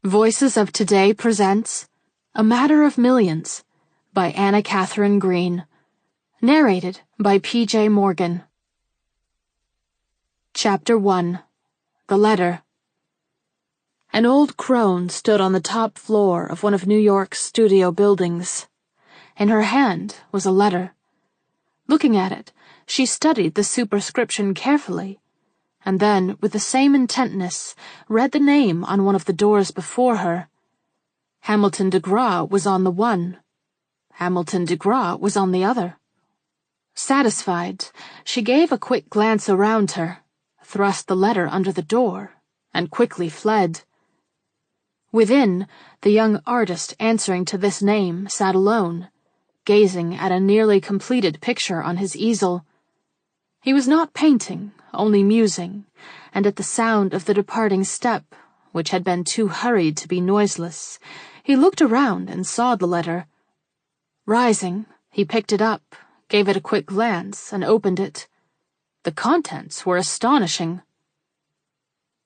Voices of Today presents A Matter of Millions by Anna Katherine Green. Narrated by P.J. Morgan. Chapter 1. The Letter. An old crone stood on the top floor of one of New York's studio buildings. In her hand was a letter. Looking at it, she studied the superscription carefully, and then, with the same intentness, read the name on one of the doors before her. Hamilton de Graw was on the one. Hamilton de Graw was on the other. Satisfied, she gave a quick glance around her, thrust the letter under the door, and quickly fled. Within, the young artist answering to this name sat alone, gazing at a nearly completed picture on his easel. He was not painting, only musing, and at the sound of the departing step, which had been too hurried to be noiseless, he looked around and saw the letter. Rising, he picked it up, gave it a quick glance, and opened it. The contents were astonishing.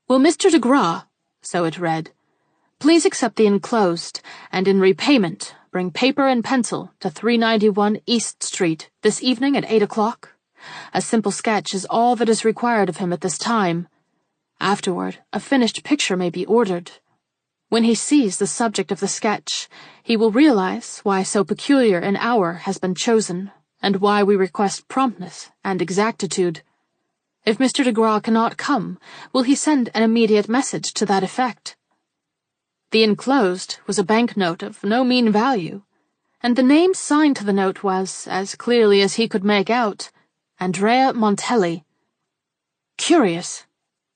"Will Mr. de Graw," so it read, "please accept the enclosed, and in repayment, bring paper and pencil to 391 East Street this evening at 8 o'clock. A simple sketch is all that is required of him at this time. Afterward, a finished picture may be ordered. When he sees the subject of the sketch, he will realize why so peculiar an hour has been chosen, and why we request promptness and exactitude. If Mr. de Graw cannot come, will he send an immediate message to that effect?" The enclosed was a banknote of no mean value, and the name signed to the note was, as clearly as he could make out, Andrea Montelli. "Curious,"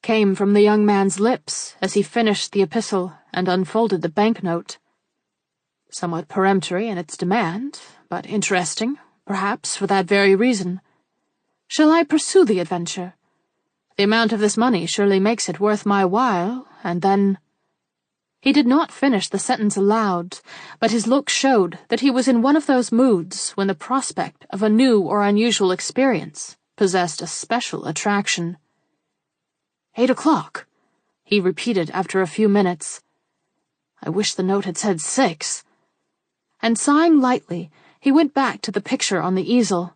came from the young man's lips as he finished the epistle and unfolded the banknote. Somewhat peremptory in its demand, but interesting, perhaps for that very reason. Shall I pursue the adventure? The amount of this money surely makes it worth my while, and then— He did not finish the sentence aloud, but his look showed that he was in one of those moods when the prospect of a new or unusual experience possessed a special attraction. 8 o'clock, he repeated after a few minutes. I wish the note had said 6. And sighing lightly, he went back to the picture on the easel.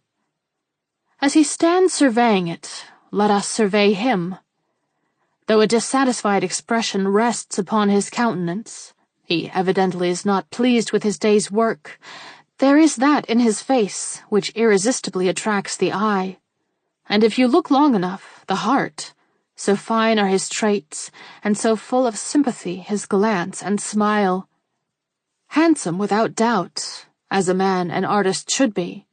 As he stands surveying it, let us survey him. Though a dissatisfied expression rests upon his countenance, he evidently is not pleased with his day's work. There is that in his face which irresistibly attracts the eye, and if you look long enough, the heart. So fine are his traits, and so full of sympathy his glance and smile. Handsome without doubt, as a man an artist should be,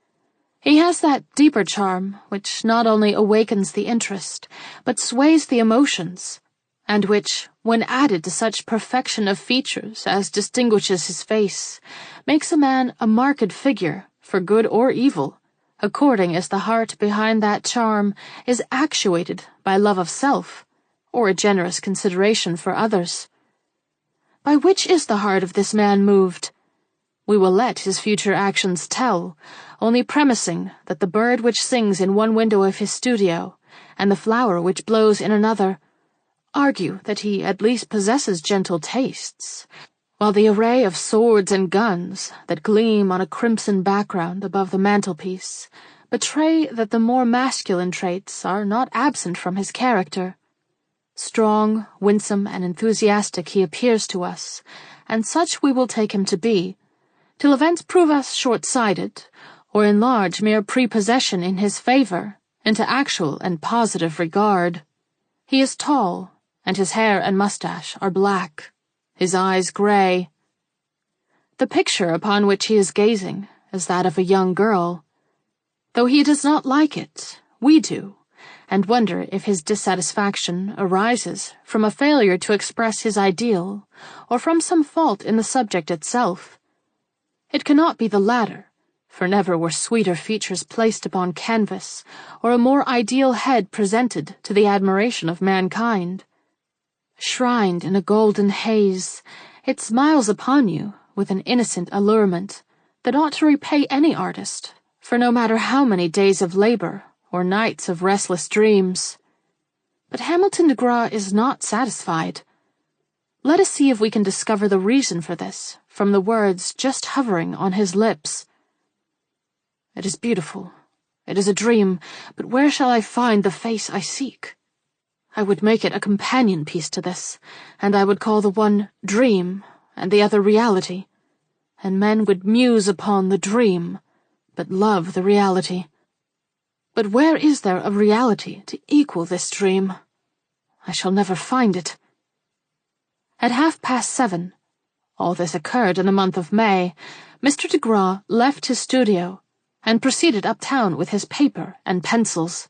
he has that deeper charm which not only awakens the interest, but sways the emotions, and which, when added to such perfection of features as distinguishes his face, makes a man a marked figure, for good or evil, according as the heart behind that charm is actuated by love of self, or a generous consideration for others. By which is the heart of this man moved? We will let his future actions tell, only premising that the bird which sings in one window of his studio, and the flower which blows in another, argue that he at least possesses gentle tastes, while the array of swords and guns that gleam on a crimson background above the mantelpiece betray that the more masculine traits are not absent from his character. Strong, winsome, and enthusiastic he appears to us, and such we will take him to be, till events prove us short-sighted, or enlarge mere prepossession in his favor into actual and positive regard. He is tall, and his hair and mustache are black, his eyes gray. The picture upon which he is gazing is that of a young girl. Though he does not like it, we do, and wonder if his dissatisfaction arises from a failure to express his ideal, or from some fault in the subject itself. It cannot be the latter, for never were sweeter features placed upon canvas, or a more ideal head presented to the admiration of mankind. Shrined in a golden haze, it smiles upon you with an innocent allurement that ought to repay any artist, for no matter how many days of labor or nights of restless dreams. But Hamilton de Graw is not satisfied. Let us see if we can discover the reason for this from the words just hovering on his lips. It is beautiful. It is a dream, but where shall I find the face I seek? I would make it a companion piece to this, and I would call the one dream and the other reality, and men would muse upon the dream, but love the reality. But where is there a reality to equal this dream? I shall never find it. At 7:30, all this occurred in the month of May, Mr. de Graw left his studio and proceeded uptown with his paper and pencils.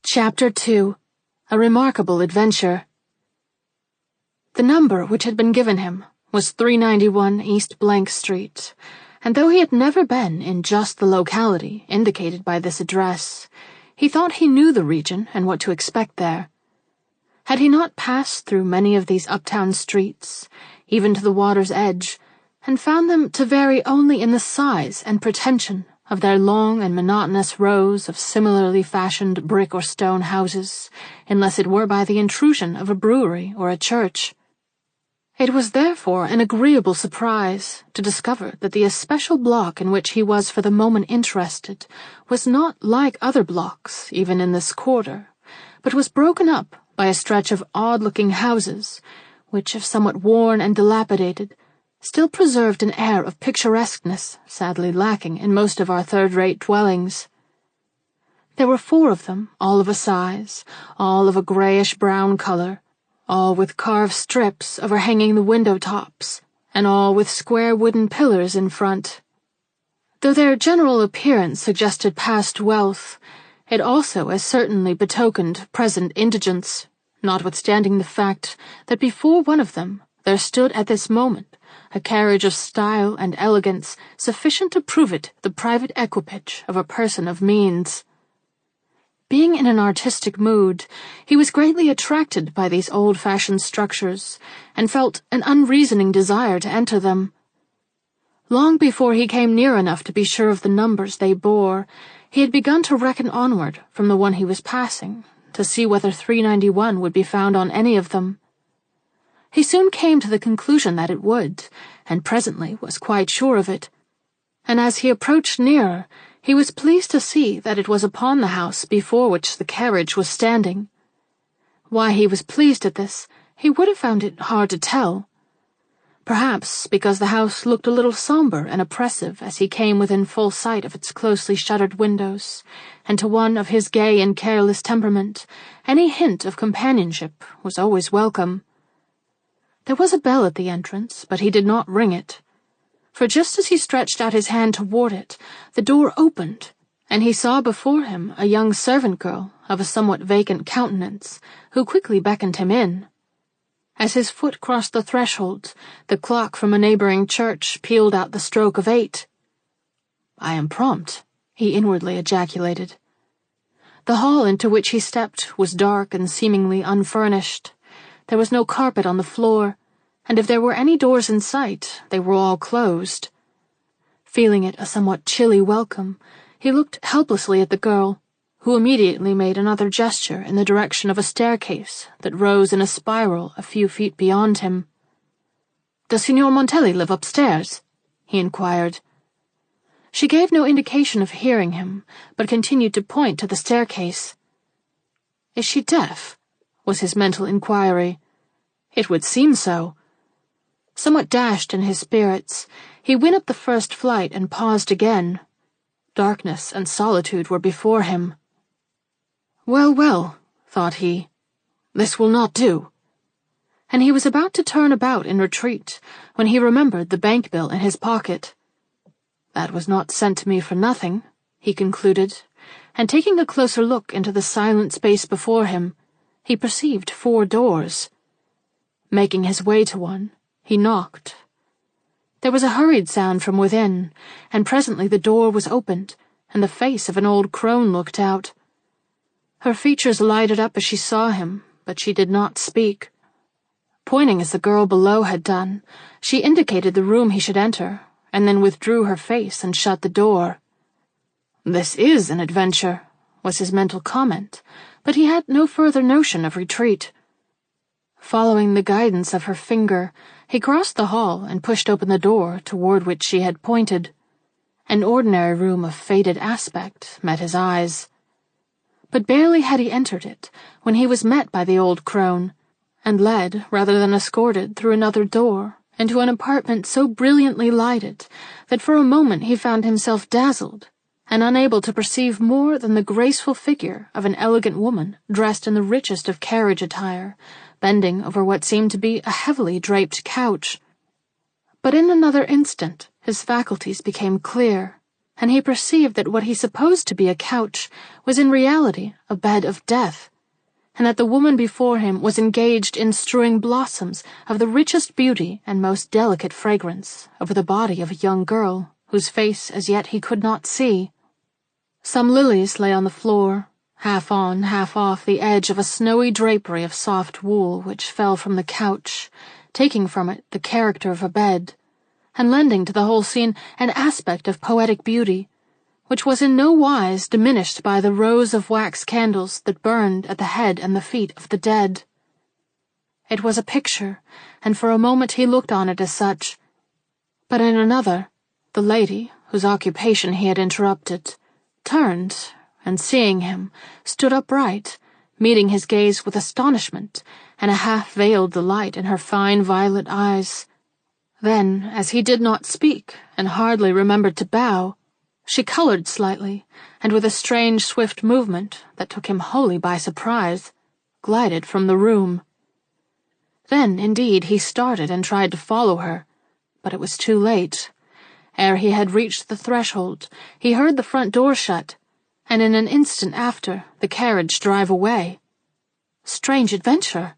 Chapter 2. A Remarkable Adventure. The number which had been given him was 391 East Blank Street, and though he had never been in just the locality indicated by this address, he thought he knew the region and what to expect there. Had he not passed through many of these uptown streets, even to the water's edge, and found them to vary only in the size and pretension of their long and monotonous rows of similarly fashioned brick or stone houses, unless it were by the intrusion of a brewery or a church? It was therefore an agreeable surprise to discover that the especial block in which he was for the moment interested was not like other blocks, even in this quarter, but was broken up by a stretch of odd-looking houses, which, if somewhat worn and dilapidated, still preserved an air of picturesqueness sadly lacking in most of our third-rate dwellings. There were 4 of them, all of a size, all of a grayish-brown color, all with carved strips overhanging the window-tops, and all with square wooden pillars in front. Though their general appearance suggested past wealth, it also as certainly betokened present indigence, notwithstanding the fact that before one of them there stood at this moment a carriage of style and elegance sufficient to prove it the private equipage of a person of means. Being in an artistic mood, he was greatly attracted by these old-fashioned structures, and felt an unreasoning desire to enter them. Long before he came near enough to be sure of the numbers they bore, he had begun to reckon onward from the one he was passing, to see whether 391 would be found on any of them. He soon came to the conclusion that it would, and presently was quite sure of it, and as he approached nearer, he was pleased to see that it was upon the house before which the carriage was standing. Why he was pleased at this, he would have found it hard to tell. Perhaps because the house looked a little sombre and oppressive as he came within full sight of its closely shuttered windows, and to one of his gay and careless temperament, any hint of companionship was always welcome. There was a bell at the entrance, but he did not ring it. For just as he stretched out his hand toward it, the door opened, and he saw before him a young servant girl of a somewhat vacant countenance, who quickly beckoned him in. As his foot crossed the threshold, the clock from a neighboring church pealed out the stroke of 8. "I am prompt," he inwardly ejaculated. The hall into which he stepped was dark and seemingly unfurnished. There was no carpet on the floor, and if there were any doors in sight, they were all closed. Feeling it a somewhat chilly welcome, he looked helplessly at the girl, who immediately made another gesture in the direction of a staircase that rose in a spiral a few feet beyond him. "Does Signor Montelli live upstairs?" he inquired. She gave no indication of hearing him, but continued to point to the staircase. "Is she deaf?" was his mental inquiry. "It would seem so." Somewhat dashed in his spirits, he went up the first flight and paused again. Darkness and solitude were before him. "Well, well," thought he, "this will not do." And he was about to turn about in retreat when he remembered the bank bill in his pocket. "That was not sent to me for nothing," he concluded, and taking a closer look into the silent space before him, he perceived 4 doors. Making his way to one, he knocked. There was a hurried sound from within, and presently the door was opened, and the face of an old crone looked out. Her features lighted up as she saw him, but she did not speak. Pointing as the girl below had done, she indicated the room he should enter, and then withdrew her face and shut the door. "This is an adventure," was his mental comment, but he had no further notion of retreat. Following the guidance of her finger, he crossed the hall and pushed open the door toward which she had pointed. An ordinary room of faded aspect met his eyes. But barely had he entered it when he was met by the old crone, and led, rather than escorted, through another door, into an apartment so brilliantly lighted that for a moment he found himself dazzled, and unable to perceive more than the graceful figure of an elegant woman dressed in the richest of carriage attire, bending over what seemed to be a heavily draped couch. But in another instant his faculties became clear, and he perceived that what he supposed to be a couch was in reality a bed of death, and that the woman before him was engaged in strewing blossoms of the richest beauty and most delicate fragrance over the body of a young girl whose face as yet he could not see. Some lilies lay on the floor, half on, half off the edge of a snowy drapery of soft wool which fell from the couch, taking from it the character of a bed, and lending to the whole scene an aspect of poetic beauty, which was in no wise diminished by the rows of wax candles that burned at the head and the feet of the dead. It was a picture, and for a moment he looked on it as such. But in another, the lady, whose occupation he had interrupted, turned, and seeing him, stood upright, meeting his gaze with astonishment and a half-veiled delight in her fine violet eyes. Then, as he did not speak and hardly remembered to bow, she colored slightly, and with a strange, swift movement that took him wholly by surprise, glided from the room. Then, indeed, he started and tried to follow her, but it was too late. Ere he had reached the threshold, he heard the front door shut, and in an instant after, the carriage drive away. Strange adventure!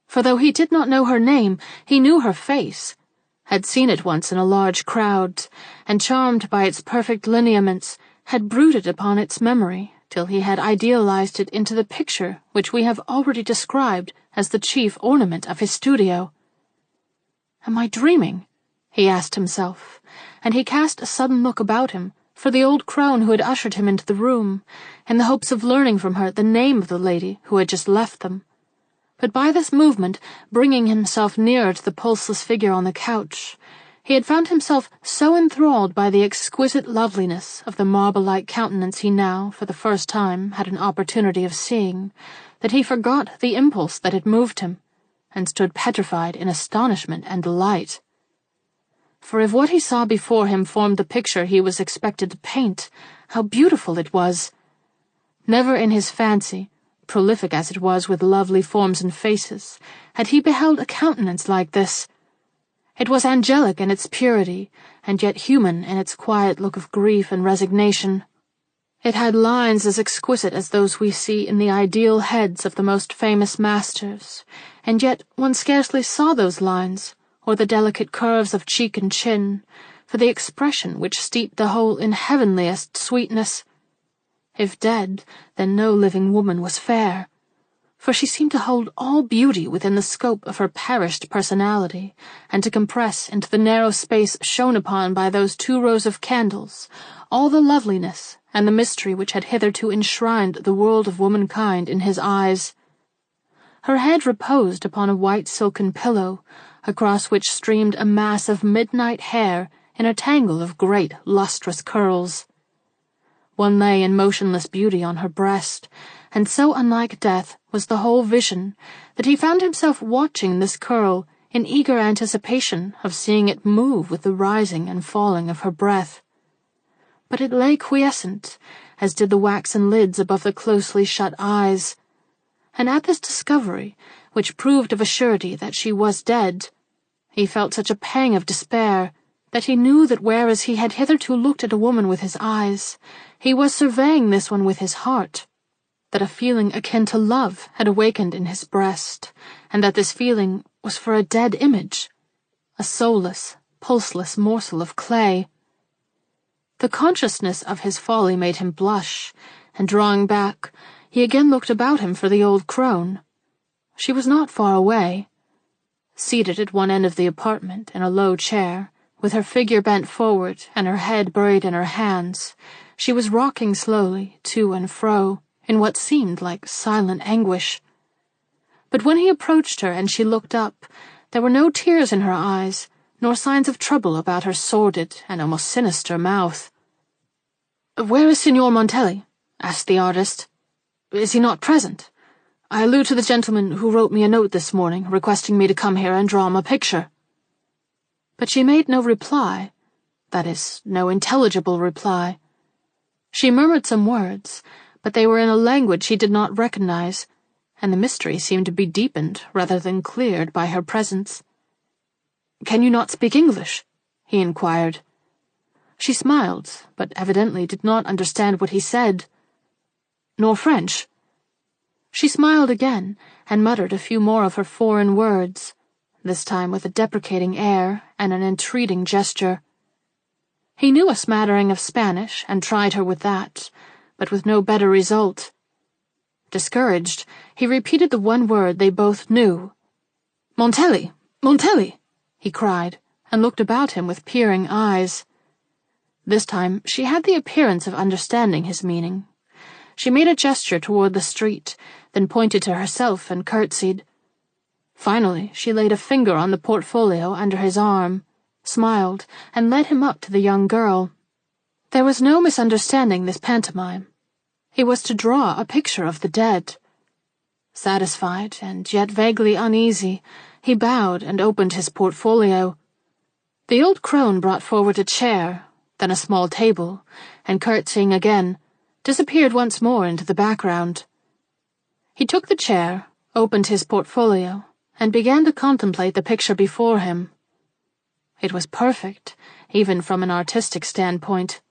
For though he did not know her name, he knew her face, had seen it once in a large crowd, and charmed by its perfect lineaments, had brooded upon its memory till he had idealized it into the picture which we have already described as the chief ornament of his studio. Am I dreaming? He asked himself, and he cast a sudden look about him for the old crone who had ushered him into the room, in the hopes of learning from her the name of the lady who had just left them. But by this movement, bringing himself nearer to the pulseless figure on the couch, he had found himself so enthralled by the exquisite loveliness of the marble-like countenance he now, for the first time, had an opportunity of seeing, that he forgot the impulse that had moved him, and stood petrified in astonishment and delight. For if what he saw before him formed the picture he was expected to paint, how beautiful it was! Never in his fancy, prolific as it was with lovely forms and faces, had he beheld a countenance like this. It was angelic in its purity, and yet human in its quiet look of grief and resignation. It had lines as exquisite as those we see in the ideal heads of the most famous masters, and yet one scarcely saw those lines, or the delicate curves of cheek and chin, for the expression which steeped the whole in heavenliest sweetness. If dead, then no living woman was fair, for she seemed to hold all beauty within the scope of her perished personality, and to compress into the narrow space shone upon by those 2 rows of candles all the loveliness and the mystery which had hitherto enshrined the world of womankind in his eyes. Her head reposed upon a white silken pillow, across which streamed a mass of midnight hair in a tangle of great lustrous curls. One lay in motionless beauty on her breast, and so unlike death was the whole vision that he found himself watching this curl in eager anticipation of seeing it move with the rising and falling of her breath. But it lay quiescent, as did the waxen lids above the closely shut eyes, and at this discovery, which proved of a surety that she was dead, he felt such a pang of despair that he knew that whereas he had hitherto looked at a woman with his eyes, he was surveying this one with his heart, that a feeling akin to love had awakened in his breast, and that this feeling was for a dead image, a soulless, pulseless morsel of clay. The consciousness of his folly made him blush, and drawing back, he again looked about him for the old crone. She was not far away. Seated at one end of the apartment in a low chair, with her figure bent forward and her head buried in her hands, she was rocking slowly to and fro, in what seemed like silent anguish. But when he approached her and she looked up, there were no tears in her eyes, nor signs of trouble about her sordid and almost sinister mouth. "Where is Signor Montelli?" asked the artist. "Is he not present? I allude to the gentleman who wrote me a note this morning requesting me to come here and draw him a picture." But she made no reply, that is, no intelligible reply. She murmured some words, but they were in a language he did not recognize, and the mystery seemed to be deepened rather than cleared by her presence. "Can you not speak English?" he inquired. She smiled, but evidently did not understand what he said. "Nor French?" She smiled again, and muttered a few more of her foreign words, this time with a deprecating air and an entreating gesture. He knew a smattering of Spanish, and tried her with that, but with no better result. Discouraged, he repeated the one word they both knew. "Montelli! Montelli!" he cried, and looked about him with peering eyes. This time she had the appearance of understanding his meaning. She made a gesture toward the street, then pointed to herself and curtsied. Finally she laid a finger on the portfolio under his arm, smiled, and led him up to the young girl. There was no misunderstanding this pantomime. He was to draw a picture of the dead. Satisfied, and yet vaguely uneasy, he bowed and opened his portfolio. The old crone brought forward a chair, then a small table, and curtsying again, disappeared once more into the background. He took the chair, opened his portfolio, and began to contemplate the picture before him. It was perfect, even from an artistic standpoint.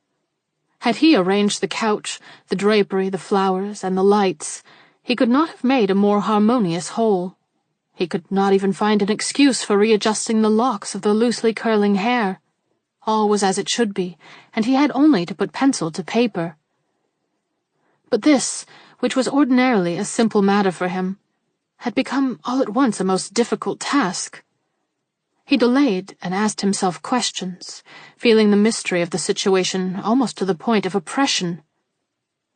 Had he arranged the couch, the drapery, the flowers, and the lights, he could not have made a more harmonious whole. He could not even find an excuse for readjusting the locks of the loosely curling hair. All was as it should be, and he had only to put pencil to paper. But this, which was ordinarily a simple matter for him, had become all at once a most difficult task. He delayed and asked himself questions, feeling the mystery of the situation almost to the point of oppression.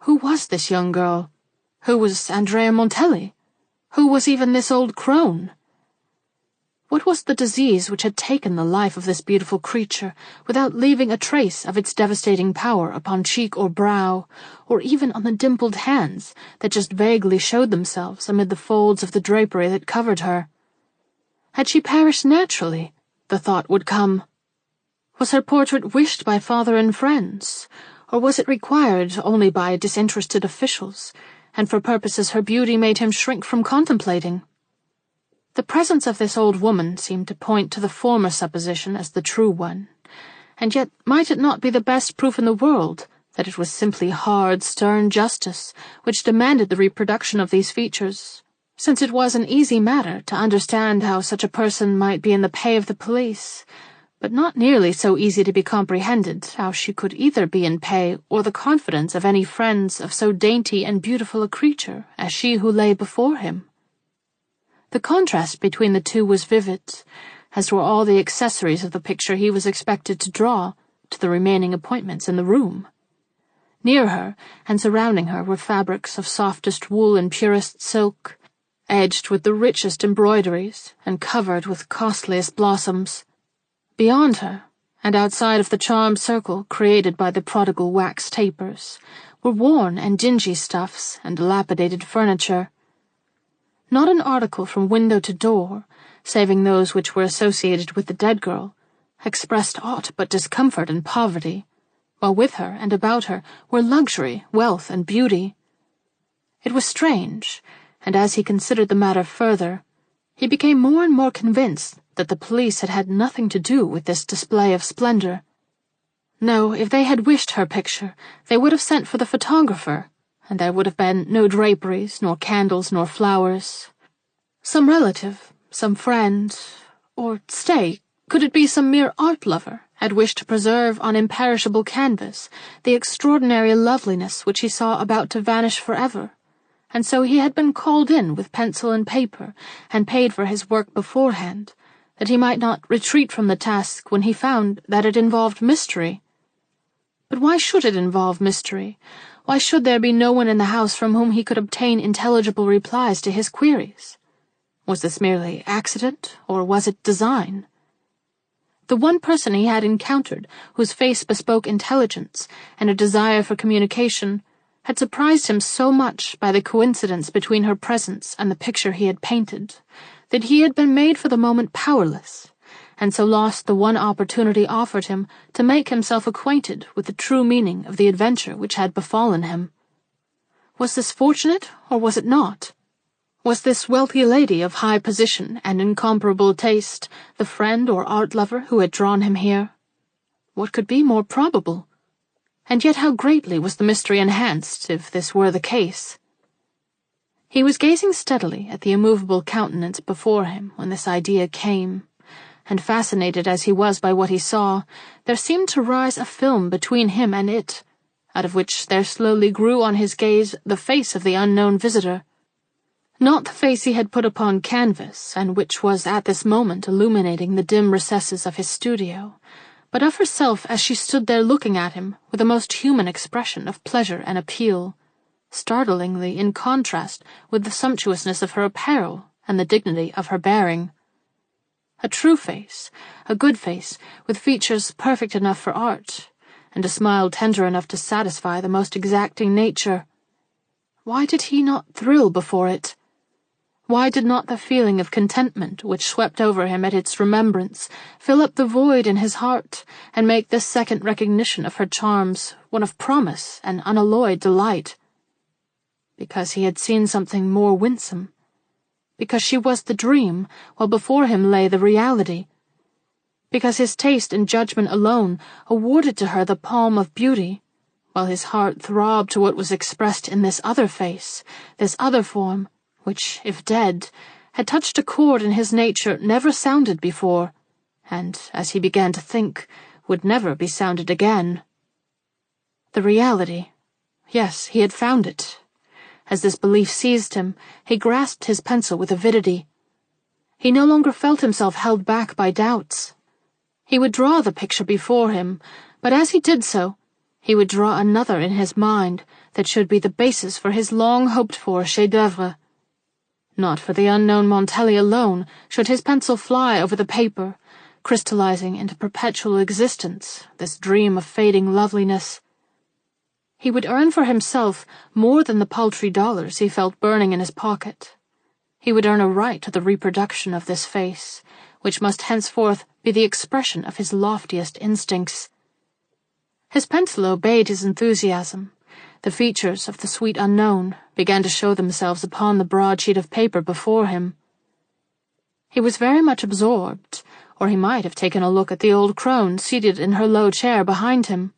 Who was this young girl? Who was Andrea Montelli? Who was even this old crone? What was the disease which had taken the life of this beautiful creature without leaving a trace of its devastating power upon cheek or brow, or even on the dimpled hands that just vaguely showed themselves amid the folds of the drapery that covered her? Had she perished naturally? The thought would come. Was her portrait wished by father and friends, or was it required only by disinterested officials, and for purposes her beauty made him shrink from contemplating? The presence of this old woman seemed to point to the former supposition as the true one, and yet might it not be the best proof in the world that it was simply hard, stern justice which demanded the reproduction of these features, since it was an easy matter to understand how such a person might be in the pay of the police, but not nearly so easy to be comprehended how she could either be in pay or the confidence of any friends of so dainty and beautiful a creature as she who lay before him. The contrast between the two was vivid, as were all the accessories of the picture he was expected to draw, to the remaining appointments in the room. Near her, and surrounding her, were fabrics of softest wool and purest silk, edged with the richest embroideries, and covered with costliest blossoms. Beyond her, and outside of the charmed circle created by the prodigal wax tapers, were worn and dingy stuffs and dilapidated furniture. Not an article from window to door, saving those which were associated with the dead girl, expressed aught but discomfort and poverty, while with her and about her were luxury, wealth, and beauty. It was strange, and as he considered the matter further, he became more and more convinced that the police had had nothing to do with this display of splendor. No, if they had wished her picture, they would have sent for the photographer, and there would have been no draperies, nor candles, nor flowers. Some relative, some friend, or stay, could it be some mere art lover, had wished to preserve on imperishable canvas the extraordinary loveliness which he saw about to vanish forever, and so he had been called in with pencil and paper, and paid for his work beforehand, that he might not retreat from the task when he found that it involved mystery. But why should it involve mystery? Why should there be no one in the house from whom he could obtain intelligible replies to his queries? Was this merely accident, or was it design? The one person he had encountered, whose face bespoke intelligence and a desire for communication, had surprised him so much by the coincidence between her presence and the picture he had painted, that he had been made for the moment powerless, and so lost the one opportunity offered him to make himself acquainted with the true meaning of the adventure which had befallen him. Was this fortunate, or was it not? Was this wealthy lady of high position and incomparable taste the friend or art lover who had drawn him here? What could be more probable? And yet how greatly was the mystery enhanced, if this were the case? He was gazing steadily at the immovable countenance before him when this idea came, and fascinated as he was by what he saw, there seemed to rise a film between him and it, out of which there slowly grew on his gaze the face of the unknown visitor. Not the face he had put upon canvas, and which was at this moment illuminating the dim recesses of his studio, but of herself as she stood there looking at him with a most human expression of pleasure and appeal, startlingly in contrast with the sumptuousness of her apparel and the dignity of her bearing. A true face, a good face, with features perfect enough for art, and a smile tender enough to satisfy the most exacting nature. Why did he not thrill before it? Why did not the feeling of contentment which swept over him at its remembrance fill up the void in his heart and make this second recognition of her charms one of promise and unalloyed delight? Because he had seen something more winsome. Because she was the dream, while before him lay the reality. Because his taste and judgment alone awarded to her the palm of beauty, while his heart throbbed to what was expressed in this other face, this other form, which, if dead, had touched a chord in his nature never sounded before, and, as he began to think, would never be sounded again. The reality. Yes, he had found it. As this belief seized him, he grasped his pencil with avidity. He no longer felt himself held back by doubts. He would draw the picture before him, but as he did so, he would draw another in his mind that should be the basis for his long-hoped-for chef-d'oeuvre. Not for the unknown Montelli alone should his pencil fly over the paper, crystallizing into perpetual existence this dream of fading loveliness. He would earn for himself more than the paltry dollars he felt burning in his pocket. He would earn a right to the reproduction of this face, which must henceforth be the expression of his loftiest instincts. His pencil obeyed his enthusiasm. The features of the sweet unknown began to show themselves upon the broad sheet of paper before him. He was very much absorbed, or he might have taken a look at the old crone seated in her low chair behind him.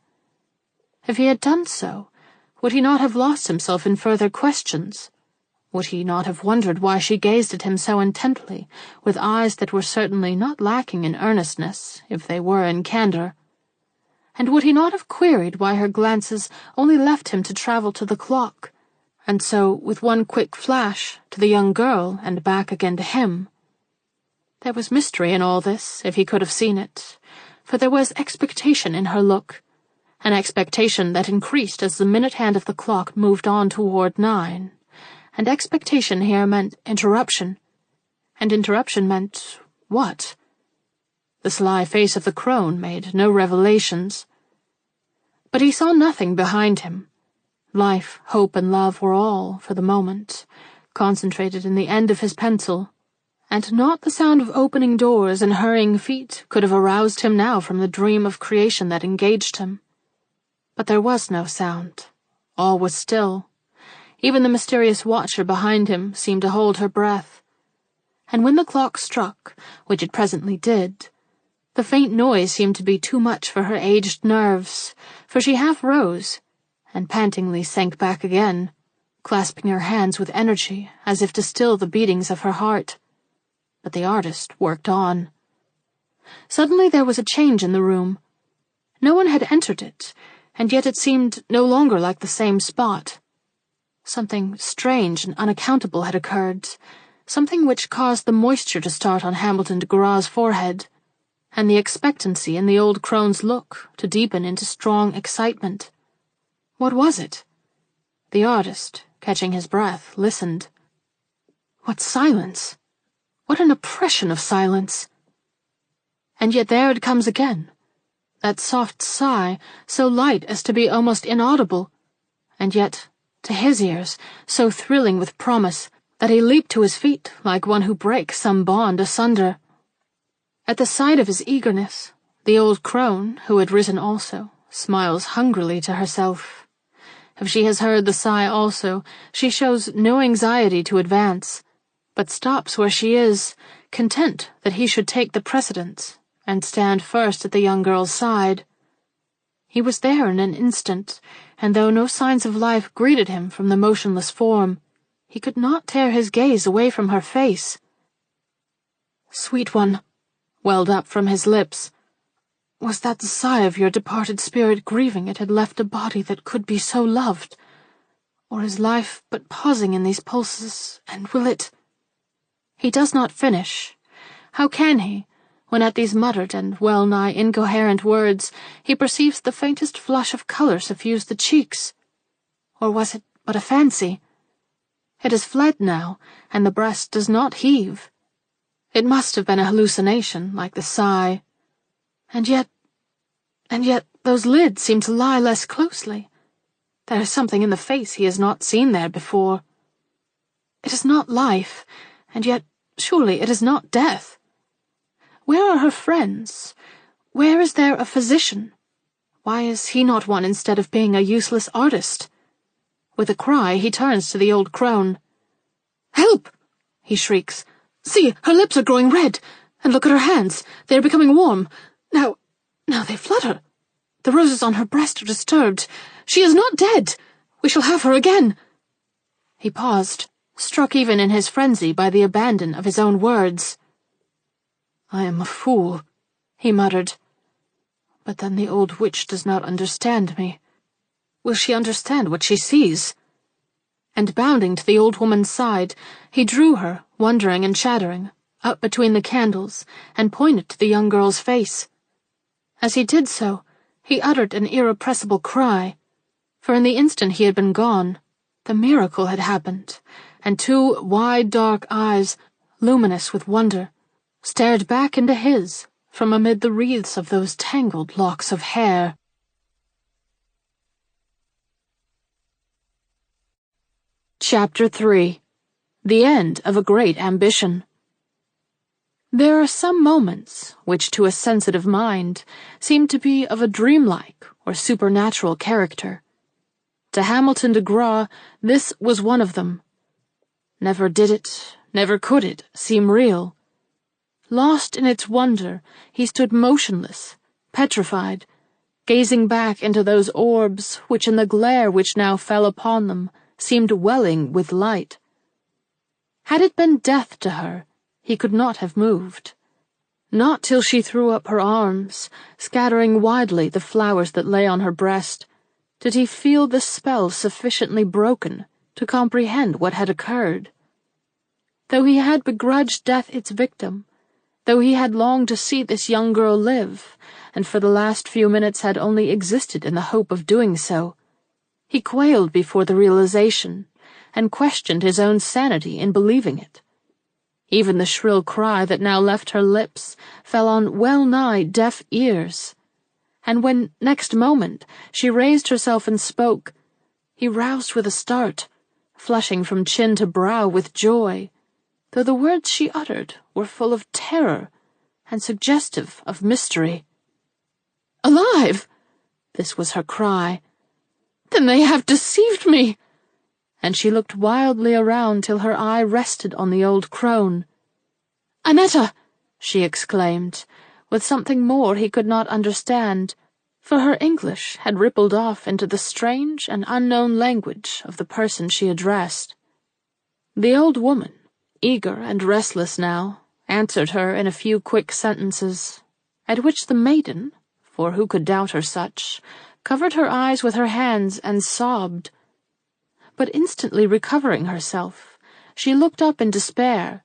If he had done so, would he not have lost himself in further questions? Would he not have wondered why she gazed at him so intently, with eyes that were certainly not lacking in earnestness, if they were in candor? And would he not have queried why her glances only left him to travel to the clock, and so, with one quick flash, to the young girl and back again to him? There was mystery in all this, if he could have seen it, for there was expectation in her look, an expectation that increased as the minute hand of the clock moved on toward 9, and expectation here meant interruption, and interruption meant what? The sly face of the crone made no revelations. But he saw nothing behind him. Life, hope, and love were all, for the moment, concentrated in the end of his pencil, and not the sound of opening doors and hurrying feet could have aroused him now from the dream of creation that engaged him. But there was no sound. All was still. Even the mysterious watcher behind him seemed to hold her breath. And when the clock struck, which it presently did, the faint noise seemed to be too much for her aged nerves, for she half rose, and pantingly sank back again, clasping her hands with energy as if to still the beatings of her heart. But the artist worked on. Suddenly there was a change in the room. No one had entered it, and yet it seemed no longer like the same spot. Something strange and unaccountable had occurred, something which caused the moisture to start on Hamilton de Gras' forehead, and the expectancy in the old crone's look to deepen into strong excitement. What was it? The artist, catching his breath, listened. What silence! What an oppression of silence! And yet there it comes again, that soft sigh, so light as to be almost inaudible, and yet, to his ears, so thrilling with promise that he leaped to his feet like one who breaks some bond asunder. At the sight of his eagerness, the old crone, who had risen also, smiles hungrily to herself. If she has heard the sigh also, she shows no anxiety to advance, but stops where she is, content that he should take the precedence, and stand first at the young girl's side. He was there in an instant, and though no signs of life greeted him from the motionless form, he could not tear his gaze away from her face. "Sweet one," welled up from his lips. "Was that the sigh of your departed spirit grieving it had left a body that could be so loved? Or is life but pausing in these pulses, and will it—" He does not finish. How can he, when at these muttered and well-nigh incoherent words he perceives the faintest flush of colour suffuse the cheeks? Or was it but a fancy? It has fled now, and the breast does not heave. It must have been a hallucination, like the sigh. And yet, those lids seem to lie less closely. There is something in the face he has not seen there before. It is not life, and yet surely it is not death. Where are her friends? Where is there a physician? Why is he not one instead of being a useless artist? With a cry, he turns to the old crone. "Help!" he shrieks. "See, her lips are growing red, and look at her hands. They are becoming warm. Now they flutter. The roses on her breast are disturbed. She is not dead. We shall have her again." He paused, struck even in his frenzy by the abandon of his own words. "I am a fool," he muttered. "But then the old witch does not understand me. Will she understand what she sees?" And bounding to the old woman's side, he drew her, wondering and chattering, up between the candles, and pointed to the young girl's face. As he did so, he uttered an irrepressible cry, for in the instant he had been gone, the miracle had happened, and two wide dark eyes, luminous with wonder, stared back into his from amid the wreaths of those tangled locks of hair. Chapter 3. The End of a Great Ambition. There are some moments which to a sensitive mind seem to be of a dreamlike or supernatural character. To Hamilton de Graw, this was one of them. Never did it, never could it, seem real. Lost in its wonder, he stood motionless, petrified, gazing back into those orbs which in the glare which now fell upon them seemed welling with light. Had it been death to her, he could not have moved. Not till she threw up her arms, scattering widely the flowers that lay on her breast, did he feel the spell sufficiently broken to comprehend what had occurred. Though he had begrudged death its victim, though he had longed to see this young girl live, and for the last few minutes had only existed in the hope of doing so, he quailed before the realization, and questioned his own sanity in believing it. Even the shrill cry that now left her lips fell on well-nigh deaf ears, and when, next moment, she raised herself and spoke, he roused with a start, flushing from chin to brow with joy, though the words she uttered were full of terror and suggestive of mystery. "Alive!" This was her cry. "Then they have deceived me!" And she looked wildly around till her eye rested on the old crone. "Annetta!" she exclaimed, with something more he could not understand, for her English had rippled off into the strange and unknown language of the person she addressed. The old woman, eager and restless now, answered her in a few quick sentences, at which the maiden, for who could doubt her such, covered her eyes with her hands and sobbed. But instantly recovering herself, she looked up in despair,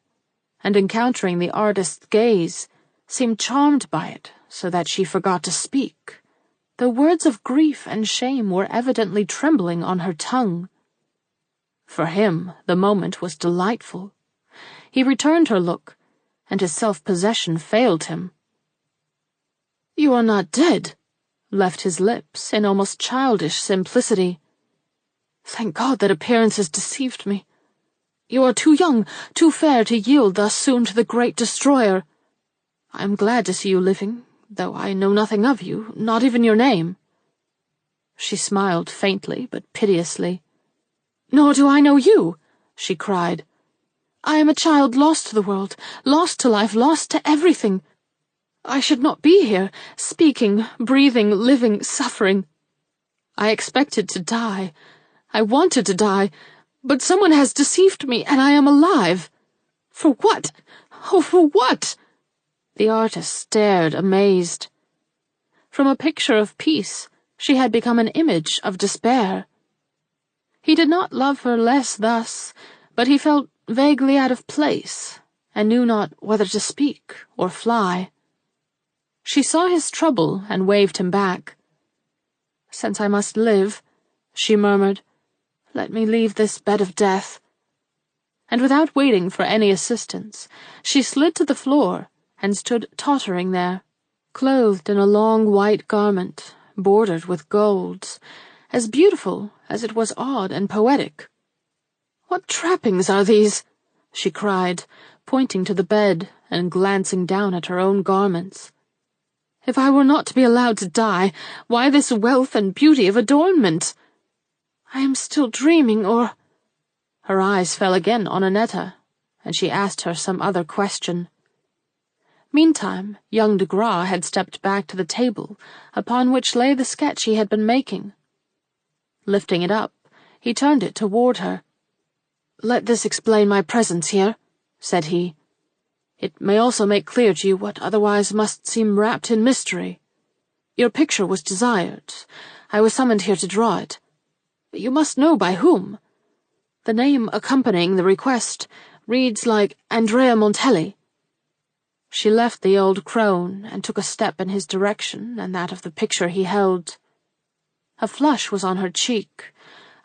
and encountering the artist's gaze, seemed charmed by it, so that she forgot to speak. The words of grief and shame were evidently trembling on her tongue. For him, the moment was delightful. He returned her look, and his self-possession failed him. "You are not dead," left his lips in almost childish simplicity. "Thank God that appearances deceived me. You are too young, too fair to yield thus soon to the great destroyer. I am glad to see you living, though I know nothing of you, not even your name." She smiled faintly but piteously. "Nor do I know you," she cried. "I am a child lost to the world, lost to life, lost to everything. I should not be here, speaking, breathing, living, suffering. I expected to die. I wanted to die, but someone has deceived me, and I am alive. For what? Oh, for what?" The artist stared, amazed. From a picture of peace, she had become an image of despair. He did not love her less thus, but he felt vaguely out of place, and knew not whether to speak or fly. She saw his trouble and waved him back. "Since I must live," she murmured, "let me leave this bed of death." And without waiting for any assistance, she slid to the floor and stood tottering there, clothed in a long white garment, bordered with golds, as beautiful as it was odd and poetic. "What trappings are these?" she cried, pointing to the bed and glancing down at her own garments. "If I were not to be allowed to die, why this wealth and beauty of adornment? I am still dreaming, or—" Her eyes fell again on Annetta, and she asked her some other question. Meantime, young de Graw had stepped back to the table, upon which lay the sketch he had been making. Lifting it up, he turned it toward her. "Let this explain my presence here," said he. "It may also make clear to you what otherwise must seem wrapped in mystery. Your picture was desired. I was summoned here to draw it. But you must know by whom. The name accompanying the request reads like Andrea Montelli." She left the old crone and took a step in his direction and that of the picture he held. A flush was on her cheek,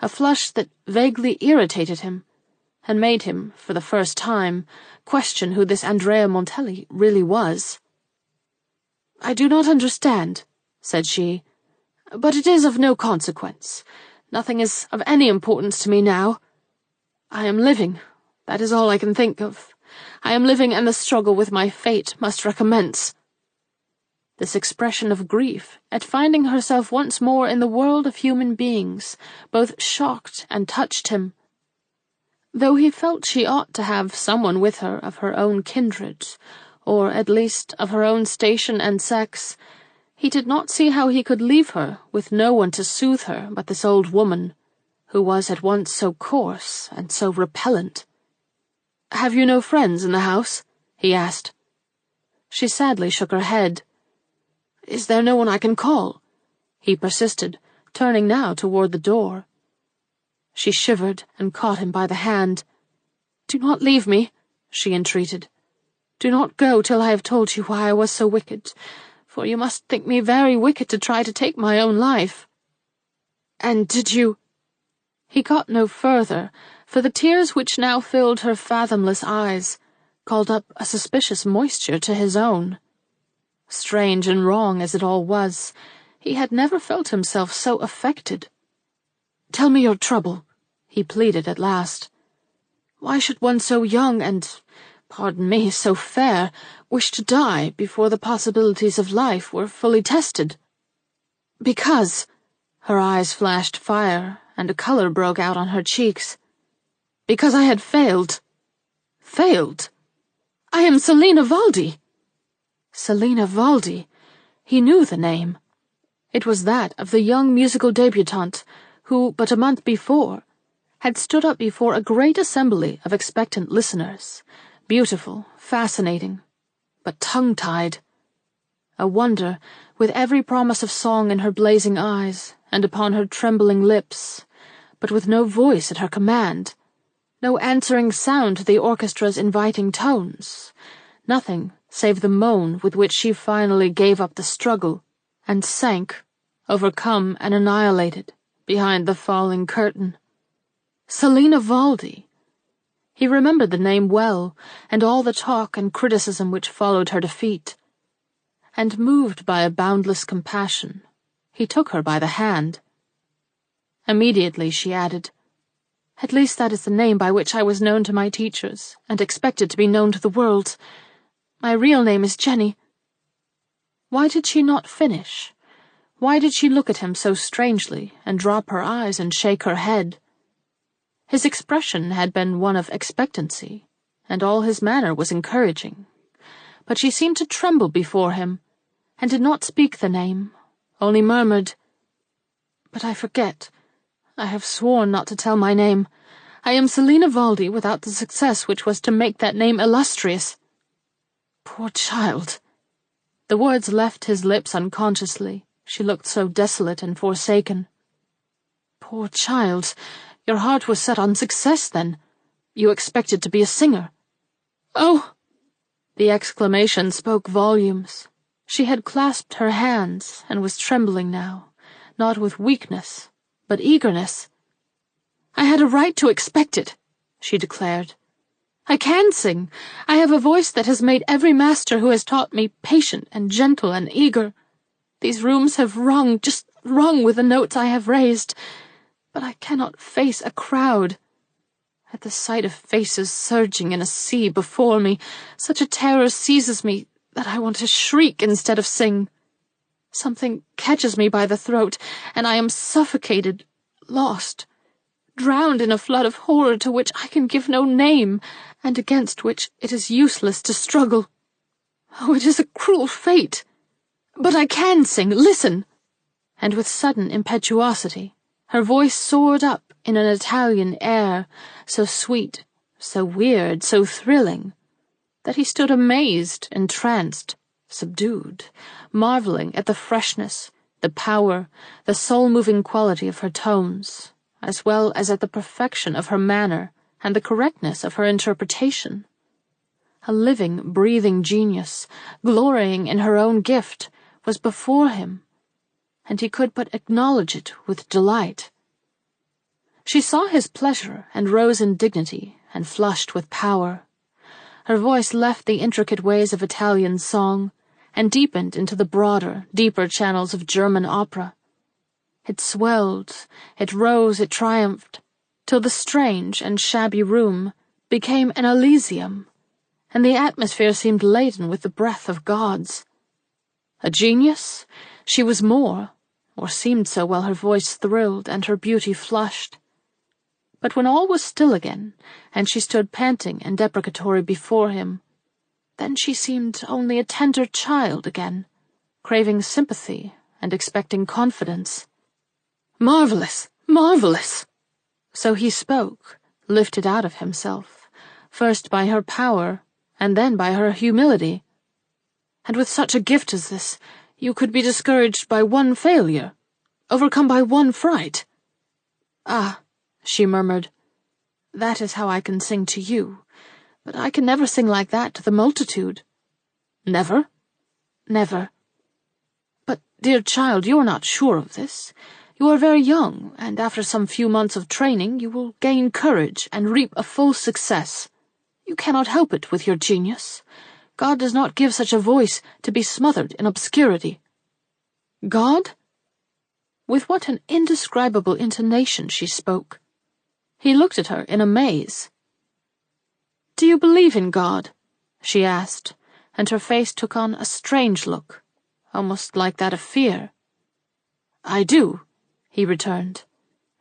a flush that vaguely irritated him, and made him, for the first time, question who this Andrea Montelli really was. "I do not understand," said she, "but it is of no consequence. Nothing is of any importance to me now. I am living, that is all I can think of. I am living, and the struggle with my fate must recommence." This expression of grief at finding herself once more in the world of human beings both shocked and touched him. Though he felt she ought to have someone with her of her own kindred, or at least of her own station and sex, he did not see how he could leave her with no one to soothe her but this old woman, who was at once so coarse and so repellent. "Have you no friends in the house?" he asked. She sadly shook her head. "Is there no one I can call?" he persisted, turning now toward the door. She shivered and caught him by the hand. "Do not leave me," she entreated. "Do not go till I have told you why I was so wicked, for you must think me very wicked to try to take my own life." "And did you—" He got no further, for the tears which now filled her fathomless eyes called up a suspicious moisture to his own. Strange and wrong as it all was, he had never felt himself so affected. "Tell me your trouble," he pleaded at last. "Why should one so young and, pardon me, so fair, wish to die before the possibilities of life were fully tested?" "Because—" Her eyes flashed fire, and a color broke out on her cheeks. "Because I had failed." "Failed? I am Selina Valdi." Selina Valdi. He knew the name. It was that of the young musical debutante who, but a month before, had stood up before a great assembly of expectant listeners, beautiful, fascinating, but tongue-tied. A wonder, with every promise of song in her blazing eyes and upon her trembling lips, but with no voice at her command, no answering sound to the orchestra's inviting tones, nothing save the moan with which she finally gave up the struggle and sank, overcome and annihilated, behind the falling curtain. Selina Valdi! He remembered the name well, and all the talk and criticism which followed her defeat. And moved by a boundless compassion, he took her by the hand. Immediately she added, "At least that is the name by which I was known to my teachers, and expected to be known to the world. My real name is Jenny." Why did she not finish? Why did she look at him so strangely, and drop her eyes and shake her head? His expression had been one of expectancy, and all his manner was encouraging. But she seemed to tremble before him, and did not speak the name, only murmured, "But I forget. I have sworn not to tell my name. I am Selina Valdi without the success which was to make that name illustrious." Poor child! The words left his lips unconsciously. She looked so desolate and forsaken. Poor child! Your heart was set on success, then. You expected to be a singer. "Oh!" The exclamation spoke volumes. She had clasped her hands and was trembling now, not with weakness, but eagerness. "I had a right to expect it," she declared. "I can sing. I have a voice that has made every master who has taught me patient and gentle and eager. These rooms have just rung with the notes I have raised, but I cannot face a crowd. At the sight of faces surging in a sea before me, such a terror seizes me that I want to shriek instead of sing. Something catches me by the throat, and I am suffocated, lost, drowned in a flood of horror to which I can give no name, and against which it is useless to struggle. Oh, it is a cruel fate! But I can sing, listen!" And with sudden impetuosity, her voice soared up in an Italian air, so sweet, so weird, so thrilling, that he stood amazed, entranced, subdued, marveling at the freshness, the power, the soul-moving quality of her tones, as well as at the perfection of her manner and the correctness of her interpretation. A living, breathing genius, glorying in her own gift, was before him, and he could but acknowledge it with delight. She saw his pleasure and rose in dignity and flushed with power. Her voice left the intricate ways of Italian song and deepened into the broader, deeper channels of German opera. It swelled, it rose, it triumphed, till the strange and shabby room became an Elysium, and the atmosphere seemed laden with the breath of gods. A genius? She was more, or seemed so while her voice thrilled and her beauty flushed. But when all was still again, and she stood panting and deprecatory before him, then she seemed only a tender child again, craving sympathy and expecting confidence. "Marvelous! Marvelous!" So he spoke, lifted out of himself, first by her power, and then by her humility. "And with such a gift as this, you could be discouraged by one failure, overcome by one fright." "Ah," she murmured, "that is how I can sing to you, but I can never sing like that to the multitude." "Never?" "Never." "But, dear child, you are not sure of this. You are very young, and after some few months of training you will gain courage and reap a full success. You cannot help it with your genius. God does not give such a voice to be smothered in obscurity." "God?" With what an indescribable intonation she spoke. He looked at her in amaze. "Do you believe in God?" she asked, and her face took on a strange look, almost like that of fear. "I do," he returned,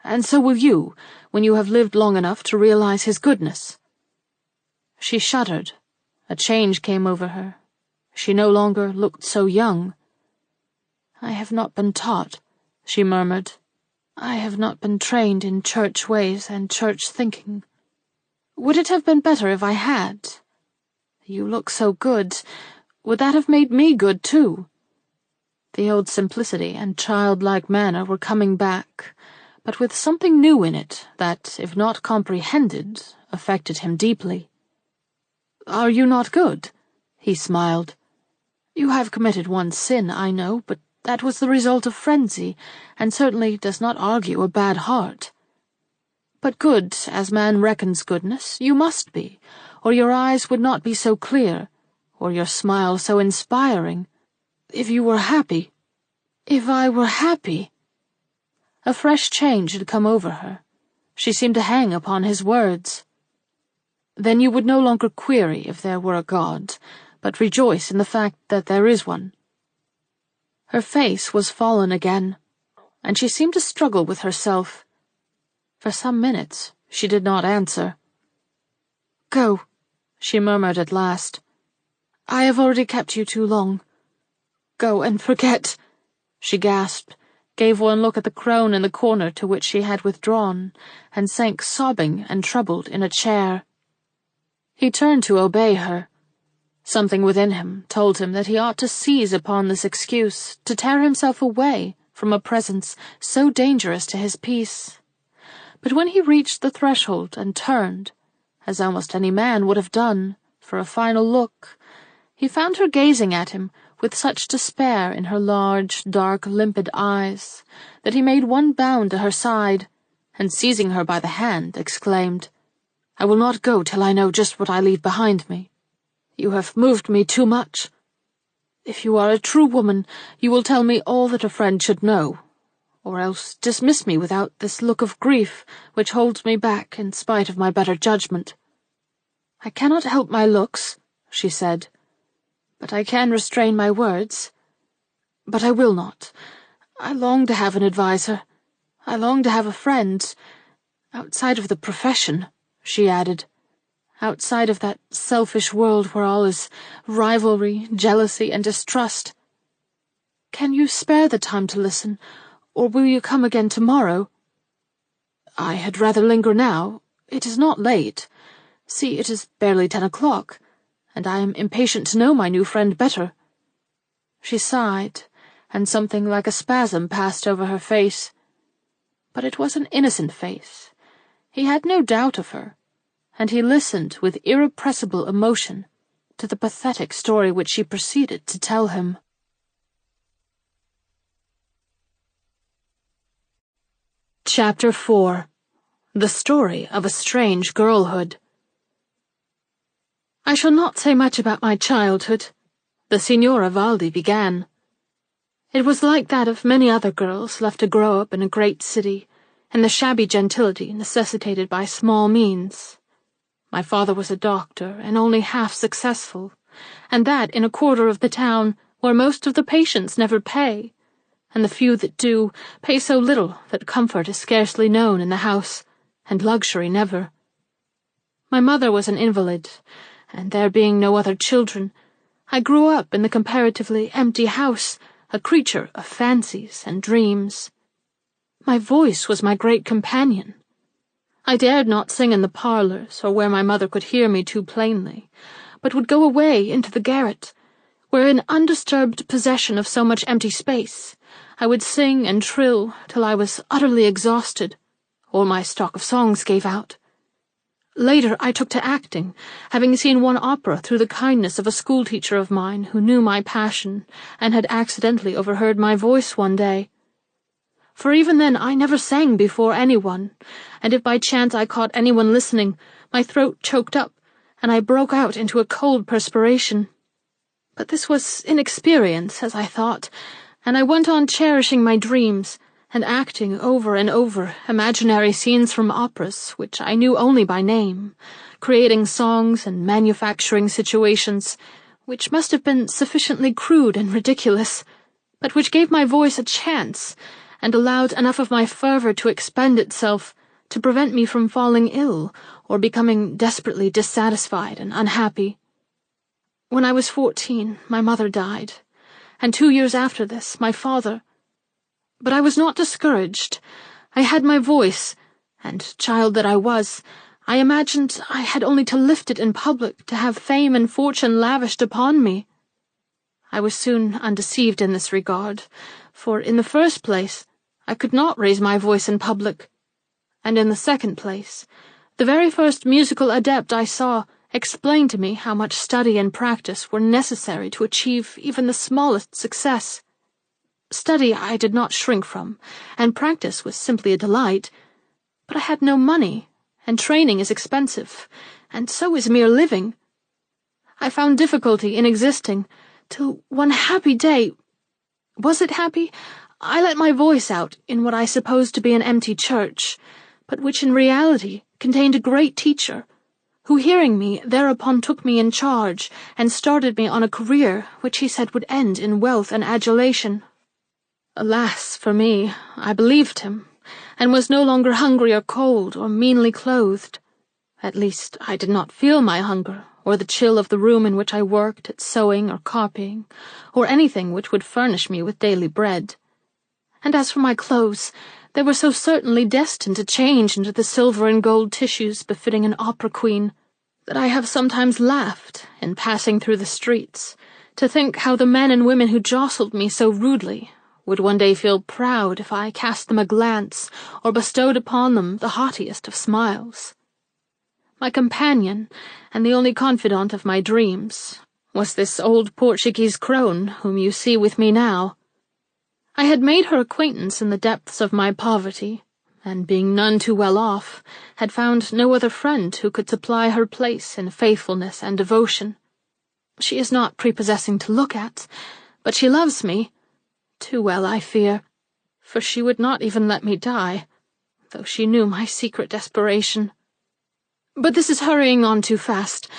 "and so will you, when you have lived long enough to realize his goodness." She shuddered. A change came over her. She no longer looked so young. "I have not been taught," she murmured. "I have not been trained in church ways and church thinking. Would it have been better if I had? You look so good. Would that have made me good, too?" The old simplicity and childlike manner were coming back, but with something new in it that, if not comprehended, affected him deeply. "Are you not good?" He smiled. "You have committed one sin, I know, but that was the result of frenzy, and certainly does not argue a bad heart. But good, as man reckons goodness, you must be, or your eyes would not be so clear, or your smile so inspiring. If you were happy—" "If I were happy—" A fresh change had come over her. She seemed to hang upon his words. "Then you would no longer query if there were a God, but rejoice in the fact that there is one." Her face was fallen again, and she seemed to struggle with herself. For some minutes she did not answer. "Go," she murmured at last. "I have already kept you too long. Go and forget—" She gasped, gave one look at the crone in the corner to which she had withdrawn, and sank sobbing and troubled in a chair. He turned to obey her. Something within him told him that he ought to seize upon this excuse to tear himself away from a presence so dangerous to his peace. But when he reached the threshold and turned, as almost any man would have done, for a final look, he found her gazing at him with such despair in her large, dark, limpid eyes that he made one bound to her side, and seizing her by the hand, exclaimed, "I will not go till I know just what I leave behind me. You have moved me too much. If you are a true woman, you will tell me all that a friend should know, or else dismiss me without this look of grief which holds me back in spite of my better judgment." "I cannot help my looks," she said, "but I can restrain my words. But I will not. I long to have an adviser. I long to have a friend. Outside of the profession," she added. "Outside of that selfish world where all is rivalry, jealousy, and distrust. Can you spare the time to listen, or will you come again tomorrow?" "I had rather linger now. It is not late. See, it is barely 10 o'clock, and I am impatient to know my new friend better." She sighed, and something like a spasm passed over her face. But it was an innocent face. He had no doubt of her, and he listened with irrepressible emotion to the pathetic story which she proceeded to tell him. Chapter 4. The Story of a Strange Girlhood. "I shall not say much about my childhood," the Signora Valdi began. "It was like that of many other girls left to grow up in a great city, in the shabby gentility necessitated by small means. My father was a doctor, and only half successful, and that in a quarter of the town where most of the patients never pay, and the few that do pay so little that comfort is scarcely known in the house, and luxury never. My mother was an invalid, and there being no other children, I grew up in the comparatively empty house, a creature of fancies and dreams. My voice was my great companion. I dared not sing in the parlours, or where my mother could hear me too plainly, but would go away into the garret, where in undisturbed possession of so much empty space, I would sing and trill till I was utterly exhausted, or my stock of songs gave out. Later I took to acting, having seen one opera through the kindness of a schoolteacher of mine who knew my passion and had accidentally overheard my voice one day. For even then I never sang before anyone, and if by chance I caught anyone listening, my throat choked up, and I broke out into a cold perspiration. But this was inexperience, as I thought, and I went on cherishing my dreams, and acting over and over imaginary scenes from operas which I knew only by name, creating songs and manufacturing situations which must have been sufficiently crude and ridiculous, but which gave my voice a chance, and allowed enough of my fervour to expend itself to prevent me from falling ill or becoming desperately dissatisfied and unhappy. When I was 14, my mother died, and 2 years after this, my father. But I was not discouraged. I had my voice, and, child that I was, I imagined I had only to lift it in public to have fame and fortune lavished upon me. I was soon undeceived in this regard, for, in the first place, I could not raise my voice in public, and in the second place, the very first musical adept I saw explained to me how much study and practice were necessary to achieve even the smallest success. Study I did not shrink from, and practice was simply a delight, but I had no money, and training is expensive, and so is mere living. I found difficulty in existing, till one happy day— was it happy? I let my voice out in what I supposed to be an empty church, but which in reality contained a great teacher, who, hearing me, thereupon took me in charge and started me on a career which he said would end in wealth and adulation. Alas for me, I believed him, and was no longer hungry or cold or meanly clothed. At least I did not feel my hunger, or the chill of the room in which I worked at sewing or copying, or anything which would furnish me with daily bread. And as for my clothes, they were so certainly destined to change into the silver and gold tissues befitting an opera queen, that I have sometimes laughed, in passing through the streets, to think how the men and women who jostled me so rudely would one day feel proud if I cast them a glance or bestowed upon them the haughtiest of smiles. My companion, and the only confidant of my dreams, was this old Portuguese crone whom you see with me now. I had made her acquaintance in the depths of my poverty, and being none too well off, had found no other friend who could supply her place in faithfulness and devotion. She is not prepossessing to look at, but she loves me, too well, I fear, for she would not even let me die, though she knew my secret desperation. But this is hurrying on too fast.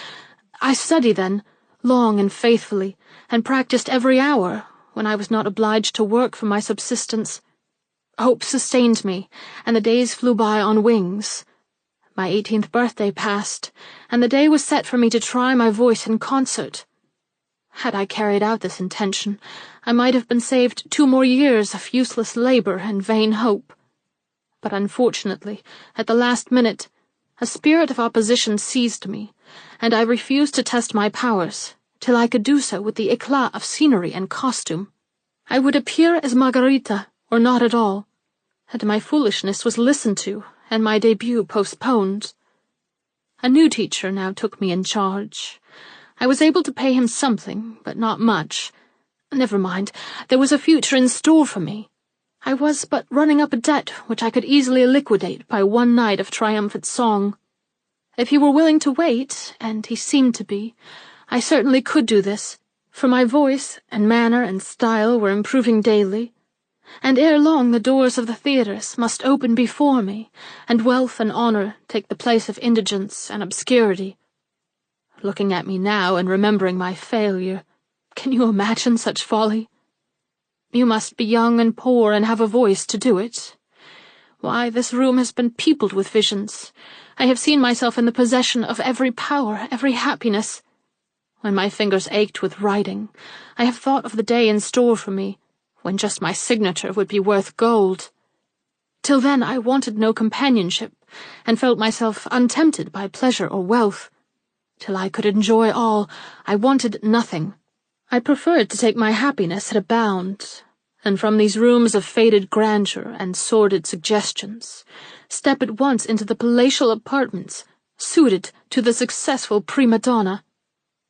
I studied then, long and faithfully, and practiced every hour, when I was not obliged to work for my subsistence. Hope sustained me, and the days flew by on wings. My 18th birthday passed, and the day was set for me to try my voice in concert. Had I carried out this intention, I might have been saved 2 more years of useless labor and vain hope. But unfortunately, at the last minute, a spirit of opposition seized me, and I refused to test my powers, till I could do so with the éclat of scenery and costume. I would appear as Margarita, or not at all, and my foolishness was listened to, and my debut postponed. A new teacher now took me in charge. I was able to pay him something, but not much. Never mind, there was a future in store for me. I was but running up a debt which I could easily liquidate by one night of triumphant song. If he were willing to wait, and he seemed to be, I certainly could do this, for my voice and manner and style were improving daily, and ere long the doors of the theatres must open before me, and wealth and honour take the place of indigence and obscurity. Looking at me now and remembering my failure, can you imagine such folly? You must be young and poor and have a voice to do it. Why, this room has been peopled with visions. I have seen myself in the possession of every power, every happiness. When my fingers ached with writing, I have thought of the day in store for me, when just my signature would be worth gold. Till then I wanted no companionship, and felt myself untempted by pleasure or wealth. Till I could enjoy all, I wanted nothing. I preferred to take my happiness at a bound, and from these rooms of faded grandeur and sordid suggestions, step at once into the palatial apartments suited to the successful prima donna.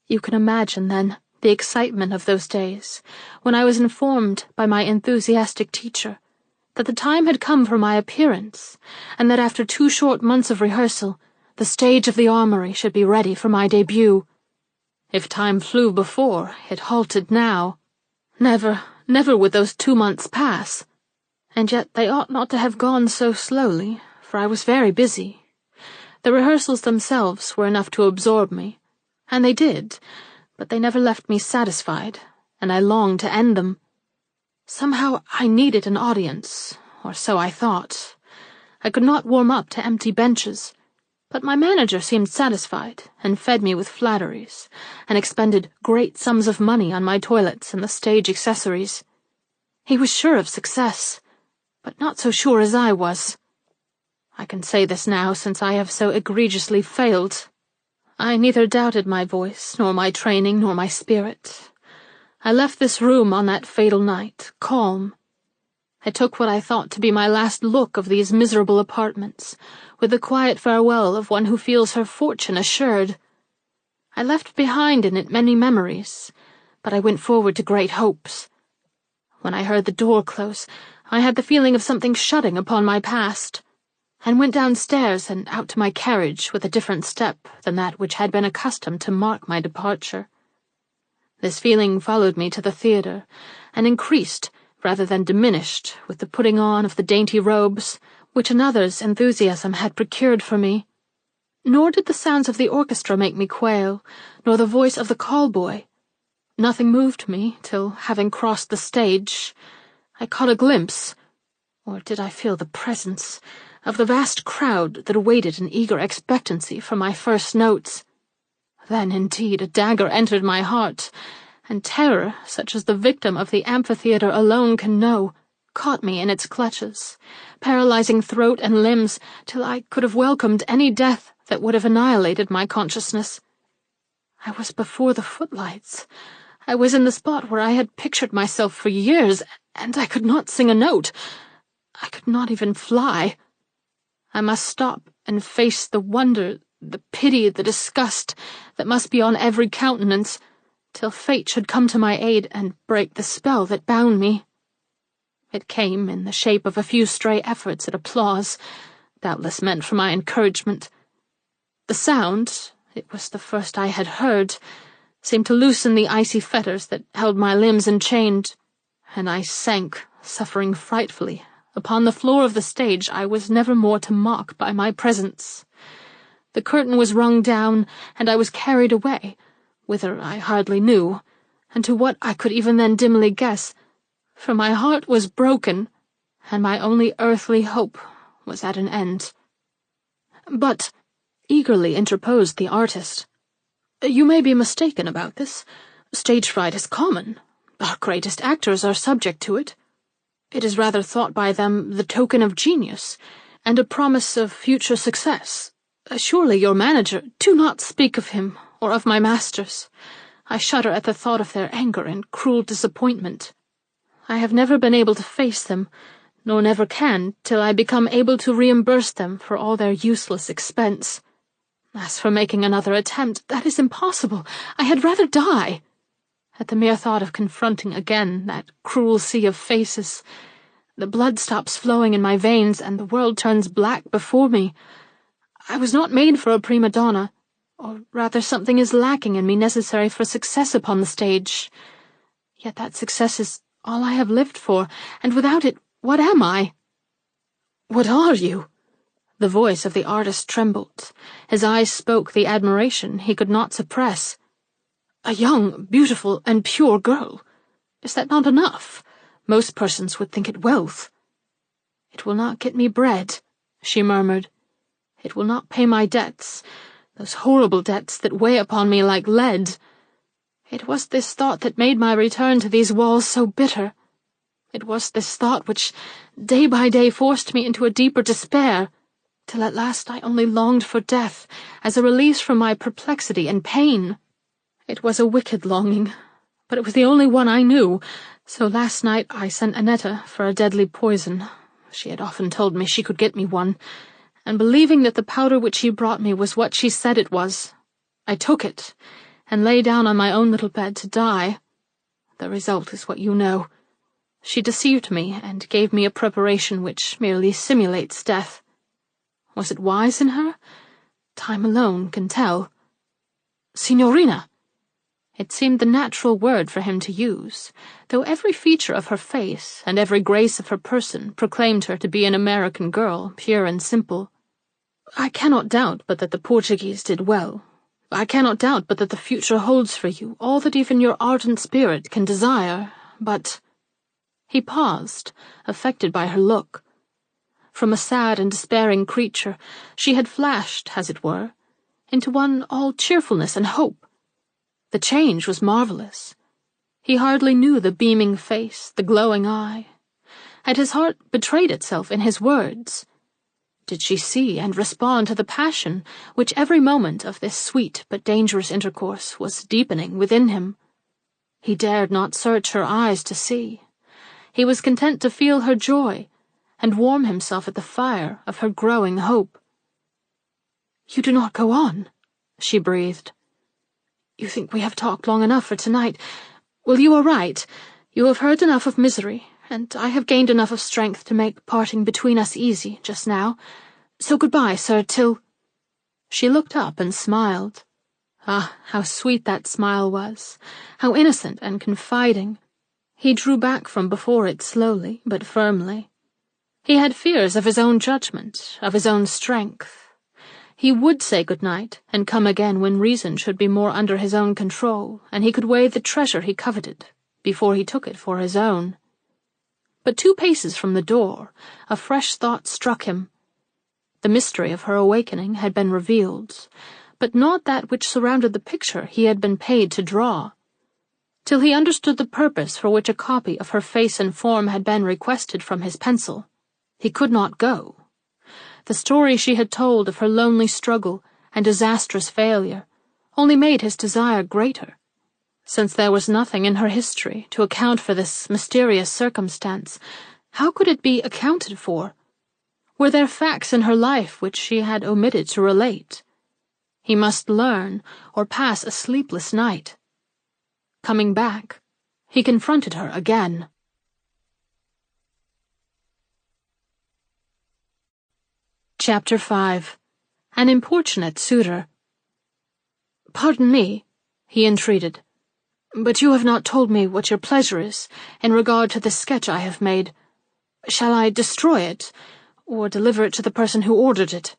You can imagine, then, the excitement of those days, when I was informed by my enthusiastic teacher that the time had come for my appearance, and that after 2 short months of rehearsal, the stage of the armory should be ready for my debut. If time flew before, it halted now. Never would those 2 months pass. And yet they ought not to have gone so slowly, for I was very busy. The rehearsals themselves were enough to absorb me, and they did, but they never left me satisfied, and I longed to end them. Somehow I needed an audience, or so I thought. I could not warm up to empty benches, but my manager seemed satisfied, and fed me with flatteries, and expended great sums of money on my toilets and the stage accessories. He was sure of success, but not so sure as I was. I can say this now, since I have so egregiously failed. I neither doubted my voice, nor my training, nor my spirit. I left this room on that fatal night, calm. I took what I thought to be my last look of these miserable apartments, with the quiet farewell of one who feels her fortune assured. I left behind in it many memories, but I went forward to great hopes. When I heard the door close, I had the feeling of something shutting upon my past, and went downstairs and out to my carriage with a different step than that which had been accustomed to mark my departure. This feeling followed me to the theatre, and increased rather than diminished with the putting on of the dainty robes which another's enthusiasm had procured for me. Nor did the sounds of the orchestra make me quail, nor the voice of the call-boy. Nothing moved me till, having crossed the stage, I caught a glimpse, or did I feel the presence, of the vast crowd that awaited in eager expectancy for my first notes. Then, indeed, a dagger entered my heart, and terror, such as the victim of the amphitheatre alone can know, caught me in its clutches, paralyzing throat and limbs till I could have welcomed any death that would have annihilated my consciousness. I was before the footlights. I was in the spot where I had pictured myself for years, and I could not sing a note. I could not even fly. I must stop and face the wonder, the pity, the disgust that must be on every countenance, till fate should come to my aid and break the spell that bound me. It came in the shape of a few stray efforts at applause, doubtless meant for my encouragement. The sound, it was the first I had heard, seemed to loosen the icy fetters that held my limbs enchained, and I sank, suffering frightfully, upon the floor of the stage I was never more to mock by my presence. The curtain was rung down, and I was carried away, whither I hardly knew, and to what I could even then dimly guess, for my heart was broken, and my only earthly hope was at an end. But, eagerly interposed the artist, you may be mistaken about this. Stage fright is common. Our greatest actors are subject to it. It is rather thought by them the token of genius, and a promise of future success. Surely your manager— Do not speak of him, or of my masters. I shudder at the thought of their anger and cruel disappointment. I have never been able to face them, nor never can, till I become able to reimburse them for all their useless expense. As for making another attempt, that is impossible. I had rather die. At the mere thought of confronting again that cruel sea of faces, the blood stops flowing in my veins, and the world turns black before me. I was not made for a prima donna, or rather something is lacking in me necessary for success upon the stage. Yet that success is all I have lived for, and without it, what am I? What are you? The voice of the artist trembled. His eyes spoke the admiration he could not suppress. A young, beautiful, and pure girl. Is that not enough? Most persons would think it wealth. It will not get me bread, she murmured. It will not pay my debts, those horrible debts that weigh upon me like lead. It was this thought that made my return to these walls so bitter. It was this thought which, day by day, forced me into a deeper despair, till at last I only longed for death, as a release from my perplexity and pain. It was a wicked longing, but it was the only one I knew, so last night I sent Annetta for a deadly poison. She had often told me she could get me one, and believing that the powder which she brought me was what she said it was, I took it, and lay down on my own little bed to die. The result is what you know. She deceived me, and gave me a preparation which merely simulates death. Was it wise in her? Time alone can tell. Signorina! It seemed the natural word for him to use, though every feature of her face and every grace of her person proclaimed her to be an American girl, pure and simple. I cannot doubt but that the Portuguese did well. I cannot doubt but that the future holds for you all that even your ardent spirit can desire, but— He paused, affected by her look. From a sad and despairing creature, she had flashed, as it were, into one all cheerfulness and hope. The change was marvellous. He hardly knew the beaming face, the glowing eye. Had his heart betrayed itself in his words? Did she see and respond to the passion which every moment of this sweet but dangerous intercourse was deepening within him? He dared not search her eyes to see. He was content to feel her joy, and warm himself at the fire of her growing hope. "You do not go on," she breathed. You think we have talked long enough for tonight. Well, you are right. You have heard enough of misery, and I have gained enough of strength to make parting between us easy just now. So goodbye, sir, till—" She looked up and smiled. Ah, how sweet that smile was, how innocent and confiding. He drew back from before it slowly but firmly. He had fears of his own judgment, of his own strength. He would say good-night and come again when reason should be more under his own control, and he could weigh the treasure he coveted before he took it for his own. But 2 paces from the door, a fresh thought struck him. The mystery of her awakening had been revealed, but not that which surrounded the picture he had been paid to draw. Till he understood the purpose for which a copy of her face and form had been requested from his pencil, he could not go. The story she had told of her lonely struggle and disastrous failure only made his desire greater. Since there was nothing in her history to account for this mysterious circumstance, how could it be accounted for? Were there facts in her life which she had omitted to relate? He must learn, or pass a sleepless night. Coming back, he confronted her again. Chapter 5. An Importunate Suitor. "Pardon me," he entreated, "but you have not told me what your pleasure is in regard to the sketch I have made. Shall I destroy it, or deliver it to the person who ordered it?"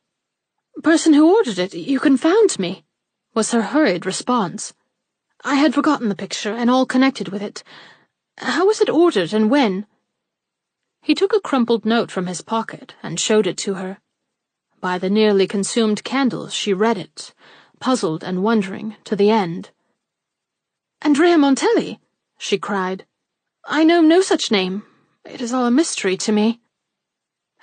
"Person who ordered it? You confound me," was her hurried response. "I had forgotten the picture and all connected with it. How was it ordered, and when?" He took a crumpled note from his pocket and showed it to her. By the nearly consumed candles she read it, puzzled and wondering to the end. "Andrea Montelli!" she cried. "I know no such name. It is all a mystery to me."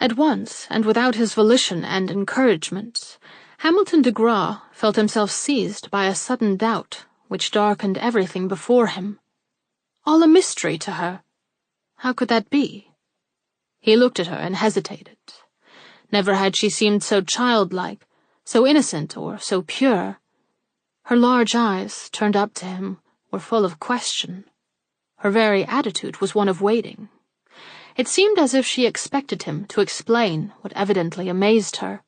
At once, and without his volition and encouragement, Hamilton de Graw felt himself seized by a sudden doubt which darkened everything before him. All a mystery to her. How could that be? He looked at her and hesitated. Never had she seemed so childlike, so innocent, or so pure. Her large eyes, turned up to him, were full of question. Her very attitude was one of waiting. It seemed as if she expected him to explain what evidently amazed her.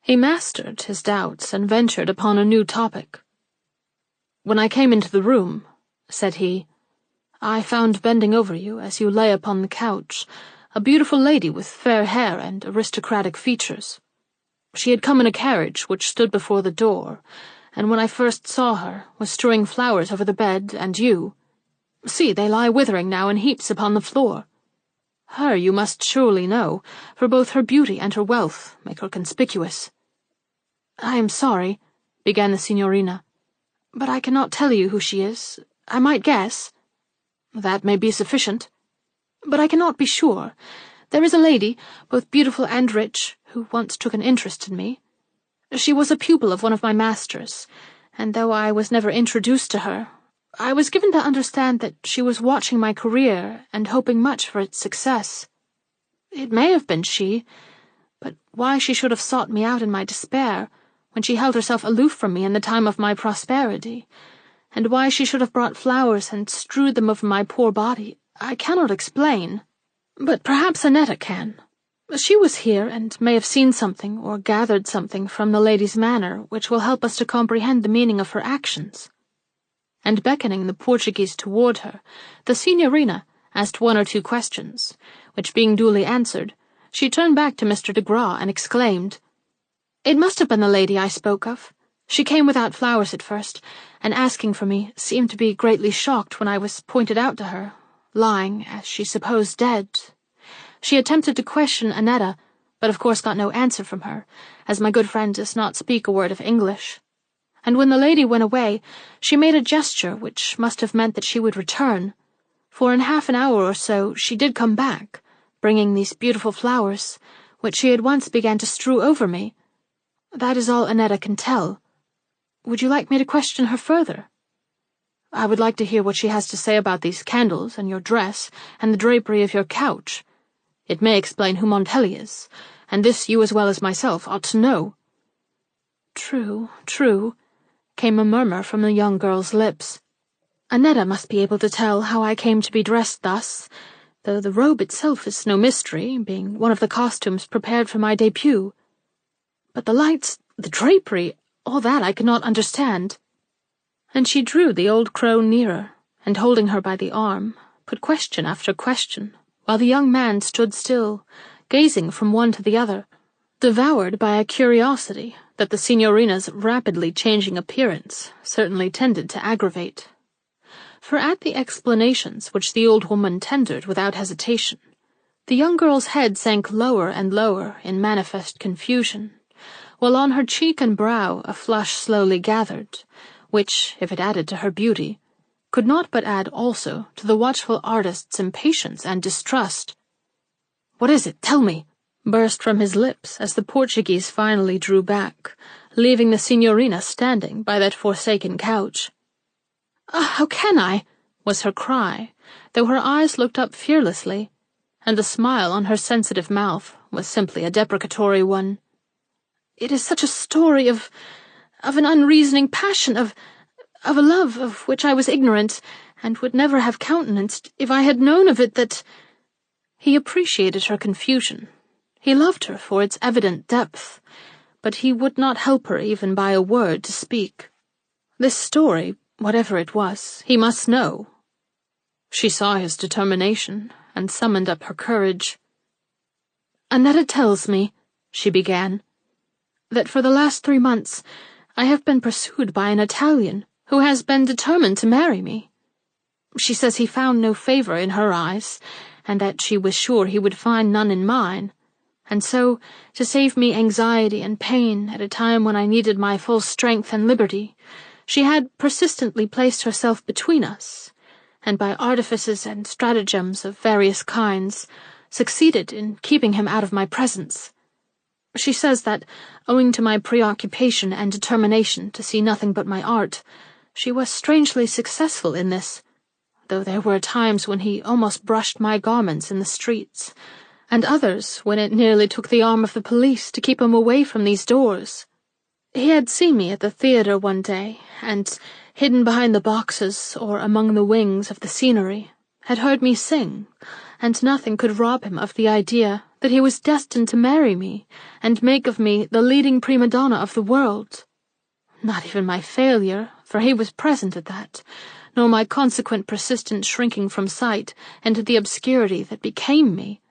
He mastered his doubts and ventured upon a new topic. "When I came into the room," said he, "I found bending over you as you lay upon the couch a beautiful lady with fair hair and aristocratic features. She had come in a carriage which stood before the door, and when I first saw her was strewing flowers over the bed, and you. See, they lie withering now in heaps upon the floor. Her you must surely know, for both her beauty and her wealth make her conspicuous." "I am sorry," began the signorina, "but I cannot tell you who she is. I might guess." "That may be sufficient." "But I cannot be sure. There is a lady, both beautiful and rich, who once took an interest in me. She was a pupil of one of my masters, and though I was never introduced to her, I was given to understand that she was watching my career and hoping much for its success. It may have been she, but why she should have sought me out in my despair, when she held herself aloof from me in the time of my prosperity, and why she should have brought flowers and strewed them over my poor body, I cannot explain. But perhaps Annetta can. She was here, and may have seen something or gathered something from the lady's manner which will help us to comprehend the meaning of her actions." And beckoning the Portuguese toward her, the signorina asked 1 or 2 questions, which being duly answered, she turned back to Mr. de Graw and exclaimed, "It must have been the lady I spoke of. She came without flowers at first, and asking for me, seemed to be greatly shocked when I was pointed out to her, lying, as she supposed, dead. She attempted to question Annetta, but of course got no answer from her, as my good friend does not speak a word of English. And when the lady went away, she made a gesture which must have meant that she would return, for in half an hour or so she did come back, bringing these beautiful flowers, which she at once began to strew over me. That is all Annetta can tell. Would you like me to question her further? I would like to hear what she has to say about these candles, and your dress, and the drapery of your couch. It may explain who Montelli is, and this you as well as myself ought to know." True, true. came a murmur from the young girl's lips. Annetta must be able to tell how I came to be dressed thus, though the robe itself is no mystery, being one of the costumes prepared for my debut. But the lights, the drapery, all that I could not understand. And she drew the old crone nearer, and holding her by the arm, put question after question, while the young man stood still, gazing from one to the other, devoured by a curiosity that the signorina's rapidly changing appearance certainly tended to aggravate. For at the explanations which the old woman tendered without hesitation, the young girl's head sank lower and lower in manifest confusion, while on her cheek and brow a flush slowly gathered, which, if it added to her beauty, could not but add also to the watchful artist's impatience and distrust. "What is it? Tell me!" burst from his lips as the Portuguese finally drew back, leaving the signorina standing by that forsaken couch. "How can I?" was her cry, though her eyes looked up fearlessly, and the smile on her sensitive mouth was simply a deprecatory one. "It is such a story of an unreasoning passion, of a love of which I was ignorant, and would never have countenanced if I had known of it that—" He appreciated her confusion. He loved her for its evident depth, but he would not help her even by a word to speak. This story, whatever it was, he must know. She saw his determination, and summoned up her courage. "Annetta tells me," she began, "that for the last 3 months I have been pursued by an Italian who has been determined to marry me. She says he found no favor in her eyes, and that she was sure he would find none in mine, and so, to save me anxiety and pain at a time when I needed my full strength and liberty, she had persistently placed herself between us, and by artifices and stratagems of various kinds, succeeded in keeping him out of my presence. She says that, owing to my preoccupation and determination to see nothing but my art, she was strangely successful in this, though there were times when he almost brushed my garments in the streets, and others when it nearly took the arm of the police to keep him away from these doors. He had seen me at the theatre one day, and, hidden behind the boxes or among the wings of the scenery, had heard me sing, and nothing could rob him of the idea that he was destined to marry me and make of me the leading prima donna of the world. Not even my failure, for he was present at that, nor my consequent persistent shrinking from sight into the obscurity that became me.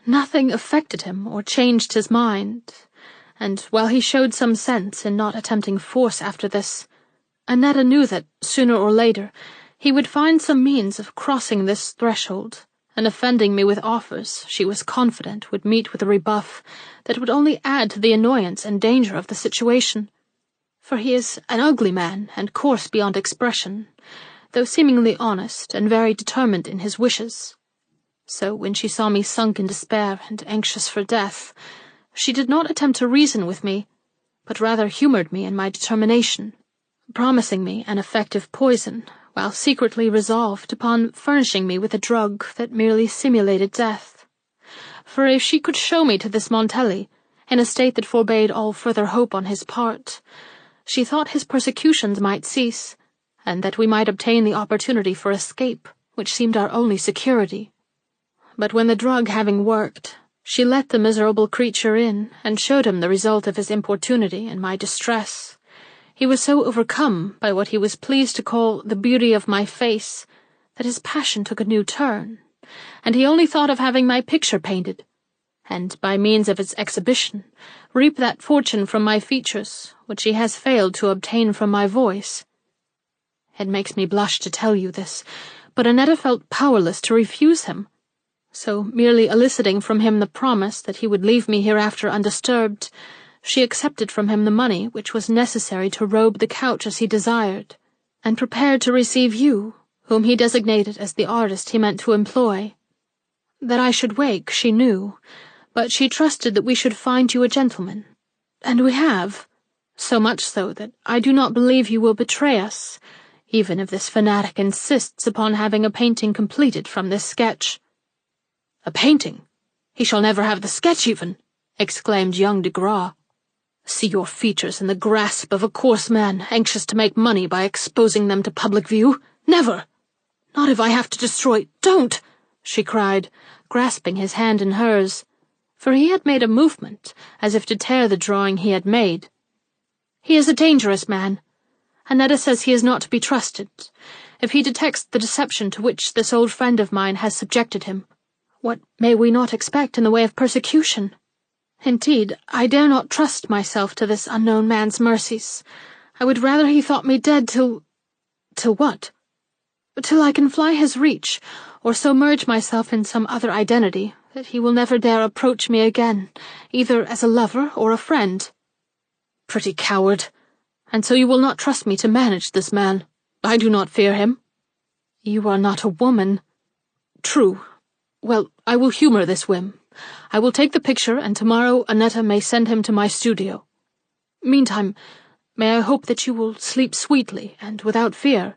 Nothing affected him or changed his mind, and while he showed some sense in not attempting force after this, Annetta knew that, sooner or later, he would find some means of crossing this threshold, and offending me with offers she was confident would meet with a rebuff that would only add to the annoyance and danger of the situation. For he is an ugly man and coarse beyond expression, though seemingly honest and very determined in his wishes. So when she saw me sunk in despair and anxious for death, she did not attempt to reason with me, but rather humoured me in my determination, promising me an effective poison, while secretly resolved upon furnishing me with a drug that merely simulated death. For if she could show me to this Montelli, in a state that forbade all further hope on his part, she thought his persecutions might cease, and that we might obtain the opportunity for escape, which seemed our only security. But when the drug having worked, she let the miserable creature in, and showed him the result of his importunity and my distress, he was so overcome by what he was pleased to call the beauty of my face, that his passion took a new turn, and he only thought of having my picture painted, and, by means of its exhibition, reap that fortune from my features, which he has failed to obtain from my voice. It makes me blush to tell you this, but Annetta felt powerless to refuse him, so, merely eliciting from him the promise that he would leave me hereafter undisturbed, she accepted from him the money which was necessary to robe the couch as he desired, and prepared to receive you, whom he designated as the artist he meant to employ. That I should wake, she knew, but she trusted that we should find you a gentleman, and we have, so much so that I do not believe you will betray us, even if this fanatic insists upon having a painting completed from this sketch." "A painting? He shall never have the sketch even," exclaimed young de Gras. See your features in the grasp of a coarse man, anxious to make money by exposing them to public view? Never! Not if I have to destroy— Don't! She cried, grasping his hand in hers, for he had made a movement, as if to tear the drawing he had made. He is a dangerous man. Annetta says he is not to be trusted. If he detects the deception to which this old friend of mine has subjected him, what may we not expect in the way of persecution? Indeed, I dare not trust myself to this unknown man's mercies. I would rather he thought me dead till— Till what? Till I can fly his reach, or so merge myself in some other identity that he will never dare approach me again, either as a lover or a friend. Pretty coward! And so you will not trust me to manage this man. I do not fear him. You are not a woman. True. Well, I will humor this whim. I will take the picture, and tomorrow Annetta may send him to my studio. Meantime, may I hope that you will sleep sweetly and without fear?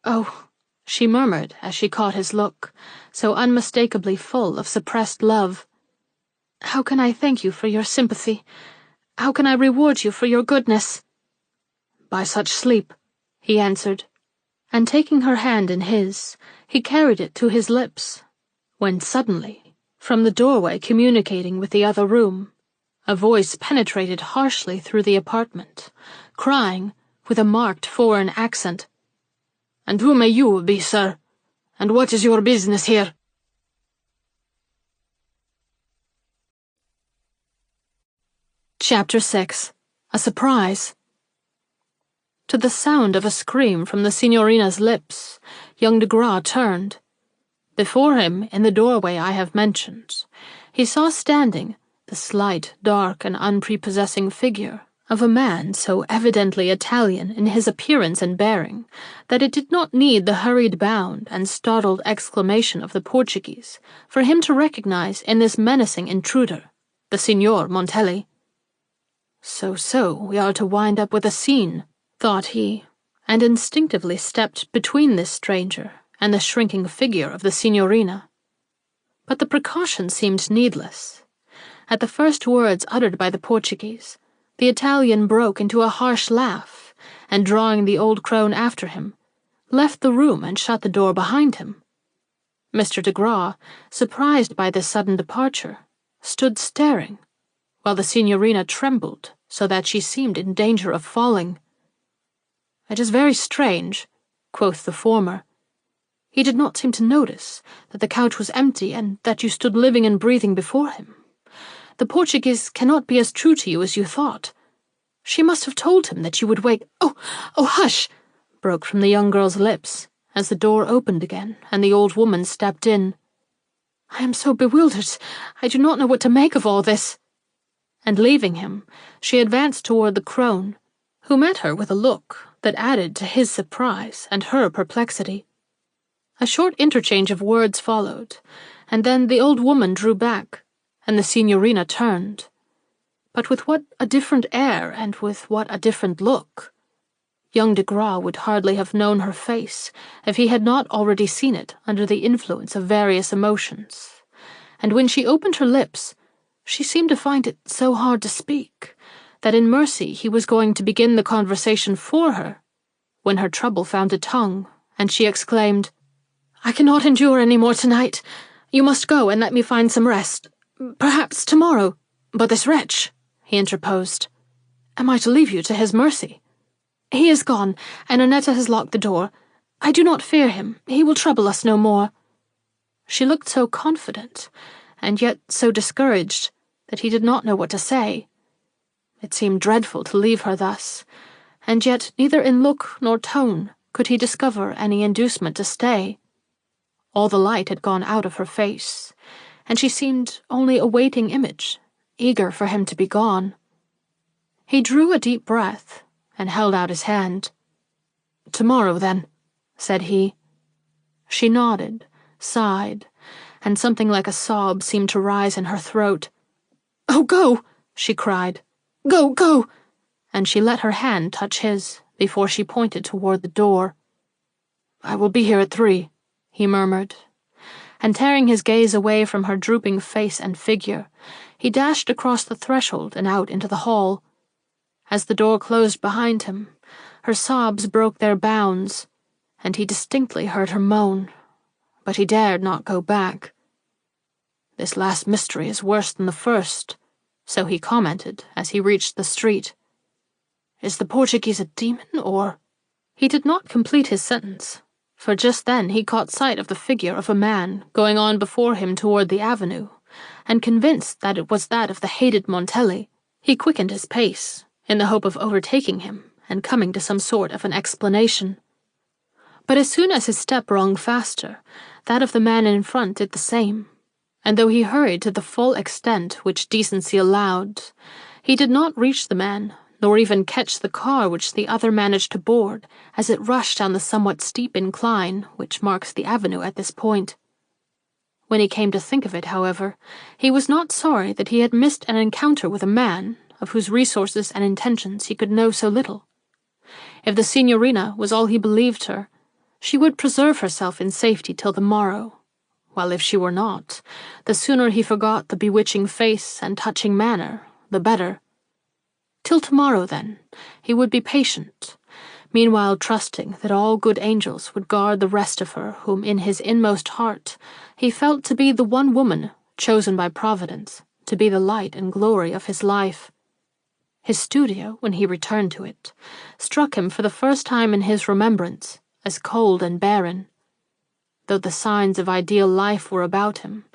Oh, she murmured as she caught his look, so unmistakably full of suppressed love. How can I thank you for your sympathy? How can I reward you for your goodness? By such sleep, he answered, and taking her hand in his, he carried it to his lips, when suddenly, from the doorway communicating with the other room, a voice penetrated harshly through the apartment, crying, with a marked foreign accent, "And who may you be, sir? And what is your business here?" Chapter 6. A Surprise. To the sound of a scream from the signorina's lips, young de Gras turned. Before him, in the doorway I have mentioned, he saw standing the slight, dark, and unprepossessing figure of a man so evidently Italian in his appearance and bearing that it did not need the hurried bound and startled exclamation of the Portuguese for him to recognize in this menacing intruder the Signor Montelli. So, we are to wind up with a scene, thought he, and instinctively stepped between this stranger and the shrinking figure of the signorina. But the precaution seemed needless. At the first words uttered by the Portuguese, the Italian broke into a harsh laugh, and drawing the old crone after him, left the room and shut the door behind him. Mr. de Gras, surprised by this sudden departure, stood staring, while the signorina trembled so that she seemed in danger of falling. "It is very strange," quoth the former. "He did not seem to notice that the couch was empty and that you stood living and breathing before him. The Portuguese cannot be as true to you as you thought. She must have told him that you would wake— Oh, hush!" broke from the young girl's lips, as the door opened again and the old woman stepped in. "I am so bewildered, I do not know what to make of all this." And leaving him, she advanced toward the crone, who met her with a look that added to his surprise and her perplexity. A short interchange of words followed, and then the old woman drew back, and the signorina turned. But with what a different air, and with what a different look! Young de Gras would hardly have known her face if he had not already seen it under the influence of various emotions, and when she opened her lips, she seemed to find it so hard to speak that in mercy he was going to begin the conversation for her, when her trouble found a tongue, and she exclaimed, "I cannot endure any more tonight. You must go and let me find some rest. Perhaps tomorrow." "But this wretch," he interposed. "Am I to leave you to his mercy?" "He is gone, and Annetta has locked the door. I do not fear him. He will trouble us no more." She looked so confident, and yet so discouraged, that he did not know what to say. It seemed dreadful to leave her thus, and yet neither in look nor tone could he discover any inducement to stay. All the light had gone out of her face, and she seemed only a waiting image, eager for him to be gone. He drew a deep breath, and held out his hand. "Tomorrow, then," said he. She nodded, sighed, and something like a sob seemed to rise in her throat. "Oh, go!" she cried. "Go, go!" And she let her hand touch his before she pointed toward the door. "I will be here at 3, he murmured, and tearing his gaze away from her drooping face and figure, he dashed across the threshold and out into the hall. As the door closed behind him, her sobs broke their bounds, and he distinctly heard her moan, but he dared not go back. "This last mystery is worse than the first," so he commented as he reached the street. "Is the Portuguese a demon, or—" He did not complete his sentence, for just then he caught sight of the figure of a man going on before him toward the avenue, and convinced that it was that of the hated Montelli, he quickened his pace, in the hope of overtaking him and coming to some sort of an explanation. But as soon as his step rung faster, that of the man in front did the same, and though he hurried to the full extent which decency allowed, he did not reach the man, nor even catch the car which the other managed to board as it rushed down the somewhat steep incline which marks the avenue at this point. When he came to think of it, however, he was not sorry that he had missed an encounter with a man of whose resources and intentions he could know so little. If the signorina was all he believed her, she would preserve herself in safety till the morrow, while if she were not, the sooner he forgot the bewitching face and touching manner, the better. Till tomorrow, then, he would be patient, meanwhile trusting that all good angels would guard the rest of her whom in his inmost heart he felt to be the one woman chosen by Providence to be the light and glory of his life. His studio, when he returned to it, struck him for the first time in his remembrance as cold and barren. Though the signs of ideal life were about him,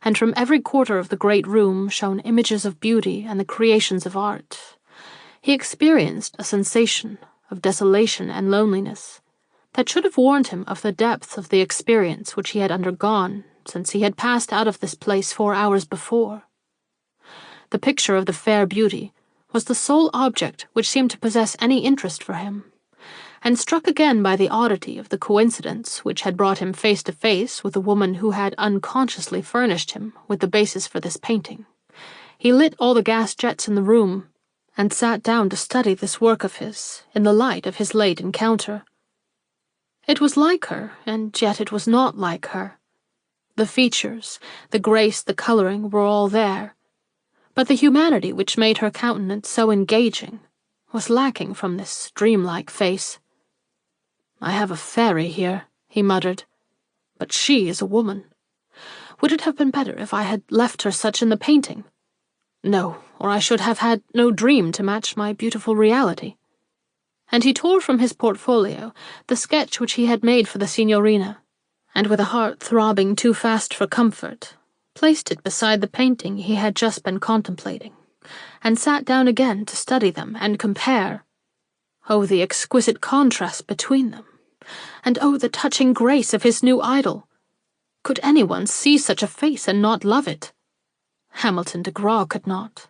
and from every quarter of the great room shone images of beauty and the creations of art, he experienced a sensation of desolation and loneliness that should have warned him of the depth of the experience which he had undergone since he had passed out of this place 4 hours before. The picture of the fair beauty was the sole object which seemed to possess any interest for him, and struck again by the oddity of the coincidence which had brought him face to face with a woman who had unconsciously furnished him with the basis for this painting, he lit all the gas jets in the room, and sat down to study this work of his in the light of his late encounter. It was like her, and yet it was not like her. The features, the grace, the colouring were all there, but the humanity which made her countenance so engaging was lacking from this dreamlike face. "I have a fairy here," he muttered, "but she is a woman. Would it have been better if I had left her such in the painting? No, or I should have had no dream to match my beautiful reality." And he tore from his portfolio the sketch which he had made for the signorina, and with a heart throbbing too fast for comfort, placed it beside the painting he had just been contemplating, and sat down again to study them and compare. Oh, the exquisite contrast between them, and oh, the touching grace of his new idol! Could anyone see such a face and not love it? Hamilton de Graw could not.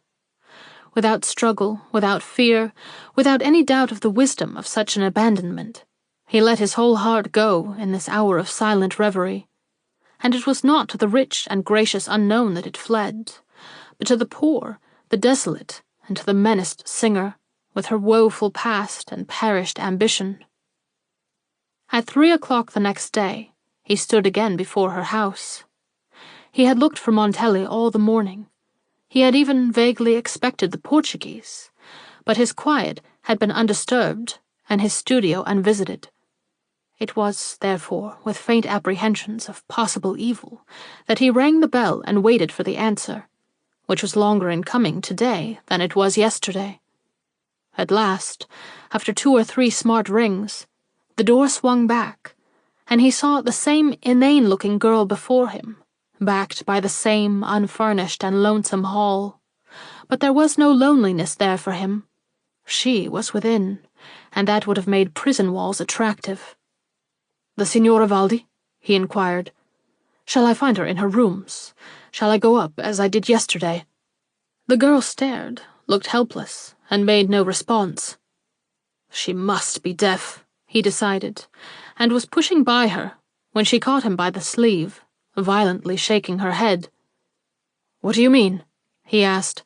Without struggle, without fear, without any doubt of the wisdom of such an abandonment, he let his whole heart go in this hour of silent reverie, and it was not to the rich and gracious unknown that it fled, but to the poor, the desolate, and to the menaced singer, with her woeful past and perished ambition. At 3 o'clock the next day, he stood again before her house. He had looked for Montelli all the morning. He had even vaguely expected the Portuguese, but his quiet had been undisturbed and his studio unvisited. It was, therefore, with faint apprehensions of possible evil that he rang the bell and waited for the answer, which was longer in coming today than it was yesterday. At last, after 2 or 3 smart rings, the door swung back, and he saw the same inane-looking girl before him, backed by the same unfurnished and lonesome hall. But there was no loneliness there for him. She was within, and that would have made prison walls attractive. "The Signora Valdi?" he inquired. "Shall I find her in her rooms? Shall I go up, as I did yesterday?" The girl stared, looked helpless, and made no response. She must be deaf, he decided, and was pushing by her, when she caught him by the sleeve, violently shaking her head. "What do you mean?" he asked.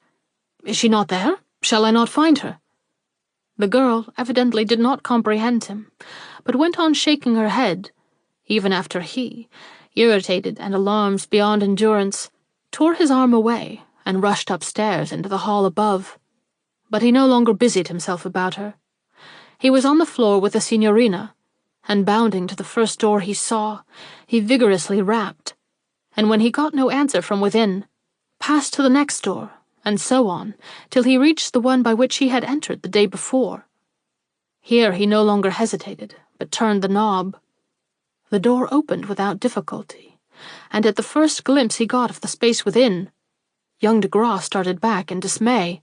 "Is she not there? Shall I not find her?" The girl evidently did not comprehend him, but went on shaking her head, even after he, irritated and alarmed beyond endurance, tore his arm away and rushed upstairs into the hall above. But he no longer busied himself about her. He was on the floor with the signorina, and bounding to the first door he saw, he vigorously rapped, and when he got no answer from within, passed to the next door, and so on, till he reached the one by which he had entered the day before. Here he no longer hesitated, but turned the knob. The door opened without difficulty, and at the first glimpse he got of the space within, young de Grasse started back in dismay.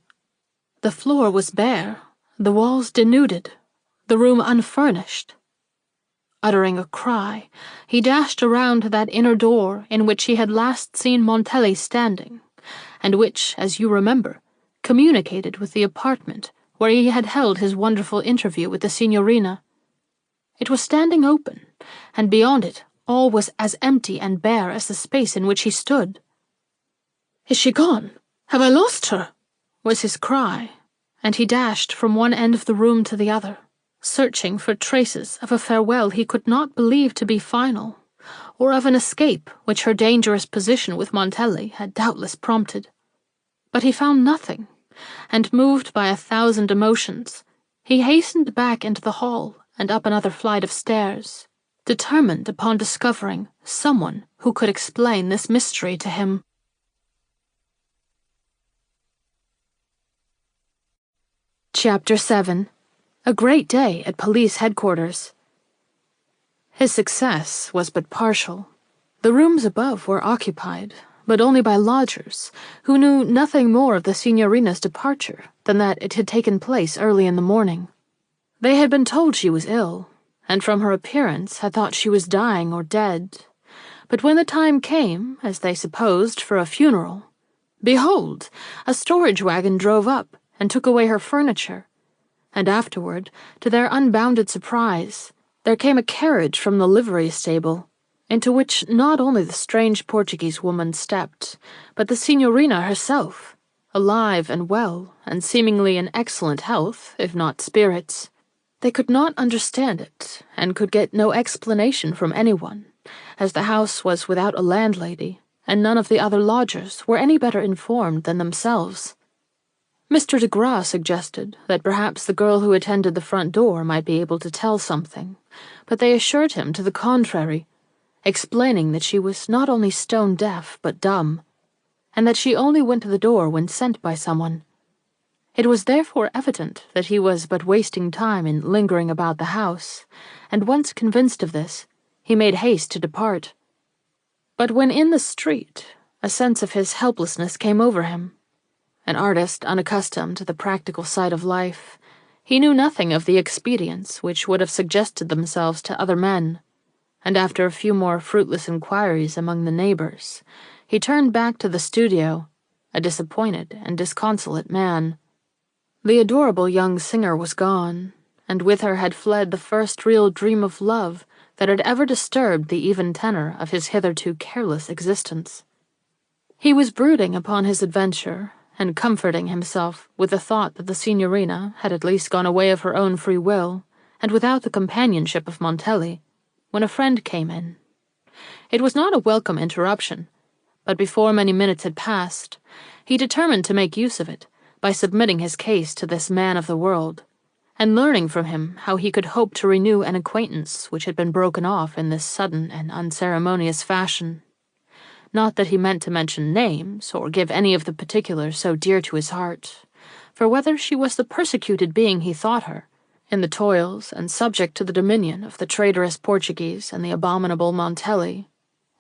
The floor was bare, the walls denuded, the room unfurnished. Uttering a cry, he dashed around to that inner door in which he had last seen Montelli standing, and which, as you remember, communicated with the apartment where he had held his wonderful interview with the signorina. It was standing open, and beyond it all was as empty and bare as the space in which he stood. "Is she gone? Have I lost her?" was his cry, and he dashed from one end of the room to the other, searching for traces of a farewell he could not believe to be final, or of an escape which her dangerous position with Montelli had doubtless prompted. But he found nothing, and moved by 1,000 emotions, he hastened back into the hall and up another flight of stairs, determined upon discovering someone who could explain this mystery to him. Chapter 7. A Great Day at Police Headquarters. His success was but partial. The rooms above were occupied, but only by lodgers, who knew nothing more of the signorina's departure than that it had taken place early in the morning. They had been told she was ill, and from her appearance had thought she was dying or dead. But when the time came, as they supposed, for a funeral, behold, a storage wagon drove up and took away her furniture, and afterward, to their unbounded surprise, there came a carriage from the livery stable, into which not only the strange Portuguese woman stepped, but the signorina herself, alive and well, and seemingly in excellent health, if not spirits. They could not understand it, and could get no explanation from anyone, as the house was without a landlady, and none of the other lodgers were any better informed than themselves. Mr. de Grasse suggested that perhaps the girl who attended the front door might be able to tell something, but they assured him to the contrary, explaining that she was not only stone-deaf but dumb, and that she only went to the door when sent by someone. It was therefore evident that he was but wasting time in lingering about the house, and once convinced of this, he made haste to depart. But when in the street, a sense of his helplessness came over him. An artist unaccustomed to the practical side of life, he knew nothing of the expedients which would have suggested themselves to other men, and after a few more fruitless inquiries among the neighbors, he turned back to the studio, a disappointed and disconsolate man. The adorable young singer was gone, and with her had fled the first real dream of love that had ever disturbed the even tenor of his hitherto careless existence. He was brooding upon his adventure, and comforting himself with the thought that the signorina had at least gone away of her own free will, and without the companionship of Montelli, when a friend came in. It was not a welcome interruption, but before many minutes had passed, he determined to make use of it by submitting his case to this man of the world, and learning from him how he could hope to renew an acquaintance which had been broken off in this sudden and unceremonious fashion. Not that he meant to mention names, or give any of the particulars so dear to his heart, for whether she was the persecuted being he thought her, in the toils and subject to the dominion of the traitorous Portuguese and the abominable Montelli,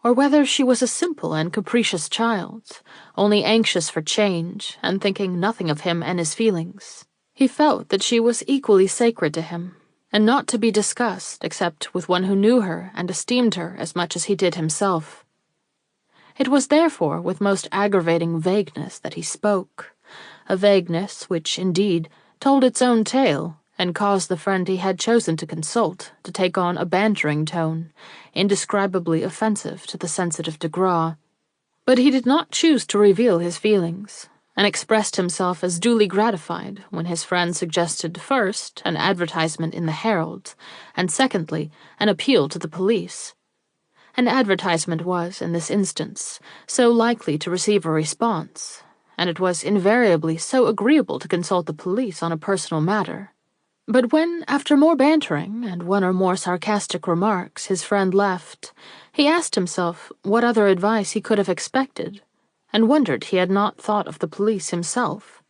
or whether she was a simple and capricious child, only anxious for change and thinking nothing of him and his feelings, he felt that she was equally sacred to him, and not to be discussed except with one who knew her and esteemed her as much as he did himself. It was therefore with most aggravating vagueness that he spoke, a vagueness which, indeed, told its own tale, and caused the friend he had chosen to consult to take on a bantering tone, indescribably offensive to the sensitive de Grasse. But he did not choose to reveal his feelings, and expressed himself as duly gratified when his friend suggested first an advertisement in the Herald, and secondly an appeal to the police. An advertisement was, in this instance, so likely to receive a response, and it was invariably so agreeable to consult the police on a personal matter. But when, after more bantering and one or more sarcastic remarks, his friend left, he asked himself what other advice he could have expected, and wondered he had not thought of the police himself.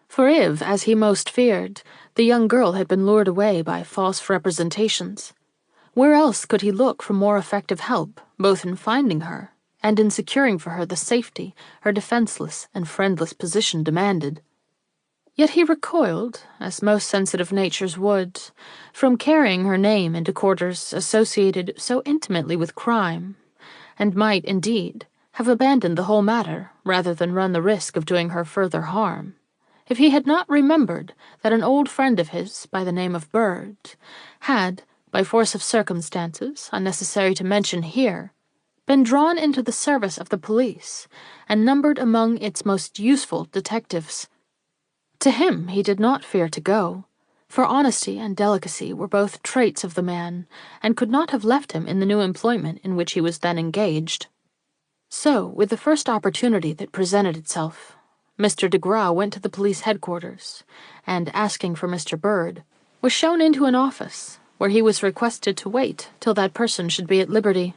For if, as he most feared, the young girl had been lured away by false representations, where else could he look for more effective help, both in finding her and in securing for her the safety her defenseless and friendless position demanded? Yet he recoiled, as most sensitive natures would, from carrying her name into quarters associated so intimately with crime, and might, indeed, have abandoned the whole matter rather than run the risk of doing her further harm, if he had not remembered that an old friend of his, by the name of Bird, had, by force of circumstances unnecessary to mention here, been drawn into the service of the police and numbered among its most useful detectives. To him he did not fear to go, for honesty and delicacy were both traits of the man, and could not have left him in the new employment in which he was then engaged. So, with the first opportunity that presented itself, Mr. de Graw went to the police headquarters, and, asking for Mr. Bird, was shown into an office, where he was requested to wait till that person should be at liberty.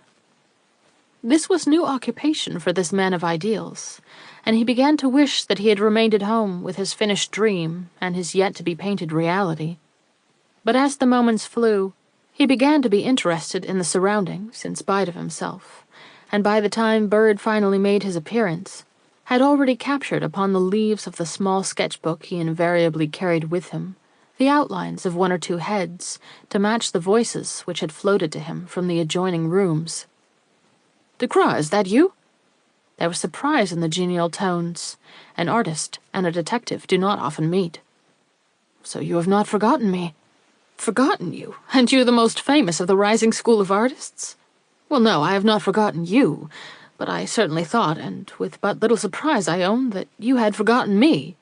This was new occupation for this man of ideals, and he began to wish that he had remained at home with his finished dream and his yet-to-be-painted reality. But as the moments flew, he began to be interested in the surroundings in spite of himself, and by the time Bird finally made his appearance, had already captured upon the leaves of the small sketchbook he invariably carried with him the outlines of one or two heads to match the voices which had floated to him from the adjoining rooms. "De Graw, is that you?" There was surprise in the genial tones. An artist and a detective do not often meet. "So you have not forgotten me." "Forgotten you? And you the most famous of the rising school of artists? Well, no, I have not forgotten you, but I certainly thought, and with but little surprise I own, that you had forgotten me."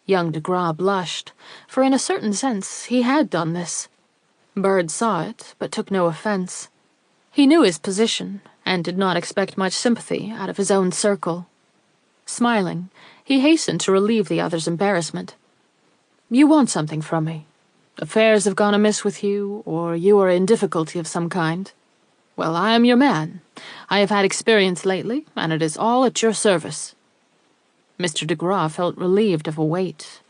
Young de Graw blushed, for in a certain sense he had done this. Bird saw it, but took no offense. He knew his position, and did not expect much sympathy out of his own circle. Smiling, he hastened to relieve the other's embarrassment. "You want something from me? Affairs have gone amiss with you, or you are in difficulty of some kind? Well, I am your man. I have had experience lately, and it is all at your service." Mr. de Graw felt relieved of a weight.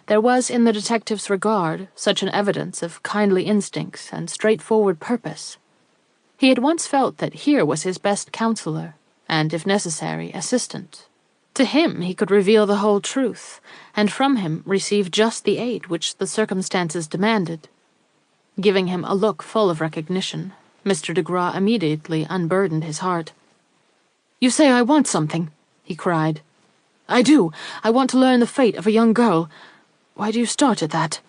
There was in the detective's regard such an evidence of kindly instincts and straightforward purpose. He had once felt that here was his best counselor, and, if necessary, assistant. To him he could reveal the whole truth, and from him receive just the aid which the circumstances demanded. Giving him a look full of recognition, Mr. de Graw immediately unburdened his heart. "You say I want something," he cried. "I do. I want to learn the fate of a young girl. Why do you start at that?"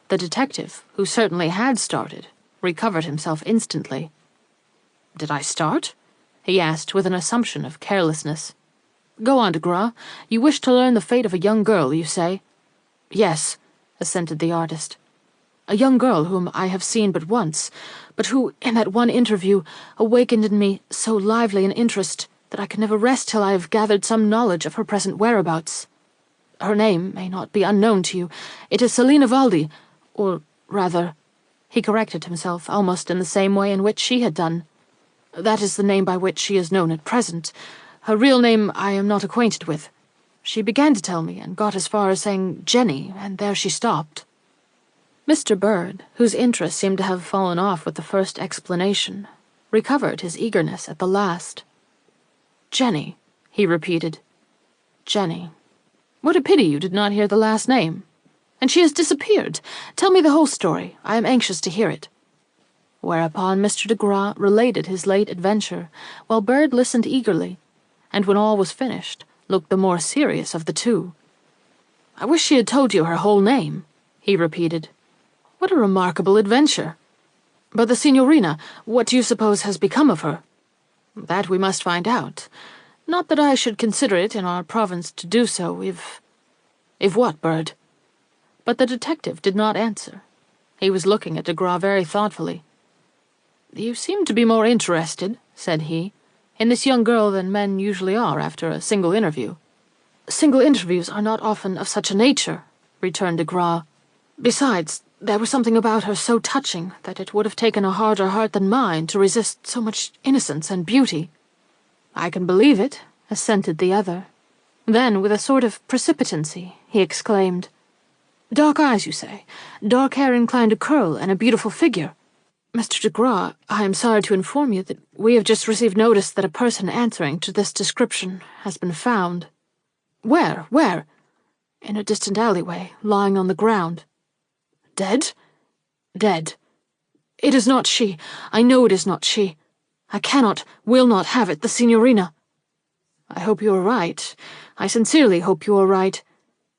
The detective, who certainly had started, recovered himself instantly. "Did I start?" he asked with an assumption of carelessness. "Go on, de Graw. You wish to learn the fate of a young girl, you say?" "Yes," assented the artist. "A young girl whom I have seen but once, but who, in that one interview, awakened in me so lively an interest that I can never rest till I have gathered some knowledge of her present whereabouts. Her name may not be unknown to you. It is Selina Valdi, or rather," he corrected himself almost in the same way in which she had done. "That is the name by which she is known at present. Her real name I am not acquainted with. She began to tell me, and got as far as saying Jenny, and there she stopped." Mr. Bird, whose interest seemed to have fallen off with the first explanation, recovered his eagerness at the last. "Jenny," he repeated. "Jenny. What a pity you did not hear the last name. And she has disappeared. Tell me the whole story. I am anxious to hear it." Whereupon Mr. de Graw related his late adventure, while Bird listened eagerly, and when all was finished, looked the more serious of the two. "I wish she had told you her whole name," he repeated. "What a remarkable adventure! But the signorina, what do you suppose has become of her?" "That we must find out. Not that I should consider it in our province to do so, if—" "If what, Bird?" But the detective did not answer. He was looking at de Graw very thoughtfully. "You seem to be more interested," said he, "in this young girl than men usually are after a single interview." "Single interviews are not often of such a nature," returned de Graw. "Besides, there was something about her so touching that it would have taken a harder heart than mine to resist so much innocence and beauty." "I can believe it," assented the other. Then, with a sort of precipitancy, he exclaimed, "Dark eyes, you say? Dark hair inclined to curl, and a beautiful figure? Mr. de Graw, I am sorry to inform you that we have just received notice that a person answering to this description has been found." "Where? Where?" "In a distant alleyway, lying on the ground." "Dead?" "Dead. It is not she. I know it is not she. I cannot, will not have it, the signorina." "I hope you are right. I sincerely hope you are right.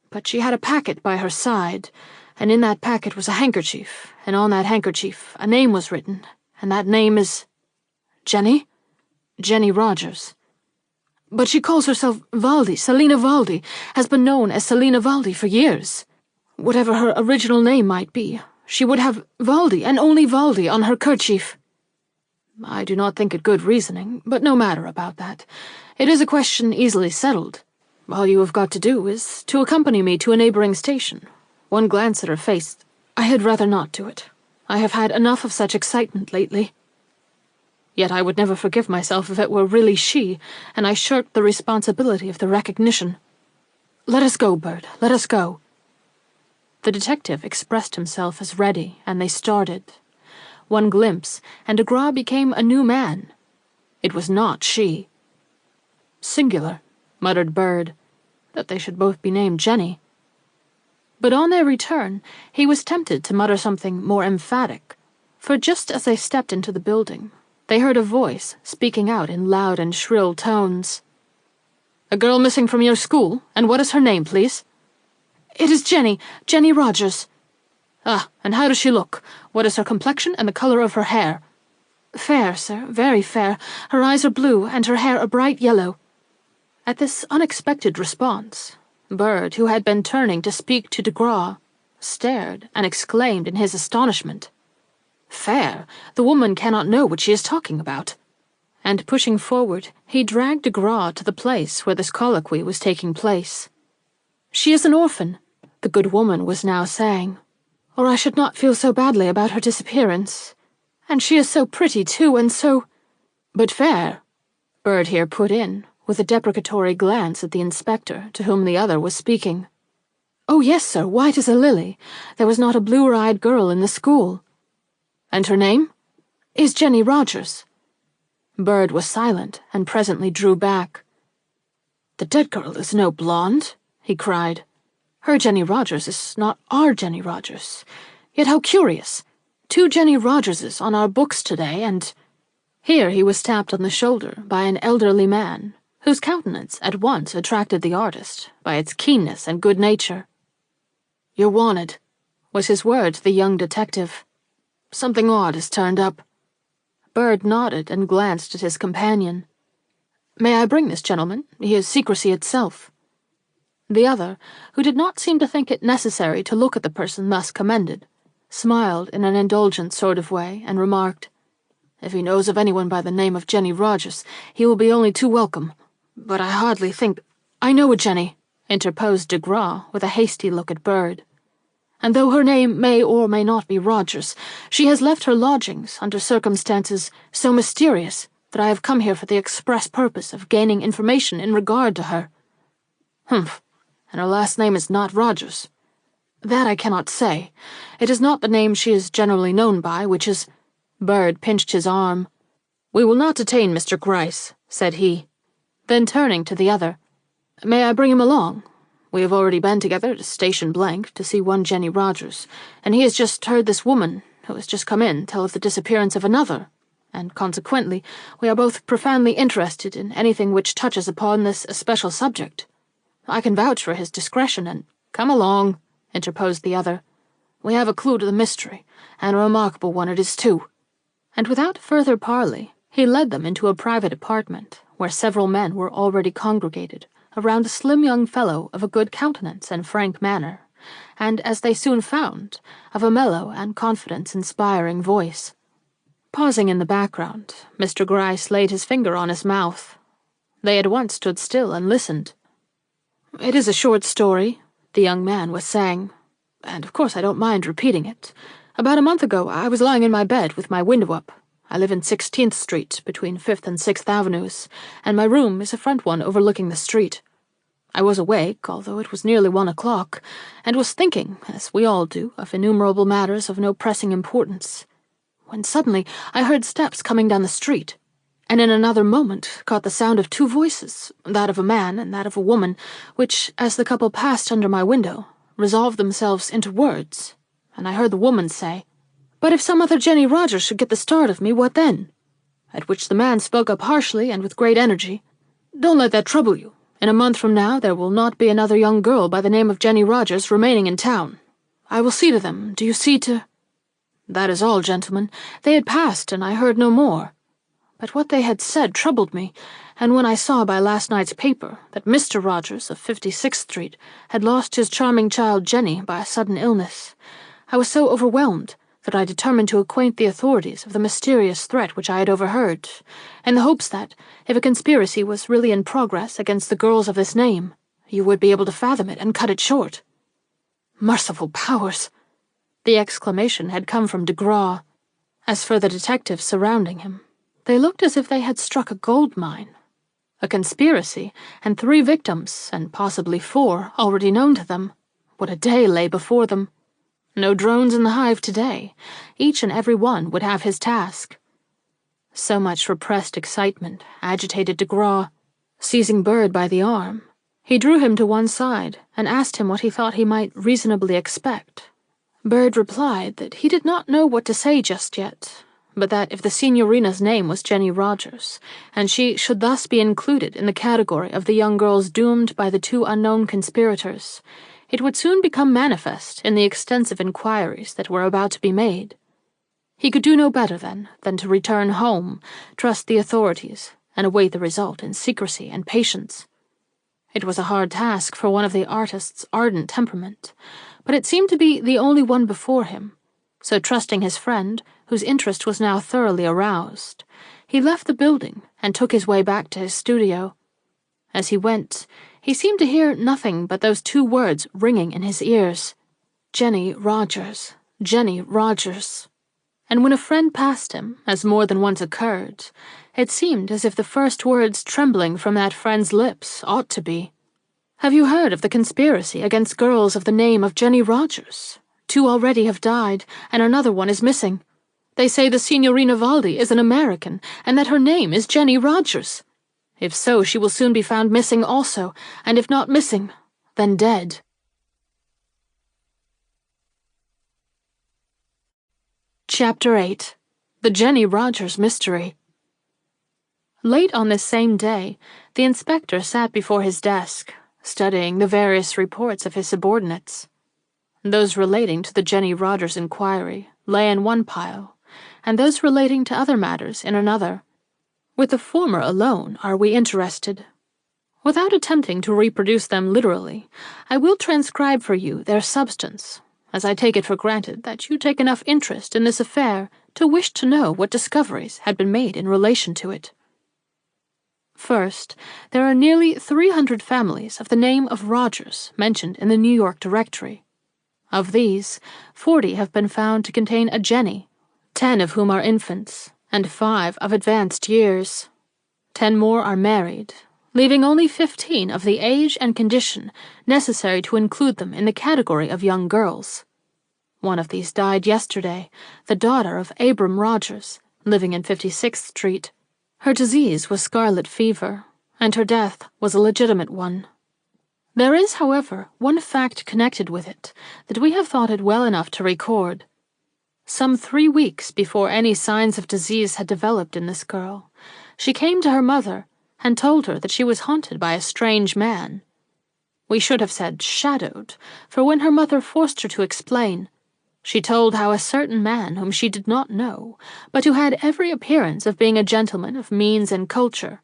But she had a packet by her side, and in that packet was a handkerchief, and on that handkerchief a name was written, and that name is—" "Jenny?" "Jenny Rogers." "But she calls herself Valdi, Selina Valdi, has been known as Selina Valdi for years. Whatever her original name might be, she would have Valdi, and only Valdi, on her kerchief." "I do not think it good reasoning, but no matter about that. It is a question easily settled. All you have got to do is to accompany me to a neighboring station. One glance at her face— I had rather not do it. I have had enough of such excitement lately. Yet I would never forgive myself if it were really she, and I shirked the responsibility of the recognition. Let us go, Bird, let us go." The detective expressed himself as ready, and they started. One glimpse, and de Graw became a new man. It was not she. "Singular," muttered Bird, "that they should both be named Jenny." But on their return, he was tempted to mutter something more emphatic, for just as they stepped into the building, they heard a voice speaking out in loud and shrill tones. "A girl missing from your school, and what is her name, please?" "It is Jenny Rogers." "Ah, and how does she look? What is her complexion and the colour of her hair?" "Fair, sir, very fair. Her eyes are blue, and her hair a bright yellow." At this unexpected response, Bird, who had been turning to speak to de Graw, stared and exclaimed in his astonishment, "Fair? The woman cannot know what she is talking about." And pushing forward, he dragged de Graw to the place where this colloquy was taking place. "She is an orphan," the good woman was now saying, "or I should not feel so badly about her disappearance. And she is so pretty, too, and so—" "But fair," Bird here put in, with a deprecatory glance at the inspector to whom the other was speaking. "Oh, yes, sir, white as a lily. There was not a bluer-eyed girl in the school." "And her name?" "Is Jenny Rogers." Bird was silent, and presently drew back. "The dead girl is no blonde," he cried. "Her Jenny Rogers is not our Jenny Rogers. Yet how curious! 2 Jenny Rogerses on our books today, and—" Here he was tapped on the shoulder by an elderly man, whose countenance at once attracted the artist by its keenness and good nature. "You're wanted," was his word to the young detective. "Something odd has turned up." Bird nodded and glanced at his companion. "May I bring this gentleman? He is secrecy itself." The other, who did not seem to think it necessary to look at the person thus commended, smiled in an indulgent sort of way and remarked, "If he knows of anyone by the name of Jenny Rogers, he will be only too welcome. But I hardly think—" "I know a Jenny," interposed de Graw with a hasty look at Bird. "And though her name may or may not be Rogers, she has left her lodgings under circumstances so mysterious that I have come here for the express purpose of gaining information in regard to her." "Humph, and her last name is not Rogers." "That I cannot say. It is not the name she is generally known by, which is—" Bird pinched his arm. "We will not detain Mr. Gryce," said he. Then turning to the other, "May I bring him along? We have already been together to Station Blank to see one Jenny Rogers, and he has just heard this woman, who has just come in, tell of the disappearance of another, and consequently we are both profoundly interested in anything which touches upon this especial subject. I can vouch for his discretion, and—" "Come along," interposed the other. "We have a clue to the mystery, and a remarkable one it is too." And without further parley, he led them into a private apartment, where several men were already congregated around a slim young fellow of a good countenance and frank manner, and, as they soon found, of a mellow and confidence-inspiring voice. Pausing in the background, Mr. Gryce laid his finger on his mouth. They at once stood still and listened. "It is a short story," the young man was saying, "and of course I don't mind repeating it. About a month ago, I was lying in my bed with my window up. I live in 16th Street, between 5th and 6th Avenues, and my room is a front one overlooking the street. I was awake, although it was nearly 1 o'clock, and was thinking, as we all do, of innumerable matters of no pressing importance, when suddenly I heard steps coming down the street, and in another moment caught the sound of 2 voices, that of a man and that of a woman, which, as the couple passed under my window, resolved themselves into words, and I heard the woman say, 'But if some other Jenny Rogers should get the start of me, what then?' At which the man spoke up harshly and with great energy, 'Don't let that trouble you. In a month from now there will not be another young girl by the name of Jenny Rogers remaining in town. I will see to them. Do you see to—' That is all, gentlemen. They had passed, and I heard no more. But what they had said troubled me, and when I saw by last night's paper that Mr. Rogers of 56th Street had lost his charming child Jenny by a sudden illness, I was so overwhelmed that I determined to acquaint the authorities of the mysterious threat which I had overheard, in the hopes that, if a conspiracy was really in progress against the girls of this name, you would be able to fathom it and cut it short.' Merciful powers! The exclamation had come from de Graw. As for the detectives surrounding him, they looked as if they had struck a gold mine. A conspiracy, and 3 victims, and possibly 4, already known to them. What a day lay before them! No drones in the hive today. Each and every one would have his task. So much repressed excitement agitated de Graw. Seizing Bird by the arm, he drew him to one side and asked him what he thought he might reasonably expect. Bird replied that he did not know what to say just yet, but that if the signorina's name was Jenny Rogers, and she should thus be included in the category of the young girls doomed by the 2 unknown conspirators, it would soon become manifest in the extensive inquiries that were about to be made. He could do no better, then, than to return home, trust the authorities, and await the result in secrecy and patience. It was a hard task for one of the artist's ardent temperament, but it seemed to be the only one before him, so trusting his friend, whose interest was now thoroughly aroused, he left the building and took his way back to his studio. As he went, he seemed to hear nothing but those 2 words ringing in his ears, Jenny Rogers, Jenny Rogers. And when a friend passed him, as more than once occurred, it seemed as if the first words trembling from that friend's lips ought to be, "Have you heard of the conspiracy against girls of the name of Jenny Rogers? 2 already have died, and another one is missing. They say the Signorina Valdi is an American, and that her name is Jenny Rogers. If so, she will soon be found missing also, and if not missing, then dead." Chapter 8. The Jenny Rogers Mystery. Late on this same day, the inspector sat before his desk, studying the various reports of his subordinates. Those relating to the Jenny Rogers inquiry lay in one pile, and those relating to other matters in another. With the former alone are we interested. Without attempting to reproduce them literally, I will transcribe for you their substance, as I take it for granted that you take enough interest in this affair to wish to know what discoveries had been made in relation to it. First, there are nearly 300 families of the name of Rogers mentioned in the New York directory. Of these, 40 have been found to contain a Jenny, 10 of whom are infants, and 5 of advanced years. 10 more are married, leaving only 15 of the age and condition necessary to include them in the category of young girls. One of these died yesterday, the daughter of Abram Rogers, living in 56th Street. Her disease was scarlet fever, and her death was a legitimate one. There is, however, one fact connected with it that we have thought it well enough to record. Some 3 weeks before any signs of disease had developed in this girl, she came to her mother and told her that she was haunted by a strange man. We should have said shadowed, for when her mother forced her to explain, she told how a certain man whom she did not know, but who had every appearance of being a gentleman of means and culture,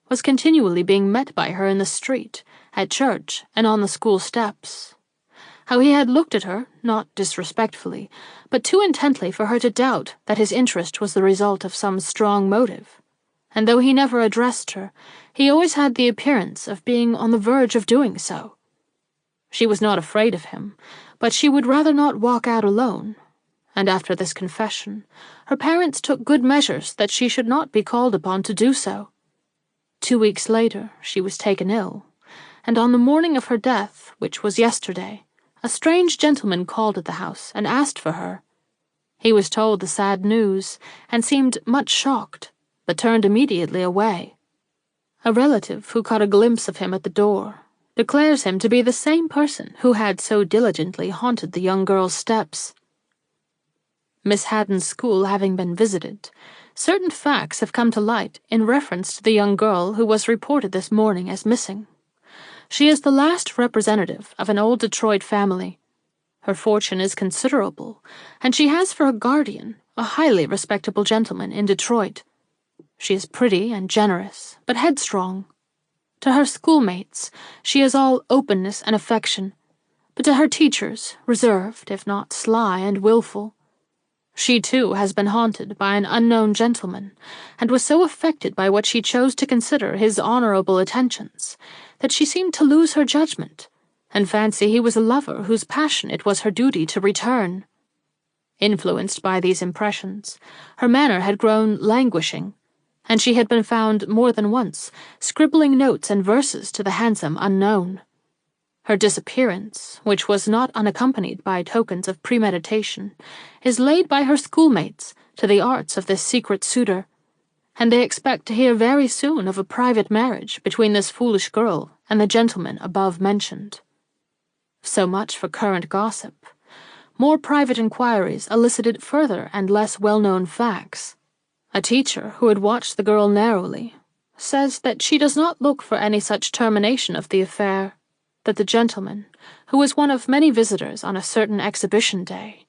was continually being met by her in the street, at church, and on the school steps. how he had looked at her, not disrespectfully, but too intently for her to doubt that his interest was the result of some strong motive. And though he never addressed her, he always had the appearance of being on the verge of doing so. She was not afraid of him, but she would rather not walk out alone, and after this confession, her parents took good measures that she should not be called upon to do so. 2 weeks later, she was taken ill, and on the morning of her death, which was yesterday, a strange gentleman called at the house and asked for her. He was told the sad news, and seemed much shocked, but turned immediately away. A relative who caught a glimpse of him at the door declares him to be the same person who had so diligently haunted the young girl's steps. Miss Haddon's school having been visited, certain facts have come to light in reference to the young girl who was reported this morning as missing. She is the last representative of an old Detroit family. Her fortune is considerable, and she has for a guardian a highly respectable gentleman in Detroit. She is pretty and generous, but headstrong. To her schoolmates, she is all openness and affection, but to her teachers, reserved, if not sly and wilful. She, too, has been haunted by an unknown gentleman, and was so affected by what she chose to consider his honorable attentions, that she seemed to lose her judgment, and fancy he was a lover whose passion it was her duty to return. Influenced by these impressions, her manner had grown languishing, and she had been found more than once scribbling notes and verses to the handsome unknown. Her disappearance, which was not unaccompanied by tokens of premeditation, is laid by her schoolmates to the arts of this secret suitor, and they expect to hear very soon of a private marriage between this foolish girl and the gentleman above mentioned. So much for current gossip. More private inquiries elicited further and less well-known facts. A teacher who had watched the girl narrowly says that she does not look for any such termination of the affair, that the gentleman, who was one of many visitors on a certain exhibition day,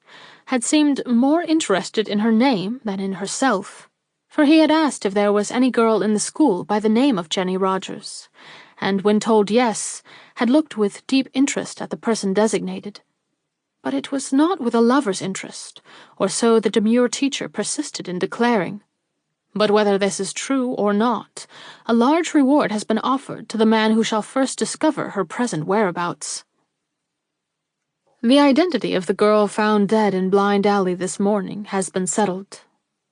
had seemed more interested in her name than in herself, for he had asked if there was any girl in the school by the name of Jenny Rogers, and when told yes, had looked with deep interest at the person designated. But it was not with a lover's interest, or so the demure teacher persisted in declaring. But whether this is true or not, a large reward has been offered to the man who shall first discover her present whereabouts. The identity of the girl found dead in Blind Alley this morning has been settled.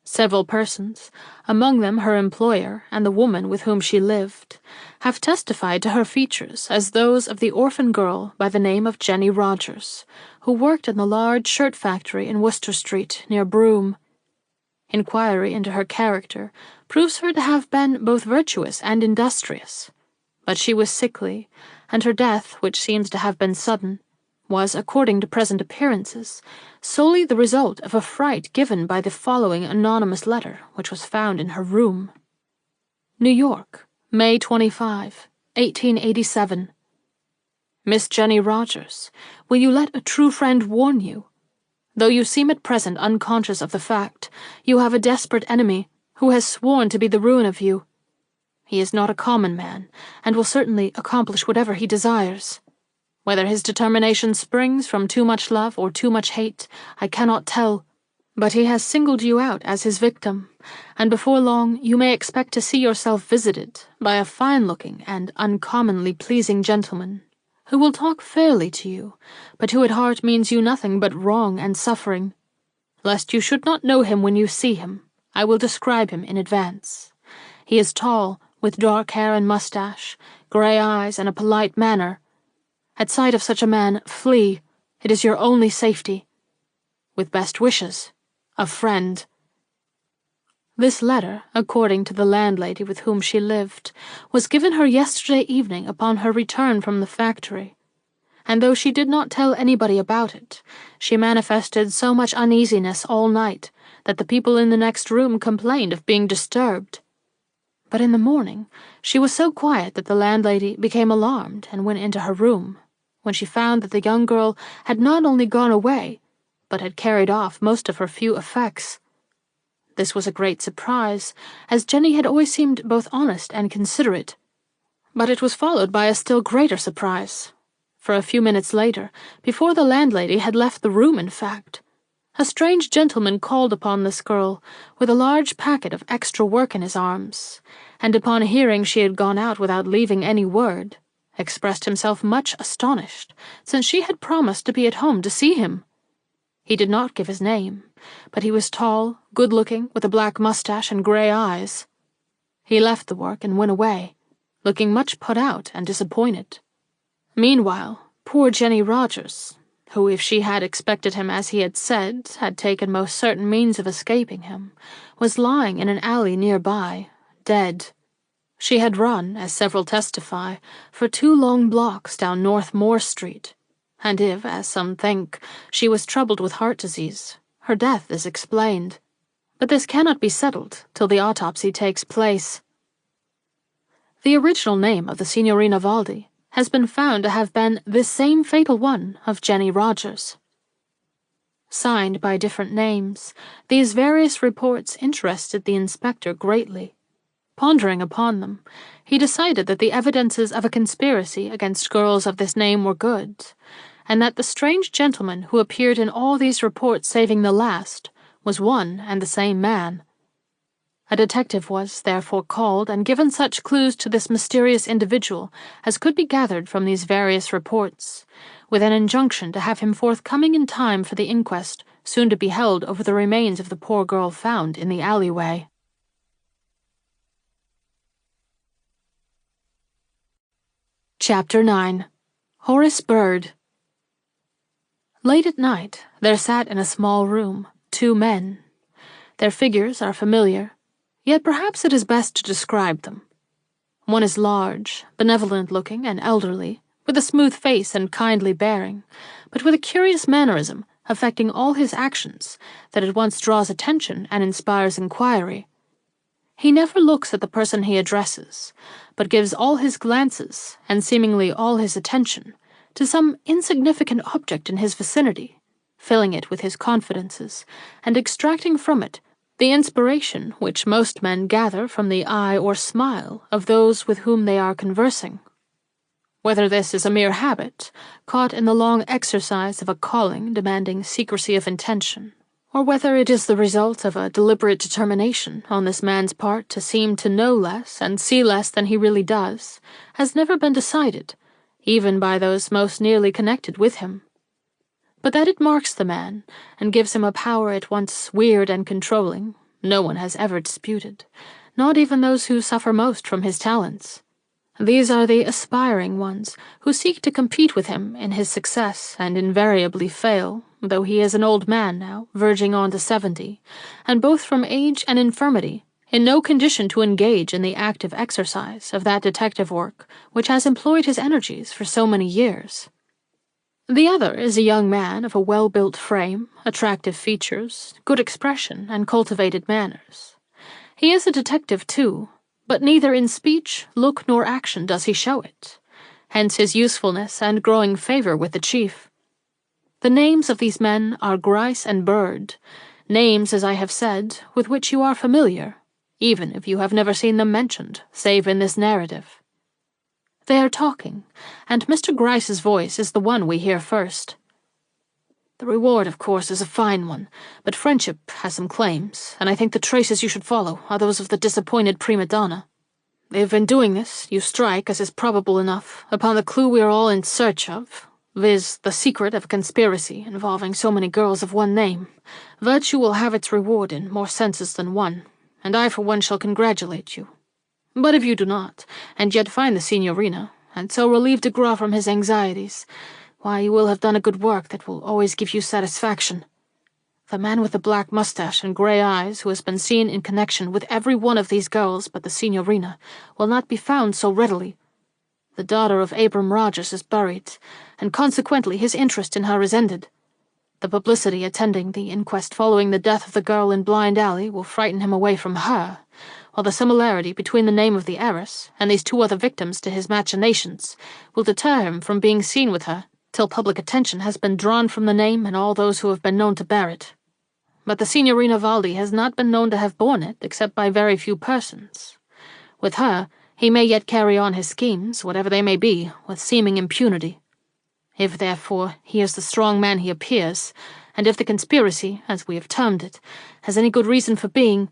Several persons, among them her employer and the woman with whom she lived, have testified to her features as those of the orphan girl by the name of Jenny Rogers, who worked in the large shirt factory in Worcester Street near Broome. Inquiry into her character proves her to have been both virtuous and industrious, but she was sickly, and her death, which seems to have been sudden, was, according to present appearances, solely the result of a fright given by the following anonymous letter which was found in her room. New York, May 25, 1887. Miss Jenny Rogers, will you let a true friend warn you? Though you seem at present unconscious of the fact, you have a desperate enemy who has sworn to be the ruin of you. He is not a common man, and will certainly accomplish whatever he desires. Whether his determination springs from too much love or too much hate, I cannot tell, but he has singled you out as his victim, and before long you may expect to see yourself visited by a fine-looking and uncommonly pleasing gentleman, who will talk fairly to you, but who at heart means you nothing but wrong and suffering. Lest you should not know him when you see him, I will describe him in advance. He is tall, with dark hair and mustache, grey eyes, and a polite manner. At sight of such a man, flee. It is your only safety. With best wishes, a friend. This letter, according to the landlady with whom she lived, was given her yesterday evening upon her return from the factory, and though she did not tell anybody about it, she manifested so much uneasiness all night that the people in the next room complained of being disturbed. But in the morning she was so quiet that the landlady became alarmed and went into her room, when she found that the young girl had not only gone away, but had carried off most of her few effects. This was a great surprise, as Jenny had always seemed both honest and considerate. But it was followed by a still greater surprise, for a few minutes later, before the landlady had left the room in fact, a strange gentleman called upon this girl with a large packet of extra work in his arms, and upon hearing she had gone out without leaving any word, expressed himself much astonished, since she had promised to be at home to see him. He did not give his name, but he was tall, good-looking, with a black mustache and grey eyes. He left the work and went away, looking much put out and disappointed. Meanwhile, poor Jenny Rogers, who, if she had expected him as he had said, had taken most certain means of escaping him, was lying in an alley nearby, dead. She had run, as several testify, for 2 long blocks down North Moore Street, and if, as some think, she was troubled with heart disease, her death is explained. But this cannot be settled till the autopsy takes place. The original name of the Signorina Valdi has been found to have been this same fatal one of Jenny Rogers. Signed by different names, these various reports interested the inspector greatly. Pondering upon them, he decided that the evidences of a conspiracy against girls of this name were good, and that the strange gentleman who appeared in all these reports saving the last was one and the same man. A detective was, therefore, called and given such clues to this mysterious individual as could be gathered from these various reports, with an injunction to have him forthcoming in time for the inquest soon to be held over the remains of the poor girl found in the alleyway. Chapter 9. Horace Bird. Late at night, there sat in a small room 2 men. Their figures are familiar, yet perhaps it is best to describe them. One is large, benevolent-looking, and elderly, with a smooth face and kindly bearing, but with a curious mannerism affecting all his actions that at once draws attention and inspires inquiry. He never looks at the person he addresses, but gives all his glances, and seemingly all his attention, to some insignificant object in his vicinity, filling it with his confidences, and extracting from it the inspiration which most men gather from the eye or smile of those with whom they are conversing. Whether this is a mere habit, caught in the long exercise of a calling demanding secrecy of intention, or whether it is the result of a deliberate determination on this man's part to seem to know less and see less than he really does, has never been decided, even by those most nearly connected with him. But that it marks the man, and gives him a power at once weird and controlling, no one has ever disputed, not even those who suffer most from his talents. These are the aspiring ones who seek to compete with him in his success and invariably fail, though he is an old man now, verging on to 70, and both from age and infirmity, in no condition to engage in the active exercise of that detective work which has employed his energies for so many years. The other is a young man of a well-built frame, attractive features, good expression, and cultivated manners. He is a detective, too, but neither in speech, look, nor action does he show it, hence his usefulness and growing favor with the chief. The names of these men are Gryce and Bird, names, as I have said, with which you are familiar, even if you have never seen them mentioned, save in this narrative. They are talking, and Mr. Gryce's voice is the one we hear first. The reward, of course, is a fine one, but friendship has some claims, and I think the traces you should follow are those of the disappointed prima donna. If in doing this you strike, as is probable enough, upon the clue we are all in search of, viz., the secret of a conspiracy involving so many girls of one name, virtue will have its reward in more senses than one, and I for one shall congratulate you. But if you do not, and yet find the Signorina, and so relieve de Gras from his anxieties, why, you will have done a good work that will always give you satisfaction. The man with the black mustache and grey eyes, who has been seen in connection with every one of these girls but the Signorina, will not be found so readily. The daughter of Abram Rogers is buried, and consequently his interest in her is ended. The publicity attending the inquest following the death of the girl in Blind Alley will frighten him away from her, while the similarity between the name of the heiress and these 2 other victims to his machinations will deter him from being seen with her till public attention has been drawn from the name and all those who have been known to bear it. But the Signorina Valdi has not been known to have borne it except by very few persons. With her, he may yet carry on his schemes, whatever they may be, with seeming impunity. If, therefore, he is the strong man he appears, and if the conspiracy, as we have termed it, has any good reason for being,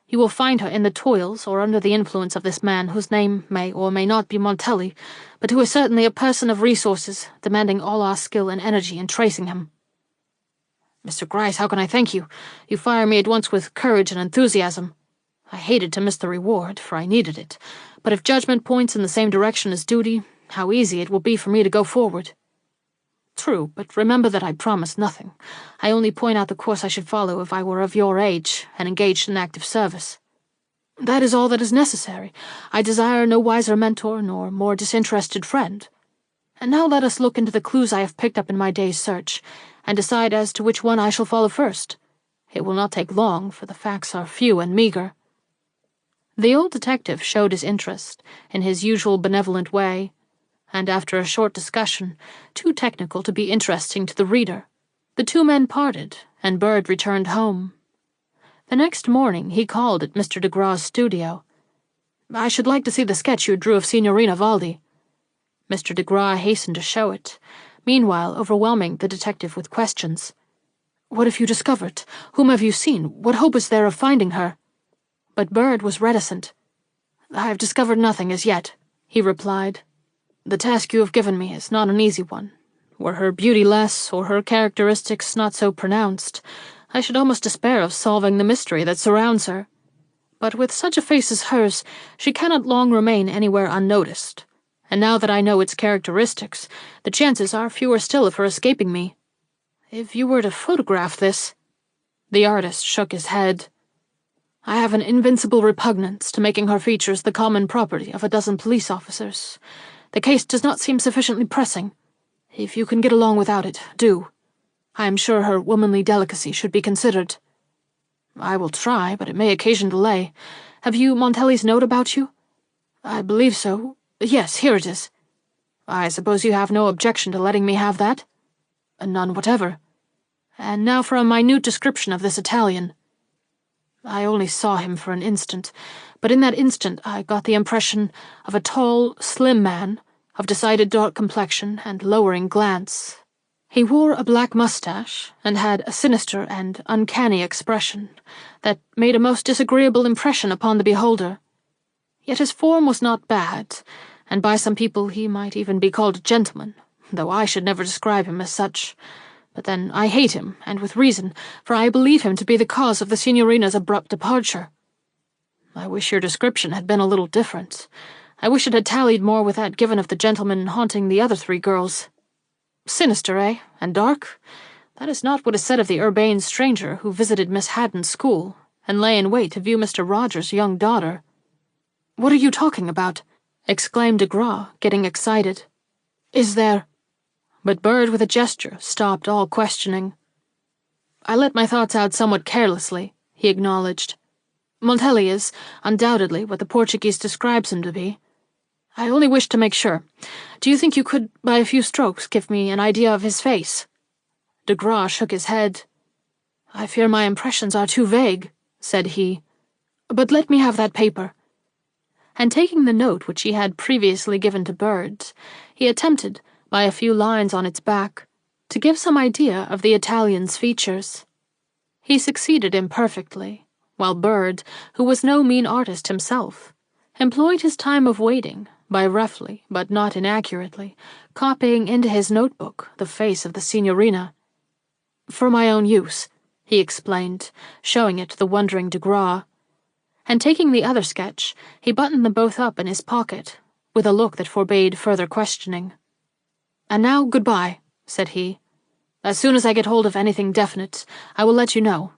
you will find her in the toils or under the influence of this man whose name may or may not be Montelli, but who is certainly a person of resources, demanding all our skill and energy in tracing him." "Mr. Gryce, how can I thank you? You fire me at once with courage and enthusiasm. I hated to miss the reward, for I needed it, but if judgment points in the same direction as duty, how easy it will be for me to go forward." "True, but remember that I promise nothing. I only point out the course I should follow if I were of your age and engaged in active service." "That is all that is necessary. I desire no wiser mentor nor more disinterested friend. And now let us look into the clues I have picked up in my day's search, and decide as to which one I shall follow first. It will not take long, for the facts are few and meager." The old detective showed his interest, in his usual benevolent way, and after a short discussion, too technical to be interesting to the reader, the two men parted, and Bird returned home. The next morning he called at Mr. de Gras's studio. "I should like to see the sketch you drew of Signorina Valdi." Mr. de Gras hastened to show it, meanwhile overwhelming the detective with questions. "What have you discovered? Whom have you seen? What hope is there of finding her?" But Bird was reticent. "I have discovered nothing as yet," he replied. "The task you have given me is not an easy one. Were her beauty less, or her characteristics not so pronounced, I should almost despair of solving the mystery that surrounds her. But with such a face as hers, she cannot long remain anywhere unnoticed, and now that I know its characteristics, the chances are fewer still of her escaping me. If you were to photograph this—" The artist shook his head. "I have an invincible repugnance to making her features the common property of a dozen police officers. The case does not seem sufficiently pressing. If you can get along without it, do. I am sure her womanly delicacy should be considered." "I will try, but it may occasion delay. Have you Montelli's note about you?" "I believe so. Yes, here it is." "I suppose you have no objection to letting me have that?" "None whatever. And now for a minute description of this Italian." "I only saw him for an instant, but in that instant I got the impression of a tall, slim man, of decided dark complexion and lowering glance. He wore a black mustache and had a sinister and uncanny expression that made a most disagreeable impression upon the beholder. Yet his form was not bad, and by some people he might even be called a gentleman, though I should never describe him as such. But then I hate him, and with reason, for I believe him to be the cause of the Signorina's abrupt departure." "I wish your description had been a little different. I wish it had tallied more with that given of the gentleman haunting the other three girls." "Sinister, eh? And dark? That is not what is said of the urbane stranger who visited Miss Haddon's school, and lay in wait to view Mr. Rogers' young daughter." "What are you talking about?" exclaimed de Gras, getting excited. "Is there—" But Bird, with a gesture, stopped all questioning. "I let my thoughts out somewhat carelessly," he acknowledged. "Montelli is, undoubtedly, what the Portuguese describes him to be. I only wished to make sure. Do you think you could, by a few strokes, give me an idea of his face?" De Gras shook his head. "I fear my impressions are too vague," said he. "But let me have that paper." And taking the note which he had previously given to Bird, he attempted, by a few lines on its back, to give some idea of the Italian's features. He succeeded imperfectly, while Bird, who was no mean artist himself, employed his time of waiting by roughly, but not inaccurately, copying into his notebook the face of the Signorina. "For my own use," he explained, showing it to the wondering de Gras. And taking the other sketch, he buttoned them both up in his pocket, with a look that forbade further questioning. "And now, goodbye," said he. "As soon as I get hold of anything definite, I will let you know.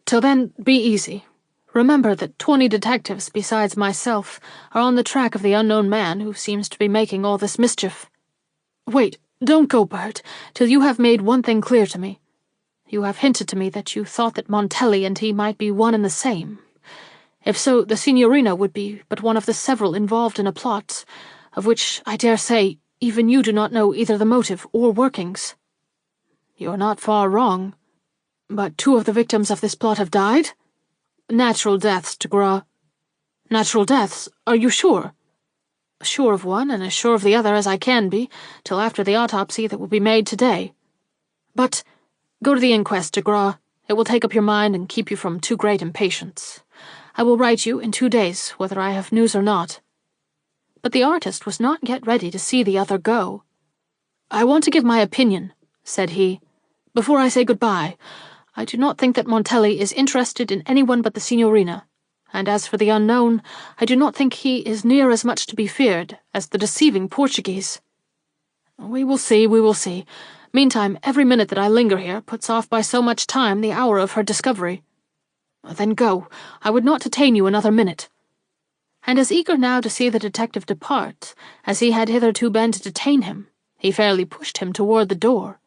Till then, be easy. Remember that 20 detectives besides myself are on the track of the unknown man who seems to be making all this mischief. Wait, don't go, Bird, till you have made one thing clear to me. You have hinted to me that you thought that Montelli and he might be one and the same. If so, the Signorina would be but one of the several involved in a plot, of which, I dare say, even you do not know either the motive or workings." "You are not far wrong. But 2 of the victims of this plot have died?" "Natural deaths, de Gras." "Natural deaths? Are you sure?" Sure of one and as sure of the other as I can be, till after the autopsy that will be made today. But go to the inquest, de Gras. It will take up your mind and keep you from too great impatience. I will write you in 2 days, whether I have news or not." But the artist was not yet ready to see the other go. "I want to give my opinion," said he, "before I say goodbye. I do not think that Montelli is interested in anyone but the Signorina, and as for the unknown, I do not think he is near as much to be feared as the deceiving Portuguese. We will see, we will see. Meantime, every minute that I linger here puts off by so much time the hour of her discovery. Then go. I would not detain you another minute." And as eager now to see the detective depart as he had hitherto been to detain him, he fairly pushed him toward the door.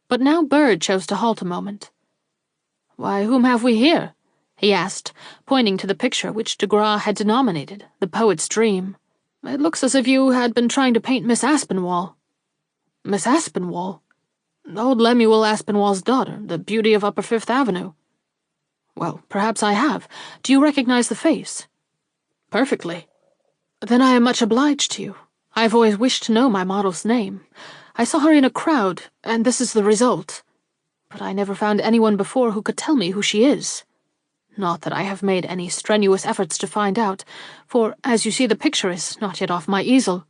But now Bird chose to halt a moment. "Why, whom have we here?" he asked, pointing to the picture which de Gras had denominated the Poet's Dream. "It looks as if you had been trying to paint Miss Aspinwall." "Miss Aspinwall? Old Lemuel Aspinwall's daughter, the beauty of Upper Fifth Avenue." "Well, perhaps I have. Do you recognize the face?" "Perfectly." "Then I am much obliged to you. I have always wished to know my model's name. I saw her in a crowd, and this is the result. But I never found anyone before who could tell me who she is. Not that I have made any strenuous efforts to find out, for, as you see, the picture is not yet off my easel."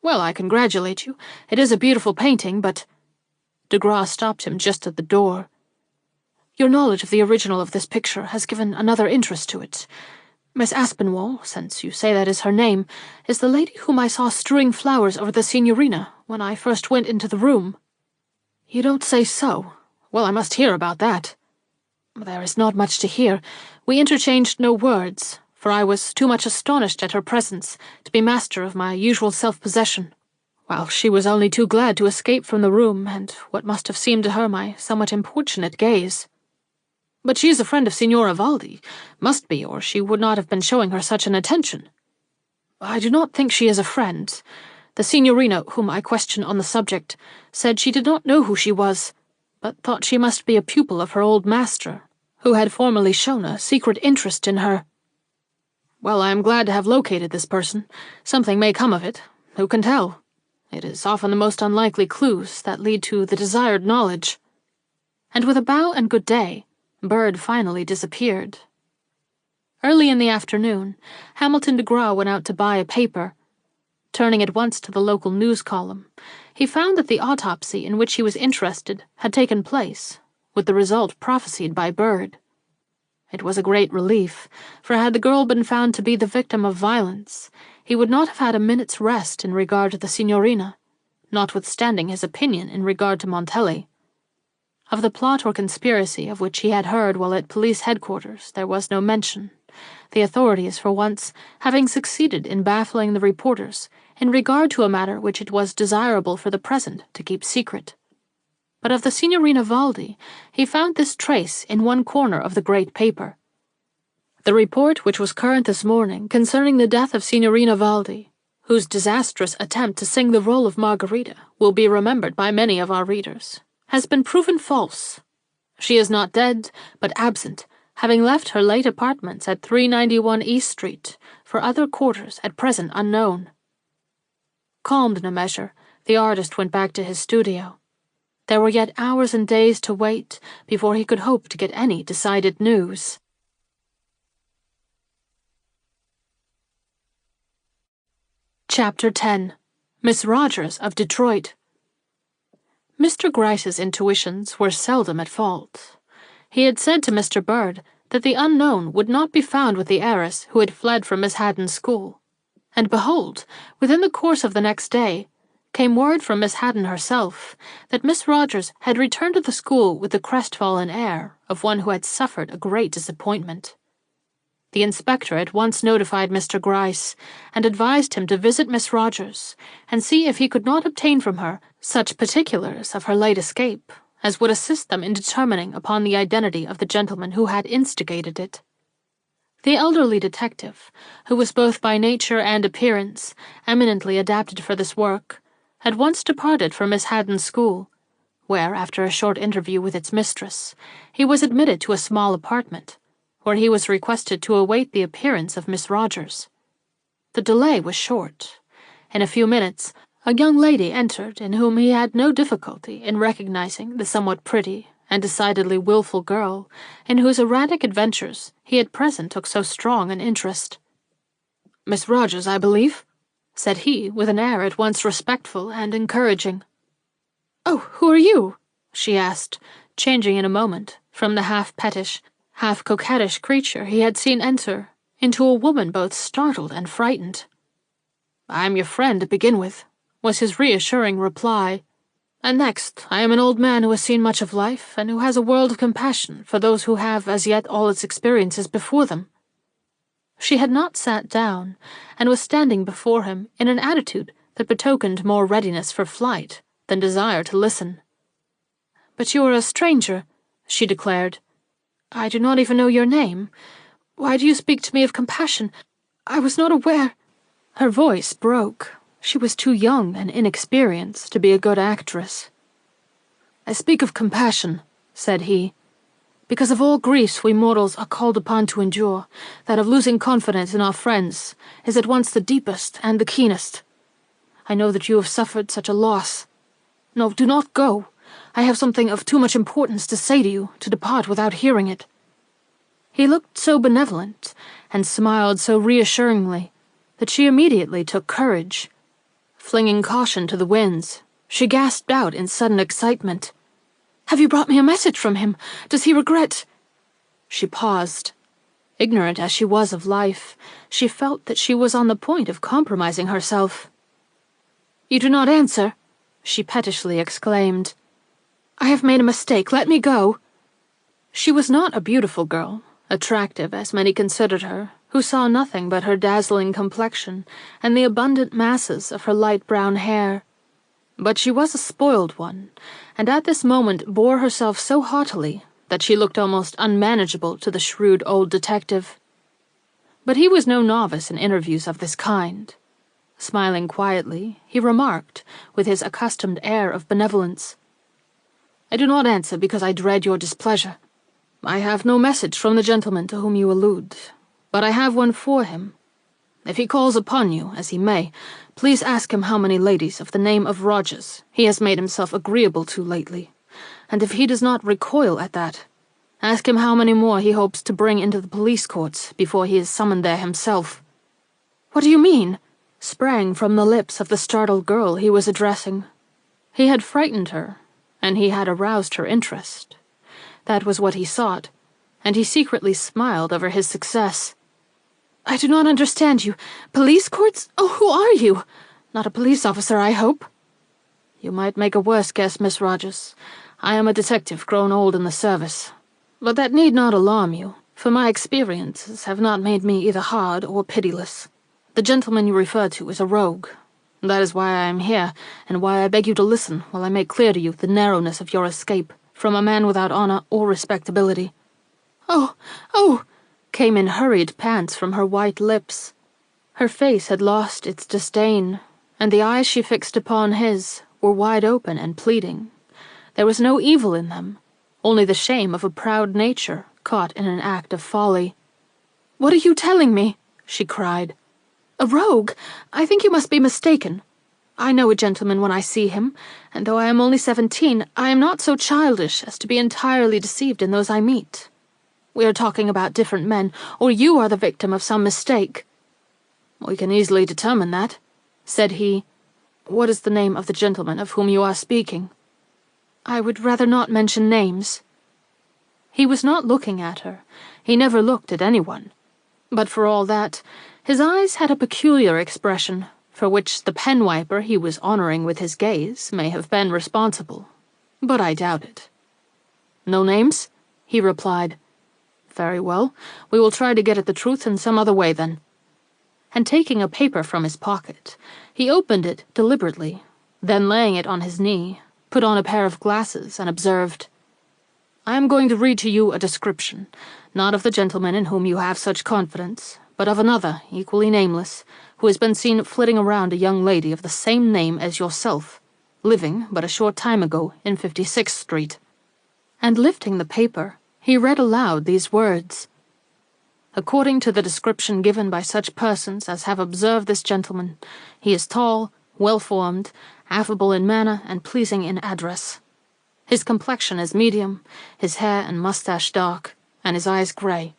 "Well, I congratulate you. It is a beautiful painting, but—" De Gras stopped him just at the door. "Your knowledge of the original of this picture has given another interest to it. Miss Aspinwall, since you say that is her name, is the lady whom I saw strewing flowers over the Signorina when I first went into the room." "You don't say so. Well, I must hear about that." "There is not much to hear. We interchanged no words, for I was too much astonished at her presence to be master of my usual self-possession, while she was only too glad to escape from the room and what must have seemed to her my somewhat importunate gaze. But she is a friend of Signora Valdi, must be, or she would not have been showing her such an attention." "I do not think she is a friend. The Signorina, whom I questioned on the subject, said she did not know who she was, but thought she must be a pupil of her old master, who had formerly shown a secret interest in her." "Well, I am glad to have located this person. Something may come of it. Who can tell? It is often the most unlikely clues that lead to the desired knowledge." And with a bow and good day, Bird finally disappeared. Early in the afternoon, Hamilton de Gras went out to buy a paper. Turning at once to the local news column, he found that the autopsy in which he was interested had taken place, with the result prophesied by Bird. It was a great relief, for had the girl been found to be the victim of violence, he would not have had a minute's rest in regard to the Signorina, notwithstanding his opinion in regard to Montelli. Of the plot or conspiracy of which he had heard while at police headquarters there was no mention, the authorities, for once, having succeeded in baffling the reporters in regard to a matter which it was desirable for the present to keep secret. But of the Signorina Valdi he found this trace in one corner of the great paper. The report which was current this morning concerning the death of Signorina Valdi, whose disastrous attempt to sing the role of Margarita will be remembered by many of our readers, has been proven false. She is not dead, but absent, having left her late apartments at 391 East Street for other quarters at present unknown. Calmed in a measure, the artist went back to his studio. There were yet hours and days to wait before he could hope to get any decided news. Chapter 10. Miss Rogers of Detroit. Mr. Gryce's intuitions were seldom at fault. He had said to Mr. Bird that the unknown would not be found with the heiress who had fled from Miss Haddon's school, and behold, within the course of the next day, came word from Miss Haddon herself that Miss Rogers had returned to the school with the crestfallen air of one who had suffered a great disappointment. The inspector at once notified Mr. Gryce, and advised him to visit Miss Rogers, and see if he could not obtain from her such particulars of her late escape as would assist them in determining upon the identity of the gentleman who had instigated it. The elderly detective, who was both by nature and appearance eminently adapted for this work, at once departed for Miss Haddon's school, where, after a short interview with its mistress, he was admitted to a small apartment, where he was requested to await the appearance of Miss Rogers. The delay was short. In a few minutes, a young lady entered in whom he had no difficulty in recognizing the somewhat pretty and decidedly willful girl in whose erratic adventures he at present took so strong an interest. "Miss Rogers, I believe?" said he, with an air at once respectful and encouraging. "Oh, who are you?" she asked, changing in a moment from the half-pettish, half-coquettish creature he had seen enter into a woman both startled and frightened. "I am your friend to begin with," was his reassuring reply. "And next, I am an old man who has seen much of life and who has a world of compassion for those who have as yet all its experiences before them." She had not sat down, and was standing before him in an attitude that betokened more readiness for flight than desire to listen. "But you are a stranger," she declared. "I do not even know your name. Why do you speak to me of compassion? I was not aware—" Her voice broke. She was too young and inexperienced to be a good actress. "I speak of compassion," said he, "because of all griefs we mortals are called upon to endure, that of losing confidence in our friends is at once the deepest and the keenest. I know that you have suffered such a loss. No, do not go. I have something of too much importance to say to you to depart without hearing it." He looked so benevolent and smiled so reassuringly that she immediately took courage. Flinging caution to the winds, she gasped out in sudden excitement, "Have you brought me a message from him? Does he regret—" She paused. Ignorant as she was of life, she felt that she was on the point of compromising herself. "You do not answer?" she pettishly exclaimed. "I have made a mistake. Let me go." She was not a beautiful girl, attractive as many considered her, who saw nothing but her dazzling complexion and the abundant masses of her light brown hair. But she was a spoiled one, and at this moment bore herself so haughtily that she looked almost unmanageable to the shrewd old detective. But he was no novice in interviews of this kind. Smiling quietly, he remarked, with his accustomed air of benevolence, "I do not answer because I dread your displeasure. I have no message from the gentleman to whom you allude, but I have one for him. If he calls upon you, as he may, please ask him how many ladies of the name of Rogers he has made himself agreeable to lately, and if he does not recoil at that, ask him how many more he hopes to bring into the police courts before he is summoned there himself." "What do you mean?" sprang from the lips of the startled girl he was addressing. He had frightened her, and he had aroused her interest. That was what he sought, and he secretly smiled over his success. "I do not understand you. Police courts? Oh, who are you? Not a police officer, I hope?" "You might make a worse guess, Miss Rogers. I am a detective grown old in the service. But that need not alarm you, for my experiences have not made me either hard or pitiless. The gentleman you refer to is a rogue. That is why I am here, and why I beg you to listen while I make clear to you the narrowness of your escape from a man without honor or respectability." "Oh, oh!" came in hurried pants from her white lips. Her face had lost its disdain, and the eyes she fixed upon his were wide open and pleading. There was no evil in them, only the shame of a proud nature caught in an act of folly. "What are you telling me?" she cried. "A rogue? I think you must be mistaken. I know a gentleman when I see him, and though I am only 17, I am not so childish as to be entirely deceived in those I meet. We are talking about different men, or you are the victim of some mistake." "We can easily determine that," said he. "What is the name of the gentleman of whom you are speaking?" "I would rather not mention names." He was not looking at her. He never looked at anyone. But for all that, his eyes had a peculiar expression, for which the pen-wiper he was honoring with his gaze may have been responsible. But I doubt it. "No names?" he replied. "Very well, we will try to get at the truth in some other way, then." And taking a paper from his pocket, he opened it deliberately, then laying it on his knee, put on a pair of glasses and observed, "I am going to read to you a description, not of the gentleman in whom you have such confidence, but of another, equally nameless, who has been seen flitting around a young lady of the same name as yourself, living but a short time ago in 56th Street." And lifting the paper, he read aloud these words, According to the description given by such persons as have observed this gentleman, he is tall, well-formed, affable in manner, and pleasing in address. His complexion is medium, his hair and mustache dark, and his eyes grey.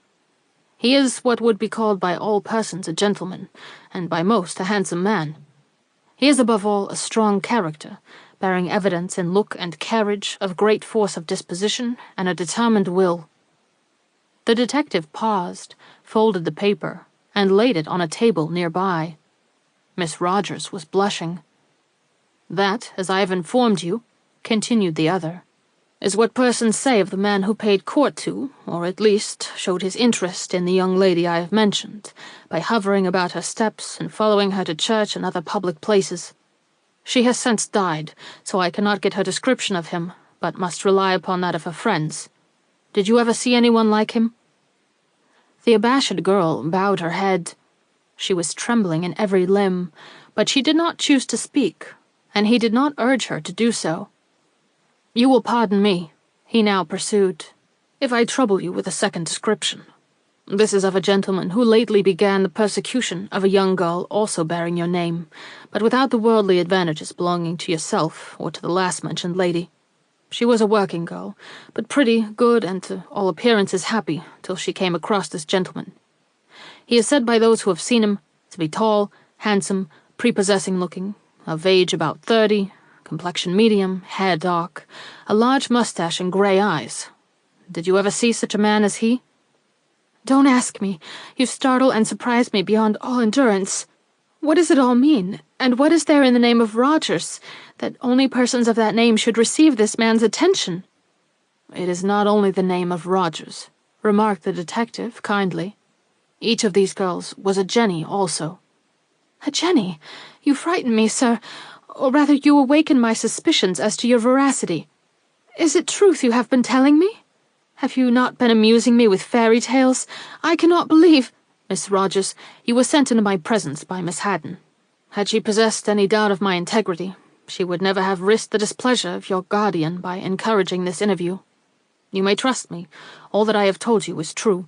He is what would be called by all persons a gentleman, and by most a handsome man. He is above all a strong character, bearing evidence in look and carriage of great force of disposition and a determined will. The detective paused, folded the paper, and laid it on a table nearby. Miss Rogers was blushing. "That, as I have informed you," continued the other, "is what persons say of the man who paid court to, or at least showed his interest in the young lady I have mentioned, by hovering about her steps and following her to church and other public places. She has since died, so I cannot get her description of him, but must rely upon that of her friends. Did you ever see anyone like him?" The abashed girl bowed her head. She was trembling in every limb, but she did not choose to speak, and he did not urge her to do so. "You will pardon me," he now pursued, "if I trouble you with a second description. This is of a gentleman who lately began the persecution of a young girl also bearing your name, but without the worldly advantages belonging to yourself or to the last-mentioned lady. She was a working girl, but pretty, good, and to all appearances happy, till she came across this gentleman. He is said by those who have seen him to be tall, handsome, prepossessing-looking, of age about 30, complexion medium, hair dark, a large mustache and grey eyes. Did you ever see such a man as he?" "Don't ask me. You startle and surprise me beyond all endurance. What does it all mean, and what is there in the name of Rogers, that only persons of that name should receive this man's attention?" "It is not only the name of Rogers," remarked the detective kindly. "Each of these girls was a Jenny also." "A Jenny? You frighten me, sir, or rather you awaken my suspicions as to your veracity. Is it truth you have been telling me? Have you not been amusing me with fairy tales? I cannot believe—" "Miss Rogers, you were sent into my presence by Miss Haddon. Had she possessed any doubt of my integrity, she would never have risked the displeasure of your guardian by encouraging this interview. You may trust me. All that I have told you is true."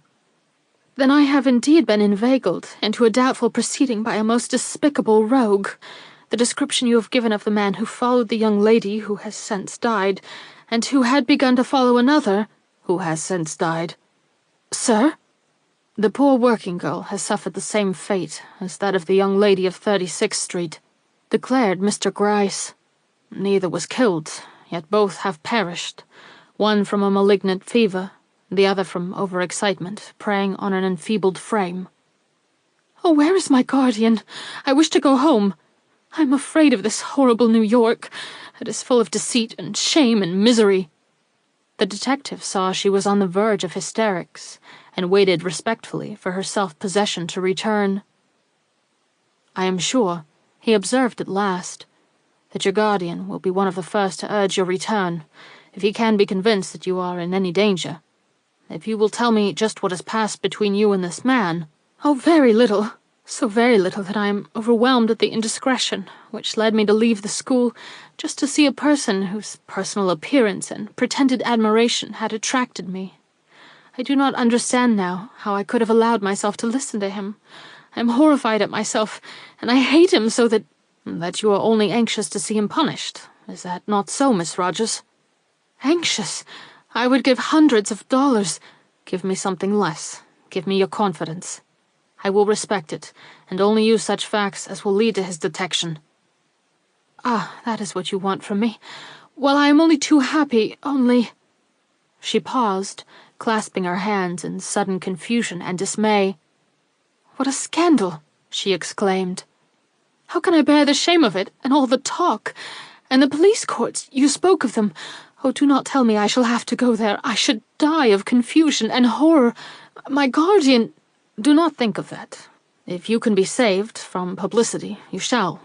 "Then I have indeed been inveigled into a doubtful proceeding by a most despicable rogue. The description you have given of the man who followed the young lady who has since died, and who had begun to follow another, who has since died." "Sir?" "The poor working girl has suffered the same fate as that of the young lady of 36th Street, declared Mr. Gryce. Neither was killed, yet both have perished, one from a malignant fever, the other from overexcitement, preying on an enfeebled frame." "Oh, where is my guardian? I wish to go home. I'm afraid of this horrible New York. It is full of deceit and shame and misery." The detective saw she was on the verge of hysterics, and waited respectfully for her self-possession to return. "I am sure," he observed at last, "that your guardian will be one of the first to urge your return, if he can be convinced that you are in any danger. If you will tell me just what has passed between you and this man—" "Oh, very little. So very little that I am overwhelmed at the indiscretion which led me to leave the school just to see a person whose personal appearance and pretended admiration had attracted me. I do not understand now how I could have allowed myself to listen to him. I am horrified at myself, and I hate him so that—" "That you are only anxious to see him punished. Is that not so, Miss Rogers?" "Anxious? I would give hundreds of dollars—" "Give me something less. Give me your confidence. I will respect it, and only use such facts as will lead to his detection." "Ah, that is what you want from me. Well, I am only too happy, only—" She paused, clasping her hands in sudden confusion and dismay. "What a scandal!" she exclaimed. "How can I bear the shame of it, and all the talk? And the police courts, you spoke of them. Oh, do not tell me I shall have to go there. I should die of confusion and horror. My guardian—" "Do not think of that. If you can be saved from publicity, you shall.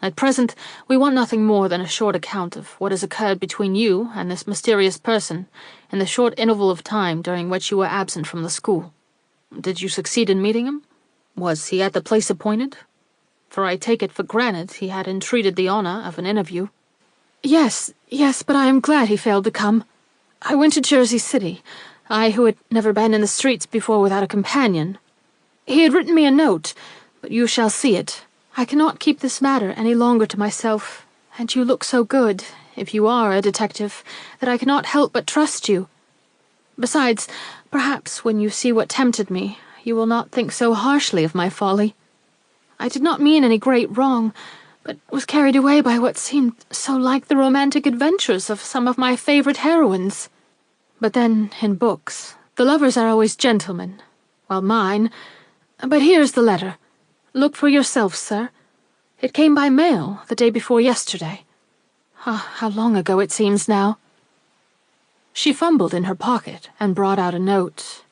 At present, we want nothing more than a short account of what has occurred between you and this mysterious person in the short interval of time during which you were absent from the school. Did you succeed in meeting him? Was he at the place appointed? For I take it for granted he had entreated the honor of an interview." "Yes, but I am glad he failed to come. I went to Jersey City. I who had never been in the streets before without a companion. He had written me a note, but you shall see it. I cannot keep this matter any longer to myself, and you look so good, if you are a detective, that I cannot help but trust you. Besides, perhaps when you see what tempted me, you will not think so harshly of my folly. I did not mean any great wrong, but was carried away by what seemed so like the romantic adventures of some of my favorite heroines. But then, in books, the lovers are always gentlemen, while mine— But here's the letter. Look for yourself, sir. It came by mail the day before yesterday. How long ago it seems now. She fumbled in her pocket and brought out a note.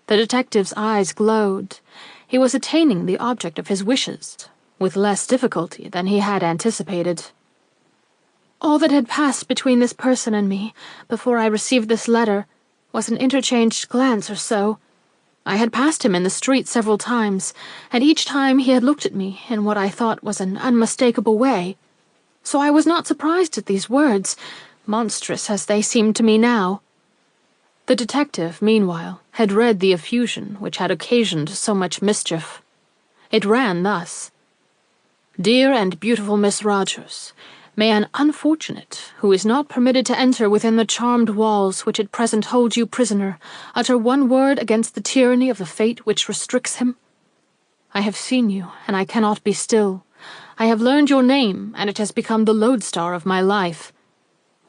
The detective's eyes glowed. He was attaining the object of his wishes, with less difficulty than he had anticipated. All that had passed between this person and me, before I received this letter, was an interchanged glance or so. I had passed him in the street several times, and each time he had looked at me in what I thought was an unmistakable way. So I was not surprised at these words, monstrous as they seemed to me now. The detective, meanwhile, had read the effusion which had occasioned so much mischief. It ran thus: "Dear and beautiful Miss Rogers, may an unfortunate, who is not permitted to enter within the charmed walls which at present hold you prisoner, utter one word against the tyranny of the fate which restricts him? I have seen you, and I cannot be still. I have learned your name, and it has become the lodestar of my life.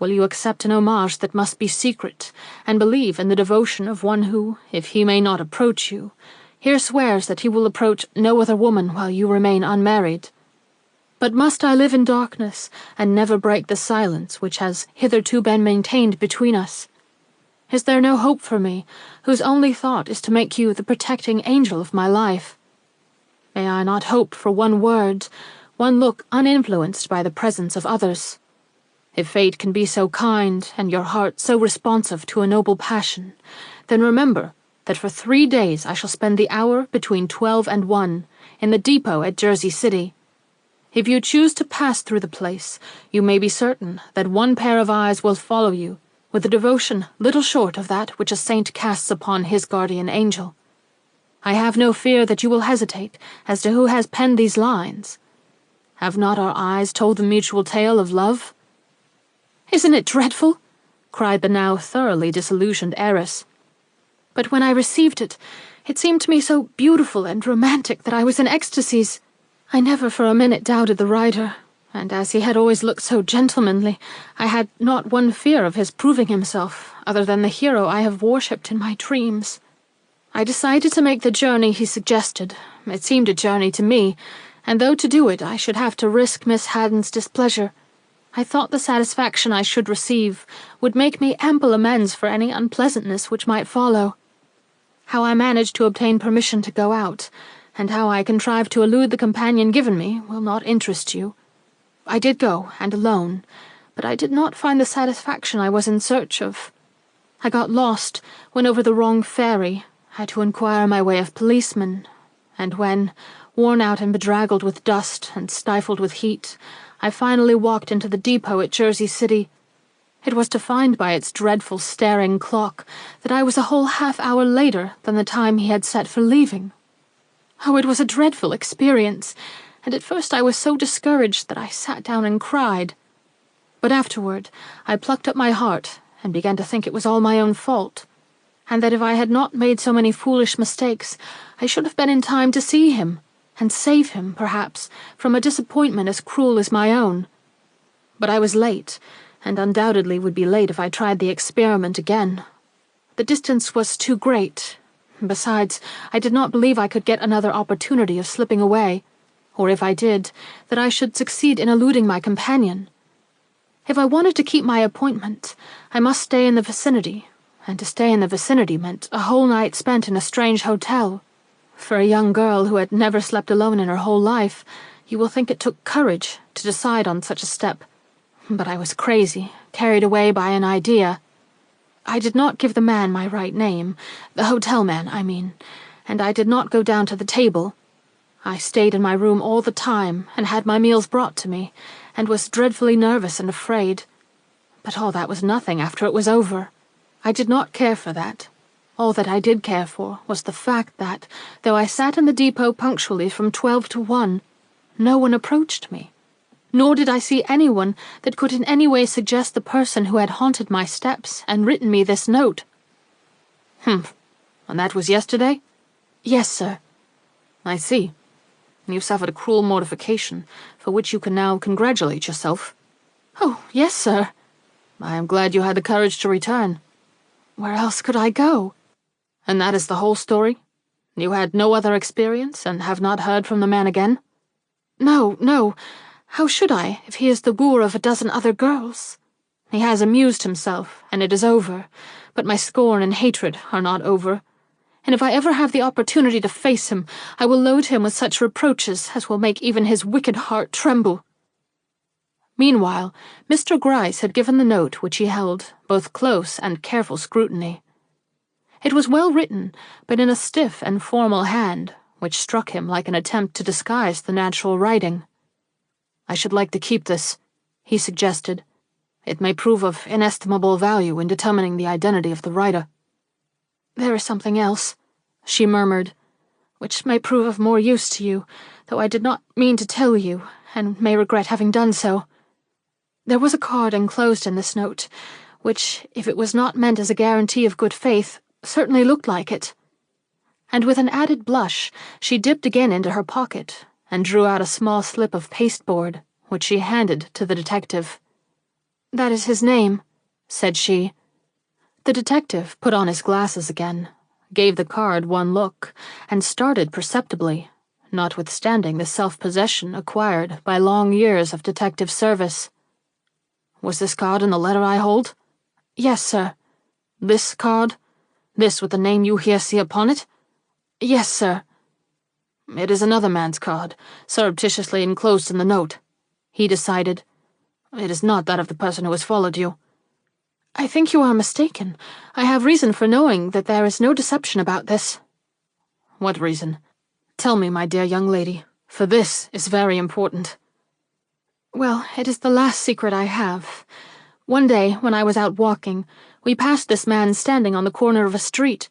Will you accept an homage that must be secret, and believe in the devotion of one who, if he may not approach you, here swears that he will approach no other woman while you remain unmarried? But must I live in darkness, and never break the silence which has hitherto been maintained between us? Is there no hope for me, whose only thought is to make you the protecting angel of my life? May I not hope for one word, one look uninfluenced by the presence of others? If fate can be so kind, and your heart so responsive to a noble passion, then remember that for 3 days I shall spend the hour between 12 and 1 in the depot at Jersey City. If you choose to pass through the place, you may be certain that one pair of eyes will follow you, with a devotion little short of that which a saint casts upon his guardian angel. I have no fear that you will hesitate as to who has penned these lines. Have not our eyes told the mutual tale of love?" "Isn't it dreadful?" cried the now thoroughly disillusioned heiress. "But when I received it, it seemed to me so beautiful and romantic that I was in ecstasies. I never for a minute doubted the writer, and as he had always looked so gentlemanly, I had not one fear of his proving himself, other than the hero I have worshipped in my dreams. I decided to make the journey he suggested. It seemed a journey to me, and though to do it I should have to risk Miss Haddon's displeasure, I thought the satisfaction I should receive would make me ample amends for any unpleasantness which might follow. How I managed to obtain permission to go out, and how I contrived to elude the companion given me, will not interest you. I did go, and alone, but I did not find the satisfaction I was in search of. I got lost, went over the wrong ferry, had to inquire my way of policemen, and when, worn out and bedraggled with dust and stifled with heat, I finally walked into the depot at Jersey City, it was to find by its dreadful staring clock that I was a whole half-hour later than the time he had set for leaving. Oh, it was a dreadful experience, and at first I was so discouraged that I sat down and cried. But afterward I plucked up my heart and began to think it was all my own fault, and that if I had not made so many foolish mistakes, I should have been in time to see him, and save him, perhaps, from a disappointment as cruel as my own. But I was late, and undoubtedly would be late if I tried the experiment again. The distance was too great. Besides, I did not believe I could get another opportunity of slipping away, or if I did, that I should succeed in eluding my companion. If I wanted to keep my appointment, I must stay in the vicinity, and to stay in the vicinity meant a whole night spent in a strange hotel. For a young girl who had never slept alone in her whole life, you will think it took courage to decide on such a step. But I was crazy, carried away by an idea. I did not give the man my right name, the hotel man, I mean, and I did not go down to the table. I stayed in my room all the time, and had my meals brought to me, and was dreadfully nervous and afraid. But all that was nothing after it was over. I did not care for that. All that I did care for was the fact that, though I sat in the depot punctually from 12 to 1, no one approached me. Nor did I see anyone that could in any way suggest the person who had haunted my steps and written me this note. And that was yesterday? Yes, sir. I see. You suffered a cruel mortification, for which you can now congratulate yourself. Oh, yes, sir. I am glad you had the courage to return. Where else could I go? And that is the whole story? You had no other experience, and have not heard from the man again? No. How should I, if he is the wooer of a dozen other girls? He has amused himself, and it is over, but my scorn and hatred are not over. And if I ever have the opportunity to face him, I will load him with such reproaches as will make even his wicked heart tremble. Meanwhile, Mr. Gryce had given the note which he held both close and careful scrutiny. It was well written, but in a stiff and formal hand, which struck him like an attempt to disguise the natural writing. I should like to keep this, he suggested. It may prove of inestimable value in determining the identity of the writer. There is something else, she murmured, which may prove of more use to you, though I did not mean to tell you, and may regret having done so. There was a card enclosed in this note, which, if it was not meant as a guarantee of good faith, certainly looked like it. And with an added blush, she dipped again into her pocket and drew out a small slip of pasteboard, which she handed to the detective. "That is his name," said she. The detective put on his glasses again, gave the card one look, and started perceptibly, notwithstanding the self-possession acquired by long years of detective service. "Was this card in the letter I hold?" "Yes, sir." "This card? This with the name you here see upon it?" "Yes, sir." "It is another man's card, surreptitiously enclosed in the note," he decided. "It is not that of the person who has followed you." "I think you are mistaken. I have reason for knowing that there is no deception about this." "What reason? Tell me, my dear young lady, for this is very important." "Well, it is the last secret I have. One day, when I was out walking, we passed this man standing on the corner of a street.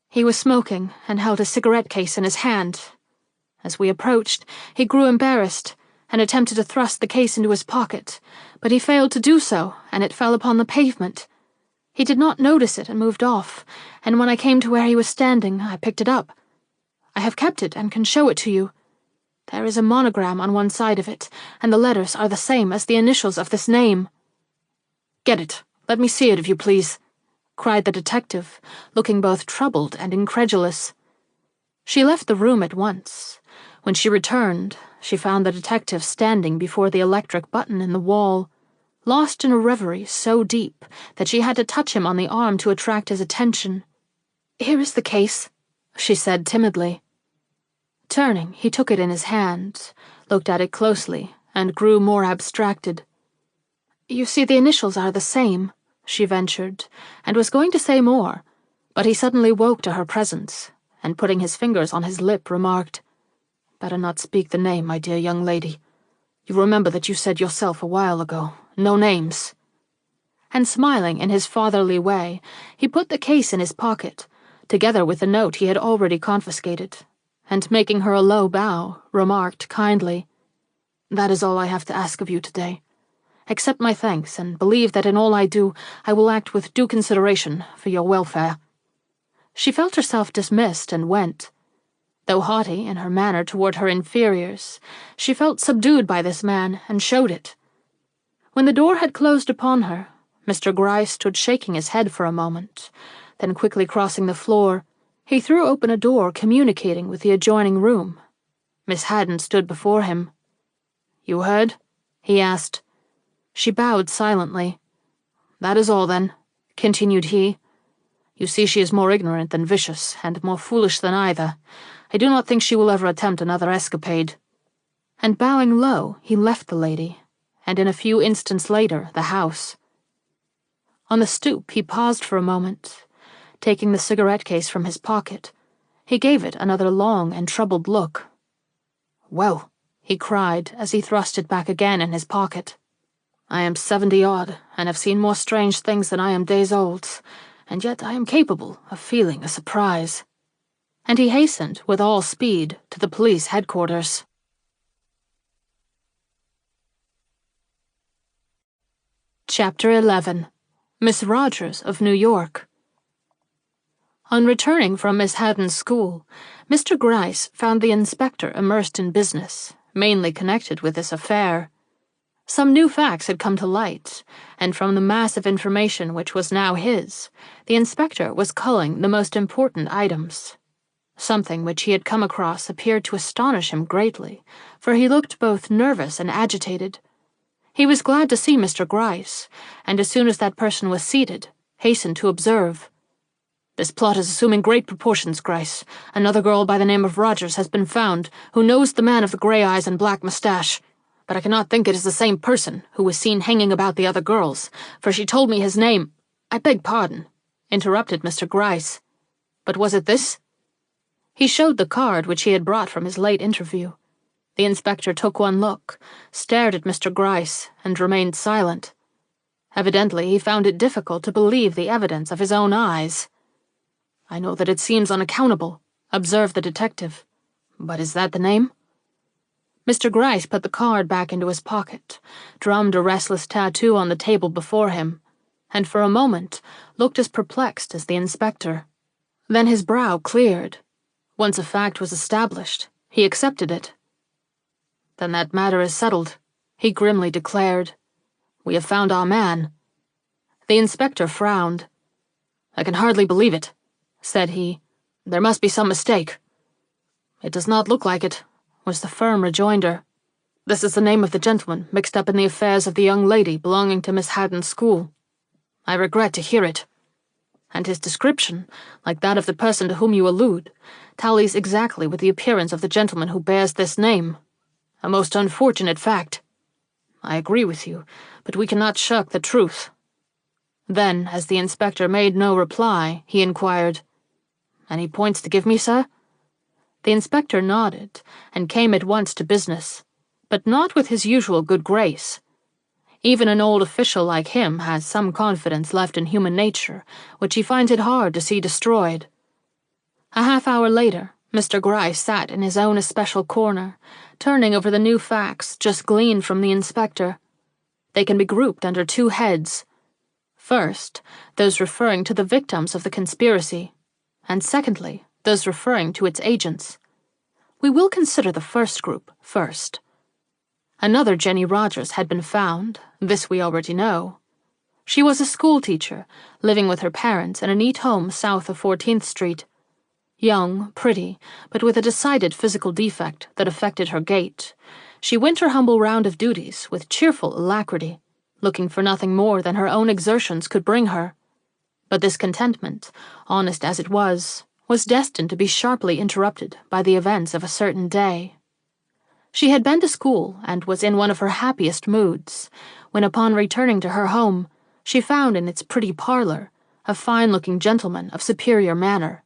He was smoking and held a cigarette case in his hand. As we approached, he grew embarrassed and attempted to thrust the case into his pocket, but he failed to do so, and it fell upon the pavement. He did not notice it and moved off, and when I came to where he was standing, I picked it up. I have kept it and can show it to you. There is a monogram on one side of it, and the letters are the same as the initials of this name." "Get it. Let me see it, if you please," cried the detective, looking both troubled and incredulous. She left the room at once. When she returned, she found the detective standing before the electric button in the wall, lost in a reverie so deep that she had to touch him on the arm to attract his attention. "Here is the case," she said timidly. Turning, he took it in his hand, looked at it closely, and grew more abstracted. "You see, the initials are the same," she ventured, and was going to say more, but he suddenly woke to her presence, and putting his fingers on his lip, remarked, "Better not speak the name, my dear young lady. You remember that you said yourself a while ago, no names." And smiling in his fatherly way, he put the case in his pocket, together with the note he had already confiscated, and making her a low bow, remarked kindly, "That is all I have to ask of you today. Accept my thanks, and believe that in all I do, I will act with due consideration for your welfare." She felt herself dismissed and went. Though haughty in her manner toward her inferiors, she felt subdued by this man and showed it. When the door had closed upon her, Mr. Gryce stood shaking his head for a moment, then quickly crossing the floor, he threw open a door communicating with the adjoining room. Miss Haddon stood before him. "You heard?" he asked. She bowed silently. "That is all, then," continued he. "You see she is more ignorant than vicious, and more foolish than either. I do not think she will ever attempt another escapade." And bowing low, he left the lady, and in a few instants later, the house. On the stoop, he paused for a moment. Taking the cigarette case from his pocket, he gave it another long and troubled look. "Well," he cried as he thrust it back again in his pocket, "I am 70 odd, and have seen more strange things than I am days old, and yet I am capable of feeling a surprise." And he hastened with all speed to the police headquarters. Chapter 11. Miss Rogers of New York. On returning from Miss Haddon's school, Mr. Gryce found the inspector immersed in business, mainly connected with this affair. Some new facts had come to light, and from the mass of information which was now his, the inspector was culling the most important items. Something which he had come across appeared to astonish him greatly, for he looked both nervous and agitated. He was glad to see Mr. Gryce, and as soon as that person was seated, hastened to observe, "This plot is assuming great proportions, Gryce. Another girl by the name of Rogers has been found, who knows the man of the gray eyes and black mustache. But I cannot think it is the same person who was seen hanging about the other girls, for she told me his name—" "I beg pardon," interrupted Mr. Gryce. "But was it this?" He showed the card which he had brought from his late interview. The inspector took one look, stared at Mr. Gryce, and remained silent. Evidently he found it difficult to believe the evidence of his own eyes. "I know that it seems unaccountable," observed the detective. "But is that the name?" Mr. Gryce put the card back into his pocket, drummed a restless tattoo on the table before him, and for a moment looked as perplexed as the inspector. Then his brow cleared. Once a fact was established, he accepted it. "Then that matter is settled," he grimly declared. "We have found our man." The inspector frowned. "I can hardly believe it," said he. "There must be some mistake." "It does not look like it," was the firm rejoinder. "This is the name of the gentleman mixed up in the affairs of the young lady belonging to Miss Haddon's school. I regret to hear it. And his description, like that of the person to whom you allude, tallies exactly with the appearance of the gentleman who bears this name. A most unfortunate fact. I agree with you, but we cannot shirk the truth." Then, as the inspector made no reply, he inquired, "Any points to give me, sir?" The inspector nodded, and came at once to business, but not with his usual good grace. Even an old official like him has some confidence left in human nature, which he finds it hard to see destroyed. A half-hour later, Mr. Gryce sat in his own especial corner, turning over the new facts just gleaned from the inspector. They can be grouped under two heads. First, those referring to the victims of the conspiracy, and secondly, those referring to its agents. We will consider the first group first. Another Jenny Rogers had been found, this we already know. She was a schoolteacher, living with her parents in a neat home south of 14th Street. Young, pretty, but with a decided physical defect that affected her gait, she went her humble round of duties with cheerful alacrity, looking for nothing more than her own exertions could bring her. But this contentment, honest as it was destined to be sharply interrupted by the events of a certain day. She had been to school and was in one of her happiest moods, when upon returning to her home, she found in its pretty parlor a fine-looking gentleman of superior manner.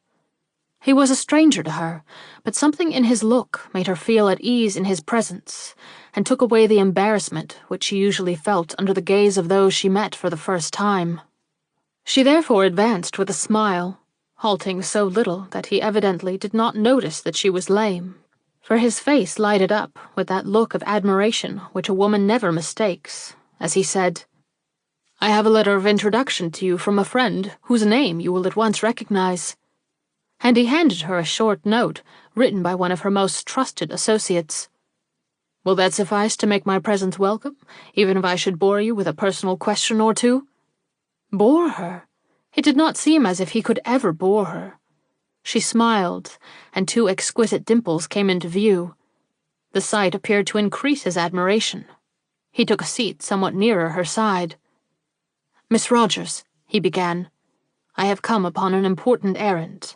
He was a stranger to her, but something in his look made her feel at ease in his presence, and took away the embarrassment which she usually felt under the gaze of those she met for the first time. She therefore advanced with a smile, halting so little that he evidently did not notice that she was lame, for his face lighted up with that look of admiration which a woman never mistakes, as he said, "I have a letter of introduction to you from a friend whose name you will at once recognize." And he handed her a short note written by one of her most trusted associates. "Will that suffice to make my presence welcome, even if I should bore you with a personal question or two?" Bore her? It did not seem as if he could ever bore her. She smiled, and two exquisite dimples came into view. The sight appeared to increase his admiration. He took a seat somewhat nearer her side. "Miss Rogers," he began, "I have come upon an important errand.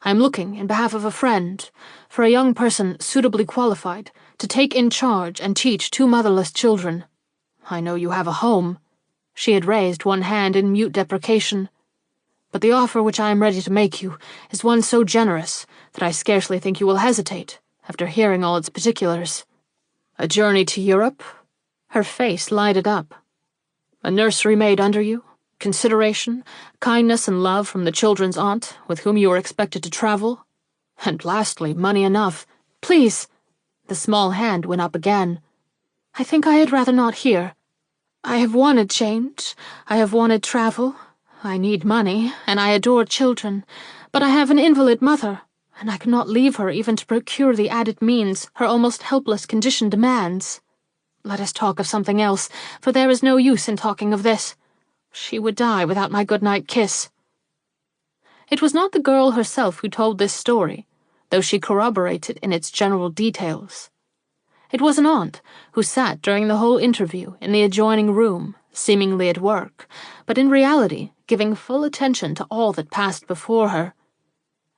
I am looking, in behalf of a friend, for a young person suitably qualified to take in charge and teach two motherless children. I know you have a home." She had raised one hand in mute deprecation. "But the offer which I am ready to make you is one so generous that I scarcely think you will hesitate, after hearing all its particulars." "A journey to Europe?" Her face lighted up. "A nursery maid under you? Consideration, kindness, and love from the children's aunt, with whom you are expected to travel. And lastly, money enough. Please!" The small hand went up again. "I think I had rather not hear. I have wanted change. I have wanted travel. I need money, and I adore children. But I have an invalid mother, and I cannot leave her even to procure the added means her almost helpless condition demands. Let us talk of something else, for there is no use in talking of this. She would die without my good-night kiss." It was not the girl herself who told this story, though she corroborated in its general details. It was an aunt who sat during the whole interview in the adjoining room, seemingly at work, but in reality giving full attention to all that passed before her.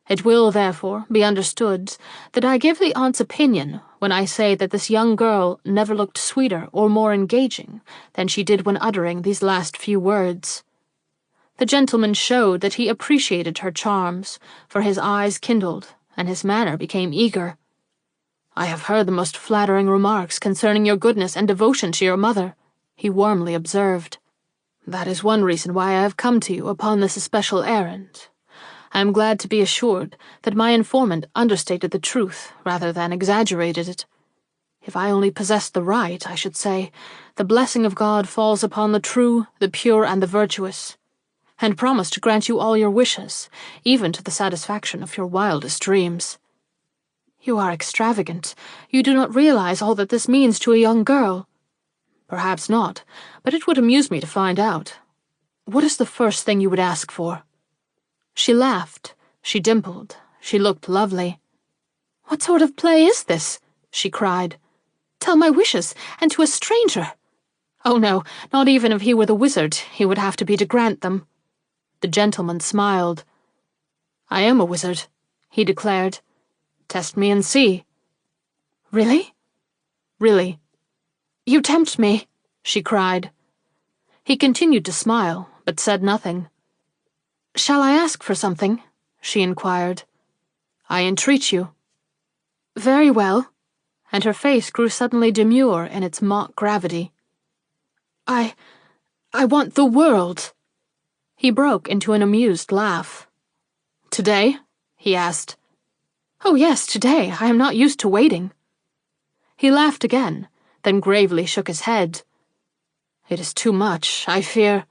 It will, therefore, be understood that I give the aunt's opinion when I say that this young girl never looked sweeter or more engaging than she did when uttering these last few words. The gentleman showed that he appreciated her charms, for his eyes kindled, and his manner became eager. "I have heard the most flattering remarks concerning your goodness and devotion to your mother," he warmly observed. "That is one reason why I have come to you upon this especial errand. I am glad to be assured that my informant understated the truth rather than exaggerated it. If I only possessed the right, I should say, the blessing of God falls upon the true, the pure, and the virtuous, and promise to grant you all your wishes, even to the satisfaction of your wildest dreams. You are extravagant. You do not realize all that this means to a young girl." "Perhaps not, but it would amuse me to find out. What is the first thing you would ask for?" She laughed, she dimpled, she looked lovely. "What sort of play is this?" she cried. "Tell my wishes, and to a stranger! Oh no, not even if he were the wizard, he would have to be to grant them." The gentleman smiled. "I am a wizard," he declared. "Test me and see." "Really?" "Really." "You tempt me," she cried. He continued to smile, but said nothing. "Shall I ask for something?" she inquired. "I entreat you." "Very well," and her face grew suddenly demure in its mock gravity. I want the world." He broke into an amused laugh. "Today?" he asked. "Oh yes, today. I am not used to waiting." He laughed again, then gravely shook his head. "It is too much, I fear—"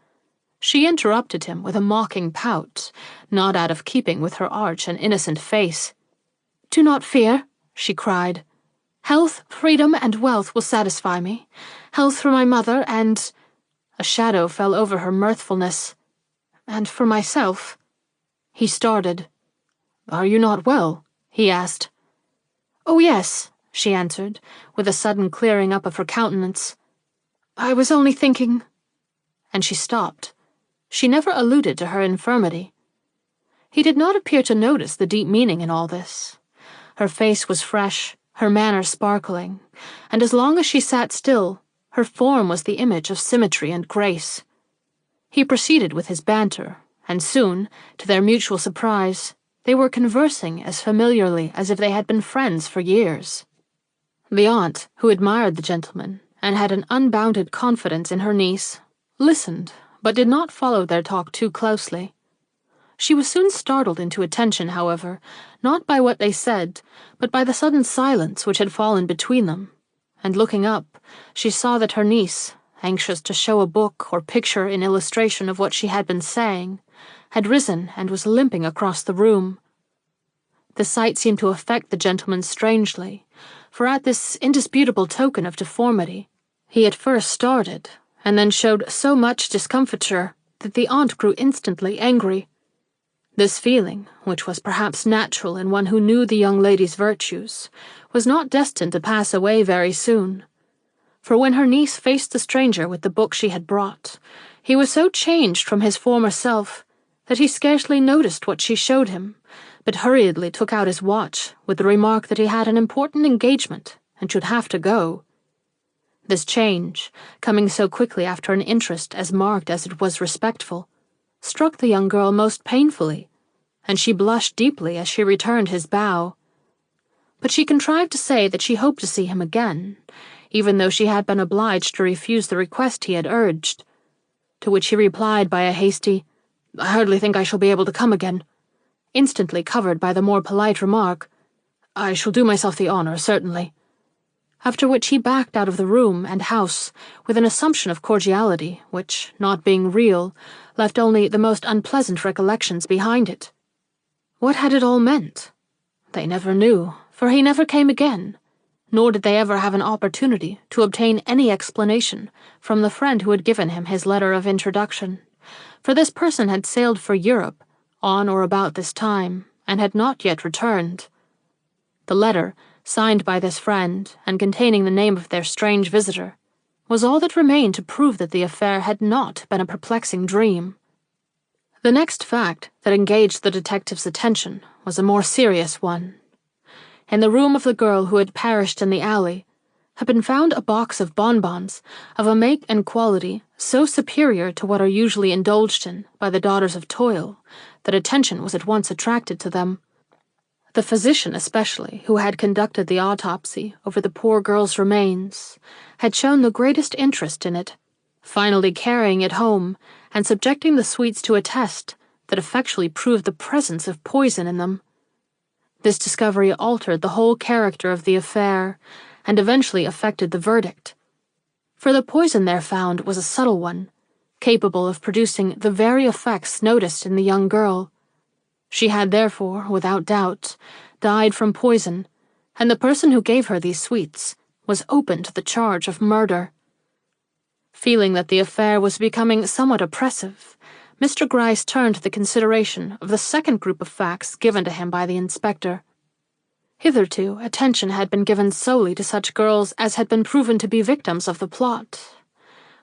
She interrupted him with a mocking pout, not out of keeping with her arch and innocent face. "Do not fear," she cried. "Health, freedom, and wealth will satisfy me. Health for my mother, and—" a shadow fell over her mirthfulness. "And for myself." He started. "Are you not well?" he asked. "Oh yes," she answered, with a sudden clearing up of her countenance. "I was only thinking—" and she stopped. She never alluded to her infirmity. He did not appear to notice the deep meaning in all this. Her face was fresh, her manner sparkling, and as long as she sat still, her form was the image of symmetry and grace. He proceeded with his banter, and soon, to their mutual surprise, they were conversing as familiarly as if they had been friends for years. The aunt, who admired the gentleman, and had an unbounded confidence in her niece, listened, but did not follow their talk too closely. She was soon startled into attention, however, not by what they said, but by the sudden silence which had fallen between them, and looking up, she saw that her niece, anxious to show a book or picture in illustration of what she had been saying, had risen and was limping across the room. The sight seemed to affect the gentleman strangely, for at this indisputable token of deformity, he at first started, and then showed so much discomfiture that the aunt grew instantly angry. This feeling, which was perhaps natural in one who knew the young lady's virtues, was not destined to pass away very soon. For when her niece faced the stranger with the book she had brought, he was so changed from his former self that he scarcely noticed what she showed him, but hurriedly took out his watch with the remark that he had an important engagement and should have to go. This change, coming so quickly after an interest as marked as it was respectful, struck the young girl most painfully, and she blushed deeply as she returned his bow. But she contrived to say that she hoped to see him again, even though she had been obliged to refuse the request he had urged. to which he replied by a hasty, "I hardly think I shall be able to come again," instantly covered by the more polite remark, "I shall do myself the honor, certainly," after which he backed out of the room and house with an assumption of cordiality which, not being real, left only the most unpleasant recollections behind it. What had it all meant? They never knew, for he never came again, nor did they ever have an opportunity to obtain any explanation from the friend who had given him his letter of introduction, for this person had sailed for Europe on or about this time, and had not yet returned. The letter, signed by this friend, and containing the name of their strange visitor, was all that remained to prove that the affair had not been a perplexing dream. The next fact that engaged the detective's attention was a more serious one. In the room of the girl who had perished in the alley had been found a box of bonbons of a make and quality so superior to what are usually indulged in by the daughters of toil that attention was at once attracted to them. The physician especially, who had conducted the autopsy over the poor girl's remains, had shown the greatest interest in it, finally carrying it home and subjecting the sweets to a test that effectually proved the presence of poison in them. This discovery altered the whole character of the affair and eventually affected the verdict. For the poison there found was a subtle one, capable of producing the very effects noticed in the young girl. She had therefore, without doubt, died from poison, and the person who gave her these sweets was open to the charge of murder. Feeling that the affair was becoming somewhat oppressive, Mr. Gryce turned to the consideration of the second group of facts given to him by the inspector. Hitherto, attention had been given solely to such girls as had been proven to be victims of the plot,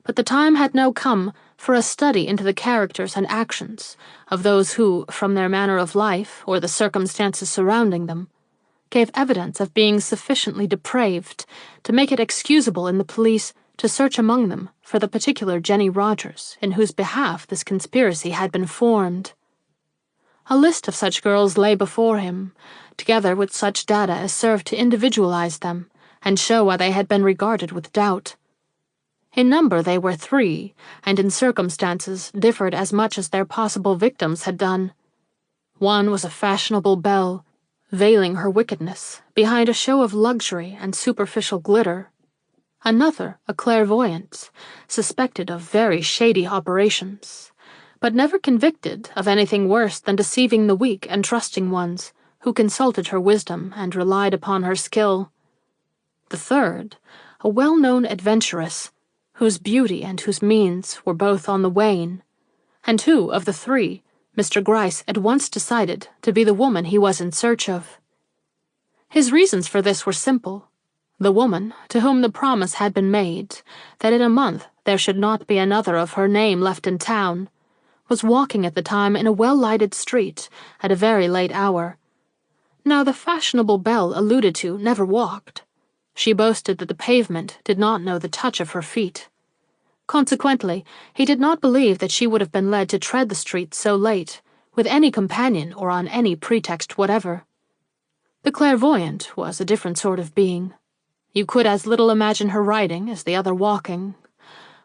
but the time had now come for a study into the characters and actions of those who, from their manner of life or the circumstances surrounding them, gave evidence of being sufficiently depraved to make it excusable in the police to search among them for the particular Jenny Rogers in whose behalf this conspiracy had been formed. A list of such girls lay before him, together with such data as served to individualize them and show why they had been regarded with doubt. In number they were 3, and in circumstances differed as much as their possible victims had done. One was a fashionable belle, veiling her wickedness behind a show of luxury and superficial glitter. Another, a clairvoyant, suspected of very shady operations, but never convicted of anything worse than deceiving the weak and trusting ones who consulted her wisdom and relied upon her skill. The third, a well-known adventuress, whose beauty and whose means were both on the wane, and who, of the 3, Mr. Gryce at once decided to be the woman he was in search of. His reasons for this were simple. The woman, to whom the promise had been made that in a month there should not be another of her name left in town, was walking at the time in a well-lighted street at a very late hour. Now the fashionable belle alluded to never walked. She boasted that the pavement did not know the touch of her feet. Consequently, he did not believe that she would have been led to tread the street so late, with any companion or on any pretext whatever. The clairvoyant was a different sort of being. You could as little imagine her riding as the other walking,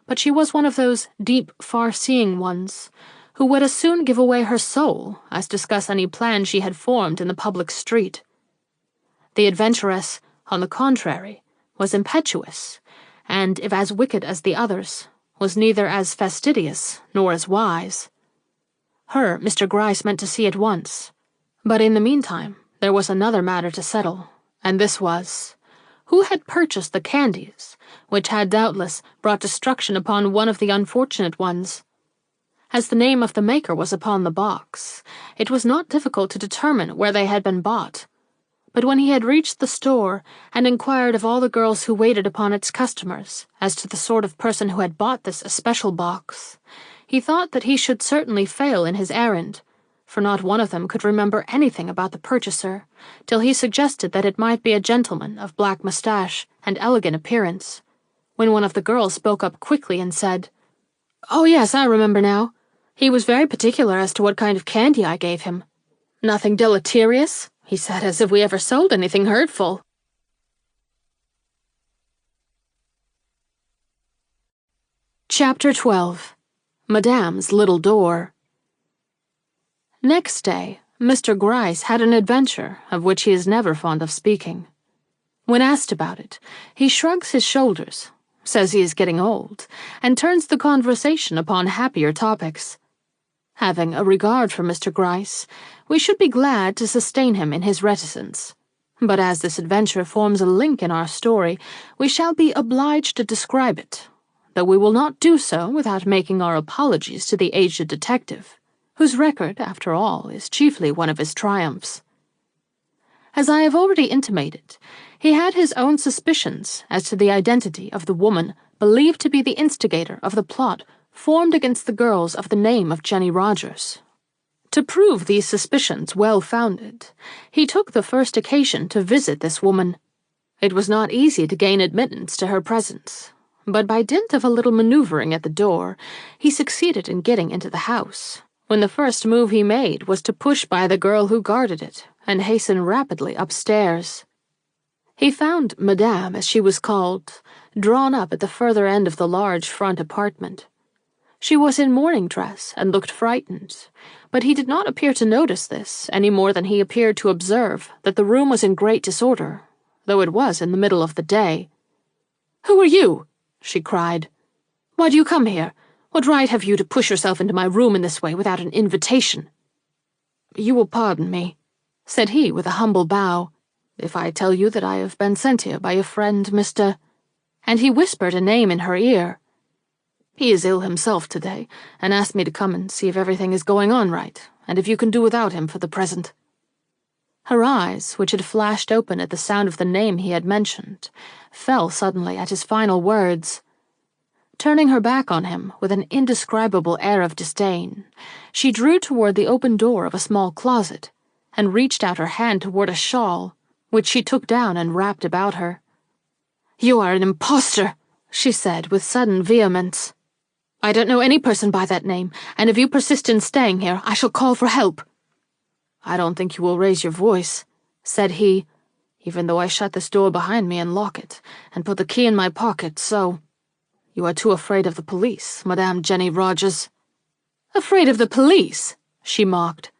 but she was one of those deep, far-seeing ones who would as soon give away her soul as discuss any plan she had formed in the public street. The adventuress, on the contrary, was impetuous, and, if as wicked as the others, was neither as fastidious nor as wise. Her Mr. Gryce meant to see at once, but in the meantime there was another matter to settle, and this was, who had purchased the candies, which had doubtless brought destruction upon one of the unfortunate ones? As the name of the maker was upon the box, it was not difficult to determine where they had been bought, but when he had reached the store and inquired of all the girls who waited upon its customers as to the sort of person who had bought this especial box, he thought that he should certainly fail in his errand, for not one of them could remember anything about the purchaser, till he suggested that it might be a gentleman of black moustache and elegant appearance, when one of the girls spoke up quickly and said, "Oh yes, I remember now. He was very particular as to what kind of candy I gave him. Nothing deleterious, he said, as if we ever sold anything hurtful." Chapter 12. Madame's little door. Next day, Mr. Gryce had an adventure of which he is never fond of speaking. When asked about it, he shrugs his shoulders, says he is getting old, and turns the conversation upon happier topics. Having a regard for Mr. Gryce, we should be glad to sustain him in his reticence. But as this adventure forms a link in our story, we shall be obliged to describe it, though we will not do so without making our apologies to the aged detective, whose record, after all, is chiefly one of his triumphs. As I have already intimated, he had his own suspicions as to the identity of the woman believed to be the instigator of the plot formed against the girls of the name of Jenny Rogers. To prove these suspicions well-founded, he took the first occasion to visit this woman. It was not easy to gain admittance to her presence, but by dint of a little maneuvering at the door, he succeeded in getting into the house, when the first move he made was to push by the girl who guarded it and hasten rapidly upstairs. He found Madame, as she was called, drawn up at the further end of the large front apartment. She was in morning dress and looked frightened, but he did not appear to notice this any more than he appeared to observe that the room was in great disorder, though it was in the middle of the day. "Who are you?" she cried. "Why do you come here? What right have you to push yourself into my room in this way without an invitation?" "You will pardon me," said he with a humble bow, "if I tell you that I have been sent here by a friend, Mr. And he whispered a name in her ear. "He is ill himself today, and asked me to come and see if everything is going on right, and if you can do without him for the present." Her eyes, which had flashed open at the sound of the name he had mentioned, fell suddenly at his final words. Turning her back on him with an indescribable air of disdain, she drew toward the open door of a small closet, and reached out her hand toward a shawl, which she took down and wrapped about her. "You are an impostor," she said with sudden vehemence. "I don't know any person by that name, and if you persist in staying here, I shall call for help." "I don't think you will raise your voice," said he, "even though I shut this door behind me and lock it, and put the key in my pocket, so... You are too afraid of the police, Madame Jenny Rogers." "Afraid of the police?" she mocked.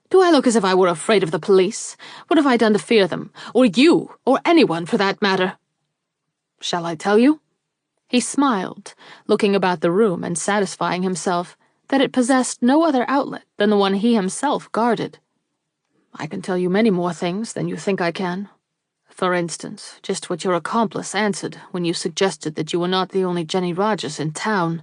"Do I look as if I were afraid of the police? What have I done to fear them, or you, or anyone for that matter?" "Shall I tell you?" He smiled, looking about the room and satisfying himself that it possessed no other outlet than the one he himself guarded. "I can tell you many more things than you think I can. For instance, just what your accomplice answered when you suggested that you were not the only Jenny Rogers in town."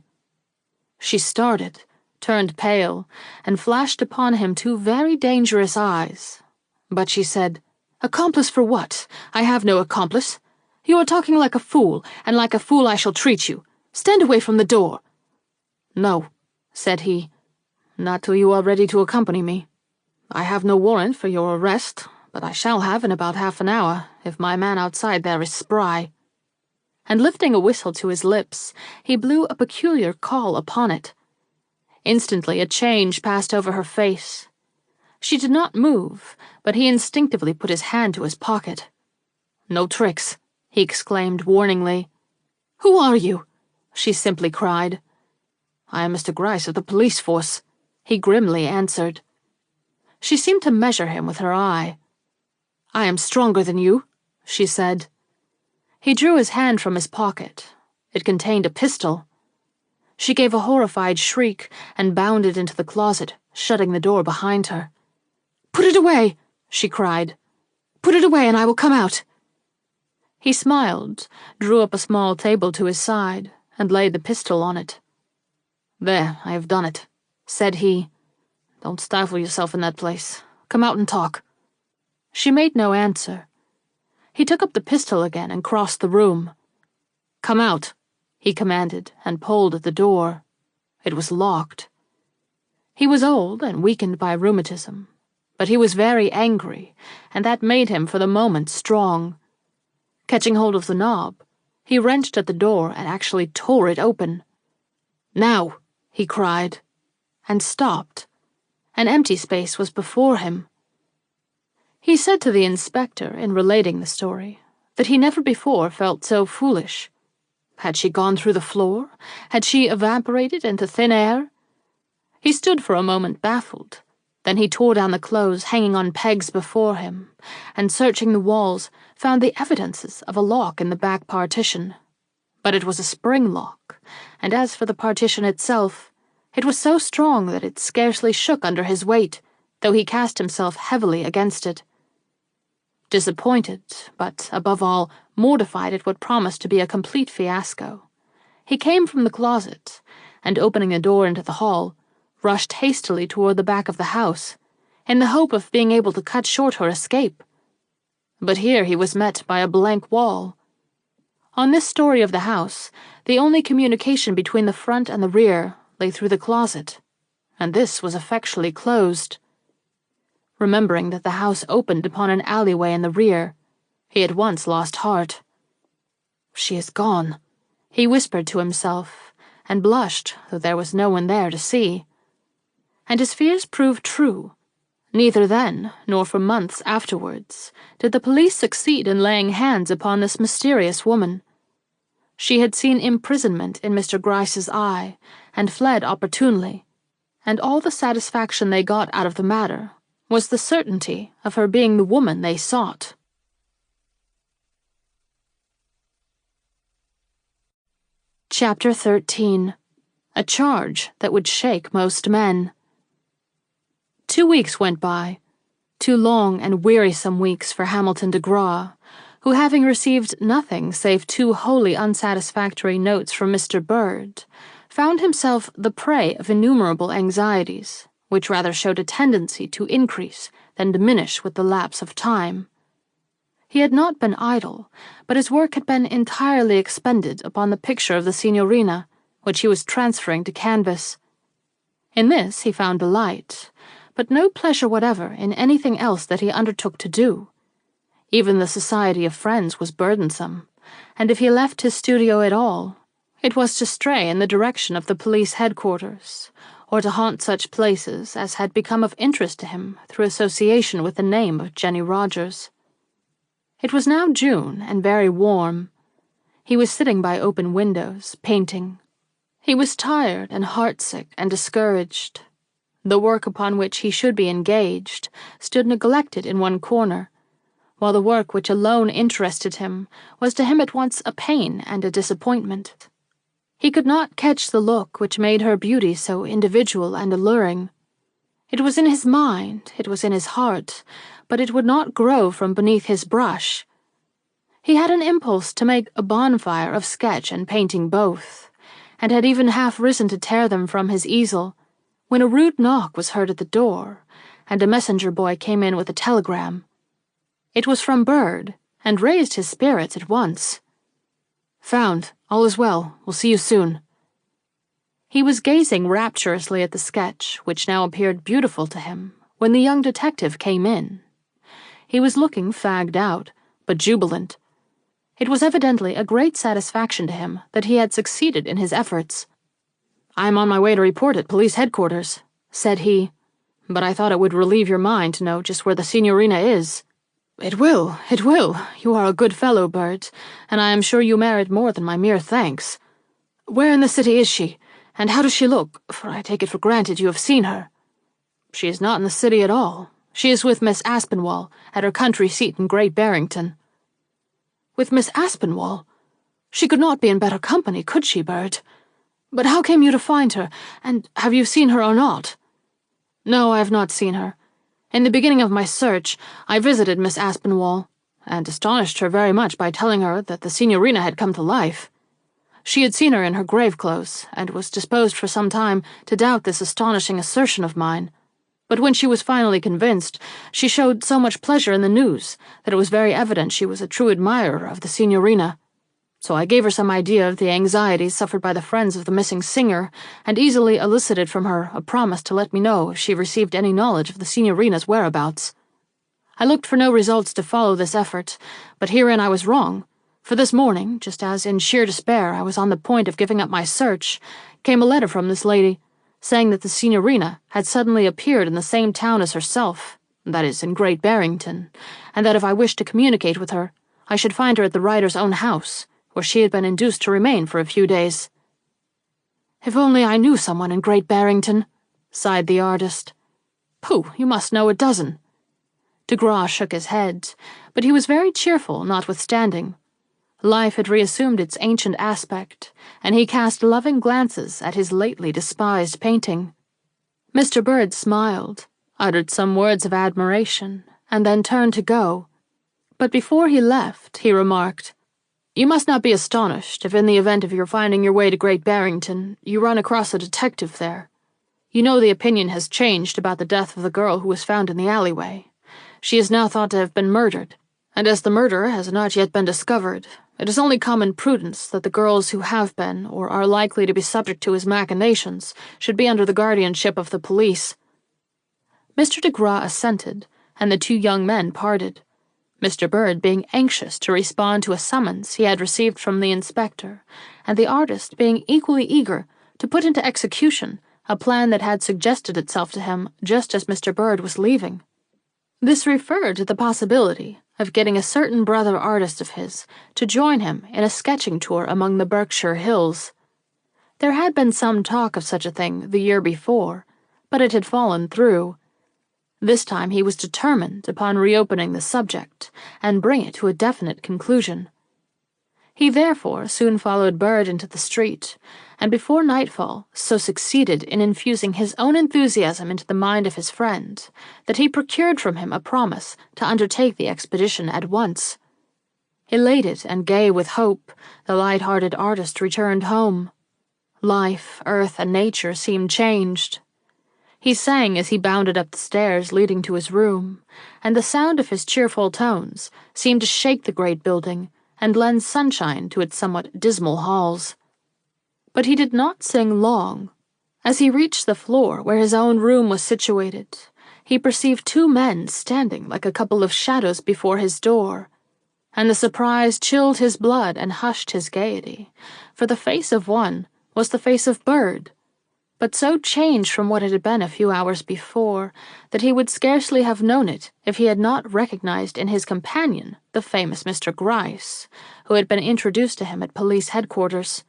She started, turned pale, and flashed upon him two very dangerous eyes. But she said, "Accomplice for what? I have no accomplice. You are talking like a fool, and like a fool I shall treat you. Stand away from the door." "No," said he, "not till you are ready to accompany me. I have no warrant for your arrest, but I shall have in about half an hour, if my man outside there is spry." And lifting a whistle to his lips, he blew a peculiar call upon it. Instantly a change passed over her face. She did not move, but he instinctively put his hand to his pocket. "No tricks," he exclaimed warningly. "Who are you?" she simply cried. "I am Mr. Gryce of the police force," he grimly answered. She seemed to measure him with her eye. "I am stronger than you," she said. He drew his hand from his pocket. It contained a pistol. She gave a horrified shriek and bounded into the closet, shutting the door behind her. "Put it away," she cried. "Put it away and I will come out." He smiled, drew up a small table to his side, and laid the pistol on it. "There, I have done it," said he. "Don't stifle yourself in that place. Come out and talk." She made no answer. He took up the pistol again and crossed the room. "Come out," he commanded, and pulled at the door. It was locked. He was old and weakened by rheumatism, but he was very angry, and that made him for the moment strong. Catching hold of the knob, he wrenched at the door and actually tore it open. "Now," he cried, and stopped. An empty space was before him. He said to the inspector in relating the story that he never before felt so foolish. Had she gone through the floor? Had she evaporated into thin air? He stood for a moment baffled. Then he tore down the clothes hanging on pegs before him, and searching the walls, found the evidences of a lock in the back partition. But it was a spring lock, and as for the partition itself, it was so strong that it scarcely shook under his weight, though he cast himself heavily against it. Disappointed, but above all, mortified at what promised to be a complete fiasco, he came from the closet, and opening a door into the hall, rushed hastily toward the back of the house, in the hope of being able to cut short her escape. But here he was met by a blank wall. On this story of the house, the only communication between the front and the rear lay through the closet, and this was effectually closed. Remembering that the house opened upon an alleyway in the rear, he at once lost heart. "She is gone," he whispered to himself, and blushed, though there was no one there to see. And his fears proved true. Neither then, nor for months afterwards, did the police succeed in laying hands upon this mysterious woman. She had seen imprisonment in Mr. Gryce's eye, and fled opportunely, and all the satisfaction they got out of the matter was the certainty of her being the woman they sought. Chapter 13. A charge that would shake most men. 2 weeks went by, 2 long and wearisome weeks for Hamilton de Graw, who, having received nothing save 2 wholly unsatisfactory notes from Mr. Bird, found himself the prey of innumerable anxieties, which rather showed a tendency to increase than diminish with the lapse of time. He had not been idle, but his work had been entirely expended upon the picture of the Signorina, which he was transferring to canvas. In this he found delight, but no pleasure whatever in anything else that he undertook to do. Even the society of friends was burdensome, and if he left his studio at all, it was to stray in the direction of the police headquarters, or to haunt such places as had become of interest to him through association with the name of Jenny Rogers. It was now June, and very warm. He was sitting by open windows, painting. He was tired and heartsick and discouraged. The work upon which he should be engaged stood neglected in one corner, while the work which alone interested him was to him at once a pain and a disappointment. He could not catch the look which made her beauty so individual and alluring. It was in his mind, it was in his heart, but it would not grow from beneath his brush. He had an impulse to make a bonfire of sketch and painting both, and had even half risen to tear them from his easel, when a rude knock was heard at the door, and a messenger boy came in with a telegram. It was from Bird, and raised his spirits at once. "Found. All is well. Will see you soon." He was gazing rapturously at the sketch, which now appeared beautiful to him, when the young detective came in. He was looking fagged out, but jubilant. It was evidently a great satisfaction to him that he had succeeded in his efforts. "I am on my way to report at police headquarters," said he, "but I thought it would relieve your mind to know just where the Signorina is." It will. You are a good fellow, Bird, and I am sure you merit more than my mere thanks. Where in the city is she, and how does she look, for I take it for granted you have seen her?" "She is not in the city at all. She is with Miss Aspinwall, at her country seat in Great Barrington." "With Miss Aspinwall? She could not be in better company, could she, Bird? But how came you to find her, and have you seen her or not?" "No, I have not seen her. In the beginning of my search, I visited Miss Aspinwall, and astonished her very much by telling her that the Signorina had come to life. She had seen her in her grave clothes, and was disposed for some time to doubt this astonishing assertion of mine. But when she was finally convinced, she showed so much pleasure in the news that it was very evident she was a true admirer of the Signorina. So I gave her some idea of the anxieties suffered by the friends of the missing singer, and easily elicited from her a promise to let me know if she received any knowledge of the Signorina's whereabouts. I looked for no results to follow this effort, but herein I was wrong, for this morning, just as in sheer despair I was on the point of giving up my search, came a letter from this lady, saying that the Signorina had suddenly appeared in the same town as herself, that is, in Great Barrington, and that if I wished to communicate with her, I should find her at the writer's own house, where she had been induced to remain for a few days. "If only I knew someone in Great Barrington," sighed the artist. "Pooh, you must know a dozen." DeGraw shook his head, but he was very cheerful notwithstanding. Life had reassumed its ancient aspect, and he cast loving glances at his lately despised painting. Mr. Bird smiled, uttered some words of admiration, and then turned to go. But before he left, he remarked, "You must not be astonished if in the event of your finding your way to Great Barrington, you run across a detective there. You know the opinion has changed about the death of the girl who was found in the alleyway. She is now thought to have been murdered, and as the murderer has not yet been discovered, it is only common prudence that the girls who have been or are likely to be subject to his machinations should be under the guardianship of the police." Mr. DeGraw assented, and the two young men parted, Mr. Bird being anxious to respond to a summons he had received from the inspector, and the artist being equally eager to put into execution a plan that had suggested itself to him just as Mr. Bird was leaving. This referred to the possibility of getting a certain brother artist of his to join him in a sketching tour among the Berkshire Hills. There had been some talk of such a thing the year before, but it had fallen through. This time he was determined upon reopening the subject and bring it to a definite conclusion. He therefore soon followed Bird into the street, and before nightfall so succeeded in infusing his own enthusiasm into the mind of his friend that he procured from him a promise to undertake the expedition at once. Elated and gay with hope, the light-hearted artist returned home. Life, earth, and nature seemed changed. He sang as he bounded up the stairs leading to his room, and the sound of his cheerful tones seemed to shake the great building and lend sunshine to its somewhat dismal halls. But he did not sing long. As he reached the floor where his own room was situated, he perceived two men standing like a couple of shadows before his door, and the surprise chilled his blood and hushed his gaiety, for the face of one was the face of Bird, but so changed from what it had been a few hours before that he would scarcely have known it if he had not recognized in his companion the famous Mr. Gryce, who had been introduced to him at police headquarters.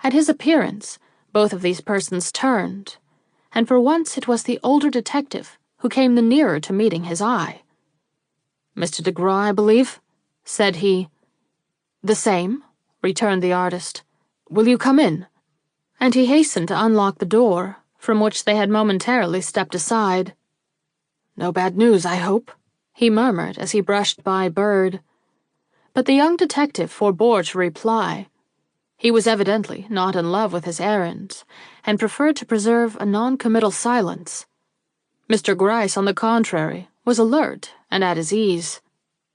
At his appearance, both of these persons turned, and for once it was the older detective who came the nearer to meeting his eye. "Mr. DeGraw, I believe?" said he. "The same," returned the artist. "Will you come in?" And he hastened to unlock the door, from which they had momentarily stepped aside. "No bad news, I hope," he murmured as he brushed by Bird. But the young detective forbore to reply. He was evidently not in love with his errand, and preferred to preserve a non-committal silence. Mr. Gryce, on the contrary, was alert and at his ease.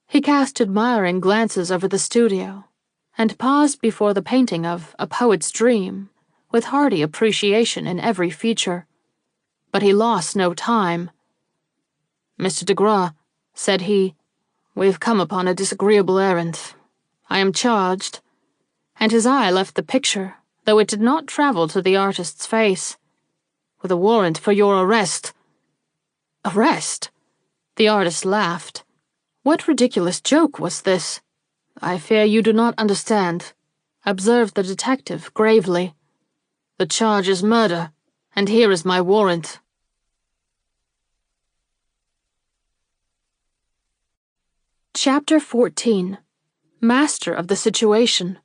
He cast admiring glances over the studio, and paused before the painting of A Poet's Dream, with hearty appreciation in every feature. But he lost no time. "Mr. DeGraw," said he, "we've come upon a disagreeable errand. I am charged," and his eye left the picture, though it did not travel to the artist's face, "with a warrant for your arrest." "Arrest?" The artist laughed. What ridiculous joke was this? "I fear you do not understand," observed the detective gravely. "The charge is murder, and here is my warrant." Chapter 14. Master of the Situation.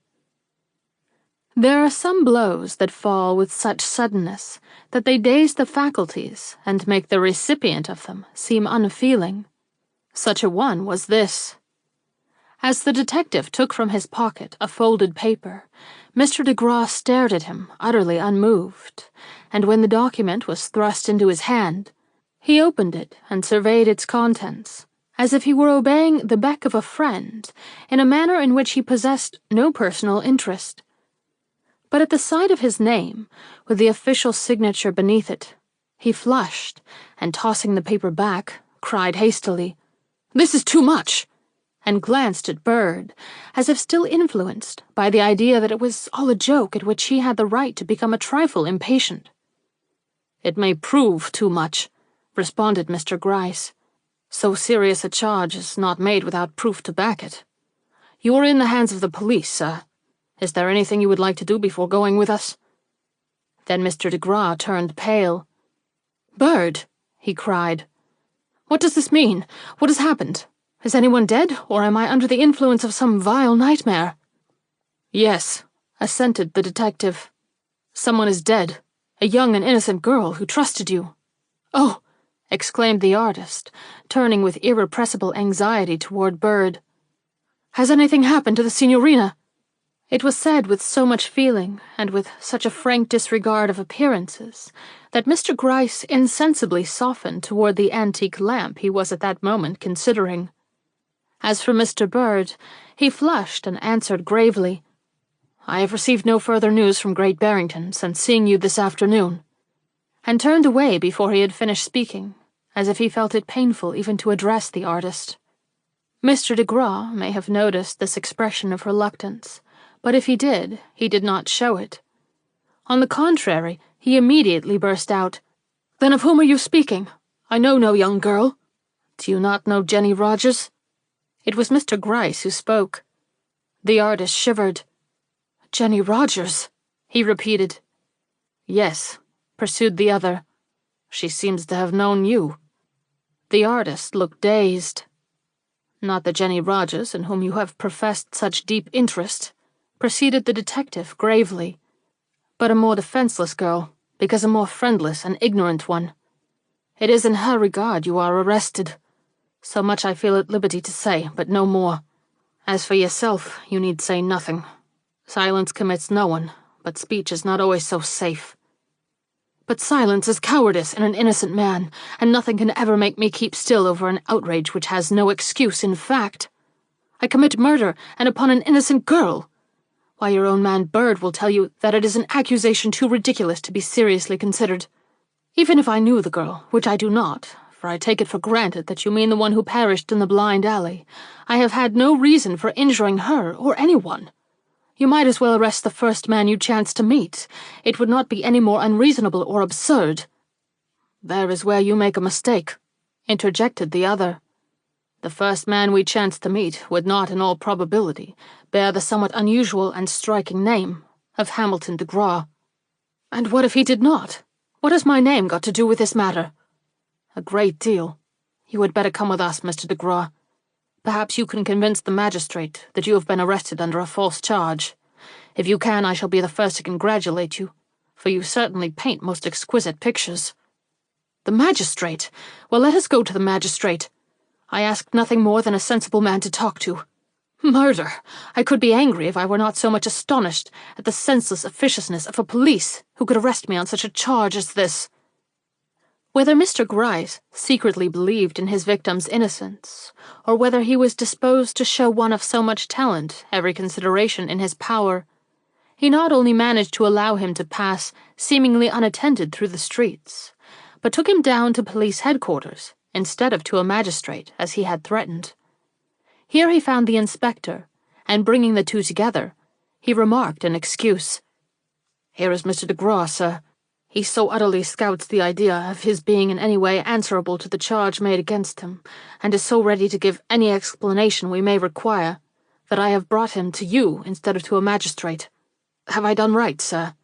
There are some blows that fall with such suddenness that they daze the faculties and make the recipient of them seem unfeeling. Such a one was this. As the detective took from his pocket a folded paper, Mr. DeGraw stared at him, utterly unmoved, and when the document was thrust into his hand, he opened it and surveyed its contents, as if he were obeying the beck of a friend in a manner in which he possessed no personal interest. But at the sight of his name, with the official signature beneath it, he flushed, and tossing the paper back, cried hastily, "This is too much!" and glanced at Bird, as if still influenced by the idea that it was all a joke at which he had the right to become a trifle impatient. "It may prove too much," responded Mr. Gryce. "So serious a charge is not made without proof to back it. You are in the hands of the police, sir. Is there anything you would like to do before going with us?" Then Mr. de Graw turned pale. "Bird!" he cried. "What does this mean? What has happened? Is anyone dead, or am I under the influence of some vile nightmare?" "Yes," assented the detective. "Someone is dead. A young and innocent girl who trusted you." "Oh!" exclaimed the artist, turning with irrepressible anxiety toward Bird. "Has anything happened to the signorina?" It was said with so much feeling, and with such a frank disregard of appearances, that Mr. Gryce insensibly softened toward the antique lamp he was at that moment considering. As for Mr. Bird, he flushed and answered gravely, "I have received no further news from Great Barrington since seeing you this afternoon," and turned away before he had finished speaking, as if he felt it painful even to address the artist. Mr. de Graw may have noticed this expression of reluctance, but if he did not show it. On the contrary, he immediately burst out, "Then of whom are you speaking? I know no young girl. Do you not know Jenny Rogers?" It was Mr. Gryce who spoke. The artist shivered. "Jenny Rogers," he repeated. "Yes," pursued the other. "She seems to have known you." The artist looked dazed. "Not the Jenny Rogers in whom you have professed such deep interest," proceeded the detective gravely, "but a more defenseless girl, because a more friendless and ignorant one. It is in her regard you are arrested. So much I feel at liberty to say, but no more. As for yourself, you need say nothing. Silence commits no one, but speech is not always so safe." "But silence is cowardice in an innocent man, and nothing can ever make me keep still over an outrage which has no excuse in fact. I commit murder, and upon an innocent girl. Why, your own man Bird will tell you that it is an accusation too ridiculous to be seriously considered. Even if I knew the girl, which I do not, for I take it for granted that you mean the one who perished in the blind alley, I have had no reason for injuring her or anyone. You might as well arrest the first man you chance to meet. It would not be any more unreasonable or absurd." "There is where you make a mistake," interjected the other. "The first man we chance to meet would not, in all probability, bear the somewhat unusual and striking name of Hamilton de Graw." "And what if he did not? What has my name got to do with this matter?" "A great deal. You had better come with us, Mr. de Graw. Perhaps you can convince the magistrate that you have been arrested under a false charge. If you can, I shall be the first to congratulate you, for you certainly paint most exquisite pictures." "The magistrate? Well, let us go to the magistrate. I ask nothing more than a sensible man to talk to. Murder! I could be angry if I were not so much astonished at the senseless officiousness of a police who could arrest me on such a charge as this." Whether Mr. Gryce secretly believed in his victim's innocence, or whether he was disposed to show one of so much talent every consideration in his power, he not only managed to allow him to pass seemingly unattended through the streets, but took him down to police headquarters instead of to a magistrate, as he had threatened. Here he found the inspector, and bringing the two together, he remarked in excuse, "Here is Mr. de Graw, sir. He so utterly scouts the idea of his being in any way answerable to the charge made against him, and is so ready to give any explanation we may require, that I have brought him to you instead of to a magistrate. Have I done right, sir?"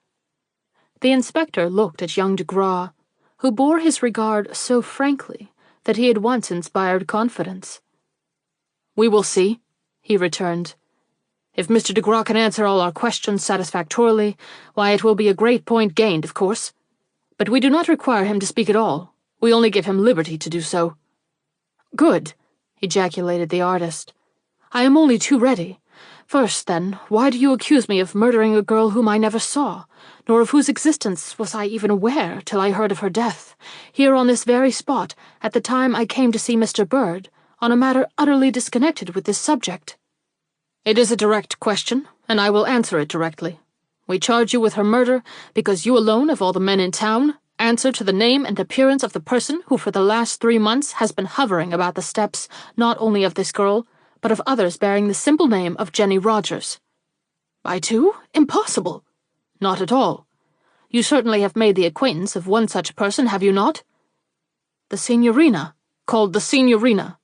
The inspector looked at young de Graw, who bore his regard so frankly that he at once inspired confidence. "We will see," he returned. "If Mr. de Graw can answer all our questions satisfactorily, why, it will be a great point gained, of course. But we do not require him to speak at all. We only give him liberty to do so." "Good," ejaculated the artist. "I am only too ready. First, then, why do you accuse me of murdering a girl whom I never saw, nor of whose existence was I even aware till I heard of her death, here on this very spot, at the time I came to see Mr. Bird, on a matter utterly disconnected with this subject?" "It is a direct question, and I will answer it directly. We charge you with her murder because you alone of all the men in town answer to the name and appearance of the person who for the last 3 months has been hovering about the steps not only of this girl, but of others bearing the simple name of Jenny Rogers." "By 2? Impossible!" "Not at all. You certainly have made the acquaintance of one such person, have you not?" "The signorina, called the signorina.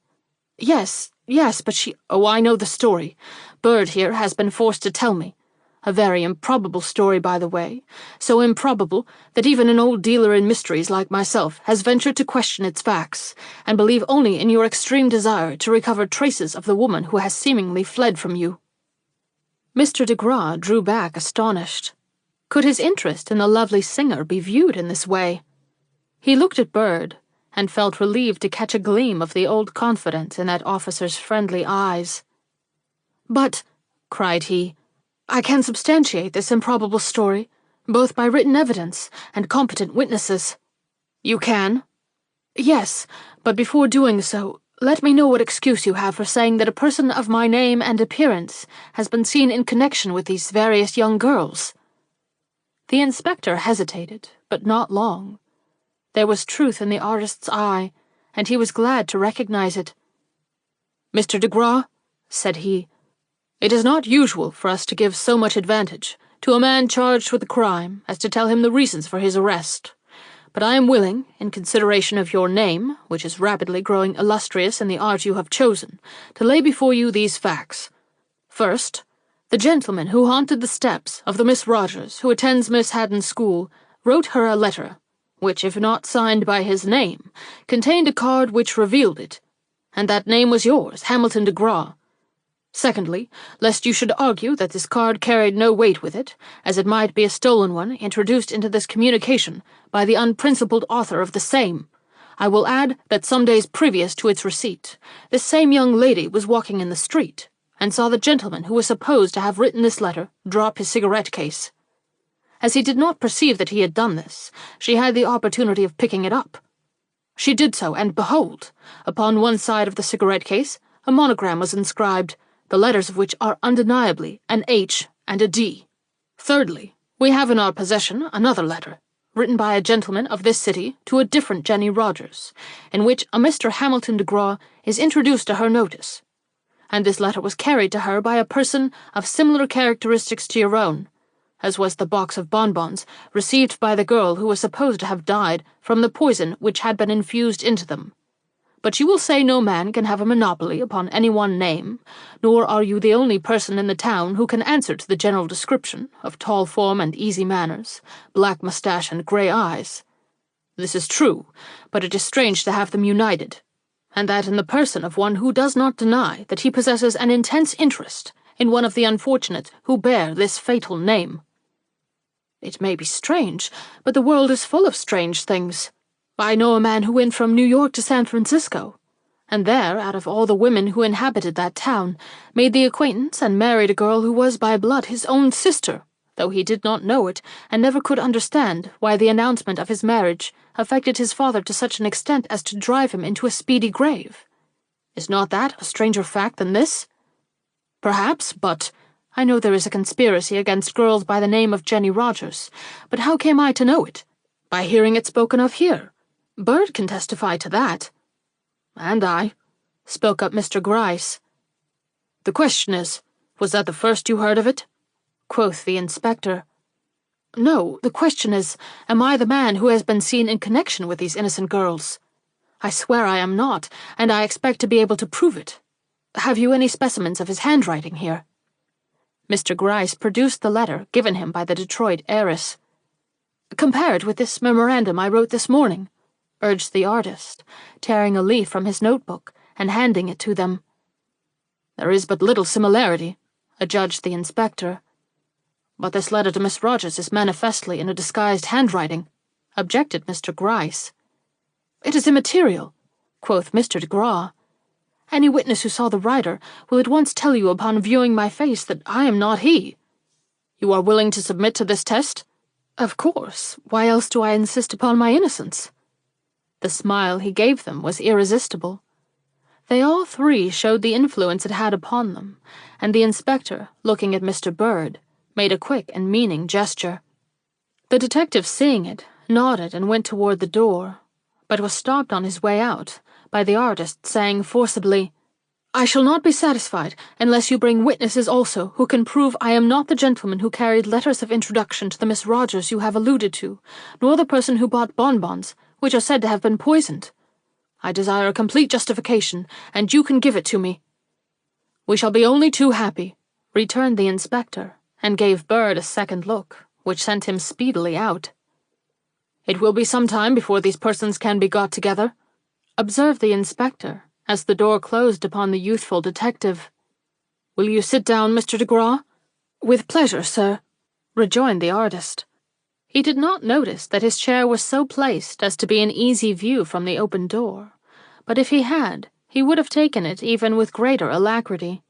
Yes, but she—" "Oh, I know the story. Bird here has been forced to tell me. A very improbable story, by the way, so improbable that even an old dealer in mysteries like myself has ventured to question its facts, and believe only in your extreme desire to recover traces of the woman who has seemingly fled from you." Mr. de Graw drew back astonished. Could his interest in the lovely singer be viewed in this way? He looked at Bird, and felt relieved to catch a gleam of the old confidence in that officer's friendly eyes. "But," cried he, "I can substantiate this improbable story, both by written evidence and competent witnesses." "You can?" "Yes, but before doing so, let me know what excuse you have for saying that a person of my name and appearance has been seen in connection with these various young girls." The inspector hesitated, but not long. There was truth in the artist's eye, and he was glad to recognize it. "Mr. de Graw," said he, "it is not usual for us to give so much advantage to a man charged with a crime as to tell him the reasons for his arrest. But I am willing, in consideration of your name, which is rapidly growing illustrious in the art you have chosen, to lay before you these facts. First, the gentleman who haunted the steps of the Miss Rogers who attends Miss Haddon's school wrote her a letter, which, if not signed by his name, contained a card which revealed it, and that name was yours, Hamilton de Graw. Secondly, lest you should argue that this card carried no weight with it, as it might be a stolen one introduced into this communication by the unprincipled author of the same, I will add that some days previous to its receipt, this same young lady was walking in the street, and saw the gentleman who was supposed to have written this letter drop his cigarette case. As he did not perceive that he had done this, she had the opportunity of picking it up. She did so, and behold, upon one side of the cigarette case, a monogram was inscribed, the letters of which are undeniably an H and a D. Thirdly, we have in our possession another letter, written by a gentleman of this city to a different Jenny Rogers, in which a Mr. Hamilton de Graw is introduced to her notice. And this letter was carried to her by a person of similar characteristics to your own, as was the box of bonbons received by the girl who was supposed to have died from the poison which had been infused into them. But you will say no man can have a monopoly upon any one name, nor are you the only person in the town who can answer to the general description of tall form and easy manners, black moustache and grey eyes. This is true, but it is strange to have them united, and that in the person of one who does not deny that he possesses an intense interest in one of the unfortunates who bear this fatal name. It may be strange, but the world is full of strange things. I know a man who went from New York to San Francisco, and there, out of all the women who inhabited that town, made the acquaintance and married a girl who was by blood his own sister, though he did not know it, and never could understand why the announcement of his marriage affected his father to such an extent as to drive him into a speedy grave. Is not that a stranger fact than this? Perhaps, but I know there is a conspiracy against girls by the name of Jenny Rogers, but how came I to know it? By hearing it spoken of here. Bird can testify to that. And I, spoke up Mr. Gryce. The question is, was that the first you heard of it? Quoth the inspector. No, the question is, am I the man who has been seen in connection with these innocent girls? I swear I am not, and I expect to be able to prove it. Have you any specimens of his handwriting here? Mr. Gryce produced the letter given him by the Detroit heiress. Compare it with this memorandum I wrote this morning, urged the artist, tearing a leaf from his notebook and handing it to them. There is but little similarity, adjudged the inspector. But this letter to Miss Rogers is manifestly in a disguised handwriting, objected Mr. Gryce. It is immaterial, quoth Mr. de Graw. Any witness who saw the writer will at once tell you upon viewing my face that I am not he. You are willing to submit to this test? Of course. Why else do I insist upon my innocence? The smile he gave them was irresistible. They all three showed the influence it had upon them, and the inspector, looking at Mr. Bird, made a quick and meaning gesture. The detective, seeing it, nodded and went toward the door, but was stopped on his way out by the artist saying forcibly, I shall not be satisfied unless you bring witnesses also who can prove I am not the gentleman who carried letters of introduction to the Miss Rogers you have alluded to, nor the person who bought bonbons, which are said to have been poisoned. I desire a complete justification, and you can give it to me. We shall be only too happy, returned the inspector, and gave Bird a second look, which sent him speedily out. "It will be some time before these persons can be got together," observed the inspector, as the door closed upon the youthful detective. "Will you sit down, Mr. de Graw?" "With pleasure, sir," rejoined the artist. He did not notice that his chair was so placed as to be in easy view from the open door, but if he had, he would have taken it even with greater alacrity.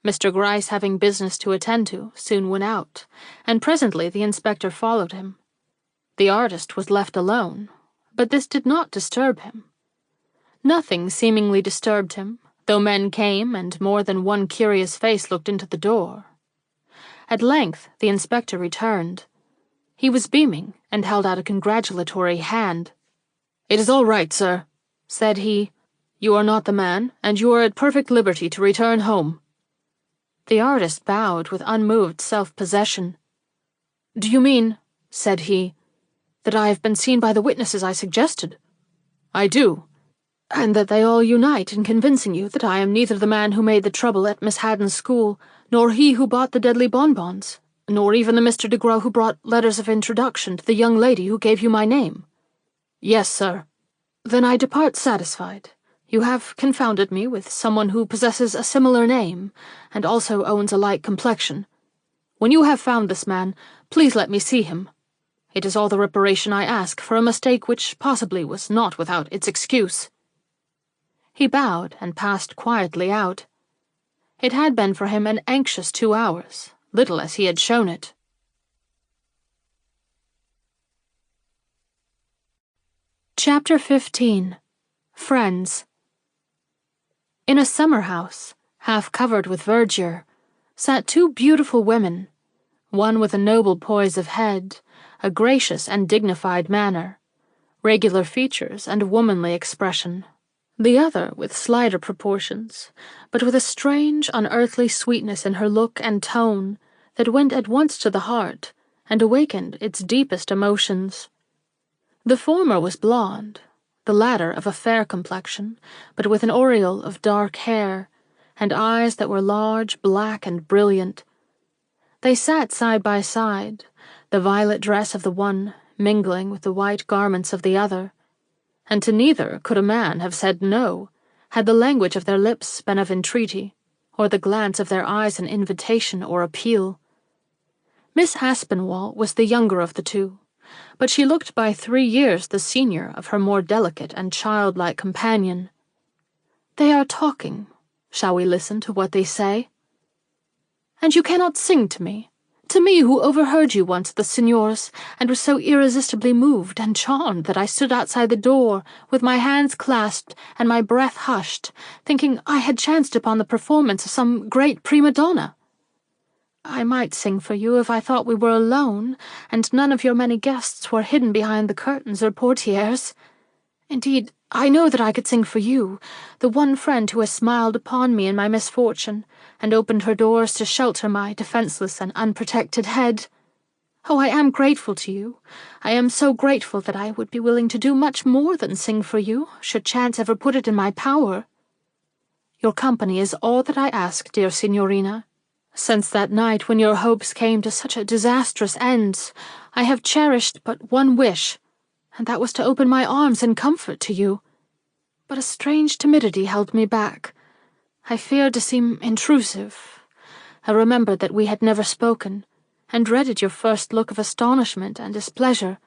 Mr. Gryce, having business to attend to, soon went out, and presently the inspector followed him. The artist was left alone, but this did not disturb him. Nothing seemingly disturbed him, though men came and more than one curious face looked into the door. At length the inspector returned. He was beaming and held out a congratulatory hand. "It is all right, sir," said he. "You are not the man, and you are at perfect liberty to return home." The artist bowed with unmoved self-possession. "Do you mean," said he, "that I have been seen by the witnesses I suggested?" "I do." "And that they all unite in convincing you that I am neither the man who made the trouble at Miss Haddon's school, nor he who bought the deadly bonbons, nor even the Mr. de Graw who brought letters of introduction to the young lady who gave you my name?" "Yes, sir." "Then I depart satisfied. You have confounded me with someone who possesses a similar name, and also owns a like complexion. When you have found this man, please let me see him. It is all the reparation I ask for a mistake which possibly was not without its excuse." He bowed and passed quietly out. It had been for him an anxious 2 hours, little as he had shown it. Chapter 15. Friends. In a summer house, half covered with verdure, sat 2 beautiful women, one with a noble poise of head, a gracious and dignified manner, regular features and womanly expression, the other with slighter proportions, but with a strange, unearthly sweetness in her look and tone that went at once to the heart and awakened its deepest emotions. The former was blonde, the latter of a fair complexion, but with an aureole of dark hair, and eyes that were large, black, and brilliant. They sat side by side, the violet dress of the one mingling with the white garments of the other, and to neither could a man have said no, had the language of their lips been of entreaty, or the glance of their eyes an invitation or appeal. Miss Aspinwall was the younger of the 2, but she looked by 3 years the senior of her more delicate and childlike companion. "They are talking. Shall we listen to what they say?" "And you cannot sing to me who overheard you once at the signor's, and was so irresistibly moved and charmed that I stood outside the door, with my hands clasped and my breath hushed, thinking I had chanced upon the performance of some great prima donna. I might sing for you if I thought we were alone, and none of your many guests were hidden behind the curtains or portieres. Indeed, I know that I could sing for you, the one friend who has smiled upon me in my misfortune, and opened her doors to shelter my defenseless and unprotected head. Oh, I am grateful to you. I am so grateful that I would be willing to do much more than sing for you, should chance ever put it in my power. Your company is all that I ask, dear signorina. Since that night when your hopes came to such a disastrous end, I have cherished but one wish, and that was to open my arms in comfort to you. But a strange timidity held me back. I feared to seem intrusive. I remembered that we had never spoken, and dreaded your first look of astonishment and displeasure.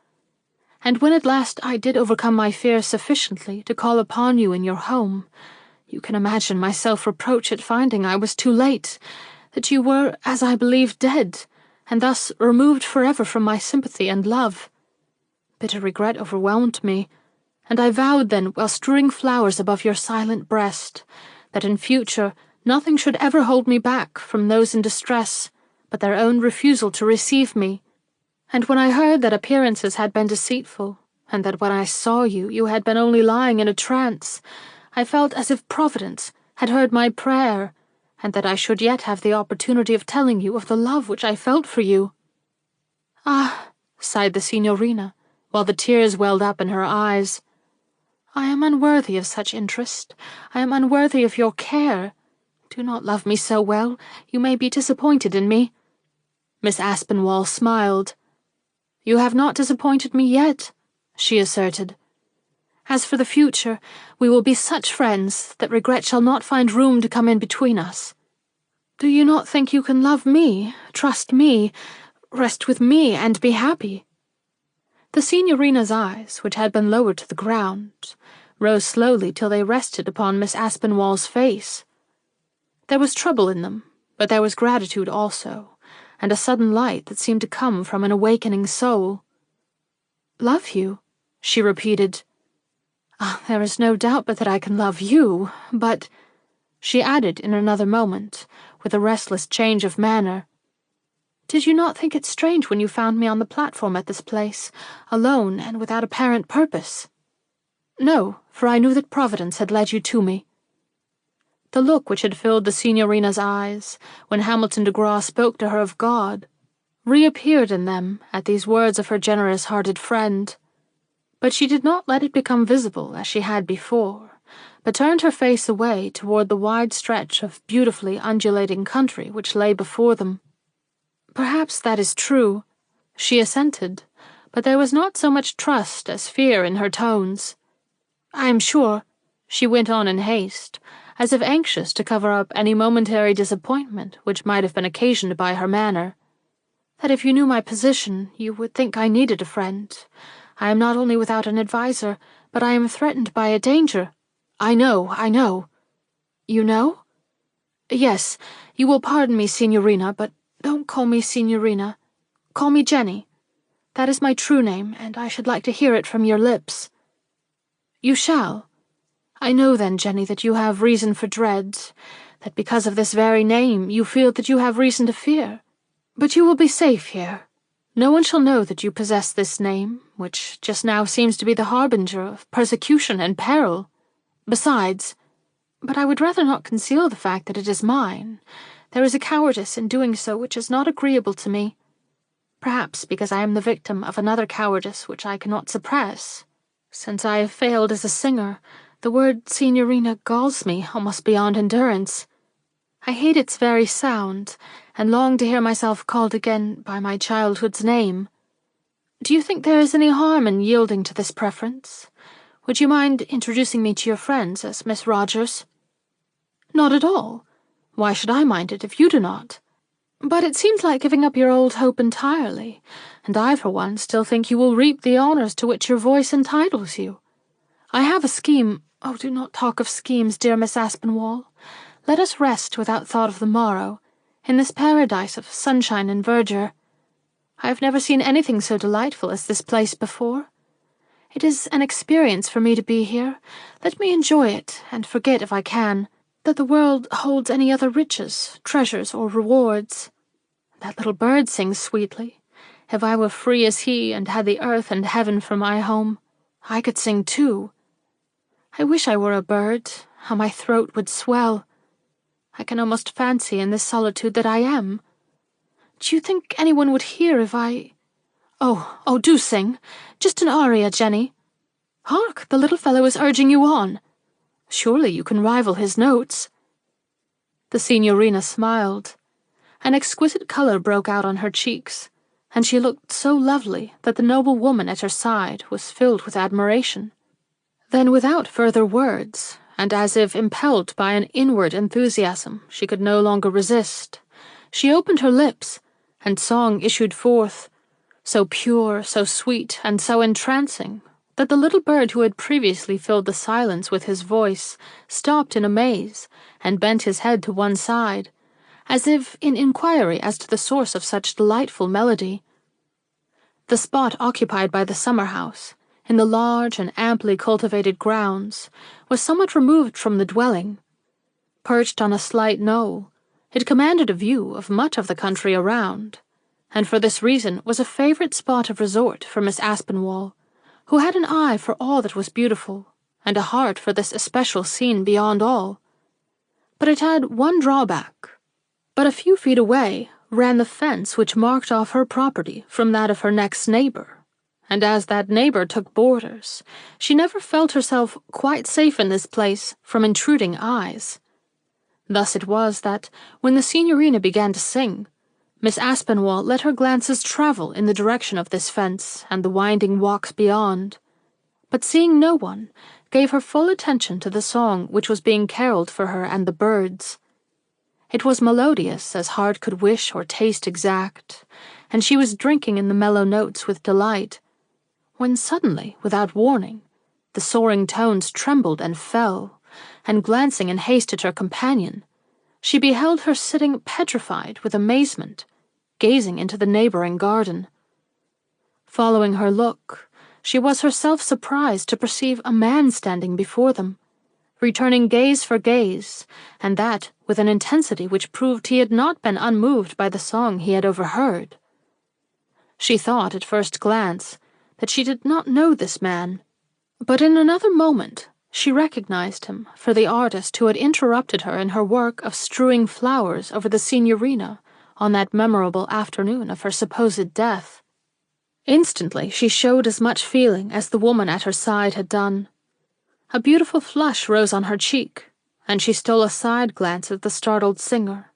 And when at last I did overcome my fears sufficiently to call upon you in your home, you can imagine my self-reproach at finding I was too late, that you were, as I believed, dead, and thus removed forever from my sympathy and love. Bitter regret overwhelmed me, and I vowed then, while strewing flowers above your silent breast, that in future nothing should ever hold me back from those in distress, but their own refusal to receive me. And when I heard that appearances had been deceitful, and that when I saw you, you had been only lying in a trance, I felt as if Providence had heard my prayer, and that I should yet have the opportunity of telling you of the love which I felt for you." "Ah," sighed the signorina, while the tears welled up in her eyes, "I am unworthy of such interest. I am unworthy of your care. do not love me so well. You may be disappointed in me." Miss Aspinwall smiled. "You have not disappointed me yet," she asserted. "As for the future, we will be such friends that regret shall not find room to come in between us. Do you not think you can love me, trust me, rest with me, and be happy?" The signorina's eyes, which had been lowered to the ground, rose slowly till they rested upon Miss Aspinwall's face. There was trouble in them, but there was gratitude also, and a sudden light that seemed to come from an awakening soul. "Love you?" she repeated. "Ah, there is no doubt but that I can love you, but," she added in another moment, with a restless change of manner, "did you not think it strange when you found me on the platform at this place, alone and without apparent purpose?" "No, for I knew that Providence had led you to me." The look which had filled the signorina's eyes when Hamilton de Graw spoke to her of God reappeared in them at these words of her generous-hearted friend. But she did not let it become visible as she had before, but turned her face away toward the wide stretch of beautifully undulating country which lay before them. "Perhaps that is true," she assented, but there was not so much trust as fear in her tones. "I am sure," she went on in haste, as if anxious to cover up any momentary disappointment which might have been occasioned by her manner, "that if you knew my position, you would think I needed a friend. I am not only without an adviser, but I am threatened by a danger." I know. "You know?" "Yes, you will pardon me, signorina, but don't call me signorina. Call me Jenny. That is my true name, and I should like to hear it from your lips." "You shall. I know then, Jenny, that you have reason for dread, that because of this very name you feel that you have reason to fear. But you will be safe here. No one shall know that you possess this name, which just now seems to be the harbinger of persecution and peril. Besides, but I would rather not conceal the fact that it is mine. There is a cowardice in doing so which is not agreeable to me. Perhaps because I am the victim of another cowardice which I cannot suppress. Since I have failed as a singer, the word signorina galls me almost beyond endurance. I hate its very sound, and long to hear myself called again by my childhood's name. Do you think there is any harm in yielding to this preference? Would you mind introducing me to your friends as Miss Rogers?" "Not at all. Why should I mind it if you do not? But it seems like giving up your old hope entirely, and I, for one, still think you will reap the honours to which your voice entitles you. I have a scheme— Oh, do not talk of schemes, dear Miss Aspinwall. Let us rest without thought of the morrow, in this paradise of sunshine and verdure. I have never seen anything so delightful as this place before. It is an experience for me to be here. Let me enjoy it, and forget, if I can, that the world holds any other riches, treasures, or rewards. That little bird sings sweetly. If I were free as he, and had the earth and heaven for my home, I could sing too. I wish I were a bird. How my throat would swell. I can almost fancy in this solitude that I am. Do you think anyone would hear if I— Oh, do sing. Just an aria, Jenny. Hark, the little fellow is urging you on. Surely you can rival his notes." The signorina smiled. An exquisite colour broke out on her cheeks, and she looked so lovely that the noble woman at her side was filled with admiration. Then, without further words, and as if impelled by an inward enthusiasm she could no longer resist, she opened her lips, and song issued forth, so pure, so sweet, and so entrancing, that the little bird who had previously filled the silence with his voice stopped in amaze and bent his head to one side, as if in inquiry as to the source of such delightful melody. The spot occupied by the summer-house, in the large and amply cultivated grounds, was somewhat removed from the dwelling. Perched on a slight knoll, it commanded a view of much of the country around, and for this reason was a favourite spot of resort for Miss Aspinwall, who had an eye for all that was beautiful, and a heart for this especial scene beyond all. But it had one drawback. But a few feet away ran the fence which marked off her property from that of her next neighbour, and as that neighbour took boarders, she never felt herself quite safe in this place from intruding eyes. Thus it was that, when the signorina began to sing, Miss Aspinwall let her glances travel in the direction of this fence and the winding walks beyond, but seeing no one, gave her full attention to the song which was being caroled for her and the birds. It was melodious as heart could wish or taste exact, and she was drinking in the mellow notes with delight, when suddenly, without warning, the soaring tones trembled and fell, and glancing in haste at her companion, she beheld her sitting petrified with amazement, gazing into the neighboring garden. Following her look, she was herself surprised to perceive a man standing before them, returning gaze for gaze, and that with an intensity which proved he had not been unmoved by the song he had overheard. She thought at first glance that she did not know this man, but in another moment she recognized him for the artist who had interrupted her in her work of strewing flowers over the signorina on that memorable afternoon of her supposed death. Instantly she showed as much feeling as the woman at her side had done. A beautiful flush rose on her cheek, and she stole a side glance at the startled singer,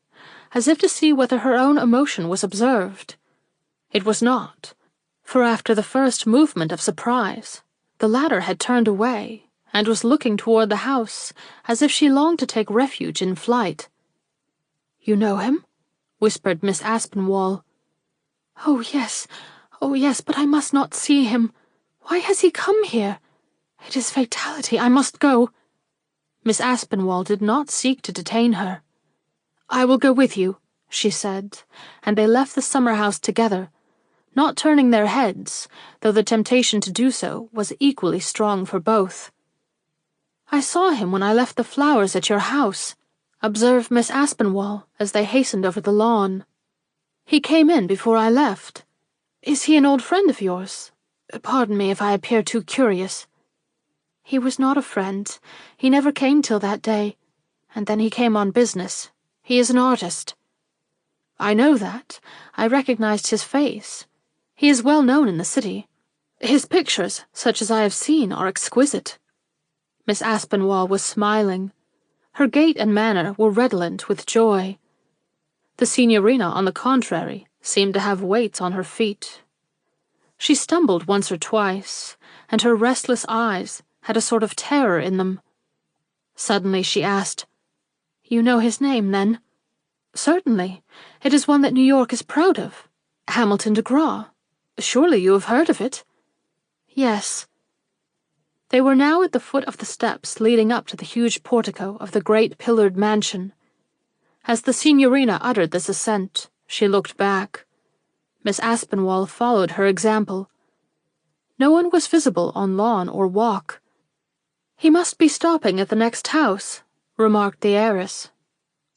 as if to see whether her own emotion was observed. It was not, for after the first movement of surprise, the latter had turned away and was looking toward the house as if she longed to take refuge in flight. "You know him?" whispered Miss Aspinwall. Oh, yes, but I must not see him. Why has he come here? It is fatality, I must go." Miss Aspinwall did not seek to detain her. "I will go with you," she said, and they left the summer house together, not turning their heads, though the temptation to do so was equally strong for both. "I saw him when I left the flowers at your house," observed Miss Aspinwall as they hastened over the lawn. "He came in before I left. Is he an old friend of yours? Pardon me if I appear too curious." "He was not a friend. He never came till that day, and then he came on business. He is an artist." "I know that. I recognized his face. He is well known in the city. His pictures, such as I have seen, are exquisite." Miss Aspinwall was smiling. Her gait and manner were redolent with joy. The signorina, on the contrary, seemed to have weights on her feet. She stumbled once or twice, and her restless eyes had a sort of terror in them. Suddenly she asked, "You know his name, then?" "Certainly. It is one that New York is proud of. Hamilton de Graw. Surely you have heard of it?" "Yes." They were now at the foot of the steps leading up to the huge portico of the great pillared mansion. As the signorina uttered this assent, she looked back. Miss Aspinwall followed her example. No one was visible on lawn or walk. "He must be stopping at the next house," remarked the heiress.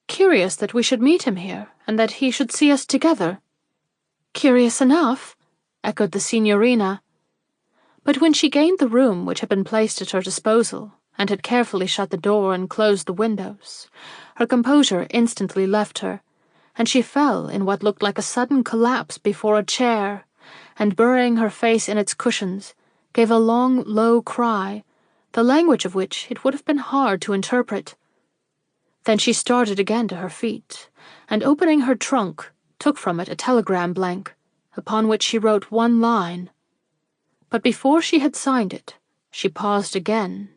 "Curious that we should meet him here, and that he should see us together." "Curious enough," echoed the signorina. But when she gained the room which had been placed at her disposal, and had carefully shut the door and closed the windows, her composure instantly left her, and she fell in what looked like a sudden collapse before a chair, and burying her face in its cushions, gave a long, low cry, the language of which it would have been hard to interpret. Then she started again to her feet, and opening her trunk, took from it a telegram blank, upon which she wrote one line. But before she had signed it, she paused again,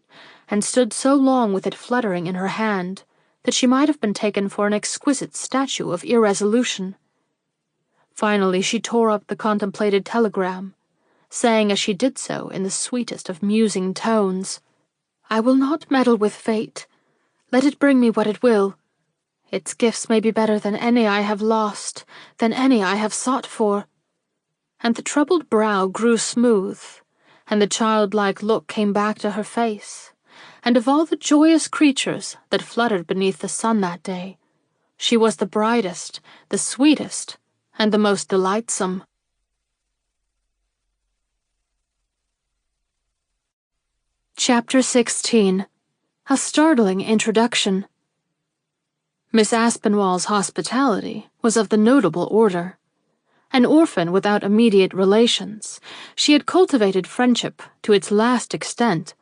and stood so long with it fluttering in her hand that she might have been taken for an exquisite statue of irresolution. Finally she tore up the contemplated telegram, saying as she did so in the sweetest of musing tones, "I will not meddle with fate. Let it bring me what it will. Its gifts may be better than any I have lost, than any I have sought for." And the troubled brow grew smooth, and the childlike look came back to her face, and of all the joyous creatures that fluttered beneath the sun that day, she was the brightest, the sweetest, and the most delightsome. Chapter 16. A startling introduction. Miss Aspinwall's hospitality was of the notable order. An orphan without immediate relations, she had cultivated friendship to its last extent,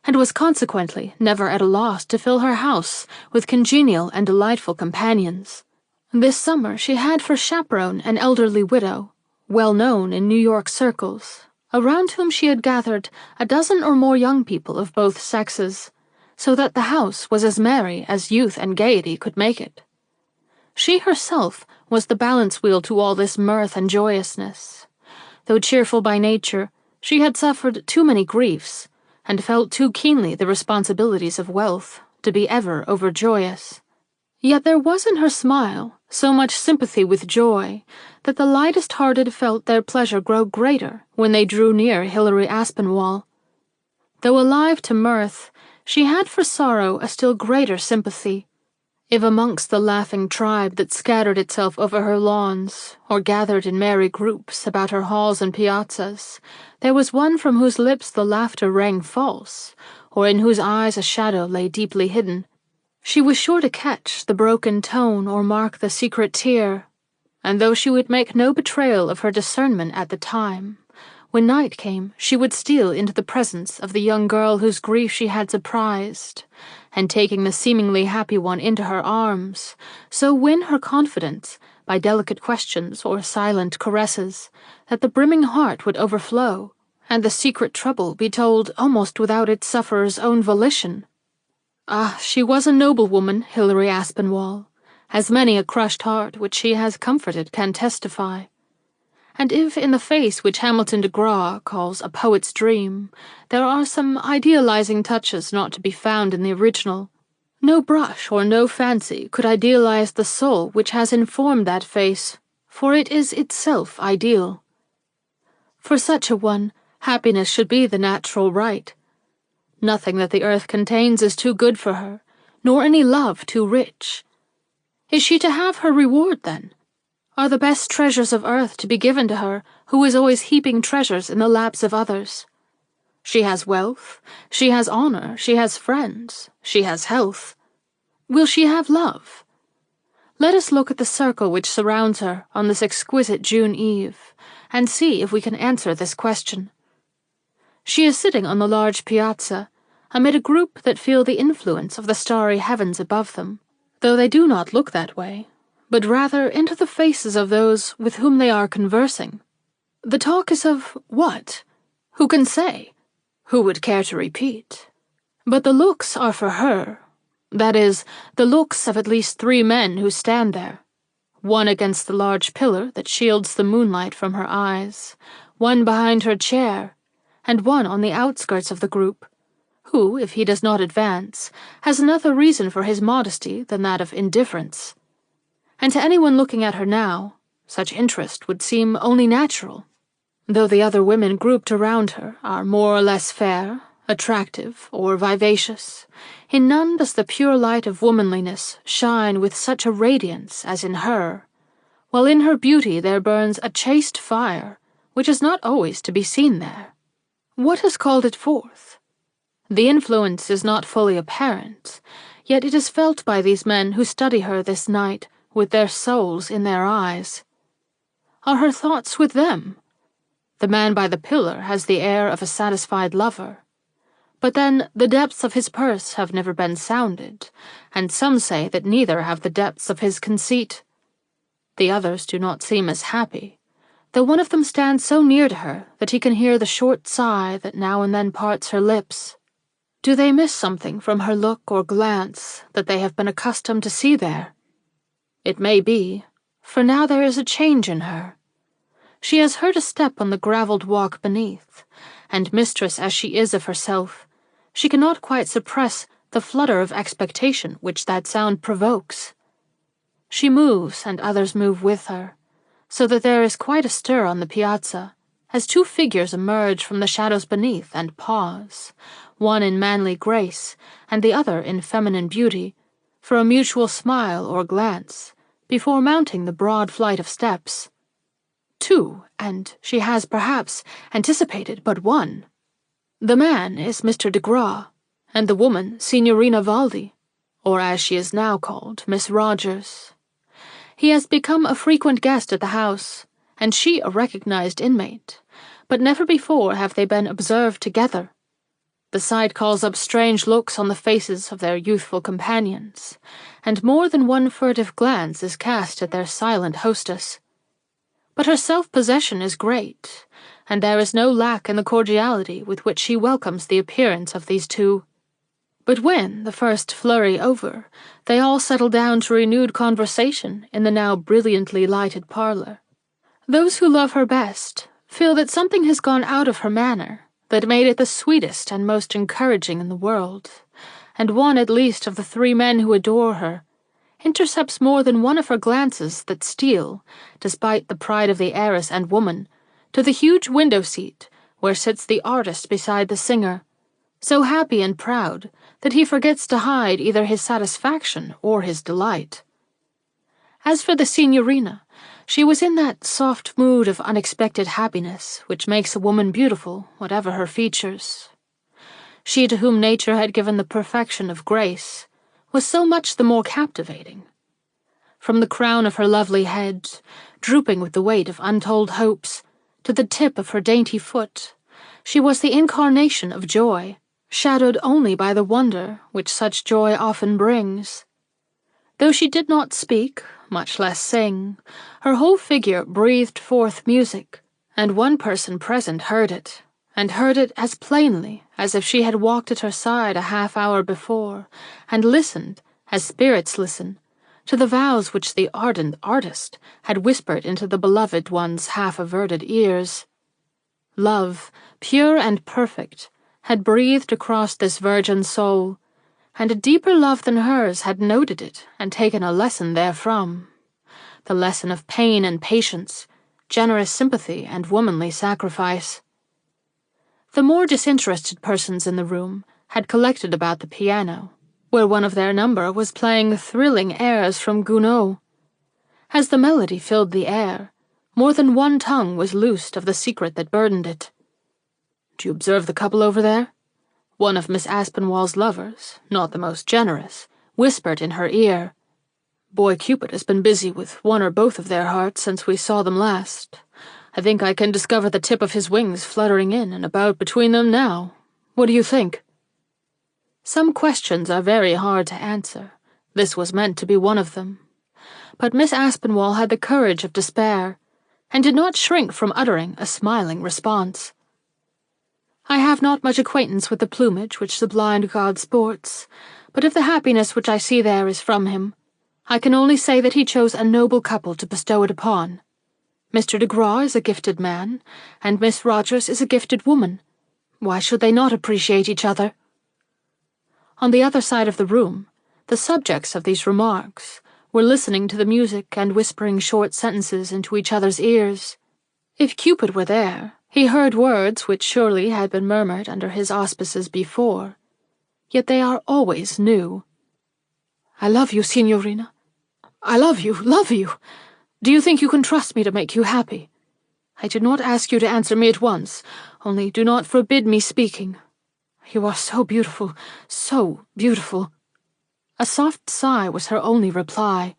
and was consequently never at a loss to fill her house with congenial and delightful companions. This summer she had for chaperone an elderly widow, well known in New York circles, around whom she had gathered a dozen or more young people of both sexes, so that the house was as merry as youth and gaiety could make it. She herself was the balance wheel to all this mirth and joyousness. Though cheerful by nature, she had suffered too many griefs, and felt too keenly the responsibilities of wealth, to be ever overjoyous. Yet there was in her smile so much sympathy with joy that the lightest-hearted felt their pleasure grow greater when they drew near Hilary Aspinwall. Though alive to mirth, she had for sorrow a still greater sympathy. If amongst the laughing tribe that scattered itself over her lawns, or gathered in merry groups about her halls and piazzas, there was one from whose lips the laughter rang false, or in whose eyes a shadow lay deeply hidden, she was sure to catch the broken tone or mark the secret tear, and though she would make no betrayal of her discernment at the time, when night came she would steal into the presence of the young girl whose grief she had surprised, and taking the seemingly happy one into her arms, so win her confidence by delicate questions or silent caresses, that the brimming heart would overflow, and the secret trouble be told almost without its sufferer's own volition. Ah, she was a noble woman, Hilary Aspinwall, as many a crushed heart which she has comforted can testify. And if in the face which Hamilton de Graw calls a poet's dream, there are some idealizing touches not to be found in the original, no brush or no fancy could idealize the soul which has informed that face, for it is itself ideal. For such a one, happiness should be the natural right. Nothing that the earth contains is too good for her, nor any love too rich. Is she to have her reward, then? Are the best treasures of earth to be given to her, who is always heaping treasures in the laps of others? She has wealth, she has honor, she has friends, she has health. Will she have love? Let us look at the circle which surrounds her on this exquisite June eve, and see if we can answer this question. She is sitting on the large piazza, amid a group that feel the influence of the starry heavens above them, though they do not look that way, but rather into the faces of those with whom they are conversing. The talk is of what? Who can say? Who would care to repeat? But the looks are for her, that is, the looks of at least 3 men who stand there, one against the large pillar that shields the moonlight from her eyes, one behind her chair, and one on the outskirts of the group, who, if he does not advance, has another reason for his modesty than that of indifference. And to anyone looking at her now, such interest would seem only natural. Though the other women grouped around her are more or less fair, attractive, or vivacious, in none does the pure light of womanliness shine with such a radiance as in her, while in her beauty there burns a chaste fire, which is not always to be seen there. What has called it forth? The influence is not fully apparent, yet it is felt by these men who study her this night with their souls in their eyes. Are her thoughts with them? The man by the pillar has the air of a satisfied lover. But then the depths of his purse have never been sounded, and some say that neither have the depths of his conceit. The others do not seem as happy, though one of them stands so near to her that he can hear the short sigh that now and then parts her lips. Do they miss something from her look or glance that they have been accustomed to see there? It may be, for now there is a change in her. She has heard a step on the gravelled walk beneath, and mistress as she is of herself, she cannot quite suppress the flutter of expectation which that sound provokes. She moves, and others move with her, so that there is quite a stir on the piazza, as 2 figures emerge from the shadows beneath and pause, one in manly grace, and the other in feminine beauty, for a mutual smile or glance, before mounting the broad flight of steps. 2, and she has perhaps anticipated but one. The man is Mr. de Graw, and the woman Signorina Valdi, or as she is now called, Miss Rogers. He has become a frequent guest at the house, and she a recognized inmate, but never before have they been observed together. The sight calls up strange looks on the faces of their youthful companions, and more than one furtive glance is cast at their silent hostess. But her self-possession is great, and there is no lack in the cordiality with which she welcomes the appearance of these two. But when, the first flurry over, they all settle down to renewed conversation in the now brilliantly lighted parlor, those who love her best feel that something has gone out of her manner that made it the sweetest and most encouraging in the world, and one at least of the three men who adore her intercepts more than one of her glances that steal, despite the pride of the heiress and woman, to the huge window seat where sits the artist beside the singer, so happy and proud that he forgets to hide either his satisfaction or his delight. As for the signorina, she was in that soft mood of unexpected happiness which makes a woman beautiful, whatever her features. She to whom nature had given the perfection of grace was so much the more captivating. From the crown of her lovely head, drooping with the weight of untold hopes, to the tip of her dainty foot, she was the incarnation of joy, shadowed only by the wonder which such joy often brings. Though she did not speak, much less sing, her whole figure breathed forth music, and one person present heard it, and heard it as plainly as if she had walked at her side a half-hour before, and listened, as spirits listen, to the vows which the ardent artist had whispered into the beloved one's half-averted ears. Love, pure and perfect, had breathed across this virgin soul, and a deeper love than hers had noted it and taken a lesson therefrom, the lesson of pain and patience, generous sympathy and womanly sacrifice. The more disinterested persons in the room had collected about the piano, where one of their number was playing thrilling airs from Gounod. As the melody filled the air, more than one tongue was loosed of the secret that burdened it. "Do you observe the couple over there?" One of Miss Aspinwall's lovers, not the most generous, whispered in her ear. "Boy Cupid has been busy with one or both of their hearts since we saw them last. I think I can discover the tip of his wings fluttering in and about between them now. What do you think?" Some questions are very hard to answer. This was meant to be one of them. But Miss Aspinwall had the courage of despair, and did not shrink from uttering a smiling response. "I have not much acquaintance with the plumage which the blind god sports, but if the happiness which I see there is from him, I can only say that he chose a noble couple to bestow it upon. Mr. de Graw is a gifted man, and Miss Rogers is a gifted woman. Why should they not appreciate each other?" On the other side of the room, the subjects of these remarks were listening to the music and whispering short sentences into each other's ears. If Cupid were there, he heard words which surely had been murmured under his auspices before, yet they are always new. "I love you, signorina. I love you, love you. Do you think you can trust me to make you happy? I did not ask you to answer me at once, only do not forbid me speaking. You are so beautiful, so beautiful." A soft sigh was her only reply.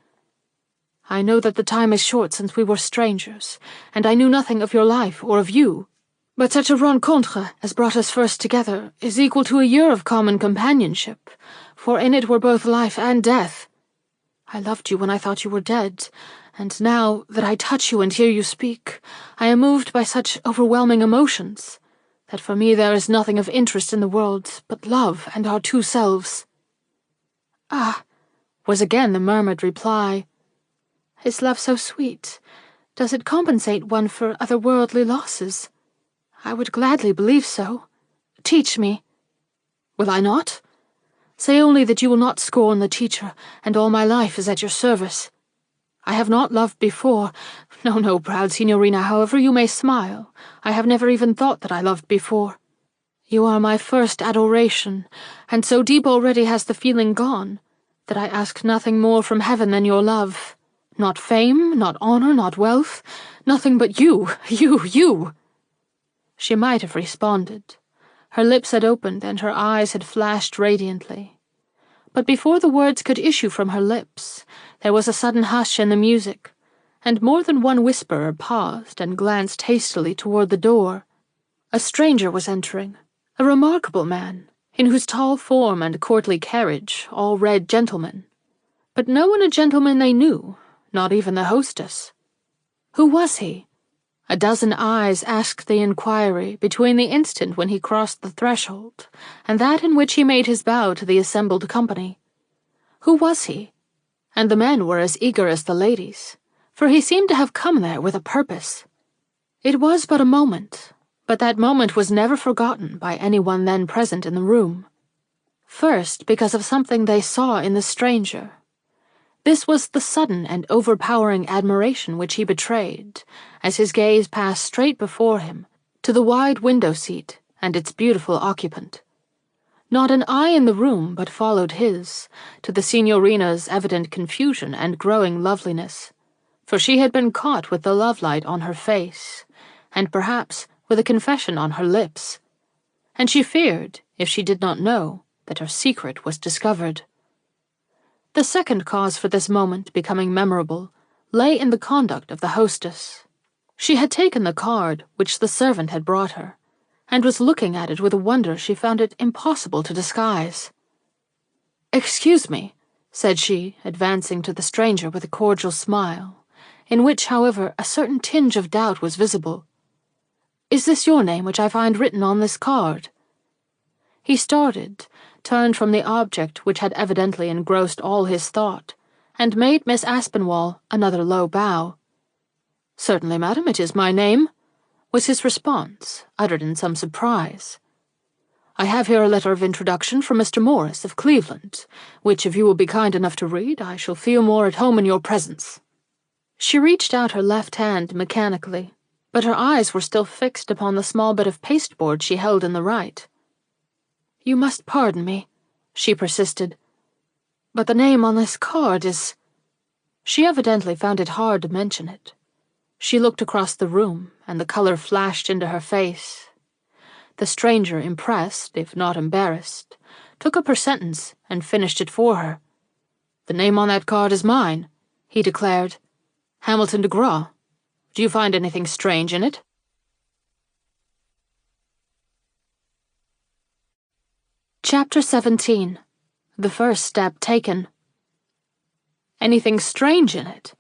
"I know that the time is short since we were strangers, and I knew nothing of your life or of you, but such a rencontre as brought us first together is equal to a year of common companionship, for in it were both life and death. I loved you when I thought you were dead, and now that I touch you and hear you speak, I am moved by such overwhelming emotions that for me there is nothing of interest in the world but love and our two selves." "Ah," was again the murmured reply. "Is love so sweet? Does it compensate one for otherworldly losses? I would gladly believe so. Teach me." "Will I not? Say only that you will not scorn the teacher, and all my life is at your service. I have not loved before. No, no, proud signorina, however you may smile, I have never even thought that I loved before. You are my first adoration, and so deep already has the feeling gone, that I ask nothing more from heaven than your love. Not fame, not honor, not wealth, nothing but you, you. She might have responded. Her lips had opened and her eyes had flashed radiantly. But before the words could issue from her lips, there was a sudden hush in the music, and more than one whisperer paused and glanced hastily toward the door. A stranger was entering, A remarkable man, in whose tall form and courtly carriage all read gentleman, but no one a gentleman they knew, not even the hostess. Who was he? A dozen eyes asked the inquiry between the instant when he crossed the threshold and that in which he made his bow to the assembled company. Who was he? And the men were as eager as the ladies, for he seemed to have come there with a purpose. It was but a moment, but that moment was never forgotten by anyone then present in the room. First, because of something they saw in the stranger. This was the sudden and overpowering admiration which he betrayed, as his gaze passed straight before him to the wide window seat and its beautiful occupant. Not an eye in the room but followed his, to the signorina's evident confusion and growing loveliness, for she had been caught with the lovelight on her face, and perhaps with a confession on her lips, and she feared, if she did not know, that her secret was discovered. The second cause for this moment becoming memorable lay in the conduct of the hostess. She had taken the card which the servant had brought her, and was looking at it with a wonder she found it impossible to disguise. "Excuse me," said she, advancing to the stranger with a cordial smile, in which, however, a certain tinge of doubt was visible. "Is this your name which I find written on this card?" He started, turned from the object which had evidently engrossed all his thought, and made Miss Aspinwall another low bow. "Certainly, madam, it is my name," was his response, uttered in some surprise. "I have here a letter of introduction from Mr. Morris of Cleveland, which, if you will be kind enough to read, I shall feel more at home in your presence." She reached out her left hand mechanically, but her eyes were still fixed upon the small bit of pasteboard she held in the right. "You must pardon me," she persisted, "but the name on this card is—" She evidently found it hard to mention it. She looked across the room, and the color flashed into her face. The stranger, impressed, if not embarrassed, took up her sentence and finished it for her. "The name on that card is mine," he declared. "Hamilton de Graw. Do you find anything strange in it?" Chapter 17. The First Step Taken. Anything strange in it?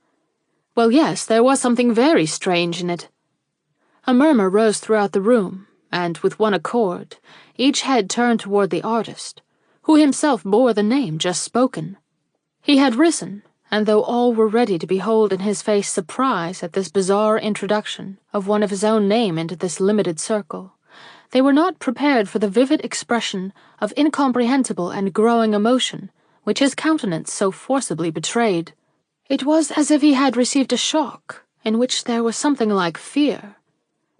Well, yes, there was something very strange in it. A murmur rose throughout the room, and with one accord, each head turned toward the artist, who himself bore the name just spoken. He had risen, and though all were ready to behold in his face surprise at this bizarre introduction of one of his own name into this limited circle, they were not prepared for the vivid expression of incomprehensible and growing emotion which his countenance so forcibly betrayed. It was as if he had received a shock, in which there was something like fear.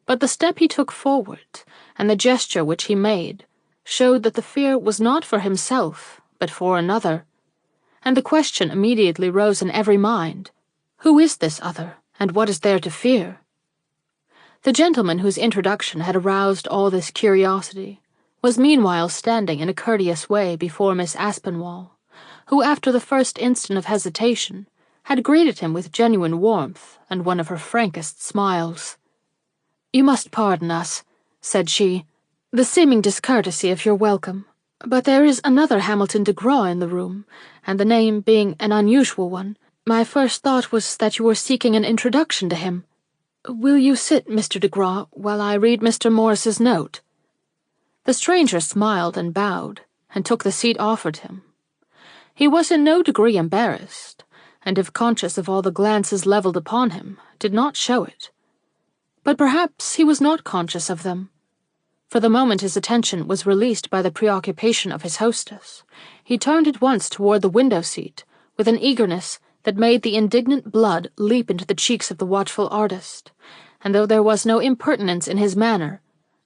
But the step he took forward, and the gesture which he made, showed that the fear was not for himself, but for another. And the question immediately rose in every mind: who is this other, and what is there to fear? The gentleman whose introduction had aroused all this curiosity was meanwhile standing in a courteous way before Miss Aspinwall, who, after the first instant of hesitation, had greeted him with genuine warmth and one of her frankest smiles. "You must pardon us," said she, "the seeming discourtesy of your welcome, but there is another Hamilton de Graw in the room, and the name being an unusual one, my first thought was that you were seeking an introduction to him. Will you sit, Mr. de Graw, while I read Mr. Morris's note?" The stranger smiled and bowed, and took the seat offered him. He was in no degree embarrassed, and if conscious of all the glances levelled upon him, did not show it. But perhaps he was not conscious of them. For the moment his attention was released by the preoccupation of his hostess, he turned at once toward the window seat with an eagerness that made the indignant blood leap into the cheeks of the watchful artist, and though there was no impertinence in his manner,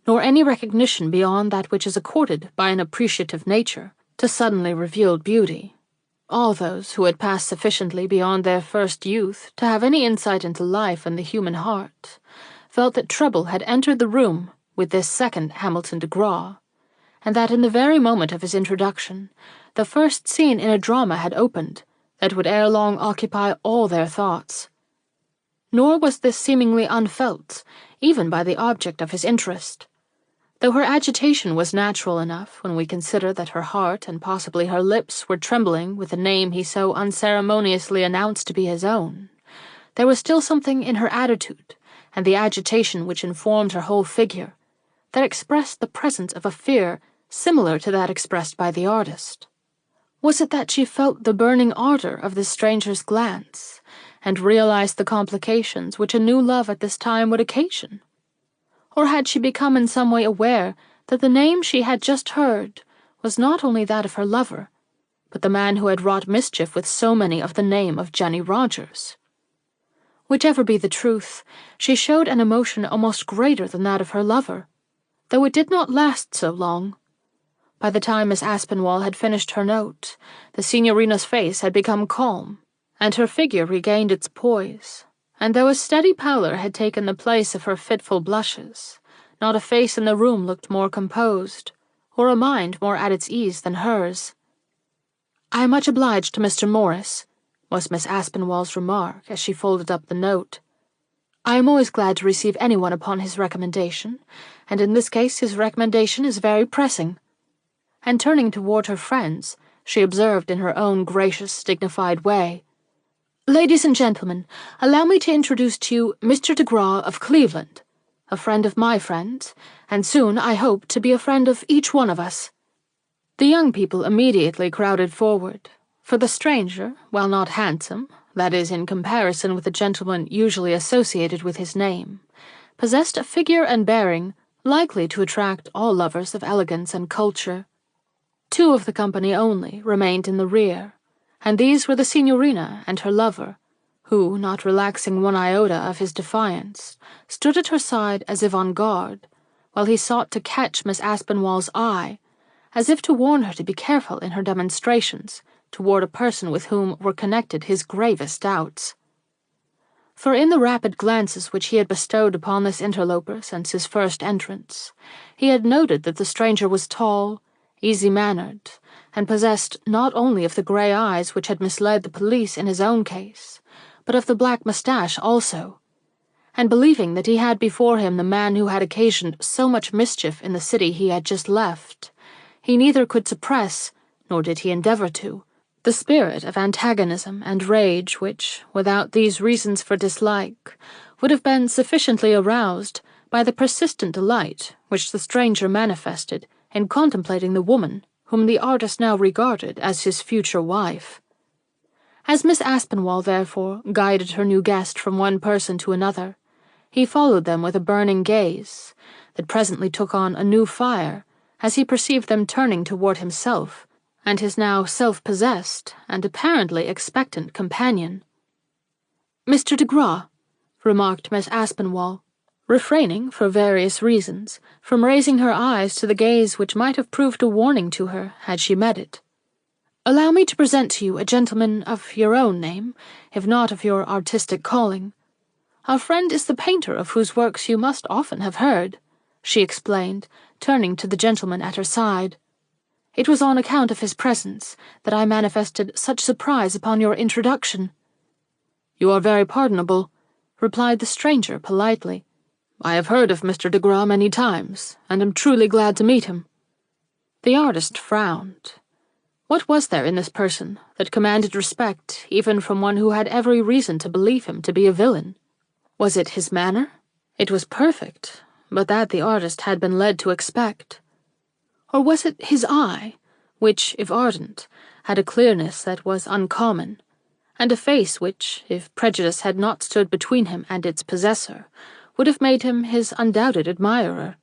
nor any recognition beyond that which is accorded by an appreciative nature to suddenly revealed beauty, all those who had passed sufficiently beyond their first youth to have any insight into life and the human heart felt that trouble had entered the room with this second Hamilton de Graw, and that in the very moment of his introduction the first scene in a drama had opened that would ere long occupy all their thoughts. Nor was this seemingly unfelt, even by the object of his interest. though her agitation was natural enough when we consider that her heart and possibly her lips were trembling with the name he so unceremoniously announced to be his own. There was still something in her attitude, and the agitation which informed her whole figure, that expressed the presence of a fear similar to that expressed by the artist. Was it that she felt the burning ardor of this stranger's glance, and realized the complications which a new love at this time would occasion? Or had she become in some way aware that the name she had just heard was not only that of her lover, but the man who had wrought mischief with so many of the name of Jenny Rogers? Whichever be the truth, she showed an emotion almost greater than that of her lover, though it did not last so long. By the time Miss Aspinwall had finished her note, the signorina's face had become calm, and her figure regained its poise, and though a steady pallor had taken the place of her fitful blushes, not a face in the room looked more composed, or a mind more at its ease than hers. "I am much obliged to Mr. Morris," was Miss Aspinwall's remark as she folded up the note. "I am always glad to receive anyone upon his recommendation, and in this case his recommendation is very pressing." And turning toward her friends, she observed in her own gracious, dignified way, "Ladies and gentlemen, allow me to introduce to you Mr. de Graw of Cleveland, a friend of my friends, and soon, I hope, to be a friend of each one of us." The young people immediately crowded forward, for the stranger, while not handsome, that is, in comparison with the gentleman usually associated with his name, possessed a figure and bearing likely to attract all lovers of elegance and culture. Two of the company only remained in the rear, and these were the signorina and her lover, who, not relaxing one iota of his defiance, stood at her side as if on guard, while he sought to catch Miss Aspinwall's eye, as if to warn her to be careful in her demonstrations toward a person with whom were connected his gravest doubts. For in the rapid glances which he had bestowed upon this interloper since his first entrance, he had noted that the stranger was tall, easy-mannered, and possessed not only of the grey eyes which had misled the police in his own case, but of the black moustache also, and believing that he had before him the man who had occasioned so much mischief in the city he had just left, he neither could suppress, nor did he endeavour to, the spirit of antagonism and rage which, without these reasons for dislike, would have been sufficiently aroused by the persistent delight which the stranger manifested in contemplating the woman whom the artist now regarded as his future wife. As Miss Aspinwall, therefore, guided her new guest from one person to another, he followed them with a burning gaze that presently took on a new fire as he perceived them turning toward himself and his now self-possessed and apparently expectant companion. "Mr. de Graw," remarked Miss Aspinwall, refraining, for various reasons, from raising her eyes to the gaze which might have proved a warning to her had she met it. "Allow me to present to you a gentleman of your own name, if not of your artistic calling. Our friend is the painter of whose works you must often have heard," she explained, turning to the gentleman at her side. "It was on account of his presence that I manifested such surprise upon your introduction." "You are very pardonable," replied the stranger politely. "I have heard of Mr. de Graw many times, and am truly glad to meet him." The artist frowned. What was there in this person that commanded respect even from one who had every reason to believe him to be a villain? Was it his manner? It was perfect, but that the artist had been led to expect. Or was it his eye, which, if ardent, had a clearness that was uncommon, and a face which, if prejudice had not stood between him and its possessor, would have made him his undoubted admirer?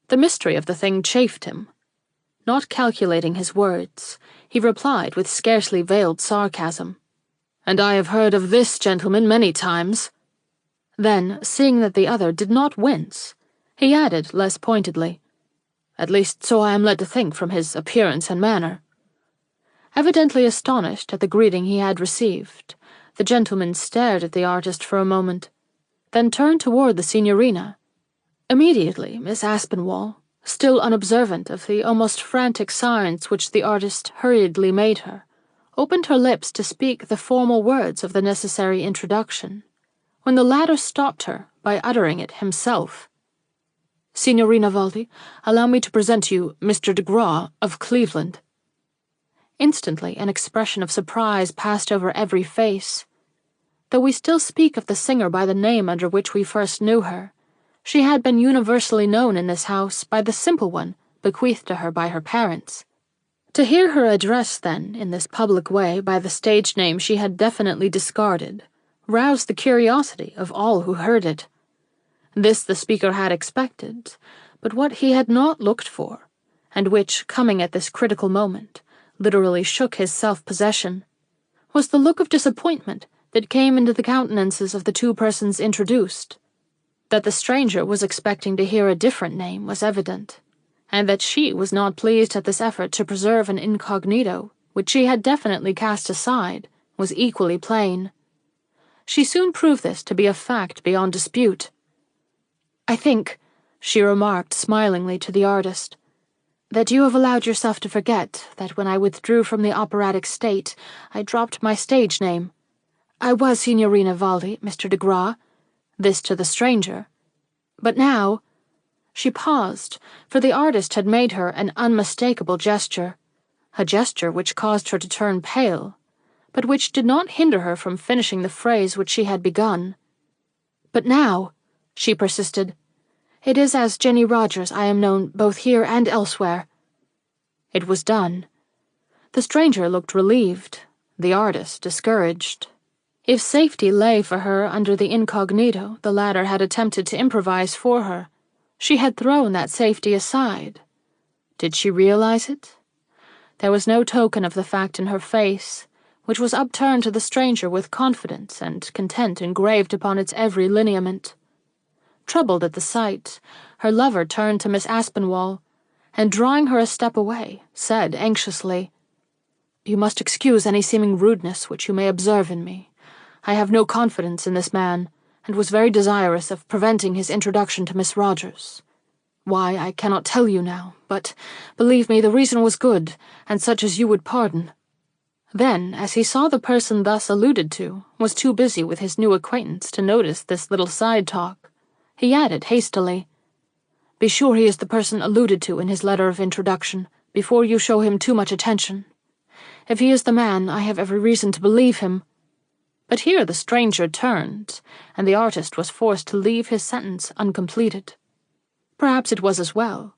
The mystery of the thing chafed him. Not calculating his words, he replied with scarcely veiled sarcasm, "And I have heard of this gentleman many times." Then, seeing that the other did not wince, he added less pointedly, "At least so I am led to think from his appearance and manner." Evidently astonished at the greeting he had received, the gentleman stared at the artist for a moment, then turned toward the signorina. Immediately, Miss Aspinwall, still unobservant of the almost frantic signs which the artist hurriedly made her, opened her lips to speak the formal words of the necessary introduction, when the latter stopped her by uttering it himself. Signorina Valdi, allow me to present to you Mr. de Graw of Cleveland." Instantly, an expression of surprise passed over every face. Though we still speak of the singer by the name under which we first knew her, she had been universally known in this house by the simple one bequeathed to her by her parents. To hear her addressed, then, in this public way by the stage name she had definitely discarded, roused the curiosity of all who heard it. This the speaker had expected, but what he had not looked for, and which, coming at this critical moment, literally shook his self-possession, was the look of disappointment that came into the countenances of the two persons introduced. That the stranger was expecting to hear a different name was evident, and that she was not pleased at this effort to preserve an incognito, which she had definitely cast aside, was equally plain. She soon proved this to be a fact beyond dispute. "I think," she remarked smilingly to the artist, "that you have allowed yourself to forget that when I withdrew from the operatic state, I dropped my stage name. I was Signorina Valdi, Mr. de Graw," this to the stranger. "But now—" She paused, for the artist had made her an unmistakable gesture, a gesture which caused her to turn pale, but which did not hinder her from finishing the phrase which she had begun. "But now," she persisted, "it is as Jenny Rogers I am known both here and elsewhere." It was done. The stranger looked relieved, the artist discouraged. If safety lay for her under the incognito the latter had attempted to improvise for her, she had thrown that safety aside. Did she realize it? There was no token of the fact in her face, which was upturned to the stranger with confidence and content engraved upon its every lineament. Troubled at the sight, her lover turned to Miss Aspinwall, and drawing her a step away, said anxiously, "You must excuse any seeming rudeness which you may observe in me. I have no confidence in this man, and was very desirous of preventing his introduction to Miss Rogers. Why, I cannot tell you now, but, believe me, the reason was good, and such as you would pardon." Then, as he saw the person thus alluded to was too busy with his new acquaintance to notice this little side-talk, he added hastily, "Be sure he is the person alluded to in his letter of introduction, before you show him too much attention. If he is the man, I have every reason to believe him." But here the stranger turned, and the artist was forced to leave his sentence uncompleted. Perhaps it was as well.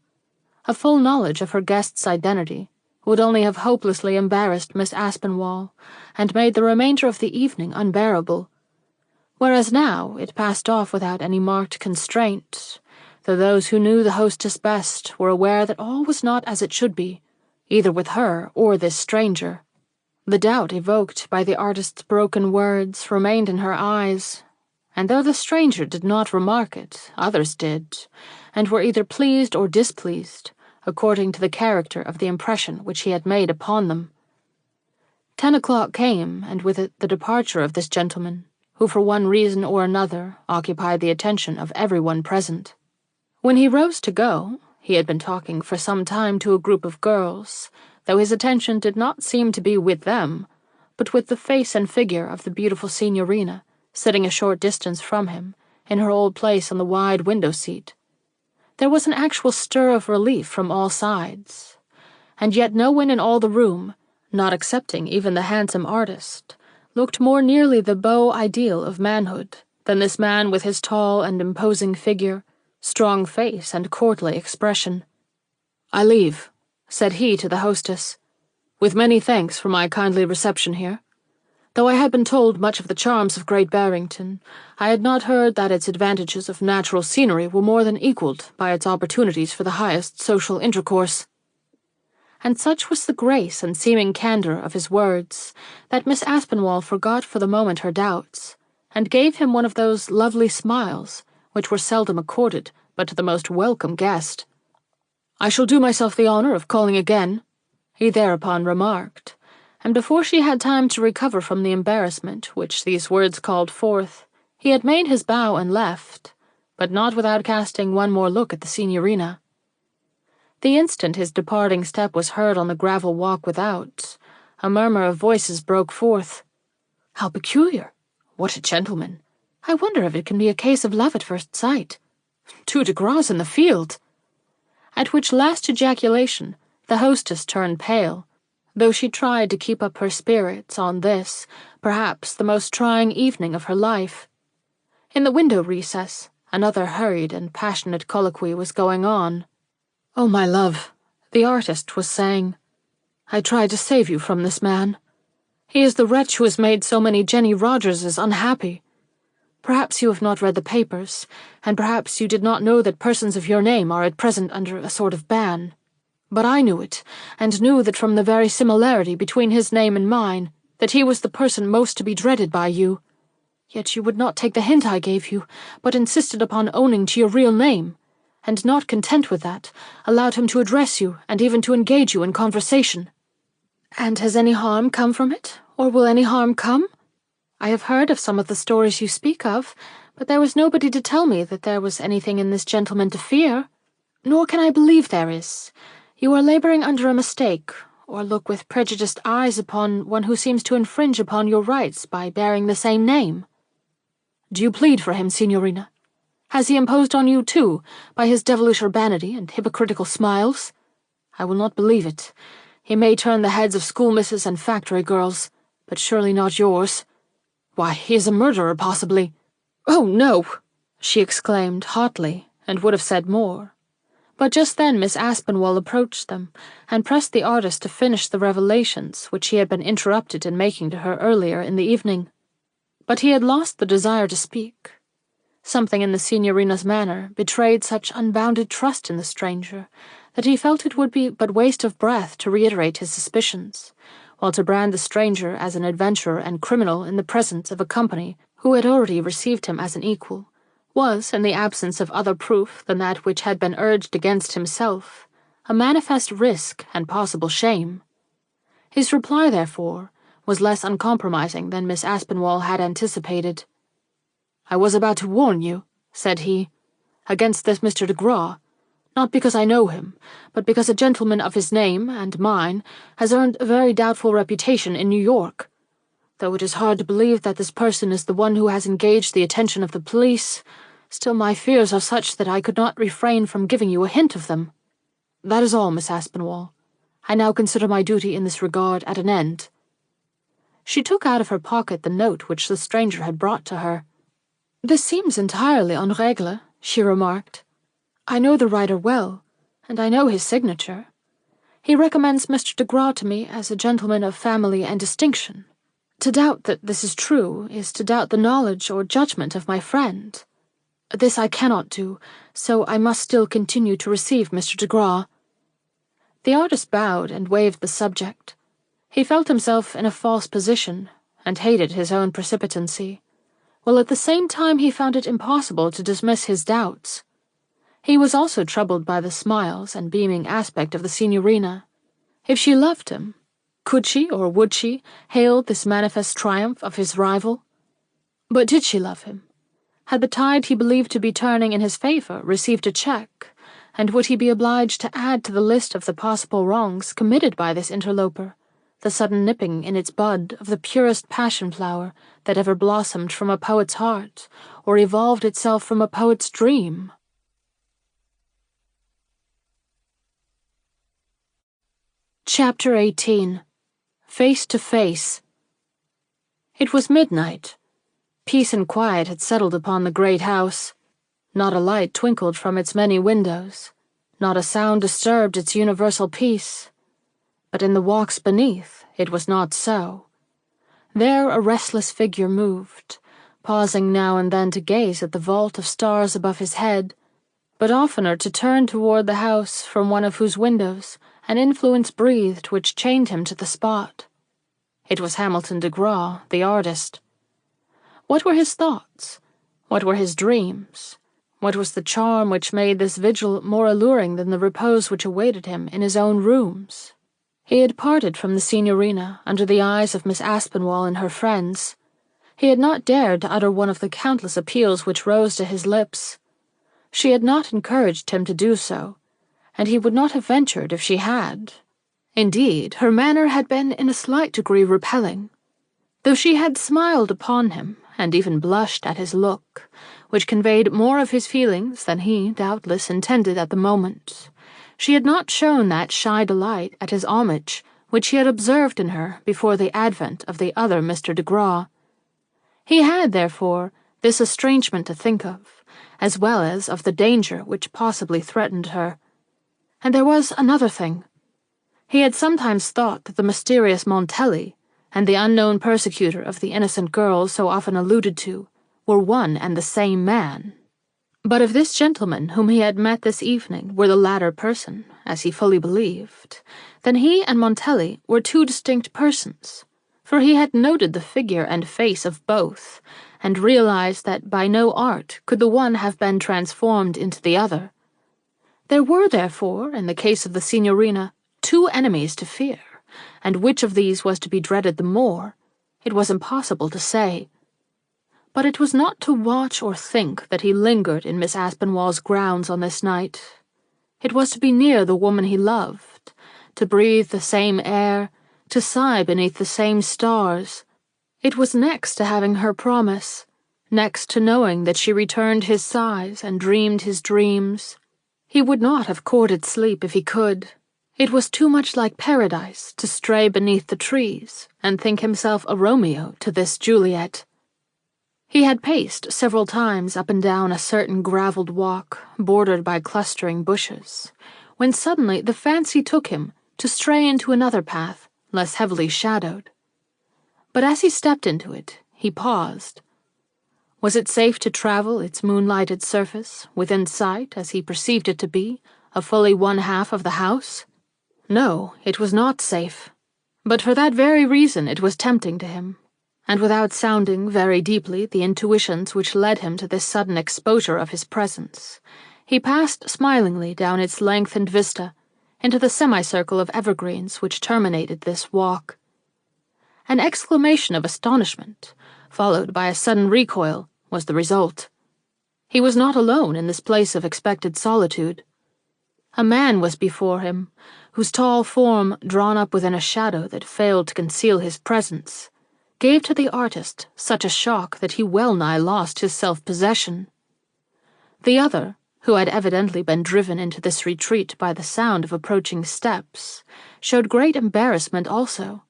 A full knowledge of her guest's identity would only have hopelessly embarrassed Miss Aspinwall, and made the remainder of the evening unbearable, whereas now it passed off without any marked constraint, though those who knew the hostess best were aware that all was not as it should be, either with her or this stranger. The doubt evoked by the artist's broken words remained in her eyes, and though the stranger did not remark it, others did, and were either pleased or displeased, according to the character of the impression which he had made upon them. 10 o'clock came, and with it the departure of this gentleman, who for one reason or another occupied the attention of everyone present. When he rose to go, he had been talking for some time to a group of girls, though his attention did not seem to be with them, but with the face and figure of the beautiful Signorina, sitting a short distance from him, in her old place on the wide window-seat. There was an actual stir of relief from all sides, and yet no one in all the room, not excepting even the handsome artist, looked more nearly the beau ideal of manhood than this man with his tall and imposing figure, strong face, and courtly expression. "I leave," said he to the hostess, "with many thanks for my kindly reception here. Though I had been told much of the charms of Great Barrington, I had not heard that its advantages of natural scenery were more than equalled by its opportunities for the highest social intercourse." And such was the grace and seeming candour of his words that Miss Aspinwall forgot for the moment her doubts, and gave him one of those lovely smiles which were seldom accorded but to the most welcome guest. "I shall do myself the honour of calling again," he thereupon remarked, and before she had time to recover from the embarrassment which these words called forth, he had made his bow and left, but not without casting one more look at the Signorina. The instant his departing step was heard on the gravel walk without, a murmur of voices broke forth. "How peculiar! What a gentleman! I wonder if it can be a case of love at first sight?" 2 de Gras in the field!" At which last ejaculation the hostess turned pale, though she tried to keep up her spirits on this, perhaps the most trying evening of her life. In the window recess, another hurried and passionate colloquy was going on. "Oh, my love," the artist was saying, "I tried to save you from this man. He is the wretch who has made so many Jenny Rogerses unhappy. Perhaps you have not read the papers, and perhaps you did not know that persons of your name are at present under a sort of ban. But I knew it, and knew that from the very similarity between his name and mine, that he was the person most to be dreaded by you. Yet you would not take the hint I gave you, but insisted upon owning to your real name, and not content with that, allowed him to address you and even to engage you in conversation. And has any harm come from it, or will any harm come? I have heard of some of the stories you speak of, but there was nobody to tell me that there was anything in this gentleman to fear. Nor can I believe there is. You are laboring under a mistake, or look with prejudiced eyes upon one who seems to infringe upon your rights by bearing the same name. Do you plead for him, Signorina? Has he imposed on you, too, by his devilish urbanity and hypocritical smiles? I will not believe it. He may turn the heads of schoolmisses and factory girls, but surely not yours. Why, he is a murderer, possibly." "Oh, no!" she exclaimed hotly, and would have said more. But just then Miss Aspinwall approached them, and pressed the artist to finish the revelations which he had been interrupted in making to her earlier in the evening. But he had lost the desire to speak. Something in the Signorina's manner betrayed such unbounded trust in the stranger that he felt it would be but waste of breath to reiterate his suspicions, while to brand the stranger as an adventurer and criminal in the presence of a company who had already received him as an equal was, in the absence of other proof than that which had been urged against himself, a manifest risk and possible shame. His reply, therefore, was less uncompromising than Miss Aspinwall had anticipated. "I was about to warn you," said he, "against this Mr. de Gras, not because I know him, but because a gentleman of his name and mine has earned a very doubtful reputation in New York. Though it is hard to believe that this person is the one who has engaged the attention of the police, still my fears are such that I could not refrain from giving you a hint of them. That is all, Miss Aspinwall. I now consider my duty in this regard at an end." She took out of her pocket the note which the stranger had brought to her. "This seems entirely en règle," she remarked. "I know the writer well, and I know his signature. He recommends Mr. de Gras to me as a gentleman of family and distinction. To doubt that this is true is to doubt the knowledge or judgment of my friend. This I cannot do, so I must still continue to receive Mr. de Gras." The artist bowed and waved the subject. He felt himself in a false position, and hated his own precipitancy, while at the same time he found it impossible to dismiss his doubts. He was also troubled by the smiles and beaming aspect of the Signorina. If she loved him, could she or would she hail this manifest triumph of his rival? But did she love him? Had the tide he believed to be turning in his favor received a check, and would he be obliged to add to the list of the possible wrongs committed by this interloper the sudden nipping in its bud of the purest passion flower that ever blossomed from a poet's heart, or evolved itself from a poet's dream? Chapter 18. Face to Face. It was midnight. Peace and quiet had settled upon the great house. Not a light twinkled from its many windows. Not a sound disturbed its universal peace. But in the walks beneath, it was not so. There a restless figure moved, pausing now and then to gaze at the vault of stars above his head, but oftener to turn toward the house from one of whose windows an influence breathed which chained him to the spot. It was Hamilton de Gras, the artist. What were his thoughts? What were his dreams? What was the charm which made this vigil more alluring than the repose which awaited him in his own rooms? He had parted from the Signorina under the eyes of Miss Aspinwall and her friends. He had not dared to utter one of the countless appeals which rose to his lips. She had not encouraged him to do so, and he would not have ventured if she had. Indeed, her manner had been in a slight degree repelling, though she had smiled upon him, and even blushed at his look, which conveyed more of his feelings than he, doubtless, intended at the moment. She had not shown that shy delight at his homage which he had observed in her before the advent of the other Mr. de Graw. He had, therefore, this estrangement to think of, as well as of the danger which possibly threatened her. And there was another thing. He had sometimes thought that the mysterious Montelli and the unknown persecutor of the innocent girls so often alluded to were one and the same man. But if this gentleman whom he had met this evening were the latter person, as he fully believed, then he and Montelli were two distinct persons, for he had noted the figure and face of both, and realized that by no art could the one have been transformed into the other. There were, therefore, in the case of the Signorina, two enemies to fear, and which of these was to be dreaded the more, it was impossible to say. But it was not to watch or think that he lingered in Miss Aspinwall's grounds on this night. It was to be near the woman he loved, to breathe the same air, to sigh beneath the same stars. It was next to having her promise, next to knowing that she returned his sighs and dreamed his dreams. He would not have courted sleep if he could. It was too much like paradise to stray beneath the trees and think himself a Romeo to this Juliet. He had paced several times up and down a certain gravelled walk, bordered by clustering bushes, when suddenly the fancy took him to stray into another path, less heavily shadowed. But as he stepped into it, he paused. Was it safe to travel its moonlighted surface, within sight, as he perceived it to be, of fully one half of the house? No, it was not safe. But for that very reason it was tempting to him, and without sounding very deeply the intuitions which led him to this sudden exposure of his presence, he passed smilingly down its lengthened vista into the semicircle of evergreens which terminated this walk. An exclamation of astonishment, followed by a sudden recoil, was the result. He was not alone in this place of expected solitude. A man was before him, whose tall form, drawn up within a shadow that failed to conceal his presence, gave to the artist such a shock that he well-nigh lost his self-possession. The other, who had evidently been driven into this retreat by the sound of approaching steps, showed great embarrassment also,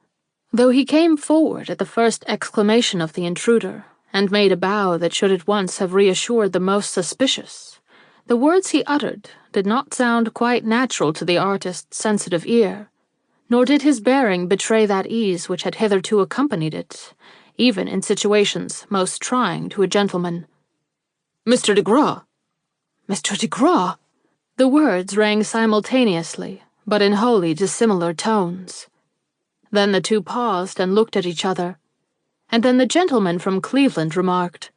though he came forward at the first exclamation of the intruder, and made a bow that should at once have reassured the most suspicious. The words he uttered did not sound quite natural to the artist's sensitive ear, nor did his bearing betray that ease which had hitherto accompanied it, even in situations most trying to a gentleman. "Mr. de Graw!" "Mr. de Graw!" The words rang simultaneously, but in wholly dissimilar tones. Then the two paused and looked at each other, and then the gentleman from Cleveland remarked,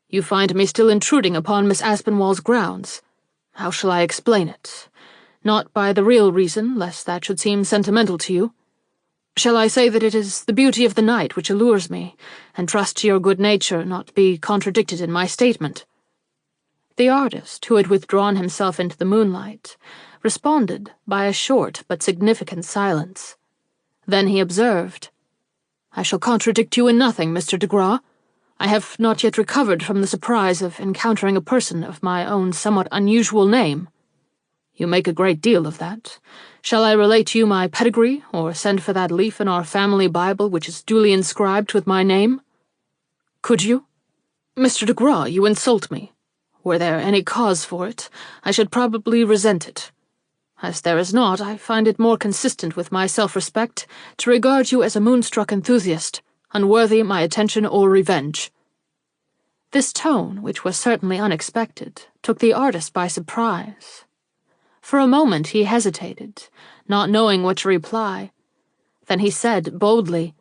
"You find me still intruding upon Miss Aspinwall's grounds. How shall I explain it? Not by the real reason, lest that should seem sentimental to you. Shall I say that it is the beauty of the night which allures me, and trust to your good nature not to be contradicted in my statement?" The artist, who had withdrawn himself into the moonlight, responded by a short but significant silence. Then he observed, "I shall contradict you in nothing, Mr. de Graw. I have not yet recovered from the surprise of encountering a person of my own somewhat unusual name. You make a great deal of that. Shall I relate to you my pedigree, or send for that leaf in our family Bible which is duly inscribed with my name?" "Could you?" "Mr. de Graw, you insult me. Were there any cause for it, I should probably resent it. As there is not, I find it more consistent with my self-respect to regard you as a moonstruck enthusiast, unworthy my attention or revenge." This tone, which was certainly unexpected, took the artist by surprise. For a moment he hesitated, not knowing what to reply. Then he said boldly,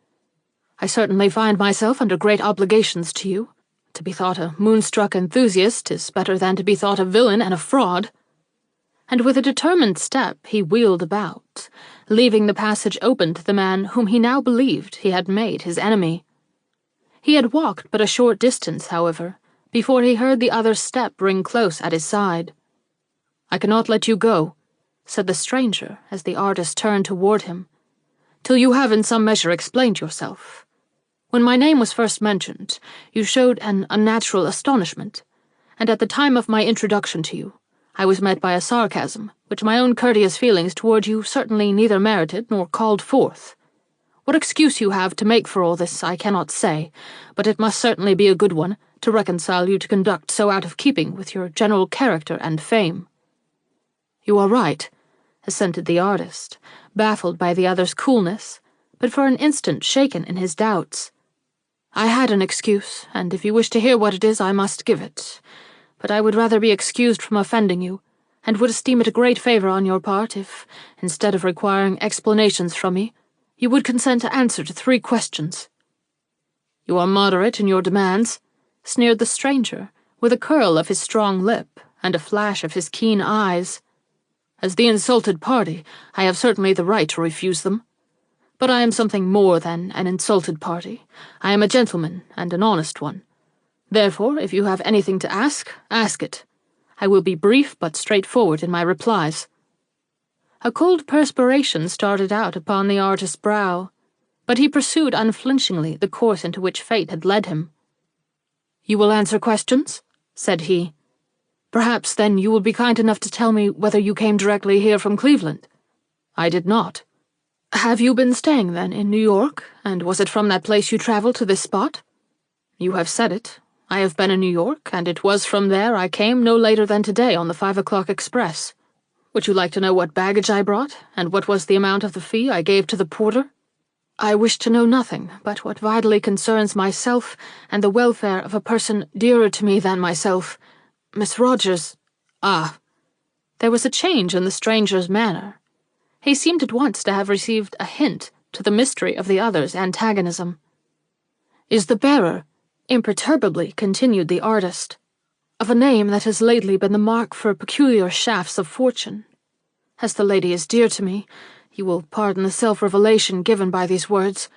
"I certainly find myself under great obligations to you. To be thought a moonstruck enthusiast is better than to be thought a villain and a fraud." And with a determined step he wheeled about, leaving the passage open to the man whom he now believed he had made his enemy. He had walked but a short distance, however, before he heard the other's step ring close at his side. "I cannot let you go," said the stranger as the artist turned toward him, "till you have in some measure explained yourself. When my name was first mentioned, you showed an unnatural astonishment, and at the time of my introduction to you, I was met by a sarcasm which my own courteous feelings toward you certainly neither merited nor called forth. What excuse you have to make for all this I cannot say, but it must certainly be a good one to reconcile you to conduct so out of keeping with your general character and fame." "You are right," assented the artist, baffled by the other's coolness, but for an instant shaken in his doubts. "I had an excuse, and if you wish to hear what it is, I must give it. But I would rather be excused from offending you, and would esteem it a great favor on your part if, instead of requiring explanations from me, you would consent to answer to 3 questions." "You are moderate in your demands," sneered the stranger, with a curl of his strong lip and a flash of his keen eyes. "As the insulted party, I have certainly the right to refuse them. But I am something more than an insulted party. I am a gentleman, and an honest one. Therefore, if you have anything to ask, ask it. I will be brief but straightforward in my replies." A cold perspiration started out upon the artist's brow, but he pursued unflinchingly the course into which fate had led him. "You will answer questions?" said he. "Perhaps, then, you will be kind enough to tell me whether you came directly here from Cleveland." "I did not." "Have you been staying, then, in New York, and was it from that place you traveled to this spot?" "You have said it. I have been in New York, and it was from there I came no later than today on the 5 o'clock express. Would you like to know what baggage I brought, and what was the amount of the fee I gave to the porter?" "I wish to know nothing but what vitally concerns myself and the welfare of a person dearer to me than myself. Miss Rogers—" "Ah." There was a change in the stranger's manner. He seemed at once to have received a hint to the mystery of the other's antagonism. "Is the bearer," imperturbably continued the artist, "of a name that has lately been the mark for peculiar shafts of fortune. As the lady is dear to me, you will pardon the self-revelation given by these words,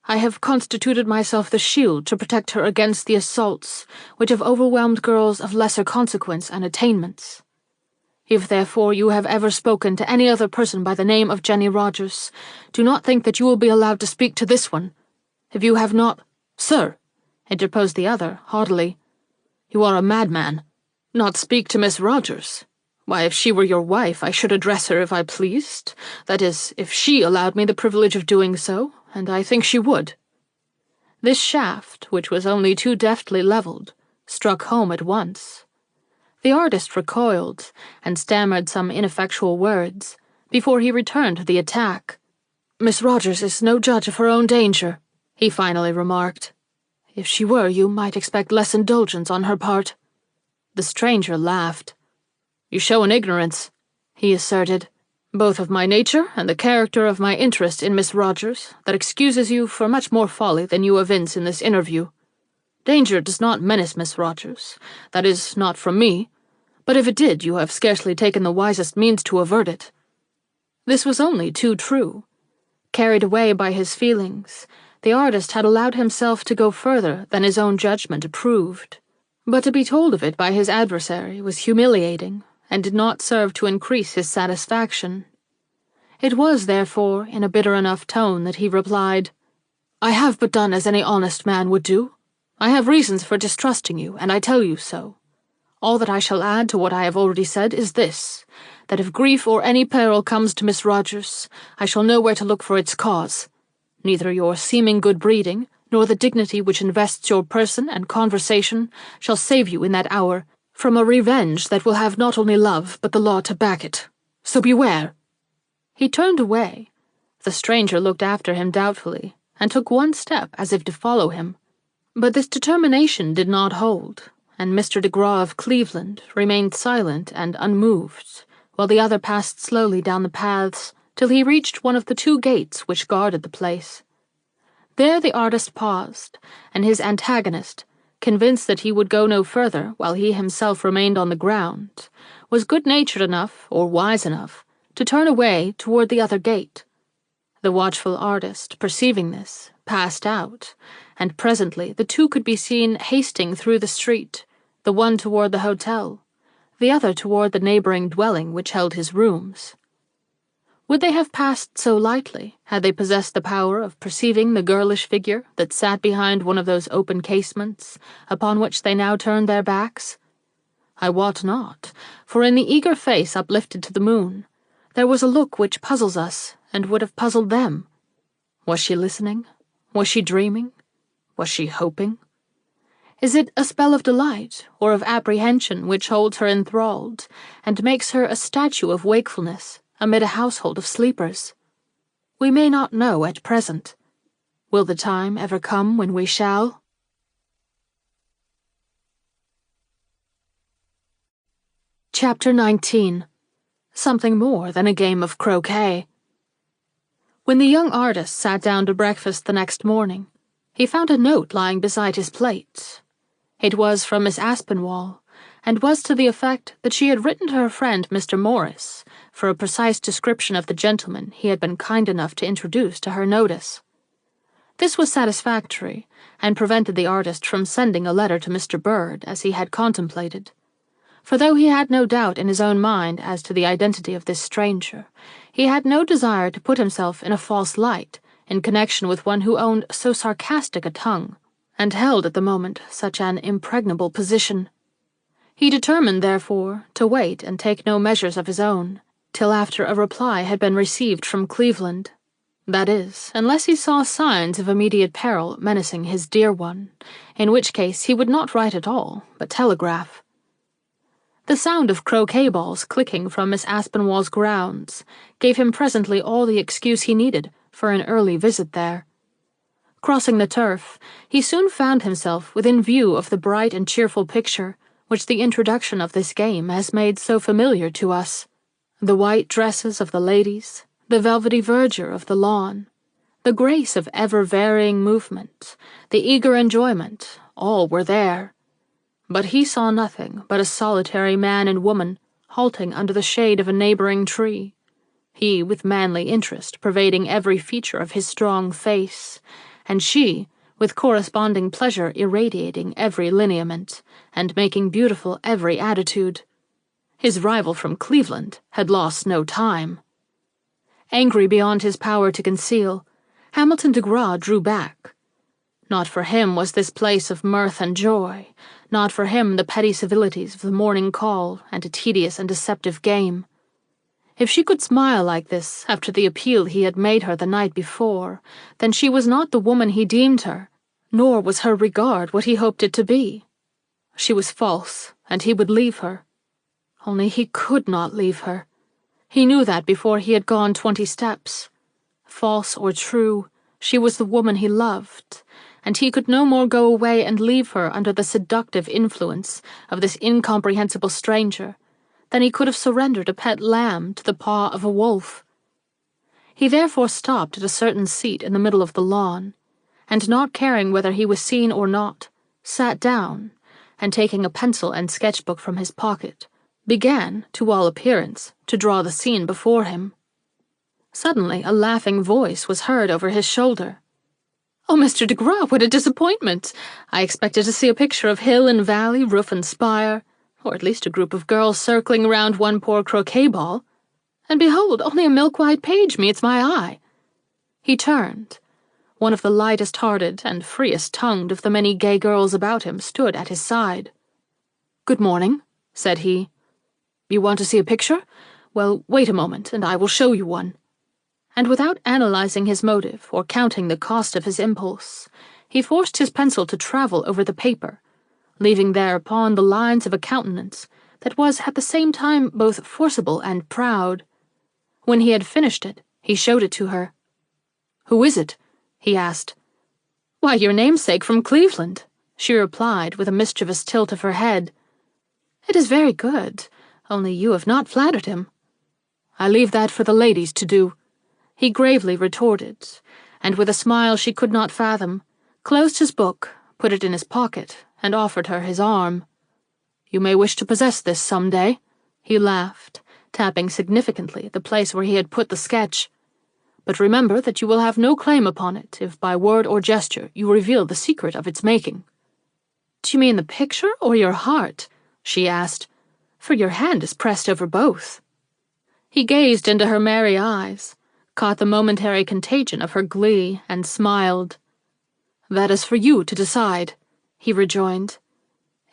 I have constituted myself the shield to protect her against the assaults which have overwhelmed girls of lesser consequence and attainments. If, therefore, you have ever spoken to any other person by the name of Jenny Rogers, do not think that you will be allowed to speak to this one. If you have not—" "Sir," interposed the other, haughtily, "you are a madman. Not speak to Miss Rogers? Why, if she were your wife, I should address her if I pleased. That is, if she allowed me the privilege of doing so, and I think she would." This shaft, which was only too deftly levelled, struck home at once. The artist recoiled, and stammered some ineffectual words, before he returned to the attack. "Miss Rogers is no judge of her own danger," he finally remarked. "If she were, you might expect less indulgence on her part." The stranger laughed. "You show an ignorance," he asserted, "both of my nature and the character of my interest in Miss Rogers, that excuses you for much more folly than you evince in this interview. Danger does not menace Miss Rogers, that is, not from me, but if it did, you have scarcely taken the wisest means to avert it." This was only too true. Carried away by his feelings, the artist had allowed himself to go further than his own judgment approved, but to be told of it by his adversary was humiliating, and did not serve to increase his satisfaction. It was, therefore, in a bitter enough tone that he replied, "I have but done as any honest man would do. I have reasons for distrusting you, and I tell you so. All that I shall add to what I have already said is this, that if grief or any peril comes to Miss Rogers, I shall know where to look for its cause. Neither your seeming good breeding, nor the dignity which invests your person and conversation, shall save you in that hour from a revenge that will have not only love but the law to back it. So beware." He turned away. The stranger looked after him doubtfully, and took one step as if to follow him. But this determination did not hold, and Mr. de Graw of Cleveland remained silent and unmoved, while the other passed slowly down the paths till he reached one of the 2 gates which guarded the place. There the artist paused, and his antagonist, convinced that he would go no further while he himself remained on the ground, was good-natured enough, or wise enough, to turn away toward the other gate. The watchful artist, perceiving this, passed out, and presently the 2 could be seen hasting through the street, the one toward the hotel, the other toward the neighboring dwelling which held his rooms. Would they have passed so lightly had they possessed the power of perceiving the girlish figure that sat behind one of those open casements upon which they now turned their backs? I wot not, for in the eager face uplifted to the moon, there was a look which puzzles us, and would have puzzled them. Was she listening? Was she dreaming? Was she hoping? Is it a spell of delight or of apprehension which holds her enthralled, and makes her a statue of wakefulness amid a household of sleepers? We may not know at present. Will the time ever come when we shall? Chapter 19. Something more than a game of croquet. When the young artist sat down to breakfast the next morning, he found a note lying beside his plate. It was from Miss Aspinwall, and was to the effect that she had written to her friend Mr. Morris for a precise description of the gentleman he had been kind enough to introduce to her notice. This was satisfactory, and prevented the artist from sending a letter to Mr. Bird as he had contemplated. For though he had no doubt in his own mind as to the identity of this stranger, he had no desire to put himself in a false light in connection with one who owned so sarcastic a tongue, and held at the moment such an impregnable position. He determined, therefore, to wait and take no measures of his own, till after a reply had been received from Cleveland. That is, unless he saw signs of immediate peril menacing his dear one, in which case he would not write at all, but telegraph. The sound of croquet balls clicking from Miss Aspinwall's grounds gave him presently all the excuse he needed for an early visit there. Crossing the turf, he soon found himself within view of the bright and cheerful picture which the introduction of this game has made so familiar to us. The white dresses of the ladies, the velvety verdure of the lawn, the grace of ever-varying movement, the eager enjoyment, all were there. But he saw nothing but a solitary man and woman halting under the shade of a neighboring tree, he with manly interest pervading every feature of his strong face, and she with corresponding pleasure irradiating every lineament, and making beautiful every attitude. His rival from Cleveland had lost no time. Angry beyond his power to conceal, Hamilton de Graw drew back. Not for him was this place of mirth and joy, not for him the petty civilities of the morning call and a tedious and deceptive game. If she could smile like this after the appeal he had made her the night before, then she was not the woman he deemed her, nor was her regard what he hoped it to be. She was false, and he would leave her. Only he could not leave her. He knew that before he had gone 20 steps. False or true, she was the woman he loved, and he could no more go away and leave her under the seductive influence of this incomprehensible stranger than he could have surrendered a pet lamb to the paw of a wolf. He therefore stopped at a certain seat in the middle of the lawn, and not caring whether he was seen or not, sat down, and taking a pencil and sketchbook from his pocket, began, to all appearance, to draw the scene before him. Suddenly a laughing voice was heard over his shoulder. "Oh, Mr. de Graw, what a disappointment! I expected to see a picture of hill and valley, roof and spire, or at least a group of girls circling round one poor croquet ball. And behold, only a milk-white page meets my eye." He turned. One of the lightest-hearted and freest-tongued of the many gay girls about him stood at his side. "Good morning," said he. "You want to see a picture? Well, wait a moment, and I will show you one." And without analyzing his motive or counting the cost of his impulse, he forced his pencil to travel over the paper, leaving thereupon the lines of a countenance that was at the same time both forcible and proud. When he had finished it, he showed it to her. "Who is it?" he asked. "Why, your namesake from Cleveland," she replied with a mischievous tilt of her head. "It is very good, only you have not flattered him." "I leave that for the ladies to do," he gravely retorted, and with a smile she could not fathom, closed his book, put it in his pocket, and offered her his arm. "You may wish to possess this some day," he laughed, tapping significantly the place where he had put the sketch. "But remember that you will have no claim upon it if by word or gesture you reveal the secret of its making." "Do you mean the picture or your heart?" she asked, "for your hand is pressed over both." He gazed into her merry eyes, caught the momentary contagion of her glee, and smiled. "That is for you to decide," he rejoined.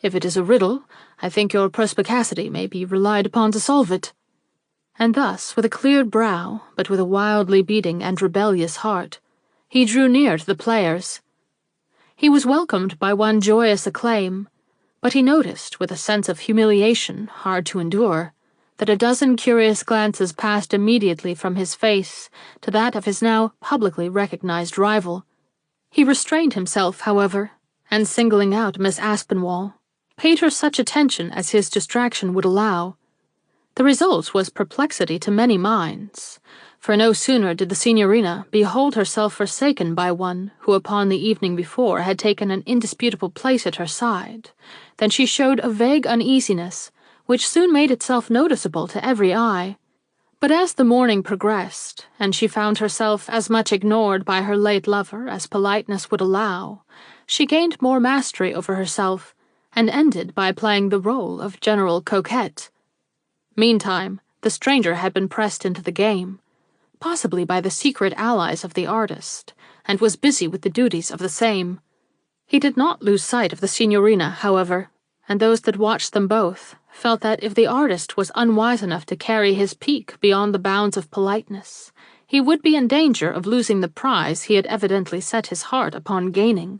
"If it is a riddle, I think your perspicacity may be relied upon to solve it." And thus, with a cleared brow, but with a wildly beating and rebellious heart, he drew near to the players. He was welcomed by one joyous acclaim, but he noticed, with a sense of humiliation hard to endure, that a dozen curious glances passed immediately from his face to that of his now publicly recognized rival. He restrained himself, however, and singling out Miss Aspinwall, paid her such attention as his distraction would allow. The result was perplexity to many minds, for no sooner did the signorina behold herself forsaken by one who upon the evening before had taken an indisputable place at her side, than she showed a vague uneasiness which soon made itself noticeable to every eye. But as the morning progressed, and she found herself as much ignored by her late lover as politeness would allow, she gained more mastery over herself, and ended by playing the role of general coquette. Meantime, the stranger had been pressed into the game, possibly by the secret allies of the artist, and was busy with the duties of the same. He did not lose sight of the signorina, however, and those that watched them both felt that if the artist was unwise enough to carry his pique beyond the bounds of politeness, he would be in danger of losing the prize he had evidently set his heart upon gaining.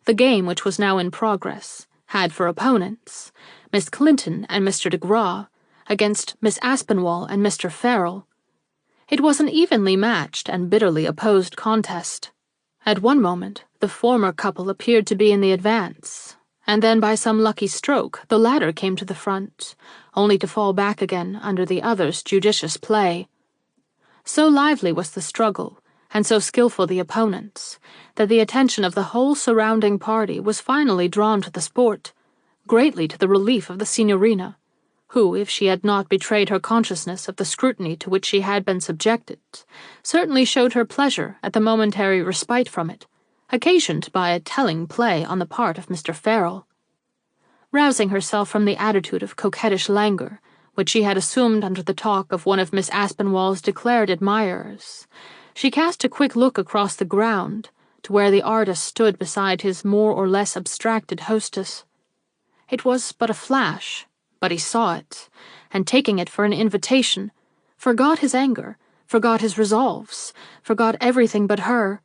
The game, which was now in progress, had for opponents Miss Clinton and Mr. de Graw against Miss Aspinwall and Mr. Farrell. It was an evenly matched and bitterly opposed contest. At one moment, the former couple appeared to be in the advance, and then by some lucky stroke the latter came to the front, only to fall back again under the other's judicious play. So lively was the struggle, and so skillful the opponents, that the attention of the whole surrounding party was finally drawn to the sport, greatly to the relief of the signorina, who, if she had not betrayed her consciousness of the scrutiny to which she had been subjected, certainly showed her pleasure at the momentary respite from it, occasioned by a telling play on the part of Mr. Farrell. Rousing herself from the attitude of coquettish languor, which she had assumed under the talk of one of Miss Aspinwall's declared admirers, she cast a quick look across the ground to where the artist stood beside his more or less abstracted hostess. It was but a flash, but he saw it, and taking it for an invitation, forgot his anger, forgot his resolves, forgot everything but her,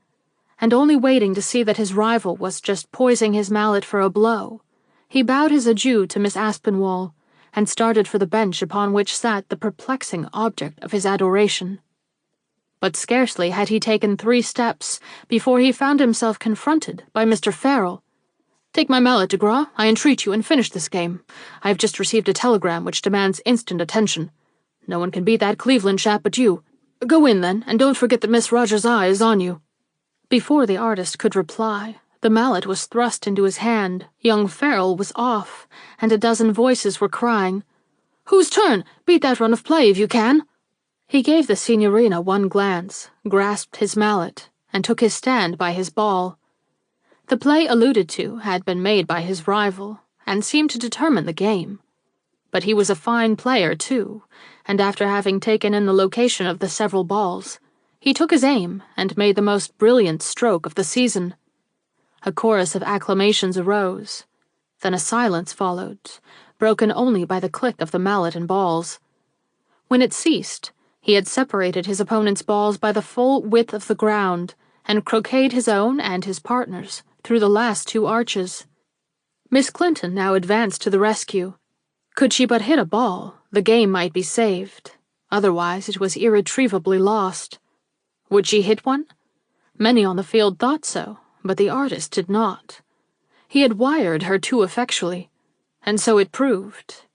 and only waiting to see that his rival was just poising his mallet for a blow, he bowed his adieu to Miss Aspinwall, and started for the bench upon which sat the perplexing object of his adoration. But scarcely had he taken 3 steps before he found himself confronted by Mr. Farrell. "Take my mallet, de Graw, I entreat you, and finish this game. I have just received a telegram which demands instant attention. No one can beat that Cleveland chap but you. Go in, then, and don't forget that Miss Roger's eye is on you." Before the artist could reply, the mallet was thrust into his hand, young Farrell was off, and a dozen voices were crying, "Whose turn? Beat that run of play if you can." He gave the signorina one glance, grasped his mallet, and took his stand by his ball. The play alluded to had been made by his rival, and seemed to determine the game. But he was a fine player, too, and after having taken in the location of the several balls, he took his aim and made the most brilliant stroke of the season. A chorus of acclamations arose. Then a silence followed, broken only by the click of the mallet and balls. When it ceased, he had separated his opponent's balls by the full width of the ground, and croqueted his own and his partner's through the last 2 arches. Miss Clinton now advanced to the rescue. Could she but hit a ball, the game might be saved. Otherwise it was irretrievably lost. Would she hit one? Many on the field thought so, but the artist did not. He had wired her too effectually, and so it proved.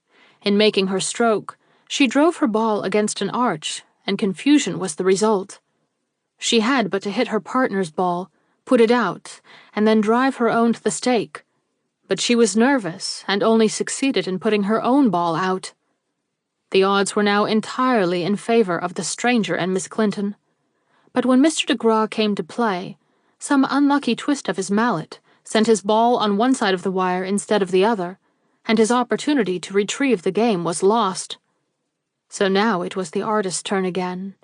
In making her stroke, she drove her ball against an arch, and confusion was the result. She had but to hit her partner's ball, put it out, and then drive her own to the stake. But she was nervous, and only succeeded in putting her own ball out. The odds were now entirely in favor of the stranger and Miss Clinton. But when Mr. de Graw came to play, some unlucky twist of his mallet sent his ball on one side of the wire instead of the other, and his opportunity to retrieve the game was lost. So now it was the artist's turn again,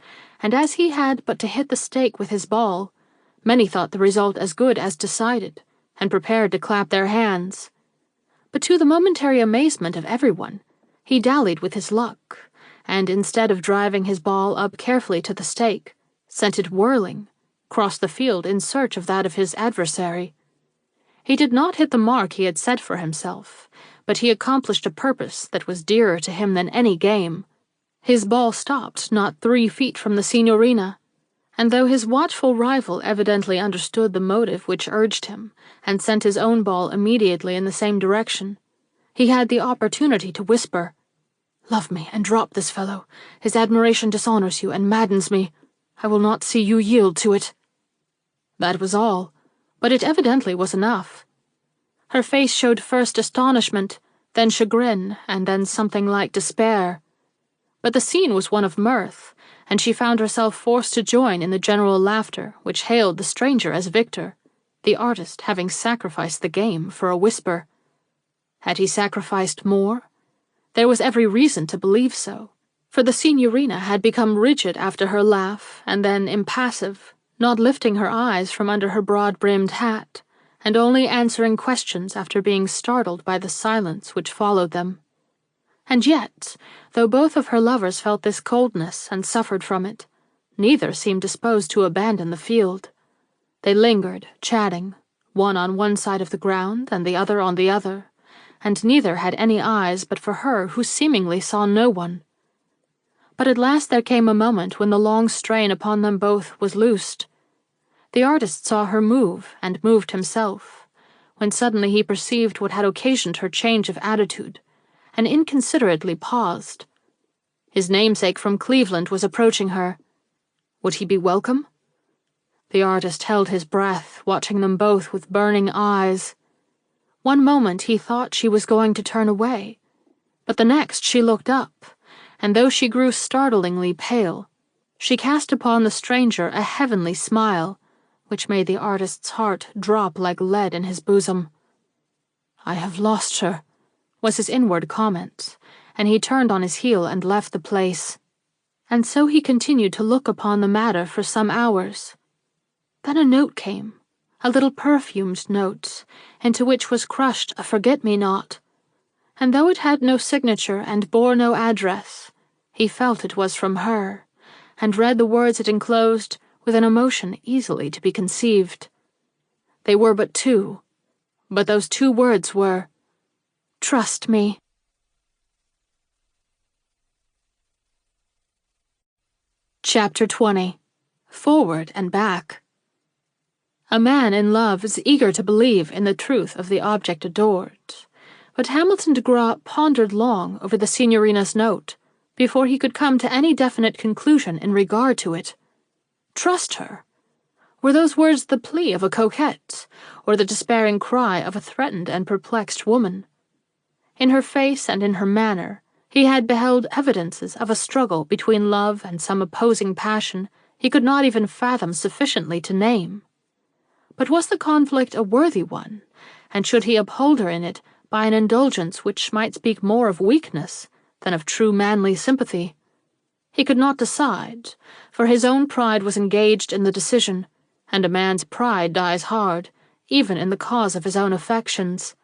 and as he had but to hit the stake with his ball, many thought the result as good as decided, and prepared to clap their hands. But to the momentary amazement of everyone, he dallied with his luck, and instead of driving his ball up carefully to the stake, sent it whirling, crossed the field in search of that of his adversary. He did not hit the mark he had set for himself, but he accomplished a purpose that was dearer to him than any game. His ball stopped not 3 feet from the signorina, and though his watchful rival evidently understood the motive which urged him, and sent his own ball immediately in the same direction, he had the opportunity to whisper, "Love me and drop this fellow. His admiration dishonors you and maddens me. I will not see you yield to it." That was all, but it evidently was enough. Her face showed first astonishment, then chagrin, and then something like despair. But the scene was one of mirth, and she found herself forced to join in the general laughter which hailed the stranger as victor, the artist having sacrificed the game for a whisper. Had he sacrificed more? There was every reason to believe so, for the signorina had become rigid after her laugh, and then impassive, not lifting her eyes from under her broad-brimmed hat, and only answering questions after being startled by the silence which followed them. And yet, though both of her lovers felt this coldness and suffered from it, neither seemed disposed to abandon the field. They lingered, chatting, one on one side of the ground and the other on the other, and neither had any eyes but for her who seemingly saw no one. But at last there came a moment when the long strain upon them both was loosed. The artist saw her move, and moved himself, when suddenly he perceived what had occasioned her change of attitude, and inconsiderately paused. His namesake from Cleveland was approaching her. Would he be welcome? The artist held his breath, watching them both with burning eyes. One moment he thought she was going to turn away, but the next she looked up, and though she grew startlingly pale, she cast upon the stranger a heavenly smile, which made the artist's heart drop like lead in his bosom. "I have lost her," was his inward comment, and he turned on his heel and left the place. And so he continued to look upon the matter for some hours. Then a note came, a little perfumed note, into which was crushed a forget-me-not, and though it had no signature and bore no address, he felt it was from her, and read the words it enclosed with an emotion easily to be conceived. They were but 2, but those 2 words were, "Trust me." Chapter 20. Forward and Back. A man in love is eager to believe in the truth of the object adored, but Hamilton de Gras pondered long over the signorina's note before he could come to any definite conclusion in regard to it. Trust her? Were those words the plea of a coquette, or the despairing cry of a threatened and perplexed woman? In her face and in her manner, he had beheld evidences of a struggle between love and some opposing passion he could not even fathom sufficiently to name. But was the conflict a worthy one, and should he uphold her in it by an indulgence which might speak more of weakness than of true manly sympathy? He could not decide, for his own pride was engaged in the decision, and a man's pride dies hard, even in the cause of his own affections.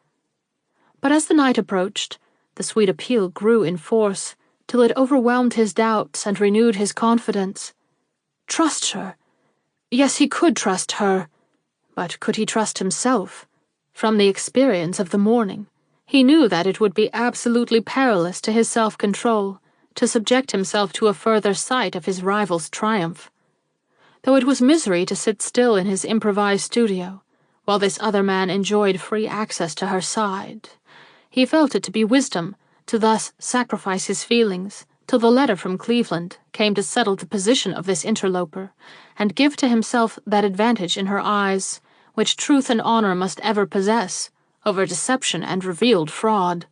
But as the night approached, the sweet appeal grew in force, till it overwhelmed his doubts and renewed his confidence. Trust her? Yes, he could trust her. But could he trust himself? From the experience of the morning, he knew that it would be absolutely perilous to his self-control to subject himself to a further sight of his rival's triumph. Though it was misery to sit still in his improvised studio, while this other man enjoyed free access to her side, he felt it to be wisdom to thus sacrifice his feelings till the letter from Cleveland came to settle the position of this interloper, and give to himself that advantage in her eyes which truth and honor must ever possess over deception and revealed fraud.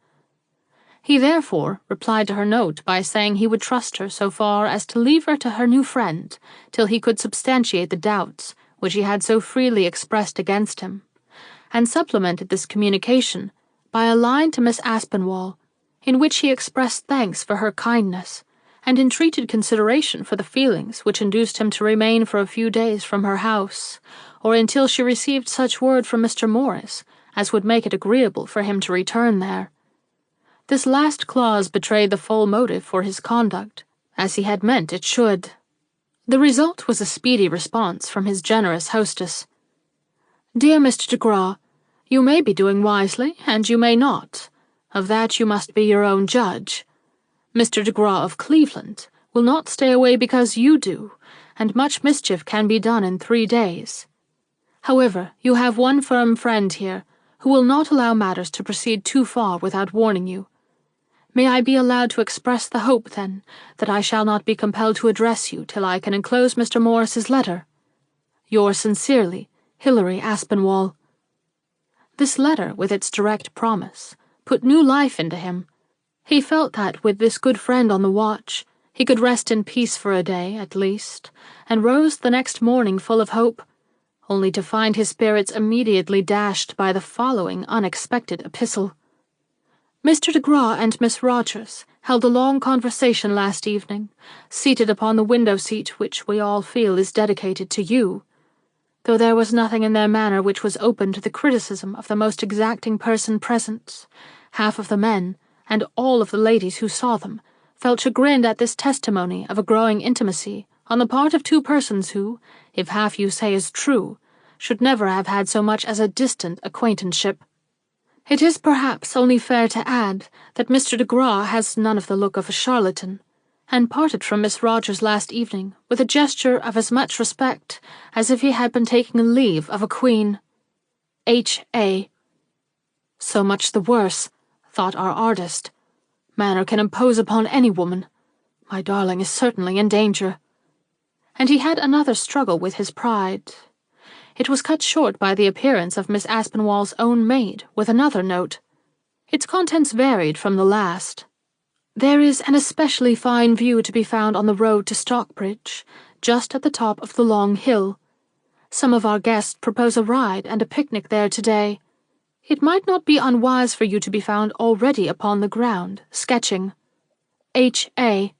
He therefore replied to her note by saying he would trust her so far as to leave her to her new friend till he could substantiate the doubts which he had so freely expressed against him, and supplemented this communication by a line to Miss Aspinwall, in which he expressed thanks for her kindness, and entreated consideration for the feelings which induced him to remain for a few days from her house, or until she received such word from Mr. Morris as would make it agreeable for him to return there. This last clause betrayed the full motive for his conduct, as he had meant it should. The result was a speedy response from his generous hostess. "Dear Mr. de Graw, you may be doing wisely, and you may not. Of that you must be your own judge. Mr. de Graw of Cleveland will not stay away because you do, and much mischief can be done in 3 days. However, you have one firm friend here, who will not allow matters to proceed too far without warning you. May I be allowed to express the hope, then, that I shall not be compelled to address you till I can enclose Mr. Morris's letter? Yours sincerely, Hilary Aspinwall." This letter, with its direct promise, put new life into him. He felt that, with this good friend on the watch, he could rest in peace for a day, at least, and rose the next morning full of hope, only to find his spirits immediately dashed by the following unexpected epistle. "Mr. de Graw and Miss Rogers held a long conversation last evening, seated upon the window-seat which we all feel is dedicated to you, though there was nothing in their manner which was open to the criticism of the most exacting person present. Half of the men, and all of the ladies who saw them, felt chagrined at this testimony of a growing intimacy on the part of two persons who, if half you say is true, should never have had so much as a distant acquaintanceship. It is perhaps only fair to add that Mr. de Graw has none of the look of a charlatan, and parted from Miss Rogers last evening with a gesture of as much respect as if he had been taking leave of a queen. H.A." So much the worse, thought our artist. Manner can impose upon any woman. My darling is certainly in danger. And he had another struggle with his pride. It was cut short by the appearance of Miss Aspinwall's own maid with another note. Its contents varied from the last. "There is an especially fine view to be found on the road to Stockbridge, just at the top of the long hill. Some of our guests propose a ride and a picnic there today. It might not be unwise for you to be found already upon the ground, sketching. H.A."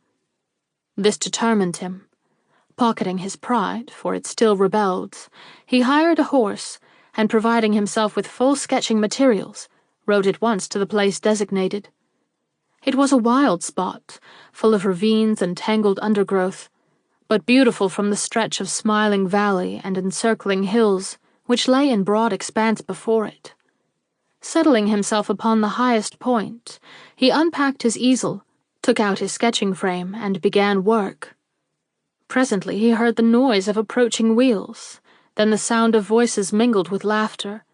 This determined him. Pocketing his pride, for it still rebelled, he hired a horse, and providing himself with full sketching materials, rode at once to the place designated. It was a wild spot, full of ravines and tangled undergrowth, but beautiful from the stretch of smiling valley and encircling hills which lay in broad expanse before it. Settling himself upon the highest point, he unpacked his easel, took out his sketching frame, and began work. Presently he heard the noise of approaching wheels, then the sound of voices mingled with laughter,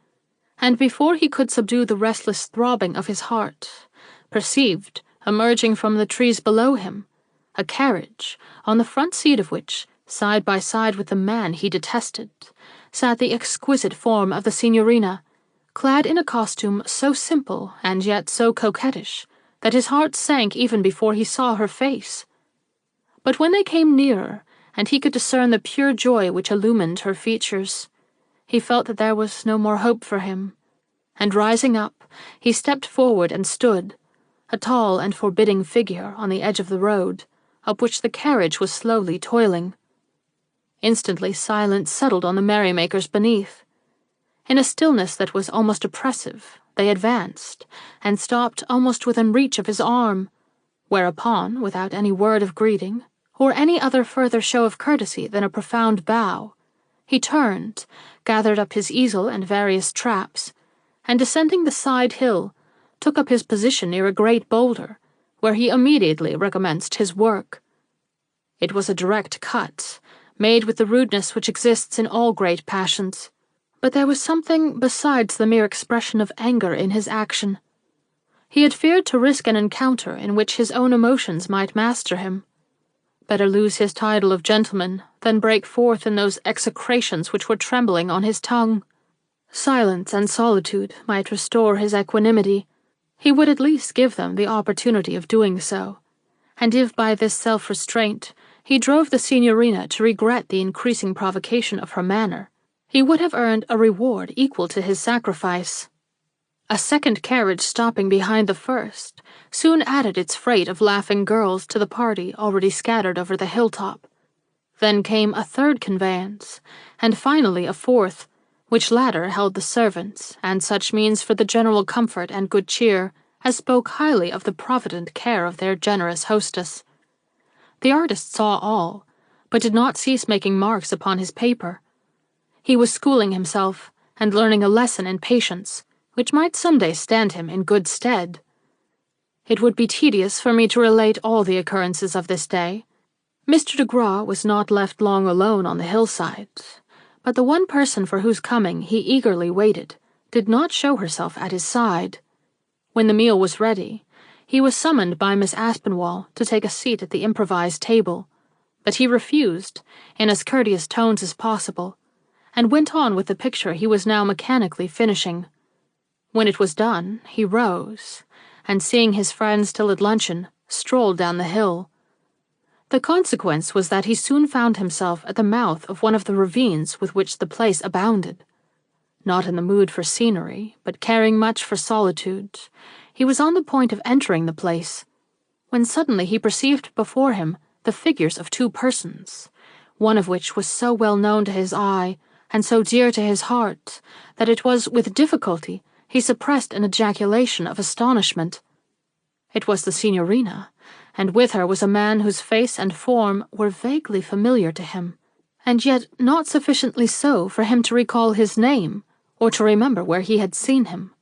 and before he could subdue the restless throbbing of his heart, perceived, emerging from the trees below him, a carriage, on the front seat of which, side by side with the man he detested, sat the exquisite form of the signorina, clad in a costume so simple and yet so coquettish that his heart sank even before he saw her face. But when they came nearer, and he could discern the pure joy which illumined her features, he felt that there was no more hope for him, and rising up, he stepped forward and stood, a tall and forbidding figure on the edge of the road, up which the carriage was slowly toiling. Instantly silence settled on the merrymakers beneath. In a stillness that was almost oppressive, they advanced, and stopped almost within reach of his arm, whereupon, without any word of greeting, or any other further show of courtesy than a profound bow, he turned, gathered up his easel and various traps, and descending the side hill, took up his position near a great boulder, where he immediately recommenced his work. It was a direct cut, made with the rudeness which exists in all great passions, but there was something besides the mere expression of anger in his action. He had feared to risk an encounter in which his own emotions might master him. Better lose his title of gentleman than break forth in those execrations which were trembling on his tongue. Silence and solitude might restore his equanimity. He would at least give them the opportunity of doing so, and if by this self-restraint he drove the signorina to regret the increasing provocation of her manner, he would have earned a reward equal to his sacrifice. A second carriage stopping behind the first soon added its freight of laughing girls to the party already scattered over the hilltop. Then came a third conveyance, and finally a fourth, which latter held the servants and such means for the general comfort and good cheer as spoke highly of the provident care of their generous hostess. The artist saw all, but did not cease making marks upon his paper. He was schooling himself and learning a lesson in patience, which might some day stand him in good stead. It would be tedious for me to relate all the occurrences of this day. Mr. de Graw was not left long alone on the hillside, but the one person for whose coming he eagerly waited did not show herself at his side. When the meal was ready, he was summoned by Miss Aspinwall to take a seat at the improvised table, but he refused, in as courteous tones as possible, and went on with the picture he was now mechanically finishing. When it was done, he rose, and seeing his friends still at luncheon, strolled down the hill. The consequence was that he soon found himself at the mouth of one of the ravines with which the place abounded. Not in the mood for scenery, but caring much for solitude, he was on the point of entering the place, when suddenly he perceived before him the figures of two persons, one of which was so well known to his eye, and so dear to his heart, that it was with difficulty he suppressed an ejaculation of astonishment. It was the Signorina, and with her was a man whose face and form were vaguely familiar to him, and yet not sufficiently so for him to recall his name, or to remember where he had seen him.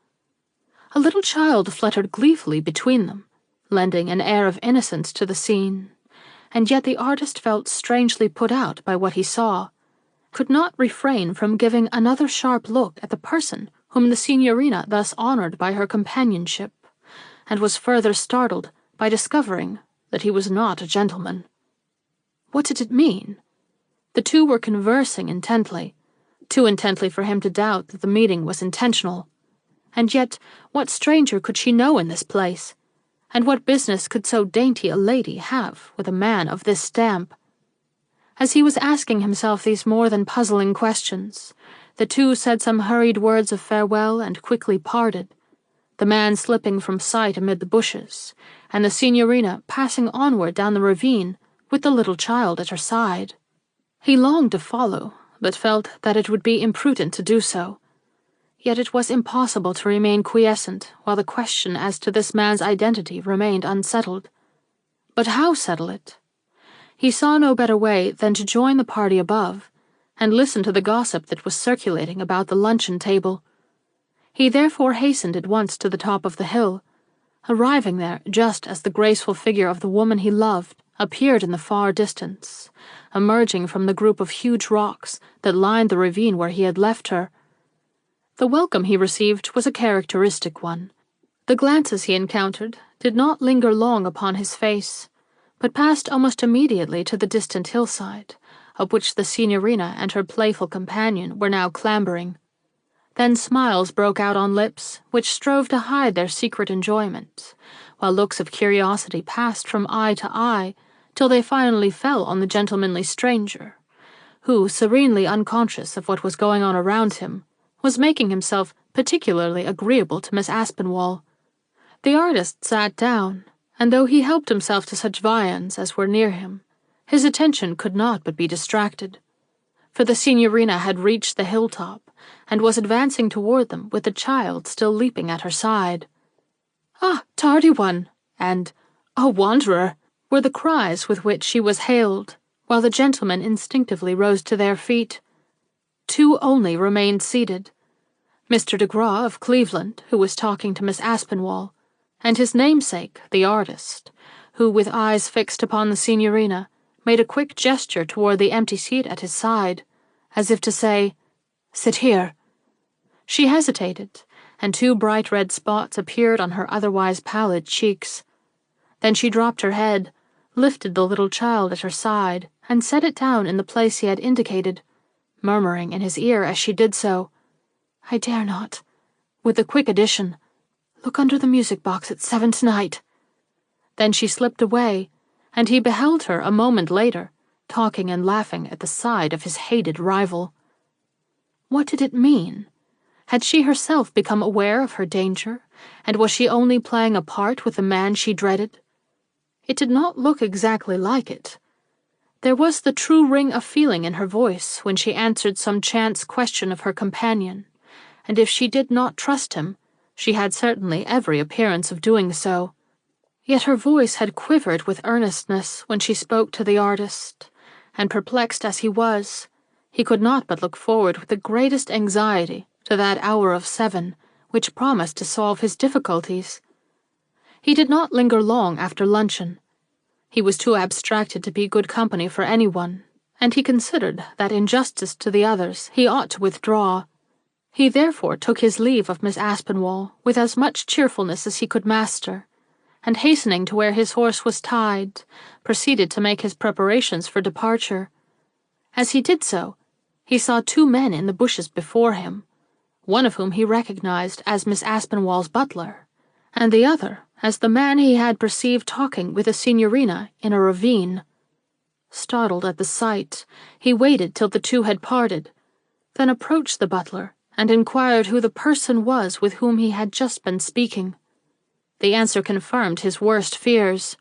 A little child fluttered gleefully between them, lending an air of innocence to the scene, and yet the artist felt strangely put out by what he saw, could not refrain from giving another sharp look at the person whom the Signorina thus honored by her companionship, and was further startled by discovering that he was not a gentleman. What did it mean? The two were conversing intently, too intently for him to doubt that the meeting was intentional. And yet, what stranger could she know in this place? And what business could so dainty a lady have with a man of this stamp? As he was asking himself these more than puzzling questions, the two said some hurried words of farewell and quickly parted, the man slipping from sight amid the bushes, and the Signorina passing onward down the ravine with the little child at her side. He longed to follow, but felt that it would be imprudent to do so. Yet it was impossible to remain quiescent while the question as to this man's identity remained unsettled. But how settle it? He saw no better way than to join the party above, and listen to the gossip that was circulating about the luncheon table. He therefore hastened at once to the top of the hill, arriving there just as the graceful figure of the woman he loved appeared in the far distance, emerging from the group of huge rocks that lined the ravine where he had left her. The welcome he received was a characteristic one. The glances he encountered did not linger long upon his face, but passed almost immediately to the distant hillside, up which the Signorina and her playful companion were now clambering. Then smiles broke out on lips which strove to hide their secret enjoyment, while looks of curiosity passed from eye to eye till they finally fell on the gentlemanly stranger, who, serenely unconscious of what was going on around him, was making himself particularly agreeable to Miss Aspinwall. The artist sat down, and though he helped himself to such viands as were near him, his attention could not but be distracted, for the Signorina had reached the hilltop, and was advancing toward them with the child still leaping at her side. "Ah, tardy one!" and "Oh, wanderer!" were the cries with which she was hailed, while the gentlemen instinctively rose to their feet. Two only remained seated, Mr. de Graw of Cleveland, who was talking to Miss Aspinwall, and his namesake, the artist, who, with eyes fixed upon the Signorina, made a quick gesture toward the empty seat at his side, as if to say, "Sit here." She hesitated, and two bright red spots appeared on her otherwise pallid cheeks. Then she dropped her head, lifted the little child at her side, and set it down in the place he had indicated, murmuring in his ear as she did so, "I dare not," with the quick addition, "Look under the music box at 7 tonight." Then she slipped away, and he beheld her a moment later, talking and laughing at the side of his hated rival. What did it mean? Had she herself become aware of her danger, and was she only playing a part with the man she dreaded? It did not look exactly like it. There was the true ring of feeling in her voice when she answered some chance question of her companion, and if she did not trust him, she had certainly every appearance of doing so. Yet her voice had quivered with earnestness when she spoke to the artist, and perplexed as he was, he could not but look forward with the greatest anxiety to that hour of 7, which promised to solve his difficulties. He did not linger long after luncheon. He was too abstracted to be good company for anyone, and he considered that in justice to the others he ought to withdraw. He therefore took his leave of Miss Aspinwall with as much cheerfulness as he could master, and hastening to where his horse was tied, proceeded to make his preparations for departure. As he did so, he saw 2 men in the bushes before him, one of whom he recognized as Miss Aspinwall's butler, and the other as the man he had perceived talking with a signorina in a ravine. Startled at the sight, he waited till the 2 had parted, then approached the butler and inquired who the person was with whom he had just been speaking. The answer confirmed his worst fears.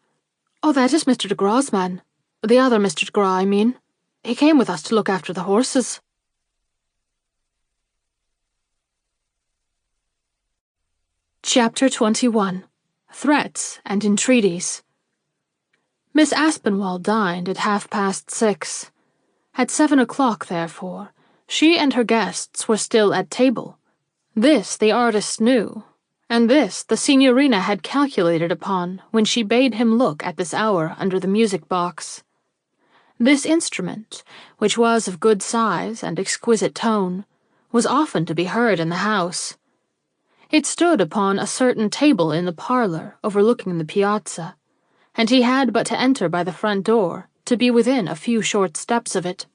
"Oh, that is Mr. de Grau's man. The other Mr. de Grau, I mean. He came with us to look after the horses." Chapter 21. Threats and Entreaties. Miss Aspinwall dined at 6:30. At 7 o'clock, therefore, she and her guests were still at table. This the artist knew, and this the signorina had calculated upon when she bade him look at this hour under the music-box. This instrument, which was of good size and exquisite tone, was often to be heard in the house. It stood upon a certain table in the parlor overlooking the piazza, and he had but to enter by the front door to be within a few short steps of it.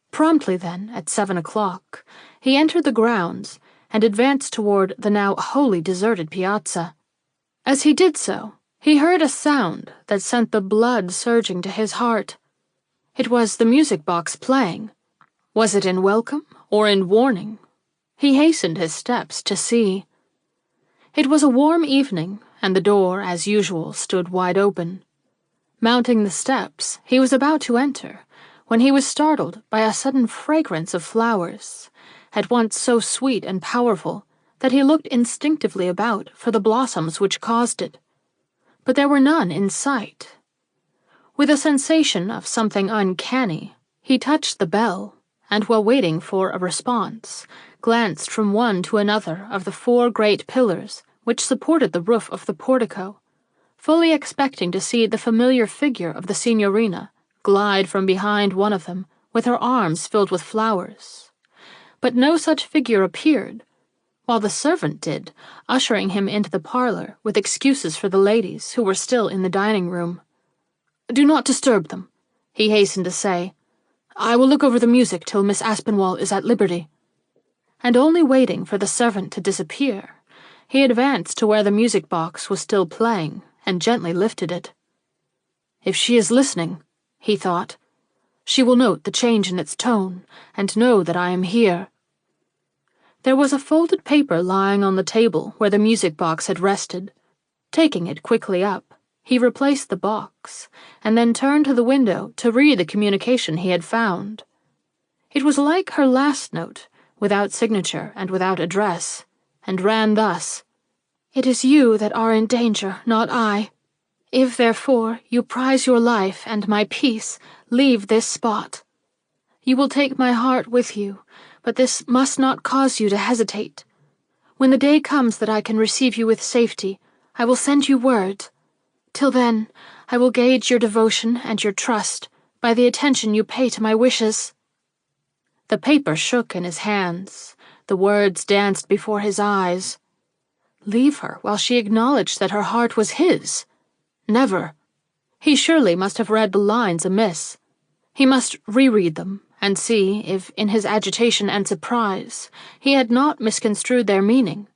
Promptly then, at 7 o'clock, he entered the grounds and advanced toward the now wholly deserted piazza. As he did so, he heard a sound that sent the blood surging to his heart. It was the music-box playing. Was it in welcome or in warning? He hastened his steps to see. It was a warm evening, and the door, as usual, stood wide open. Mounting the steps, he was about to enter, when he was startled by a sudden fragrance of flowers, at once so sweet and powerful that he looked instinctively about for the blossoms which caused it. But there were none in sight. With a sensation of something uncanny, he touched the bell, and while waiting for a response, glanced from one to another of the 4 great pillars which supported the roof of the portico, fully expecting to see the familiar figure of the signorina glide from behind one of them with her arms filled with flowers. But no such figure appeared, while the servant did, ushering him into the parlor with excuses for the ladies who were still in the dining-room. "Do not disturb them," he hastened to say. "I will look over the music till Miss Aspinwall is at liberty." And only waiting for the servant to disappear, he advanced to where the music-box was still playing and gently lifted it. "If she is listening," he thought, "she will note the change in its tone and know that I am here." There was a folded paper lying on the table where the music-box had rested. Taking it quickly up, he replaced the box, and then turned to the window to read the communication he had found. It was like her last note, without signature and without address, and ran thus: "It is you that are in danger, not I. If, therefore, you prize your life and my peace, leave this spot. You will take my heart with you, but this must not cause you to hesitate. When the day comes that I can receive you with safety, I will send you word. Till then, I will gauge your devotion and your trust by the attention you pay to my wishes." The paper shook in his hands. The words danced before his eyes. Leave her while she acknowledged that her heart was his? Never. He surely must have read the lines amiss. He must reread them and see if, in his agitation and surprise, he had not misconstrued their meaning.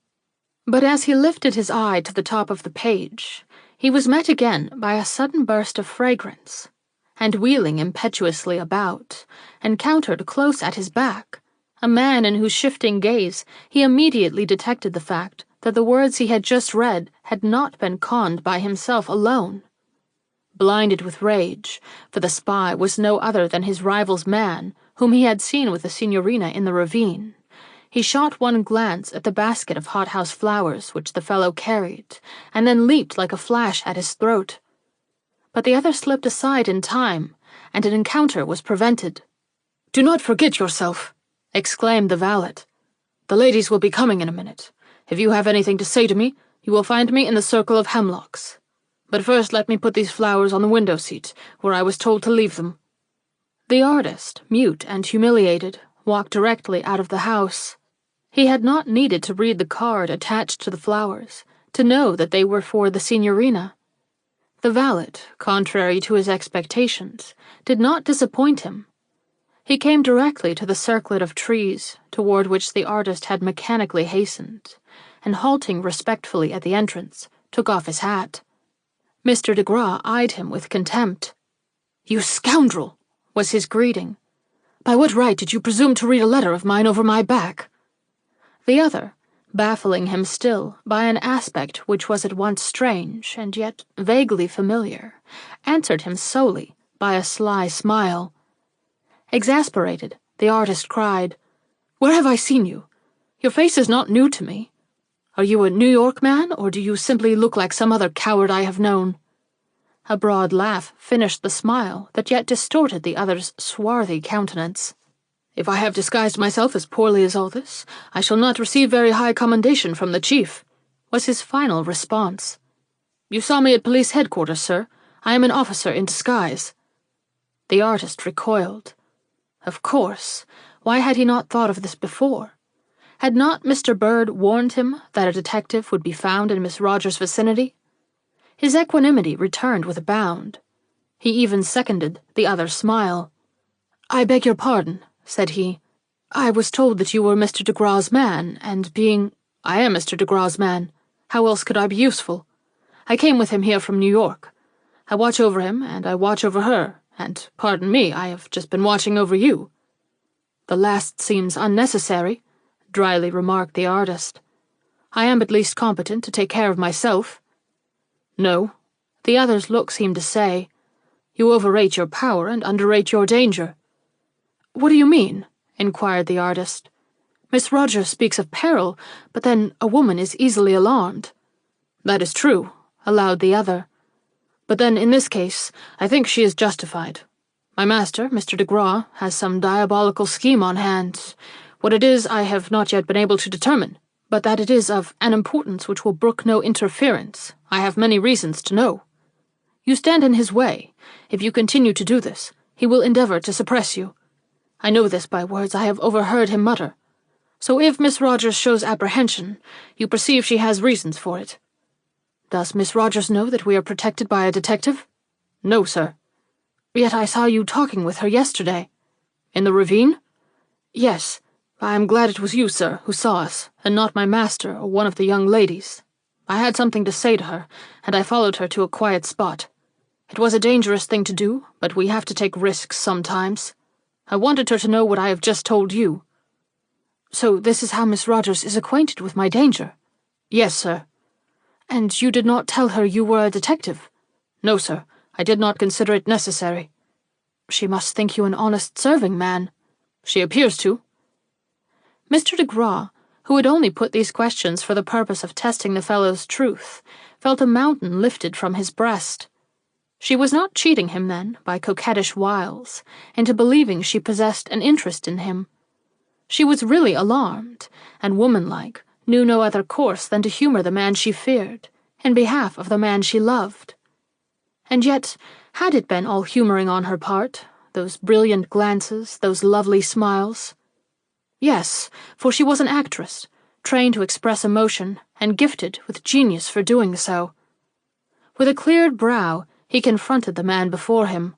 But as he lifted his eye to the top of the page, he was met again by a sudden burst of fragrance, and wheeling impetuously about, encountered close at his back a man in whose shifting gaze he immediately detected the fact that the words he had just read had not been conned by himself alone. Blinded with rage, for the spy was no other than his rival's man, whom he had seen with the signorina in the ravine, he shot one glance at the basket of hothouse flowers which the fellow carried, and then leaped like a flash at his throat. But the other slipped aside in time, and an encounter was prevented. "Do not forget yourself," exclaimed the valet. "The ladies will be coming in a minute. If you have anything to say to me, you will find me in the circle of hemlocks. But first let me put these flowers on the window-seat, where I was told to leave them." The artist, mute and humiliated, walked directly out of the house. He had not needed to read the card attached to the flowers to know that they were for the signorina. The valet, contrary to his expectations, did not disappoint him. He came directly to the circlet of trees toward which the artist had mechanically hastened, and halting respectfully at the entrance, took off his hat. Mr. de Graw eyed him with contempt. "You scoundrel!" was his greeting. "By what right did you presume to read a letter of mine over my back?" The other, baffling him still by an aspect which was at once strange and yet vaguely familiar, answered him solely by a sly smile. Exasperated, the artist cried, "Where have I seen you? Your face is not new to me. Are you a New York man, or do you simply look like some other coward I have known?" A broad laugh finished the smile that yet distorted the other's swarthy countenance. "If I have disguised myself as poorly as all this, I shall not receive very high commendation from the chief," was his final response. "You saw me at police headquarters, sir. I am an officer in disguise." The artist recoiled. Of course, why had he not thought of this before? Had not Mr. Bird warned him that a detective would be found in Miss Rogers' vicinity? His equanimity returned with a bound. He even seconded the other's smile. "I beg your pardon," said he. "I was told that you were Mr. de Graw's man, and I am Mr. de Graw's man. How else could I be useful? I came with him here from New York. I watch over him, and I watch over her, and, pardon me, I have just been watching over you." "The last seems unnecessary," dryly remarked the artist. "I am at least competent to take care of myself." "No," the other's look seemed to say. "You overrate your power and underrate your danger." "What do you mean?" inquired the artist. "Miss Rogers speaks of peril, but then a woman is easily alarmed." "That is true," allowed the other. "But then, in this case, I think she is justified. My master, Mr. de Graw, has some diabolical scheme on hand. What it is I have not yet been able to determine, but that it is of an importance which will brook no interference, I have many reasons to know. You stand in his way. If you continue to do this, he will endeavor to suppress you. I know this by words I have overheard him mutter. So if Miss Rogers shows apprehension, you perceive she has reasons for it. Does Miss Rogers know that we are protected by a detective?" "No, sir." "Yet I saw you talking with her yesterday." "In the ravine?" "Yes. I am glad it was you, sir, who saw us, and not my master or one of the young ladies. I had something to say to her, and I followed her to a quiet spot. It was a dangerous thing to do, but we have to take risks sometimes. I wanted her to know what I have just told you." "So this is how Miss Rogers is acquainted with my danger?" "Yes, sir." "And you did not tell her you were a detective?" "No, sir. I did not consider it necessary." "She must think you an honest serving man." "She appears to." Mr. de Graw, who had only put these questions for the purpose of testing the fellow's truth, felt a mountain lifted from his breast. She was not cheating him, then, by coquettish wiles, into believing she possessed an interest in him. She was really alarmed, and womanlike, knew no other course than to humor the man she feared, in behalf of the man she loved. And yet, had it been all humoring on her part, those brilliant glances, those lovely smiles? Yes, for she was an actress, trained to express emotion, and gifted with genius for doing so. With a cleared brow, he confronted the man before him.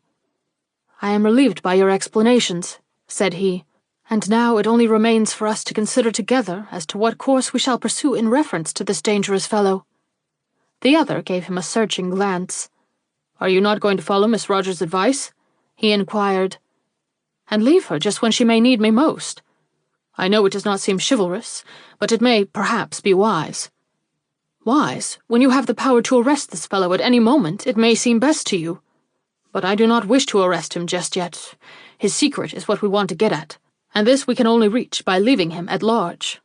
"I am relieved by your explanations," said he, "and now it only remains for us to consider together as to what course we shall pursue in reference to this dangerous fellow." The other gave him a searching glance. "Are you not going to follow Miss Rogers' advice?" he inquired. "And leave her just when she may need me most? I know it does not seem chivalrous, but it may, perhaps, be wise." "Wise? When you have the power to arrest this fellow at any moment, it may seem best to you." But I do not wish to arrest him just yet. His secret is what we want to get at, and this we can only reach by leaving him at large.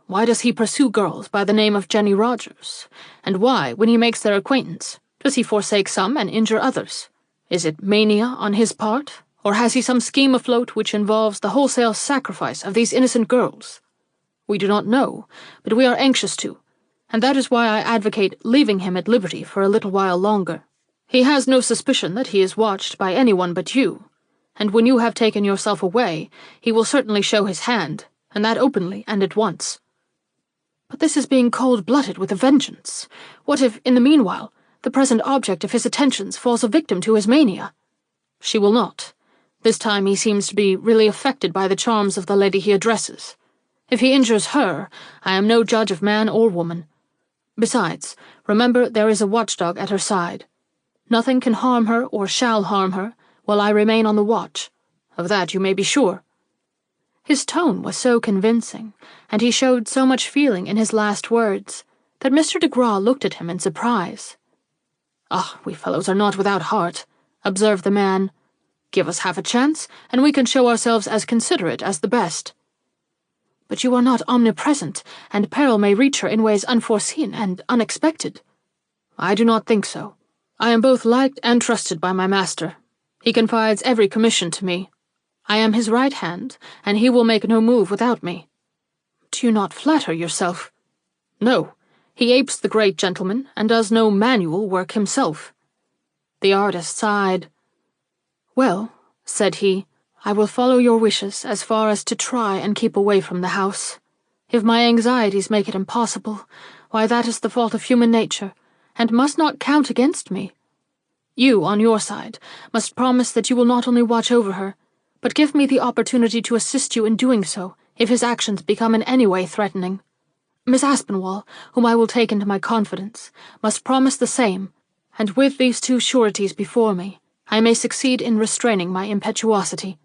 Why does he pursue girls by the name of Jenny Rogers? And why, when he makes their acquaintance, does he forsake some and injure others? Is it mania on his part, or has he some scheme afloat which involves the wholesale sacrifice of these innocent girls? We do not know, but we are anxious to, and that is why I advocate leaving him at liberty for a little while longer. He has no suspicion that he is watched by anyone but you, and when you have taken yourself away, he will certainly show his hand, and that openly and at once. But this is being cold-blooded with a vengeance. What if, in the meanwhile, the present object of his attentions falls a victim to his mania? She will not. This time he seems to be really affected by the charms of the lady he addresses. If he injures her, I am no judge of man or woman. Besides, remember there is a watchdog at her side. Nothing can harm her or shall harm her while I remain on the watch. Of that you may be sure. His tone was so convincing, and he showed so much feeling in his last words, that Mr. de Graw looked at him in surprise. "Ah, we fellows are not without heart," observed the man. "Give us half a chance, and we can show ourselves as considerate as the best." "But you are not omnipresent, and peril may reach her in ways unforeseen and unexpected." "I do not think so. I am both liked and trusted by my master. He confides every commission to me. I am his right hand, and he will make no move without me." "Do you not flatter yourself?" "No. He apes the great gentleman, and does no manual work himself." The artist sighed. "Well," said he, "I will follow your wishes as far as to try and keep away from the house. If my anxieties make it impossible, why that is the fault of human nature, and must not count against me. You, on your side, must promise that you will not only watch over her, but give me the opportunity to assist you in doing so if his actions become in any way threatening. Miss Aspinwall, whom I will take into my confidence, must promise the same, and with these two sureties before me, I may succeed in restraining my impetuosity."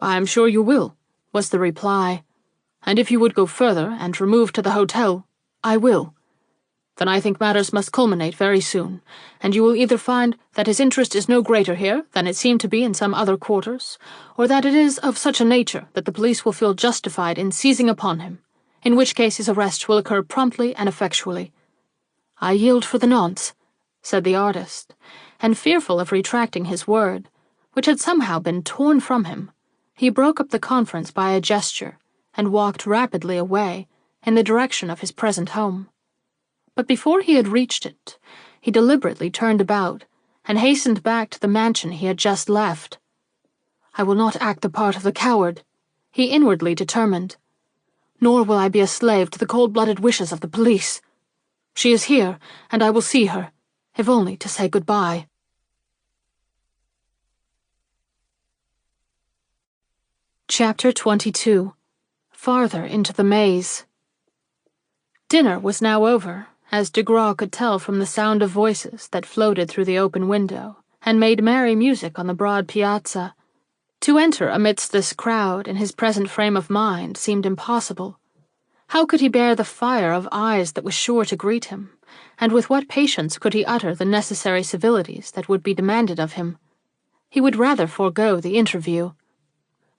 "I am sure you will," was the reply. "And if you would go further and remove to the hotel—" "I will." "Then I think matters must culminate very soon, and you will either find that his interest is no greater here than it seemed to be in some other quarters, or that it is of such a nature that the police will feel justified in seizing upon him, in which case his arrest will occur promptly and effectually." "I yield for the nonce," said the artist, and fearful of retracting his word, which had somehow been torn from him, he broke up the conference by a gesture, and walked rapidly away in the direction of his present home. But before he had reached it, he deliberately turned about and hastened back to the mansion he had just left. "I will not act the part of the coward," he inwardly determined, "nor will I be a slave to the cold-blooded wishes of the police. She is here, and I will see her, if only to say goodbye." Chapter 22. Farther into the Maze. Dinner was now over, as de Graw could tell from the sound of voices that floated through the open window and made merry music on the broad piazza. To enter amidst this crowd in his present frame of mind seemed impossible. How could he bear the fire of eyes that was sure to greet him, and with what patience could he utter the necessary civilities that would be demanded of him? He would rather forego the interview.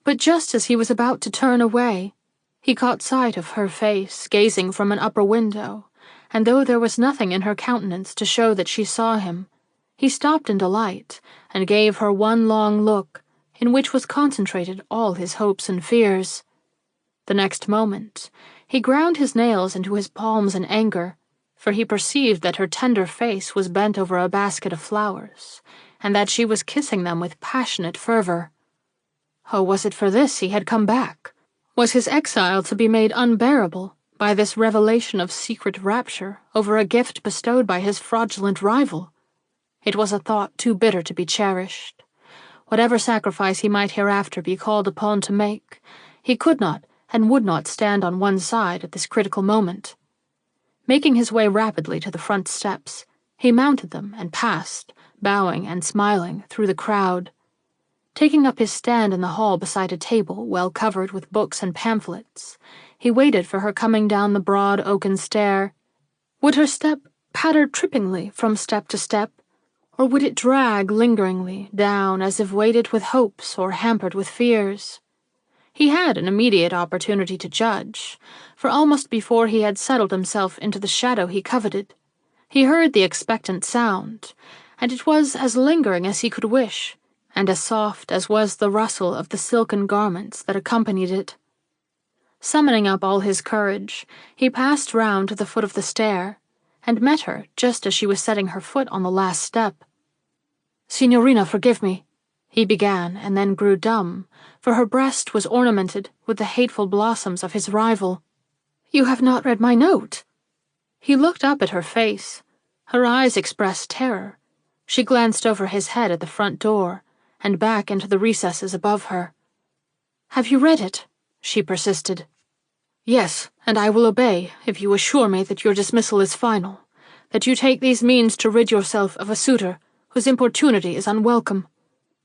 But just as he was about to turn away, he caught sight of her face gazing from an upper window, and though there was nothing in her countenance to show that she saw him, he stopped in delight and gave her one long look, in which was concentrated all his hopes and fears. The next moment, he ground his nails into his palms in anger, for he perceived that her tender face was bent over a basket of flowers, and that she was kissing them with passionate fervor. Oh, was it for this he had come back? Was his exile to be made unbearable by this revelation of secret rapture over a gift bestowed by his fraudulent rival? It was a thought too bitter to be cherished. Whatever sacrifice he might hereafter be called upon to make, he could not and would not stand on one side at this critical moment. Making his way rapidly to the front steps, he mounted them and passed, bowing and smiling, through the crowd. Taking up his stand in the hall beside a table well covered with books and pamphlets, he waited for her coming down the broad oaken stair. Would her step patter trippingly from step to step, Or would it drag lingeringly down as if weighted with hopes or hampered with fears? He had an immediate opportunity to judge, for almost before he had settled himself into the shadow he coveted, he heard the expectant sound, and it was as lingering as he could wish, and as soft as was the rustle of the silken garments that accompanied it. Summoning up all his courage, he passed round to the foot of the stair, and met her just as she was setting her foot on the last step. "Signorina, forgive me," he began, and then grew dumb, for her breast was ornamented with the hateful blossoms of his rival. "You have not read my note." He looked up at her face. Her eyes expressed terror. She glanced over his head at the front door, and back into the recesses above her. "Have you read it?" she persisted. "Yes, and I will obey if you assure me that your dismissal is final, that you take these means to rid yourself of a suitor whose importunity is unwelcome.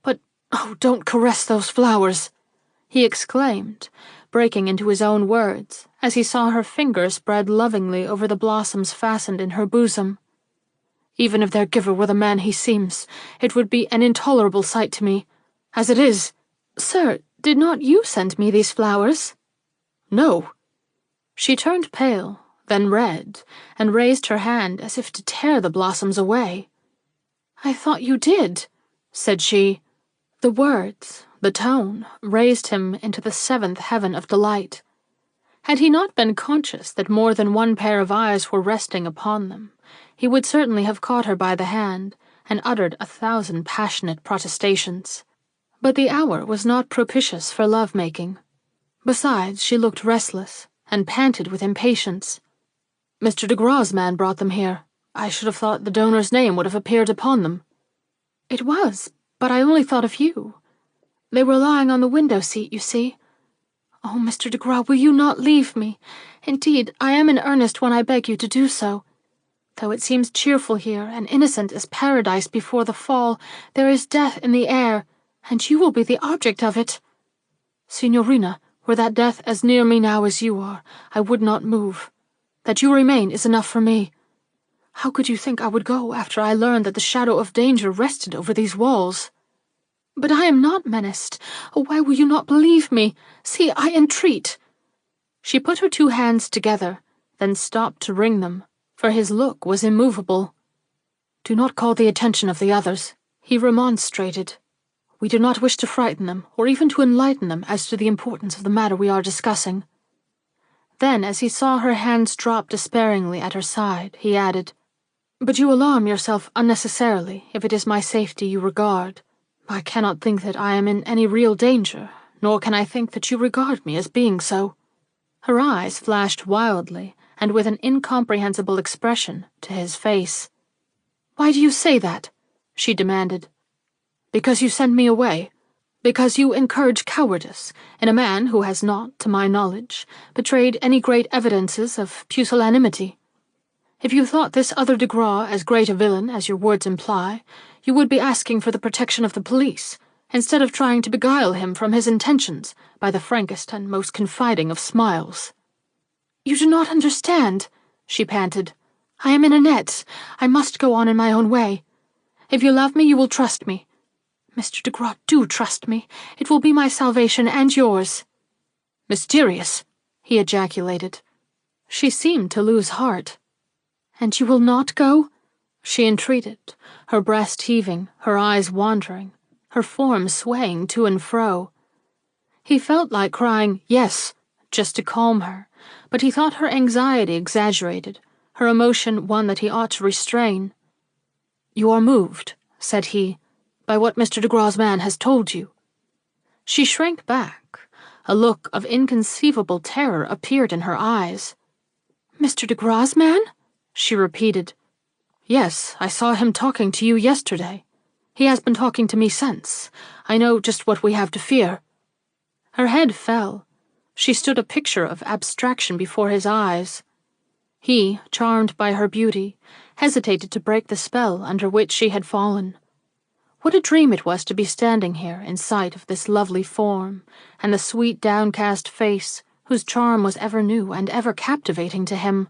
But, oh, don't caress those flowers," he exclaimed, breaking into his own words as he saw her fingers spread lovingly over the blossoms fastened in her bosom. "Even if their giver were the man he seems, it would be an intolerable sight to me. As it is—" "Sir, did not you send me these flowers?" "No." She turned pale, then red, and raised her hand as if to tear the blossoms away. "I thought you did," said she. The words, the tone, raised him into the seventh heaven of delight. Had he not been conscious that more than one pair of eyes were resting upon them, he would certainly have caught her by the hand and uttered 1,000 passionate protestations. But the hour was not propitious for love-making. Besides, she looked restless and panted with impatience. "Mr. de Gras's man brought them here. I should have thought the donor's name would have appeared upon them." "It was, but I only thought of you. They were lying on the window-seat, you see. Oh, Mr. de Gras, will you not leave me? Indeed, I am in earnest when I beg you to do so. Though it seems cheerful here and innocent as paradise before the fall, there is death in the air, and you will be the object of it. Signorina, were that death as near me now as you are, I would not move. That you remain is enough for me. How could you think I would go after I learned that the shadow of danger rested over these walls? But I am not menaced. Oh, why will you not believe me? See, I entreat." She put her 2 hands together, then stopped to wring them, for his look was immovable. "Do not call the attention of the others," he remonstrated. "We do not wish to frighten them, or even to enlighten them as to the importance of the matter we are discussing." Then, as he saw her hands drop despairingly at her side, he added, "But you alarm yourself unnecessarily if it is my safety you regard. I cannot think that I am in any real danger, nor can I think that you regard me as being so." Her eyes flashed wildly, and with an incomprehensible expression, to his face. "Why do you say that?" she demanded. "Because you send me away. Because you encourage cowardice in a man who has not, to my knowledge, betrayed any great evidences of pusillanimity. If you thought this other de Gras as great a villain as your words imply, you would be asking for the protection of the police, instead of trying to beguile him from his intentions by the frankest and most confiding of smiles." "You do not understand," she panted. "I am in a net. I must go on in my own way. If you love me, you will trust me. Mr. de Gras, do trust me. It will be my salvation and yours." "Mysterious," he ejaculated. She seemed to lose heart. "And you will not go?" she entreated, her breast heaving, her eyes wandering, her form swaying to and fro. He felt like crying, "Yes," just to calm her, but he thought her anxiety exaggerated, her emotion one that he ought to restrain. "You are moved," said he, "by what Mr. de Gras's man has told you." She shrank back. A look of inconceivable terror appeared in her eyes. "Mr. de Gras's man?" she repeated. "Yes, I saw him talking to you yesterday. He has been talking to me since. I know just what we have to fear." Her head fell. She stood a picture of abstraction before his eyes. He, charmed by her beauty, hesitated to break the spell under which she had fallen. What a dream it was to be standing here in sight of this lovely form, and the sweet downcast face whose charm was ever new and ever captivating to him.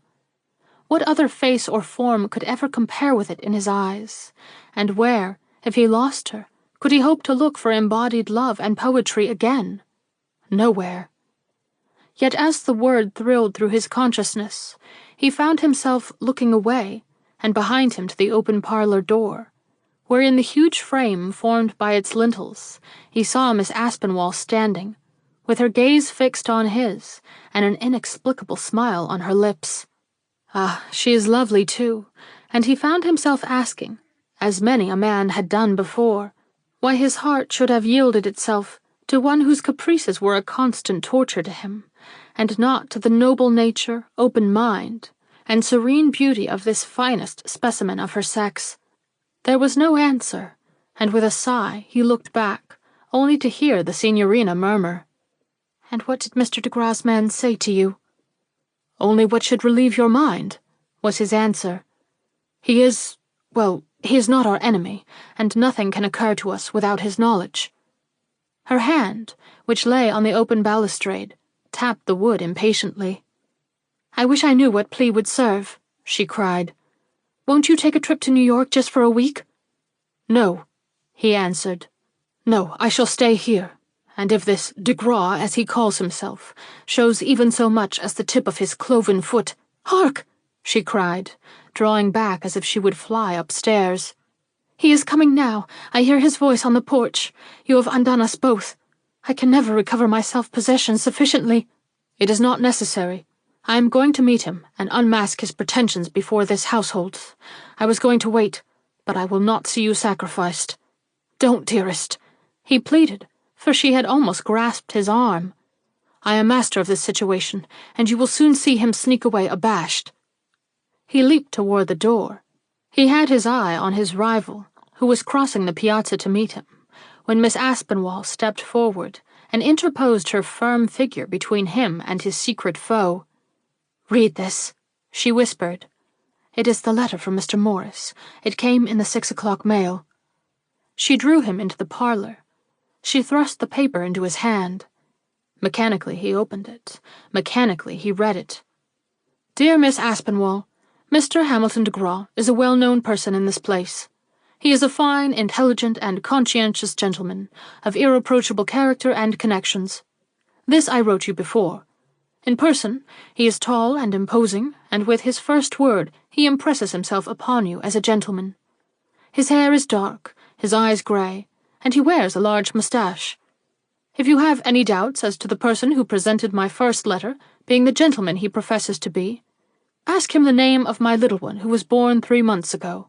What other face or form could ever compare with it in his eyes? And where, if he lost her, could he hope to look for embodied love and poetry again? Nowhere. Yet as the word thrilled through his consciousness, he found himself looking away, and behind him to the open parlor door, where in the huge frame formed by its lintels he saw Miss Aspinwall standing, with her gaze fixed on his, and an inexplicable smile on her lips. Ah, she is lovely too, and he found himself asking, as many a man had done before, why his heart should have yielded itself to one whose caprices were a constant torture to him, and not to the noble nature, open mind, and serene beauty of this finest specimen of her sex. There was no answer, and with a sigh he looked back, only to hear the signorina murmur, "And what did Mr. de Grasman say to you?" "Only what should relieve your mind," was his answer. He is not our enemy, and nothing can occur to us without his knowledge." Her hand, which lay on the open balustrade, tapped the wood impatiently. "I wish I knew what plea would serve," she cried. "Won't you take a trip to New York just for a week?" "No," he answered. "No, I shall stay here, and if this de Gras, as he calls himself, shows even so much as the tip of his cloven foot— Hark!" she cried, drawing back as if she would fly upstairs. "He is coming now. I hear his voice on the porch. You have undone us both. I can never recover my self-possession sufficiently." "It is not necessary. I am going to meet him and unmask his pretensions before this household. I was going to wait, but I will not see you sacrificed." "Don't, dearest," he pleaded, for she had almost grasped his arm. "I am master of this situation, and you will soon see him sneak away abashed." He leaped toward the door. He had his eye on his rival, who was crossing the piazza to meet him, when Miss Aspinwall stepped forward and interposed her firm figure between him and his secret foe. "Read this," she whispered. "It is the letter from Mr. Morris. It came in the 6 o'clock mail." She drew him into the parlor. She thrust the paper into his hand. Mechanically he opened it. Mechanically he read it. "Dear Miss Aspinwall, Mr. Hamilton de Gras is a well-known person in this place. He is a fine, intelligent, and conscientious gentleman, of irreproachable character and connections. This I wrote you before. In person, he is tall and imposing, and with his first word he impresses himself upon you as a gentleman. His hair is dark, his eyes grey, and he wears a large moustache. If you have any doubts as to the person who presented my first letter being the gentleman he professes to be, ask him the name of my little one who was born 3 months ago.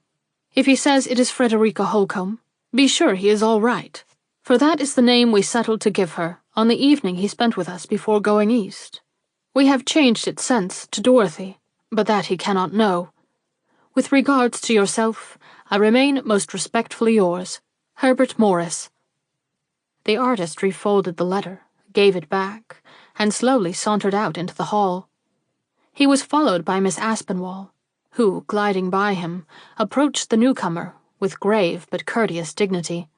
If he says it is Frederica Holcomb, be sure he is all right, for that is the name we settled to give her on the evening he spent with us before going east. We have changed it since to Dorothy, but that he cannot know. With regards to yourself, I remain most respectfully yours, Herbert Morris." The artist refolded the letter, gave it back, and slowly sauntered out into the hall. He was followed by Miss Aspinwall, who, gliding by him, approached the newcomer with grave but courteous dignity.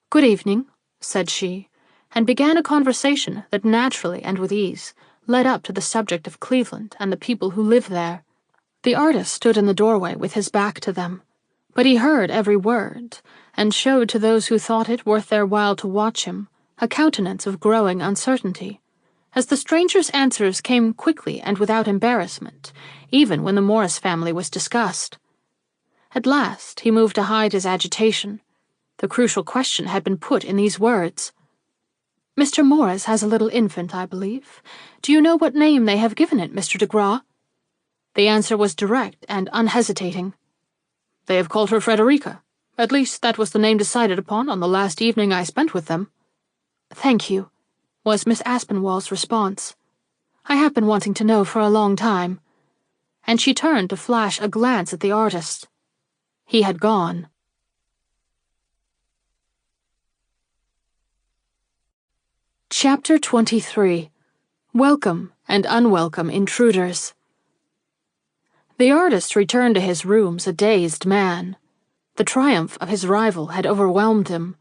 "Good evening," said she, and began a conversation that naturally and with ease led up to the subject of Cleveland and the people who live there. The artist stood in the doorway with his back to them, but he heard every word, and showed to those who thought it worth their while to watch him a countenance of growing uncertainty, as the stranger's answers came quickly and without embarrassment, even when the Morris family was discussed. At last he moved to hide his agitation. The crucial question had been put in these words: "Mr. Morris has a little infant, I believe. Do you know what name they have given it, Mr. de Gras?" The answer was direct and unhesitating. "They have called her Frederica. At least that was the name decided upon on the last evening I spent with them." "Thank you," was Miss Aspinwall's response. "I have been wanting to know for a long time." And she turned to flash a glance at the artist. He had gone. Chapter 23. Welcome and Unwelcome Intruders. The artist returned to his rooms a dazed man. The triumph of his rival had overwhelmed him.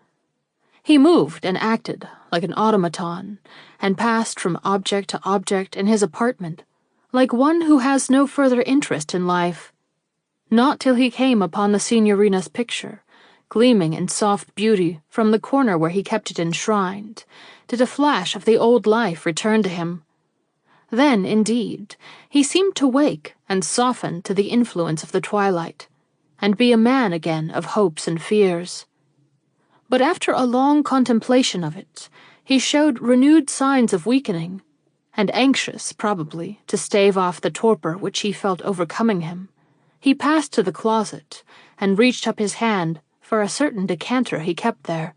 He moved and acted like an automaton, and passed from object to object in his apartment, like one who has no further interest in life. Not till he came upon the signorina's picture, gleaming in soft beauty from the corner where he kept it enshrined, did a flash of the old life return to him. Then, indeed, he seemed to wake and soften to the influence of the twilight, and be a man again of hopes and fears. But after a long contemplation of it, he showed renewed signs of weakening, and anxious, probably, to stave off the torpor which he felt overcoming him, he passed to the closet and reached up his hand for a certain decanter he kept there.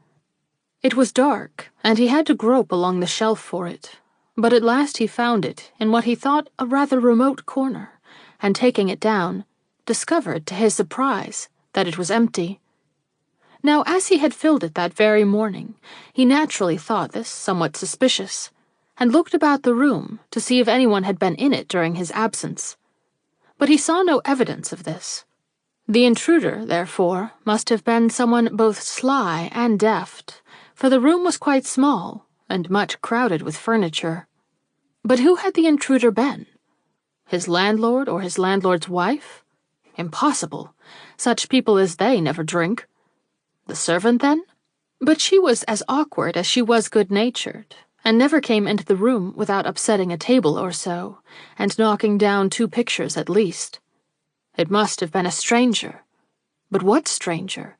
It was dark, and he had to grope along the shelf for it, but at last he found it in what he thought a rather remote corner, and taking it down, discovered to his surprise that it was empty. Now, as he had filled it that very morning, he naturally thought this somewhat suspicious, and looked about the room to see if anyone had been in it during his absence. But he saw no evidence of this. The intruder, therefore, must have been someone both sly and deft, for the room was quite small and much crowded with furniture. But who had the intruder been? His landlord or his landlord's wife? Impossible. Such people as they never drink. The servant, then? But she was as awkward as she was good-natured, and never came into the room without upsetting a table or so, and knocking down 2 pictures at least. It must have been a stranger. But what stranger?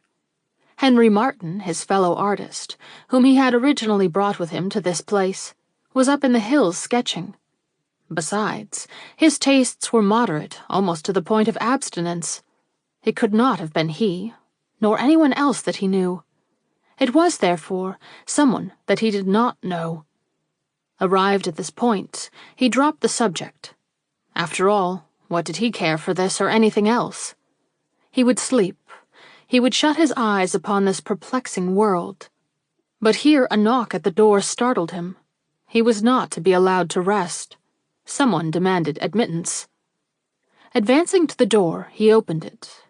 Henry Martin, his fellow artist, whom he had originally brought with him to this place, was up in the hills sketching. Besides, his tastes were moderate, almost to the point of abstinence. It could not have been he, nor anyone else that he knew. It was, therefore, someone that he did not know. Arrived at this point, he dropped the subject. After all, what did he care for this or anything else? He would sleep. He would shut his eyes upon this perplexing world. But here a knock at the door startled him. He was not to be allowed to rest. Someone demanded admittance. Advancing to the door, he opened it.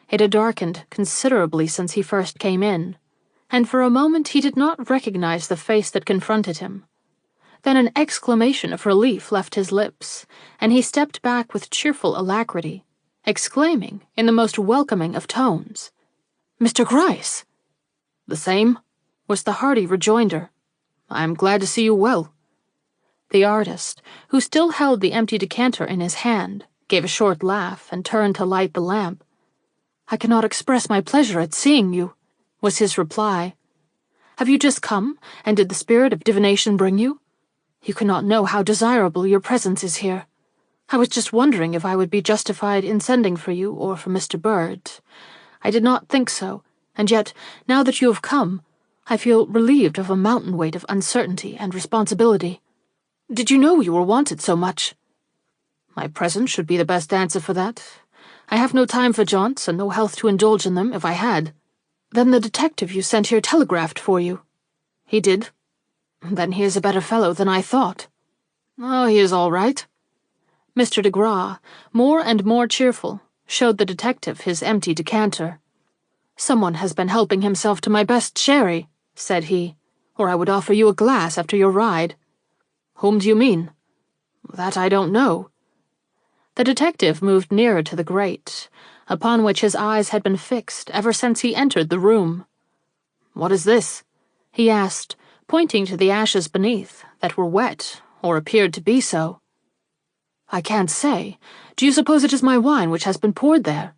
It had darkened considerably since he first came in, and for a moment he did not recognize the face that confronted him. Then an exclamation of relief left his lips, and he stepped back with cheerful alacrity, exclaiming in the most welcoming of tones, "Mr. Gryce!" "The same," was the hearty rejoinder. "I am glad to see you well." The artist, who still held the empty decanter in his hand, gave a short laugh and turned to light the lamp. "I cannot express my pleasure at seeing you," was his reply. "Have you just come, and did the spirit of divination bring you? You cannot know how desirable your presence is here. I was just wondering if I would be justified in sending for you or for Mr. Bird. I did not think so, and yet, now that you have come, I feel relieved of a mountain weight of uncertainty and responsibility. Did you know you were wanted so much?" "My presence should be the best answer for that. I have no time for jaunts and no health to indulge in them if I had." "Then the detective you sent here telegraphed for you?" "He did." "Then he is a better fellow than I thought." "Oh, he is all right." Mr. de Graw, more and more cheerful, showed the detective his empty decanter. "Someone has been helping himself to my best sherry," said he, "or I would offer you a glass after your ride." "Whom do you mean?" "That I don't know." The detective moved nearer to the grate, upon which his eyes had been fixed ever since he entered the room. "What is this?" he asked, pointing to the ashes beneath, that were wet, or appeared to be so. "I can't say. Do you suppose it is my wine which has been poured there?"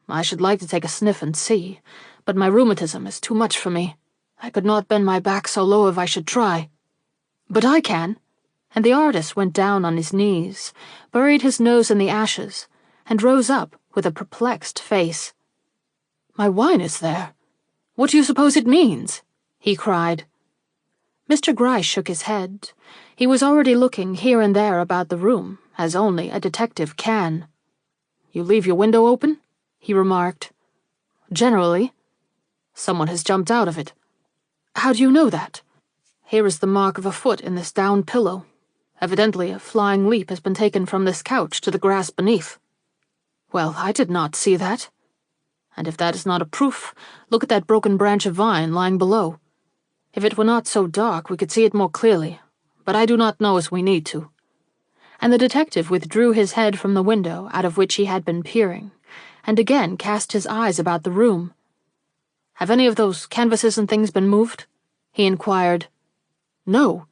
"I should like to take a sniff and see, but my rheumatism is too much for me. I could not bend my back so low if I should try." "But I can." And the artist went down on his knees, buried his nose in the ashes, and rose up with a perplexed face. "My wine is there. What do you suppose it means?" he cried. Mr. Gryce shook his head. He was already looking here and there about the room, as only a detective can. "You leave your window open?" he remarked. "Generally." "Someone has jumped out of it." "How do you know that?" "Here is the mark of a foot in this down pillow. Evidently a flying leap has been taken from this couch to the grass beneath." "Well, I did not see that." "And if that is not a proof, look at that broken branch of vine lying below. If it were not so dark, we could see it more clearly, but I do not know as we need to." and the detective withdrew his head from the window out of which he had been peering, and again cast his eyes about the room. "Have any of those canvases and things been moved?" he inquired. "No,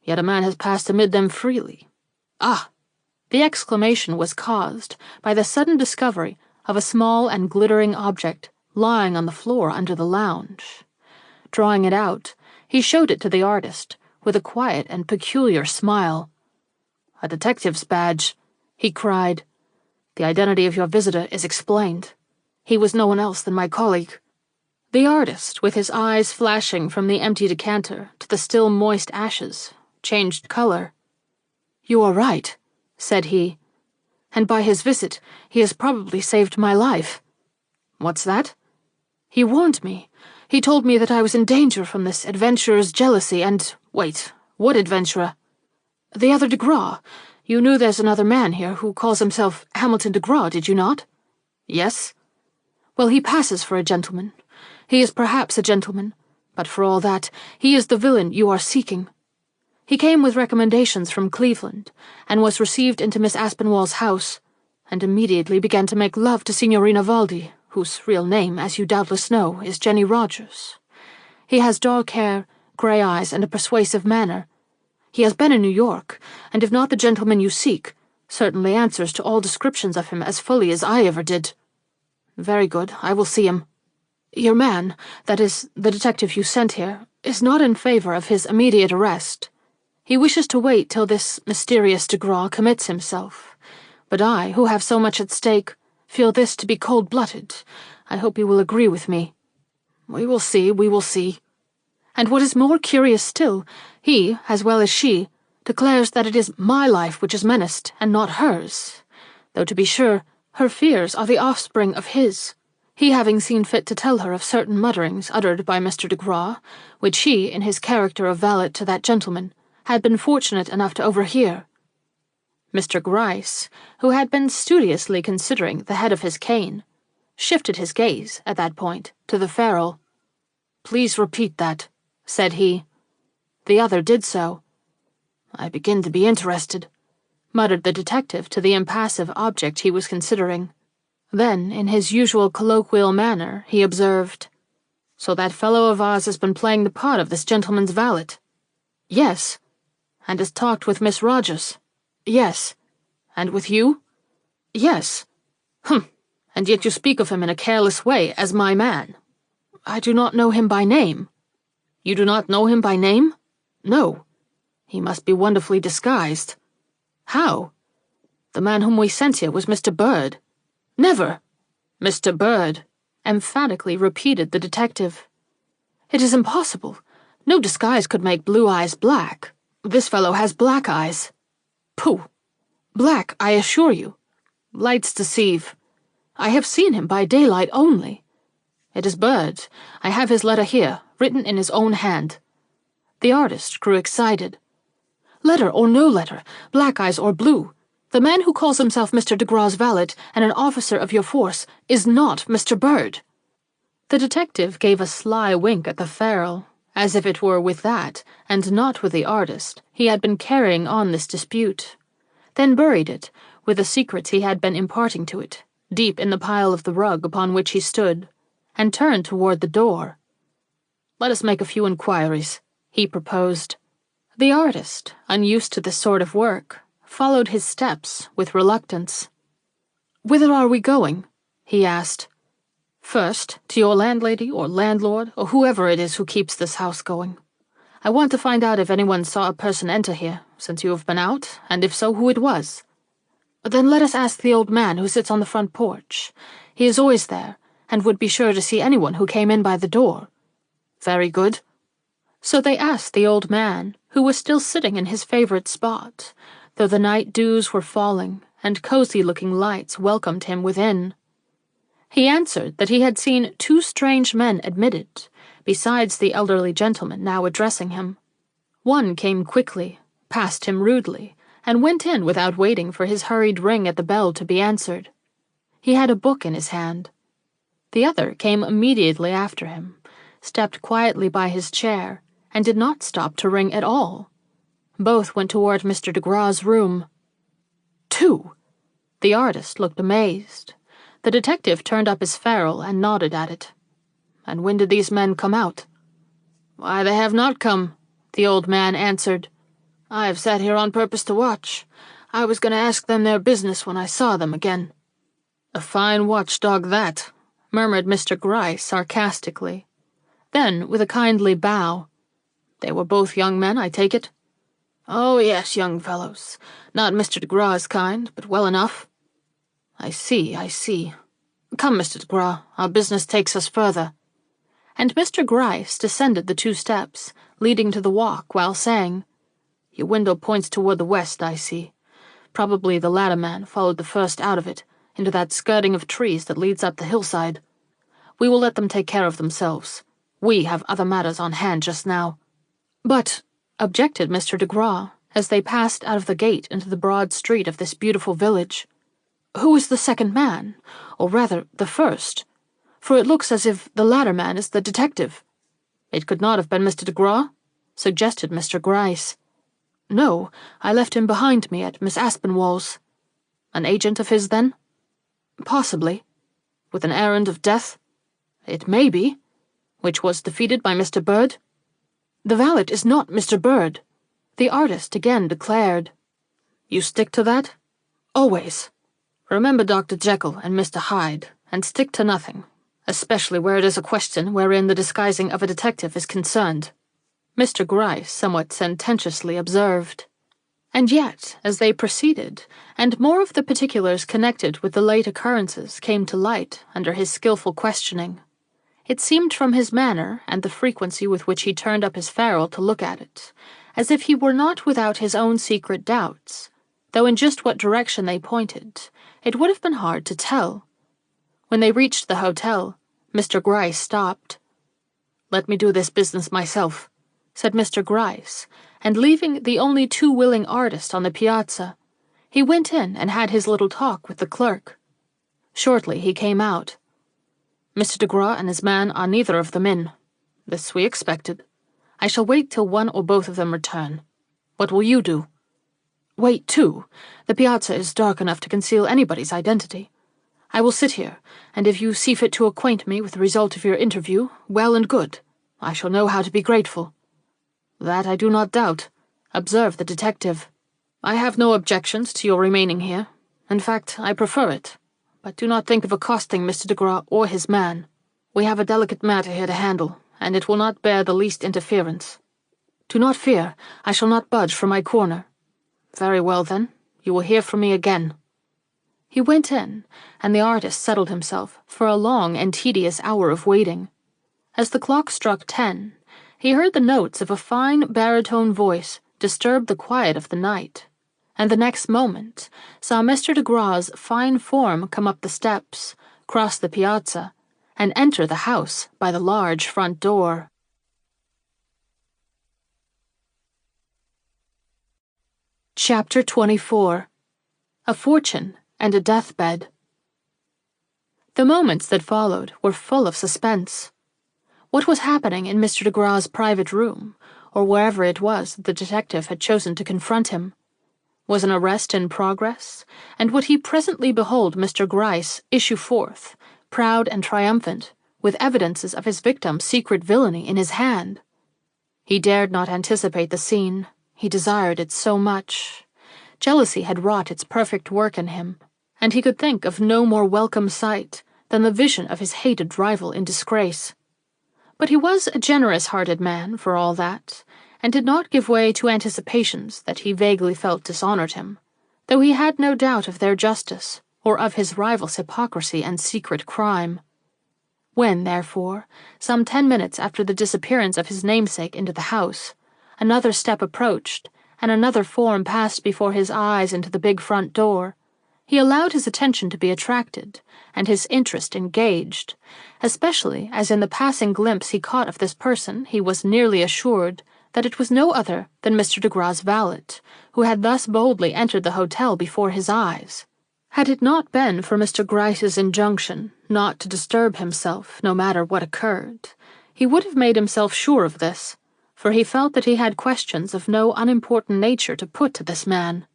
yet a man has passed amid them freely. Ah!" The exclamation was caused by the sudden discovery of a small and glittering object lying on the floor under the lounge. Drawing it out, he showed it to the artist, with a quiet and peculiar smile. "A detective's badge," he cried. "The identity of your visitor is explained. He was no one else than my colleague." The artist, with his eyes flashing from the empty decanter to the still moist ashes, changed color. "You are right," said he, "and by his visit he has probably saved my life." "What's that?" "He warned me. He told me that I was in danger from this adventurer's jealousy and— Wait, what adventurer?" "The other DeGraw. You knew there's another man here who calls himself Hamilton DeGraw, did you not?" "Yes." "Well, he passes for a gentleman. He is perhaps a gentleman, but for all that, he is the villain you are seeking. He came with recommendations from Cleveland, and was received into Miss Aspinwall's house, and immediately began to make love to Signorina Valdi, whose real name, as you doubtless know, is Jenny Rogers. He has dark hair, grey eyes, and a persuasive manner. He has been in New York, and if not the gentleman you seek, certainly answers to all descriptions of him as fully as I ever did." "Very good, I will see him." "Your man, that is, the detective you sent here, is not in favor of his immediate arrest. He wishes to wait till this mysterious DeGraw commits himself. But I, who have so much at stake, feel this to be cold-blooded. I hope you will agree with me." "We will see, we will see." "And what is more curious still, he, as well as she, declares that it is my life which is menaced, and not hers. Though, to be sure, her fears are the offspring of his, he having seen fit to tell her of certain mutterings uttered by Mr. DeGraw, which he, in his character of valet to that gentleman, had been fortunate enough to overhear." Mr. Gryce, who had been studiously considering the head of his cane, shifted his gaze, at that point, to the ferrule. "Please repeat that," said he. The other did so. "I begin to be interested," muttered the detective to the impassive object he was considering. Then, in his usual colloquial manner, he observed, "So that fellow of ours has been playing the part of this gentleman's valet?" "Yes." "And has talked with Miss Rogers?" "Yes." "And with you?" "Yes." "Humph! And yet you speak of him in a careless way as my man." "I do not know him by name." "You do not know him by name?" "No." "He must be wonderfully disguised." "How?" "The man whom we sent here was Mr. Bird." "Never!" "Mr. Bird," emphatically repeated the detective. "It is impossible. No disguise could make blue eyes black. This fellow has black eyes." "Pooh! Black, I assure you." "Lights deceive." "I have seen him by daylight only." "It is Bird. I have his letter here, written in his own hand." The artist grew excited. "Letter or no letter, black eyes or blue, the man who calls himself Mr. DeGraw's valet and an officer of your force is not Mr. Bird." The detective gave a sly wink at the ferrule, as if it were with that, and not with the artist, he had been carrying on this dispute, then buried it, with the secrets he had been imparting to it, deep in the pile of the rug upon which he stood, and turned toward the door. "Let us make a few inquiries," he proposed. The artist, unused to this sort of work, followed his steps with reluctance. "Whither are we going?" he asked. "First, to your landlady or landlord or whoever it is who keeps this house going. I want to find out if anyone saw a person enter here since you have been out, and if so, who it was. Then let us ask the old man who sits on the front porch. He is always there, and would be sure to see anyone who came in by the door." "Very good." So they asked the old man, who was still sitting in his favorite spot, though the night dews were falling and cozy-looking lights welcomed him within. He answered that he had seen 2 strange men admitted, besides the elderly gentleman now addressing him. One came quickly, passed him rudely, and went in without waiting for his hurried ring at the bell to be answered. He had a book in his hand. The other came immediately after him, stepped quietly by his chair, and did not stop to ring at all. Both went toward Mr. DeGraw's room. 2? The artist looked amazed. The detective turned up his ferrule and nodded at it. And when did these men come out? Why, they have not come, the old man answered. I have sat here on purpose to watch. I was going to ask them their business when I saw them again. A fine watchdog that, murmured Mr. Gryce sarcastically. Then, with a kindly bow, they were both young men, I take it? Oh, yes, young fellows. Not Mr. de Gras's kind, but well enough. I see. Come, Mr. de Gras, our business takes us further. And Mr. Gryce descended the 2 steps, leading to the walk, while saying, Your window points toward the west, I see. Probably the latter man followed the first out of it, into that skirting of trees that leads up the hillside. We will let them take care of themselves. We have other matters on hand just now. But, objected Mr. de Gras, as they passed out of the gate into the broad street of this beautiful village, who is the second man, or rather the first? For it looks as if the latter man is the detective. It could not have been Mr. de Gras, suggested Mr. Gryce. No, I left him behind me at Miss Aspinwall's. An agent of his, then? Possibly. With an errand of death? It may be. Which was defeated by Mr. Bird? The valet is not Mr. Bird, the artist again declared. You stick to that? Always. Remember Dr. Jekyll and Mr. Hyde, and stick to nothing, especially where it is a question wherein the disguising of a detective is concerned, Mr. Gryce somewhat sententiously observed. And yet, as they proceeded, and more of the particulars connected with the late occurrences came to light under his skillful questioning, it seemed from his manner and the frequency with which he turned up his ferrule to look at it, as if he were not without his own secret doubts, though in just what direction they pointed, it would have been hard to tell. When they reached the hotel, Mr. Gryce stopped. Let me do this business myself, said Mr. Gryce, and leaving the only too willing artist on the piazza, he went in and had his little talk with the clerk. Shortly he came out. Mr. de Gras and his man are neither of them in. This we expected. I shall wait till one or both of them return. What will you do? Wait, too. The piazza is dark enough to conceal anybody's identity. I will sit here, and if you see fit to acquaint me with the result of your interview, well and good. I shall know how to be grateful. That I do not doubt, observed the detective. I have no objections to your remaining here. In fact, I prefer it. But do not think of accosting Mr. de Gras or his man. We have a delicate matter here to handle, and it will not bear the least interference. Do not fear, I shall not budge from my corner. Very well, then, you will hear from me again. He went in, and the artist settled himself for a long and tedious hour of waiting. As the clock struck 10, he heard the notes of a fine baritone voice disturb the quiet of the night, and the next moment saw Mr. de Gras's fine form come up the steps, cross the piazza, and enter the house by the large front door. Chapter 24. A Fortune and a Deathbed. The moments that followed were full of suspense. What was happening in Mr. de Gras's private room, or wherever it was that the detective had chosen to confront him? Was an arrest in progress, and would he presently behold Mr. Gryce issue forth, proud and triumphant, with evidences of his victim's secret villainy in his hand? He dared not anticipate the scene. He desired it so much. Jealousy had wrought its perfect work in him, and he could think of no more welcome sight than the vision of his hated rival in disgrace. But he was a generous-hearted man, for all that, and did not give way to anticipations that he vaguely felt dishonored him, though he had no doubt of their justice, or of his rival's hypocrisy and secret crime. When, therefore, some 10 minutes after the disappearance of his namesake into the house, another step approached, and another form passed before his eyes into the big front door, he allowed his attention to be attracted, and his interest engaged, especially as in the passing glimpse he caught of this person he was nearly assured that it was no other than Mr. de Gras's valet, who had thus boldly entered the hotel before his eyes. Had it not been for Mr. Gryce's injunction not to disturb himself no matter what occurred, he would have made himself sure of this, for he felt that he had questions of no unimportant nature to put to this man.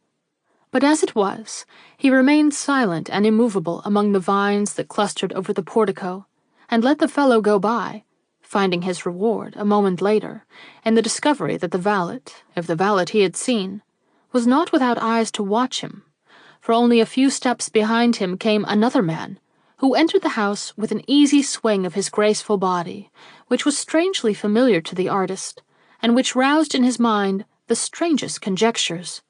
But as it was, he remained silent and immovable among the vines that clustered over the portico, and let the fellow go by, finding his reward a moment later in the discovery that the valet, if the valet he had seen, was not without eyes to watch him, for only a few steps behind him came another man, who entered the house with an easy swing of his graceful body, which was strangely familiar to the artist, and which roused in his mind the strangest conjectures.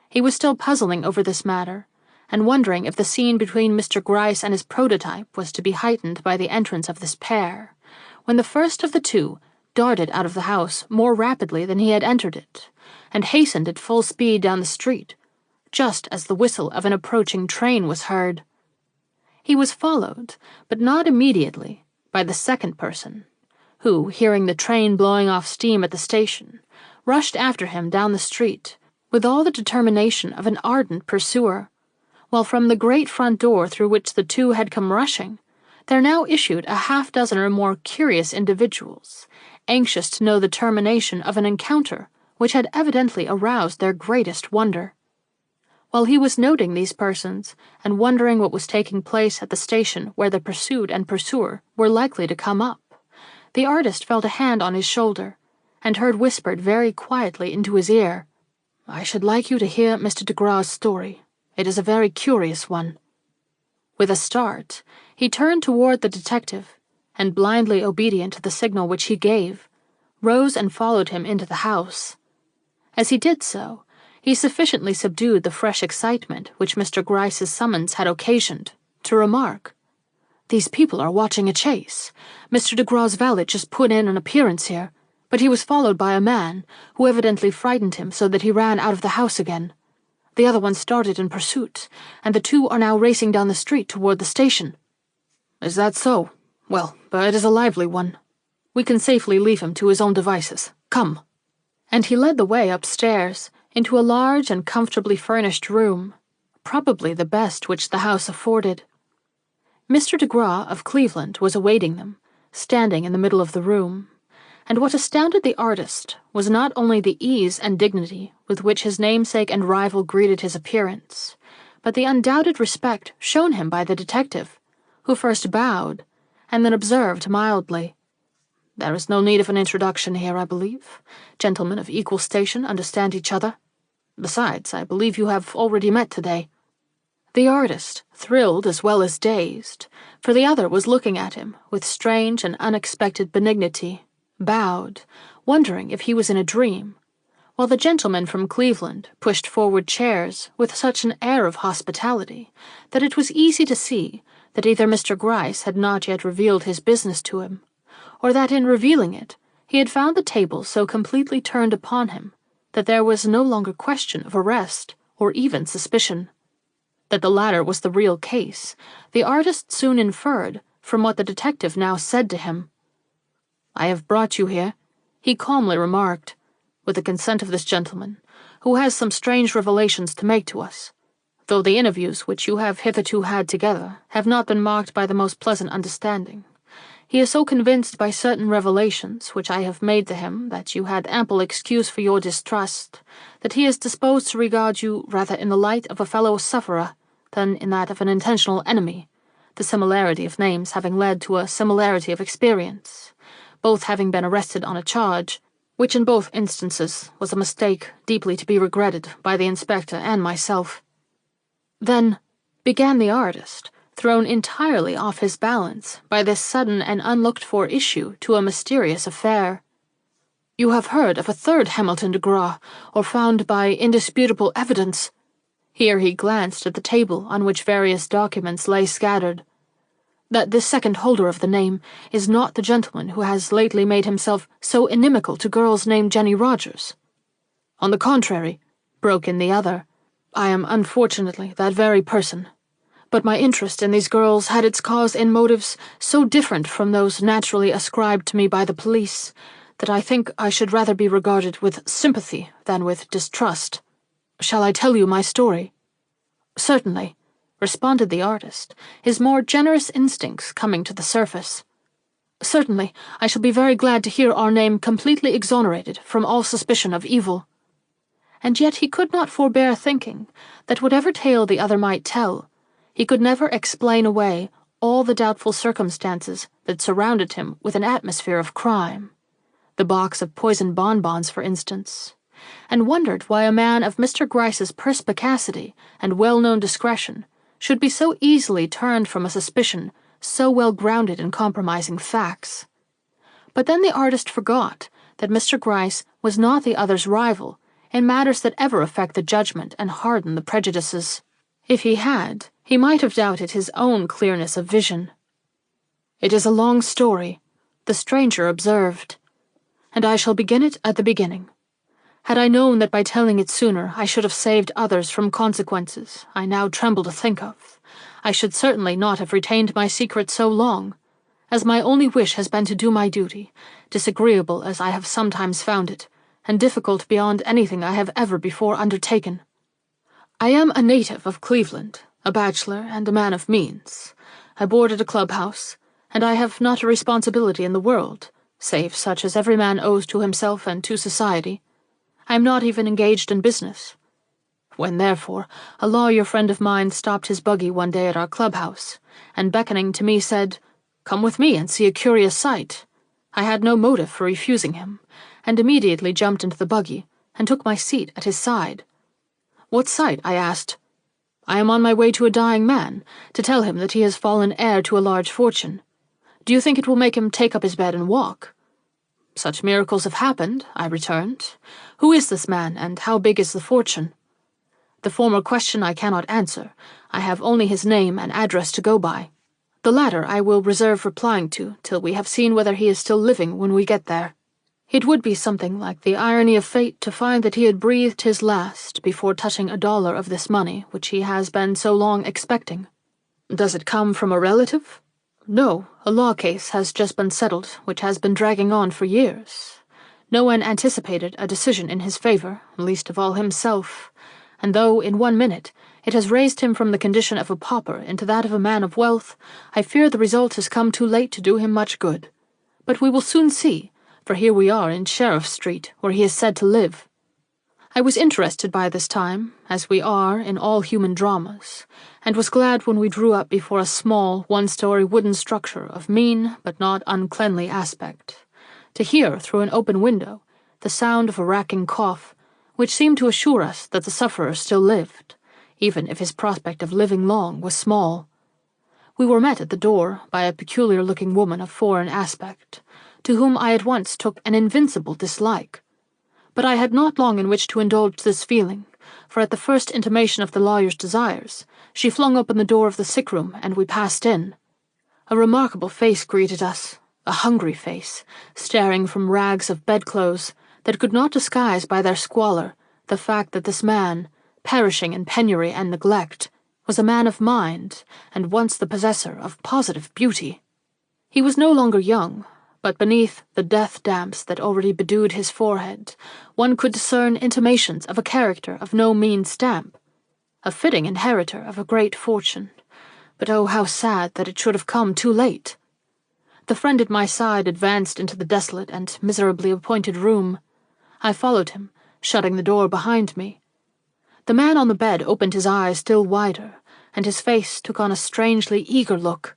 He was still puzzling over this matter, and wondering if the scene between Mr. Gryce and his prototype was to be heightened by the entrance of this pair, when the first of the two darted out of the house more rapidly than he had entered it, and hastened at full speed down the street, just as the whistle of an approaching train was heard. He was followed, but not immediately, by the second person, who, hearing the train blowing off steam at the station, rushed after him down the street, with all the determination of an ardent pursuer, while from the great front door through which the two had come rushing, there now issued a half-dozen or more curious individuals, anxious to know the termination of an encounter which had evidently aroused their greatest wonder. While he was noting these persons, and wondering what was taking place at the station where the pursued and pursuer were likely to come up, the artist felt a hand on his shoulder, and heard whispered very quietly into his ear, "I should like you to hear Mr. de Gras's story. It is a very curious one." With a start, he turned toward the detective, and blindly obedient to the signal which he gave, rose and followed him into the house. As he did so, he sufficiently subdued the fresh excitement which Mr. Gryce's summons had occasioned, to remark, "These people are watching a chase. Mr. de Gras's valet just put in an appearance here, but he was followed by a man, who evidently frightened him so that he ran out of the house again. The other one started in pursuit, and the two are now racing down the street toward the station." "Is that so? Well, but it is a lively one. We can safely leave him to his own devices. Come." And he led the way upstairs, into a large and comfortably furnished room, probably the best which the house afforded. Mr. de Gras of Cleveland was awaiting them, standing in the middle of the room, and what astounded the artist was not only the ease and dignity with which his namesake and rival greeted his appearance, but the undoubted respect shown him by the detective, who first bowed, and then observed mildly, "There is no need of an introduction here, I believe. Gentlemen of equal station understand each other. Besides, I believe you have already met today." The artist, thrilled as well as dazed, for the other was looking at him with strange and unexpected benignity, bowed, wondering if he was in a dream, while the gentleman from Cleveland pushed forward chairs with such an air of hospitality that it was easy to see that either Mr. Gryce had not yet revealed his business to him, or that in revealing it he had found the tables so completely turned upon him that there was no longer question of arrest or even suspicion. That the latter was the real case, the artist soon inferred from what the detective now said to him. "I have brought you here," he calmly remarked, "with the consent of this gentleman, who has some strange revelations to make to us, though the interviews which you have hitherto had together have not been marked by the most pleasant understanding. He is so convinced by certain revelations which I have made to him that you had ample excuse for your distrust, that he is disposed to regard you rather in the light of a fellow-sufferer than in that of an intentional enemy, the similarity of names having led to a similarity of experience, both having been arrested on a charge, which in both instances was a mistake deeply to be regretted by the inspector and myself." "Then," began the artist, thrown entirely off his balance by this sudden and unlooked-for issue to a mysterious affair, "you have heard of a third Hamilton de Gras, or found by indisputable evidence—" Here he glanced at the table on which various documents lay scattered, "that this second holder of the name is not the gentleman who has lately made himself so inimical to girls named Jenny Rogers." "On the contrary," broke in the other, "I am unfortunately that very person. But my interest in these girls had its cause in motives so different from those naturally ascribed to me by the police that I think I should rather be regarded with sympathy than with distrust. Shall I tell you my story?" "Certainly," responded the artist, his more generous instincts coming to the surface. "Certainly, I shall be very glad to hear our name completely exonerated from all suspicion of evil." and yet he could not forbear thinking that whatever tale the other might tell, he could never explain away all the doubtful circumstances that surrounded him with an atmosphere of crime. The box of poisoned bonbons, for instance, and wondered why a man of Mr. Gryce's perspicacity and well-known discretion should be so easily turned from a suspicion so well grounded in compromising facts. But then the artist forgot that Mr. Gryce was not the other's rival in matters that ever affect the judgment and harden the prejudices. If he had, he might have doubted his own clearness of vision. "It is a long story," the stranger observed, "and I shall begin it at the beginning. Had I known that by telling it sooner I should have saved others from consequences I now tremble to think of, I should certainly not have retained my secret so long, as my only wish has been to do my duty, disagreeable as I have sometimes found it, and difficult beyond anything I have ever before undertaken. I am a native of Cleveland, a bachelor and a man of means. I board at a clubhouse, and I have not a responsibility in the world, save such as every man owes to himself and to society. I am not even engaged in business. When, therefore, a lawyer friend of mine stopped his buggy one day at our clubhouse, and beckoning to me said, 'Come with me and see a curious sight,' I had no motive for refusing him, and immediately jumped into the buggy and took my seat at his side. 'What sight?' I asked. 'I am on my way to a dying man, to tell him that he has fallen heir to a large fortune. Do you think it will make him take up his bed and walk?' 'Such miracles have happened,' I returned. 'Who is this man, and how big is the fortune?' 'The former question I cannot answer. I have only his name and address to go by. The latter I will reserve replying to till we have seen whether he is still living when we get there. It would be something like the irony of fate to find that he had breathed his last before touching $1 of this money which he has been so long expecting. Does it come from a relative? No, a law case has just been settled which has been dragging on for years. No one anticipated a decision in his favor, least of all himself, and though in 1 minute it has raised him from the condition of a pauper into that of a man of wealth, I fear the result has come too late to do him much good. But we will soon see, for here we are in Sheriff Street, where he is said to live. I was interested by this time, as we are in all human dramas, and was glad when we drew up before a small, one-story wooden structure of mean but not uncleanly aspect, to hear through an open window the sound of a racking cough, which seemed to assure us that the sufferer still lived, even if his prospect of living long was small. We were met at the door by a peculiar-looking woman of foreign aspect, to whom I at once took an invincible dislike. But I had not long in which to indulge this feeling, for at the first intimation of the lawyer's desires, she flung open the door of the sick-room, and we passed in. A remarkable face greeted us, a hungry face, staring from rags of bedclothes that could not disguise by their squalor the fact that this man, perishing in penury and neglect, was a man of mind, and once the possessor of positive beauty. He was no longer young, but beneath the death damps that already bedewed his forehead, one could discern intimations of a character of no mean stamp, a fitting inheritor of a great fortune. But oh, how sad that it should have come too late! The friend at my side advanced into the desolate and miserably appointed room. I followed him, shutting the door behind me. The man on the bed opened his eyes still wider, and his face took on a strangely eager look.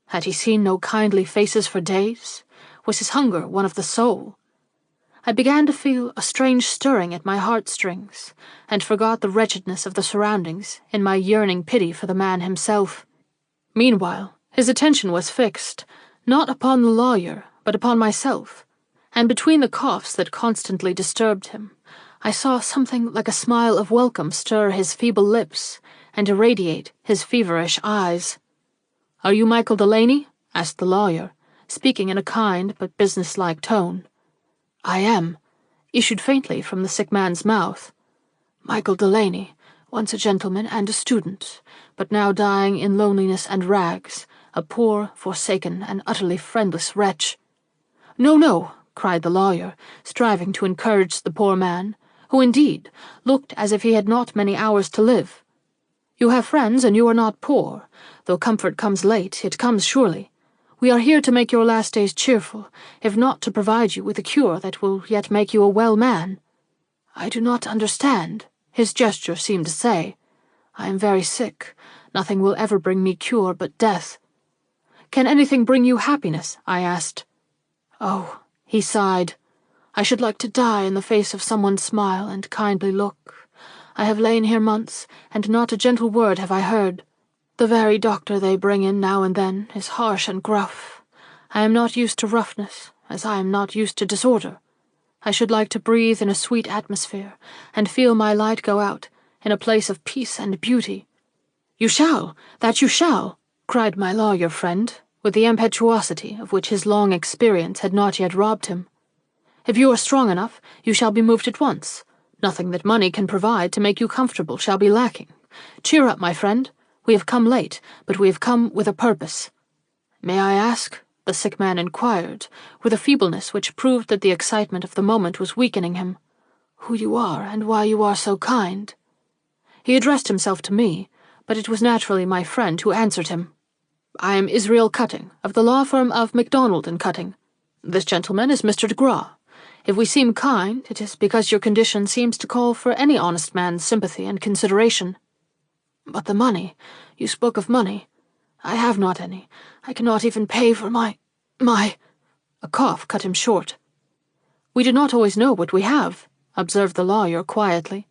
Had he seen no kindly faces for days? Was his hunger one of the soul? I began to feel a strange stirring at my heartstrings, and forgot the wretchedness of the surroundings in my yearning pity for the man himself. Meanwhile, his attention was fixed, not upon the lawyer, but upon myself, and between the coughs that constantly disturbed him, I saw something like a smile of welcome stir his feeble lips and irradiate his feverish eyes. "Are you Michael Delaney?" asked the lawyer, speaking in a kind but businesslike tone. "I am," issued faintly from the sick man's mouth. "Michael Delaney, once a gentleman and a student, but now dying in loneliness and rags, a poor, forsaken, and utterly friendless wretch." "No, no," cried the lawyer, striving to encourage the poor man, who indeed looked as if he had not many hours to live. "You have friends, and you are not poor. Though comfort comes late, it comes surely. We are here to make your last days cheerful, if not to provide you with a cure that will yet make you a well man." "I do not understand," his gesture seemed to say. "I am very sick. Nothing will ever bring me cure but death." "Can anything bring you happiness?" I asked. "Oh," he sighed, "I should like to die in the face of someone's smile and kindly look. I have lain here months, and not a gentle word have I heard. The very doctor they bring in now and then is harsh and gruff. I am not used to roughness, as I am not used to disorder. I should like to breathe in a sweet atmosphere, and feel my light go out, in a place of peace and beauty." "You shall, that you shall," cried my lawyer friend, with the impetuosity of which his long experience had not yet robbed him. "If you are strong enough, you shall be moved at once. Nothing that money can provide to make you comfortable shall be lacking. Cheer up, my friend. We have come late, but we have come with a purpose." "May I ask," the sick man inquired, with a feebleness which proved that the excitement of the moment was weakening him, "who you are and why you are so kind?" He addressed himself to me, but it was naturally my friend who answered him. "I am Israel Cutting, of the law firm of MacDonald and Cutting. This gentleman is Mr. de Graw. If we seem kind, it is because your condition seems to call for any honest man's sympathy and consideration." "But the money, you spoke of money. I have not any. I cannot even pay for my... A cough cut him short. "We do not always know what we have," observed the lawyer quietly.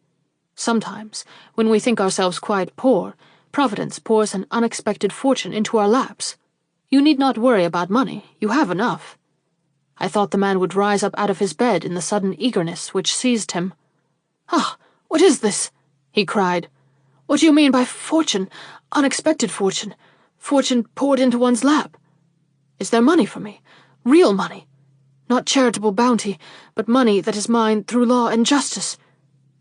"Sometimes, when we think ourselves quite poor, Providence pours an unexpected fortune into our laps. You need not worry about money. You have enough." I thought the man would rise up out of his bed in the sudden eagerness which seized him. "Ah, what is this?" he cried. "What do you mean by fortune, unexpected fortune, fortune poured into one's lap? Is there money for me, real money? Not charitable bounty, but money that is mine through law and justice?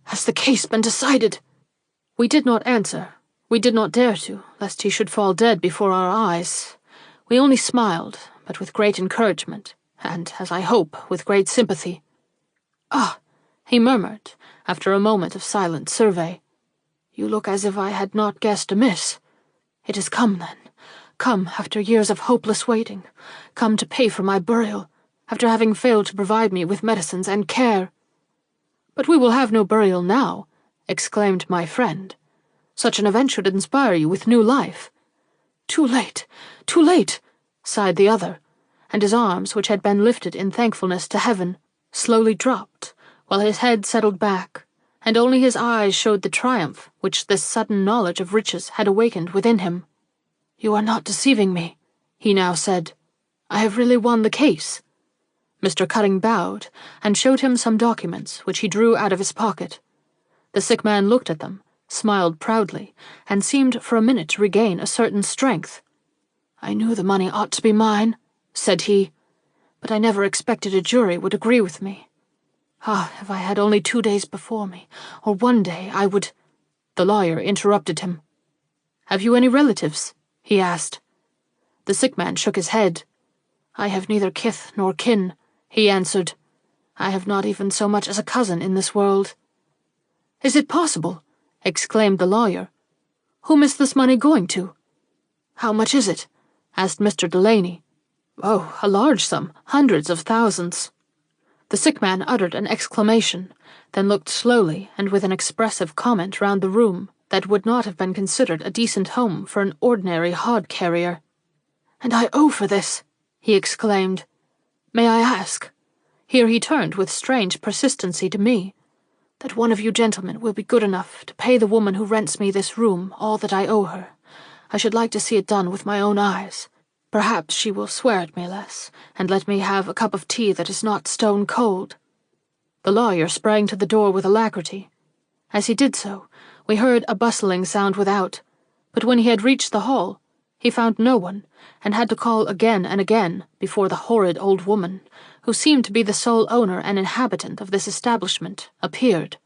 Has the case been decided?" We did not answer. We did not dare to, lest he should fall dead before our eyes. We only smiled, but with great encouragement, and, as I hope, with great sympathy. "Ah," he murmured, after a moment of silent survey. "You look as if I had not guessed amiss. It has come, then. Come, after years of hopeless waiting. Come to pay for my burial, after having failed to provide me with medicines and care." "But we will have no burial now," exclaimed my friend. "Such an event should inspire you with new life." "Too late, too late," sighed the other, and his arms, which had been lifted in thankfulness to heaven, slowly dropped, while his head settled back, and only his eyes showed the triumph which this sudden knowledge of riches had awakened within him. "You are not deceiving me," he now said. "I have really won the case." Mr. Cutting bowed, and showed him some documents which he drew out of his pocket. The sick man looked at them, smiled proudly, and seemed for a minute to regain a certain strength. "I knew the money ought to be mine," said he, "but I never expected a jury would agree with me. Ah, if I had only 2 days before me, or 1 day, I would—" The lawyer interrupted him. "Have you any relatives?" he asked. The sick man shook his head. "I have neither kith nor kin," he answered. "I have not even so much as a cousin in this world." "Is it possible?" exclaimed the lawyer. "Whom is this money going to?" "How much is it?" asked Mr. Delaney. "Oh, a large sum, hundreds of thousands." The sick man uttered an exclamation, then looked slowly and with an expressive comment round the room that would not have been considered a decent home for an ordinary hod-carrier. "And I owe for this," he exclaimed. "May I ask," here he turned with strange persistency to me, "that one of you gentlemen will be good enough to pay the woman who rents me this room all that I owe her? I should like to see it done with my own eyes. Perhaps she will swear at me less, and let me have a cup of tea that is not stone cold." The lawyer sprang to the door with alacrity. As he did so, we heard a bustling sound without, but when he had reached the hall, he found no one, and had to call again and again before the horrid old woman, who seemed to be the sole owner and inhabitant of this establishment, appeared.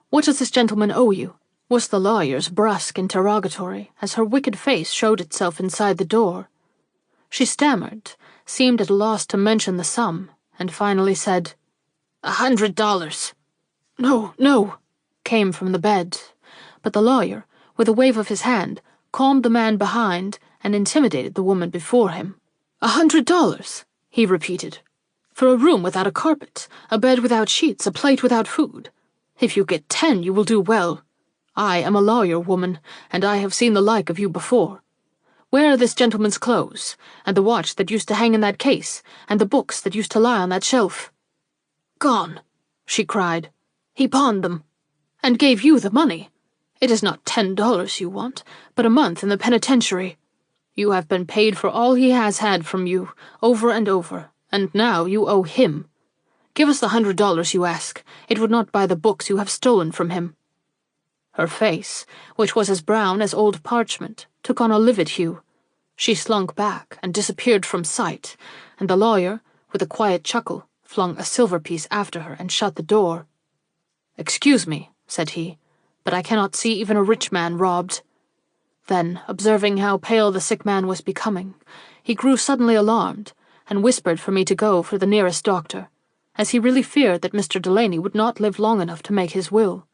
"What does this gentleman owe you?" was the lawyer's brusque interrogatory, as her wicked face showed itself inside the door. She stammered, seemed at a loss to mention the sum, and finally said, $100. "No, no," came from the bed, but the lawyer, with a wave of his hand, calmed the man behind and intimidated the woman before him. $100, he repeated. "For a room without a carpet, a bed without sheets, a plate without food. If you get 10, you will do well. I am a lawyer, woman, and I have seen the like of you before. Where are this gentleman's clothes, and the watch that used to hang in that case, and the books that used to lie on that shelf?" "Gone," she cried. "He pawned them, and gave you the money. It is not $10 you want, but a month in the penitentiary. You have been paid for all he has had from you, over and over, and now you owe him. Give us the $100 you ask. It would not buy the books you have stolen from him." Her face, which was as brown as old parchment, took on a livid hue. She slunk back and disappeared from sight, and the lawyer, with a quiet chuckle, flung a silver piece after her and shut the door. "Excuse me," said he, "but I cannot see even a rich man robbed." Then, observing how pale the sick man was becoming, he grew suddenly alarmed, and whispered for me to go for the nearest doctor, as he really feared that Mr. Delaney would not live long enough to make his will.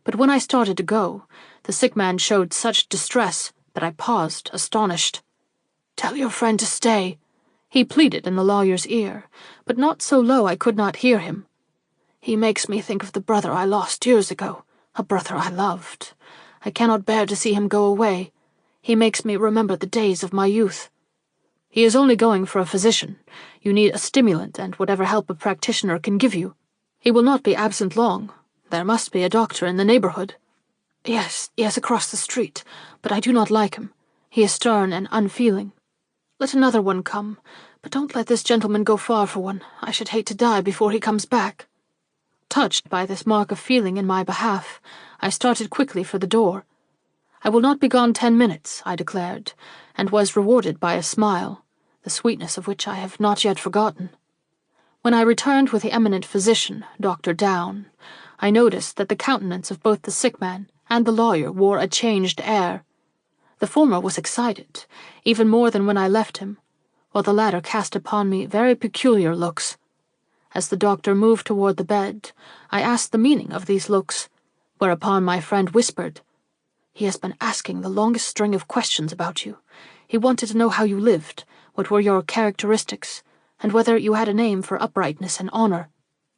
But when I started to go, the sick man showed such distress that I paused, astonished. "Tell your friend to stay," he pleaded in the lawyer's ear, but not so low I could not hear him. "He makes me think of the brother I lost years ago, a brother I loved. I cannot bear to see him go away. He makes me remember the days of my youth." "He is only going for a physician. You need a stimulant and whatever help a practitioner can give you. He will not be absent long. There must be a doctor in the neighborhood." Yes, across the street, but I do not like him. He is stern and unfeeling. Let another one come, but don't let this gentleman go far for one. I should hate to die before he comes back." Touched by this mark of feeling in my behalf, I started quickly for the door. "I will not be gone 10 minutes," I declared, and was rewarded by a smile, the sweetness of which I have not yet forgotten. When I returned with the eminent physician, Dr. Down, I noticed that the countenance of both the sick man and the lawyer wore a changed air. The former was excited, even more than when I left him, while the latter cast upon me very peculiar looks. As the doctor moved toward the bed, I asked the meaning of these looks, whereupon my friend whispered, "He has been asking the longest string of questions about you. He wanted to know how you lived, what were your characteristics, and whether you had a name for uprightness and honor.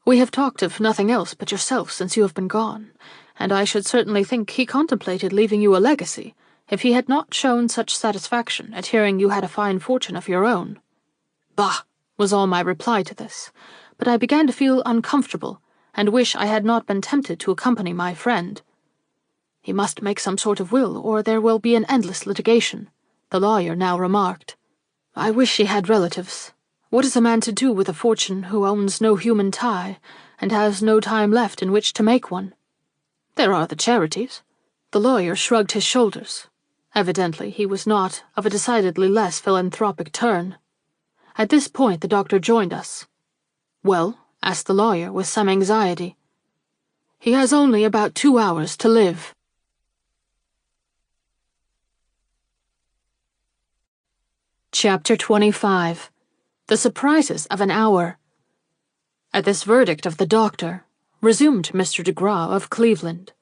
We have talked of nothing else but yourself since you have been gone, and I should certainly think he contemplated leaving you a legacy, if he had not shown such satisfaction at hearing you had a fine fortune of your own." "Bah!" was all my reply to this, but I began to feel uncomfortable, and wish I had not been tempted to accompany my friend. "He must make some sort of will, or there will be an endless litigation," the lawyer now remarked. "I wish he had relatives. What is a man to do with a fortune who owns no human tie, and has no time left in which to make one?" "There are the charities." The lawyer shrugged his shoulders. Evidently he was not of a decidedly less philanthropic turn. At this point the doctor joined us. "Well?" asked the lawyer with some anxiety. "He has only about 2 hours to live." Chapter 25. The Surprises of an Hour. At this verdict of the doctor, resumed Mr. DeGraw of Cleveland,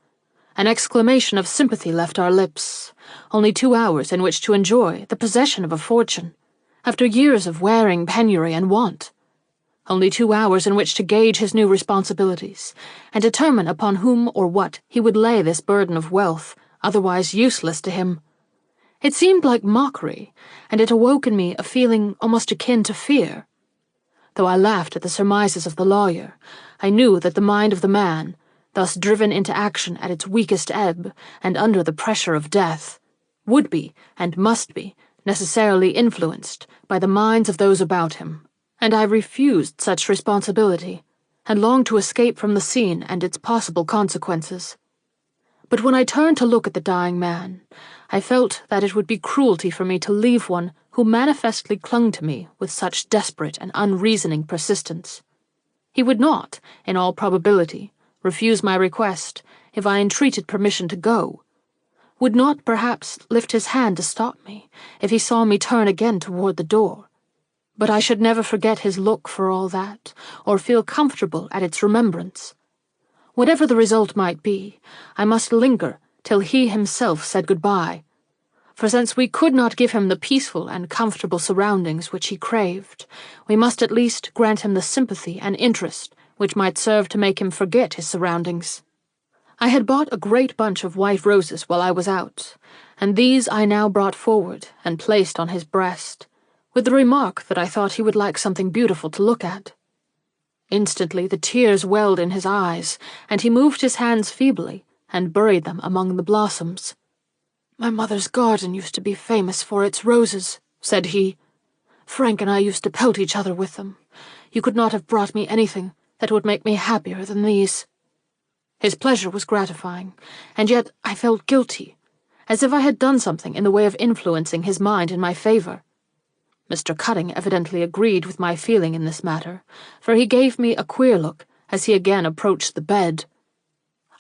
an exclamation of sympathy left our lips. Only 2 hours in which to enjoy the possession of a fortune, after years of wearing penury and want. Only 2 hours in which to gauge his new responsibilities, and determine upon whom or what he would lay this burden of wealth, otherwise useless to him. It seemed like mockery, and it awoke in me a feeling almost akin to fear. Though I laughed at the surmises of the lawyer, I knew that the mind of the man, thus driven into action at its weakest ebb and under the pressure of death, would be, and must be, necessarily influenced by the minds of those about him, and I refused such responsibility, and longed to escape from the scene and its possible consequences. But when I turned to look at the dying man, I felt that it would be cruelty for me to leave one who manifestly clung to me with such desperate and unreasoning persistence. He would not, in all probability, refuse my request if I entreated permission to go, would not perhaps lift his hand to stop me if he saw me turn again toward the door. But I should never forget his look for all that, or feel comfortable at its remembrance. Whatever the result might be, I must linger till he himself said goodbye, for since we could not give him the peaceful and comfortable surroundings which he craved, we must at least grant him the sympathy and interest which might serve to make him forget his surroundings. I had bought a great bunch of white roses while I was out, and these I now brought forward and placed on his breast, with the remark that I thought he would like something beautiful to look at. Instantly the tears welled in his eyes, and he moved his hands feebly and buried them among the blossoms. "My mother's garden used to be famous for its roses," said he. "Frank and I used to pelt each other with them. You could not have brought me anything that would make me happier than these." His pleasure was gratifying, and yet I felt guilty, as if I had done something in the way of influencing his mind in my favor. Mr. Cutting evidently agreed with my feeling in this matter, for he gave me a queer look as he again approached the bed.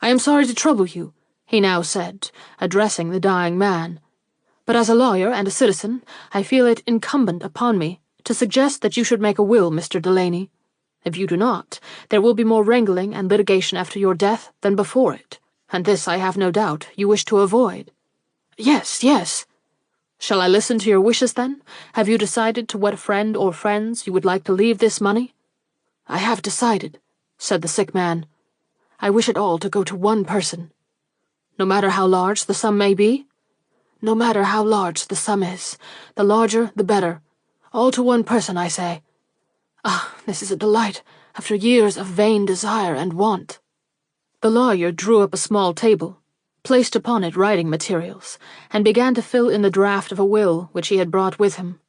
"I am sorry to trouble you," he now said, addressing the dying man, "but as a lawyer and a citizen, I feel it incumbent upon me to suggest that you should make a will, Mr. Delaney. If you do not, there will be more wrangling and litigation after your death than before it, and this, I have no doubt, you wish to avoid." "Yes, yes." "Shall I listen to your wishes, then? Have you decided to what friend or friends you would like to leave this money?" "I have decided," said the sick man. "I wish it all to go to one person." "No matter how large the sum may be?" "No matter how large the sum is. The larger, the better. All to one person, I say. Ah, this is a delight, after years of vain desire and want." The lawyer drew up a small table, placed upon it writing materials, and began to fill in the draft of a will which he had brought with him.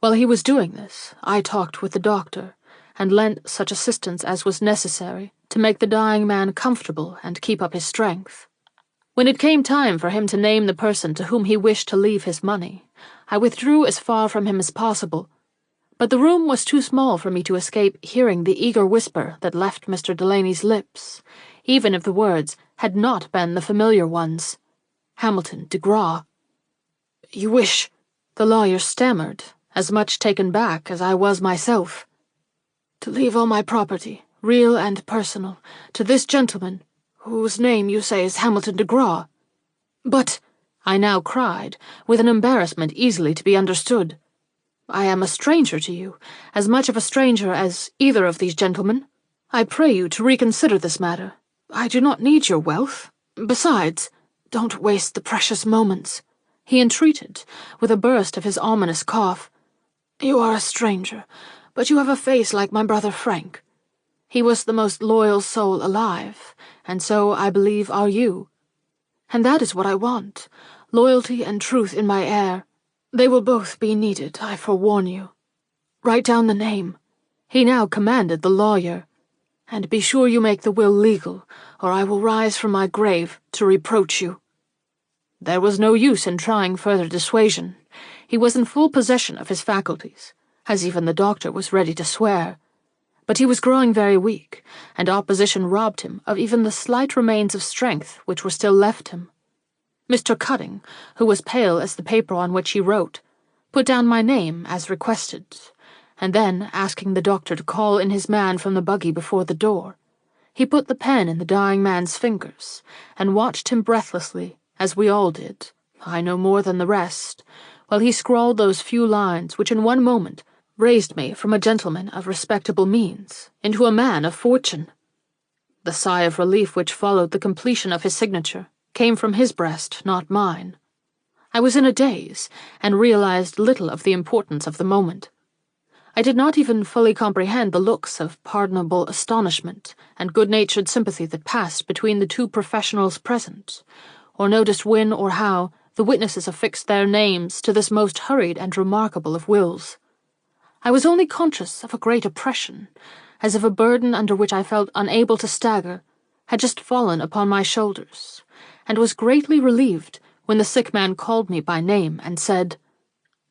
While he was doing this, I talked with the doctor, and lent such assistance as was necessary to make the dying man comfortable and keep up his strength. When it came time for him to name the person to whom he wished to leave his money, I withdrew as far from him as possible, but the room was too small for me to escape hearing the eager whisper that left Mr. Delaney's lips, even if the words had not been the familiar ones. Hamilton de Graw. "You wish," the lawyer stammered, as much taken back as I was myself, "to leave all my property, real and personal, to this gentleman, whose name you say is Hamilton de Graw." "But," I now cried, with an embarrassment easily to be understood, "I am a stranger to you, as much of a stranger as either of these gentlemen. I pray you to reconsider this matter. I do not need your wealth. Besides, don't waste the precious moments," he entreated, with a burst of his ominous cough. "You are a stranger, but you have a face like my brother Frank. He was the most loyal soul alive, and so, I believe, are you. And that is what I want, loyalty and truth in my heir. They will both be needed, I forewarn you. Write down the name," he now commanded the lawyer, "and be sure you make the will legal, or I will rise from my grave to reproach you." There was no use in trying further dissuasion. He was in full possession of his faculties, as even the doctor was ready to swear. But he was growing very weak, and opposition robbed him of even the slight remains of strength which were still left him. Mr. Cutting, who was pale as the paper on which he wrote, put down my name as requested, and then, asking the doctor to call in his man from the buggy before the door, he put the pen in the dying man's fingers, and watched him breathlessly, as we all did, I no more than the rest, while he scrawled those few lines which in one moment raised me from a gentleman of respectable means into a man of fortune. The sigh of relief which followed the completion of his signature came from his breast, not mine. I was in a daze, and realized little of the importance of the moment. I did not even fully comprehend the looks of pardonable astonishment and good-natured sympathy that passed between the two professionals present, or noticed when or how the witnesses affixed their names to this most hurried and remarkable of wills. I was only conscious of a great oppression, as if a burden under which I felt unable to stagger had just fallen upon my shoulders, and was greatly relieved when the sick man called me by name and said,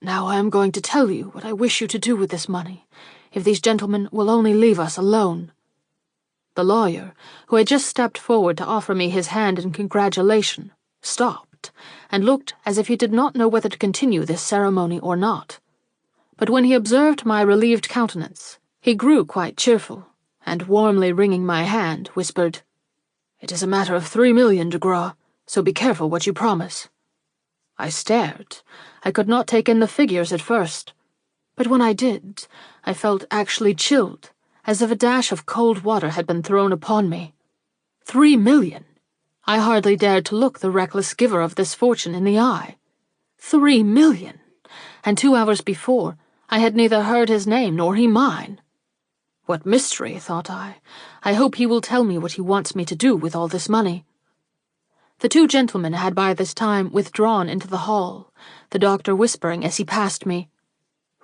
"Now I am going to tell you what I wish you to do with this money, if these gentlemen will only leave us alone." The lawyer, who had just stepped forward to offer me his hand in congratulation, stopped, and looked as if he did not know whether to continue this ceremony or not. But when he observed my relieved countenance, he grew quite cheerful, and warmly wringing my hand, whispered, "It is a matter of 3 million, de Graw, so be careful what you promise." I stared. I could not take in the figures at first, but when I did, I felt actually chilled, as if a dash of cold water had been thrown upon me. 3 million! I hardly dared to look the reckless giver of this fortune in the eye. 3 million! And 2 hours before, I had neither heard his name nor he mine. What mystery, thought I. I hope he will tell me what he wants me to do with all this money. The two gentlemen had by this time withdrawn into the hall, the doctor whispering as he passed me,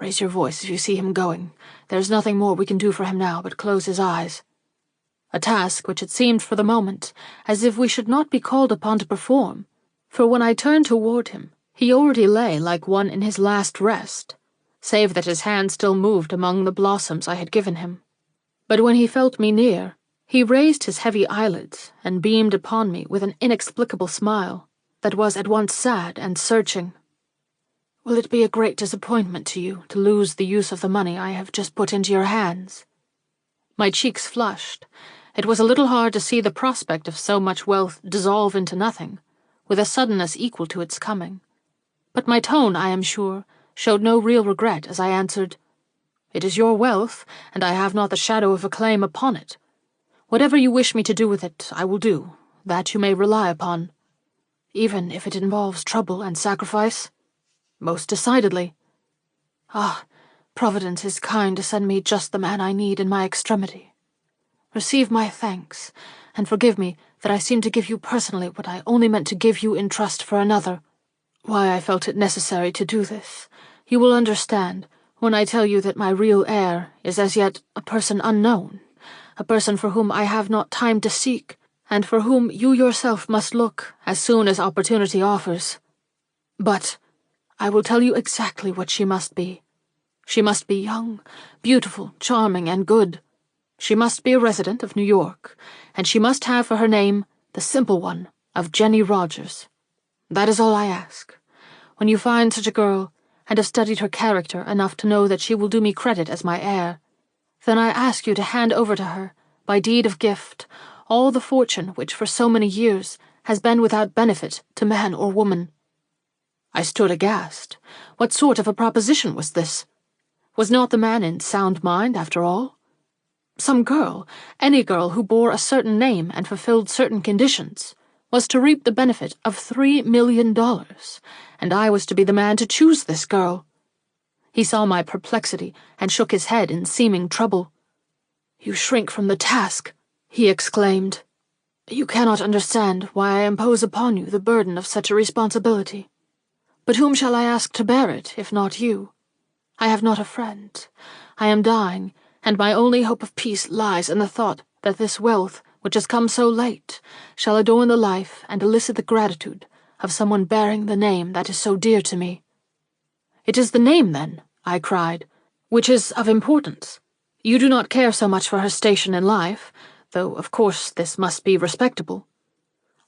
"Raise your voice if you see him going. There's nothing more we can do for him now but close his eyes." A task which it seemed for the moment as if we should not be called upon to perform, for when I turned toward him, he already lay like one in his last rest, save that his hand still moved among the blossoms I had given him. But when he felt me near, he raised his heavy eyelids and beamed upon me with an inexplicable smile that was at once sad and searching. "Will it be a great disappointment to you to lose the use of the money I have just put into your hands?" My cheeks flushed. It was a little hard to see the prospect of so much wealth dissolve into nothing, with a suddenness equal to its coming. But my tone, I am sure, showed no real regret as I answered, "It is your wealth, and I have not the shadow of a claim upon it. Whatever you wish me to do with it, I will do, that you may rely upon." "Even if it involves trouble and sacrifice?" "Most decidedly." "Ah, Providence is kind to send me just the man I need in my extremity. Receive my thanks, and forgive me that I seem to give you personally what I only meant to give you in trust for another. Why I felt it necessary to do this, you will understand when I tell you that my real heir is as yet a person unknown, a person for whom I have not time to seek, and for whom you yourself must look as soon as opportunity offers. But I will tell you exactly what she must be. She must be young, beautiful, charming, and good. She must be a resident of New York, and she must have for her name the simple one of Jenny Rogers. That is all I ask. When you find such a girl, and have studied her character enough to know that she will do me credit as my heir, then I ask you to hand over to her, by deed of gift, all the fortune which for so many years has been without benefit to man or woman." I stood aghast. What sort of a proposition was this? Was not the man in sound mind, after all? Some girl, any girl who bore a certain name and fulfilled certain conditions, was to reap the benefit of $3 million, and I was to be the man to choose this girl. He saw my perplexity and shook his head in seeming trouble. "You shrink from the task," he exclaimed. "You cannot understand why I impose upon you the burden of such a responsibility. But whom shall I ask to bear it, if not you? I have not a friend. I am dying, and my only hope of peace lies in the thought that this wealth, which has come so late, shall adorn the life and elicit the gratitude of someone bearing the name that is so dear to me." "It is the name, then," I cried, "which is of importance. You do not care so much for her station in life, though of course this must be respectable."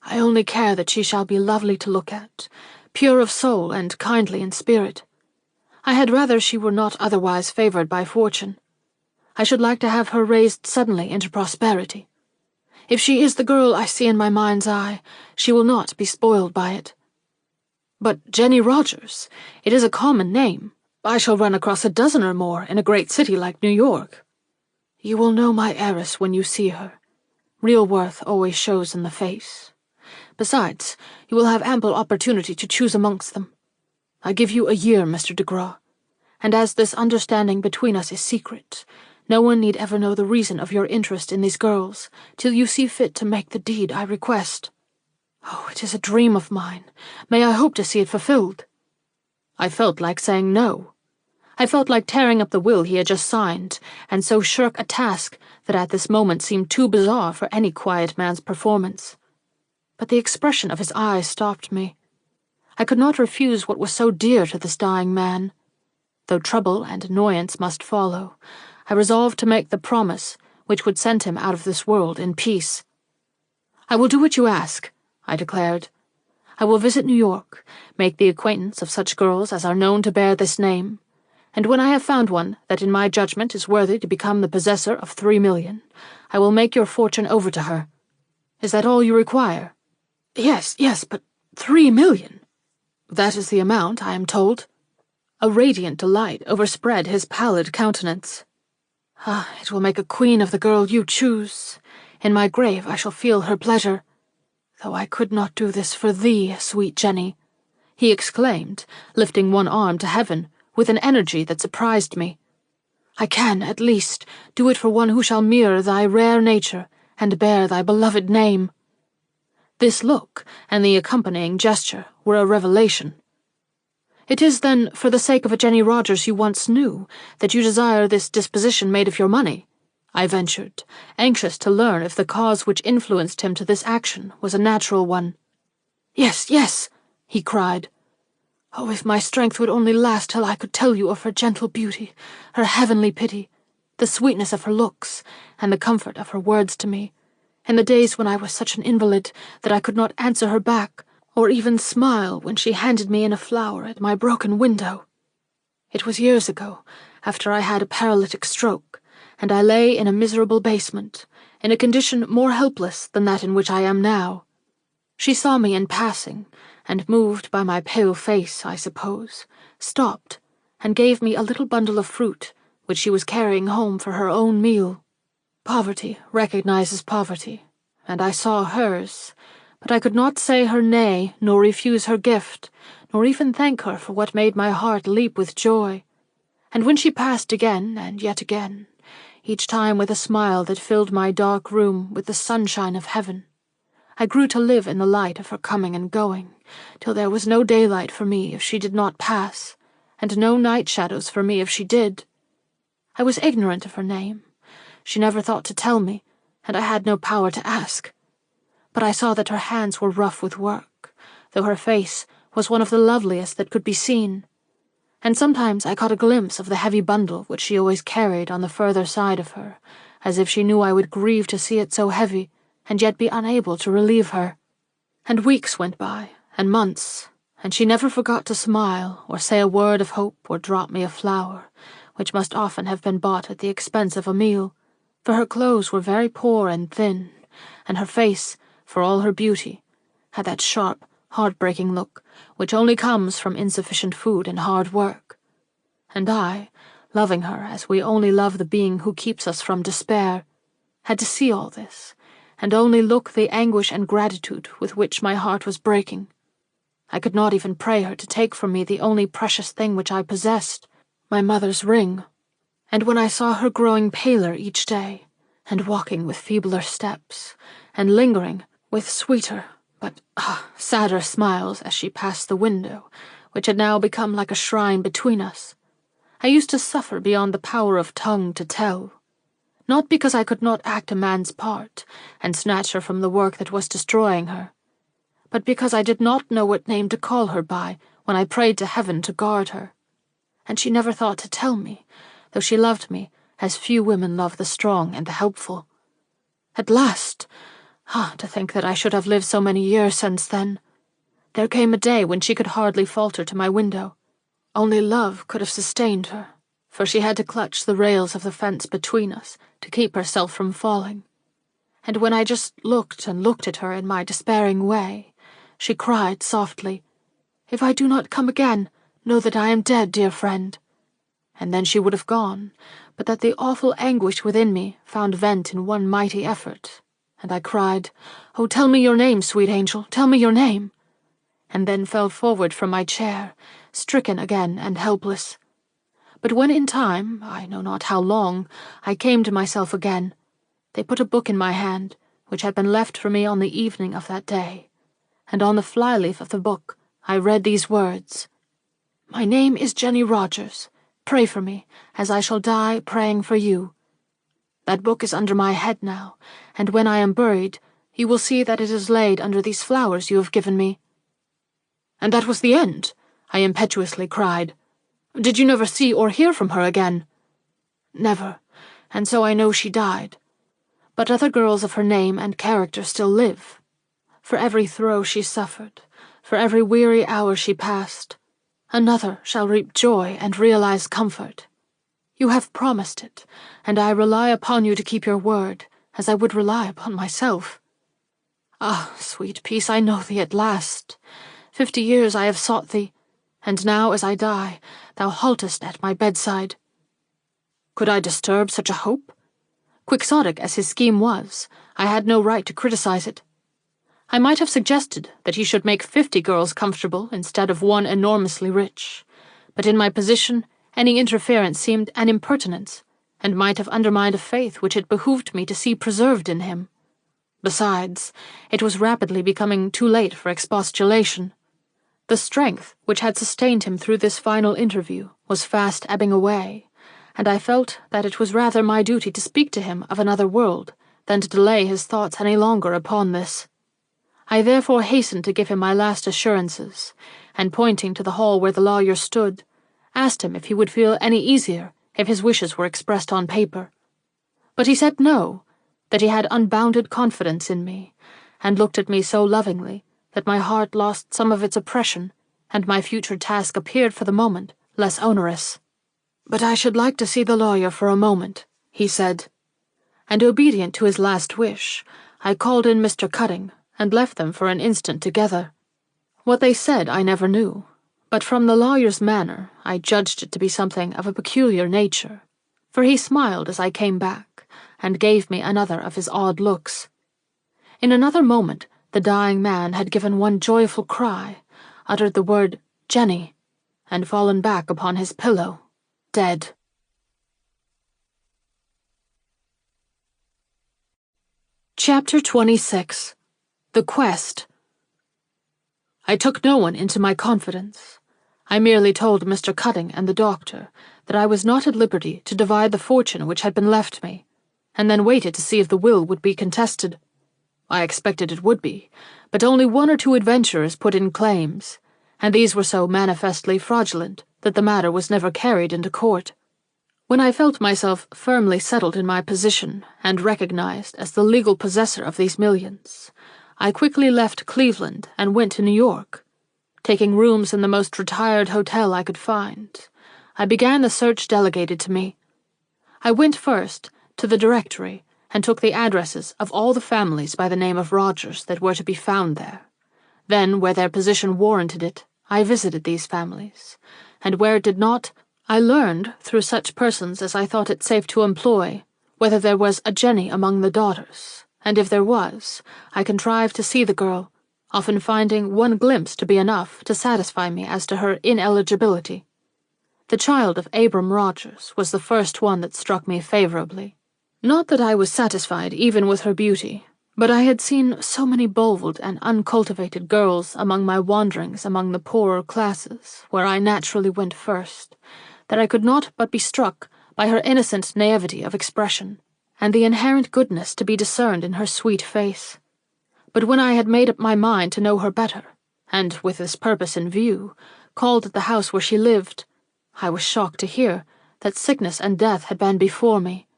"I only care that she shall be lovely to look at, pure of soul and kindly in spirit. I had rather she were not otherwise favored by fortune. I should like to have her raised suddenly into prosperity. If she is the girl I see in my mind's eye, she will not be spoiled by it." "But Jenny Rogers, it is a common name. I shall run across a dozen or more in a great city like New York." "You will know my heiress when you see her. Real worth always shows in the face. Besides, you will have ample opportunity to choose amongst them. I give you a year, Mr. de Graw, and as this understanding between us is secret, no one need ever know the reason of your interest in these girls till you see fit to make the deed I request. Oh, it is a dream of mine. May I hope to see it fulfilled?" I felt like saying no. I felt like tearing up the will he had just signed, and so shirk a task that at this moment seemed too bizarre for any quiet man's performance. But the expression of his eyes stopped me. I could not refuse what was so dear to this dying man. Though trouble and annoyance must follow, I resolved to make the promise which would send him out of this world in peace. "I will do what you ask," I declared. "I will visit New York, make the acquaintance of such girls as are known to bear this name, and when I have found one that in my judgment is worthy to become the possessor of 3 million, I will make your fortune over to her. Is that all you require?" Yes, but 3 million. "That is the amount, I am told." A radiant delight overspread his pallid countenance. "Ah, it will make a queen of the girl you choose. In my grave I shall feel her pleasure." Though I could not do this for thee, sweet Jenny," he exclaimed, lifting one arm to heaven with an energy that surprised me. "I can, at least, do it for one who shall mirror thy rare nature and bear thy beloved name." This look and the accompanying gesture were a revelation. "It is, then, for the sake of a Jenny Rogers you once knew, that you desire this disposition made of your money?" I ventured, anxious to learn if the cause which influenced him to this action was a natural one. "Yes, yes," he cried. "Oh, if my strength would only last till I could tell you of her gentle beauty, her heavenly pity, the sweetness of her looks, and the comfort of her words to me, in the days when I was such an invalid that I could not answer her back, or even smile when she handed me in a flower at my broken window. It was years ago, after I had a paralytic stroke, and I lay in a miserable basement, in a condition more helpless than that in which I am now. She saw me in passing, and moved by my pale face, I suppose, stopped, and gave me a little bundle of fruit, which she was carrying home for her own meal. Poverty recognizes poverty, and I saw hers, but I could not say her nay, nor refuse her gift, nor even thank her for what made my heart leap with joy. And when she passed again, and yet again, each time with a smile that filled my dark room with the sunshine of heaven, I grew to live in the light of her coming and going, till there was no daylight for me if she did not pass, and no night shadows for me if she did. I was ignorant of her name. She never thought to tell me, and I had no power to ask. But I saw that her hands were rough with work, though her face was one of the loveliest that could be seen. And sometimes I caught a glimpse of the heavy bundle which she always carried on the further side of her, as if she knew I would grieve to see it so heavy, and yet be unable to relieve her. And weeks went by, and months, and she never forgot to smile, or say a word of hope, or drop me a flower, which must often have been bought at the expense of a meal, for her clothes were very poor and thin, and her face, for all her beauty, had that sharp, heartbreaking look which only comes from insufficient food and hard work. And I, loving her as we only love the being who keeps us from despair, had to see all this, and only look the anguish and gratitude with which my heart was breaking. I could not even pray her to take from me the only precious thing which I possessed, my mother's ring. And when I saw her growing paler each day, and walking with feebler steps, and lingering with sweeter but sadder smiles as she passed the window, which had now become like a shrine between us, I used to suffer beyond the power of tongue to tell. Not because I could not act a man's part, and snatch her from the work that was destroying her, but because I did not know what name to call her by when I prayed to heaven to guard her. And she never thought to tell me, though she loved me as few women love the strong and the helpful. At last, to think that I should have lived so many years since then, there came a day when she could hardly falter to my window. Only love could have sustained her, for she had to clutch the rails of the fence between us to keep herself from falling. And when I just looked and looked at her in my despairing way, she cried softly, "If I do not come again, know that I am dead, dear friend." And then she would have gone, but that the awful anguish within me found vent in one mighty effort, and I cried, "Oh, tell me your name, sweet angel, tell me your name," and then fell forward from my chair, stricken again and helpless. But when in time, I know not how long, I came to myself again, they put a book in my hand, which had been left for me on the evening of that day, and on the flyleaf of the book I read these words: "My name is Jenny Rogers. Pray for me, as I shall die praying for you." That book is under my head now, and when I am buried, you will see that it is laid under these flowers you have given me." "And that was the end?" I impetuously cried. "Did you never see or hear from her again?" "Never, and so I know she died. But other girls of her name and character still live. For every throe she suffered, for every weary hour she passed, another shall reap joy and realize comfort. You have promised it, and I rely upon you to keep your word, as I would rely upon myself. Ah, sweet peace, I know thee at last. 50 years I have sought thee, and now as I die, thou haltest at my bedside." Could I disturb such a hope? Quixotic as his scheme was, I had no right to criticize it. I might have suggested that he should make 50 girls comfortable instead of one enormously rich, but in my position, any interference seemed an impertinence, and might have undermined a faith which it behooved me to see preserved in him. Besides, it was rapidly becoming too late for expostulation. The strength which had sustained him through this final interview was fast ebbing away, and I felt that it was rather my duty to speak to him of another world than to delay his thoughts any longer upon this. I therefore hastened to give him my last assurances, and pointing to the hall where the lawyer stood, asked him if he would feel any easier if his wishes were expressed on paper. But he said no, that he had unbounded confidence in me, and looked at me so lovingly that my heart lost some of its oppression, and my future task appeared for the moment less onerous. "But I should like to see the lawyer for a moment," he said, and obedient to his last wish, I called in Mr. Cutting and left them for an instant together. What they said I never knew, but from the lawyer's manner I judged it to be something of a peculiar nature, for he smiled as I came back, and gave me another of his odd looks. In another moment the dying man had given one joyful cry, uttered the word "Jenny," and fallen back upon his pillow, dead. Chapter 26. The Quest. I took no one into my confidence. I merely told Mr. Cutting and the doctor that I was not at liberty to divide the fortune which had been left me, and then waited to see if the will would be contested. I expected it would be, but only 1 or 2 adventurers put in claims, and these were so manifestly fraudulent that the matter was never carried into court. When I felt myself firmly settled in my position and recognized as the legal possessor of these millions, I quickly left Cleveland and went to New York. Taking rooms in the most retired hotel I could find, I began the search delegated to me. I went first to the directory and took the addresses of all the families by the name of Rogers that were to be found there. Then, where their position warranted it, I visited these families, and where it did not, I learned, through such persons as I thought it safe to employ, whether there was a Jenny among the daughters, and if there was, I contrived to see the girl, often finding one glimpse to be enough to satisfy me as to her ineligibility. The child of Abram Rogers was the first one that struck me favorably. Not that I was satisfied even with her beauty, but I had seen so many bold and uncultivated girls among my wanderings among the poorer classes, where I naturally went first, that I could not but be struck by her innocent naivety of expression, and the inherent goodness to be discerned in her sweet face. But when I had made up my mind to know her better, and with this purpose in view, called at the house where she lived, I was shocked to hear that sickness and death had been before me,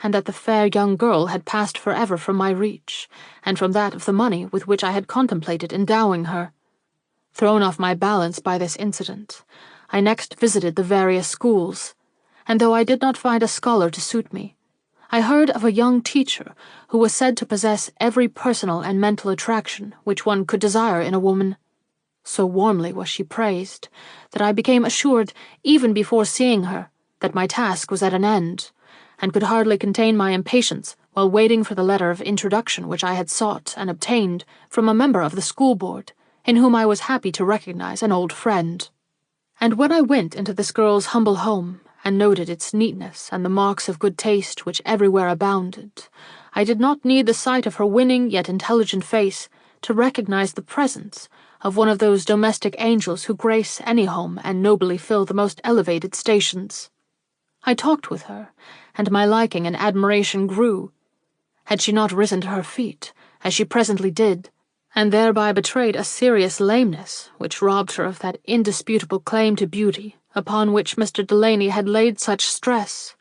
and that the fair young girl had passed forever from my reach, and from that of the money with which I had contemplated endowing her. Thrown off my balance by this incident, I next visited the various schools, and though I did not find a scholar to suit me, I heard of a young teacher who was said to possess every personal and mental attraction which one could desire in a woman. So warmly was she praised, that I became assured, even before seeing her, that my task was at an end, and could hardly contain my impatience while waiting for the letter of introduction which I had sought and obtained from a member of the school board, in whom I was happy to recognize an old friend. And when I went into this girl's humble home, and noted its neatness and the marks of good taste which everywhere abounded, I did not need the sight of her winning yet intelligent face to recognize the presence of one of those domestic angels who grace any home and nobly fill the most elevated stations. I talked with her, and my liking and admiration grew. Had she not risen to her feet, as she presently did, and thereby betrayed a serious lameness which robbed her of that indisputable claim to beauty upon which Mr. Delany had laid such stress,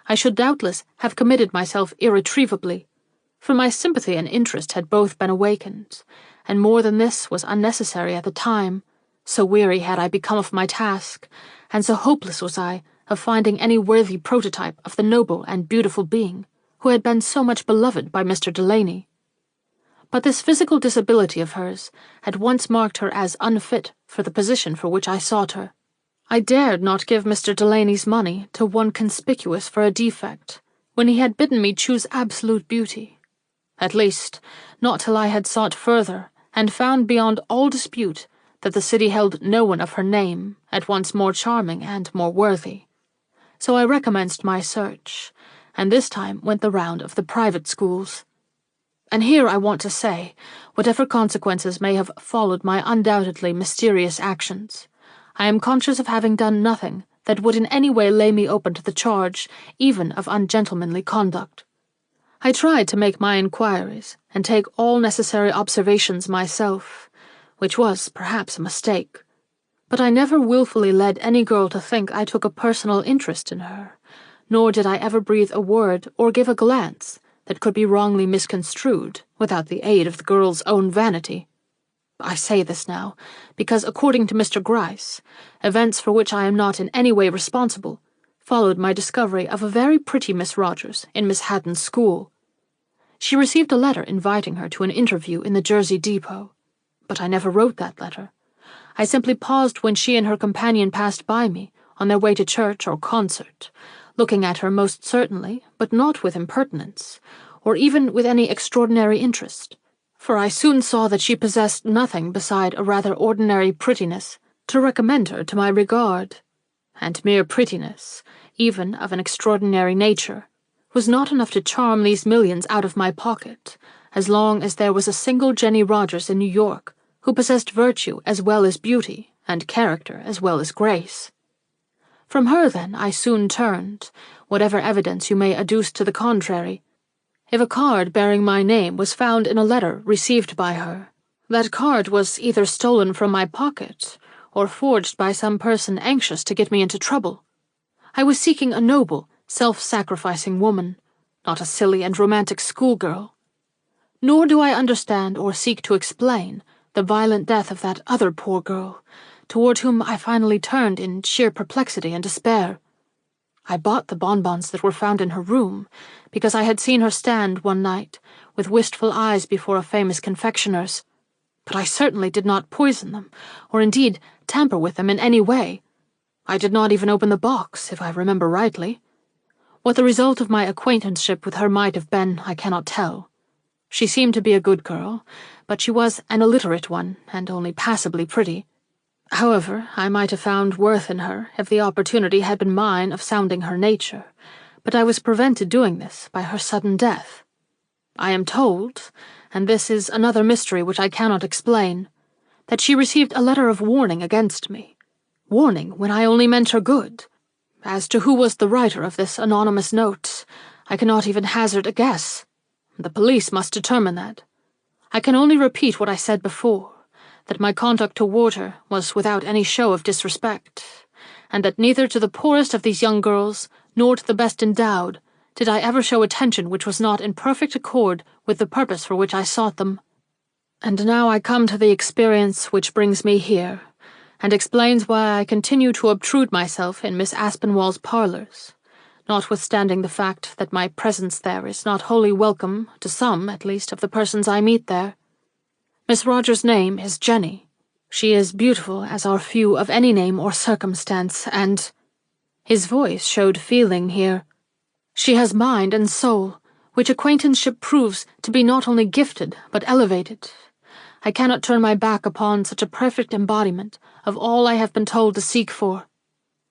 I should doubtless have committed myself irretrievably, for my sympathy and interest had both been awakened, and more than this was unnecessary at the time, so weary had I become of my task, and so hopeless was I of finding any worthy prototype of the noble and beautiful being who had been so much beloved by Mr. Delany. But this physical disability of hers had once marked her as unfit for the position for which I sought her. I dared not give Mr. Delany's money to one conspicuous for a defect, when he had bidden me choose absolute beauty. At least, not till I had sought further, and found beyond all dispute that the city held no one of her name, at once more charming and more worthy. So I recommenced my search, and this time went the round of the private schools. And here I want to say, whatever consequences may have followed my undoubtedly mysterious actions, I am conscious of having done nothing that would in any way lay me open to the charge, even of ungentlemanly conduct. I tried to make my inquiries and take all necessary observations myself, which was perhaps a mistake, but I never wilfully led any girl to think I took a personal interest in her, nor did I ever breathe a word or give a glance that could be wrongly misconstrued without the aid of the girl's own vanity. I say this now, because according to Mr. Gryce, events for which I am not in any way responsible followed my discovery of a very pretty Miss Rogers in Miss Haddon's school. She received a letter inviting her to an interview in the Jersey depot, but I never wrote that letter. I simply paused when she and her companion passed by me on their way to church or concert, looking at her most certainly, but not with impertinence, or even with any extraordinary interest, for I soon saw that she possessed nothing beside a rather ordinary prettiness to recommend her to my regard, and mere prettiness, even of an extraordinary nature, was not enough to charm these millions out of my pocket, as long as there was a single Jenny Rogers in New York who possessed virtue as well as beauty, and character as well as grace. From her, then, I soon turned, whatever evidence you may adduce to the contrary. If a card bearing my name was found in a letter received by her, that card was either stolen from my pocket or forged by some person anxious to get me into trouble. I was seeking a noble, self-sacrificing woman, not a silly and romantic schoolgirl. Nor do I understand or seek to explain the violent death of that other poor girl, toward whom I finally turned in sheer perplexity and despair. I bought the bonbons that were found in her room, because I had seen her stand one night with wistful eyes before a famous confectioner's, but I certainly did not poison them, or indeed tamper with them in any way. I did not even open the box, if I remember rightly. What the result of my acquaintanceship with her might have been, I cannot tell. She seemed to be a good girl, but she was an illiterate one, and only passably pretty. However, I might have found worth in her if the opportunity had been mine of sounding her nature, but I was prevented doing this by her sudden death. I am told, and this is another mystery which I cannot explain, that she received a letter of warning against me. Warning when I only meant her good. As to who was the writer of this anonymous note, I cannot even hazard a guess. The police must determine that. I can only repeat what I said before, that my conduct toward her was without any show of disrespect, and that neither to the poorest of these young girls, nor to the best endowed, did I ever show attention which was not in perfect accord with the purpose for which I sought them. And now I come to the experience which brings me here, and explains why I continue to obtrude myself in Miss Aspinwall's parlors, notwithstanding the fact that my presence there is not wholly welcome to some, at least, of the persons I meet there. Miss Rogers' name is Jenny. She is beautiful as are few of any name or circumstance, and—" His voice showed feeling here. "She has mind and soul, which acquaintanceship proves to be not only gifted, but elevated. I cannot turn my back upon such a perfect embodiment of all I have been told to seek for.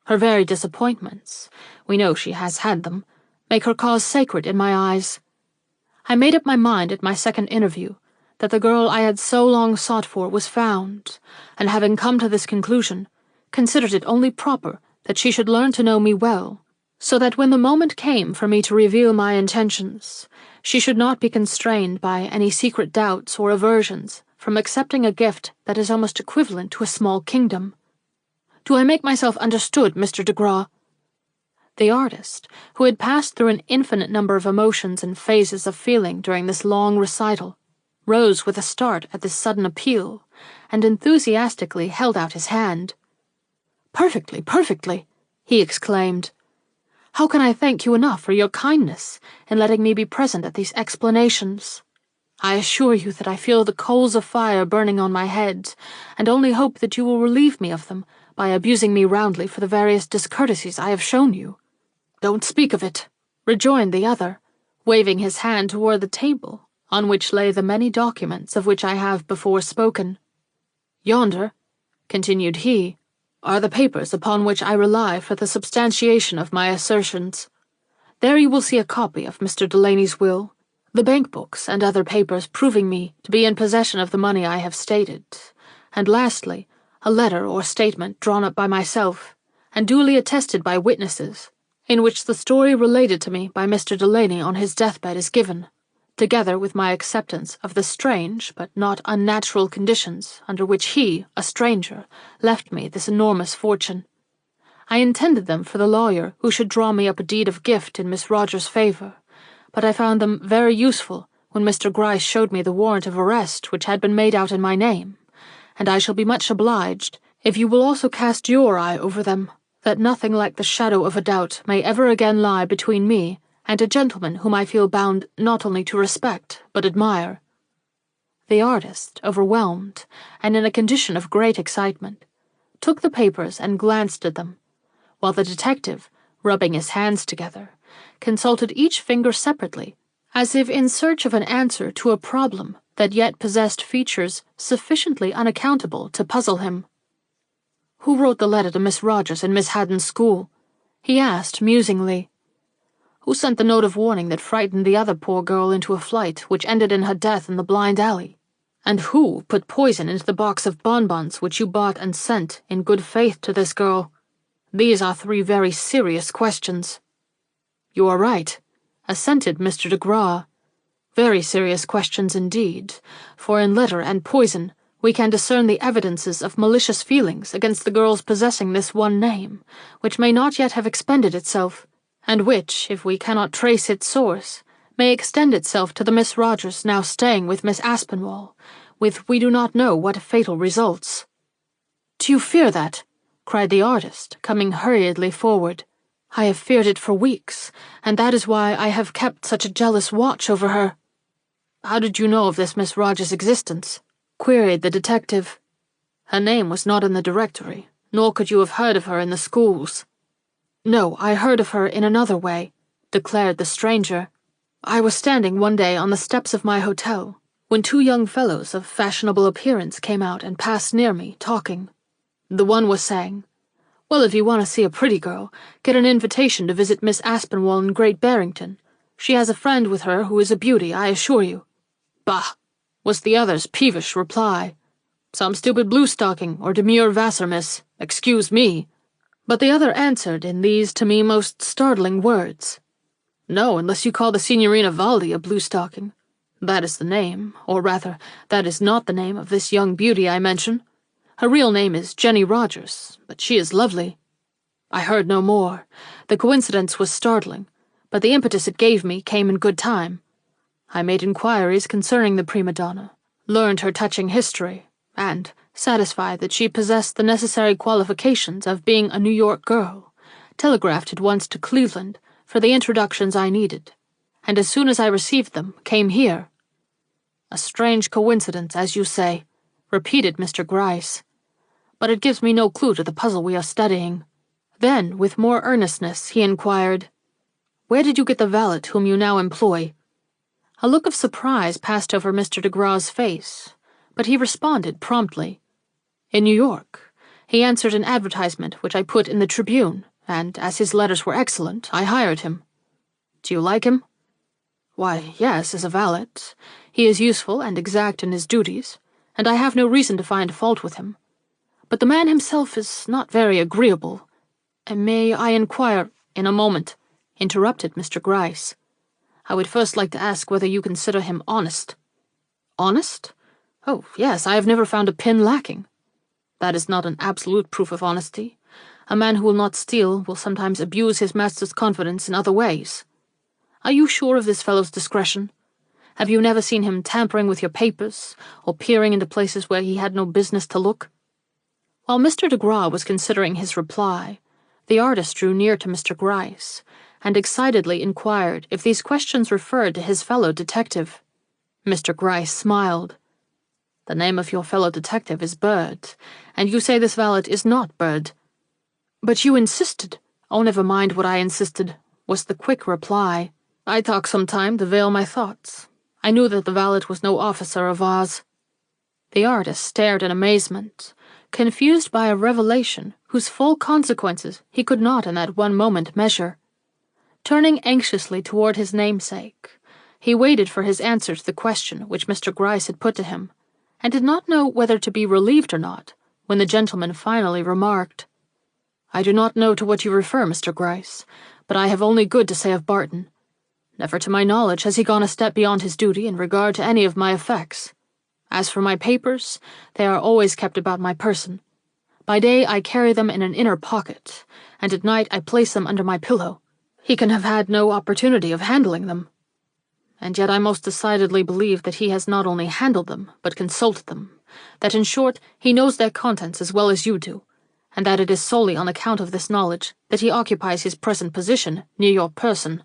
Her very disappointments, we know she has had them, make her cause sacred in my eyes. I made up my mind at my second interview that the girl I had so long sought for was found, and having come to this conclusion, considered it only proper that she should learn to know me well, so that when the moment came for me to reveal my intentions, she should not be constrained by any secret doubts or aversions from accepting a gift that is almost equivalent to a small kingdom. Do I make myself understood, Mr. de Graw?" The artist, who had passed through an infinite number of emotions and phases of feeling during this long recital, rose with a start at this sudden appeal, and enthusiastically held out his hand. "Perfectly, perfectly," he exclaimed. "How can I thank you enough for your kindness in letting me be present at these explanations? I assure you that I feel the coals of fire burning on my head, and only hope that you will relieve me of them by abusing me roundly for the various discourtesies I have shown you." "Don't speak of it," rejoined the other, waving his hand toward the table, on which lay the many documents of which I have before spoken. Yonder, continued he, are the papers upon which I rely for the substantiation of my assertions. There you will see a copy of Mr. Delaney's will, the bank books and other papers proving me to be in possession of the money I have stated, and lastly, a letter or statement drawn up by myself, and duly attested by witnesses, in which the story related to me by Mr. Delaney on his deathbed is given, together with my acceptance of the strange but not unnatural conditions under which he, a stranger, left me this enormous fortune. I intended them for the lawyer who should draw me up a deed of gift in Miss Rogers' favour, but I found them very useful when Mr. Gryce showed me the warrant of arrest which had been made out in my name, and I shall be much obliged if you will also cast your eye over them, that nothing like the shadow of a doubt may ever again lie between me and a gentleman whom I feel bound not only to respect, but admire." The artist, overwhelmed, and in a condition of great excitement, took the papers and glanced at them, while the detective, rubbing his hands together, consulted each finger separately, as if in search of an answer to a problem that yet possessed features sufficiently unaccountable to puzzle him. "Who wrote the letter to Miss Rogers in Miss Haddon's school?" he asked musingly. "Who sent the note of warning that frightened the other poor girl into a flight which ended in her death in the blind alley? And who put poison into the box of bonbons which you bought and sent in good faith to this girl? These are 3 very serious questions." "You are right," assented Mr. de Graw. "Very serious questions indeed, for in letter and poison we can discern the evidences of malicious feelings against the girl's possessing this one name, which may not yet have expended itself, and which, if we cannot trace its source, may extend itself to the Miss Rogers now staying with Miss Aspinwall, with we do not know what fatal results." "Do you fear that?" cried the artist, coming hurriedly forward. "I have feared it for weeks, and that is why I have kept such a jealous watch over her." "How did you know of this Miss Rogers' existence?" queried the detective. "Her name was not in the directory, nor could you have heard of her in the schools." "No, I heard of her in another way," declared the stranger. "I was standing one day on the steps of my hotel, when 2 young fellows of fashionable appearance came out and passed near me, talking. The one was saying, 'Well, if you want to see a pretty girl, get an invitation to visit Miss Aspinwall in Great Barrington. She has a friend with her who is a beauty, I assure you.' 'Bah!' was the other's peevish reply. 'Some stupid blue-stocking or demure Vassar, miss. Excuse me.' But the other answered in these to me most startling words, 'No, unless you call the Signorina Valdi a blue-stocking. That is the name, or rather, that is not the name of this young beauty I mention. Her real name is Jenny Rogers, but she is lovely.' I heard no more. The coincidence was startling, but the impetus it gave me came in good time. I made inquiries concerning the prima donna, learned her touching history, and, satisfied that she possessed the necessary qualifications of being a New York girl, telegraphed at once to Cleveland for the introductions I needed, and as soon as I received them, came here." "A strange coincidence, as you say," repeated Mr. Gryce. "But it gives me no clue to the puzzle we are studying." Then, with more earnestness, he inquired, "Where did you get the valet whom you now employ?" A look of surprise passed over Mr. de Graw's face, but he responded promptly. "In New York. He answered an advertisement which I put in the Tribune, and, as his letters were excellent, I hired him." "Do you like him?" "Why, yes, as a valet. He is useful and exact in his duties, and I have no reason to find fault with him. But the man himself is not very agreeable. And may I inquire—" "In a moment," interrupted Mr. Gryce. "I would first like to ask whether you consider him honest." "Honest? Oh, yes, I have never found a pin lacking." "That is not an absolute proof of honesty. A man who will not steal will sometimes abuse his master's confidence in other ways. Are you sure of this fellow's discretion? Have you never seen him tampering with your papers, or peering into places where he had no business to look?" While Mr. de Graw was considering his reply, the artist drew near to Mr. Gryce, and excitedly inquired if these questions referred to his fellow detective. Mr. Gryce smiled. "The name of your fellow detective is Bird, and you say this valet is not Bird." "But you insisted—" "Oh, never mind what I insisted," was the quick reply. "I talk some time to veil my thoughts. I knew that the valet was no officer of ours." The artist stared in amazement, confused by a revelation whose full consequences he could not in that one moment measure. Turning anxiously toward his namesake, he waited for his answer to the question which Mr. Gryce had put to him, and did not know whether to be relieved or not when the gentleman finally remarked, "I do not know to what you refer, Mr. Gryce, but I have only good to say of Barton. Never to my knowledge has he gone a step beyond his duty in regard to any of my effects. As for my papers, they are always kept about my person. By day I carry them in an inner pocket, and at night I place them under my pillow. He can have had no opportunity of handling them. And yet I most decidedly believe that he has not only handled them, but consulted them, that in short he knows their contents as well as you do, and that it is solely on account of this knowledge that he occupies his present position near your person."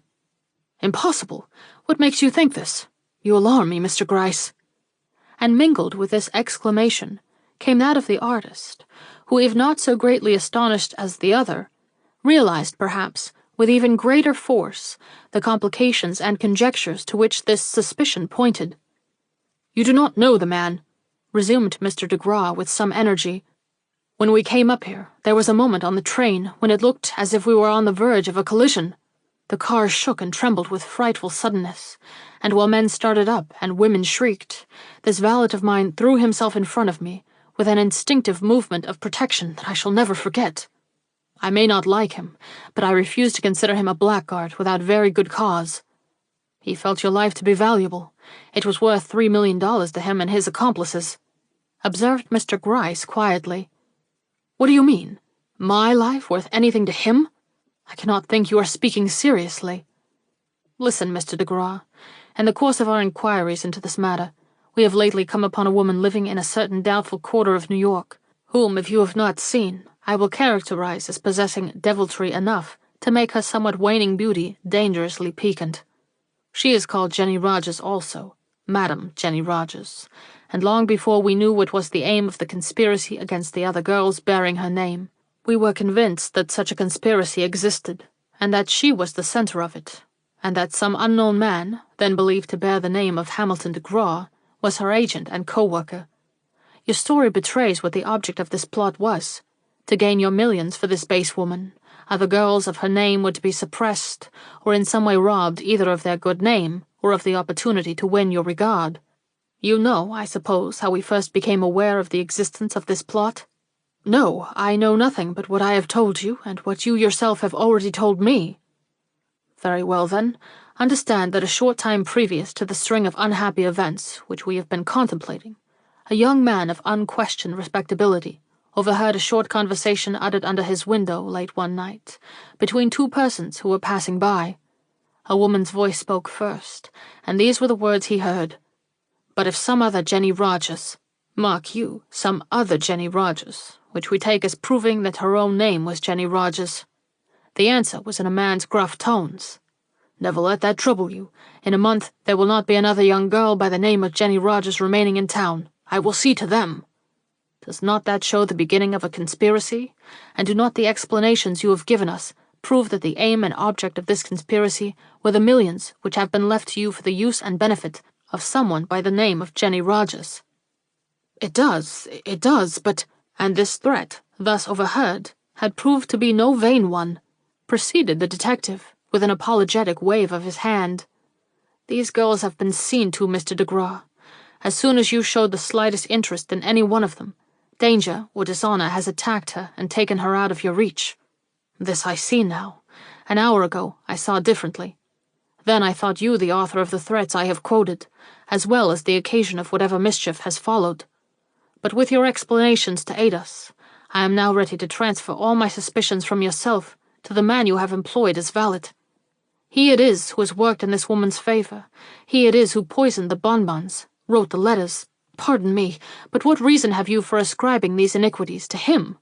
"Impossible! What makes you think this? You alarm me, Mr. Gryce." And mingled with this exclamation came that of the artist, who, if not so greatly astonished as the other, realized, perhaps, with even greater force, the complications and conjectures to which this suspicion pointed. "You do not know the man," resumed Mr. de Graw with some energy. "When we came up here, there was a moment on the train when it looked as if we were on the verge of a collision. The car shook and trembled with frightful suddenness, and while men started up and women shrieked, this valet of mine threw himself in front of me with an instinctive movement of protection that I shall never forget. I may not like him, but I refuse to consider him a blackguard without very good cause. He felt your life to be valuable. It was worth $3 million to him and his accomplices," observed Mr. Gryce quietly. "What do you mean? My life worth anything to him? I cannot think you are speaking seriously." "Listen, Mr. de Graw. In the course of our inquiries into this matter, we have lately come upon a woman living in a certain doubtful quarter of New York, whom, if you have not seen, I will characterize as possessing deviltry enough to make her somewhat waning beauty dangerously piquant. She is called Jenny Rogers also, Madam Jenny Rogers, and long before we knew what was the aim of the conspiracy against the other girls bearing her name, we were convinced that such a conspiracy existed, and that she was the center of it, and that some unknown man, then believed to bear the name of Hamilton de Graw, was her agent and co-worker. Your story betrays what the object of this plot was, to gain your millions for this base woman. Other girls of her name were to be suppressed, or in some way robbed either of their good name or of the opportunity to win your regard. You know, I suppose, how we first became aware of the existence of this plot?" "No, I know nothing but what I have told you, and what you yourself have already told me." "Very well, then. Understand that a short time previous to the string of unhappy events which we have been contemplating, a young man of unquestioned respectability overheard a short conversation uttered under his window late one night, between two persons who were passing by. A woman's voice spoke first, and these were the words he heard. 'But if some other Jenny Rogers,' mark you, some other Jenny Rogers, which we take as proving that her own name was Jenny Rogers. The answer was in a man's gruff tones. 'Never let that trouble you. In a month there will not be another young girl by the name of Jenny Rogers remaining in town. I will see to them.' Does not that show the beginning of a conspiracy? And do not the explanations you have given us prove that the aim and object of this conspiracy were the millions which have been left to you for the use and benefit of someone by the name of Jenny Rogers?" It does, but—" "And this threat, thus overheard, had proved to be no vain one," proceeded the detective, with an apologetic wave of his hand. "These girls have been seen to, Mr. de Graw. As soon as you showed the slightest interest in any one of them, danger or dishonor has attacked her and taken her out of your reach. This I see now. An hour ago I saw differently. Then I thought you the author of the threats I have quoted, as well as the occasion of whatever mischief has followed. But with your explanations to aid us, I am now ready to transfer all my suspicions from yourself to the man you have employed as valet. He it is who has worked in this woman's favor. He it is who poisoned the bonbons, wrote the letters. Pardon me, but what reason have you for ascribing these iniquities to him?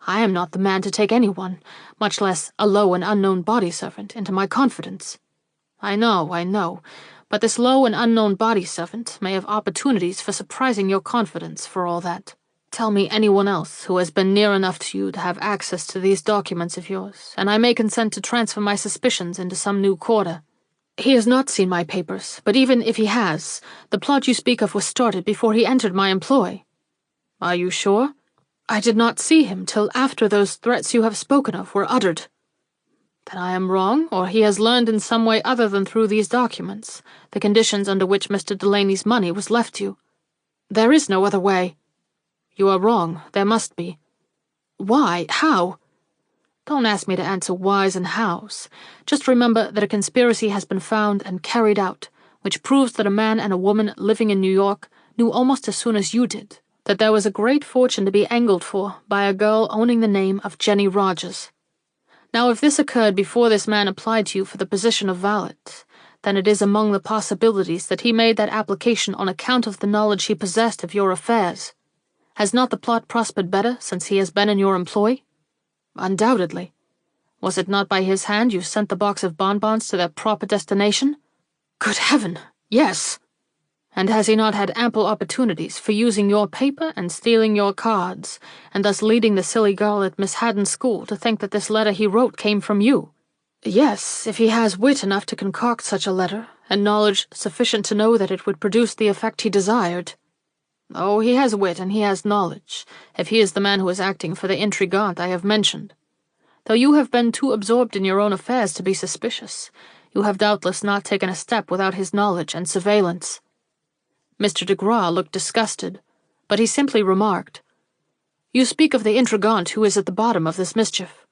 I am not the man to take anyone, much less a low and unknown body servant, into my confidence. I know, but this low and unknown body servant may have opportunities for surprising your confidence for all that. Tell me anyone else who has been near enough to you to have access to these documents of yours, and I may consent to transfer my suspicions into some new quarter. He has not seen my papers, but even if he has, the plot you speak of was started before he entered my employ. Are you sure? I did not see him till after those threats you have spoken of were uttered. Then I am wrong, or he has learned in some way other than through these documents the conditions under which Mr. Delaney's money was left you. There is no other way. You are wrong. There must be. Why? How? Don't ask me to answer whys and hows. Just remember that a conspiracy has been found and carried out, which proves that a man and a woman living in New York knew almost as soon as you did that there was a great fortune to be angled for by a girl owning the name of Jenny Rogers. Now, if this occurred before this man applied to you for the position of valet, then it is among the possibilities that he made that application on account of the knowledge he possessed of your affairs. Has not the plot prospered better since he has been in your employ? Undoubtedly. Was it not by his hand you sent the box of bonbons to their proper destination? Good heaven, yes. And has he not had ample opportunities for using your paper and stealing your cards, and thus leading the silly girl at Miss Haddon's school to think that this letter he wrote came from you? Yes, if he has wit enough to concoct such a letter, and knowledge sufficient to know that it would produce the effect he desired. Oh, he has wit and he has knowledge, if he is the man who is acting for the intrigante I have mentioned. Though you have been too absorbed in your own affairs to be suspicious, you have doubtless not taken a step without his knowledge and surveillance. Mr. de Graw looked disgusted, but he simply remarked, You speak of the intrigante who is at the bottom of this mischief.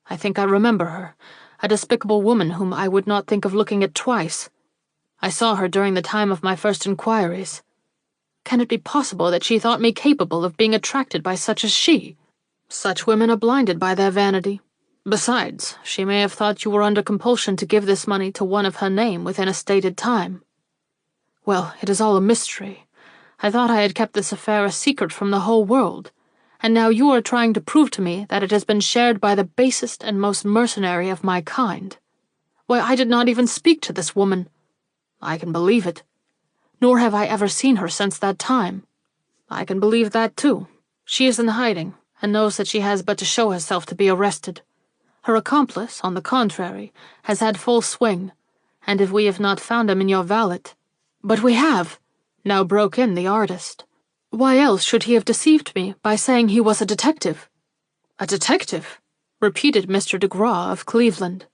I think I remember her, a despicable woman whom I would not think of looking at twice. I saw her during the time of my first inquiries. Can it be possible that she thought me capable of being attracted by such as she? Such women are blinded by their vanity. Besides, she may have thought you were under compulsion to give this money to one of her name within a stated time. Well, it is all a mystery. I thought I had kept this affair a secret from the whole world, and now you are trying to prove to me that it has been shared by the basest and most mercenary of my kind. Why, I did not even speak to this woman. I can believe it. Nor have I ever seen her since that time. I can believe that, too. She is in hiding, and knows that she has but to show herself to be arrested. Her accomplice, on the contrary, has had full swing, and if we have not found him in your valet— But we have, now broke in the artist. Why else should he have deceived me by saying he was a detective? A detective? Repeated Mr. de Graw of Cleveland.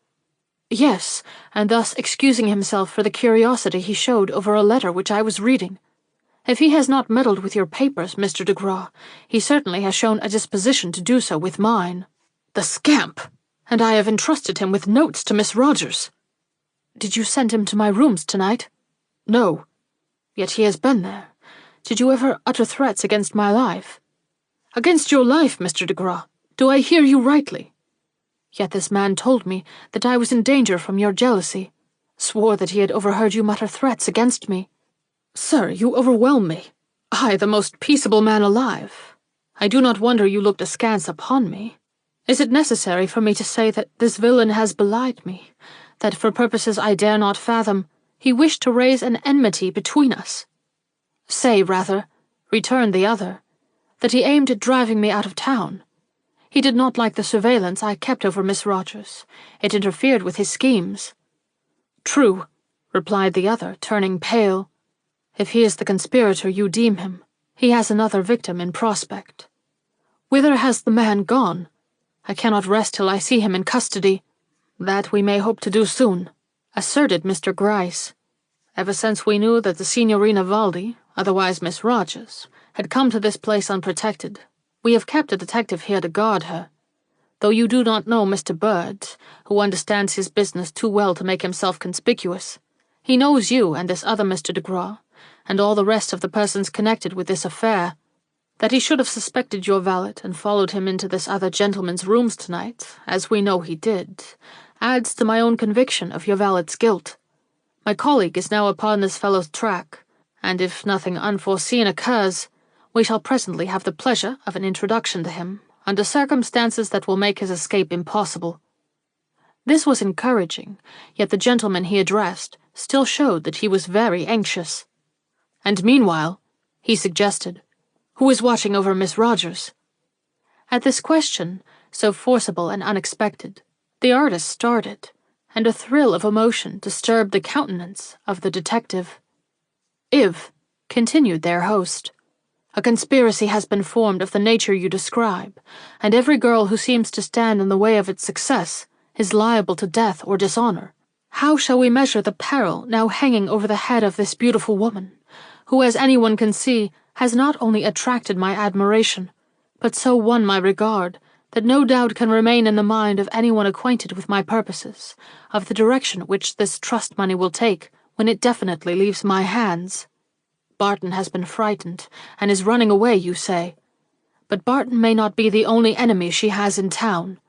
Yes, and thus excusing himself for the curiosity he showed over a letter which I was reading. If he has not meddled with your papers, Mr. de Graw, he certainly has shown a disposition to do so with mine. The scamp! And I have entrusted him with notes to Miss Rogers. Did you send him to my rooms tonight? No. Yet he has been there. Did you ever utter threats against my life? Against your life, Mr. de Graw. Do I hear you rightly? Yet this man told me that I was in danger from your jealousy, swore that he had overheard you mutter threats against me. Sir, you overwhelm me. I, the most peaceable man alive. I do not wonder you looked askance upon me. Is it necessary for me to say that this villain has belied me, that for purposes I dare not fathom, he wished to raise an enmity between us? Say, rather, returned the other, that he aimed at driving me out of town. He did not like the surveillance I kept over Miss Rogers. It interfered with his schemes. True, replied the other, turning pale. If he is the conspirator you deem him, he has another victim in prospect. Whither has the man gone? I cannot rest till I see him in custody. That we may hope to do soon, asserted Mr. Gryce. Ever since we knew that the Signorina Valdi, otherwise Miss Rogers, had come to this place unprotected, we have kept a detective here to guard her. Though you do not know Mr. Bird, who understands his business too well to make himself conspicuous, he knows you and this other Mr. de Graw, and all the rest of the persons connected with this affair. That he should have suspected your valet and followed him into this other gentleman's rooms tonight, as we know he did, adds to my own conviction of your valet's guilt. My colleague is now upon this fellow's track, and if nothing unforeseen occurs, we shall presently have the pleasure of an introduction to him, under circumstances that will make his escape impossible. This was encouraging, yet the gentleman he addressed still showed that he was very anxious. And meanwhile, he suggested, who is watching over Miss Rogers? At this question, so forcible and unexpected, the artist started, and a thrill of emotion disturbed the countenance of the detective. "If," continued their host, "a conspiracy has been formed of the nature you describe, and every girl who seems to stand in the way of its success is liable to death or dishonor, how shall we measure the peril now hanging over the head of this beautiful woman, who, as anyone can see, has not only attracted my admiration, but so won my regard that no doubt can remain in the mind of anyone acquainted with my purposes, of the direction which this trust money will take when it definitely leaves my hands? Barton has been frightened, and is running away, you say. But Barton may not be the only enemy she has in town.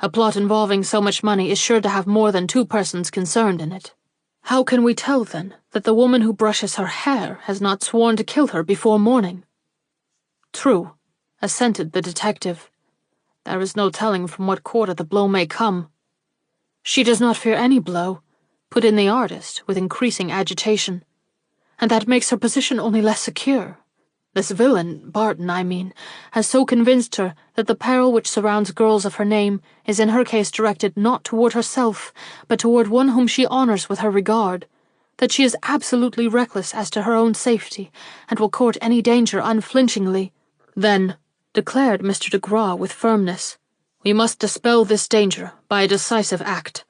A plot involving so much money is sure to have more than 2 persons concerned in it. How can we tell, then, that the woman who brushes her hair has not sworn to kill her before morning?" "True," assented the detective. "There is no telling from what quarter the blow may come." "She does not fear any blow," put in the artist with increasing agitation, "and that makes her position only less secure. This villain, Barton, I mean, has so convinced her that the peril which surrounds girls of her name is in her case directed not toward herself, but toward one whom she honors with her regard, that she is absolutely reckless as to her own safety, and will court any danger unflinchingly. Then," declared Mr. de Graw with firmness, "we must dispel this danger by a decisive act.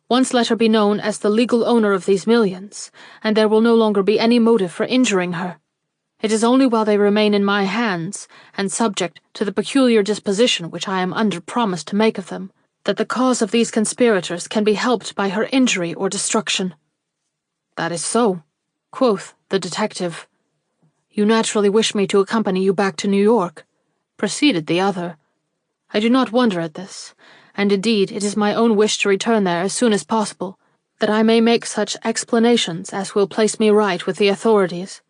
Once let her be known as the legal owner of these millions, and there will no longer be any motive for injuring her. It is only while they remain in my hands, and subject to the peculiar disposition which I am under promise to make of them, that the cause of these conspirators can be helped by her injury or destruction." "That is so," quoth the detective. "You naturally wish me to accompany you back to New York," proceeded the other. "I do not wonder at this, and indeed it is my own wish to return there as soon as possible, that I may make such explanations as will place me right with the authorities.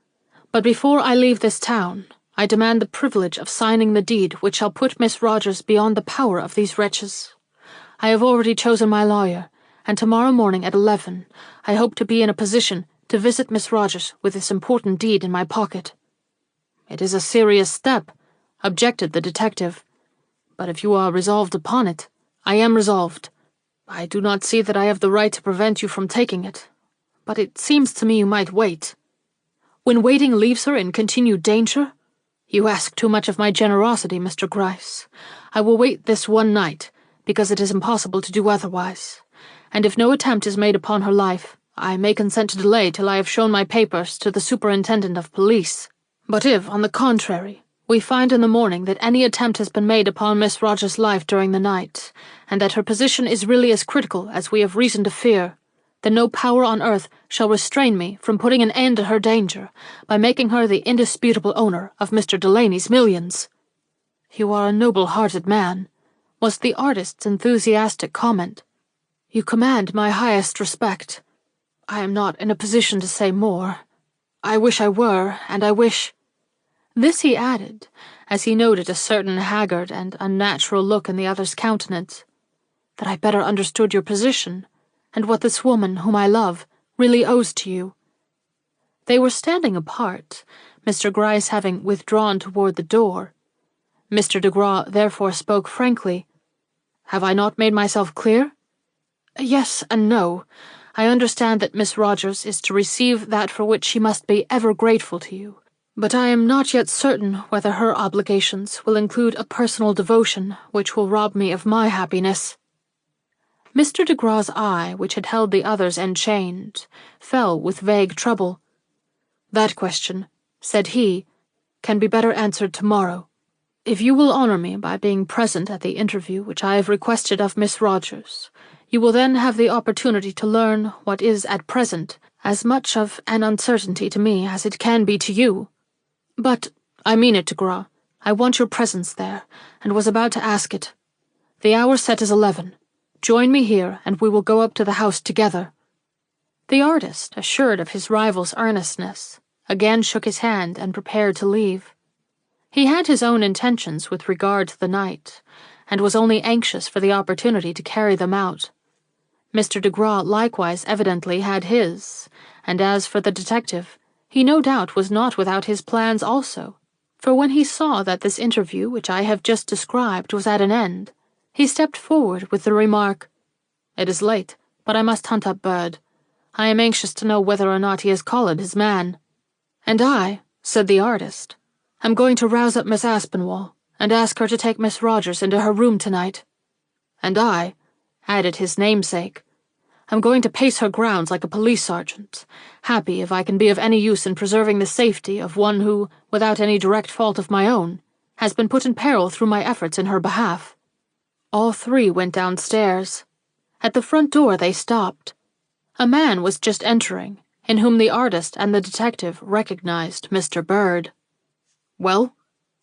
But before I leave this town, I demand the privilege of signing the deed which shall put Miss Rogers beyond the power of these wretches. I have already chosen my lawyer, and tomorrow morning at 11 I hope to be in a position to visit Miss Rogers with this important deed in my pocket." "It is a serious step," objected the detective. "But if you are resolved upon it—" "I am resolved. I do not see that I have the right to prevent you from taking it, but it seems to me you might wait." "When waiting leaves her in continued danger? You ask too much of my generosity, Mr. Gryce. I will wait this one night, because it is impossible to do otherwise, and if no attempt is made upon her life, I may consent to delay till I have shown my papers to the superintendent of police. But if, on the contrary, we find in the morning that any attempt has been made upon Miss Rogers' life during the night, and that her position is really as critical as we have reason to fear, then no power on earth shall restrain me from putting an end to her danger by making her the indisputable owner of Mr. Delaney's millions." "You are a noble-hearted man," was the artist's enthusiastic comment. "You command my highest respect. I am not in a position to say more. I wish I were, and I wish—" This he added, as he noted a certain haggard and unnatural look in the other's countenance, "that I better understood your position, and what this woman, whom I love, really owes to you." They were standing apart, Mr. Gryce having withdrawn toward the door. Mr. de Graw therefore spoke frankly. "Have I not made myself clear?" "Yes and no. I understand that Miss Rogers is to receive that for which she must be ever grateful to you, but I am not yet certain whether her obligations will include a personal devotion which will rob me of my happiness." Mr. de Graw's eye, which had held the other's enchained, fell with vague trouble. "That question," said he, "can be better answered tomorrow. If you will honor me by being present at the interview which I have requested of Miss Rogers, you will then have the opportunity to learn what is at present as much of an uncertainty to me as it can be to you. But, I mean it, de Graw, I want your presence there, and was about to ask it. The hour set is 11. Join me here, and we will go up to the house together." The artist, assured of his rival's earnestness, again shook his hand and prepared to leave. He had his own intentions with regard to the night, and was only anxious for the opportunity to carry them out. Mr. de Graw likewise evidently had his, and as for the detective, he no doubt was not without his plans also, for when he saw that this interview which I have just described was at an end, he stepped forward with the remark, "It is late. but I must hunt up Bird. I am anxious to know whether or not he has collared his man." "And I," said the artist, "am going to rouse up Miss Aspinwall and ask her to take Miss Rogers into her room tonight." "And I," added his namesake, "am going to pace her grounds like a police sergeant, happy if I can be of any use in preserving the safety of one who, without any direct fault of my own, has been put in peril through my efforts in her behalf." All three went downstairs. At the front door they stopped. A man was just entering, in whom the artist and the detective recognized Mr. Bird. "Well?"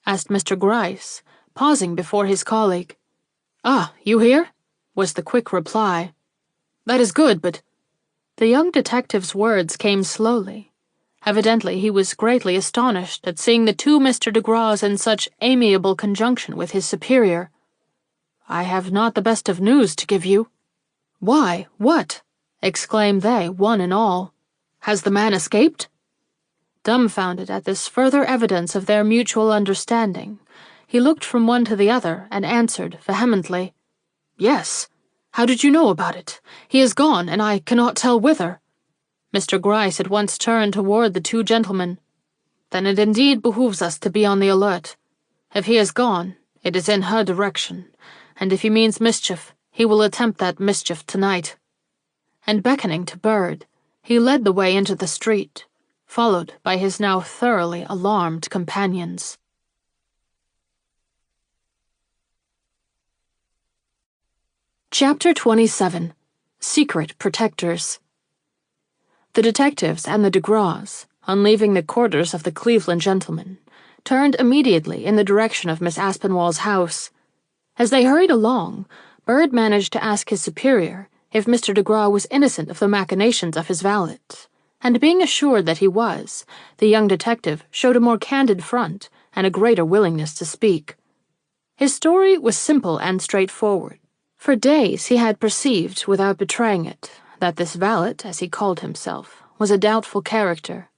asked Mr. Gryce, pausing before his colleague. "Ah, you here?" was the quick reply. "That is good, but—" The young detective's words came slowly. Evidently he was greatly astonished at seeing the two Mr. de Graws in such amiable conjunction with his superior. "I have not the best of news to give you." "Why, what?" exclaimed they, one and all. "Has the man escaped?" Dumbfounded at this further evidence of their mutual understanding, he looked from one to the other and answered vehemently, "Yes. How did you know about it? He is gone, and I cannot tell whither." Mr. Gryce at once turned toward the two gentlemen. "Then it indeed behooves us to be on the alert. If he is gone, it is in her direction, and if he means mischief, he will attempt that mischief tonight." And beckoning to Bird, he led the way into the street, followed by his now thoroughly alarmed companions. Chapter 27. Secret Protectors. The detectives and the de Graws, on leaving the quarters of the Cleveland gentleman, turned immediately in the direction of Miss Aspinwall's house. As they hurried along, Bird managed to ask his superior if Mr. de Graw was innocent of the machinations of his valet, and being assured that he was, the young detective showed a more candid front and a greater willingness to speak. His story was simple and straightforward. For days he had perceived, without betraying it, that this valet, as he called himself, was a doubtful character,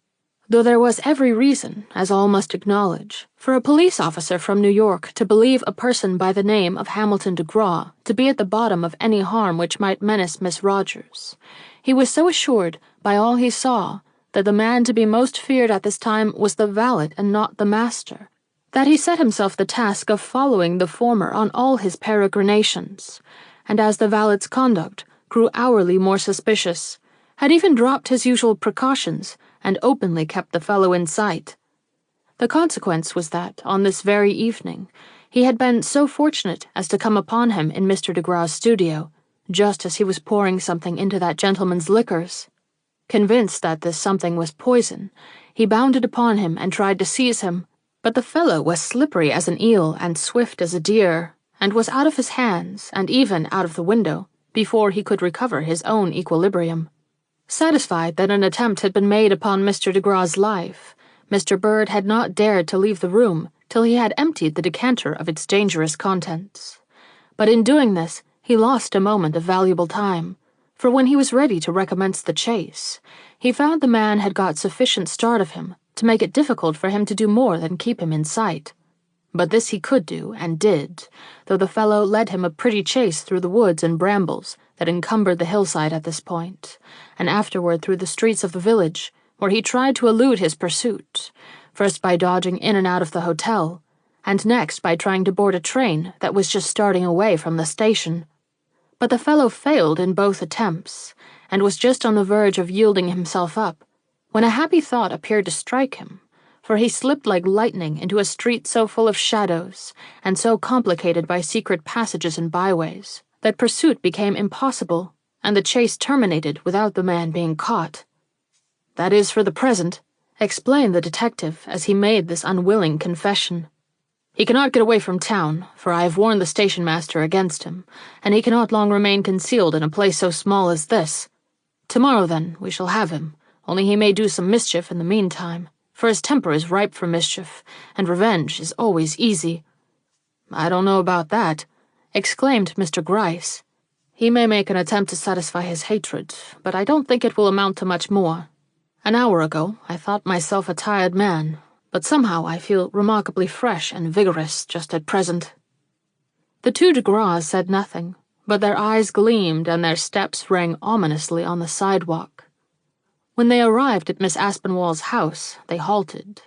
though there was every reason, as all must acknowledge, for a police officer from New York to believe a person by the name of Hamilton de Graw to be at the bottom of any harm which might menace Miss Rogers. He was so assured, by all he saw, that the man to be most feared at this time was the valet and not the master, that he set himself the task of following the former on all his peregrinations, and as the valet's conduct grew hourly more suspicious, had even dropped his usual precautions and openly kept the fellow in sight. The consequence was that, on this very evening, he had been so fortunate as to come upon him in Mr. de Graw's studio, just as he was pouring something into that gentleman's liquors. Convinced that this something was poison, he bounded upon him and tried to seize him, but the fellow was slippery as an eel and swift as a deer, and was out of his hands and even out of the window before he could recover his own equilibrium. Satisfied that an attempt had been made upon Mr. de Graw's life, Mr. Bird had not dared to leave the room till he had emptied the decanter of its dangerous contents. But in doing this, he lost a moment of valuable time, for when he was ready to recommence the chase, he found the man had got sufficient start of him to make it difficult for him to do more than keep him in sight. But this he could do, and did, though the fellow led him a pretty chase through the woods and brambles that encumbered the hillside at this point, and afterward through the streets of the village, where he tried to elude his pursuit, first by dodging in and out of the hotel, and next by trying to board a train that was just starting away from the station. But the fellow failed in both attempts, and was just on the verge of yielding himself up, when a happy thought appeared to strike him, for he slipped like lightning into a street so full of shadows, and so complicated by secret passages and byways, that pursuit became impossible, and the chase terminated without the man being caught. "That is for the present," explained the detective as he made this unwilling confession. "He cannot get away from town, for I have warned the station master against him, and he cannot long remain concealed in a place so small as this. Tomorrow, then, we shall have him, only he may do some mischief in the meantime, for his temper is ripe for mischief, and revenge is always easy." "I don't know about that," exclaimed Mr. Gryce. "He may make an attempt to satisfy his hatred, but I don't think it will amount to much more. An hour ago, I thought myself a tired man, but somehow I feel remarkably fresh and vigorous just at present." The two de Graws said nothing, but their eyes gleamed and their steps rang ominously on the sidewalk. When they arrived at Miss Aspinwall's house, they halted.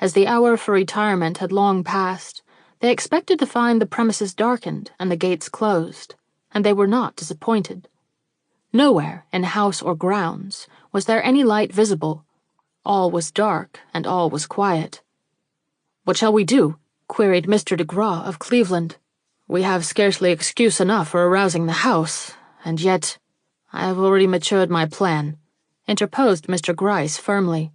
As the hour for retirement had long passed, they expected to find the premises darkened and the gates closed, and they were not disappointed. Nowhere, in house or grounds, was there any light visible. All was dark, and all was quiet. "What shall we do?" queried Mr. DeGraw of Cleveland. "We have scarcely excuse enough for arousing the house, and yet—" "I have already matured my plan," interposed Mr. Gryce firmly.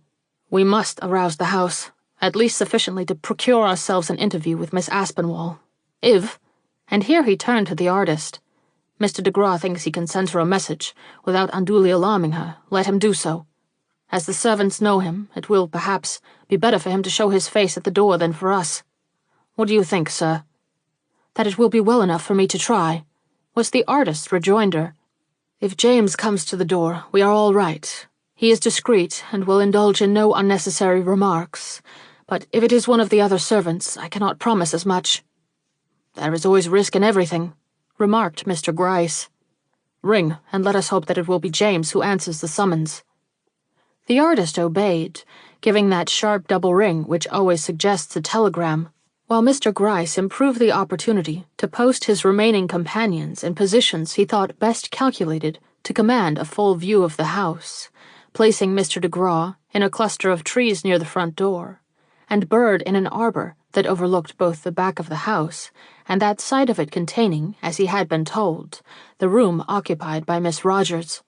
"We must arouse the house, at least sufficiently to procure ourselves an interview with Miss Aspinwall. If," and here he turned to the artist, "Mr. DeGraw thinks he can send her a message without unduly alarming her, let him do so. As the servants know him, it will, perhaps, be better for him to show his face at the door than for us. What do you think, sir?" "That it will be well enough for me to try," was the artist's rejoinder. "If James comes to the door, we are all right. He is discreet and will indulge in no unnecessary remarks, but if it is one of the other servants, I cannot promise as much." "There is always risk in everything," remarked Mr. Gryce. "Ring, and let us hope that it will be James who answers the summons." The artist obeyed, giving that sharp double ring which always suggests a telegram, while Mr. Gryce improved the opportunity to post his remaining companions in positions he thought best calculated to command a full view of the house, placing Mr. DeGraw in a cluster of trees near the front door, and Bird in an arbor that overlooked both the back of the house and that side of it containing, as he had been told, the room occupied by Miss Rogers.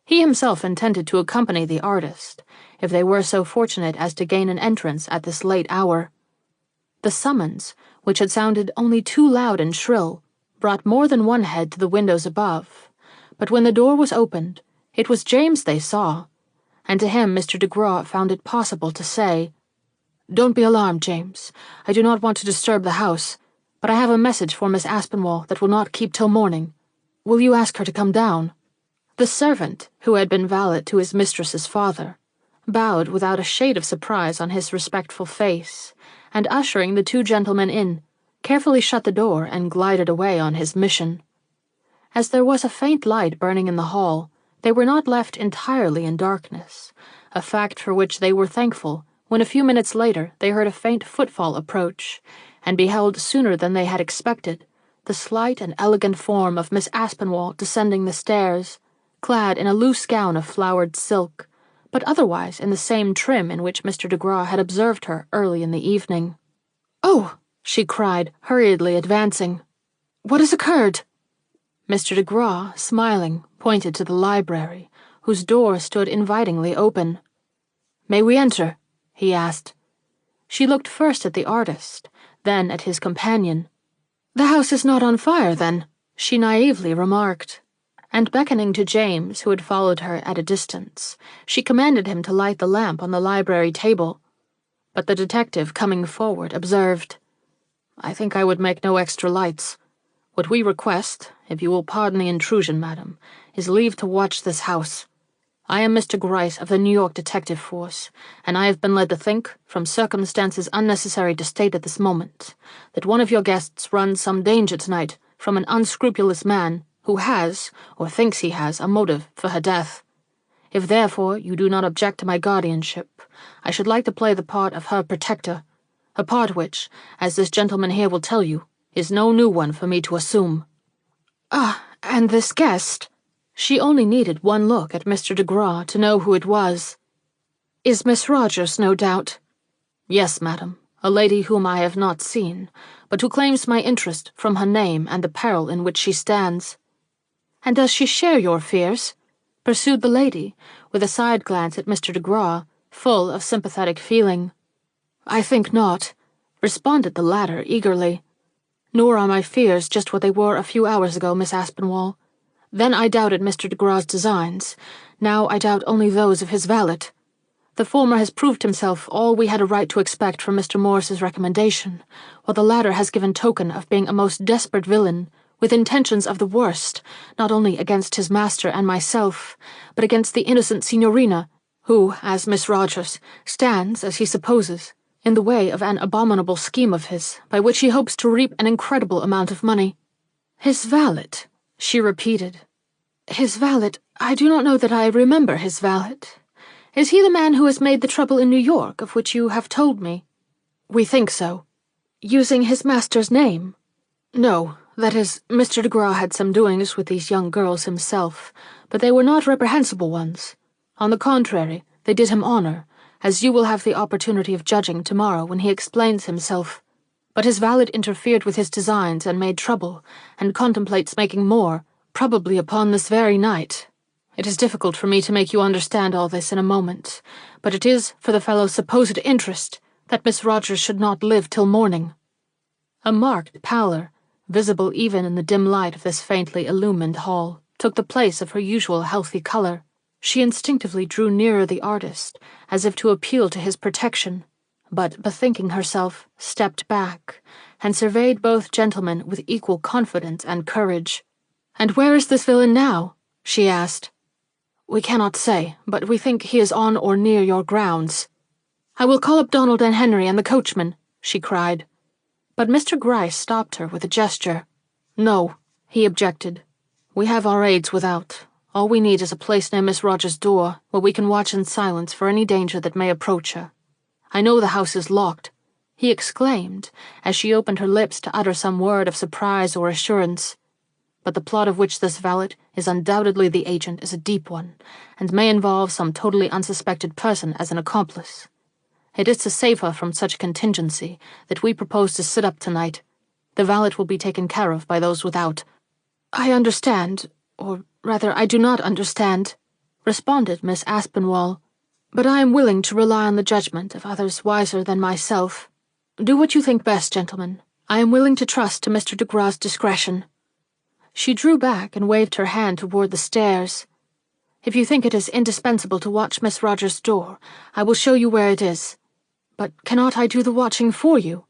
He himself intended to accompany the artist, if they were so fortunate as to gain an entrance at this late hour. The summons, which had sounded only too loud and shrill, brought more than one head to the windows above, but when the door was opened, it was James they saw, and to him Mr. DeGraw found it possible to say, "Don't be alarmed, James. I do not want to disturb the house, but I have a message for Miss Aspinwall that will not keep till morning. Will you ask her to come down?" The servant, who had been valet to his mistress's father, bowed without a shade of surprise on his respectful face, and ushering the two gentlemen in, carefully shut the door and glided away on his mission. As there was a faint light burning in the hall, they were not left entirely in darkness, a fact for which they were thankful when a few minutes later they heard a faint footfall approach, and beheld sooner than they had expected the slight and elegant form of Miss Aspinwall descending the stairs, clad in a loose gown of flowered silk, but otherwise in the same trim in which Mr. DeGraw had observed her early in the evening. "Oh!" she cried, hurriedly advancing. "What has occurred?" Mr. DeGraw, smiling, pointed to the library, whose door stood invitingly open. "May we enter?" he asked. She looked first at the artist, then at his companion. "The house is not on fire, then?" she naively remarked. And beckoning to James, who had followed her at a distance, she commanded him to light the lamp on the library table. But the detective, coming forward, observed, "I think I would make no extra lights. What we request, if you will pardon the intrusion, madam, is leave to watch this house. I am Mr. Gryce of the New York Detective Force, and I have been led to think, from circumstances unnecessary to state at this moment, that one of your guests runs some danger tonight from an unscrupulous man who has, or thinks he has, a motive for her death. If therefore you do not object to my guardianship, I should like to play the part of her protector, a part which, as this gentleman here will tell you, is no new one for me to assume." "Ah, and this guest?" She only needed one look at Mr. DeGraw to know who it was. "Is Miss Rogers, no doubt?" "Yes, madam, a lady whom I have not seen, but who claims my interest from her name and the peril in which she stands." "And does she share your fears?" pursued the lady, with a side glance at Mr. DeGraw, full of sympathetic feeling. "I think not," responded the latter eagerly. "Nor are my fears just what they were a few hours ago, Miss Aspinwall. Then I doubted Mr. DeGraw's designs. Now I doubt only those of his valet. The former has proved himself all we had a right to expect from Mr. Morris's recommendation, while the latter has given token of being a most desperate villain, with intentions of the worst, not only against his master and myself, but against the innocent signorina, who, as Miss Rogers, stands, as he supposes, in the way of an abominable scheme of his, by which he hopes to reap an incredible amount of money." "His valet," She repeated. "His valet, I do not know that I remember his valet. Is he the man who has made the trouble in New York, of which you have told me?" "We think so." "Using his master's name?" "No, that is, Mr. de Graw had some doings with these young girls himself, but they were not reprehensible ones. On the contrary, they did him honor, as you will have the opportunity of judging tomorrow when he explains himself. But his valet interfered with his designs and made trouble, and contemplates making more, probably upon this very night. It is difficult for me to make you understand all this in a moment, but it is for the fellow's supposed interest that Miss Rogers should not live till morning." A marked pallor, visible even in the dim light of this faintly illumined hall, took the place of her usual healthy color. She instinctively drew nearer the artist, as if to appeal to his protection, but, bethinking herself, stepped back, and surveyed both gentlemen with equal confidence and courage. "And where is this villain now?" she asked. "We cannot say, but we think he is on or near your grounds." "I will call up Donald and Henry and the coachman," she cried. But Mr. Gryce stopped her with a gesture. "No," he objected. "We have our aides without. All we need is a place near Miss Rogers' door, where we can watch in silence for any danger that may approach her. I know the house is locked," he exclaimed, as she opened her lips to utter some word of surprise or assurance. "But the plot of which this valet is undoubtedly the agent is a deep one, and may involve some totally unsuspected person as an accomplice. It is to save her from such a contingency that we propose to sit up tonight. The valet will be taken care of by those without." "I understand, or rather I do not understand," responded Miss Aspinwall, "but I am willing to rely on the judgment of others wiser than myself. Do what you think best, gentlemen. I am willing to trust to Mr. de Graw's discretion." She drew back and waved her hand toward the stairs. "If you think it is indispensable to watch Miss Rogers' door, I will show you where it is. But cannot I do the watching for you?"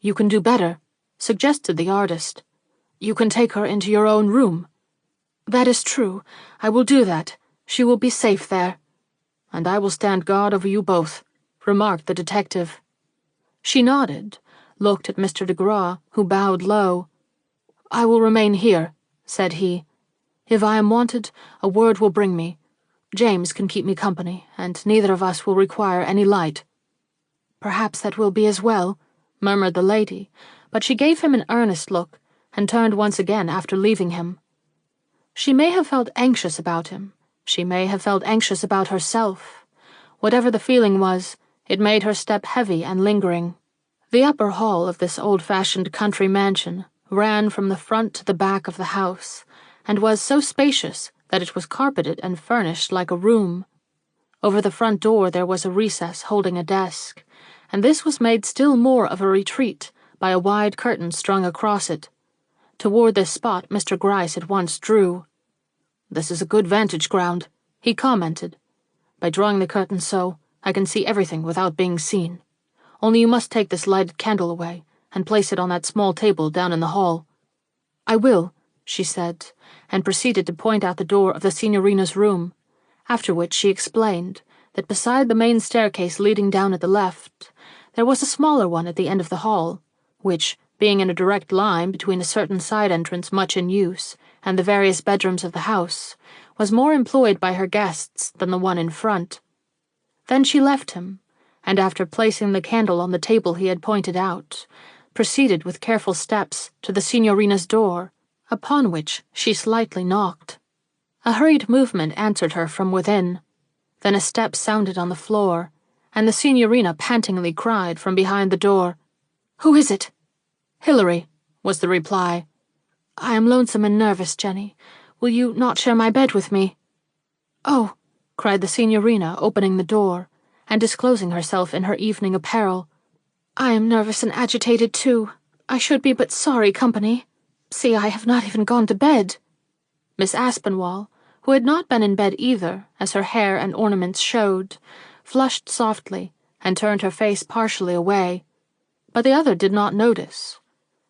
"You can do better," suggested the artist. "You can take her into your own room." "That is true. I will do that. She will be safe there." "And I will stand guard over you both," remarked the detective. She nodded, looked at Mr. de Graw, who bowed low. "I will remain here," said he. "If I am wanted, a word will bring me. James can keep me company, and neither of us will require any light." "Perhaps that will be as well," murmured the lady, but she gave him an earnest look, and turned once again after leaving him. She may have felt anxious about him. She may have felt anxious about herself. Whatever the feeling was, it made her step heavy and lingering. The upper hall of this old-fashioned country mansion ran from the front to the back of the house, and was so spacious that it was carpeted and furnished like a room. Over the front door there was a recess holding a desk, and this was made still more of a retreat by a wide curtain strung across it. Toward this spot Mr. Gryce at once drew. "This is a good vantage ground," he commented. "By drawing the curtain so, I can see everything without being seen. Only you must take this lighted candle away, and place it on that small table down in the hall." "I will," she said, and proceeded to point out the door of the signorina's room, after which she explained that beside the main staircase leading down at the left, there was a smaller one at the end of the hall, which, being in a direct line between a certain side entrance much in use and the various bedrooms of the house, was more employed by her guests than the one in front. Then she left him, and after placing the candle on the table he had pointed out, proceeded with careful steps to the signorina's door, upon which she slightly knocked. A hurried movement answered her from within. Then a step sounded on the floor, and the signorina pantingly cried from behind the door, "Who is it?" "Hilary," was the reply. "I am lonesome and nervous, Jenny. Will you not share my bed with me?" "Oh," cried the signorina, opening the door, and disclosing herself in her evening apparel. "I am nervous and agitated too. I should be but sorry company. See, I have not even gone to bed." Miss Aspinwall, who had not been in bed either, as her hair and ornaments showed, flushed softly and turned her face partially away. But the other did not notice.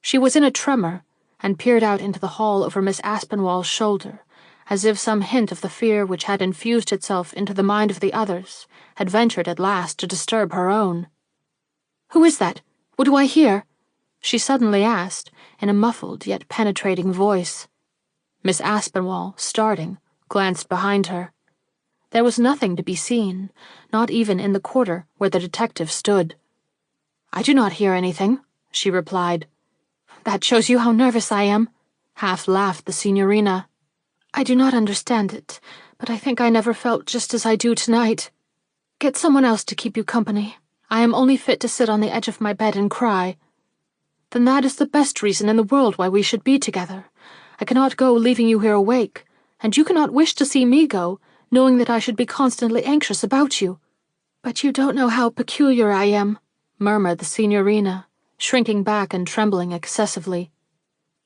She was in a tremor, and peered out into the hall over Miss Aspinwall's shoulder, as if some hint of the fear which had infused itself into the mind of the others had ventured at last to disturb her own. "Who is that? What do I hear?" she suddenly asked, in a muffled yet penetrating voice. Miss Aspinwall, starting, glanced behind her. There was nothing to be seen, not even in the quarter where the detective stood. "I do not hear anything," she replied. "That shows you how nervous I am," half-laughed the signorina. "I do not understand it, but I think I never felt just as I do tonight. Get someone else to keep you company. I am only fit to sit on the edge of my bed and cry." "Then that is the best reason in the world why we should be together. I cannot go leaving you here awake, and you cannot wish to see me go, knowing that I should be constantly anxious about you." "But you don't know how peculiar I am," murmured the signorina, shrinking back and trembling excessively.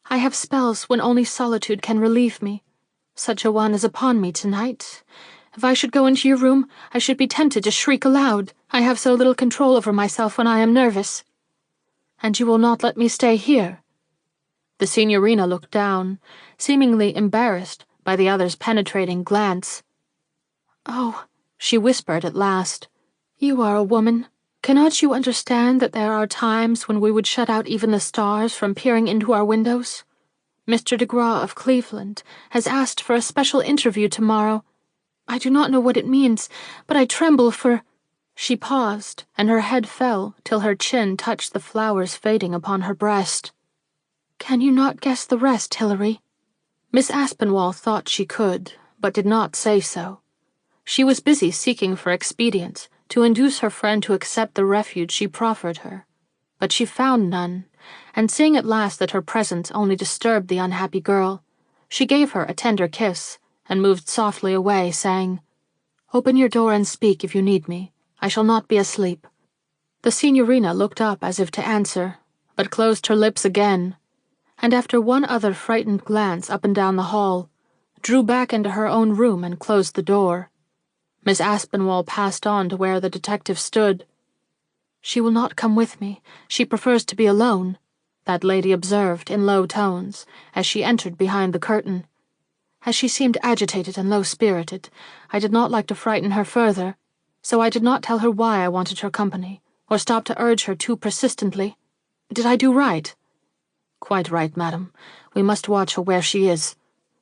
"I have spells when only solitude can relieve me. Such a one is upon me tonight. If I should go into your room, I should be tempted to shriek aloud. I have so little control over myself when I am nervous." "And you will not let me stay here?" The signorina looked down, seemingly embarrassed by the other's penetrating glance. "Oh," she whispered at last, "you are a woman. Cannot you understand that there are times when we would shut out even the stars from peering into our windows? Mr. de Graw of Cleveland has asked for a special interview tomorrow. I do not know what it means, but I tremble for—" She paused, and her head fell till her chin touched the flowers fading upon her breast. "Can you not guess the rest, Hilary?" Miss Aspinwall thought she could, but did not say so. She was busy seeking for expedients to induce her friend to accept the refuge she proffered her, but she found none, and seeing at last that her presence only disturbed the unhappy girl, she gave her a tender kiss and moved softly away, saying, "Open your door and speak if you need me. I shall not be asleep." The signorina looked up as if to answer, but closed her lips again, and after one other frightened glance up and down the hall, drew back into her own room and closed the door. Miss Aspinwall passed on to where the detective stood. "She will not come with me. She prefers to be alone," that lady observed in low tones as she entered behind the curtain. "As she seemed agitated and low-spirited, I did not like to frighten her further, so I did not tell her why I wanted her company, or stop to urge her too persistently. Did I do right?" "Quite right, madam. We must watch her where she is.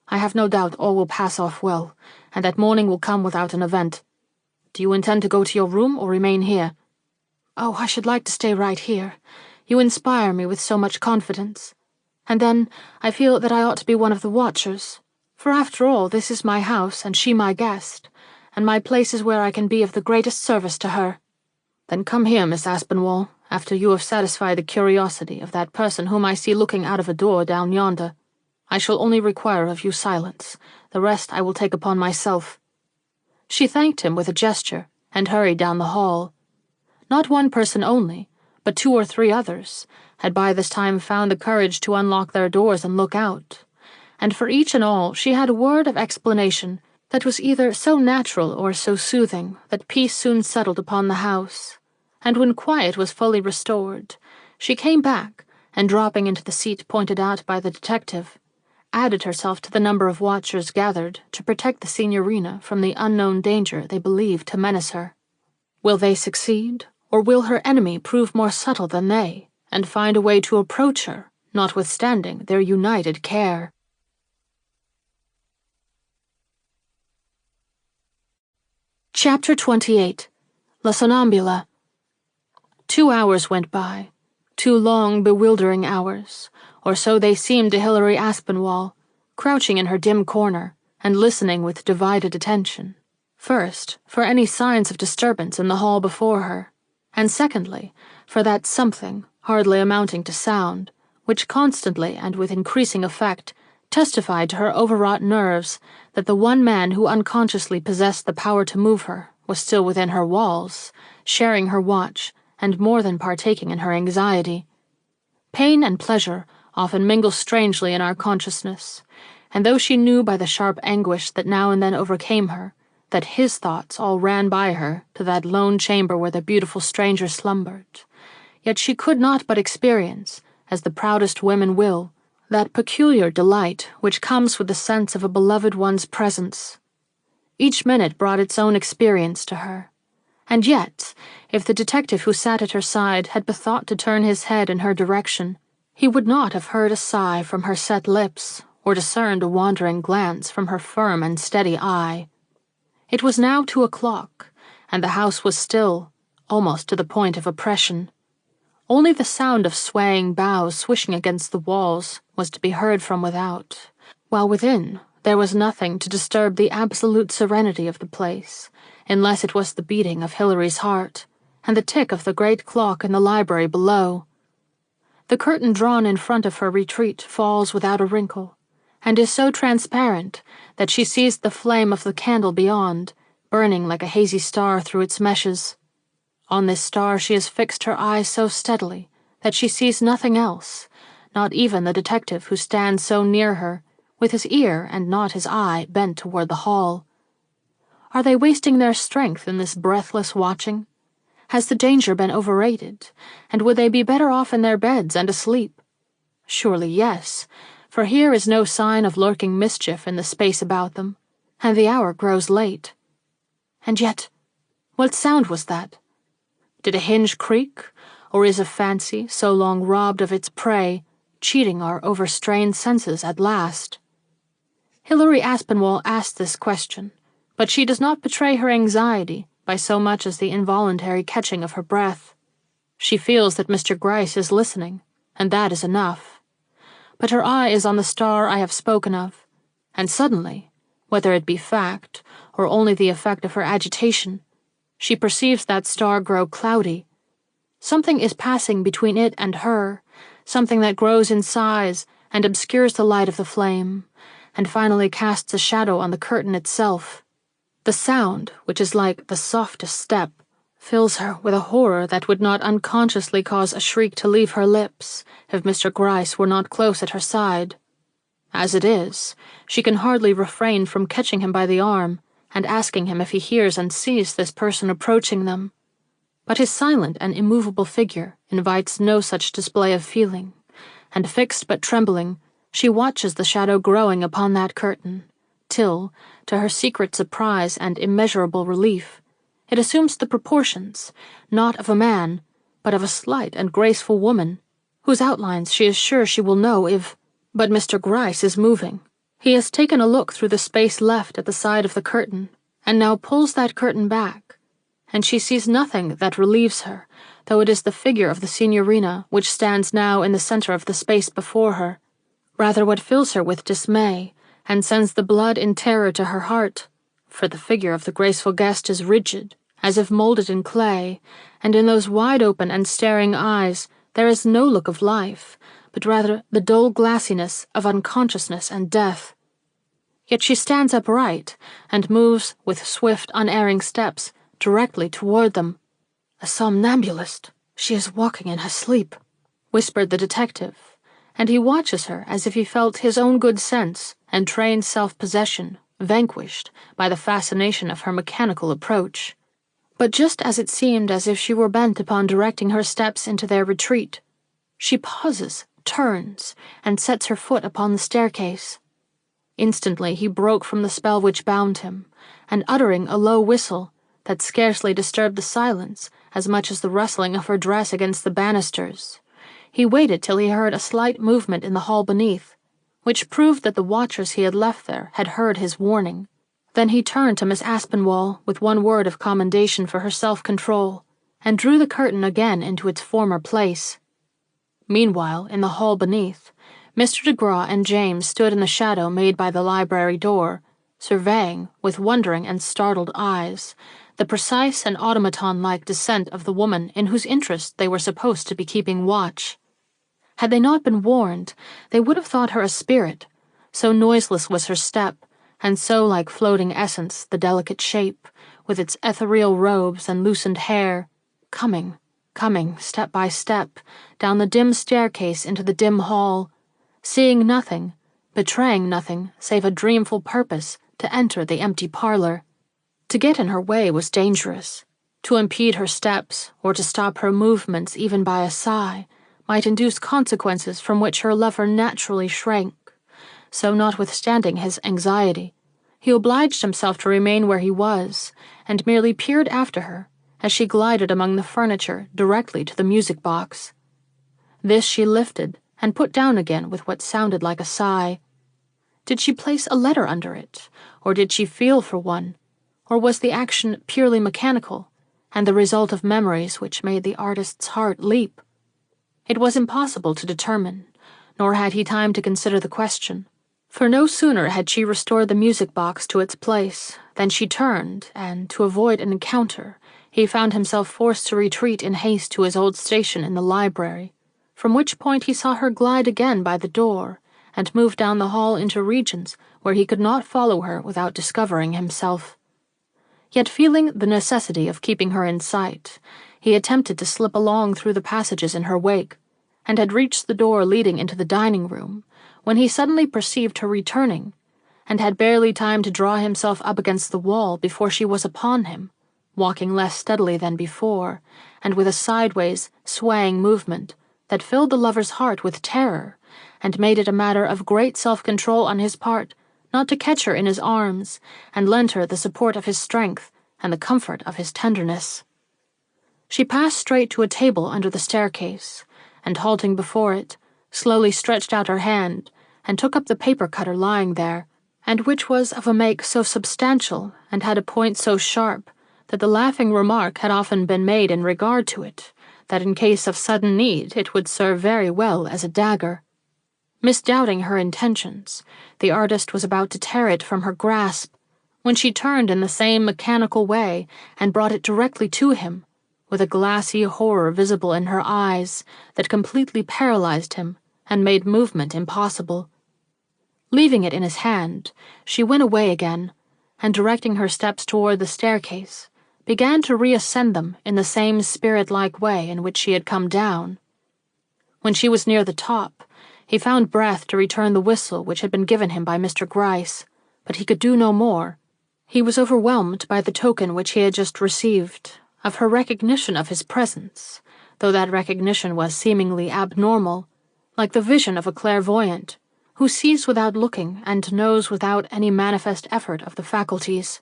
I have no doubt all will pass off well, and that morning will come without an event. Do you intend to go to your room or remain here?" "Oh, I should like to stay right here. You inspire me with so much confidence. And then I feel that I ought to be one of the watchers, for after all this is my house and she my guest, and my place is where I can be of the greatest service to her." "Then come here, Miss Aspinwall, after you have satisfied the curiosity of that person whom I see looking out of a door down yonder. I shall only require of you silence. The rest I will take upon myself." She thanked him with a gesture and hurried down the hall. Not one person only, but 2 or 3 others, had by this time found the courage to unlock their doors and look out, and for each and all she had a word of explanation that was either so natural or so soothing that peace soon settled upon the house, and when quiet was fully restored, she came back, and dropping into the seat pointed out by the detective, added herself to the number of watchers gathered to protect the signorina from the unknown danger they believed to menace her. Will they succeed, or will her enemy prove more subtle than they, and find a way to approach her, notwithstanding their united care? Chapter 28. La Sonnambula. 2 hours went by, 2 long, bewildering hours, or so they seemed to Hilary Aspinwall, crouching in her dim corner and listening with divided attention. First, for any signs of disturbance in the hall before her, and secondly, for that something, hardly amounting to sound, which constantly and with increasing effect testified to her overwrought nerves that the one man who unconsciously possessed the power to move her was still within her walls, sharing her watch, and more than partaking in her anxiety. Pain and pleasure often mingle strangely in our consciousness, and though she knew by the sharp anguish that now and then overcame her that his thoughts all ran by her to that lone chamber where the beautiful stranger slumbered, yet she could not but experience, as the proudest women will, that peculiar delight which comes with the sense of a beloved one's presence. Each minute brought its own experience to her, and yet, if the detective who sat at her side had bethought to turn his head in her direction, he would not have heard a sigh from her set lips, or or discerned a wandering glance from her firm and steady eye. It was now 2 o'clock, and the house was still, almost to the point of oppression. Only the sound of swaying boughs swishing against the walls was to be heard from without, while within there was nothing to disturb the absolute serenity of the place, unless it was the beating of Hilary's heart and the tick of the great clock in the library below. The curtain drawn in front of her retreat falls without a wrinkle, and is so transparent that she sees the flame of the candle beyond, burning like a hazy star through its meshes. On this star she has fixed her eyes so steadily that she sees nothing else, not even the detective who stands so near her, with his ear and not his eye bent toward the hall. Are they wasting their strength in this breathless watching? Has the danger been overrated, and would they be better off in their beds and asleep? Surely yes, for here is no sign of lurking mischief in the space about them, and the hour grows late. And yet, what sound was that? Did a hinge creak, or is a fancy, so long robbed of its prey, cheating our overstrained senses at last? Hilary Aspinwall asked this question, but she does not betray her anxiety by so much as the involuntary catching of her breath. She feels that Mr. Gryce is listening, and that is enough. But her eye is on the star I have spoken of, and suddenly, whether it be fact or only the effect of her agitation, she perceives that star grow cloudy. Something is passing between it and her, something that grows in size and obscures the light of the flame, and finally casts a shadow on the curtain itself. The sound, which is like the softest step, fills her with a horror that would not unconsciously cause a shriek to leave her lips if Mr. Gryce were not close at her side. As it is, she can hardly refrain from catching him by the arm and asking him if he hears and sees this person approaching them. But his silent and immovable figure invites no such display of feeling, and fixed but trembling, she watches the shadow growing upon that curtain, till, to her secret surprise and immeasurable relief, it assumes the proportions, not of a man, but of a slight and graceful woman, whose outlines she is sure she will know if— But Mr. Gryce is moving. He has taken a look through the space left at the side of the curtain, and now pulls that curtain back, and she sees nothing that relieves her, though it is the figure of the signorina which stands now in the center of the space before her. Rather what fills her with dismay, and sends the blood in terror to her heart, for the figure of the graceful guest is rigid, as if molded in clay, and in those wide-open and staring eyes there is no look of life, but rather the dull glassiness of unconsciousness and death. Yet she stands upright, and moves with swift, unerring steps directly toward them. "A somnambulist. She is walking in her sleep," whispered the detective, and he watches her as if he felt his own good sense and trained self-possession vanquished by the fascination of her mechanical approach. But just as it seemed as if she were bent upon directing her steps into their retreat, she pauses, turns, and sets her foot upon the staircase. Instantly he broke from the spell which bound him, and uttering a low whistle that scarcely disturbed the silence as much as the rustling of her dress against the banisters, he waited till he heard a slight movement in the hall beneath, which proved that the watchers he had left there had heard his warning. Then he turned to Miss Aspinwall with one word of commendation for her self-control, and drew the curtain again into its former place. Meanwhile, in the hall beneath, Mr. de Graw and James stood in the shadow made by the library door, surveying, with wondering and startled eyes, the precise and automaton-like descent of the woman in whose interest they were supposed to be keeping watch. Had they not been warned, they would have thought her a spirit, so noiseless was her step, and so like floating essence the delicate shape, with its ethereal robes and loosened hair, coming, step by step, down the dim staircase into the dim hall, seeing nothing, betraying nothing save a dreamful purpose to enter the empty parlor. To get in her way was dangerous. To impede her steps, or to stop her movements even by a sigh, might induce consequences from which her lover naturally shrank. So, notwithstanding his anxiety, he obliged himself to remain where he was, and merely peered after her as she glided among the furniture directly to the music box. This she lifted and put down again with what sounded like a sigh. Did she place a letter under it, or did she feel for one, or was the action purely mechanical, and the result of memories which made the artist's heart leap? It was impossible to determine, nor had he time to consider the question, for no sooner had she restored the music box to its place than she turned, and, to avoid an encounter, he found himself forced to retreat in haste to his old station in the library, from which point he saw her glide again by the door, and move down the hall into regions where he could not follow her without discovering himself. Yet feeling the necessity of keeping her in sight, he attempted to slip along through the passages in her wake, and had reached the door leading into the dining room, when he suddenly perceived her returning, and had barely time to draw himself up against the wall before she was upon him, walking less steadily than before, and with a sideways, swaying movement that filled the lover's heart with terror, and made it a matter of great self-control on his part not to catch her in his arms, and lend her the support of his strength and the comfort of his tenderness. She passed straight to a table under the staircase, and halting before it, slowly stretched out her hand and took up the paper cutter lying there, and which was of a make so substantial and had a point so sharp that the laughing remark had often been made in regard to it, that in case of sudden need it would serve very well as a dagger. Misdoubting her intentions, the artist was about to tear it from her grasp, when she turned in the same mechanical way and brought it directly to him, with a glassy horror visible in her eyes that completely paralyzed him and made movement impossible. Leaving it in his hand, she went away again, and directing her steps toward the staircase, began to reascend them in the same spirit-like way in which she had come down. When she was near the top, he found breath to return the whistle which had been given him by Mr. Gryce, but he could do no more. He was overwhelmed by the token which he had just received, of her recognition of his presence, though that recognition was seemingly abnormal, like the vision of a clairvoyant, who sees without looking and knows without any manifest effort of the faculties.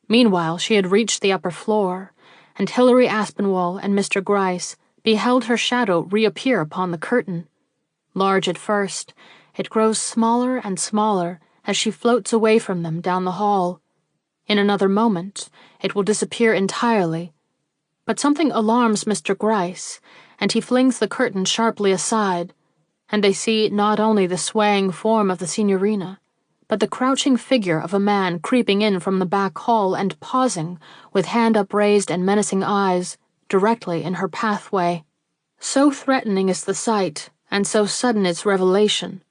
Meanwhile she had reached the upper floor, and Hilary Aspinwall and Mr. Gryce beheld her shadow reappear upon the curtain. Large at first, it grows smaller and smaller as she floats away from them down the hall. In another moment, it will disappear entirely. But something alarms Mr. Gryce, and he flings the curtain sharply aside, and they see not only the swaying form of the signorina, but the crouching figure of a man creeping in from the back hall and pausing, with hand upraised and menacing eyes, directly in her pathway. So threatening is the sight, and so sudden its revelation,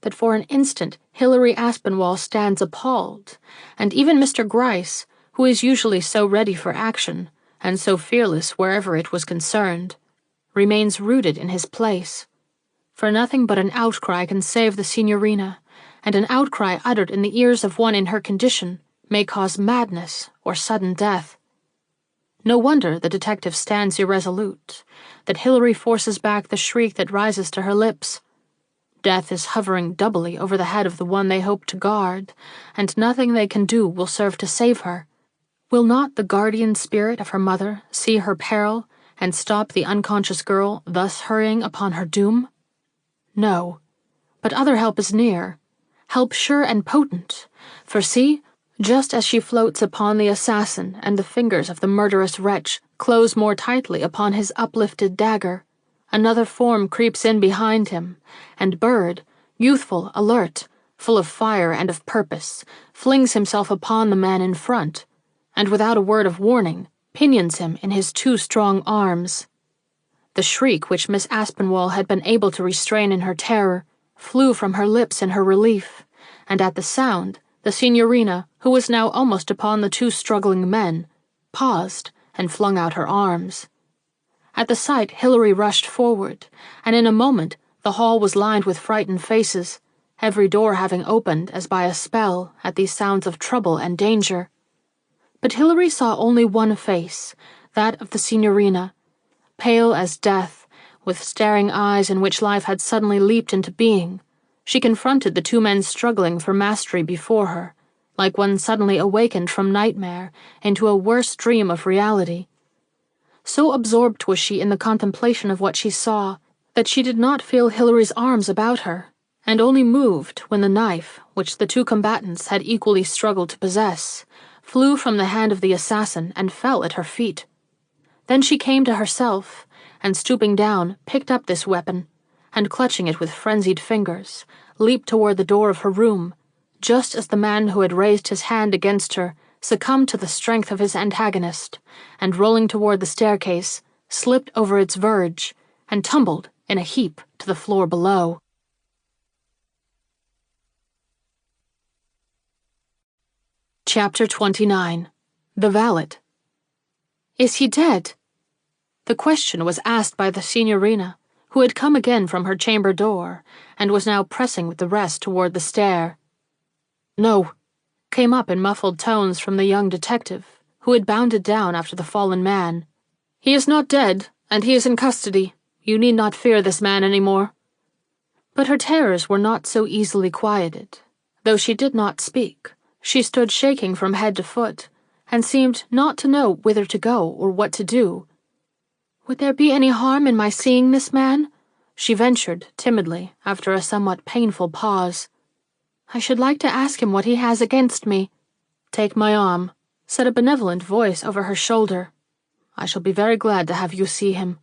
that for an instant Hilary Aspinwall stands appalled, and even Mr. Gryce, who is usually so ready for action, and so fearless wherever it was concerned, remains rooted in his place. For nothing but an outcry can save the signorina, and an outcry uttered in the ears of one in her condition may cause madness or sudden death. No wonder the detective stands irresolute, that Hilary forces back the shriek that rises to her lips. Death is hovering doubly over the head of the one they hope to guard, and nothing they can do will serve to save her. Will not the guardian spirit of her mother see her peril and stop the unconscious girl thus hurrying upon her doom? No, but other help is near, help sure and potent, for see, just as she floats upon the assassin and the fingers of the murderous wretch close more tightly upon his uplifted dagger, another form creeps in behind him, and Bird, youthful, alert, full of fire and of purpose, flings himself upon the man in front, and without a word of warning, pinions him in his two strong arms. The shriek which Miss Aspinwall had been able to restrain in her terror flew from her lips in her relief, and at the sound, the signorina, who was now almost upon the two struggling men, paused and flung out her arms. At the sight Hilary rushed forward, and in a moment the hall was lined with frightened faces, every door having opened as by a spell at these sounds of trouble and danger. But Hilary saw only one face, that of the signorina, pale as death, with staring eyes in which life had suddenly leaped into being. She confronted the two men struggling for mastery before her, like one suddenly awakened from nightmare into a worse dream of reality. So absorbed was she in the contemplation of what she saw, that she did not feel Hilary's arms about her, and only moved when the knife, which the two combatants had equally struggled to possess, flew from the hand of the assassin and fell at her feet. Then she came to herself, and stooping down, picked up this weapon, and clutching it with frenzied fingers, leaped toward the door of her room, just as the man who had raised his hand against her succumbed to the strength of his antagonist, and rolling toward the staircase, slipped over its verge, and tumbled in a heap to the floor below. Chapter 29. The Valet. Is he dead? The question was asked by the signorina, who had come again from her chamber door, and was now pressing with the rest toward the stair. No, came up in muffled tones from the young detective, who had bounded down after the fallen man. He is not dead, and he is in custody. You need not fear this man any more. But her terrors were not so easily quieted. Though she did not speak, she stood shaking from head to foot, and seemed not to know whither to go or what to do. Would there be any harm in my seeing this man? She ventured, timidly, after a somewhat painful pause. I should like to ask him what he has against me. Take my arm, said a benevolent voice over her shoulder. I shall be very glad to have you see him.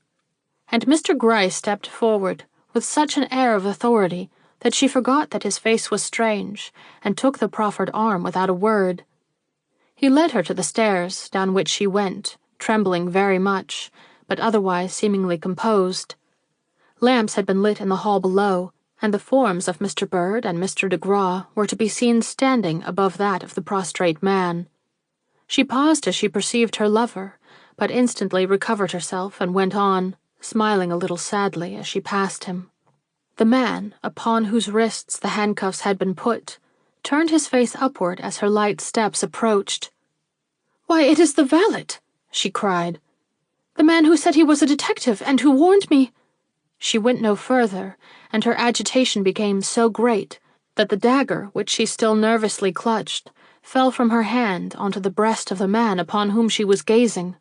And Mr. Gryce stepped forward, with such an air of authority that she forgot that his face was strange, and took the proffered arm without a word. He led her to the stairs, down which she went, trembling very much, but otherwise seemingly composed. Lamps had been lit in the hall below, and the forms of Mr. Bird and Mr. de Graw were to be seen standing above that of the prostrate man. She paused as she perceived her lover, but instantly recovered herself and went on, smiling a little sadly as she passed him. The man, upon whose wrists the handcuffs had been put, turned his face upward as her light steps approached. "Why, it is the valet!" she cried. "The man who said he was a detective and who warned me—" She went no further, and her agitation became so great that the dagger, which she still nervously clutched, fell from her hand onto the breast of the man upon whom she was gazing.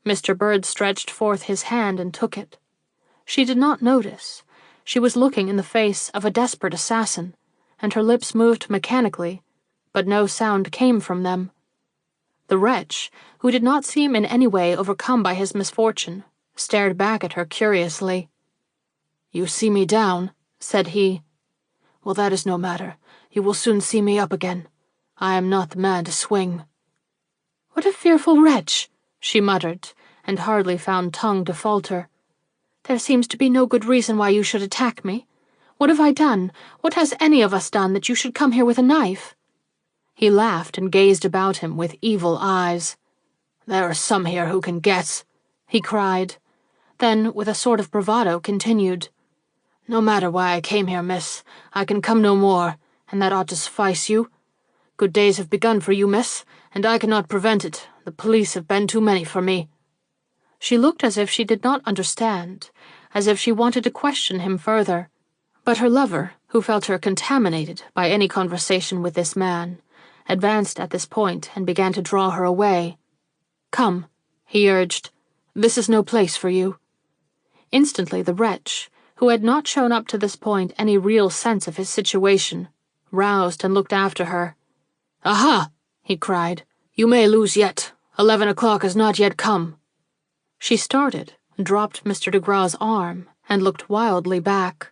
Mr. Bird stretched forth his hand and took it. She did not notice. She was looking in the face of a desperate assassin, and her lips moved mechanically, but no sound came from them. The wretch, who did not seem in any way overcome by his misfortune, stared back at her curiously. "You see me down," said he. "Well, that is no matter. You will soon see me up again. I am not the man to swing." "What a fearful wretch!" she muttered, and hardly found tongue to falter. "There seems to be no good reason why you should attack me. What have I done? What has any of us done that you should come here with a knife?" He laughed and gazed about him with evil eyes. "There are some here who can guess," he cried. Then, with a sort of bravado, continued, "No matter why I came here, miss, I can come no more, and that ought to suffice you. Good days have begun for you, miss, and I cannot prevent it. The police have been too many for me." She looked as if she did not understand, as if she wanted to question him further. But her lover, who felt her contaminated by any conversation with this man, advanced at this point and began to draw her away. "Come," he urged. "This is no place for you." Instantly the wretch, who had not shown up to this point any real sense of his situation, roused and looked after her. "Aha!" he cried. "You may lose yet. 11 o'clock has not yet come." She started, dropped Mr. de Graw's arm, and looked wildly back.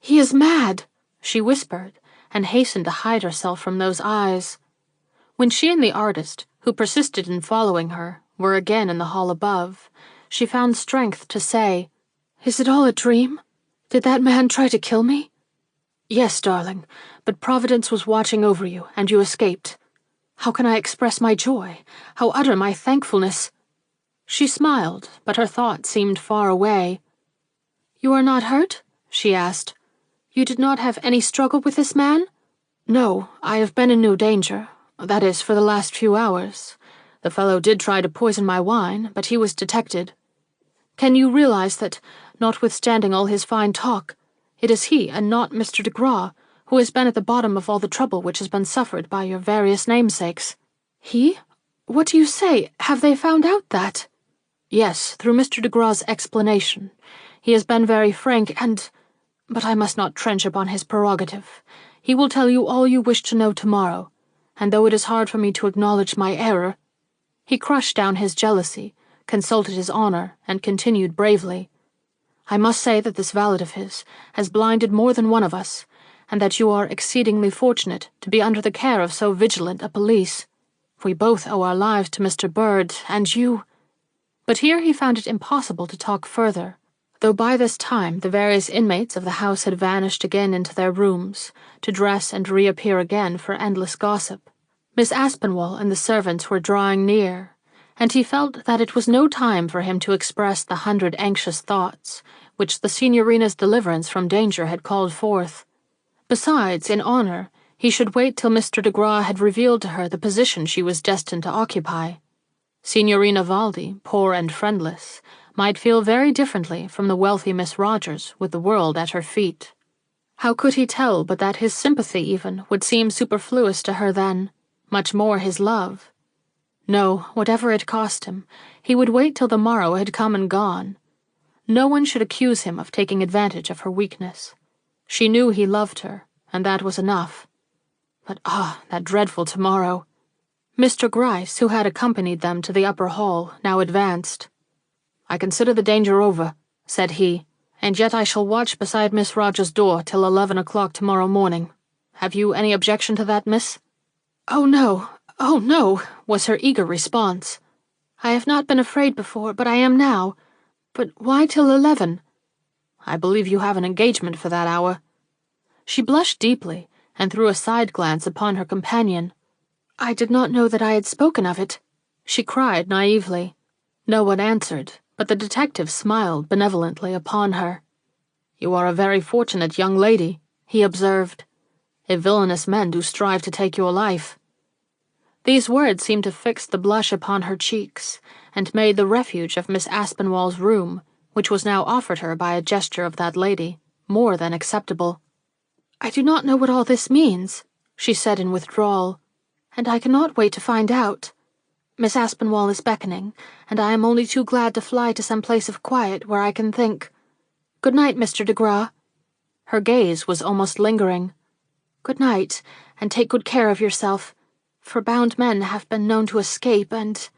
"He is mad," she whispered, and hastened to hide herself from those eyes. When she and the artist, who persisted in following her, were again in the hall above, she found strength to say, "Is it all a dream? Did that man try to kill me?" "Yes, darling, but Providence was watching over you, and you escaped. How can I express my joy? How utter my thankfulness?" She smiled, but her thoughts seemed far away. "You are not hurt?" she asked. "You did not have any struggle with this man?" "No, I have been in no danger. That is, for the last few hours. The fellow did try to poison my wine, but he was detected. Can you realize that, notwithstanding all his fine talk, it is he and not Mr. de Graw who has been at the bottom of all the trouble which has been suffered by your various namesakes?" "He? What do you say? Have they found out that?" "Yes, through Mr. de Graw's explanation. He has been very frank and—" But I must not trench upon his prerogative. He will tell you all you wish to know tomorrow, and though it is hard for me to acknowledge my error—" He crushed down his jealousy, consulted his honor, and continued bravely, "I must say that this valet of his has blinded more than one of us, and that you are exceedingly fortunate to be under the care of so vigilant a police. We both owe our lives to Mr. Bird, and you—" But here he found it impossible to talk further, though by this time the various inmates of the house had vanished again into their rooms, to dress and reappear again for endless gossip. Miss Aspinwall and the servants were drawing near, and he felt that it was no time for him to express the 100 anxious thoughts which the signorina's deliverance from danger had called forth. Besides, in honor, he should wait till Mr. de Graw had revealed to her the position she was destined to occupy. Signorina Valdi, poor and friendless, might feel very differently from the wealthy Miss Rogers with the world at her feet. How could he tell but that his sympathy even would seem superfluous to her then, much more his love? No, whatever it cost him, he would wait till the morrow had come and gone. No one should accuse him of taking advantage of her weakness. She knew he loved her, and that was enough. But that dreadful tomorrow! Mr. Gryce, who had accompanied them to the upper hall, now advanced. "I consider the danger over," said he, "and yet I shall watch beside Miss Rogers' door till 11 o'clock tomorrow morning. Have you any objection to that, miss?" "Oh, no," was her eager response. "I have not been afraid before, but I am now. But why till 11? "I believe you have an engagement for that hour." She blushed deeply, and threw a side glance upon her companion. "I did not know that I had spoken of it," she cried naively. No one answered, but the detective smiled benevolently upon her. "You are a very fortunate young lady," he observed. "If villainous men do strive to take your life." These words seemed to fix the blush upon her cheeks, and made the refuge of Miss Aspinwall's room, which was now offered her by a gesture of that lady, more than acceptable. "I do not know what all this means," she said in withdrawal, "and I cannot wait to find out. Miss Aspinwall is beckoning, and I am only too glad to fly to some place of quiet where I can think. Good night, Mr. de Graw." Her gaze was almost lingering. "Good night, and take good care of yourself, for bound men have been known to escape, and—"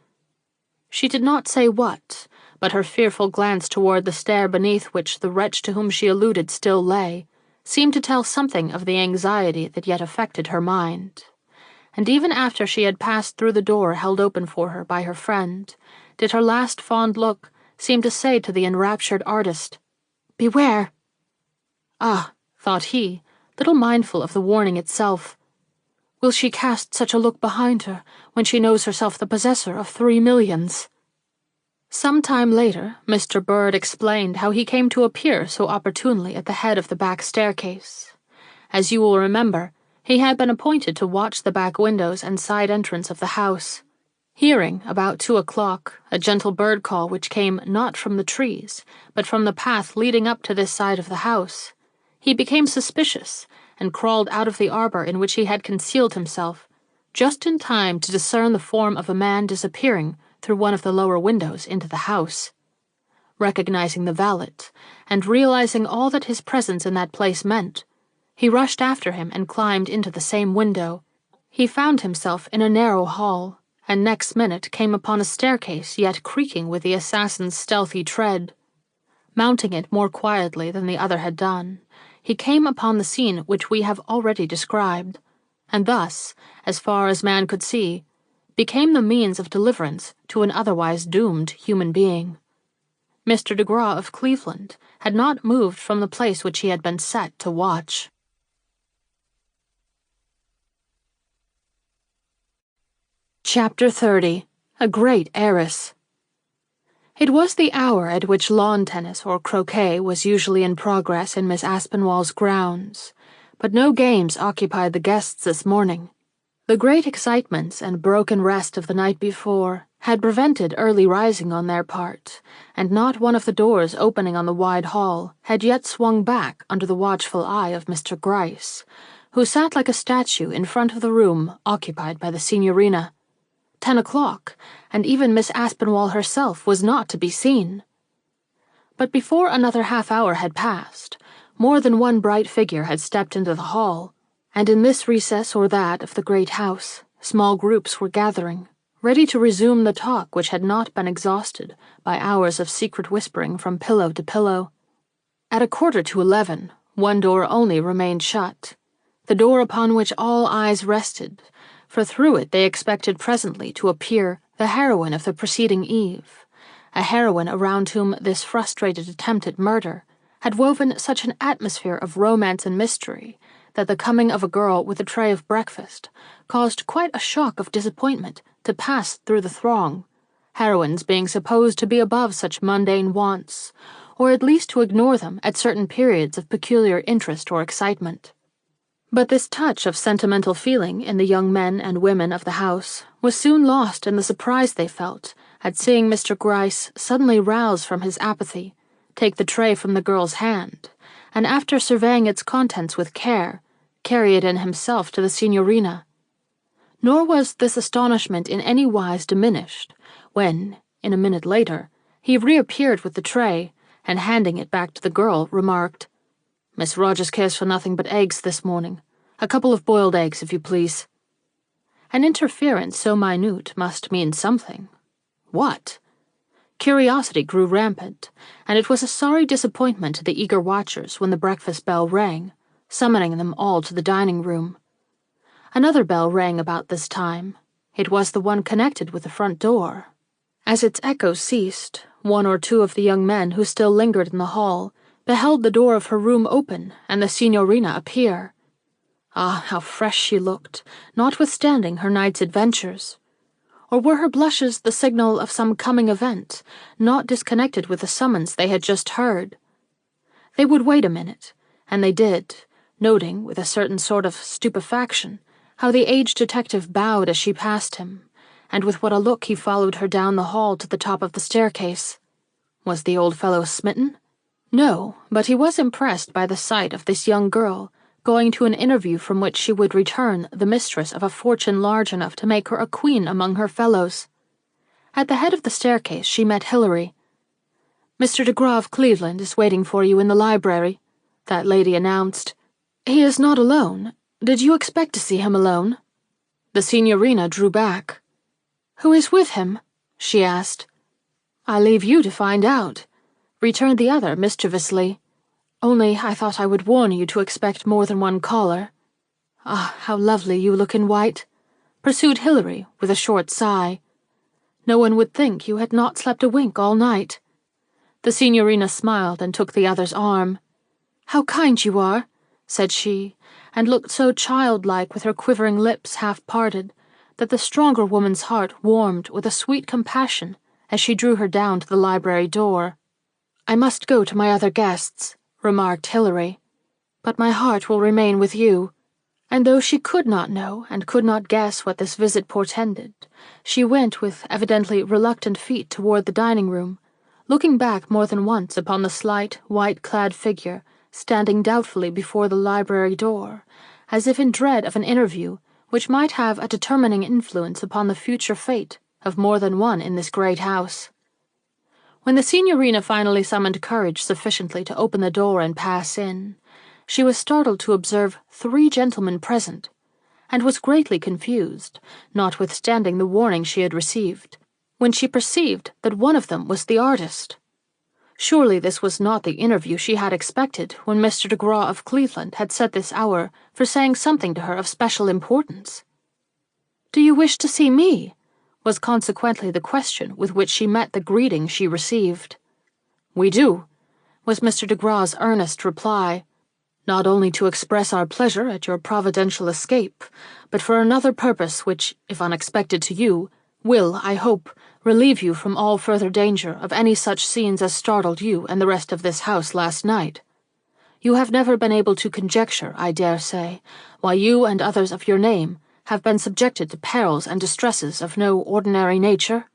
She did not say what, but her fearful glance toward the stair beneath which the wretch to whom she alluded still lay seemed to tell something of the anxiety that yet affected her mind. And even after she had passed through the door held open for her by her friend, did her last fond look seem to say to the enraptured artist, "Beware!" "Ah," thought he, little mindful of the warning itself, "will she cast such a look behind her when she knows herself the possessor of 3 millions?" Some time later, Mr. Bird explained how he came to appear so opportunely at the head of the back staircase. As you will remember, he had been appointed to watch the back windows and side entrance of the house. Hearing, about 2 o'clock, a gentle bird call which came not from the trees, but from the path leading up to this side of the house, he became suspicious, and crawled out of the arbor in which he had concealed himself, just in time to discern the form of a man disappearing through one of the lower windows into the house. Recognizing the valet, and realizing all that his presence in that place meant, he rushed after him and climbed into the same window. He found himself in a narrow hall, and next minute came upon a staircase yet creaking with the assassin's stealthy tread. Mounting it more quietly than the other had done, he came upon the scene which we have already described, and thus, as far as man could see, became the means of deliverance to an otherwise doomed human being. Mr. de Graw of Cleveland had not moved from the place which he had been set to watch. Chapter 30. A Great Heiress. It was the hour at which lawn tennis or croquet was usually in progress in Miss Aspinwall's grounds, but no games occupied the guests this morning. The great excitements and broken rest of the night before had prevented early rising on their part, and not one of the doors opening on the wide hall had yet swung back under the watchful eye of Mr. Gryce, who sat like a statue in front of the room occupied by the signorina. 10 o'clock, and even Miss Aspinwall herself was not to be seen. But before another half-hour had passed, More than one bright figure had stepped into the hall, and in this recess or that of the great house, small groups were gathering, ready to resume the talk which had not been exhausted by hours of secret whispering from pillow to pillow. At 11:15, one door only remained shut, the door upon which all eyes rested, for through it they expected presently to appear the heroine of the preceding eve, a heroine around whom this frustrated attempt at murder had woven such an atmosphere of romance and mystery that the coming of a girl with a tray of breakfast caused quite a shock of disappointment to pass through the throng, heroines being supposed to be above such mundane wants, or at least to ignore them at certain periods of peculiar interest or excitement. But this touch of sentimental feeling in the young men and women of the house was soon lost in the surprise they felt at seeing Mr. Gryce suddenly rouse from his apathy, take the tray from the girl's hand, and after surveying its contents with care, carry it in himself to the signorina. Nor was this astonishment in any wise diminished when, in a minute later, he reappeared with the tray, and handing it back to the girl, remarked, "Miss Rogers cares for nothing but eggs this morning. A couple of boiled eggs, if you please." An interference so minute must mean something. What? Curiosity grew rampant, and it was a sorry disappointment to the eager watchers when the breakfast bell rang, summoning them all to the dining room. Another bell rang about this time. It was the one connected with the front door. As its echo ceased, one or two of the young men who still lingered in the hall beheld the door of her room open and the signorina appear. Ah, how fresh she looked, notwithstanding her night's adventures. Or were her blushes the signal of some coming event, not disconnected with the summons they had just heard? They would wait a minute, and they did, noting with a certain sort of stupefaction how the aged detective bowed as she passed him, and with what a look he followed her down the hall to the top of the staircase. Was the old fellow smitten? No, but he was impressed by the sight of this young girl going to an interview from which she would return the mistress of a fortune large enough to make her a queen among her fellows. At the head of the staircase she met Hilary. "Mr. de Graw of Cleveland is waiting for you in the library," that lady announced. "He is not alone. Did you expect to see him alone?" The signorina drew back. "Who is with him?" she asked. "I leave you to find out," returned the other mischievously. "Only I thought I would warn you to expect more than one caller." "Ah, how lovely you look in white," pursued Hilary with a short sigh. "No one would think you had not slept a wink all night." The signorina smiled and took the other's arm. "How kind you are," said she, and looked so childlike with her quivering lips half parted that the stronger woman's heart warmed with a sweet compassion as she drew her down to the library door. "I must go to my other guests," remarked Hilary, "but my heart will remain with you." And though she could not know and could not guess what this visit portended, she went with evidently reluctant feet toward the dining room, looking back more than once upon the slight, white-clad figure standing doubtfully before the library door, as if in dread of an interview which might have a determining influence upon the future fate of more than one in this great house. When the signorina finally summoned courage sufficiently to open the door and pass in, she was startled to observe 3 gentlemen present, and was greatly confused, notwithstanding the warning she had received, when she perceived that one of them was the artist. Surely this was not the interview she had expected when Mr. de Graw of Cleveland had set this hour for saying something to her of special importance. "Do you wish to see me?" was consequently the question with which she met the greeting she received. "We do," was Mr. de Graw's earnest reply, "not only to express our pleasure at your providential escape, but for another purpose which, if unexpected to you, will, I hope, relieve you from all further danger of any such scenes as startled you and the rest of this house last night. You have never been able to conjecture, I dare say, why you and others of your name have been subjected to perils and distresses of no ordinary nature?"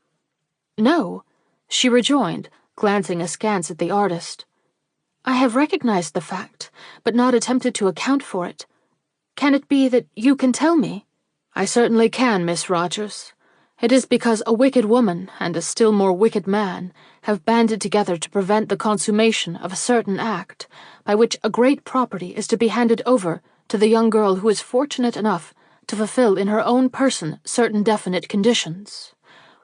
"No," she rejoined, glancing askance at the artist. "I have recognized the fact, but not attempted to account for it. Can it be that you can tell me?" "I certainly can, Miss Rogers. It is because a wicked woman and a still more wicked man have banded together to prevent the consummation of a certain act by which a great property is to be handed over to the young girl who is fortunate enough to fulfill in her own person certain definite conditions.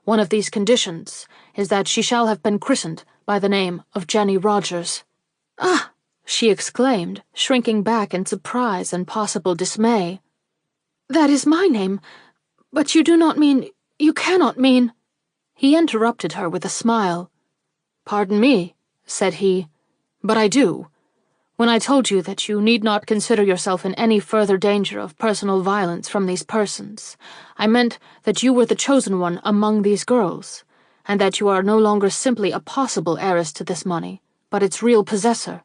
One of these conditions is that she shall have been christened by the name of Jenny Rogers." "Ah!" she exclaimed, shrinking back in surprise and possible dismay. "That is my name, but you do not mean, you cannot mean—" He interrupted her with a smile. "Pardon me," said he, "but I do. When I told you that you need not consider yourself in any further danger of personal violence from these persons, I meant that you were the chosen one among these girls, and that you are no longer simply a possible heiress to this money, but its real possessor.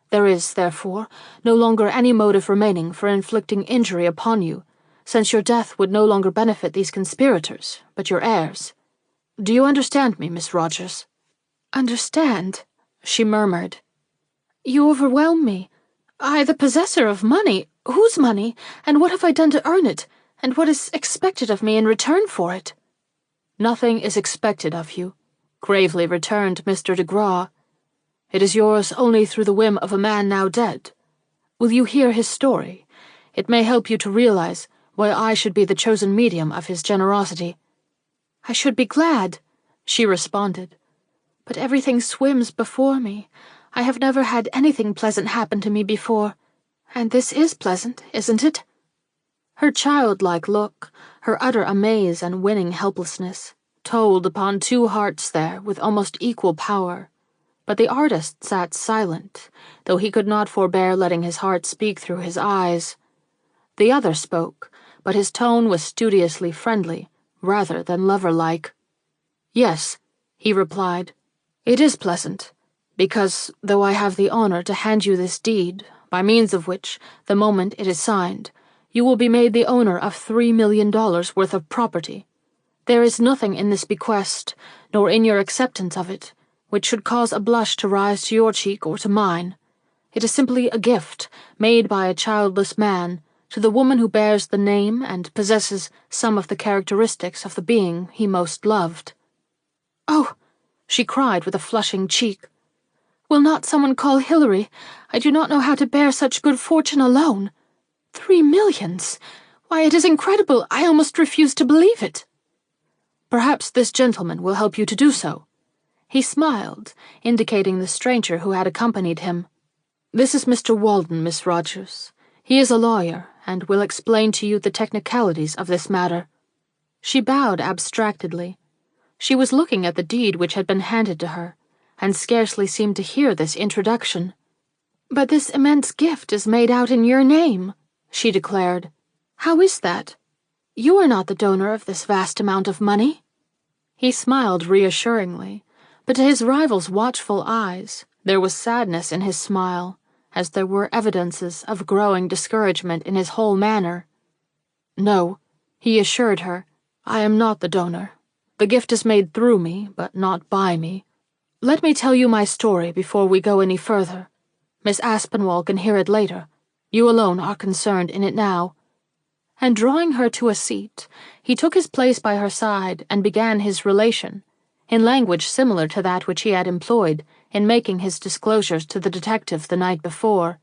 There is, therefore, no longer any motive remaining for inflicting injury upon you, since your death would no longer benefit these conspirators, but your heirs. Do you understand me, Miss Rogers?" "Understand?" she murmured. "You overwhelm me. I, the possessor of money? Whose money? And what have I done to earn it? And what is expected of me in return for it?" "Nothing is expected of you," gravely returned Mr. de Graw. "It is yours only through the whim of a man now dead. Will you hear his story? It may help you to realize why I should be the chosen medium of his generosity." "I should be glad," she responded. "But everything swims before me. I have never had anything pleasant happen to me before. And this is pleasant, isn't it?" Her childlike look, her utter amaze and winning helplessness, told upon two hearts there with almost equal power. But the artist sat silent, though he could not forbear letting his heart speak through his eyes. The other spoke, but his tone was studiously friendly, rather than lover-like. "Yes," he replied, "it is pleasant, because, though I have the honor to hand you this deed, by means of which, the moment it is signed, you will be made the owner of $3 million worth of property, there is nothing in this bequest, nor in your acceptance of it, which should cause a blush to rise to your cheek or to mine. It is simply a gift, made by a childless man, to the woman who bears the name and possesses some of the characteristics of the being he most loved." "Oh!" she cried with a flushing cheek. "Will not someone call Hilary? I do not know how to bear such good fortune alone. 3 millions! Why, it is incredible. I almost refuse to believe it." "Perhaps this gentleman will help you to do so." He smiled, indicating the stranger who had accompanied him. "This is Mr. Walden, Miss Rogers. He is a lawyer, and will explain to you the technicalities of this matter." She bowed abstractedly. She was looking at the deed which had been handed to her, and scarcely seemed to hear this introduction. "But this immense gift is made out in your name," she declared. "How is that? You are not the donor of this vast amount of money." He smiled reassuringly, but to his rival's watchful eyes there was sadness in his smile, as there were evidences of growing discouragement in his whole manner. "No," he assured her, "I am not the donor. The gift is made through me, but not by me. Let me tell you my story before we go any further. Miss Aspinwall can hear it later. You alone are concerned in it now." And drawing her to a seat, he took his place by her side and began his relation, in language similar to that which he had employed in making his disclosures to the detective the night before.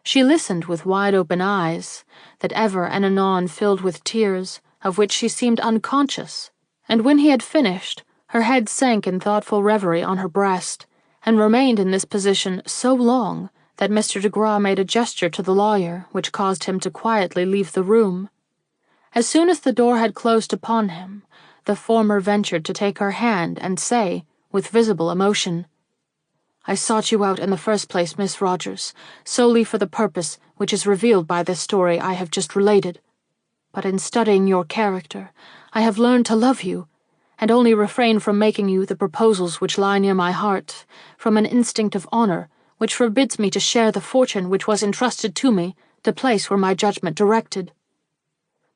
She listened with wide-open eyes, that ever and anon filled with tears, of which she seemed unconscious, and when he had finished, her head sank in thoughtful reverie on her breast, and remained in this position so long that Mr. de Graw made a gesture to the lawyer which caused him to quietly leave the room. As soon as the door had closed upon him, the former ventured to take her hand and say, with visible emotion, "I sought you out in the first place, Miss Rogers, solely for the purpose which is revealed by this story I have just related. But in studying your character, I have learned to love you, and only refrain from making you the proposals which lie near my heart, from an instinct of honor which forbids me to share the fortune which was entrusted to me to place where my judgment directed."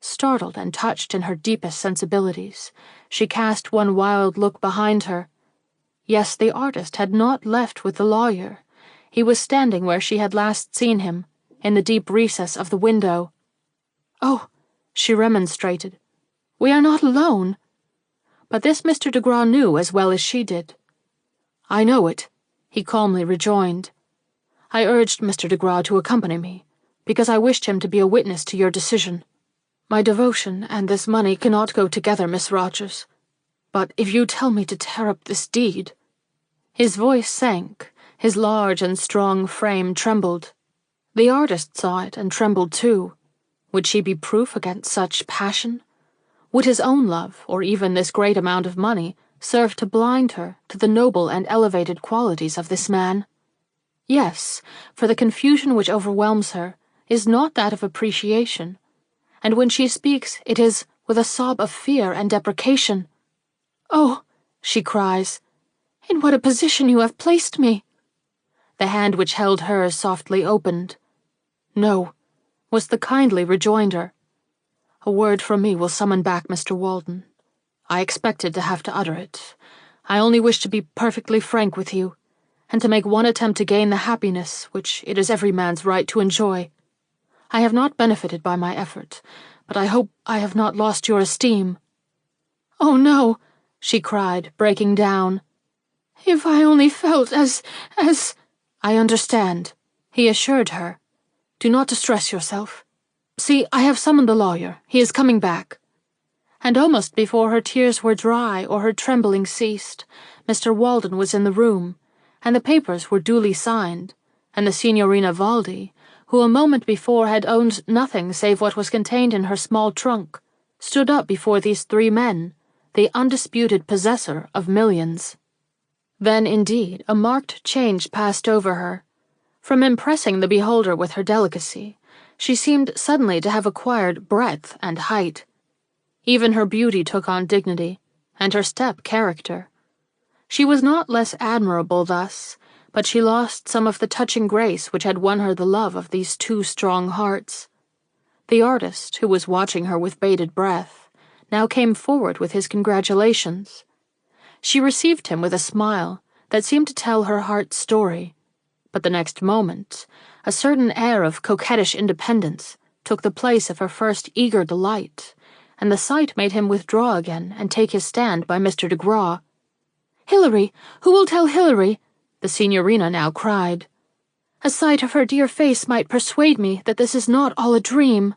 Startled and touched in her deepest sensibilities, she cast one wild look behind her. Yes, the artist had not left with the lawyer. He was standing where she had last seen him, in the deep recess of the window. "Oh," she remonstrated, "we are not alone. But this Mr. de Graw knew as well as she did. "I know it," he calmly rejoined. "I urged Mr. de Graw to accompany me, because I wished him to be a witness to your decision. My devotion and this money cannot go together, Miss Rogers. But if you tell me to tear up this deed—" His voice sank, his large and strong frame trembled. The artist saw it and trembled too. Would she be proof against such passion? Would his own love, or even this great amount of money, serve to blind her to the noble and elevated qualities of this man? Yes, for the confusion which overwhelms her is not that of appreciation, and when she speaks it is with a sob of fear and deprecation. "Oh," she cries, "in what a position you have placed me!" The hand which held hers softly opened. "No," was the kindly rejoinder. "A word from me will summon back Mr. Walden. I expected to have to utter it. I only wish to be perfectly frank with you, and to make one attempt to gain the happiness which it is every man's right to enjoy. I have not benefited by my effort, but I hope I have not lost your esteem." "Oh no," she cried, breaking down. "If I only felt as— "I understand," he assured her. "Do not distress yourself. See, I have summoned the lawyer. He is coming back." And almost before her tears were dry or her trembling ceased, Mr. Walden was in the room, and the papers were duly signed, and the Signorina Valdi, who a moment before had owned nothing save what was contained in her small trunk, stood up before these three men, the undisputed possessor of millions. Then, indeed, a marked change passed over her. From impressing the beholder with her delicacy, she seemed suddenly to have acquired breadth and height. Even her beauty took on dignity, and her step character. She was not less admirable thus, but she lost some of the touching grace which had won her the love of these two strong hearts. The artist, who was watching her with bated breath, now came forward with his congratulations. She received him with a smile that seemed to tell her heart's story, but the next moment, a certain air of coquettish independence took the place of her first eager delight, and the sight made him withdraw again and take his stand by Mr. de Graw. "Hilary! Who will tell Hilary?" the Signorina now cried. "A sight of her dear face might persuade me that this is not all a dream."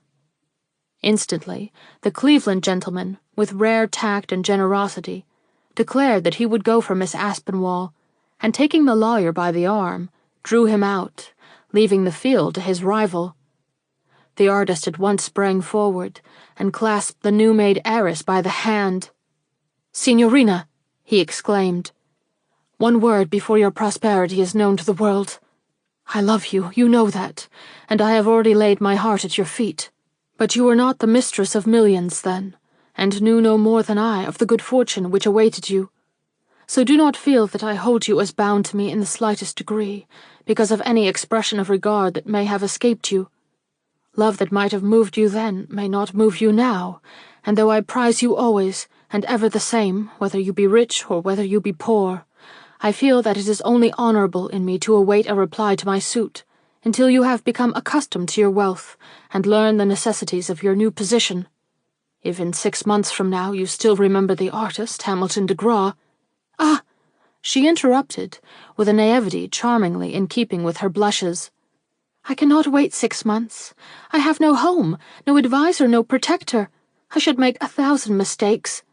Instantly, the Cleveland gentleman, with rare tact and generosity, declared that he would go for Miss Aspinwall, and taking the lawyer by the arm, drew him out, leaving the field to his rival. The artist at once sprang forward and clasped the new-made heiress by the hand. "Signorina," he exclaimed, "one word before your prosperity is known to the world. I love you, you know that, and I have already laid my heart at your feet. But you were not the mistress of millions then, and knew no more than I of the good fortune which awaited you. So do not feel that I hold you as bound to me in the slightest degree, because of any expression of regard that may have escaped you. Love that might have moved you then may not move you now, and though I prize you always, and ever the same, whether you be rich or whether you be poor, I feel that it is only honourable in me to await a reply to my suit, until you have become accustomed to your wealth, and learn the necessities of your new position. If in 6 months from now you still remember the artist, Hamilton de Graw— Ah!" she interrupted, with a naivety charmingly in keeping with her blushes. "I cannot wait 6 months. I have no home, no adviser, no protector. I should make 1,000 mistakes.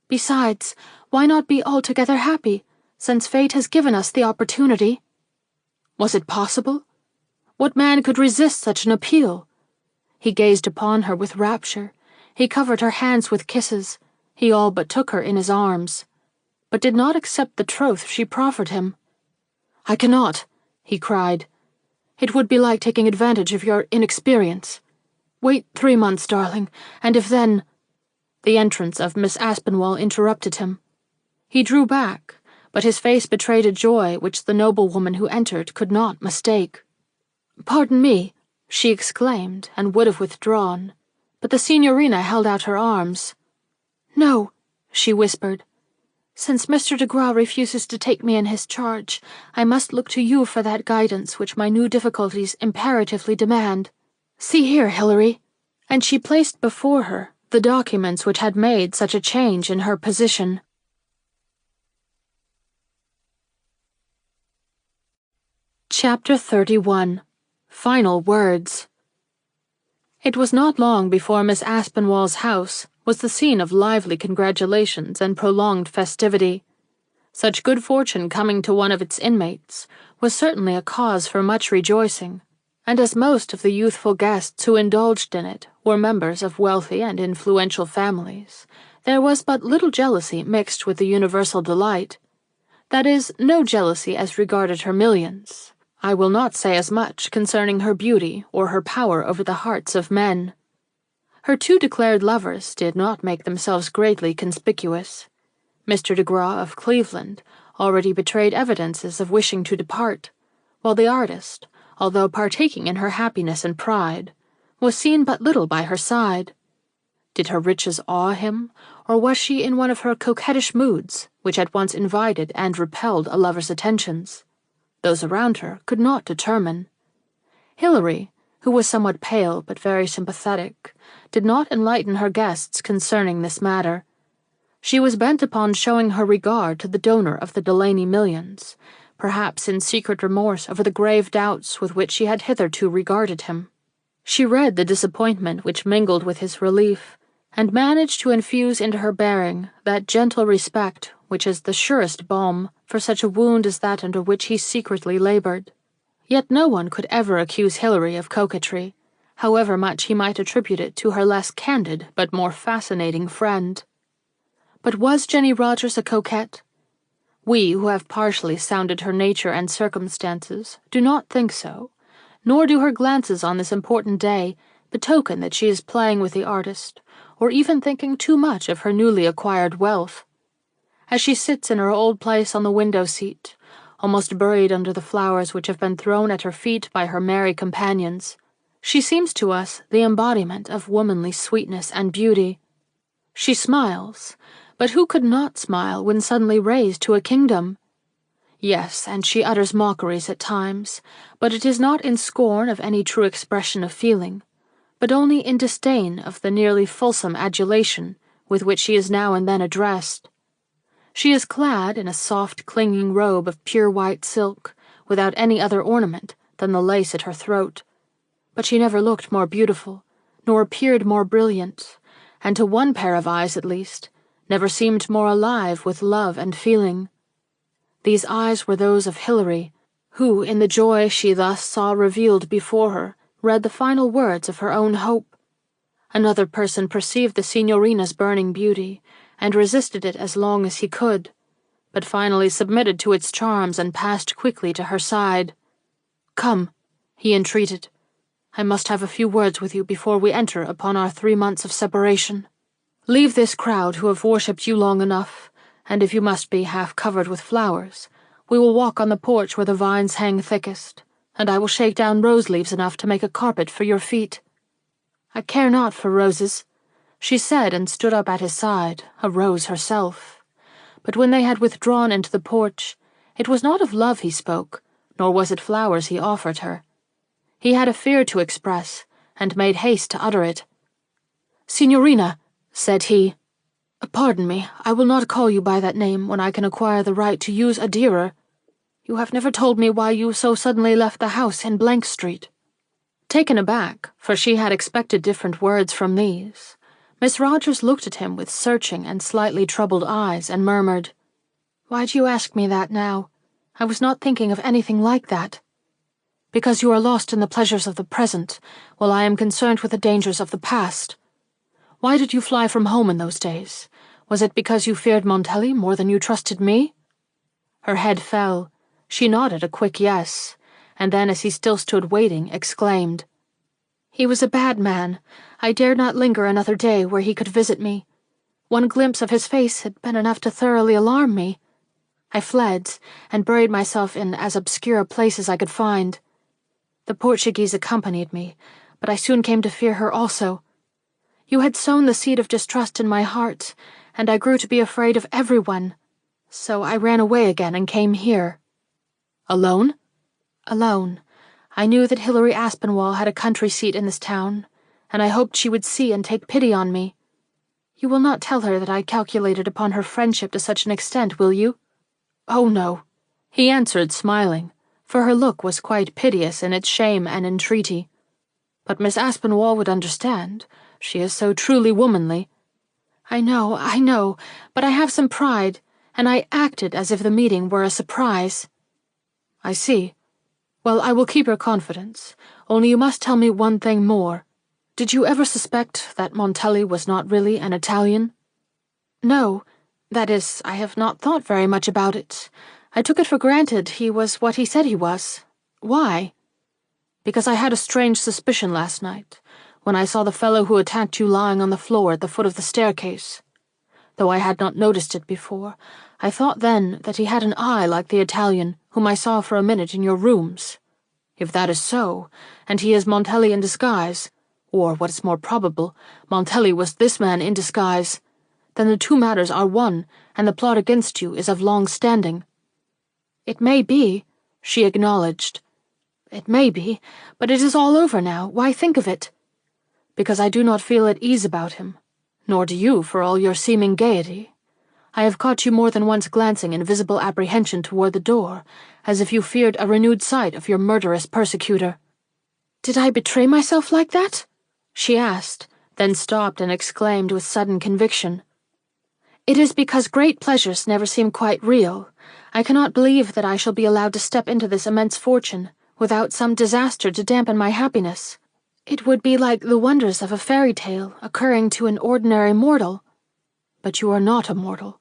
Besides, why not be altogether happy, since fate has given us the opportunity?" Was it possible? What man could resist such an appeal? He gazed upon her with rapture. He covered her hands with kisses. He all but took her in his arms, but did not accept the troth she proffered him. "I cannot," he cried. "It would be like taking advantage of your inexperience. Wait 3 months, darling, and if then—" The entrance of Miss Aspinwall interrupted him. He drew back, but his face betrayed a joy which the noblewoman who entered could not mistake. "Pardon me," she exclaimed, and would have withdrawn, but the Signorina held out her arms. "No," she whispered. "Since Mr. de Graw refuses to take me in his charge, I must look to you for that guidance which my new difficulties imperatively demand. See here, Hilary," and she placed before her the documents which had made such a change in her position. Chapter 31. Final Words. It was not long before Miss Aspinwall's house was the scene of lively congratulations and prolonged festivity. Such good fortune coming to one of its inmates was certainly a cause for much rejoicing, and as most of the youthful guests who indulged in it were members of wealthy and influential families, there was but little jealousy mixed with the universal delight. That is, no jealousy as regarded her millions. I will not say as much concerning her beauty or her power over the hearts of men. Her two declared lovers did not make themselves greatly conspicuous. Mr. de Graw of Cleveland already betrayed evidences of wishing to depart, while the artist, although partaking in her happiness and pride, was seen but little by her side. Did her riches awe him, or was she in one of her coquettish moods, which at once invited and repelled a lover's attentions? Those around her could not determine. Hilary, who was somewhat pale but very sympathetic, did not enlighten her guests concerning this matter. She was bent upon showing her regard to the donor of the Delaney millions, perhaps in secret remorse over the grave doubts with which she had hitherto regarded him. She read the disappointment which mingled with his relief, and managed to infuse into her bearing that gentle respect which is the surest balm for such a wound as that under which he secretly labored. Yet no one could ever accuse Hilary of coquetry, however much he might attribute it to her less candid but more fascinating friend. But was Jenny Rogers a coquette? We, who have partially sounded her nature and circumstances, do not think so, nor do her glances on this important day betoken that she is playing with the artist, or even thinking too much of her newly acquired wealth. As she sits in her old place on the window-seat, almost buried under the flowers which have been thrown at her feet by her merry companions, she seems to us the embodiment of womanly sweetness and beauty. She smiles, but who could not smile when suddenly raised to a kingdom? Yes, and she utters mockeries at times, but it is not in scorn of any true expression of feeling, but only in disdain of the nearly fulsome adulation with which she is now and then addressed. She is clad in a soft, clinging robe of pure white silk, without any other ornament than the lace at her throat. But she never looked more beautiful, nor appeared more brilliant, and to one pair of eyes at least, never seemed more alive with love and feeling. These eyes were those of Hilary, who, in the joy she thus saw revealed before her, read the final words of her own hope. Another person perceived the signorina's burning beauty, and resisted it as long as he could, but finally submitted to its charms and passed quickly to her side. "Come," he entreated. "I must have a few words with you before we enter upon our 3 months of separation. Leave this crowd who have worshipped you long enough, and if you must be half covered with flowers, we will walk on the porch where the vines hang thickest, and I will shake down rose leaves enough to make a carpet for your feet." "I care not for roses," she said, and stood up at his side, a rose herself. But when they had withdrawn into the porch, it was not of love he spoke, nor was it flowers he offered her. He had a fear to express, and made haste to utter it. "Signorina," said he, "pardon me, I will not call you by that name when I can acquire the right to use a dearer. You have never told me why you so suddenly left the house in Blank Street." Taken aback, for she had expected different words from these, Miss Rogers looked at him with searching and slightly troubled eyes and murmured, "Why do you ask me that now? I was not thinking of anything like that." "Because you are lost in the pleasures of the present, while I am concerned with the dangers of the past. Why did you fly from home in those days? Was it because you feared Montelli more than you trusted me?" Her head fell. She nodded a quick yes, and then, as he still stood waiting, exclaimed, "He was a bad man. I dared not linger another day where he could visit me. One glimpse of his face had been enough to thoroughly alarm me. I fled, and buried myself in as obscure a place as I could find. The Portuguese accompanied me, but I soon came to fear her also. You had sown the seed of distrust in my heart, and I grew to be afraid of everyone. So I ran away again and came here." "Alone?" "Alone. I knew that Hilary Aspinwall had a country seat in this town, and I hoped she would see and take pity on me. You will not tell her that I calculated upon her friendship to such an extent, will you?" "Oh, no," he answered, smiling, for her look was quite piteous in its shame and entreaty. "But Miss Aspinwall would understand. She is so truly womanly." I know, but I have some pride, and I acted as if the meeting were a surprise." "I see. Well, I will keep your confidence, only you must tell me one thing more. Did you ever suspect that Montelli was not really an Italian?" "No. That is, I have not thought very much about it. I took it for granted he was what he said he was. Why?" "Because I had a strange suspicion last night, when I saw the fellow who attacked you lying on the floor at the foot of the staircase. Though I had not noticed it before, I thought then that he had an eye like the Italian whom I saw for a minute in your rooms. If that is so, and he is Montelli in disguise, or, what is more probable, Montelli was this man in disguise, then the two matters are one, and the plot against you is of long standing." "It may be," she acknowledged. "It may be, but it is all over now. Why think of it?" "Because I do not feel at ease about him. Nor do you, for all your seeming gaiety. I have caught you more than once glancing in visible apprehension toward the door, as if you feared a renewed sight of your murderous persecutor." "Did I betray myself like that?" she asked, then stopped and exclaimed with sudden conviction. "It is because great pleasures never seem quite real. I cannot believe that I shall be allowed to step into this immense fortune without some disaster to dampen my happiness. It would be like the wonders of a fairy tale occurring to an ordinary mortal." "But you are not a mortal.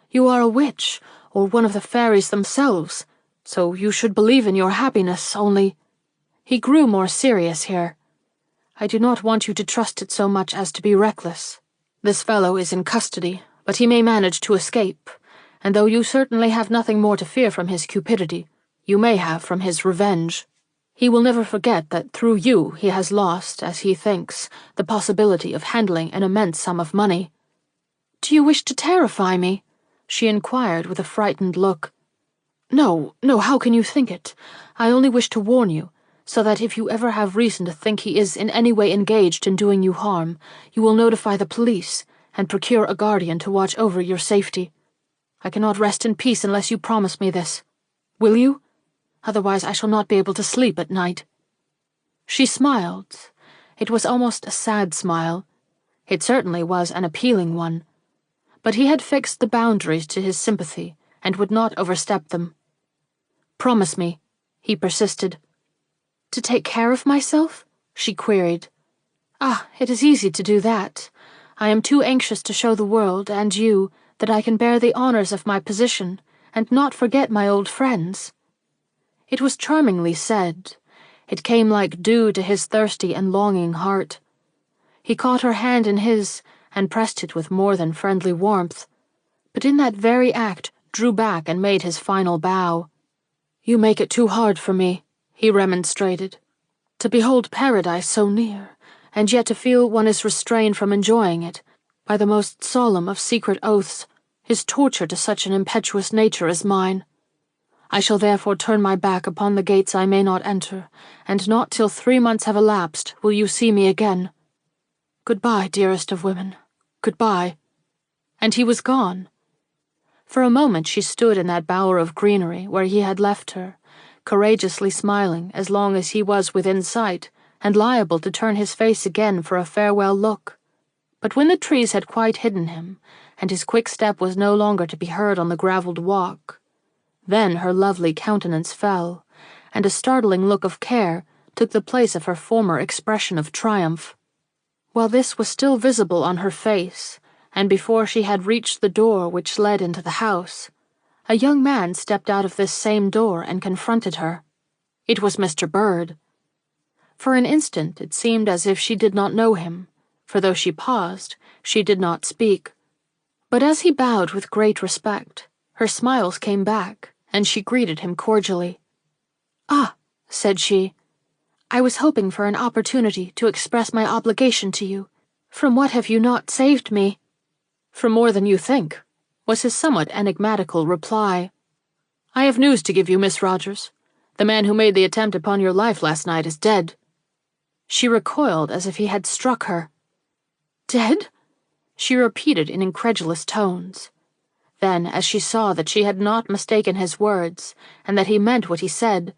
You are a witch, or one of the fairies themselves, so you should believe in your happiness, only—" He grew more serious here. "I do not want you to trust it so much as to be reckless. This fellow is in custody, but he may manage to escape, and though you certainly have nothing more to fear from his cupidity, you may have from his revenge. He will never forget that through you he has lost, as he thinks, the possibility of handling an immense sum of money." "Do you wish to terrify me?" she inquired with a frightened look. No, how can you think it? I only wish to warn you, so that if you ever have reason to think he is in any way engaged in doing you harm, you will notify the police and procure a guardian to watch over your safety. I cannot rest in peace unless you promise me this. Will you? Otherwise I shall not be able to sleep at night." She smiled. It was almost a sad smile. It certainly was an appealing one. But he had fixed the boundaries to his sympathy and would not overstep them. "Promise me," he persisted. "To take care of myself?" she queried. "Ah, it is easy to do that. I am too anxious to show the world, and you, that I can bear the honors of my position, and not forget my old friends." It was charmingly said. It came like dew to his thirsty and longing heart. He caught her hand in his, and pressed it with more than friendly warmth, but in that very act drew back and made his final bow. "You make it too hard for me," he remonstrated. "To behold paradise so near, and yet to feel one is restrained from enjoying it by the most solemn of secret oaths, is torture to such an impetuous nature as mine. I shall therefore turn my back upon the gates I may not enter, and not till 3 months have elapsed will you see me again. Goodbye, dearest of women. Goodbye." And he was gone. For a moment she stood in that bower of greenery where he had left her, courageously smiling as long as he was within sight, and liable to turn his face again for a farewell look. But when the trees had quite hidden him, and his quick step was no longer to be heard on the gravelled walk, then her lovely countenance fell, and a startling look of care took the place of her former expression of triumph. While this was still visible on her face, and before she had reached the door which led into the house, a young man stepped out of this same door and confronted her. It was Mr. Bird. For an instant it seemed as if she did not know him, for though she paused, she did not speak. But as he bowed with great respect, her smiles came back, and she greeted him cordially. "Ah," said she, "I was hoping for an opportunity to express my obligation to you. From what have you not saved me?" "From more than you think," was his somewhat enigmatical reply. "I have news to give you, Miss Rogers. The man who made the attempt upon your life last night is dead." She recoiled as if he had struck her. "Dead?" she repeated in incredulous tones. Then, as she saw that she had not mistaken his words, and that he meant what he said,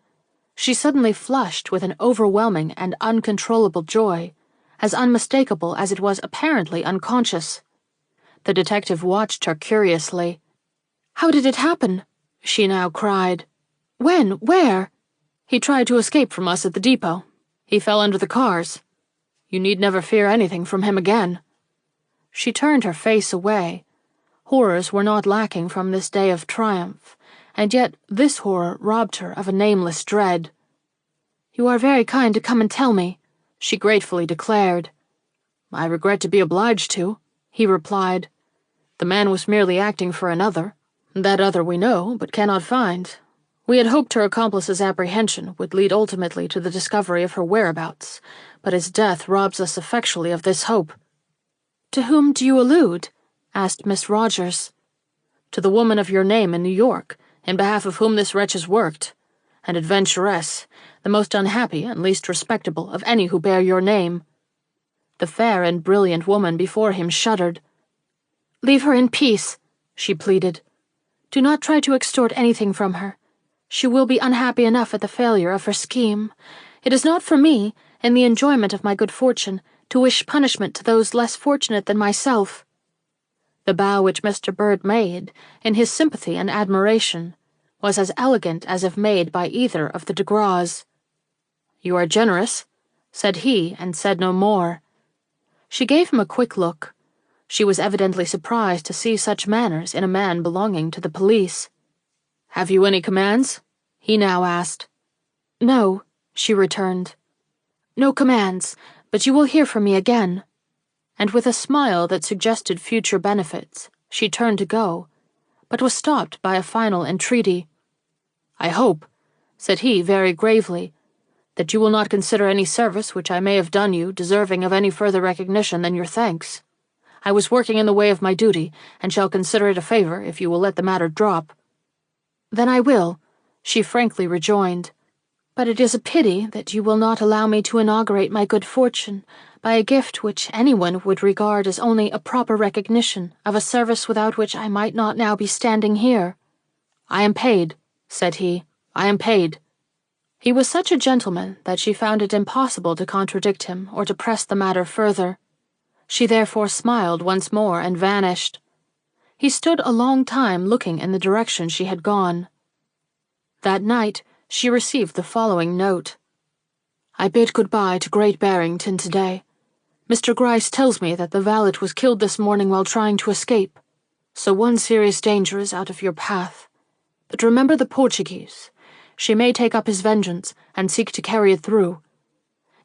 she suddenly flushed with an overwhelming and uncontrollable joy, as unmistakable as it was apparently unconscious. The detective watched her curiously. "How did it happen?" she now cried. "When? Where?" "He tried to escape from us at the depot. He fell under the cars. You need never fear anything from him again." She turned her face away. Horrors were not lacking from this day of triumph, and yet this horror robbed her of a nameless dread. "You are very kind to come and tell me," she gratefully declared. "I regret to be obliged to," he replied. "The man was merely acting for another. That other we know, but cannot find. We had hoped her accomplice's apprehension would lead ultimately to the discovery of her whereabouts, but his death robs us effectually of this hope." "To whom do you allude?" asked Miss Rogers. "To the woman of your name in New York, in behalf of whom this wretch has worked. An adventuress, the most unhappy and least respectable of any who bear your name." The fair and brilliant woman before him shuddered. "Leave her in peace," she pleaded. "Do not try to extort anything from her. She will be unhappy enough at the failure of her scheme. It is not for me, in the enjoyment of my good fortune, to wish punishment to those less fortunate than myself." The bow which Mr. Bird made, in his sympathy and admiration, was as elegant as if made by either of the de Graws. "You are generous," said he, and said no more. She gave him a quick look. She was evidently surprised to see such manners in a man belonging to the police. "Have you any commands?" he now asked. "No," she returned. "No commands, but you will hear from me again." And with a smile that suggested future benefits, she turned to go, but was stopped by a final entreaty. "I hope," said he very gravely, "that you will not consider any service which I may have done you deserving of any further recognition than your thanks. I was working in the way of my duty, and shall consider it a favor if you will let the matter drop." "Then I will," she frankly rejoined. "But it is a pity that you will not allow me to inaugurate my good fortune by a gift which anyone would regard as only a proper recognition of a service without which I might not now be standing here." "I am paid," said he. "I am paid." He was such a gentleman that she found it impossible to contradict him or to press the matter further. She therefore smiled once more and vanished. He stood a long time looking in the direction she had gone. That night she received the following note. "I bid goodbye to Great Barrington today. Mr. Gryce tells me that the valet was killed this morning while trying to escape, so one serious danger is out of your path. But remember the Portuguese. She may take up his vengeance and seek to carry it through.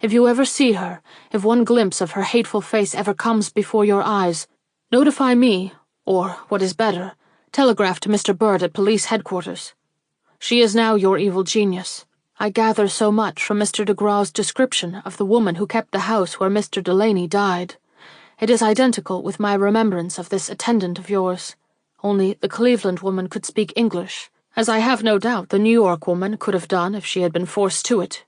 If you ever see her, if one glimpse of her hateful face ever comes before your eyes, notify me, or, what is better, telegraph to Mr. Bird at police headquarters. She is now your evil genius. I gather so much from Mr. de Grau's description of the woman who kept the house where Mr. Delaney died. It is identical with my remembrance of this attendant of yours, only the Cleveland woman could speak English, as I have no doubt the New York woman could have done if she had been forced to it.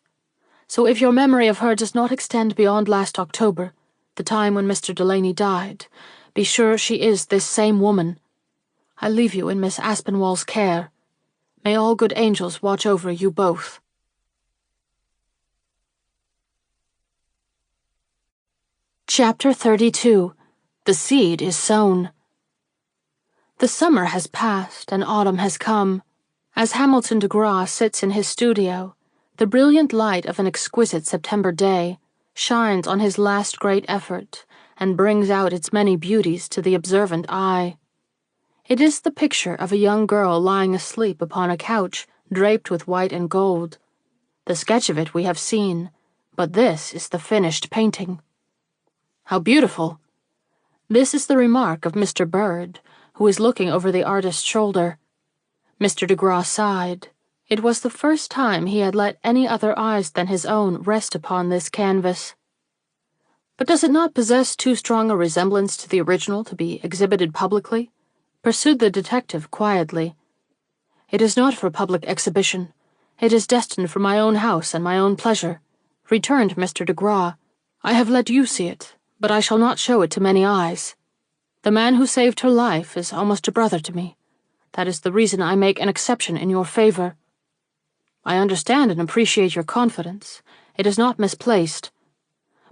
So if your memory of her does not extend beyond last October, the time when Mr. Delaney died, be sure she is this same woman. I leave you in Miss Aspinwall's care. May all good angels watch over you both." Chapter 32. The Seed is Sown. The summer has passed and autumn has come. As Hamilton de Grasse sits in his studio, the brilliant light of an exquisite September day shines on his last great effort and brings out its many beauties to the observant eye. It is the picture of a young girl lying asleep upon a couch draped with white and gold. The sketch of it we have seen, but this is the finished painting. "How beautiful!" This is the remark of Mr. Bird, who is looking over the artist's shoulder. Mr. de Grasse sighed. It was the first time he had let any other eyes than his own rest upon this canvas. "But does it not possess too strong a resemblance to the original to be exhibited publicly?" pursued the detective quietly. "It is not for public exhibition. It is destined for my own house and my own pleasure," returned Mr. de Grasse. "I have let you see it, but I shall not show it to many eyes." The man who saved her life is almost a brother to me. That is the reason I make an exception in your favor. I understand and appreciate your confidence. It is not misplaced.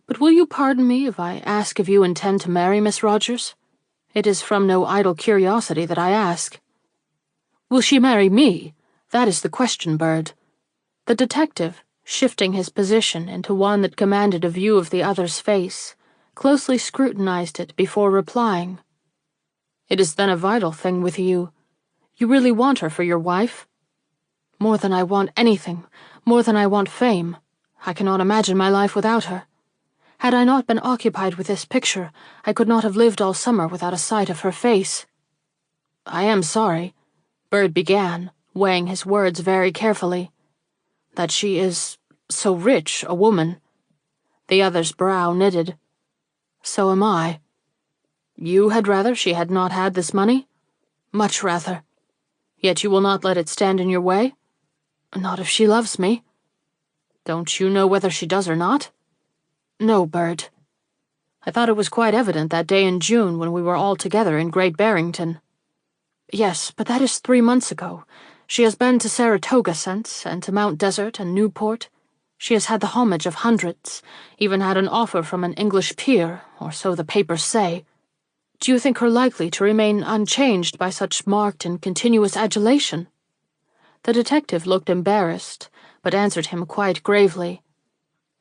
But will you pardon me if I ask if you intend to marry Miss Rogers? It is from no idle curiosity that I ask. Will she marry me? That is the question, Bird. The detective, shifting his position into one that commanded a view of the other's face, closely scrutinized it before replying. It is then a vital thing with you. You really want her for your wife? More than I want anything, more than I want fame. I cannot imagine my life without her. Had I not been occupied with this picture, I could not have lived all summer without a sight of her face. I am sorry, Bird began, weighing his words very carefully, that she is so rich a woman. The other's brow knitted. So am I. You had rather she had not had this money? Much rather. Yet you will not let it stand in your way? Not if she loves me. Don't you know whether she does or not? No, Bird. I thought it was quite evident that day in June when we were all together in Great Barrington. Yes, but that is 3 months ago. She has been to Saratoga since, and to Mount Desert and Newport. She has had the homage of hundreds, even had an offer from an English peer, or so the papers say. Do you think her likely to remain unchanged by such marked and continuous adulation? The detective looked embarrassed, but answered him quite gravely.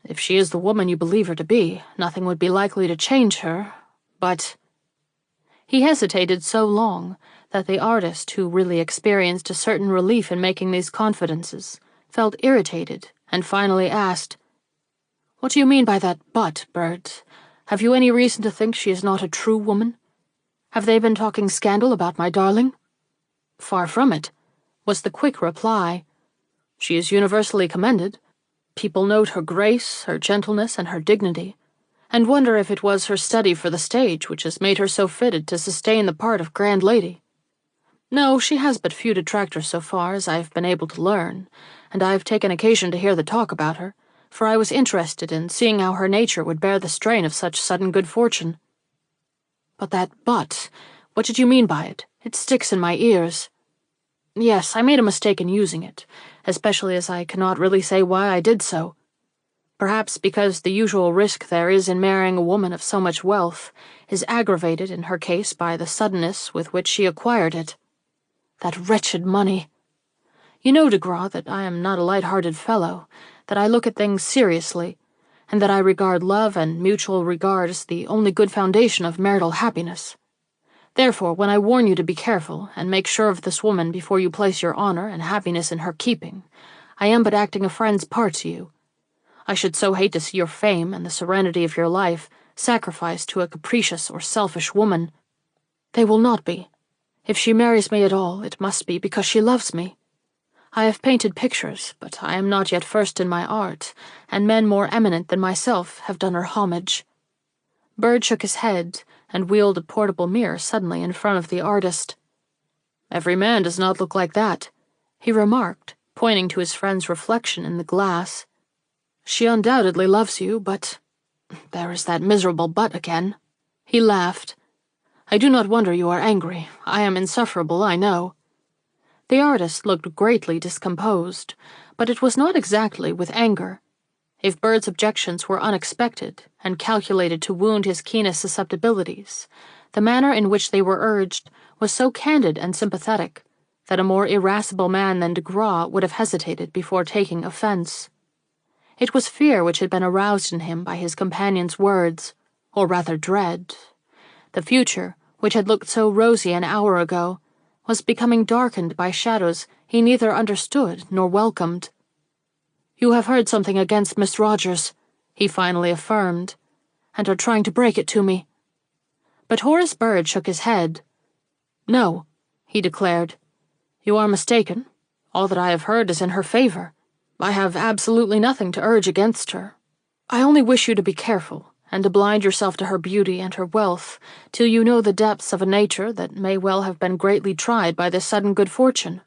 If she is the woman you believe her to be, nothing would be likely to change her, but— He hesitated so long that the artist, who really experienced a certain relief in making these confidences, felt irritated and finally asked, What do you mean by that but, Bird? Have you any reason to think she is not a true woman? Have they been talking scandal about my darling? Far from it, was the quick reply. She is universally commended. People note her grace, her gentleness, and her dignity, and wonder if it was her study for the stage which has made her so fitted to sustain the part of grand lady. No, she has but few detractors so far as I have been able to learn, and I have taken occasion to hear the talk about her, for I was interested in seeing how her nature would bear the strain of such sudden good fortune. But that but, what did you mean by it? It sticks in my ears. Yes, I made a mistake in using it, especially as I cannot really say why I did so. Perhaps because the usual risk there is in marrying a woman of so much wealth is aggravated in her case by the suddenness with which she acquired it. That wretched money! You know, de Gras, that I am not a light-hearted fellow, that I look at things seriously, and that I regard love and mutual regard as the only good foundation of marital happiness. Therefore, when I warn you to be careful and make sure of this woman before you place your honor and happiness in her keeping, I am but acting a friend's part to you. I should so hate to see your fame and the serenity of your life sacrificed to a capricious or selfish woman. They will not be. If she marries me at all, it must be because she loves me. I have painted pictures, but I am not yet first in my art, and men more eminent than myself have done her homage. Bird shook his head and wheeled a portable mirror suddenly in front of the artist. Every man does not look like that, he remarked, pointing to his friend's reflection in the glass. She undoubtedly loves you, but— There is that miserable but again. He laughed. I do not wonder you are angry. I am insufferable, I know. The artist looked greatly discomposed, but it was not exactly with anger. If Bird's objections were unexpected and calculated to wound his keenest susceptibilities, the manner in which they were urged was so candid and sympathetic that a more irascible man than de Gras would have hesitated before taking offense. It was fear which had been aroused in him by his companion's words, or rather dread. The future, which had looked so rosy an hour ago, was becoming darkened by shadows he neither understood nor welcomed. You have heard something against Miss Rogers, he finally affirmed, and are trying to break it to me. But Horace Bird shook his head. No, he declared. You are mistaken. All that I have heard is in her favor. I have absolutely nothing to urge against her. I only wish you to be careful, and to blind yourself to her beauty and her wealth, till you know the depths of a nature that may well have been greatly tried by this sudden good fortune.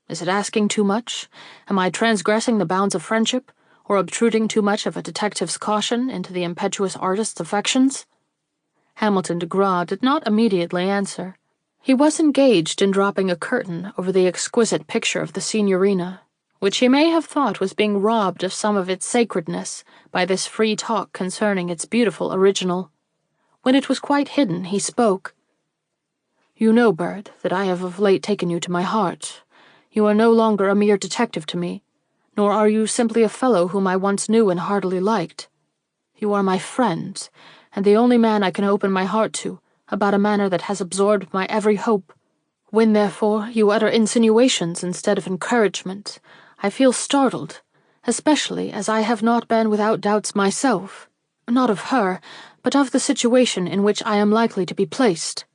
Is it asking too much? Am I transgressing the bounds of friendship, or obtruding too much of a detective's caution into the impetuous artist's affections? Hamilton de Graw did not immediately answer. He was engaged in dropping a curtain over the exquisite picture of the Signorina, which he may have thought was being robbed of some of its sacredness by this free talk concerning its beautiful original. When it was quite hidden, he spoke. "You know, Bird, that I have of late taken you to my heart. You are no longer a mere detective to me, nor are you simply a fellow whom I once knew and heartily liked. You are my friend, and the only man I can open my heart to about a matter that has absorbed my every hope. When, therefore, you utter insinuations instead of encouragement, I feel startled, especially as I have not been without doubts myself, not of her, but of the situation in which I am likely to be placed.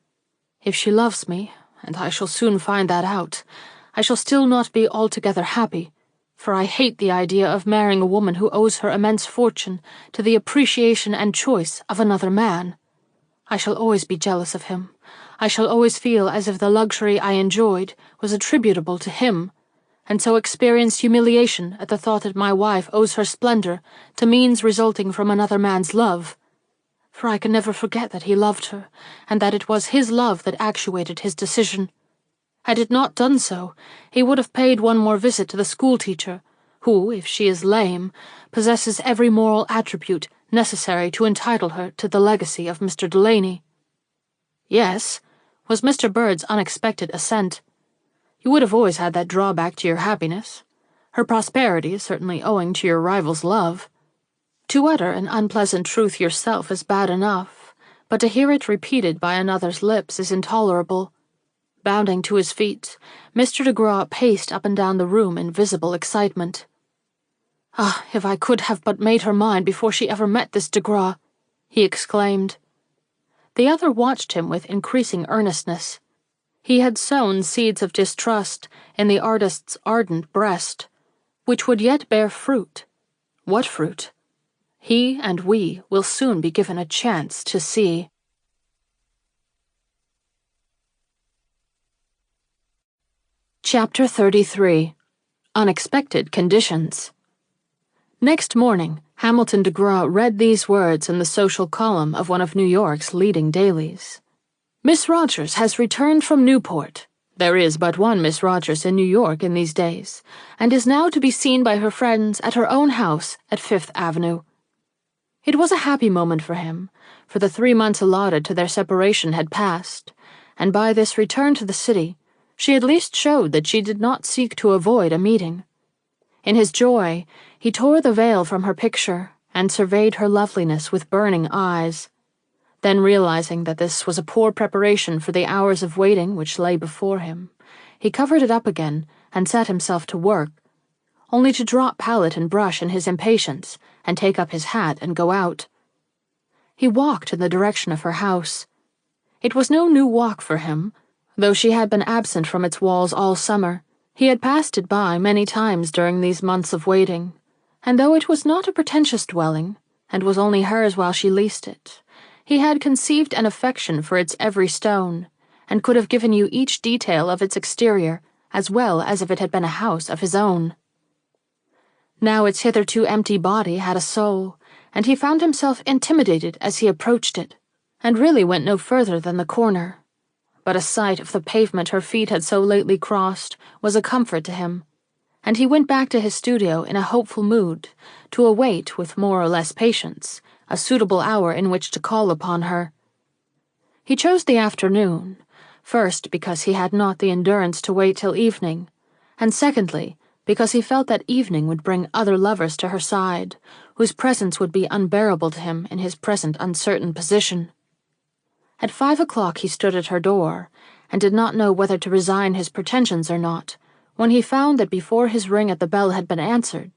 If she loves me, and I shall soon find that out, I shall still not be altogether happy, for I hate the idea of marrying a woman who owes her immense fortune to the appreciation and choice of another man. I shall always be jealous of him. I shall always feel as if the luxury I enjoyed was attributable to him, and so experience humiliation at the thought that my wife owes her splendor to means resulting from another man's love. For I can never forget that he loved her, and that it was his love that actuated his decision. Had it not done so, he would have paid one more visit to the schoolteacher, who, if she is lame, possesses every moral attribute necessary to entitle her to the legacy of Mr. Delaney." "Yes," was Mr. Bird's unexpected assent. "You would have always had that drawback to your happiness. Her prosperity is certainly owing to your rival's love. To utter an unpleasant truth yourself is bad enough, but to hear it repeated by another's lips is intolerable." Bounding to his feet, Mr. de Graw paced up and down the room in visible excitement. "Ah, if I could have but made her mine before she ever met this de Graw!" he exclaimed. The other watched him with increasing earnestness. He had sown seeds of distrust in the artist's ardent breast, which would yet bear fruit. What fruit? He and we will soon be given a chance to see. Chapter 33. Unexpected Conditions. Next morning, Hamilton de Graw read these words in the social column of one of New York's leading dailies. "Miss Rogers has returned from Newport. There is but one Miss Rogers in New York in these days, and is now to be seen by her friends at her own house at Fifth Avenue." It was a happy moment for him, for the 3 months allotted to their separation had passed, and by this return to the city, she at least showed that she did not seek to avoid a meeting. In his joy, he tore the veil from her picture and surveyed her loveliness with burning eyes. Then, realizing that this was a poor preparation for the hours of waiting which lay before him, he covered it up again and set himself to work, only to drop palette and brush in his impatience and take up his hat and go out. He walked in the direction of her house. It was no new walk for him. Though she had been absent from its walls all summer, he had passed it by many times during these months of waiting, and though it was not a pretentious dwelling, and was only hers while she leased it, he had conceived an affection for its every stone, and could have given you each detail of its exterior as well as if it had been a house of his own. Now its hitherto empty body had a soul, and he found himself intimidated as he approached it, and really went no further than the corner. But a sight of the pavement her feet had so lately crossed was a comfort to him, and he went back to his studio in a hopeful mood, to await, with more or less patience, a suitable hour in which to call upon her. He chose the afternoon, first because he had not the endurance to wait till evening, and secondly because he felt that evening would bring other lovers to her side, whose presence would be unbearable to him in his present uncertain position. At 5 o'clock he stood at her door, and did not know whether to resign his pretensions or not, when he found that before his ring at the bell had been answered,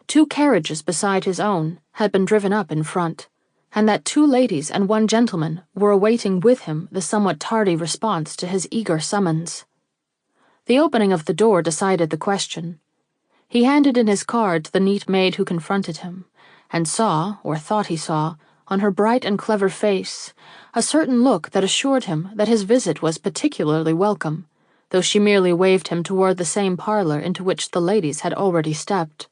2 carriages beside his own had been driven up in front, and that 2 ladies and 1 gentleman were awaiting with him the somewhat tardy response to his eager summons. The opening of the door decided the question. He handed in his card to the neat maid who confronted him, and saw, or thought he saw, on her bright and clever face, a certain look that assured him that his visit was particularly welcome, though she merely waved him toward the same parlor into which the ladies had already stepped.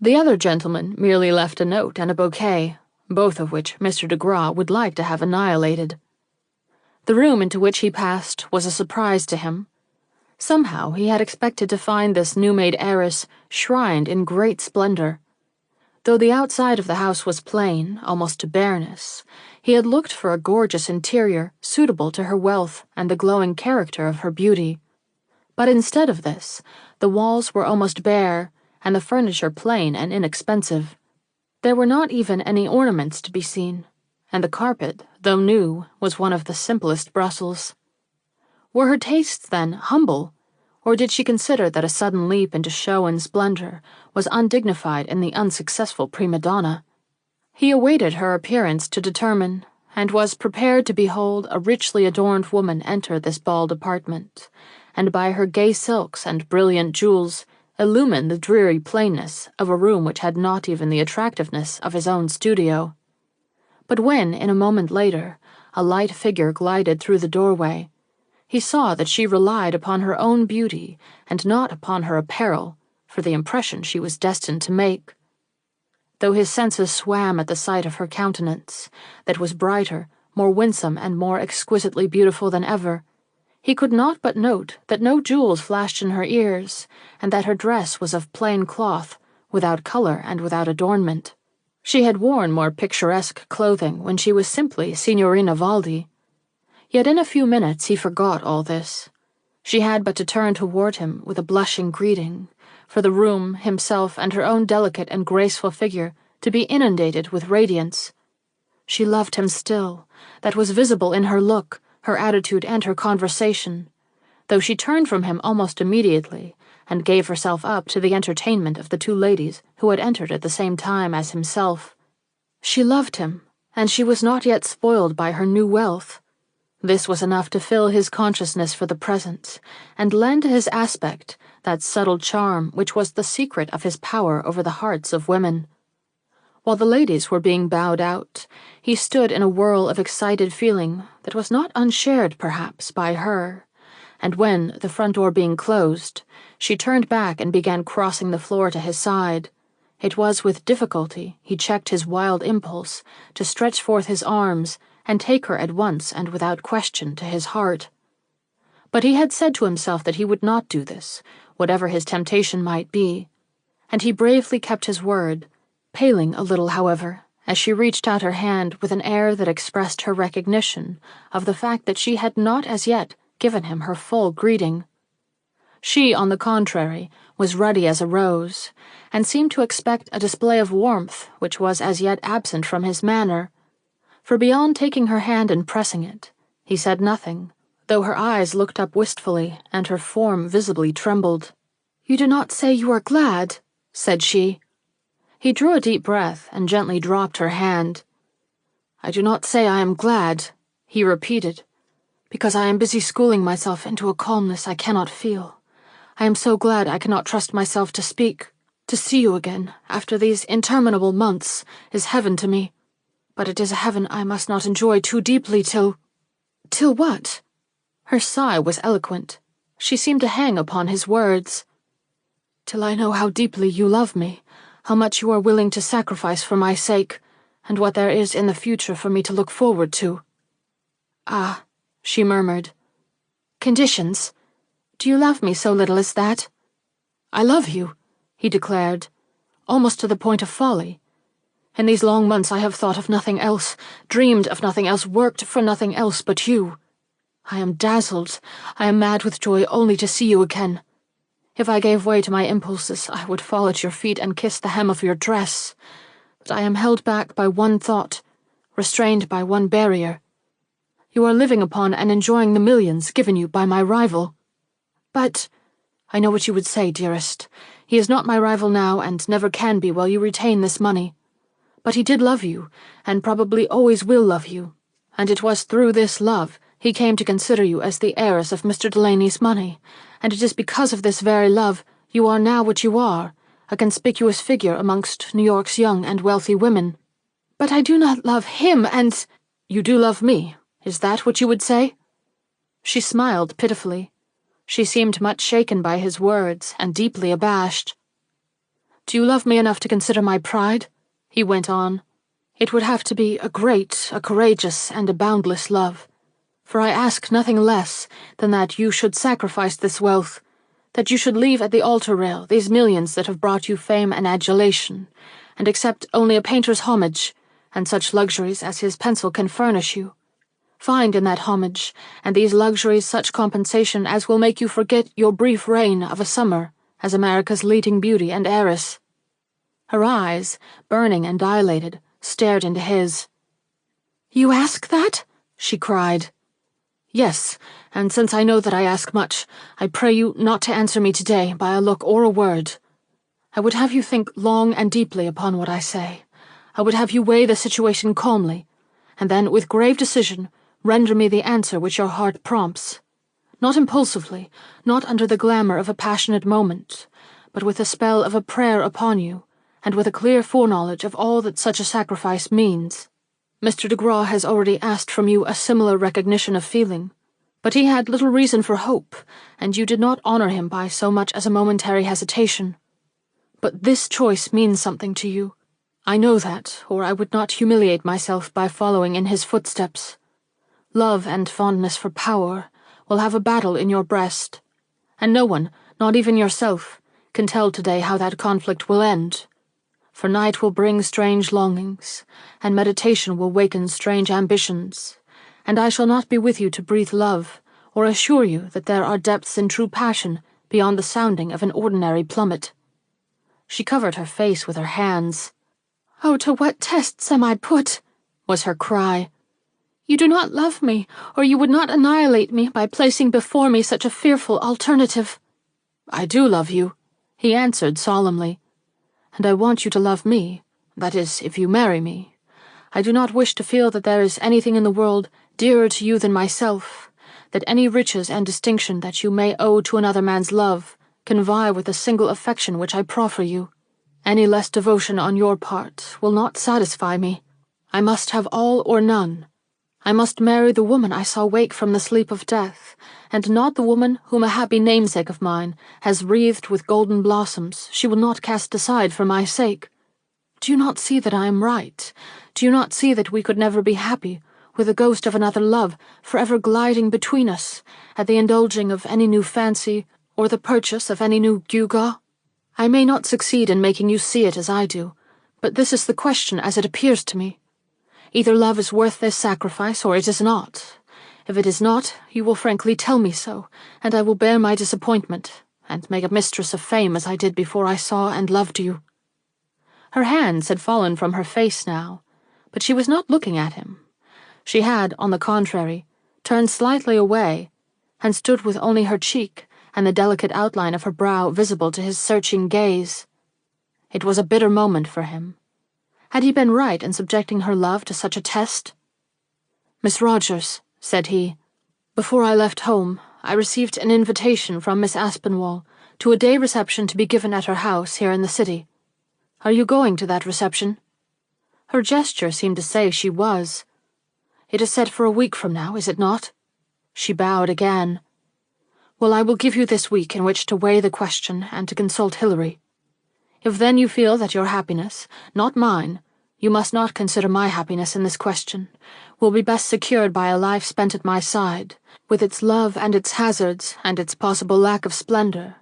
The other gentleman merely left a note and a bouquet, both of which Mr. de Graw would like to have annihilated. The room into which he passed was a surprise to him. Somehow he had expected to find this new-made heiress shrined in great splendor. Though the outside of the house was plain, almost to bareness, he had looked for a gorgeous interior suitable to her wealth and the glowing character of her beauty. But instead of this, the walls were almost bare, and the furniture plain and inexpensive. There were not even any ornaments to be seen, and the carpet, though new, was one of the simplest Brussels. Were her tastes, then, humble, or did she consider that a sudden leap into show and splendor was undignified in the unsuccessful prima donna? He awaited her appearance to determine, and was prepared to behold a richly adorned woman enter this bald apartment, and by her gay silks and brilliant jewels illumine the dreary plainness of a room which had not even the attractiveness of his own studio. But when, in a moment later, a light figure glided through the doorway, he saw that she relied upon her own beauty and not upon her apparel for the impression she was destined to make. Though his senses swam at the sight of her countenance, that was brighter, more winsome, and more exquisitely beautiful than ever, he could not but note that no jewels flashed in her ears, and that her dress was of plain cloth, without color and without adornment. She had worn more picturesque clothing when she was simply Signorina Valdi. Yet in a few minutes he forgot all this. She had but to turn toward him with a blushing greeting, for the room, himself, and her own delicate and graceful figure to be inundated with radiance. She loved him still. That was visible in her look, her attitude, and her conversation, though she turned from him almost immediately and gave herself up to the entertainment of the two ladies who had entered at the same time as himself. She loved him, and she was not yet spoiled by her new wealth. This was enough to fill his consciousness for the present, and lend to his aspect that subtle charm which was the secret of his power over the hearts of women. While the ladies were being bowed out, he stood in a whirl of excited feeling that was not unshared, perhaps, by her, and when, the front door being closed, she turned back and began crossing the floor to his side, it was with difficulty he checked his wild impulse to stretch forth his arms and take her at once and without question to his heart. But he had said to himself that he would not do this, whatever his temptation might be, and he bravely kept his word, paling a little, however, as she reached out her hand with an air that expressed her recognition of the fact that she had not as yet given him her full greeting. She, on the contrary, was ruddy as a rose, and seemed to expect a display of warmth which was as yet absent from his manner, for beyond taking her hand and pressing it, he said nothing, though her eyes looked up wistfully and her form visibly trembled. "You do not say you are glad," said she. He drew a deep breath and gently dropped her hand. "I do not say I am glad," he repeated, "because I am busy schooling myself into a calmness I cannot feel. I am so glad I cannot trust myself to speak. To see you again, after these interminable months, is heaven to me. But it is a heaven I must not enjoy too deeply till—" "Till what?" Her sigh was eloquent. She seemed to hang upon his words. "Till I know how deeply you love me, how much you are willing to sacrifice for my sake, and what there is in the future for me to look forward to." "Ah," she murmured. "Conditions? Do you love me so little as that?" "I love you," he declared, "almost to the point of folly. In these long months I have thought of nothing else, dreamed of nothing else, worked for nothing else but you. I am dazzled, I am mad with joy only to see you again. If I gave way to my impulses, I would fall at your feet and kiss the hem of your dress. But I am held back by one thought, restrained by one barrier. You are living upon and enjoying the millions given you by my rival." "But—" "I know what you would say, dearest. He is not my rival now and never can be while you retain this money. But he did love you, and probably always will love you, and it was through this love he came to consider you as the heiress of Mr. Delaney's money, and it is because of this very love you are now what you are, a conspicuous figure amongst New York's young and wealthy women." "But I do not love him, and—" "You do love me, is that what you would say?" She smiled pitifully. She seemed much shaken by his words and deeply abashed. "Do you love me enough to consider my pride?" he went on. It would have to be a great, a courageous, and a boundless love. For I ask nothing less than that you should sacrifice this wealth, that you should leave at the altar rail these millions that have brought you fame and adulation, and accept only a painter's homage, and such luxuries as his pencil can furnish you. Find in that homage and these luxuries such compensation as will make you forget your brief reign of a summer as America's leading beauty and heiress. Her eyes, burning and dilated, stared into his. "You ask that?" she cried. "Yes, and since I know that I ask much, I pray you not to answer me today by a look or a word. I would have you think long and deeply upon what I say. I would have you weigh the situation calmly, and then, with grave decision, render me the answer which your heart prompts. Not impulsively, not under the glamour of a passionate moment, but with the spell of a prayer upon you, and with a clear foreknowledge of all that such a sacrifice means. Mr. de Graw has already asked from you a similar recognition of feeling, but he had little reason for hope, and you did not honor him by so much as a momentary hesitation. But this choice means something to you. I know that, or I would not humiliate myself by following in his footsteps. Love and fondness for power will have a battle in your breast, and no one, not even yourself, can tell today how that conflict will end. For night will bring strange longings, and meditation will waken strange ambitions, and I shall not be with you to breathe love, or assure you that there are depths in true passion beyond the sounding of an ordinary plummet." She covered her face with her hands. "Oh, to what tests am I put?" was her cry. "You do not love me, or you would not annihilate me by placing before me such a fearful alternative." "I do love you," he answered solemnly. "And I want you to love me, that is, if you marry me. I do not wish to feel that there is anything in the world dearer to you than myself, that any riches and distinction that you may owe to another man's love can vie with the single affection which I proffer you. Any less devotion on your part will not satisfy me. I must have all or none. I must marry the woman I saw wake from the sleep of death, and not the woman whom a happy namesake of mine has wreathed with golden blossoms she will not cast aside for my sake. Do you not see that I am right? Do you not see that we could never be happy, with the ghost of another love forever gliding between us, at the indulging of any new fancy, or the purchase of any new gewgaw? I may not succeed in making you see it as I do, but this is the question as it appears to me. Either love is worth this sacrifice, or it is not. If it is not, you will frankly tell me so, and I will bear my disappointment, and make a mistress of fame as I did before I saw and loved you." Her hands had fallen from her face now, but she was not looking at him. She had, on the contrary, turned slightly away, and stood with only her cheek and the delicate outline of her brow visible to his searching gaze. It was a bitter moment for him. Had he been right in subjecting her love to such a test? "Miss Rogers," said he, "before I left home, I received an invitation from Miss Aspinwall to a day reception to be given at her house here in the city. Are you going to that reception?" Her gesture seemed to say she was. "It is set for a week from now, is it not?" She bowed again. "Well, I will give you this week in which to weigh the question and to consult Hilary. If then you feel that your happiness, not mine, you must not consider my happiness in this question, will be best secured by a life spent at my side, with its love and its hazards and its possible lack of splendor,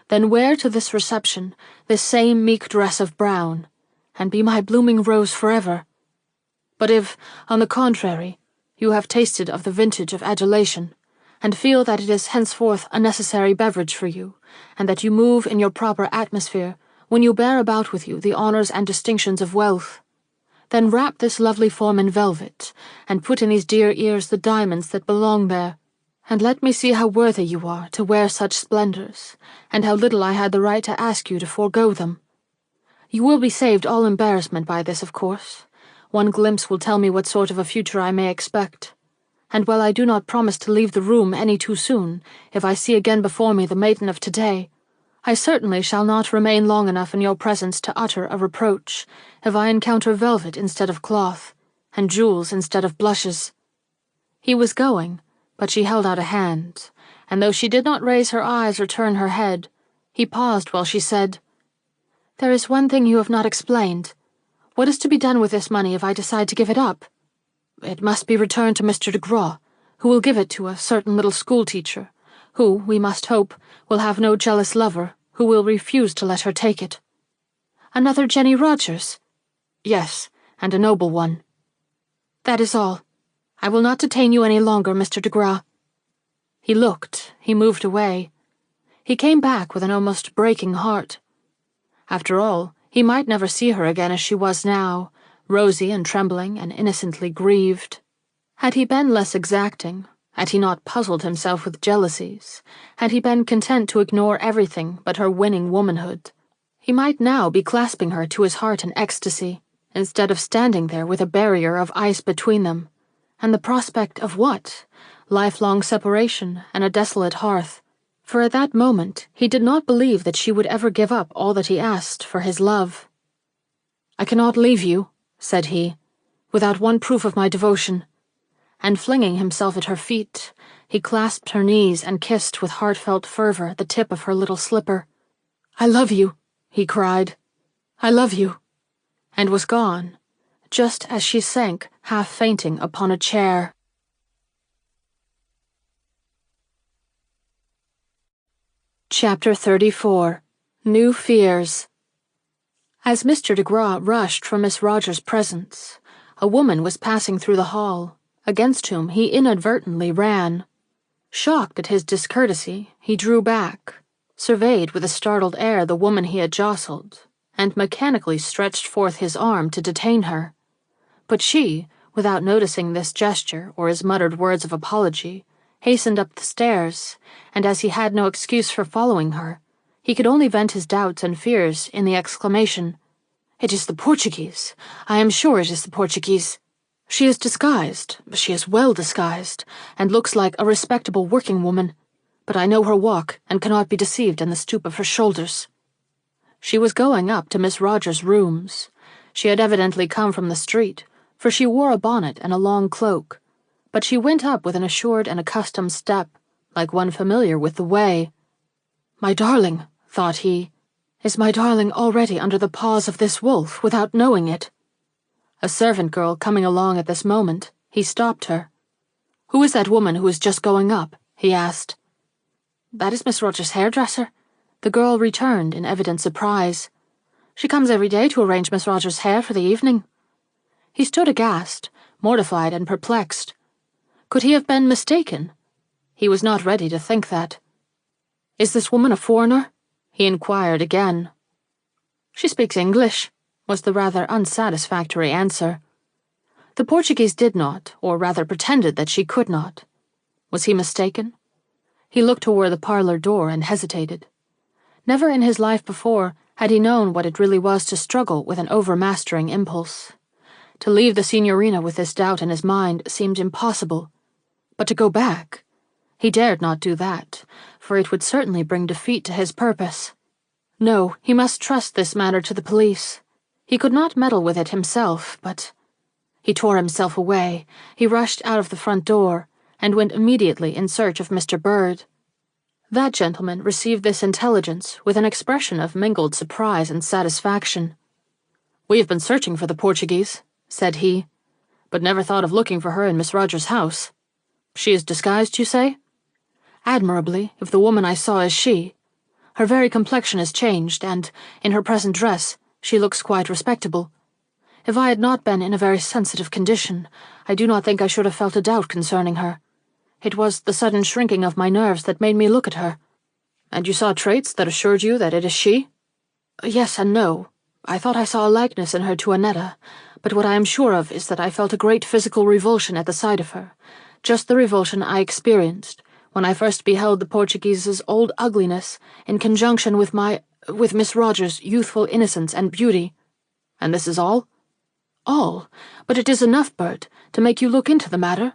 then wear to this reception this same meek dress of brown, and be my blooming rose forever. But if, on the contrary, you have tasted of the vintage of adulation, and feel that it is henceforth a necessary beverage for you, and that you move in your proper atmosphere when you bear about with you the honors and distinctions of wealth, then wrap this lovely form in velvet, and put in these dear ears the diamonds that belong there, and let me see how worthy you are to wear such splendors, and how little I had the right to ask you to forego them. You will be saved all embarrassment by this, of course. One glimpse will tell me what sort of a future I may expect. And while I do not promise to leave the room any too soon, if I see again before me the maiden of today, I certainly shall not remain long enough in your presence to utter a reproach, if I encounter velvet instead of cloth, and jewels instead of blushes." He was going, but she held out a hand, and though she did not raise her eyes or turn her head, he paused while she said, "There is one thing you have not explained. What is to be done with this money if I decide to give it up? It must be returned to Mr. de Graw, who will give it to a certain little schoolteacher, who, we must hope, will have no jealous lover, who will refuse to let her take it. Another Jenny Rogers? Yes, and a noble one. That is all. I will not detain you any longer, Mr. de Graw. He looked, he moved away. He came back with an almost breaking heart. After all, he might never see her again as she was now, rosy and trembling and innocently grieved. Had he been less exacting, had he not puzzled himself with jealousies, had he been content to ignore everything but her winning womanhood, he might now be clasping her to his heart in ecstasy, instead of standing there with a barrier of ice between them, and the prospect of what? Lifelong separation and a desolate hearth. For at that moment he did not believe that she would ever give up all that he asked for his love. "I cannot leave you," said he, "without one proof of my devotion." And flinging himself at her feet, he clasped her knees and kissed with heartfelt fervor the tip of her little slipper. "I love you," he cried. "I love you," and was gone, just as she sank half-fainting upon a chair. Chapter 34. New Fears. As Mr. de Graw rushed from Miss Rogers' presence, a woman was passing through the hall, against whom he inadvertently ran. Shocked at his discourtesy, he drew back, surveyed with a startled air the woman he had jostled, and mechanically stretched forth his arm to detain her. But she, without noticing this gesture or his muttered words of apology, hastened up the stairs, and as he had no excuse for following her, he could only vent his doubts and fears in the exclamation, "It is the Portuguese. I am sure it is the Portuguese. She is disguised, she is well disguised, and looks like a respectable working woman, but I know her walk and cannot be deceived in the stoop of her shoulders." She was going up to Miss Rogers' rooms. She had evidently come from the street, for she wore a bonnet and a long cloak, but she went up with an assured and accustomed step, like one familiar with the way. "My darling," thought he, "is my darling already under the paws of this wolf without knowing it?" A servant girl coming along at this moment, he stopped her. "Who is that woman who is just going up?" he asked. "That is Miss Rogers' hairdresser," the girl returned in evident surprise. "She comes every day to arrange Miss Rogers' hair for the evening." He stood aghast, mortified and perplexed. Could he have been mistaken? He was not ready to think that. "Is this woman a foreigner?" he inquired again. "She speaks English," was the rather unsatisfactory answer. The Portuguese did not, or rather pretended that she could not. Was he mistaken? He looked toward the parlor door and hesitated. Never in his life before had he known what it really was to struggle with an overmastering impulse. To leave the signorina with this doubt in his mind seemed impossible. But to go back? He dared not do that, for it would certainly bring defeat to his purpose. No, he must trust this matter to the police. He could not meddle with it himself, but... He tore himself away. He rushed out of the front door, and went immediately in search of Mr. Bird. That gentleman received this intelligence with an expression of mingled surprise and satisfaction. "We have been searching for the Portuguese," said he, "but never thought of looking for her in Miss Rogers' house. She is disguised, you say?" "Admirably, if the woman I saw is she. Her very complexion is changed, and, in her present dress, she looks quite respectable. If I had not been in a very sensitive condition, I do not think I should have felt a doubt concerning her. It was the sudden shrinking of my nerves that made me look at her." "And you saw traits that assured you that it is she?" "Yes and no. I thought I saw a likeness in her to Annetta, but what I am sure of is that I felt a great physical revulsion at the sight of her, just the revulsion I experienced when I first beheld the Portuguese's old ugliness in conjunction with Miss Rogers' youthful innocence and beauty." "And this is all?" "All, but it is enough, Bert, to make you look into the matter.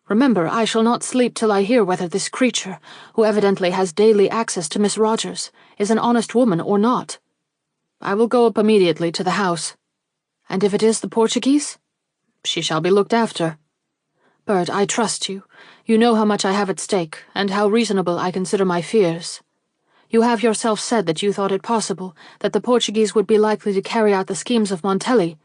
Remember, I shall not sleep till I hear whether this creature, who evidently has daily access to Miss Rogers, is an honest woman or not." "I will go up immediately to the house." "And if it is the Portuguese?" "She shall be looked after." "Bert, I trust you. You know how much I have at stake, and how reasonable I consider my fears. You have yourself said that you thought it possible that the Portuguese would be likely to carry out the schemes of Montelli.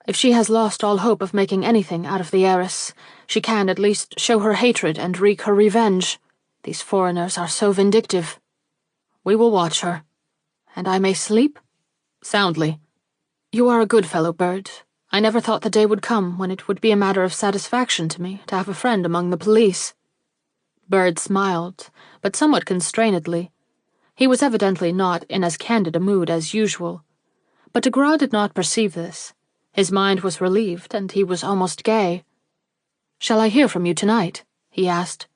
If she has lost all hope of making anything out of the heiress, she can at least show her hatred and wreak her revenge. These foreigners are so vindictive. We will watch her. And I may sleep? Soundly. You are a good fellow, Bird. I never thought the day would come when it would be a matter of satisfaction to me to have a friend among the police. Bird smiled, but somewhat constrainedly. He was evidently not in as candid a mood as usual. But de Gras did not perceive this. His mind was relieved, and he was almost gay. "Shall I hear from you tonight?" he asked.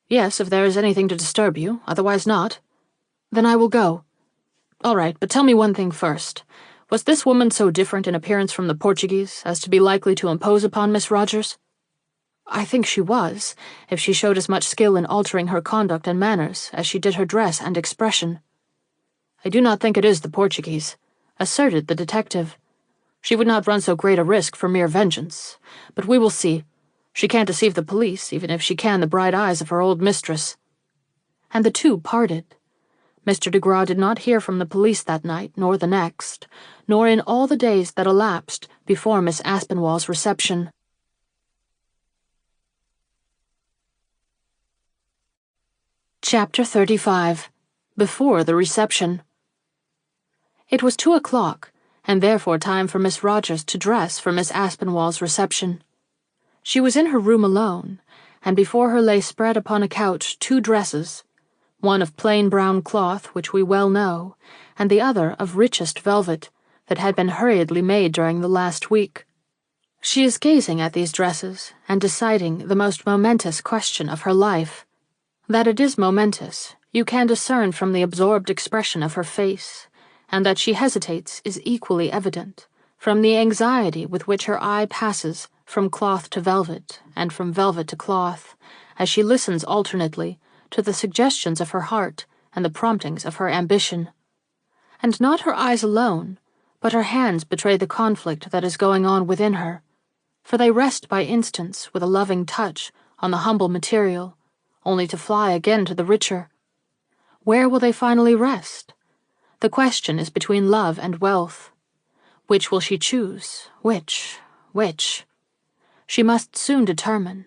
"Yes, if there is anything to disturb you, otherwise not." "Then I will go." "All right, but tell me one thing first. Was this woman so different in appearance from the Portuguese as to be likely to impose upon Miss Rogers?" "I think she was, if she showed as much skill in altering her conduct and manners as she did her dress and expression." "I do not think it is the Portuguese," asserted the detective. "She would not run so great a risk for mere vengeance. But we will see. She can't deceive the police, even if she can the bright eyes of her old mistress." And the two parted. Mr. de Gras did not hear from the police that night, nor the next, nor in all the days that elapsed before Miss Aspinwall's reception. Chapter 35. Before the Reception. It was 2 o'clock, and therefore time for Miss Rogers to dress for Miss Aspinwall's reception. She was in her room alone, and before her lay spread upon a couch 2 dresses, one of plain brown cloth, which we well know, and the other of richest velvet, that had been hurriedly made during the last week. She is gazing at these dresses, and deciding the most momentous question of her life. That it is momentous, you can discern from the absorbed expression of her face, and that she hesitates is equally evident, from the anxiety with which her eye passes from cloth to velvet, and from velvet to cloth, as she listens alternately to the suggestions of her heart and the promptings of her ambition. And not her eyes alone, but her hands betray the conflict that is going on within her, for they rest by instants with a loving touch on the humble material, only to fly again to the richer. Where will they finally rest? The question is between love and wealth. Which will she choose? Which? She must soon determine.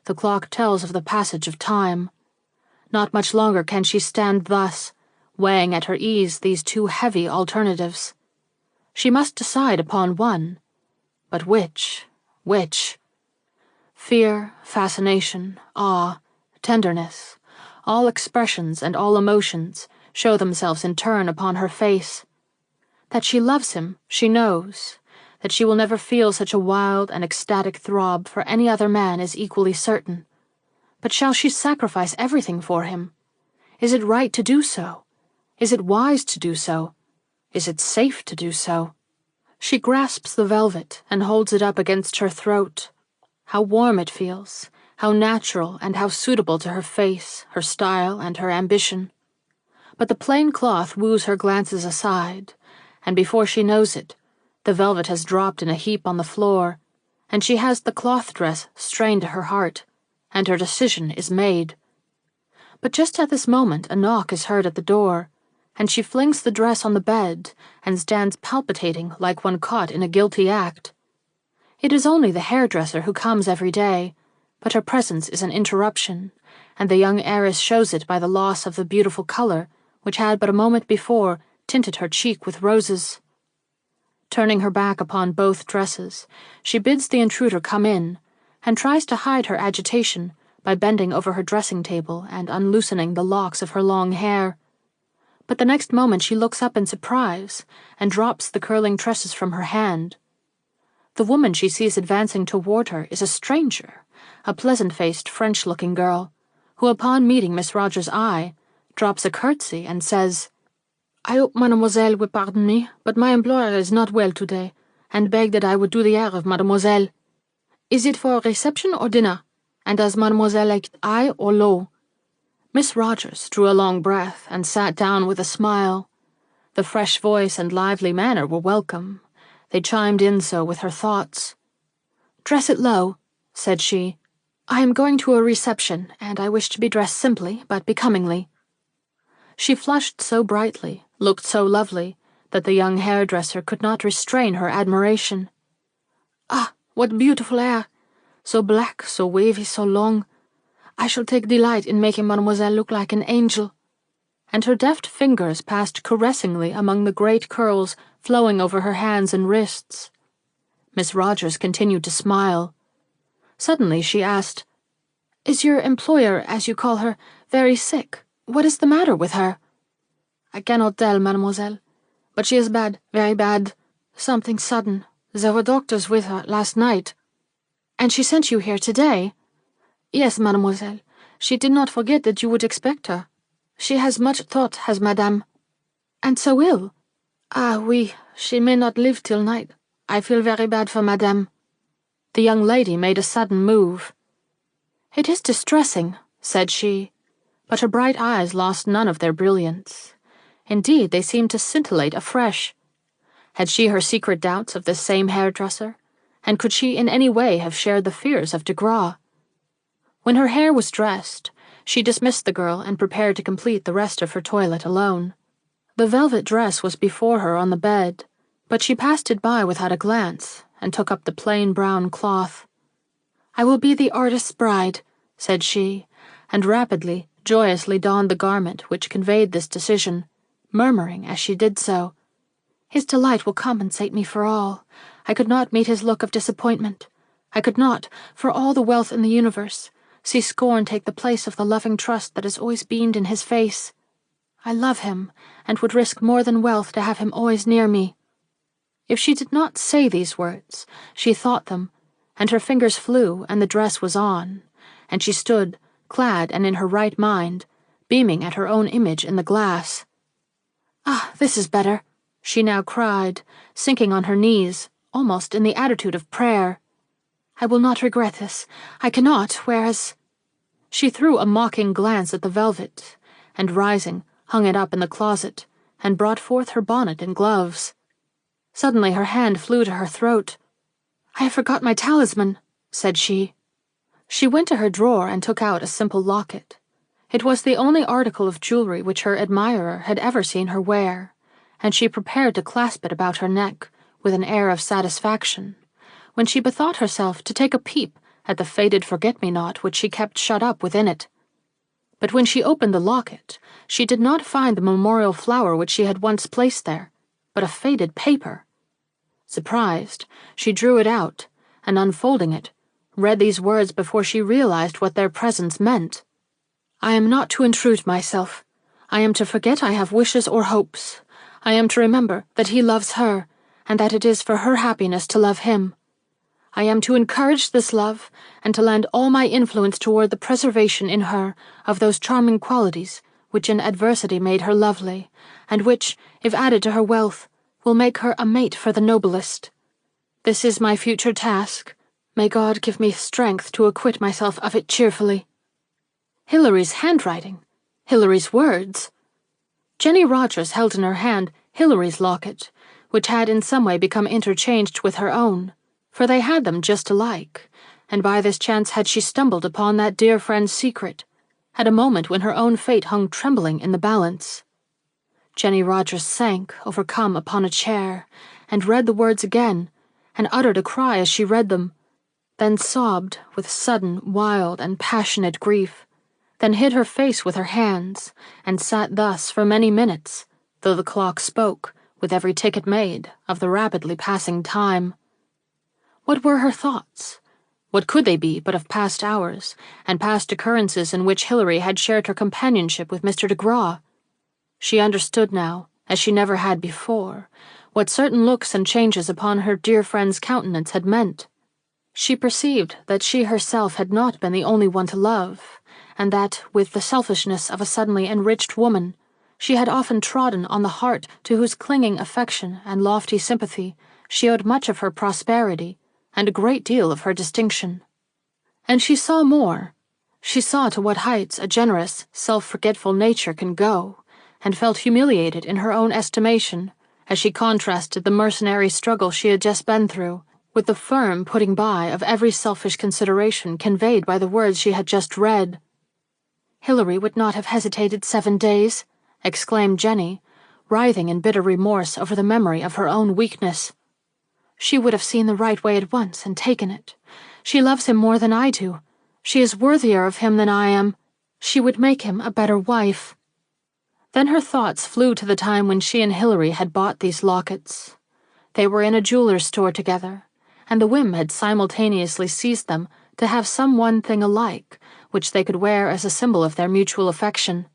The clock tells of the passage of time. Not much longer can she stand thus, weighing at her ease these 2 heavy alternatives. She must decide upon one. But which? Fear, fascination, awe, tenderness, all expressions and all emotions show themselves in turn upon her face. That she loves him, she knows. That she will never feel such a wild and ecstatic throb for any other man is equally certain. But shall she sacrifice everything for him? Is it right to do so? Is it wise to do so? Is it safe to do so? She grasps the velvet and holds it up against her throat. How warm it feels, how natural and how suitable to her face, her style, and her ambition. But the plain cloth woos her glances aside, and before she knows it, the velvet has dropped in a heap on the floor, and she has the cloth dress strained to her heart, and her decision is made. But just at this moment a knock is heard at the door, and she flings the dress on the bed and stands palpitating like one caught in a guilty act. It is only the hairdresser who comes every day, but her presence is an interruption, and the young heiress shows it by the loss of the beautiful color which had but a moment before tinted her cheek with roses. Turning her back upon both dresses, she bids the intruder come in, and tries to hide her agitation by bending over her dressing table and unloosening the locks of her long hair. But the next moment she looks up in surprise and drops the curling tresses from her hand. The woman she sees advancing toward her is a stranger, a pleasant-faced French-looking girl, who upon meeting Miss Rogers' eye, drops a curtsy and says, "I hope mademoiselle will pardon me, but my employer is not well today, and begged that I would do the hair of mademoiselle. Is it for a reception or dinner? And does mademoiselle like it high or low?" Miss Rogers drew a long breath and sat down with a smile. The fresh voice and lively manner were welcome. They chimed in so with her thoughts. "Dress it low," said she. "I am going to a reception, and I wish to be dressed simply but becomingly." She flushed so brightly, looked so lovely, that the young hairdresser could not restrain her admiration. Ah, what beautiful hair! So black, so wavy, so long. I shall take delight in making mademoiselle look like an angel." And her deft fingers passed caressingly among the great curls flowing over her hands and wrists. Miss Rogers continued to smile. Suddenly she asked, "Is your employer, as you call her, very sick? What is the matter with her?" "I cannot tell, mademoiselle, but she is bad, very bad. Something sudden. There were doctors with her last night." "And she sent you here today?" "Yes, mademoiselle. She did not forget that you would expect her. She has much thought, has madame." "And so ill?" "Ah, oui, she may not live till night. I feel very bad for madame." The young lady made a sudden move. "It is distressing," said she, but her bright eyes lost none of their brilliance. Indeed, they seemed to scintillate afresh. Had she her secret doubts of this same hairdresser, and could she in any way have shared the fears of de Graw? When her hair was dressed, she dismissed the girl and prepared to complete the rest of her toilet alone. The velvet dress was before her on the bed, but she passed it by without a glance and took up the plain brown cloth. "I will be the artist's bride," said she, and rapidly, joyously donned the garment which conveyed this decision, murmuring as she did so, "His delight will compensate me for all. I could not meet his look of disappointment. I could not, for all the wealth in the universe, see scorn take the place of the loving trust that has always beamed in his face. I love him, and would risk more than wealth to have him always near me." If she did not say these words, she thought them, and her fingers flew, and the dress was on, and she stood, clad and in her right mind, beaming at her own image in the glass. "Ah, this is better," she now cried, sinking on her knees, almost in the attitude of prayer. "I will not regret this. I cannot, whereas—" She threw a mocking glance at the velvet, and rising, hung it up in the closet, and brought forth her bonnet and gloves. Suddenly her hand flew to her throat. "I have forgot my talisman," said she. She went to her drawer and took out a simple locket. It was the only article of jewelry which her admirer had ever seen her wear, and she prepared to clasp it about her neck with an air of satisfaction, when she bethought herself to take a peep at the faded forget-me-not which she kept shut up within it. But when she opened the locket, she did not find the memorial flower which she had once placed there, but a faded paper. Surprised, she drew it out, and unfolding it, read these words before she realized what their presence meant. "I am not to intrude myself. I am to forget I have wishes or hopes. I am to remember that he loves her, and that it is for her happiness to love him. I am to encourage this love, and to lend all my influence toward the preservation in her of those charming qualities which in adversity made her lovely, and which, if added to her wealth, will make her a mate for the noblest. This is my future task. May God give me strength to acquit myself of it cheerfully." Hilary's handwriting! Hilary's words! Jenny Rogers held in her hand Hilary's locket, which had in some way become interchanged with her own, for they had them just alike, and by this chance had she stumbled upon that dear friend's secret, at a moment when her own fate hung trembling in the balance. Jenny Rogers sank, overcome, upon a chair, and read the words again, and uttered a cry as she read them, then sobbed with sudden, wild, and passionate grief, then hid her face with her hands, and sat thus for many minutes, though the clock spoke, with every tick it made, of the rapidly passing time. What were her thoughts? What could they be but of past hours, and past occurrences in which Hilary had shared her companionship with Mr. de Graw? She understood now, as she never had before, what certain looks and changes upon her dear friend's countenance had meant. She perceived that she herself had not been the only one to love, and that, with the selfishness of a suddenly enriched woman, she had often trodden on the heart to whose clinging affection and lofty sympathy she owed much of her prosperity and a great deal of her distinction. And she saw more. She saw to what heights a generous, self-forgetful nature can go, and felt humiliated in her own estimation as she contrasted the mercenary struggle she had just been through with the firm putting by of every selfish consideration conveyed by the words she had just read. "Hilary would not have hesitated 7 days," exclaimed Jenny, writhing in bitter remorse over the memory of her own weakness. She would have seen the right way at once and taken it. She loves him more than I do. She is worthier of him than I am. She would make him a better wife. Then her thoughts flew to the time when she and Hilary had bought these lockets. They were in a jeweler's store together, and the whim had simultaneously seized them to have some one thing alike, which they could wear as a symbol of their mutual affection.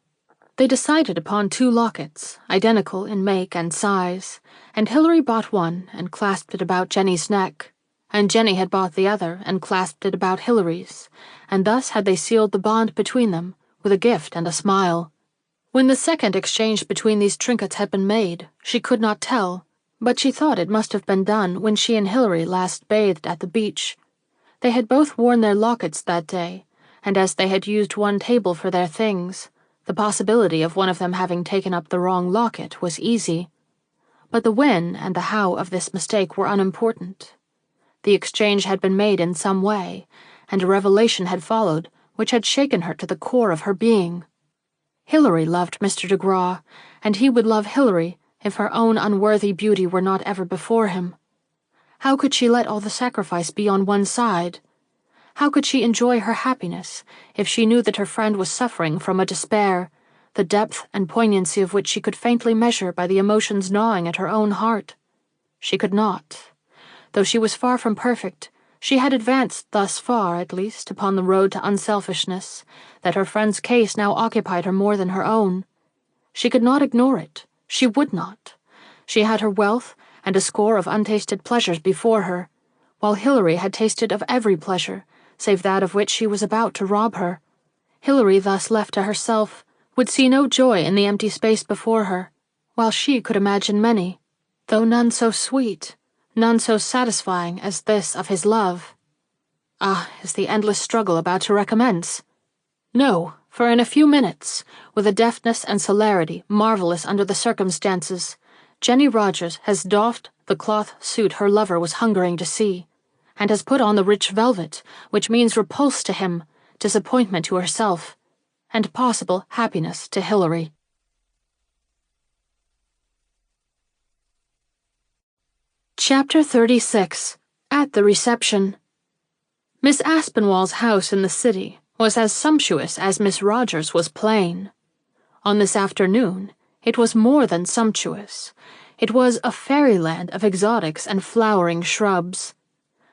They decided upon 2 lockets, identical in make and size, and Hilary bought one and clasped it about Jenny's neck, and Jenny had bought the other and clasped it about Hilary's, and thus had they sealed the bond between them with a gift and a smile. When the second exchange between these trinkets had been made, she could not tell, but she thought it must have been done when she and Hilary last bathed at the beach. They had both worn their lockets that day, and as they had used one table for their things, the possibility of one of them having taken up the wrong locket was easy. But the when and the how of this mistake were unimportant. The exchange had been made in some way, and a revelation had followed which had shaken her to the core of her being. Hilary loved Mr. de Graw, and he would love Hilary if her own unworthy beauty were not ever before him. How could she let all the sacrifice be on one side? How could she enjoy her happiness if she knew that her friend was suffering from a despair, the depth and poignancy of which she could faintly measure by the emotions gnawing at her own heart? She could not. Though she was far from perfect, she had advanced thus far, at least, upon the road to unselfishness, that her friend's case now occupied her more than her own. She could not ignore it. She would not. She had her wealth and a score of untasted pleasures before her, while Hilary had tasted of every pleasure, save that of which she was about to rob her. Hilary, thus left to herself, would see no joy in the empty space before her, while she could imagine many, though none so sweet, none so satisfying as this of his love. Ah, is the endless struggle about to recommence? No, for in a few minutes, with a deftness and celerity marvelous under the circumstances, Jenny Rogers has doffed the cloth suit her lover was hungering to see, and has put on the rich velvet, which means repulse to him, disappointment to herself, and possible happiness to Hilary. Chapter 36. At the Reception. Miss Aspinwall's house in the city was as sumptuous as Miss Rogers was plain. On this afternoon, it was more than sumptuous. It was a fairyland of exotics and flowering shrubs.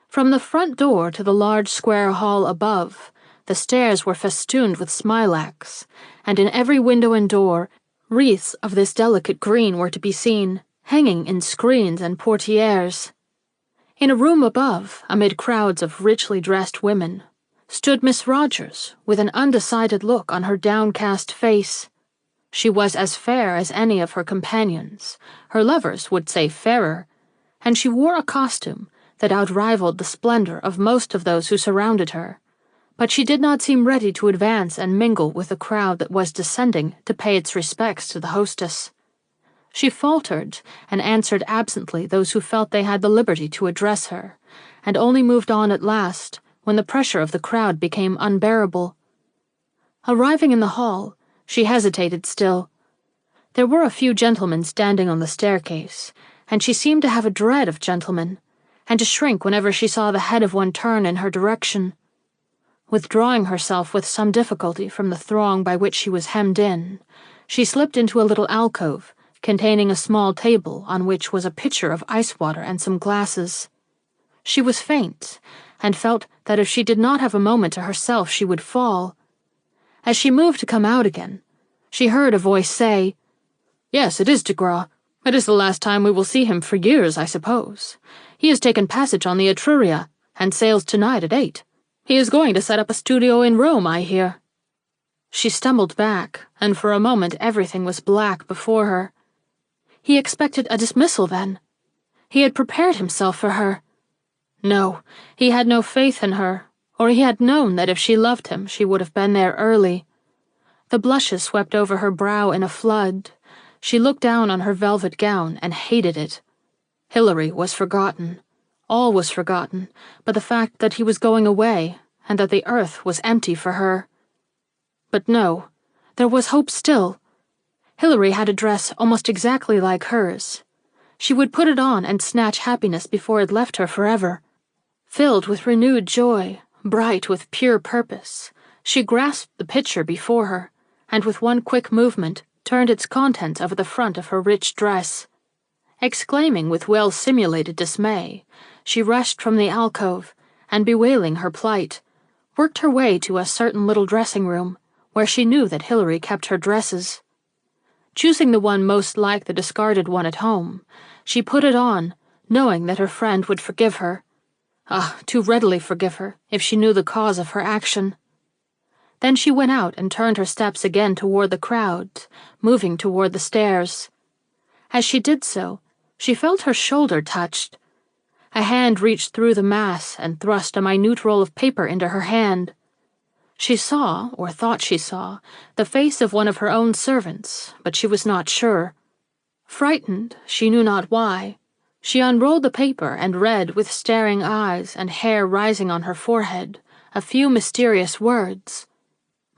From the front door to the large square hall above, the stairs were festooned with smilax, and in every window and door, wreaths of this delicate green were to be seen, hanging in screens and portieres. In a room above, amid crowds of richly dressed women, stood Miss Rogers, with an undecided look on her downcast face. She was as fair as any of her companions, her lovers would say fairer, and she wore a costume that outrivaled the splendor of most of those who surrounded her, but she did not seem ready to advance and mingle with the crowd that was descending to pay its respects to the hostess. She faltered and answered absently those who felt they had the liberty to address her, and only moved on at last when the pressure of the crowd became unbearable. Arriving in the hall, she hesitated still. There were a few gentlemen standing on the staircase, and she seemed to have a dread of gentlemen, and to shrink whenever she saw the head of one turn in her direction. Withdrawing herself with some difficulty from the throng by which she was hemmed in, she slipped into a little alcove containing a small table on which was a pitcher of ice water and some glasses. She was faint, and felt that if she did not have a moment to herself she would fall. As she moved to come out again, she heard a voice say, "Yes, it is de Graw. It is the last time we will see him for years, I suppose. He has taken passage on the Etruria, and sails tonight at 8. He is going to set up a studio in Rome, I hear." She stumbled back, and for a moment everything was black before her. He expected a dismissal, then. He had prepared himself for her. No, he had no faith in her, or he had known that if she loved him she would have been there early. The blushes swept over her brow in a flood. She looked down on her velvet gown and hated it. Hilary was forgotten. All was forgotten, but the fact that he was going away, and that the earth was empty for her. But no, there was hope still. Hilary had a dress almost exactly like hers. She would put it on and snatch happiness before it left her forever. Filled with renewed joy, bright with pure purpose, she grasped the picture before her, and with one quick movement turned its contents over the front of her rich dress. Exclaiming with well-simulated dismay, she rushed from the alcove, and bewailing her plight, worked her way to a certain little dressing-room, where she knew that Hilary kept her dresses. Choosing the one most like the discarded one at home, she put it on, knowing that her friend would forgive her. Too readily forgive her, if she knew the cause of her action. Then she went out and turned her steps again toward the crowd, moving toward the stairs. As she did so, she felt her shoulder touched. A hand reached through the mass and thrust a minute roll of paper into her hand. She saw, or thought she saw, the face of one of her own servants, but she was not sure. Frightened, she knew not why, she unrolled the paper and read with staring eyes and hair rising on her forehead a few mysterious words.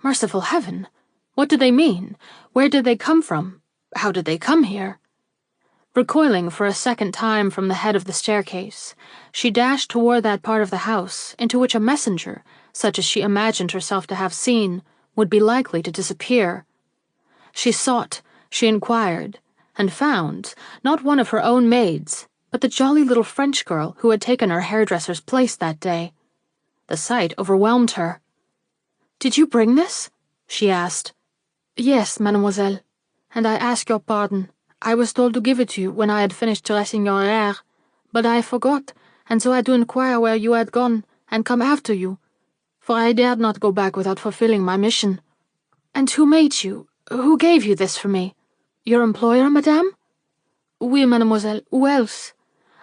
Merciful heaven! What did they mean? Where did they come from? How did they come here? Recoiling for a second time from the head of the staircase, she dashed toward that part of the house into which a messenger, such as she imagined herself to have seen, would be likely to disappear. She sought, she inquired, and found, not one of her own maids, but the jolly little French girl who had taken her hairdresser's place that day. The sight overwhelmed her. "Did you bring this?" she asked. "Yes, mademoiselle, and I ask your pardon. I was told to give it to you when I had finished dressing your hair, but I forgot, and so I had to inquire where you had gone, and come after you, for I dared not go back without fulfilling my mission." "And who made you? Who gave you this for me? Your employer, madame?" "Oui, mademoiselle, who else?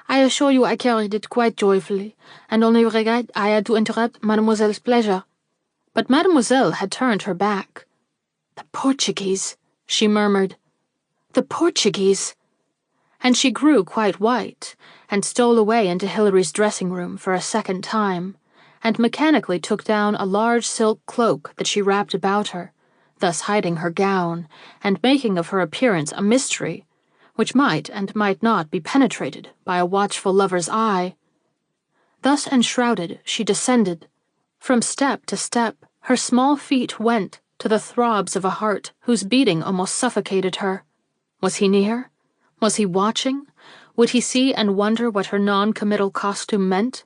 I assure you I carried it quite joyfully, and only regret I had to interrupt mademoiselle's pleasure." But mademoiselle had turned her back. "The Portuguese," she murmured. "The Portuguese!" And she grew quite white, and stole away into Hilary's dressing-room for a second time, and mechanically took down a large silk cloak that she wrapped about her, thus hiding her gown, and making of her appearance a mystery, which might and might not be penetrated by a watchful lover's eye. Thus enshrouded, she descended. From step to step, her small feet went to the throbs of a heart whose beating almost suffocated her. Was he near? Was he watching? Would he see and wonder what her non-committal costume meant?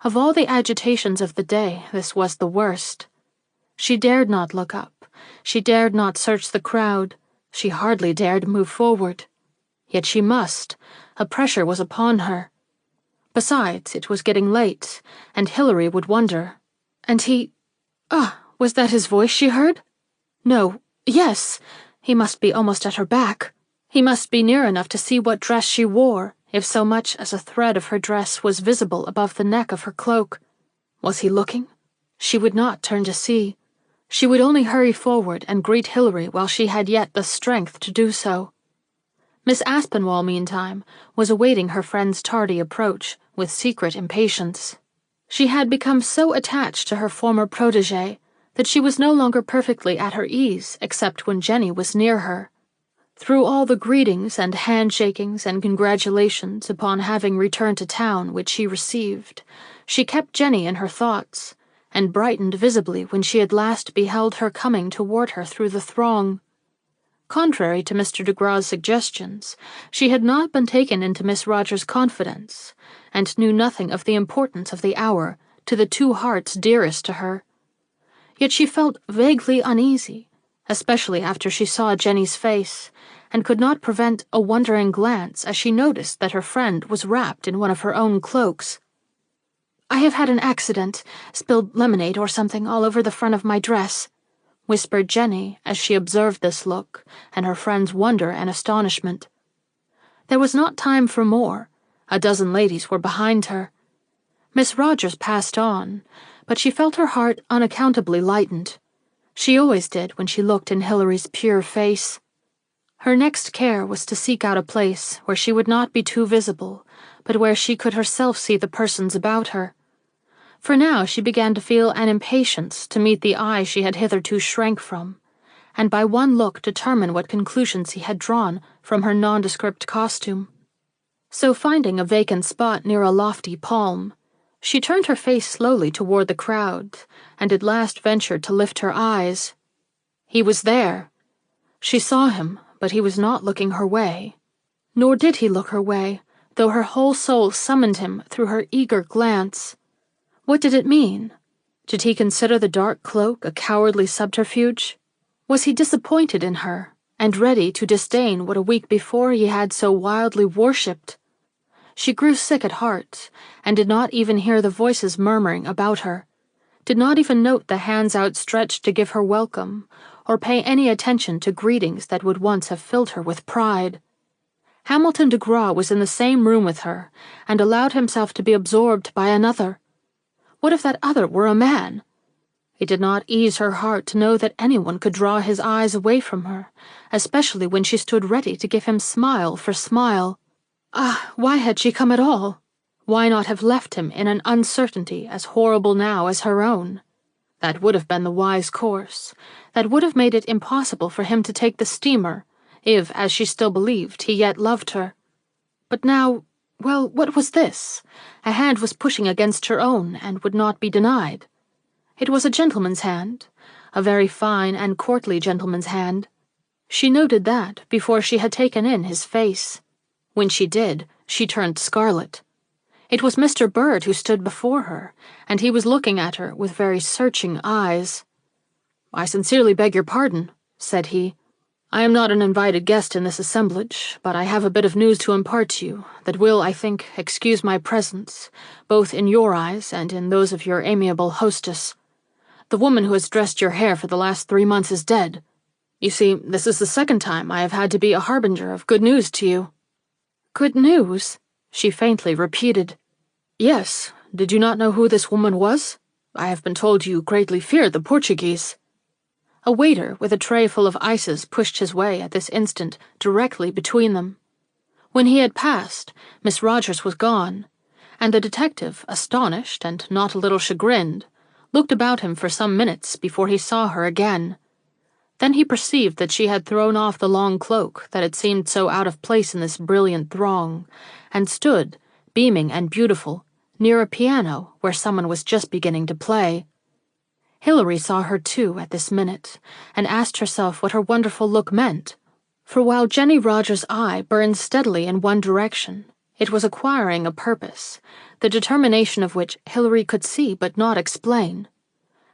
Of all the agitations of the day, this was the worst. She dared not look up. She dared not search the crowd. She hardly dared move forward. Yet she must. A pressure was upon her. Besides, it was getting late, and Hilary would wonder. And he... was that his voice she heard? No, yes, he must be almost at her back. He must be near enough to see what dress she wore, if so much as a thread of her dress was visible above the neck of her cloak. Was he looking? She would not turn to see. She would only hurry forward and greet Hilary while she had yet the strength to do so. Miss Aspinwall, meantime, was awaiting her friend's tardy approach with secret impatience. She had become so attached to her former protégée that she was no longer perfectly at her ease except when Jenny was near her. Through all the greetings and handshakings and congratulations upon having returned to town which she received, she kept Jenny in her thoughts, and brightened visibly when she at last beheld her coming toward her through the throng. Contrary to Mr. de Gras's suggestions, she had not been taken into Miss Rogers' confidence, and knew nothing of the importance of the hour to the two hearts dearest to her. Yet she felt vaguely uneasy, especially after she saw Jenny's face, and could not prevent a wondering glance as she noticed that her friend was wrapped in one of her own cloaks. "I have had an accident, spilled lemonade or something all over the front of my dress," whispered Jenny as she observed this look and her friend's wonder and astonishment. There was not time for more. A dozen ladies were behind her. Miss Rogers passed on, but she felt her heart unaccountably lightened. She always did when she looked in Hilary's pure face. Her next care was to seek out a place where she would not be too visible, but where she could herself see the persons about her. For now she began to feel an impatience to meet the eye she had hitherto shrank from, and by one look determine what conclusions he had drawn from her nondescript costume. So finding a vacant spot near a lofty palm, she turned her face slowly toward the crowd, and at last ventured to lift her eyes. He was there. She saw him, but he was not looking her way. Nor did he look her way, though her whole soul summoned him through her eager glance. What did it mean? Did he consider the dark cloak a cowardly subterfuge? Was he disappointed in her, and ready to disdain what a week before he had so wildly worshipped? She grew sick at heart, and did not even hear the voices murmuring about her, did not even note the hands outstretched to give her welcome, or pay any attention to greetings that would once have filled her with pride. Hamilton de Graw was in the same room with her, and allowed himself to be absorbed by another. What if that other were a man? It did not ease her heart to know that anyone could draw his eyes away from her, especially when she stood ready to give him smile for smile. Ah, why had she come at all? Why not have left him in an uncertainty as horrible now as her own? That would have been the wise course. That would have made it impossible for him to take the steamer, if, as she still believed, he yet loved her. But now, well, what was this? A hand was pushing against her own, and would not be denied. It was a gentleman's hand, a very fine and courtly gentleman's hand. She noted that before she had taken in his face. When she did, she turned scarlet. It was Mr. Bird who stood before her, and he was looking at her with very searching eyes. "I sincerely beg your pardon," said he. "I am not an invited guest in this assemblage, but I have a bit of news to impart to you that will, I think, excuse my presence, both in your eyes and in those of your amiable hostess. The woman who has dressed your hair for the last 3 months is dead. You see, this is the second time I have had to be a harbinger of good news to you." "Good news?" she faintly repeated. "Yes. Did you not know who this woman was? I have been told you greatly feared the Portuguese." A waiter with a tray full of ices pushed his way at this instant directly between them. When he had passed, Miss Rogers was gone, and the detective, astonished and not a little chagrined, looked about him for some minutes before he saw her again. Then he perceived that she had thrown off the long cloak that had seemed so out of place in this brilliant throng, and stood, beaming and beautiful, near a piano where someone was just beginning to play. Hilary saw her too at this minute, and asked herself what her wonderful look meant, for while Jenny Rogers' eye burned steadily in one direction, it was acquiring a purpose, the determination of which Hilary could see but not explain,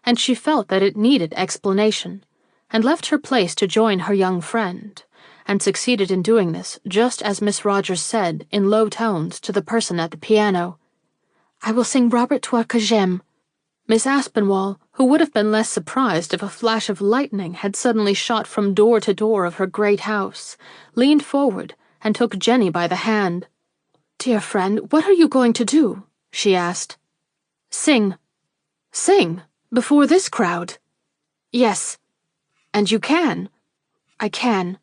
and she felt that it needed explanation, and left her place to join her young friend, and succeeded in doing this just as Miss Rogers said in low tones to the person at the piano, "I will sing Robert Toi que j'aime." Miss Aspinwall, who would have been less surprised if a flash of lightning had suddenly shot from door to door of her great house, leaned forward and took Jenny by the hand. "Dear friend, what are you going to do?" she asked. "Sing." "Sing? Before this crowd?" "Yes." "And you can?" "I can."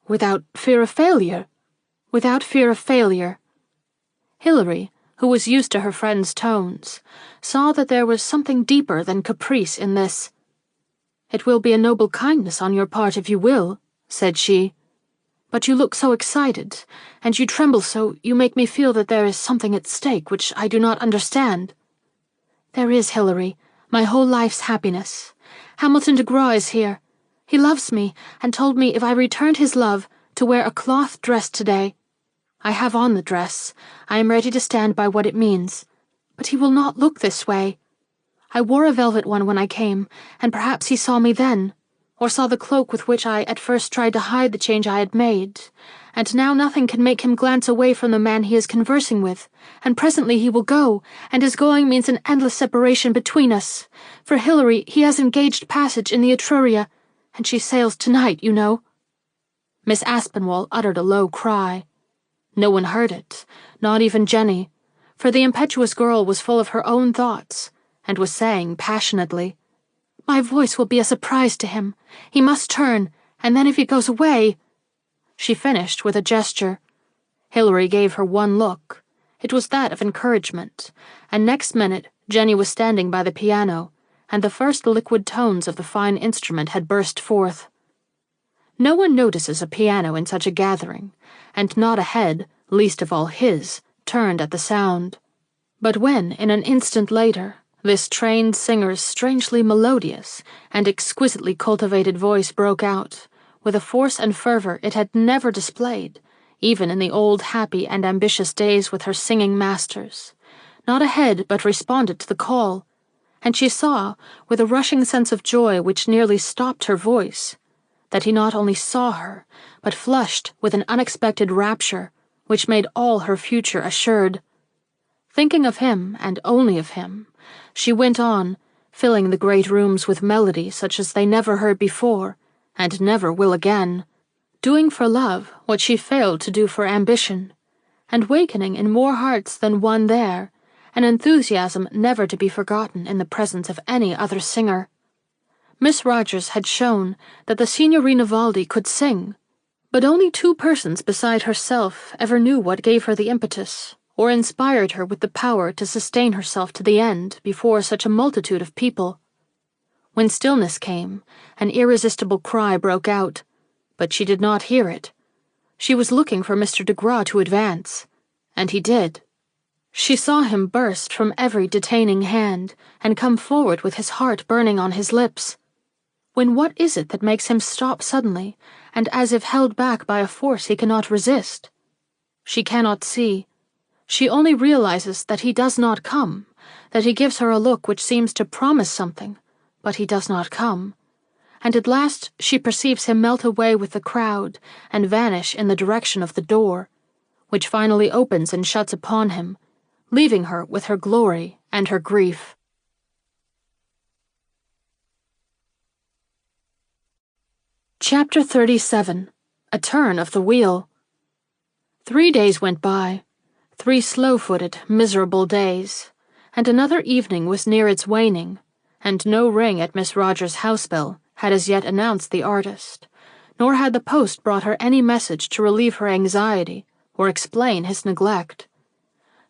"Without fear of failure?" "Without fear of failure." Hilary, who was used to her friend's tones, saw that there was something deeper than caprice in this. "It will be a noble kindness on your part if you will," said she. "But you look so excited, and you tremble so, you make me feel that there is something at stake which I do not understand." "There is, Hilary, my whole life's happiness. Hamilton de Graw is here. He loves me, and told me if I returned his love, to wear a cloth dress today. I have on the dress. I am ready to stand by what it means. But he will not look this way. I wore a velvet one when I came, and perhaps he saw me then, or saw the cloak with which I at first tried to hide the change I had made, and now nothing can make him glance away from the man he is conversing with, and presently he will go, and his going means an endless separation between us. For Hilary, he has engaged passage in the Etruria, and she sails tonight, you know." Miss Aspinwall uttered a low cry. No one heard it, not even Jenny, for the impetuous girl was full of her own thoughts, and was saying passionately, "My voice will be a surprise to him. He must turn, and then if he goes away—" She finished with a gesture. Hilary gave her one look. It was that of encouragement, and next minute Jenny was standing by the piano, and the first liquid tones of the fine instrument had burst forth. No one notices a piano in such a gathering, and not a head, least of all his, turned at the sound. But when, in an instant later, this trained singer's strangely melodious and exquisitely cultivated voice broke out, with a force and fervor it had never displayed, even in the old happy and ambitious days with her singing masters, not a head but responded to the call, and she saw, with a rushing sense of joy which nearly stopped her voice, that he not only saw her, but flushed with an unexpected rapture which made all her future assured. Thinking of him, and only of him, she went on, filling the great rooms with melody such as they never heard before, and never will again, doing for love what she failed to do for ambition, and wakening in more hearts than one there an enthusiasm never to be forgotten in the presence of any other singer. Miss Rogers had shown that the Signorina Valdi could sing, but only 2 persons beside herself ever knew what gave her the impetus, or inspired her with the power to sustain herself to the end before such a multitude of people. When stillness came, an irresistible cry broke out, but she did not hear it. She was looking for Mr. de Graw to advance, and he did. She saw him burst from every detaining hand and come forward with his heart burning on his lips. When what is it that makes him stop suddenly, and as if held back by a force he cannot resist? She cannot see. She only realizes that he does not come, that he gives her a look which seems to promise something, but he does not come, and at last she perceives him melt away with the crowd and vanish in the direction of the door, which finally opens and shuts upon him, leaving her with her glory and her grief. Chapter 37. A Turn of the Wheel. 3 days went by, 3 slow-footed, miserable days, and another evening was near its waning, and no ring at Miss Rogers' house bell had as yet announced the artist, nor had the post brought her any message to relieve her anxiety or explain his neglect.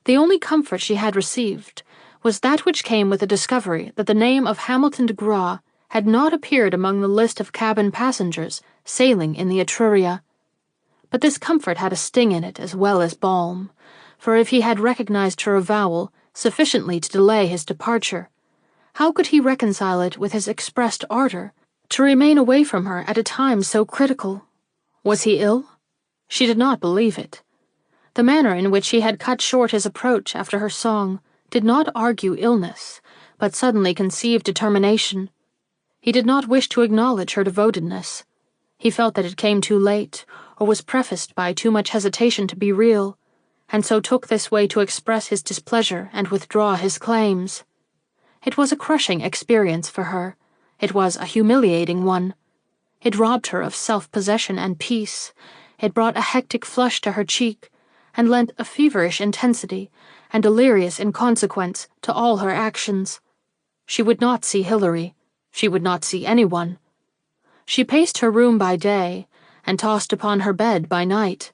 The only comfort she had received was that which came with the discovery that the name of Hamilton de Graw had not appeared among the list of cabin passengers sailing in the Etruria. But this comfort had a sting in it as well as balm, for if he had recognized her avowal sufficiently to delay his departure, how could he reconcile it with his expressed ardor to remain away from her at a time so critical? Was he ill? She did not believe it. The manner in which he had cut short his approach after her song did not argue illness, but suddenly conceived determination. He did not wish to acknowledge her devotedness. He felt that it came too late, or was prefaced by too much hesitation to be real, and so took this way to express his displeasure and withdraw his claims. It was a crushing experience for her. It was a humiliating one. It robbed her of self-possession and peace. It brought a hectic flush to her cheek, and lent a feverish intensity and delirious inconsequence to all her actions. She would not see Hilary. She would not see anyone. She paced her room by day, and tossed upon her bed by night.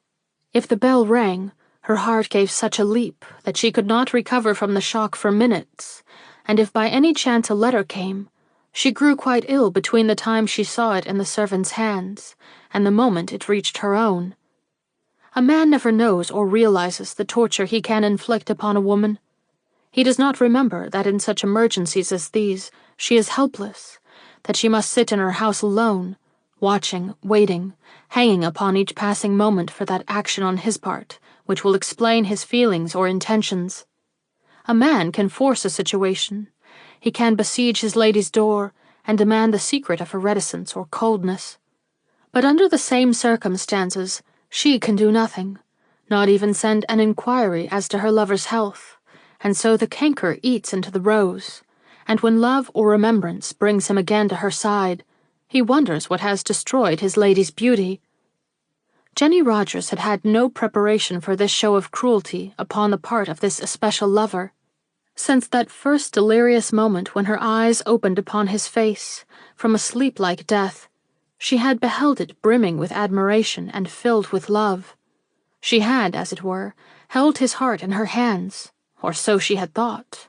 If the bell rang, her heart gave such a leap that she could not recover from the shock for minutes, and if by any chance a letter came, she grew quite ill between the time she saw it in the servant's hands and the moment it reached her own. A man never knows or realizes the torture he can inflict upon a woman. He does not remember that in such emergencies as these she is helpless, that she must sit in her house alone, watching, waiting, hanging upon each passing moment for that action on his part which will explain his feelings or intentions. A man can force a situation. He can besiege his lady's door and demand the secret of her reticence or coldness. But under the same circumstances, she can do nothing, not even send an inquiry as to her lover's health, and so the canker eats into the rose, and when love or remembrance brings him again to her side, he wonders what has destroyed his lady's beauty. Jenny Rogers had had no preparation for this show of cruelty upon the part of this especial lover. Since that first delirious moment when her eyes opened upon his face, from a sleep like death, she had beheld it brimming with admiration and filled with love. She had, as it were, held his heart in her hands, or so she had thought,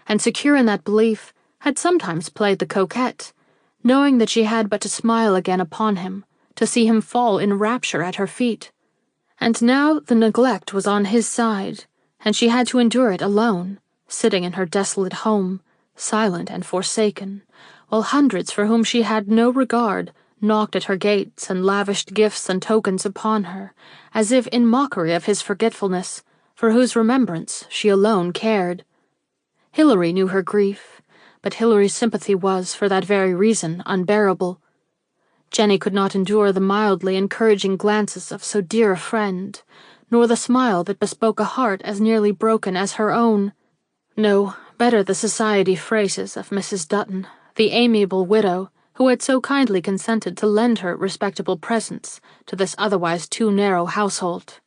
and secure in that belief, had sometimes played the coquette, knowing that she had but to smile again upon him, to see him fall in rapture at her feet, And now the neglect was on his side, and she had to endure it alone, sitting in her desolate home, silent and forsaken, while hundreds for whom she had no regard knocked at her gates and lavished gifts and tokens upon her, as if in mockery of his forgetfulness, for whose remembrance she alone cared. Hilary knew her grief, but Hilary's sympathy was, for that very reason, unbearable. Jenny could not endure the mildly encouraging glances of so dear a friend, nor the smile that bespoke a heart as nearly broken as her own. No, better the society phrases of Mrs. Dutton, the amiable widow, who had so kindly consented to lend her respectable presence to this otherwise too narrow household.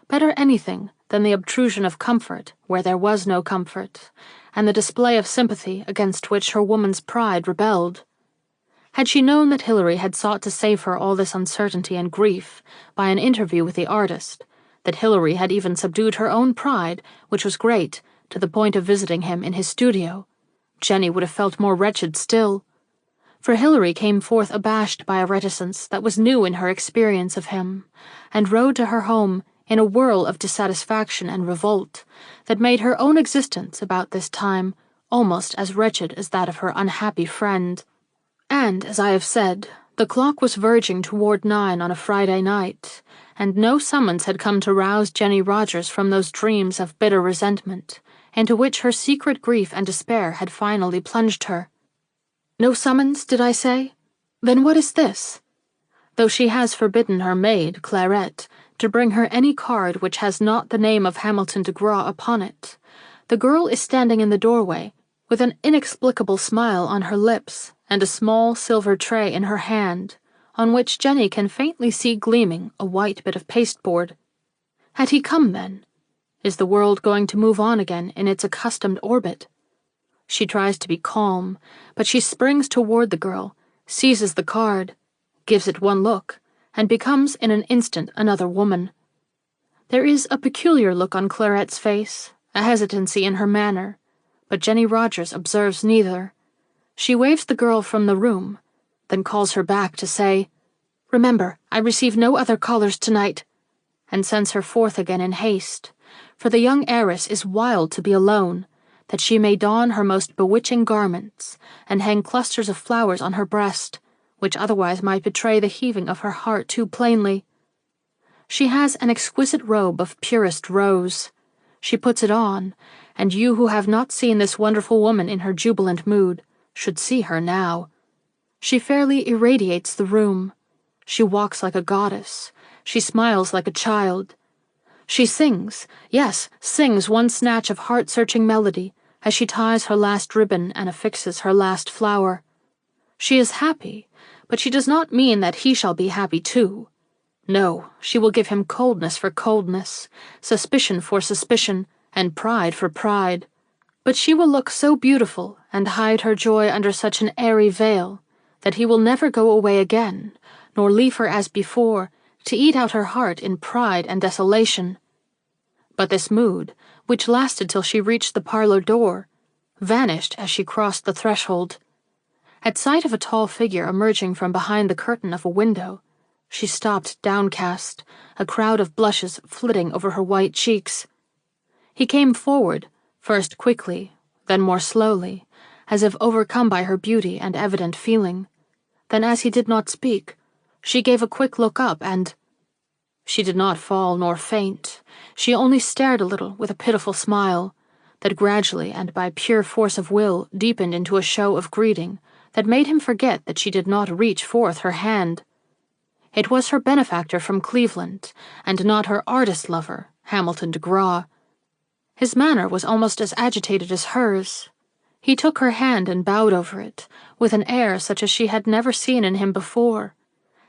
Better anything than the obtrusion of comfort where there was no comfort, and the display of sympathy against which her woman's pride rebelled. Had she known that Hilary had sought to save her all this uncertainty and grief by an interview with the artist, that Hilary had even subdued her own pride, which was great, to the point of visiting him in his studio, Jenny would have felt more wretched still. For Hilary came forth abashed by a reticence that was new in her experience of him, and rode to her home in a whirl of dissatisfaction and revolt that made her own existence about this time almost as wretched as that of her unhappy friend. And, as I have said, the clock was verging toward 9 on a Friday night, and no summons had come to rouse Jenny Rogers from those dreams of bitter resentment into which her secret grief and despair had finally plunged her. No summons, did I say? Then what is this? Though she has forbidden her maid, Clarette, to bring her any card which has not the name of Hamilton de Graw upon it, the girl is standing in the doorway, with an inexplicable smile on her lips and a small silver tray in her hand, on which Jenny can faintly see gleaming a white bit of pasteboard. Had he come, then? Is the world going to move on again in its accustomed orbit? She tries to be calm, but she springs toward the girl, seizes the card, gives it one look, and becomes in an instant another woman. There is a peculiar look on Clarette's face, a hesitancy in her manner, but Jenny Rogers observes neither. She waves the girl from the room, then calls her back to say, "Remember, I receive no other callers tonight," and sends her forth again in haste, for the young heiress is wild to be alone, that she may don her most bewitching garments and hang clusters of flowers on her breast, which otherwise might betray the heaving of her heart too plainly. She has an exquisite robe of purest rose. She puts it on, and you who have not seen this wonderful woman in her jubilant mood should see her now. She fairly irradiates the room. She walks like a goddess. She smiles like a child. She sings, yes, sings one snatch of heart-searching melody as she ties her last ribbon and affixes her last flower. She is happy, but she does not mean that he shall be happy too. No, she will give him coldness for coldness, suspicion for suspicion, and pride for pride. But she will look so beautiful and hide her joy under such an airy veil that he will never go away again, nor leave her as before, to eat out her heart in pride and desolation. But this mood, which lasted till she reached the parlor door, vanished as she crossed the threshold. At sight of a tall figure emerging from behind the curtain of a window, she stopped downcast, a crowd of blushes flitting over her white cheeks. He came forward, first quickly, then more slowly, as if overcome by her beauty and evident feeling. Then, as he did not speak, she gave a quick look up and— She did not fall nor faint. She only stared a little with a pitiful smile, that gradually and by pure force of will deepened into a show of greeting that made him forget that she did not reach forth her hand. It was her benefactor from Cleveland, and not her artist-lover, Hamilton de Graw. His manner was almost as agitated as hers. He took her hand and bowed over it, with an air such as she had never seen in him before,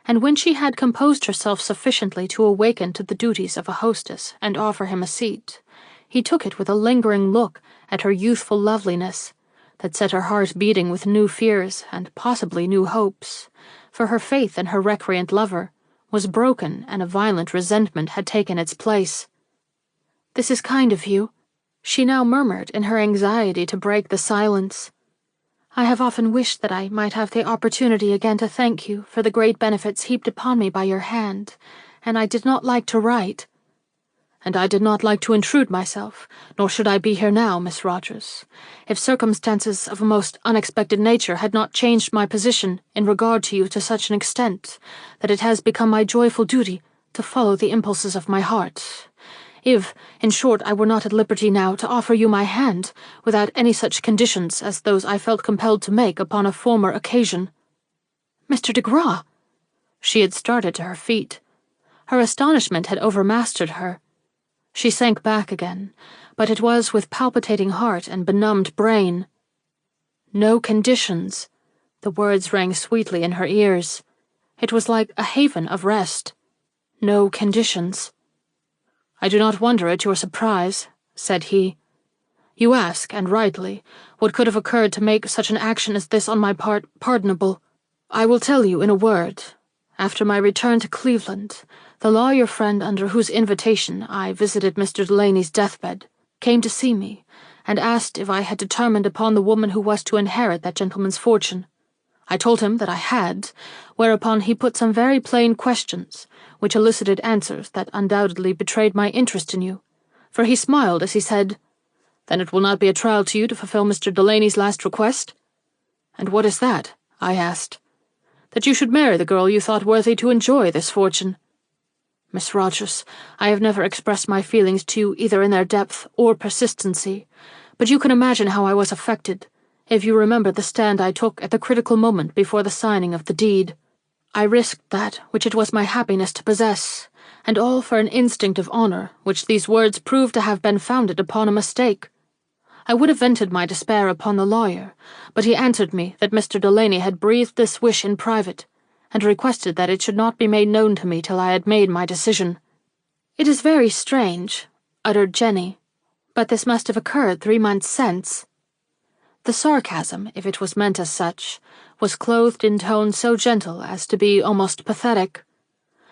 and when she had composed herself sufficiently to awaken to the duties of a hostess and offer him a seat, he took it with a lingering look at her youthful loveliness that set her heart beating with new fears and possibly new hopes, for her faith in her recreant lover was broken and a violent resentment had taken its place. "This is kind of you," she now murmured in her anxiety to break the silence. "I have often wished that I might have the opportunity again to thank you for the great benefits heaped upon me by your hand, and I did not like to write. And I did not like to intrude myself, nor should I be here now, Miss Rogers, if circumstances of a most unexpected nature had not changed my position in regard to you to such an extent that it has become my joyful duty to follow the impulses of my heart. If, in short, I were not at liberty now to offer you my hand without any such conditions as those I felt compelled to make upon a former occasion. Mr. de Graw! She had started to her feet. Her astonishment had overmastered her. She sank back again, but it was with palpitating heart and benumbed brain. No conditions. The words rang sweetly in her ears. It was like a haven of rest. No conditions. I do not wonder at your surprise, said he. You ask, and rightly, what could have occurred to make such an action as this on my part pardonable. I will tell you in a word. After my return to Cleveland, the lawyer friend under whose invitation I visited Mr. Delaney's deathbed came to see me, and asked if I had determined upon the woman who was to inherit that gentleman's fortune. I told him that I had, whereupon he put some very plain questions, which elicited answers that undoubtedly betrayed my interest in you, for he smiled as he said, "Then it will not be a trial to you to fulfill Mr. Delaney's last request?" "And what is that?" I asked. "That you should marry the girl you thought worthy to enjoy this fortune." Miss Rogers, I have never expressed my feelings to you either in their depth or persistency, but you can imagine how I was affected, if you remember the stand I took at the critical moment before the signing of the deed. I risked that which it was my happiness to possess, and all for an instinct of honor which these words proved to have been founded upon a mistake. I would have vented my despair upon the lawyer, but he answered me that Mr. Delaney had breathed this wish in private, and requested that it should not be made known to me till I had made my decision. "It is very strange," uttered Jenny, "but this must have occurred 3 months since." The sarcasm, if it was meant as such, was clothed in tone so gentle as to be almost pathetic.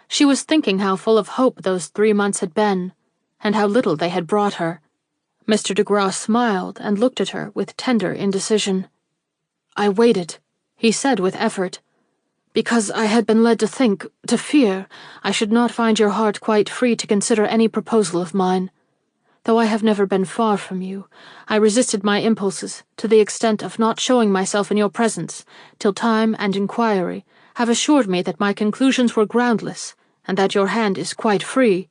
She was thinking how full of hope those 3 months had been, and how little they had brought her. Mr. de Graw smiled and looked at her with tender indecision. "I waited," he said with effort, "because I had been led to think, to fear, I should not find your heart quite free to consider any proposal of mine. Though I have never been far from you, I resisted my impulses to the extent of not showing myself in your presence till time and inquiry have assured me that my conclusions were groundless and that your hand is quite free."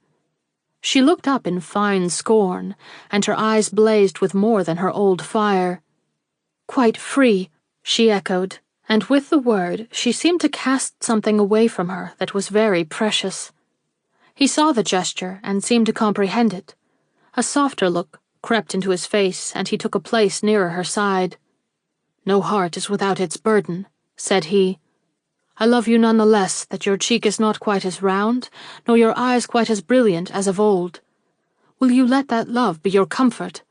She looked up in fine scorn, and her eyes blazed with more than her old fire. "Quite free," she echoed, and with the word she seemed to cast something away from her that was very precious. He saw the gesture and seemed to comprehend it. A softer look crept into his face, and he took a place nearer her side. "No heart is without its burden," said he. "I love you none the less that your cheek is not quite as round, nor your eyes quite as brilliant as of old. Will you let that love be your comfort?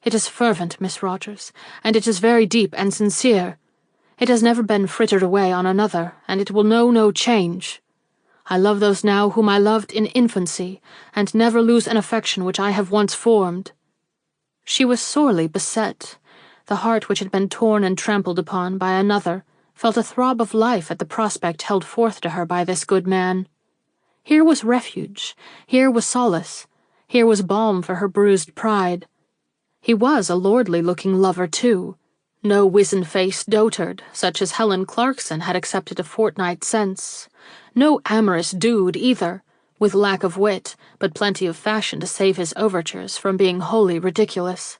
It is fervent, Miss Rogers, and it is very deep and sincere. It has never been frittered away on another, and it will know no change. I love those now whom I loved in infancy, and never lose an affection which I have once formed." She was sorely beset. The heart which had been torn and trampled upon by another felt a throb of life at the prospect held forth to her by this good man. Here was refuge, here was solace, here was balm for her bruised pride. He was a lordly-looking lover, too, no wizen-faced dotard, such as Helen Clarkson had accepted a fortnight since. No amorous dude, either, with lack of wit, but plenty of fashion to save his overtures from being wholly ridiculous.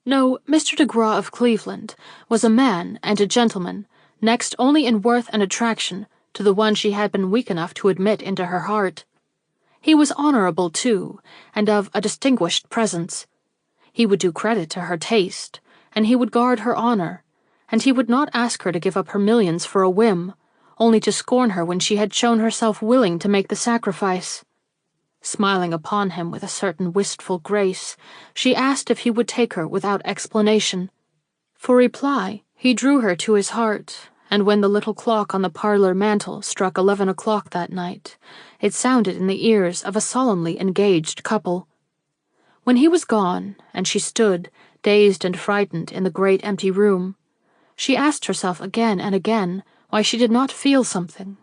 No, Mr. de Graw of Cleveland was a man and a gentleman, next only in worth and attraction to the one she had been weak enough to admit into her heart. He was honorable, too, and of a distinguished presence. He would do credit to her taste, and he would guard her honor, and he would not ask her to give up her millions for a whim, only to scorn her when she had shown herself willing to make the sacrifice. Smiling upon him with a certain wistful grace, she asked if he would take her without explanation. For reply, he drew her to his heart, and when the little clock on the parlor mantel struck 11 o'clock that night, it sounded in the ears of a solemnly engaged couple. When he was gone, and she stood, dazed and frightened, in the great empty room, she asked herself again and again why she did not feel something,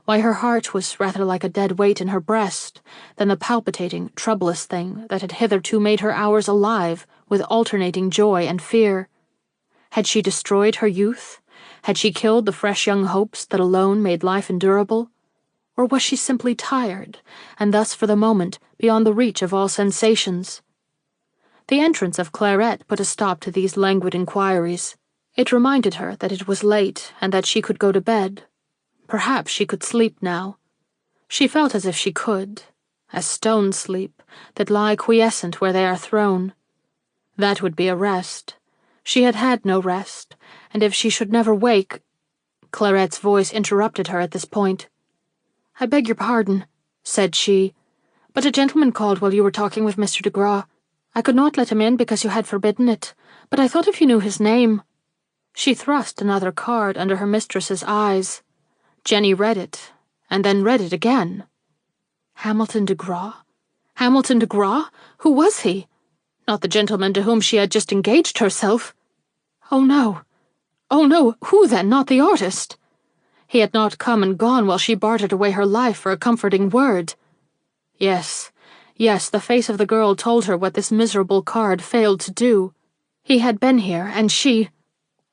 why her heart was rather like a dead weight in her breast than the palpitating, troublous thing that had hitherto made her hours alive with alternating joy and fear. Had she destroyed her youth? Had she killed the fresh young hopes that alone made life endurable? Or was she simply tired, and thus for the moment beyond the reach of all sensations? The entrance of Clarette put a stop to these languid inquiries. It reminded her that it was late and that she could go to bed. Perhaps she could sleep now. She felt as if she could, as stones sleep, that lie quiescent where they are thrown. That would be a rest. She had had no rest, and if she should never wake— Clarette's voice interrupted her at this point. "I beg your pardon," said she, "but a gentleman called while you were talking with Mr. de Graw. I could not let him in because you had forbidden it, but I thought if you knew his name—" She thrust another card under her mistress's eyes. Jenny read it, and then read it again. Hamilton de Graw? Hamilton de Graw? Who was he? Not the gentleman to whom she had just engaged herself. Oh no, who then? Not the artist? He had not come and gone while she bartered away her life for a comforting word. Yes, the face of the girl told her what this miserable card failed to do. He had been here, and she—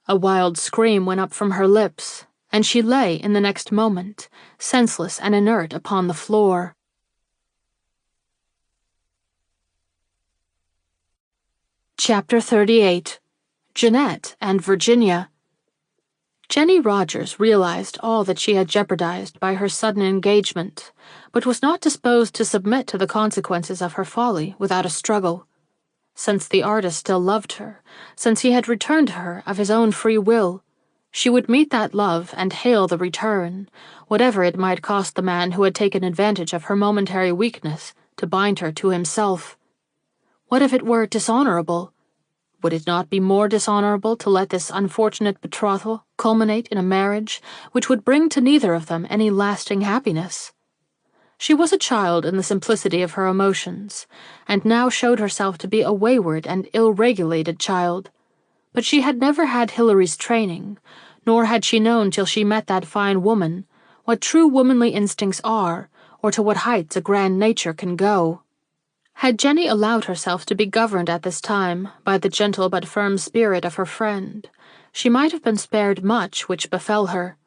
A wild scream went up from her lips, and she lay in the next moment, senseless and inert upon the floor. Chapter 38. Jeanette and Virginia. Jenny Rogers realized all that she had jeopardized by her sudden engagement, but was not disposed to submit to the consequences of her folly without a struggle. Since the artist still loved her, since he had returned to her of his own free will, she would meet that love and hail the return, whatever it might cost the man who had taken advantage of her momentary weakness to bind her to himself. What if it were dishonorable? Would it not be more dishonorable to let this unfortunate betrothal culminate in a marriage which would bring to neither of them any lasting happiness? She was a child in the simplicity of her emotions, and now showed herself to be a wayward and ill-regulated child. But she had never had Hilary's training, nor had she known till she met that fine woman what true womanly instincts are, or to what heights a grand nature can go. Had Jenny allowed herself to be governed at this time by the gentle but firm spirit of her friend, she might have been spared much which befell her.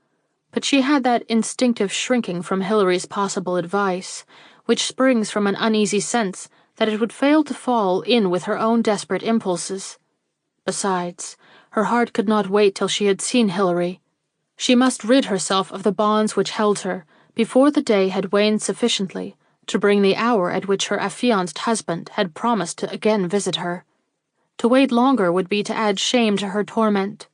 But she had that instinctive shrinking from Hilary's possible advice, which springs from an uneasy sense that it would fail to fall in with her own desperate impulses. Besides, her heart could not wait till she had seen Hilary. She must rid herself of the bonds which held her before the day had waned sufficiently to bring the hour at which her affianced husband had promised to again visit her. To wait longer would be to add shame to her torment.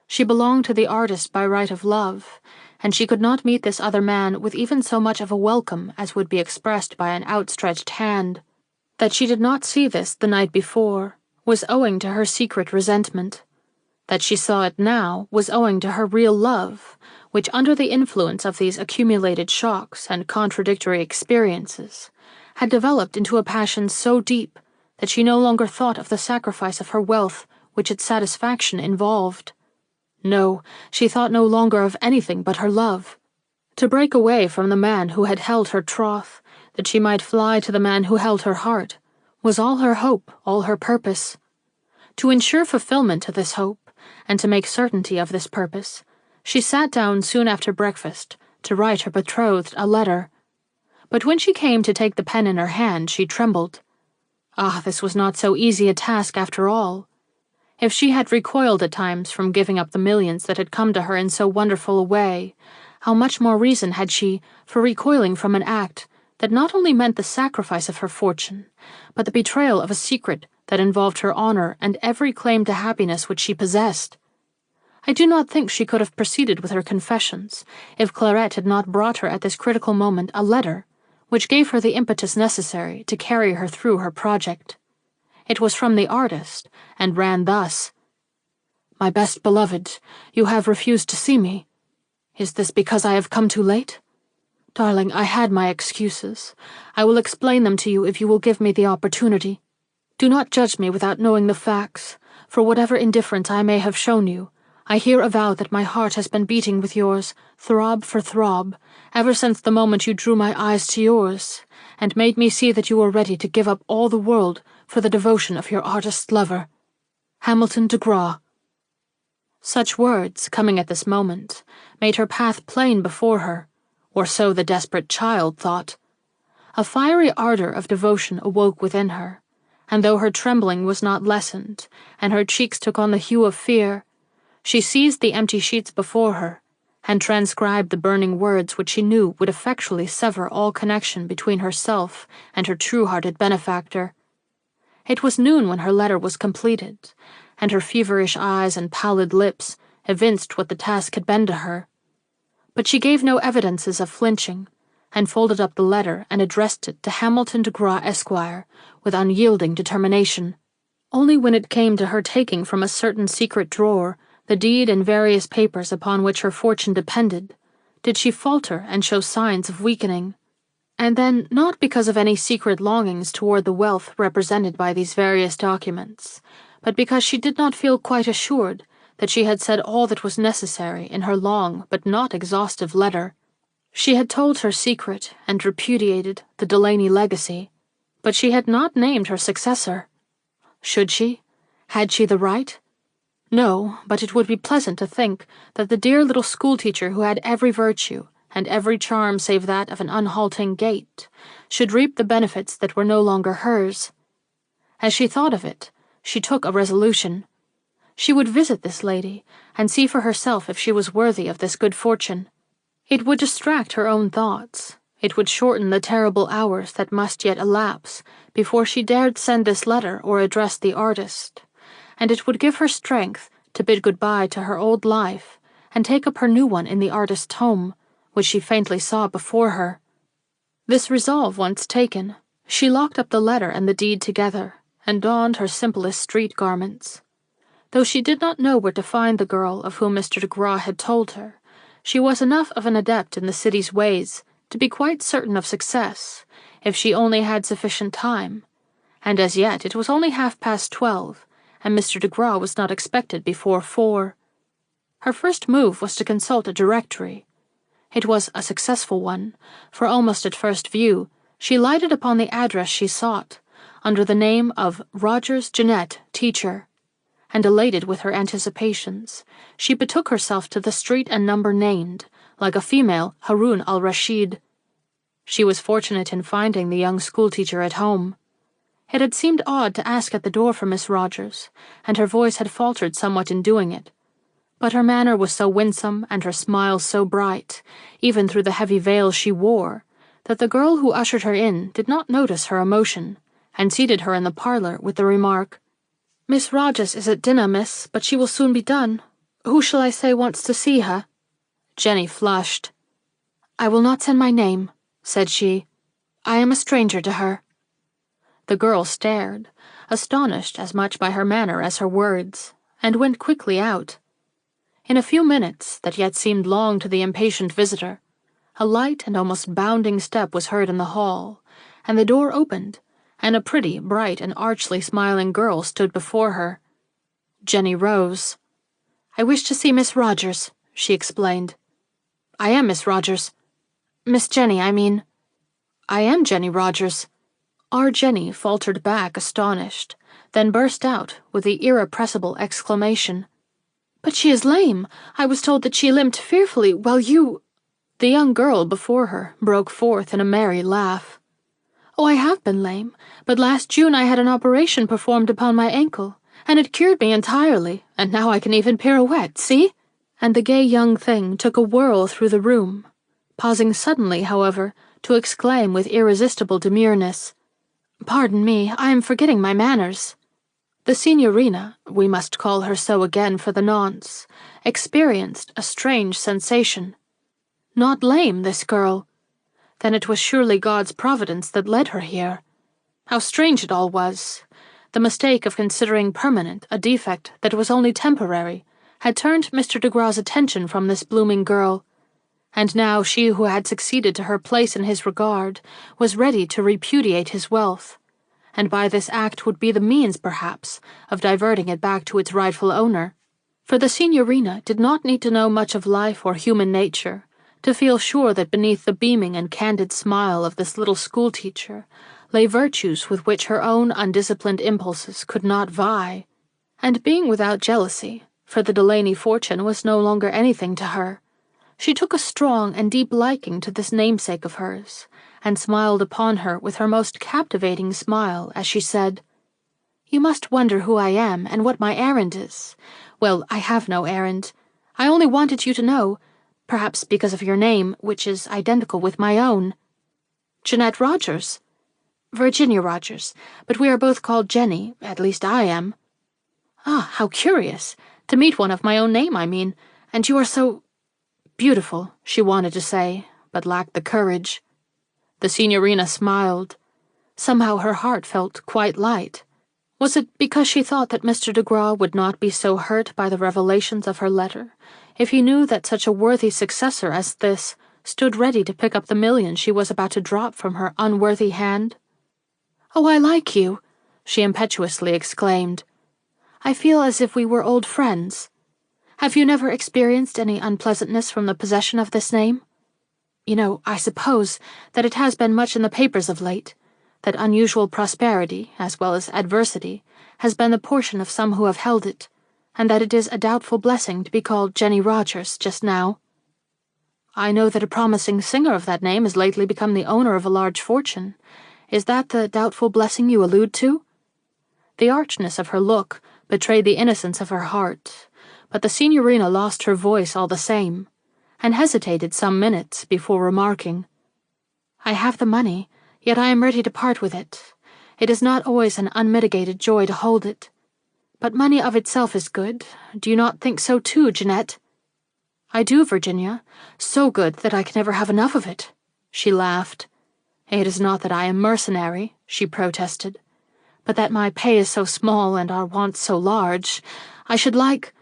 She belonged to the artist by right of love, and she could not meet this other man with even so much of a welcome as would be expressed by an outstretched hand. That she did not see this the night before was owing to her secret resentment. That she saw it now was owing to her real love, which under the influence of these accumulated shocks and contradictory experiences had developed into a passion so deep that she no longer thought of the sacrifice of her wealth which its satisfaction involved. No, she thought no longer of anything but her love. To break away from the man who had held her troth, that she might fly to the man who held her heart, was all her hope, all her purpose. To ensure fulfillment to this hope, and to make certainty of this purpose, she sat down soon after breakfast to write her betrothed a letter. But when she came to take the pen in her hand, she trembled. Ah, this was not so easy a task after all. If she had recoiled at times from giving up the millions that had come to her in so wonderful a way, how much more reason had she for recoiling from an act that not only meant the sacrifice of her fortune, but the betrayal of a secret that involved her honor and every claim to happiness which she possessed. I do not think she could have proceeded with her confessions if Clarette had not brought her at this critical moment a letter, which gave her the impetus necessary to carry her through her project. It was from the artist, and ran thus: "My best beloved, you have refused to see me. Is this because I have come too late? Darling, I had my excuses. I will explain them to you if you will give me the opportunity. Do not judge me without knowing the facts, for whatever indifference I may have shown you, I here avow that my heart has been beating with yours, throb for throb, ever since the moment you drew my eyes to yours, and made me see that you were ready to give up all the world for the devotion of your artist lover, Hamilton de Graw. Such words, coming at this moment, made her path plain before her, or so the desperate child thought. A fiery ardor of devotion awoke within her, and though her trembling was not lessened, and her cheeks took on the hue of fear, she seized the empty sheets before her, and transcribed the burning words which she knew would effectually sever all connection between herself and her true-hearted benefactor. It was noon when her letter was completed, and her feverish eyes and pallid lips evinced what the task had been to her. But she gave no evidences of flinching, and folded up the letter and addressed it to Hamilton de Graw, Esquire, with unyielding determination. Only when it came to her taking from a certain secret drawer the deed and various papers upon which her fortune depended, did she falter and show signs of weakening. And then, not because of any secret longings toward the wealth represented by these various documents, but because she did not feel quite assured that she had said all that was necessary in her long but not exhaustive letter. She had told her secret and repudiated the Delaney legacy, but she had not named her successor. Should she? Had she the right? No, but it would be pleasant to think that the dear little schoolteacher who had every virtue and every charm save that of an unhalting gait should reap the benefits that were no longer hers. As she thought of it, she took a resolution. She would visit this lady and see for herself if she was worthy of this good fortune. It would distract her own thoughts. It would shorten the terrible hours that must yet elapse before she dared send this letter or address the artist, and it would give her strength to bid goodbye to her old life and take up her new one in the artist's home, which she faintly saw before her. This resolve once taken, she locked up the letter and the deed together, and donned her simplest street garments. Though she did not know where to find the girl of whom Mr. de Graw had told her, she was enough of an adept in the city's ways to be quite certain of success, if she only had sufficient time, and as yet it was only 12:30, and Mr. de Graw was not expected before 4. Her first move was to consult a directory. It was a successful one, for almost at first view she lighted upon the address she sought, under the name of Rogers Jeanette, teacher, and elated with her anticipations, she betook herself to the street and number named, like a female Harun al-Rashid. She was fortunate in finding the young schoolteacher at home. It had seemed odd to ask at the door for Miss Rogers, and her voice had faltered somewhat in doing it, but her manner was so winsome and her smile so bright, even through the heavy veil she wore, that the girl who ushered her in did not notice her emotion, and seated her in the parlor with the remark, "Miss Rogers is at dinner, miss, but she will soon be done. Who shall I say wants to see her?" Jenny flushed. "I will not send my name," said she. "I am a stranger to her." The girl stared, astonished as much by her manner as her words, and went quickly out. In a few minutes, that yet seemed long to the impatient visitor, a light and almost bounding step was heard in the hall, and the door opened, and a pretty, bright, and archly smiling girl stood before her. Jenny rose. "I wish to see Miss Rogers," she explained. "I am Miss Rogers. Miss Jenny, I mean." "I am Jenny Rogers." Our Jenny faltered back astonished, then burst out with the irrepressible exclamation, "But she is lame. I was told that she limped fearfully while you—" The young girl before her broke forth in a merry laugh. "Oh, I have been lame, but last June I had an operation performed upon my ankle, and it cured me entirely, and now I can even pirouette, see?" And the gay young thing took a whirl through the room, pausing suddenly, however, to exclaim with irresistible demureness, "Pardon me, I am forgetting my manners." The signorina, we must call her so again for the nonce, experienced a strange sensation. Not lame, this girl. Then it was surely God's providence that led her here. How strange it all was. The mistake of considering permanent a defect that was only temporary had turned Mr. de Graw's attention from this blooming girl, and now she who had succeeded to her place in his regard was ready to repudiate his wealth, and by this act would be the means, perhaps, of diverting it back to its rightful owner. For the signorina did not need to know much of life or human nature to feel sure that beneath the beaming and candid smile of this little schoolteacher lay virtues with which her own undisciplined impulses could not vie. And being without jealousy, for the Delaney fortune was no longer anything to her, she took a strong and deep liking to this namesake of hers, and smiled upon her with her most captivating smile as she said, "You must wonder who I am and what my errand is. Well, I have no errand. I only wanted you to know, perhaps because of your name, which is identical with my own." "Jeanette Rogers?" "Virginia Rogers, but we are both called Jenny, at least I am." "Ah, how curious. To meet one of my own name, I mean. And you are so beautiful," she wanted to say, but lacked the courage. The signorina smiled. Somehow her heart felt quite light. Was it because she thought that Mr. de Graw would not be so hurt by the revelations of her letter, if he knew that such a worthy successor as this stood ready to pick up the million she was about to drop from her unworthy hand? "Oh, I like you," she impetuously exclaimed. "I feel as if we were old friends. Have you never experienced any unpleasantness from the possession of this name? You know, I suppose, that it has been much in the papers of late, that unusual prosperity, as well as adversity, has been the portion of some who have held it, and that it is a doubtful blessing to be called Jenny Rogers just now. I know that a promising singer of that name has lately become the owner of a large fortune. Is that the doubtful blessing you allude to?" The archness of her look betrayed the innocence of her heart, but the signorina lost her voice all the same, and hesitated some minutes before remarking, "I have the money, yet I am ready to part with it. It is not always an unmitigated joy to hold it. But money of itself is good. Do you not think so too, Jeanette?" "I do, Virginia. So good that I can never have enough of it." She laughed. "It is not that I am mercenary," she protested, "but that my pay is so small and our wants so large. I should like—"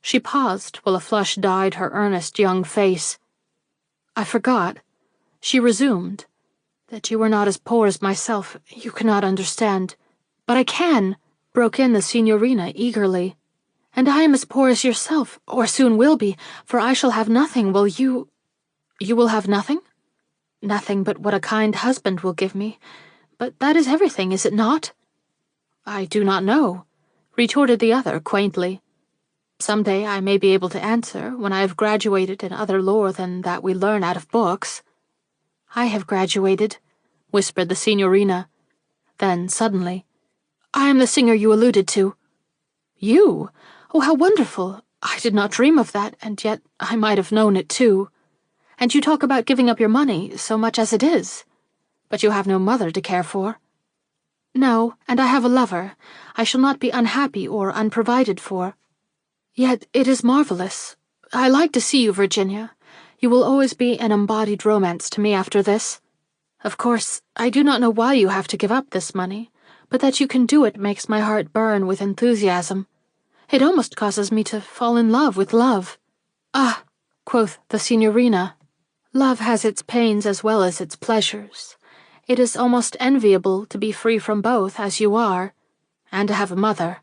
She paused while a flush dyed her earnest young face. "I forgot," she resumed, "that you were not as poor as myself. You cannot understand." "But I can," broke in the signorina eagerly. "And I am as poor as yourself, or soon will be, for I shall have nothing while you—" "You will have nothing?" "Nothing but what a kind husband will give me. But that is everything, is it not?" "I do not know," retorted the other quaintly. "Some day I may be able to answer, when I have graduated in other lore than that we learn out of books." "I have graduated," whispered the signorina. Then, suddenly, "I am the singer you alluded to." "You? Oh, how wonderful! I did not dream of that, and yet I might have known it too. And you talk about giving up your money, so much as it is. But you have no mother to care for." "No, and I have a lover. I shall not be unhappy or unprovided for. Yet it is marvelous. I like to see you, Virginia. You will always be an embodied romance to me after this. Of course, I do not know why you have to give up this money, but that you can do it makes my heart burn with enthusiasm. It almost causes me to fall in love with love." "Ah," quoth the signorina, "love has its pains as well as its pleasures. It is almost enviable to be free from both as you are, and to have a mother.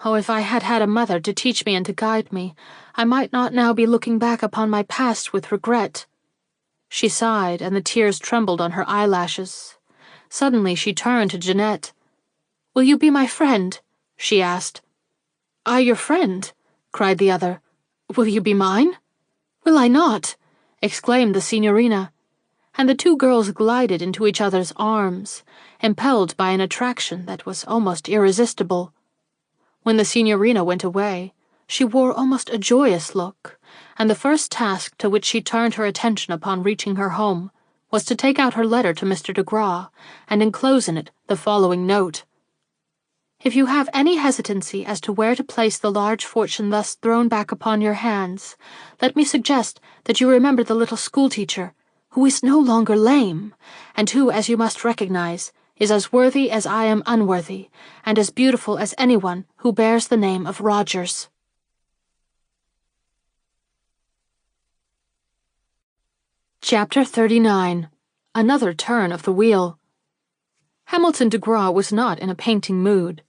Oh, if I had had a mother to teach me and to guide me, I might not now be looking back upon my past with regret." She sighed, and the tears trembled on her eyelashes. Suddenly she turned to Jeanette. "Will you be my friend?" she asked. "I your friend?" cried the other. "Will you be mine?" "Will I not?" exclaimed the signorina, and the two girls glided into each other's arms, impelled by an attraction that was almost irresistible. When the signorina went away, she wore almost a joyous look, and the first task to which she turned her attention upon reaching her home was to take out her letter to Mr. de Graw and enclose in it the following note. "If you have any hesitancy as to where to place the large fortune thus thrown back upon your hands, let me suggest that you remember the little schoolteacher, who is no longer lame, and who, as you must recognize, is as worthy as I am unworthy, and as beautiful as anyone who bears the name of Rogers." Chapter 39. Another turn of the wheel. Hamilton de Graw was not in a painting mood.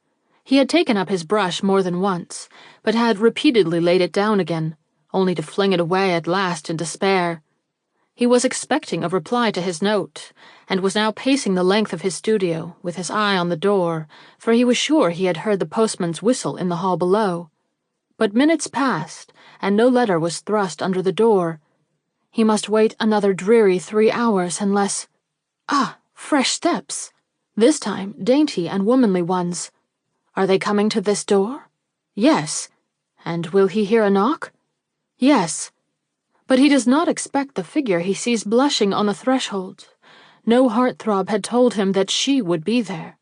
He had taken up his brush more than once, but had repeatedly laid it down again, only to fling it away at last in despair. He was expecting a reply to his note, and was now pacing the length of his studio, with his eye on the door, for he was sure he had heard the postman's whistle in the hall below. But minutes passed, and no letter was thrust under the door. He must wait another dreary 3 hours unless— fresh steps! This time dainty and womanly ones. Are they coming to this door? Yes. And will he hear a knock? Yes. But he does not expect the figure he sees blushing on the threshold. No heartthrob had told him that she would be there.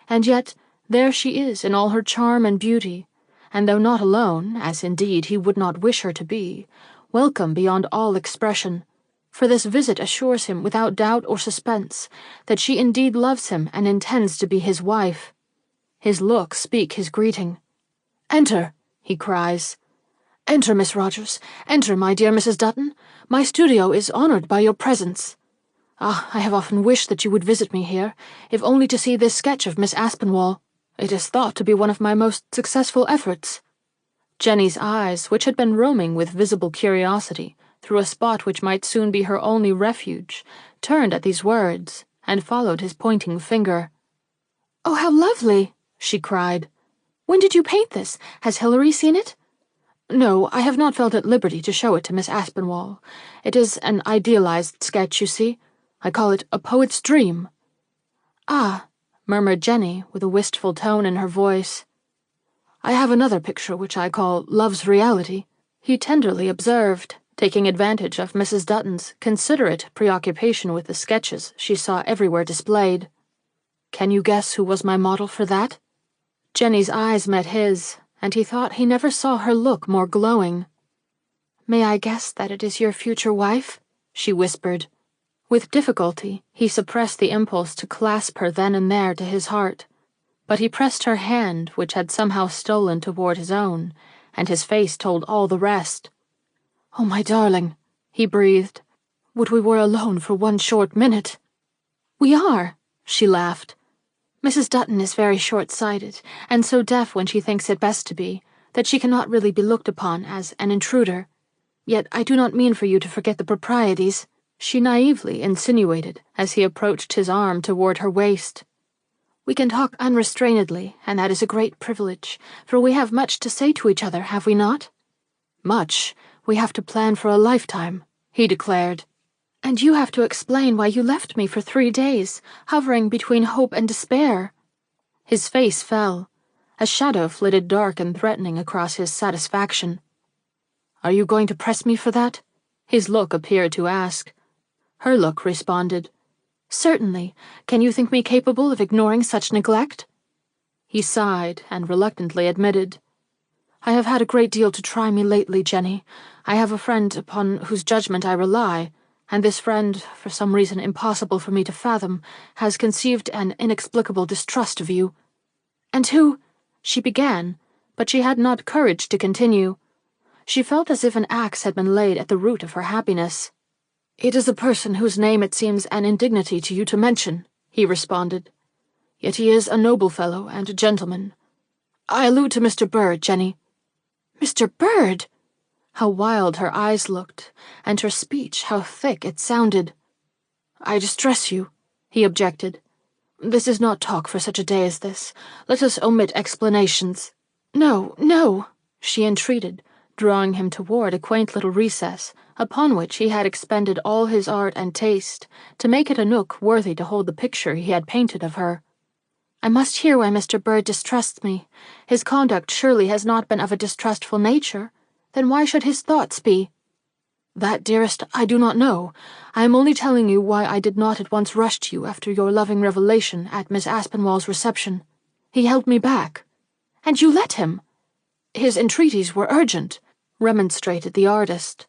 And yet there she is in all her charm and beauty, and though not alone, as indeed he would not wish her to be, welcome beyond all expression, for this visit assures him without doubt or suspense that she indeed loves him and intends to be his wife. His looks speak his greeting. "Enter," he cries. "Enter, Miss Rogers. Enter, my dear Mrs. Dutton. My studio is honored by your presence. I have often wished that you would visit me here, if only to see this sketch of Miss Aspinwall. It is thought to be one of my most successful efforts." Jenny's eyes, which had been roaming with visible curiosity through a spot which might soon be her only refuge, turned at these words, and followed his pointing finger. "Oh, how lovely!" she cried. "When did you paint this? Has Hilary seen it?" "No, I have not felt at liberty to show it to Miss Aspinwall. It is an idealized sketch, you see. I call it a poet's dream." "Ah," murmured Jenny, with a wistful tone in her voice. "I have another picture which I call Love's Reality," he tenderly observed, taking advantage of Mrs. Dutton's considerate preoccupation with the sketches she saw everywhere displayed. "Can you guess who was my model for that?" Jenny's eyes met his, and he thought he never saw her look more glowing. "May I guess that it is your future wife?" she whispered. With difficulty, he suppressed the impulse to clasp her then and there to his heart, but he pressed her hand, which had somehow stolen toward his own, and his face told all the rest. "Oh, my darling," he breathed. "Would we were alone for one short minute." "We are," she laughed. "Mrs. Dutton is very short-sighted, and so deaf when she thinks it best to be, that she cannot really be looked upon as an intruder. Yet I do not mean for you to forget the proprieties," she naively insinuated as he approached his arm toward her waist. "We can talk unrestrainedly, and that is a great privilege, for we have much to say to each other, have we not?" "Much. We have to plan for a lifetime," he declared. "And you have to explain why you left me for 3 days, hovering between hope and despair." His face fell. A shadow flitted dark and threatening across his satisfaction. "Are you going to press me for that?" His look appeared to ask. Her look responded. "Certainly. Can you think me capable of ignoring such neglect?" He sighed and reluctantly admitted, "I have had a great deal to try me lately, Jenny. I have a friend upon whose judgment I rely, and this friend, for some reason impossible for me to fathom, has conceived an inexplicable distrust of you." "And who—" she began, but she had not courage to continue. She felt as if an axe had been laid at the root of her happiness. "It is a person whose name it seems an indignity to you to mention," he responded. "Yet he is a noble fellow and a gentleman. I allude to Mr. Bird, Jenny." "Mr. Bird!" How wild her eyes looked, and her speech how thick it sounded. "I distress you," he objected. "This is not talk for such a day as this. Let us omit explanations." "No, no," she entreated, drawing him toward a quaint little recess, upon which he had expended all his art and taste, to make it a nook worthy to hold the picture he had painted of her. "I must hear why Mr. Bird distrusts me. His conduct surely has not been of a distrustful nature. Then why should his thoughts be?" "That, dearest, I do not know. I am only telling you why I did not at once rush to you after your loving revelation at Miss Aspinwall's reception. He held me back." "And you let him?" "His entreaties were urgent," remonstrated the artist.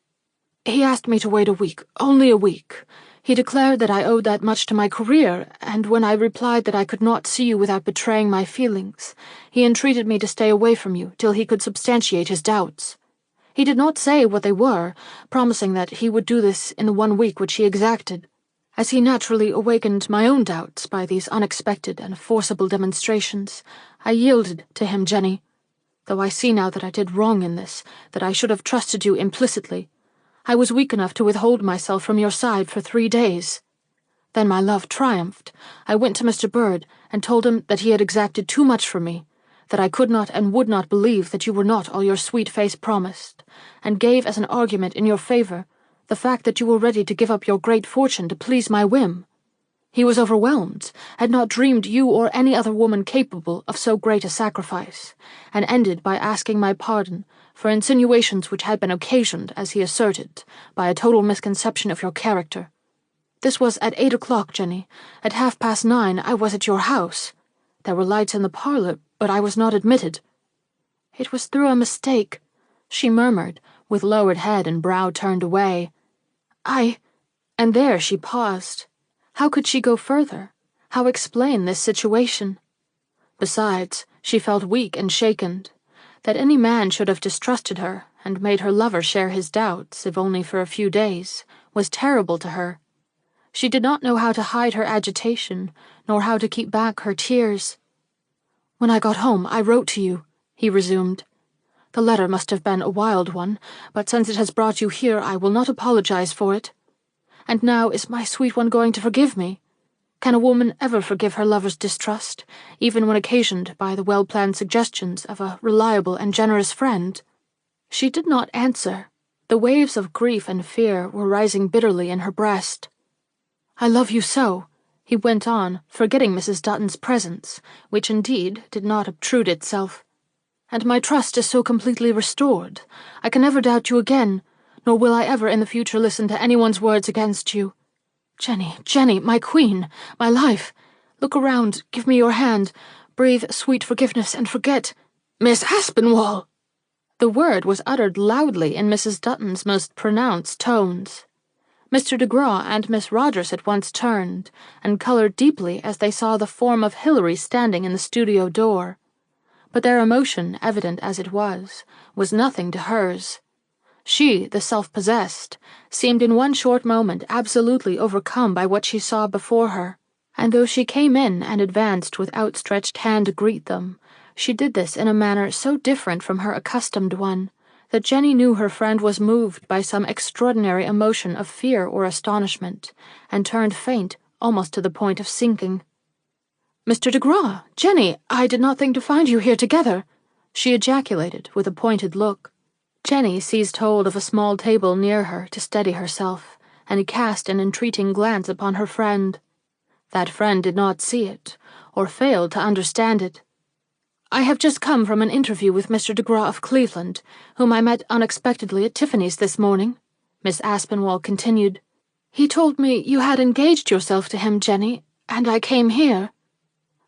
"He asked me to wait a week, only a week. He declared that I owed that much to my career, and when I replied that I could not see you without betraying my feelings, he entreated me to stay away from you till he could substantiate his doubts. He did not say what they were, promising that he would do this in the 1 week which he exacted. As he naturally awakened my own doubts by these unexpected and forcible demonstrations, I yielded to him, Jenny. Though I see now that I did wrong in this, that I should have trusted you implicitly, I was weak enough to withhold myself from your side for 3 days. Then my love triumphed. I went to Mr. Bird and told him that he had exacted too much from me, that I could not and would not believe that you were not all your sweet face promised, and gave as an argument in your favor the fact that you were ready to give up your great fortune to please my whim. He was overwhelmed, had not dreamed you or any other woman capable of so great a sacrifice, and ended by asking my pardon for insinuations which had been occasioned, as he asserted, by a total misconception of your character. This was at 8 o'clock, Jenny. At 9:30 I was at your house. There were lights in the parlor, but I was not admitted. It was through a mistake, she murmured, with lowered head and brow turned away. And there she paused. How could she go further? How explain this situation? Besides, she felt weak and shaken. That any man should have distrusted her and made her lover share his doubts, if only for a few days, was terrible to her. She did not know how to hide her agitation, nor how to keep back her tears. "When I got home, I wrote to you," he resumed. "The letter must have been a wild one, but since it has brought you here, I will not apologize for it. And now is my sweet one going to forgive me? Can a woman ever forgive her lover's distrust, even when occasioned by the well-planned suggestions of a reliable and generous friend?" She did not answer. The waves of grief and fear were rising bitterly in her breast. "I love you so," he went on, forgetting Mrs. Dutton's presence, which indeed did not obtrude itself. "And my trust is so completely restored. I can never doubt you again, nor will I ever in the future listen to anyone's words against you. Jenny, Jenny, my queen, my life, look around, give me your hand, breathe sweet forgiveness, and forget— Miss Aspinwall!" The word was uttered loudly in Mrs. Dutton's most pronounced tones. Mr. de Graw and Miss Rogers at once turned, and colored deeply as they saw the form of Hilary standing in the studio door. But their emotion, evident as it was nothing to hers. She, the self-possessed, seemed in one short moment absolutely overcome by what she saw before her, and though she came in and advanced with outstretched hand to greet them, she did this in a manner so different from her accustomed one, that Jenny knew her friend was moved by some extraordinary emotion of fear or astonishment, and turned faint almost to the point of sinking. "Mr. de Graw, Jenny, I did not think to find you here together," she ejaculated with a pointed look. Jenny seized hold of a small table near her to steady herself, and cast an entreating glance upon her friend. That friend did not see it, or failed to understand it. "I have just come from an interview with Mr. de Graw of Cleveland, whom I met unexpectedly at Tiffany's this morning," Miss Aspinwall continued. "He told me you had engaged yourself to him, Jenny, and I came here."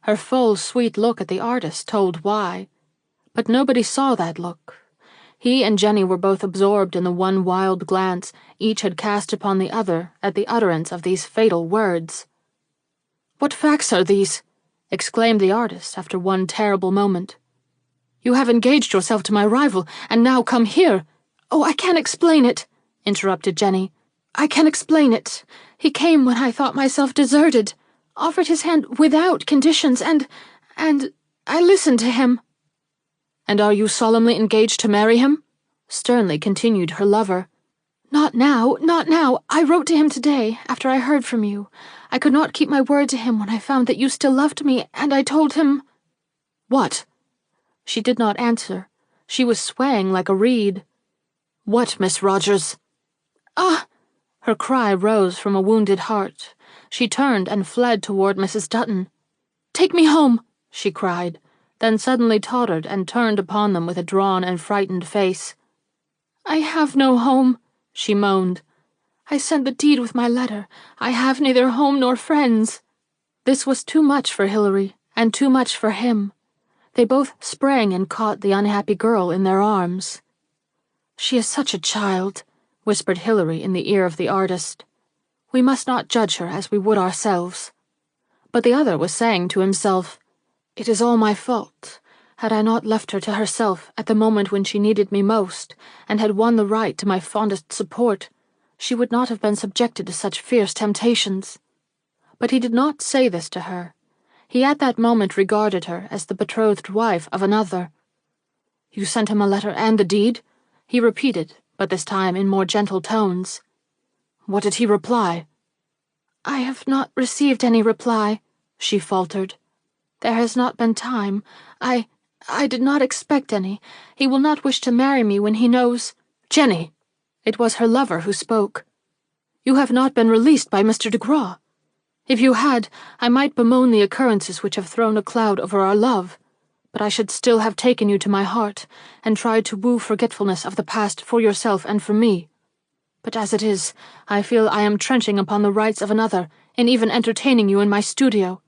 Her full, sweet look at the artist told why. But nobody saw that look. He and Jenny were both absorbed in the one wild glance each had cast upon the other at the utterance of these fatal words. "What facts are these?" exclaimed the artist after one terrible moment. "You have engaged yourself to my rival, and now come here—" "Oh, I can't explain it," interrupted Jenny. "I can explain it. He came when I thought myself deserted, offered his hand without conditions, and I listened to him." "And are you solemnly engaged to marry him?" sternly continued her lover. "Not now, not now. I wrote to him today, after I heard from you. I could not keep my word to him when I found that you still loved me, and I told him—" "What?" She did not answer. She was swaying like a reed. "What, Miss Rogers?" "Ah!" Her cry rose from a wounded heart. She turned and fled toward Mrs. Dutton. "Take me home," she cried, then suddenly tottered and turned upon them with a drawn and frightened face. "I have no home," she moaned. "I sent the deed with my letter. I have neither home nor friends." This was too much for Hilary, and too much for him. They both sprang and caught the unhappy girl in their arms. "She is such a child," whispered Hilary in the ear of the artist. "We must not judge her as we would ourselves." But the other was saying to himself, "It is all my fault. Had I not left her to herself at the moment when she needed me most, and had won the right to my fondest support, she would not have been subjected to such fierce temptations. But he did not say this to her. He at that moment regarded her as the betrothed wife of another. "You sent him a letter and the deed?" he repeated, but this time in more gentle tones. "What did he reply?" "I have not received any reply," she faltered. "There has not been time. I did not expect any. He will not wish to marry me when he knows—" "Jenny!" It was her lover who spoke. "You have not been released by Mr. de Graw. If you had, I might bemoan the occurrences which have thrown a cloud over our love, but I should still have taken you to my heart and tried to woo forgetfulness of the past for yourself and for me. But as it is, I feel I am trenching upon the rights of another in even entertaining you in my studio.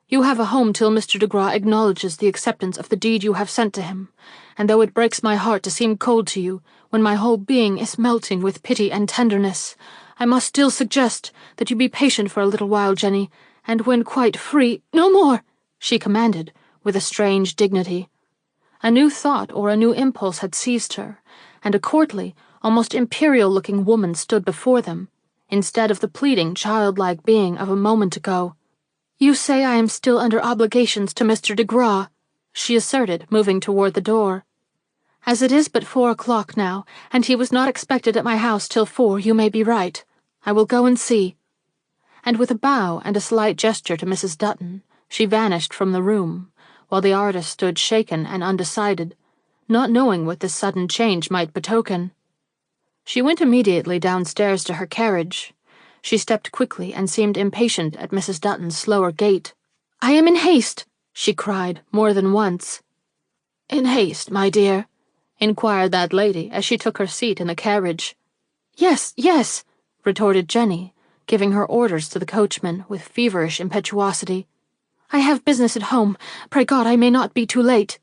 You have a home till Mr. de Graw acknowledges the acceptance of the deed you have sent to him, and though it breaks my heart to seem cold to you, when my whole being is melting with pity and tenderness, I must still suggest that you be patient for a little while, Jenny, and when quite free— No more!" she commanded, with a strange dignity. A new thought or a new impulse had seized her, and a courtly, almost imperial-looking woman stood before them, instead of the pleading, childlike being of a moment ago. "You say I am still under obligations to Mr. de Graw," she asserted, moving toward the door. "As it is but 4 o'clock now, and he was not expected at my house till 4, you may be right. I will go and see." And with a bow and a slight gesture to Mrs. Dutton, she vanished from the room, while the artist stood shaken and undecided, not knowing what this sudden change might betoken. She went immediately downstairs to her carriage. She stepped quickly and seemed impatient at Mrs. Dutton's slower gait. "I am in haste," she cried more than once. "In haste, my dear?" inquired that lady as she took her seat in the carriage. "Yes, yes," retorted Jenny, giving her orders to the coachman with feverish impetuosity. "I have business at home. Pray God I may not be too late."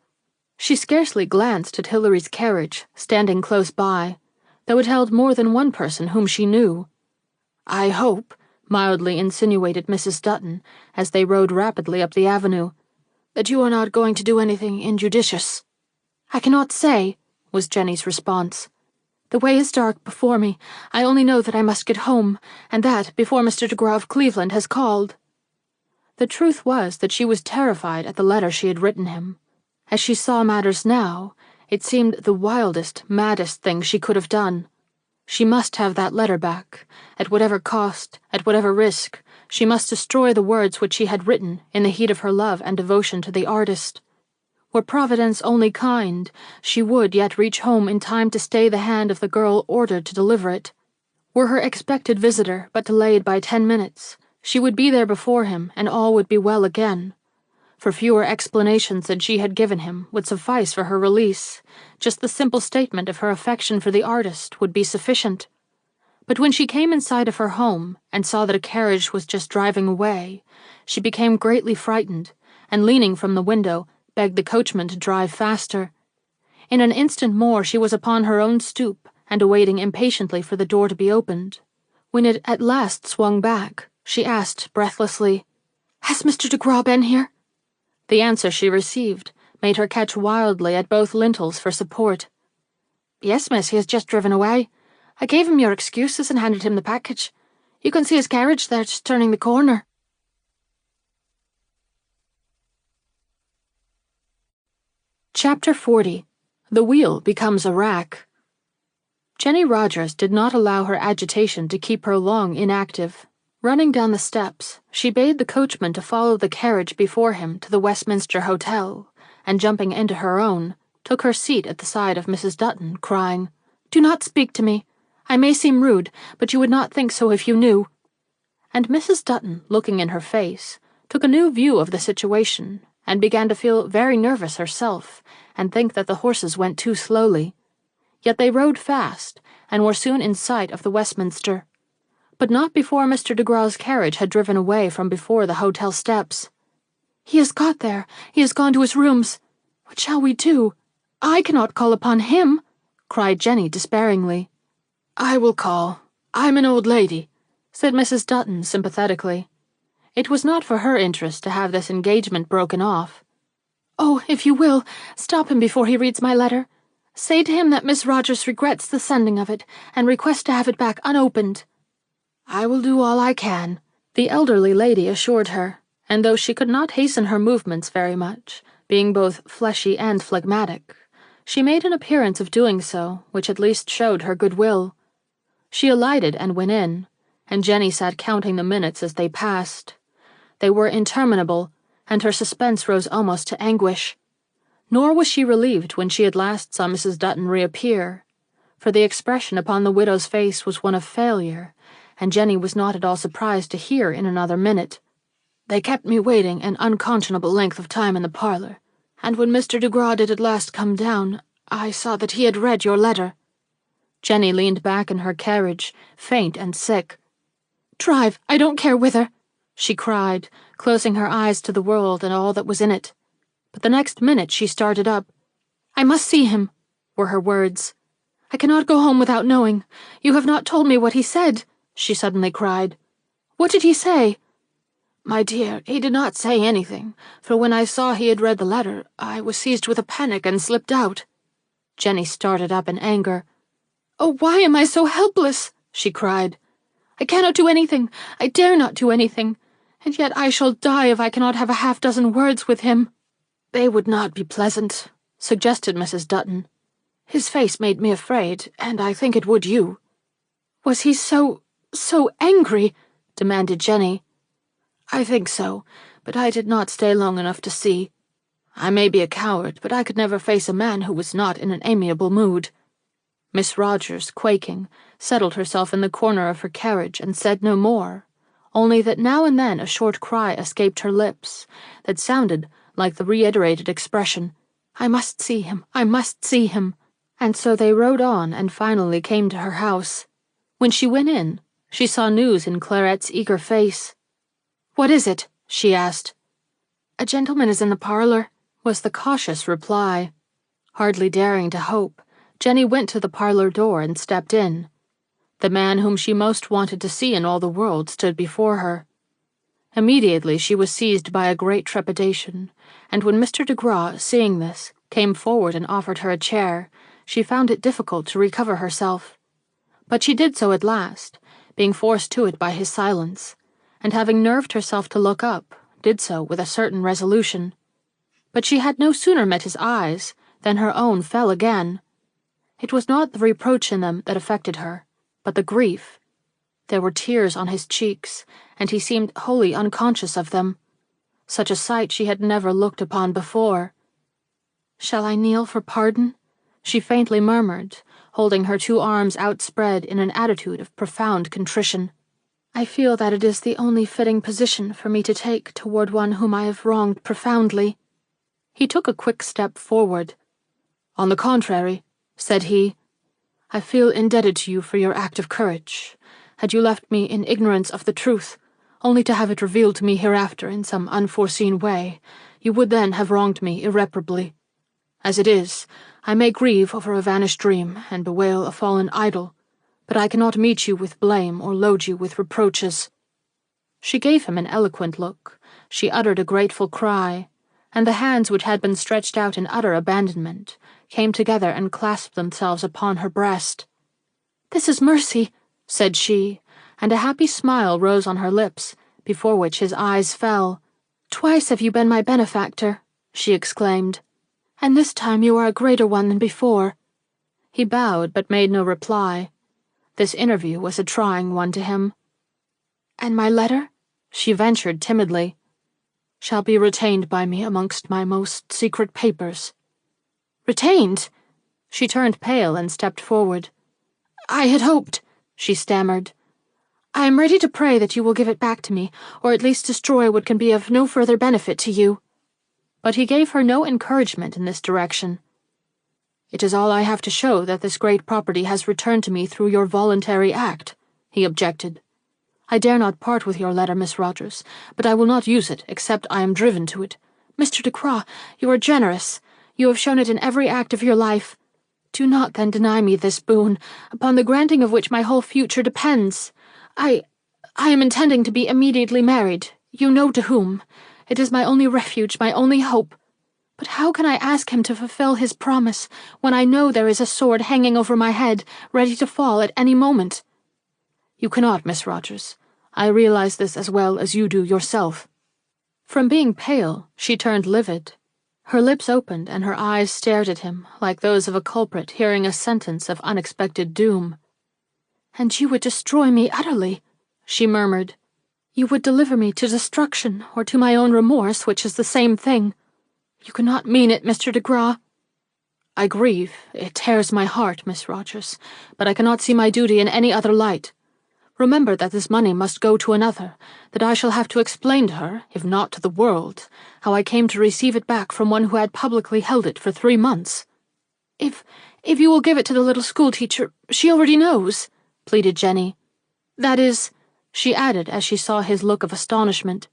She scarcely glanced at Hilary's carriage, standing close by, though it held more than one person whom she knew. "I hope," mildly insinuated Mrs. Dutton, as they rode rapidly up the avenue, "that you are not going to do anything injudicious." "I cannot say," was Jenny's response. "The way is dark before me. I only know that I must get home, and that before Mr. de Graw of Cleveland has called." The truth was that she was terrified at the letter she had written him. As she saw matters now, it seemed the wildest, maddest thing she could have done. She must have that letter back. At whatever cost, at whatever risk, she must destroy the words which she had written in the heat of her love and devotion to the artist. Were Providence only kind, she would yet reach home in time to stay the hand of the girl ordered to deliver it. Were her expected visitor but delayed by 10 minutes, she would be there before him, and all would be well again. For fewer explanations than she had given him would suffice for her release. Just the simple statement of her affection for the artist would be sufficient. But when she came in sight of her home and saw that a carriage was just driving away, she became greatly frightened, and leaning from the window, begged the coachman to drive faster. In an instant more she was upon her own stoop and awaiting impatiently for the door to be opened. When it at last swung back, she asked breathlessly, "Has Mr. de Graw been here?" The answer she received made her catch wildly at both lintels for support. "Yes, miss, he has just driven away. I gave him your excuses and handed him the package. You can see his carriage there just turning the corner." Chapter 40. The Wheel Becomes a Rack. Jenny Rogers did not allow her agitation to keep her long inactive. Running down the steps, she bade the coachman to follow the carriage before him to the Westminster Hotel, and jumping into her own, took her seat at the side of Mrs. Dutton, crying, "Do not speak to me. I may seem rude, but you would not think so if you knew." And Mrs. Dutton, looking in her face, took a new view of the situation, and began to feel very nervous herself, and think that the horses went too slowly. Yet they rode fast, and were soon in sight of the Westminster. But not before Mr. de Graw's carriage had driven away from before the hotel steps. "He has got there. He has gone to his rooms. What shall we do? I cannot call upon him," cried Jenny despairingly. "I will call. I'm an old lady," said Mrs. Dutton sympathetically. It was not for her interest to have this engagement broken off. "Oh, if you will, stop him before he reads my letter. Say to him that Miss Rogers regrets the sending of it, and requests to have it back unopened." "I will do all I can," the elderly lady assured her, and though she could not hasten her movements very much, being both fleshy and phlegmatic, she made an appearance of doing so, which at least showed her goodwill. She alighted and went in, and Jenny sat counting the minutes as they passed. They were interminable, and her suspense rose almost to anguish. Nor was she relieved when she at last saw Mrs. Dutton reappear, for the expression upon the widow's face was one of failure, and Jenny was not at all surprised to hear in another minute. "They kept me waiting an unconscionable length of time in the parlor, and when Mr. de Graw did at last come down, I saw that he had read your letter." Jenny leaned back in her carriage, faint and sick. "Drive, I don't care whither," she cried, closing her eyes to the world and all that was in it. But the next minute she started up. "I must see him," were her words. "I cannot go home without knowing. You have not told me what he said," she suddenly cried. "What did he say?" "My dear, he did not say anything, for when I saw he had read the letter, I was seized with a panic and slipped out." Jenny started up in anger. "Oh, why am I so helpless?" she cried. "I cannot do anything. I dare not do anything. And yet I shall die if I cannot have a half-dozen words with him." "They would not be pleasant," suggested Mrs. Dutton. "His face made me afraid, and I think it would you." "Was he so angry?" demanded Jenny. "I think so, but I did not stay long enough to see. I may be a coward, but I could never face a man who was not in an amiable mood." Miss Rogers, quaking, settled herself in the corner of her carriage and said no more, only that now and then a short cry escaped her lips that sounded like the reiterated expression, "I must see him, I must see him." And so they rode on and finally came to her house. When she went in, she saw news in Clarette's eager face. "What is it?" she asked. "A gentleman is in the parlor," was the cautious reply. Hardly daring to hope, Jenny went to the parlor door and stepped in. The man whom she most wanted to see in all the world stood before her. Immediately she was seized by a great trepidation, and when Mr. de Graw, seeing this, came forward and offered her a chair, she found it difficult to recover herself. But she did so at last, being forced to it by his silence, and having nerved herself to look up, did so with a certain resolution. But she had no sooner met his eyes than her own fell again. It was not the reproach in them that affected her, but the grief. There were tears on his cheeks, and he seemed wholly unconscious of them. Such a sight she had never looked upon before. "Shall I kneel for pardon?" she faintly murmured, holding her two arms outspread in an attitude of profound contrition. "I feel that it is the only fitting position for me to take toward one whom I have wronged profoundly." He took a quick step forward. "On the contrary," said he, "I feel indebted to you for your act of courage. Had you left me in ignorance of the truth, only to have it revealed to me hereafter in some unforeseen way, you would then have wronged me irreparably. As it is, I may grieve over a vanished dream and bewail a fallen idol, but I cannot meet you with blame or load you with reproaches." She gave him an eloquent look. She uttered a grateful cry, and the hands which had been stretched out in utter abandonment came together and clasped themselves upon her breast. "This is mercy," said she, and a happy smile rose on her lips, before which his eyes fell. "Twice have you been my benefactor," she exclaimed, "and this time you are a greater one than before." He bowed but made no reply. This interview was a trying one to him. "And my letter?" she ventured timidly. "Shall be retained by me amongst my most secret papers." "Retained?" She turned pale and stepped forward. "I had hoped," she stammered. "I am ready to pray that you will give it back to me, or at least destroy what can be of no further benefit to you." But he gave her no encouragement in this direction. "It is all I have to show that this great property has returned to me through your voluntary act," he objected. "I dare not part with your letter, Miss Rogers, but I will not use it except I am driven to it. Mr. de Graw, you are generous. You have shown it in every act of your life. Do not then deny me this boon, upon the granting of which my whole future depends. I am intending to be immediately married. You know to whom. It is my only refuge, my only hope. But how can I ask him to fulfill his promise when I know there is a sword hanging over my head, ready to fall at any moment? You cannot, Miss Rogers. I realize this as well as you do yourself. From being pale, she turned livid. Her lips opened and her eyes stared at him like those of a culprit hearing a sentence of unexpected doom. "And you would destroy me utterly," she murmured. "You would deliver me to destruction or to my own remorse, which is the same thing. You cannot mean it, Mr. de Graw." "I grieve. It tears my heart, Miss Rogers, but I cannot see my duty in any other light. Remember that this money must go to another, that I shall have to explain to her, if not to the world, how I came to receive it back from one who had publicly held it for 3 months." If you will give it to the little schoolteacher, she already knows," pleaded Jenny. "That is," she added as she saw his look of astonishment,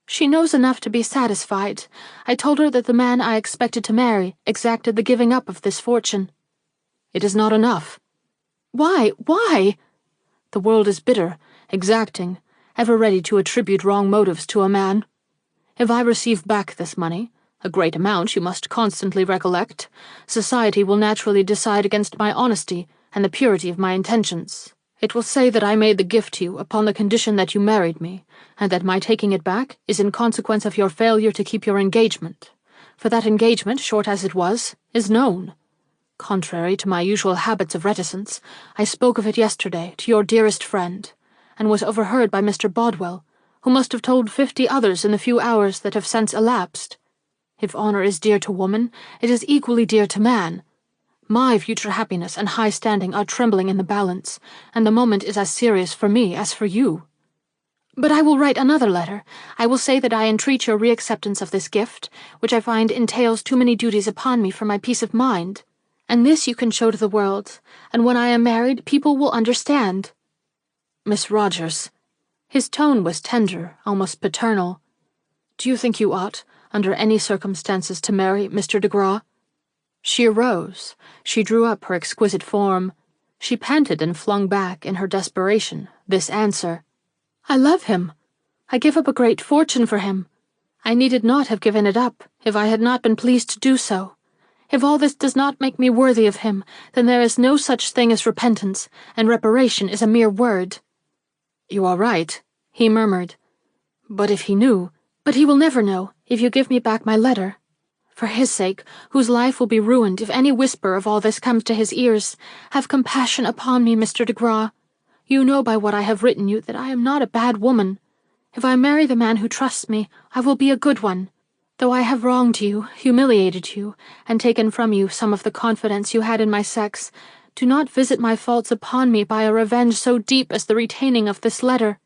"she knows enough to be satisfied. I told her that the man I expected to marry exacted the giving up of this fortune." "It is not enough." "Why? Why?" "The world is bitter, exacting, ever ready to attribute wrong motives to a man. If I receive back this money, a great amount, you must constantly recollect, society will naturally decide against my honesty and the purity of my intentions. It will say that I made the gift to you upon the condition that you married me, and that my taking it back is in consequence of your failure to keep your engagement, for that engagement, short as it was, is known. Contrary to my usual habits of reticence, I spoke of it yesterday to your dearest friend, and was overheard by Mr. Bodwell, who must have told 50 others in the few hours that have since elapsed. If honor is dear to woman, it is equally dear to man. My future happiness and high standing are trembling in the balance, and the moment is as serious for me as for you." "But I will write another letter. I will say that I entreat your reacceptance of this gift, which I find entails too many duties upon me for my peace of mind. And this you can show to the world, and when I am married, people will understand." "Miss Rogers," his tone was tender, almost paternal, "do you think you ought, under any circumstances, to marry Mr. de Graw?" She arose. She drew up her exquisite form. She panted and flung back, in her desperation, this answer. "I love him. I give up a great fortune for him. I needed not have given it up, if I had not been pleased to do so. If all this does not make me worthy of him, then there is no such thing as repentance, and reparation is a mere word." "You are right," he murmured. "But if he knew—" "But he will never know, if you give me back my letter. For his sake, whose life will be ruined if any whisper of all this comes to his ears, have compassion upon me, Mr. de Graw. You know by what I have written you that I am not a bad woman. If I marry the man who trusts me, I will be a good one. Though I have wronged you, humiliated you, and taken from you some of the confidence you had in my sex, do not visit my faults upon me by a revenge so deep as the retaining of this letter.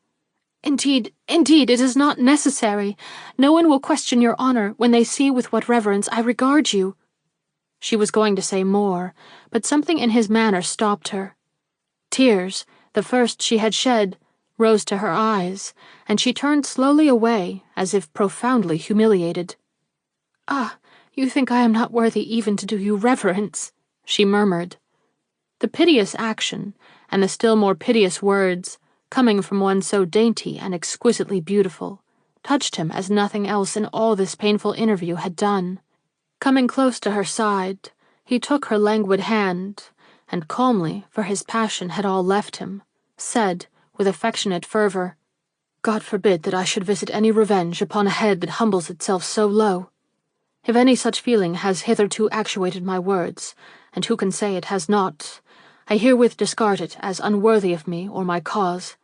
Indeed, it is not necessary. No one will question your honor when they see with what reverence I regard you." She was going to say more, but something in his manner stopped her. Tears, the first she had shed, rose to her eyes, and she turned slowly away, as if profoundly humiliated. "Ah, you think I am not worthy even to do you reverence," she murmured. The piteous action, and the still more piteous words, coming from one so dainty and exquisitely beautiful, touched him as nothing else in all this painful interview had done. Coming close to her side, he took her languid hand, and calmly, for his passion had all left him, said, with affectionate fervour, "God forbid that I should visit any revenge upon a head that humbles itself so low. If any such feeling has hitherto actuated my words, and who can say it has not, I herewith discard it as unworthy of me or my cause.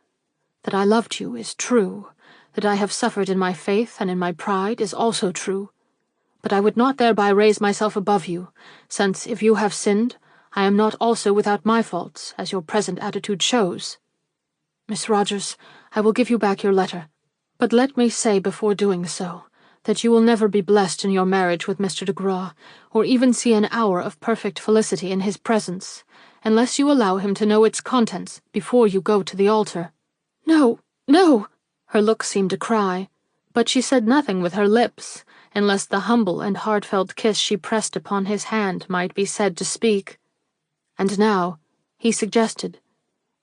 That I loved you is true, that I have suffered in my faith and in my pride is also true, but I would not thereby raise myself above you, since if you have sinned, I am not also without my faults, as your present attitude shows. Miss Rogers, I will give you back your letter, but let me say before doing so, that you will never be blessed in your marriage with Mr. de Graw, or even see an hour of perfect felicity in his presence, unless you allow him to know its contents before you go to the altar." "No, no!" Her look seemed to cry, but she said nothing with her lips, unless the humble and heartfelt kiss she pressed upon his hand might be said to speak. "And now," he suggested,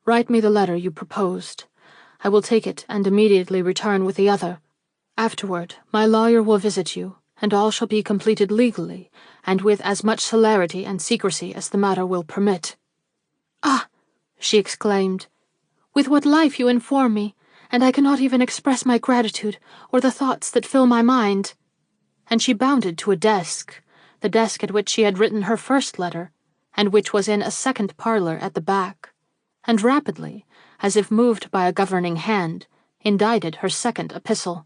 "write me the letter you proposed. I will take it and immediately return with the other. Afterward, my lawyer will visit you, and all shall be completed legally, and with as much celerity and secrecy as the matter will permit." "Ah!" she exclaimed. "With what life you inform me, and I cannot even express my gratitude or the thoughts that fill my mind." And she bounded to a desk, the desk at which she had written her first letter, and which was in a second parlor at the back, and rapidly, as if moved by a governing hand, indited her second epistle.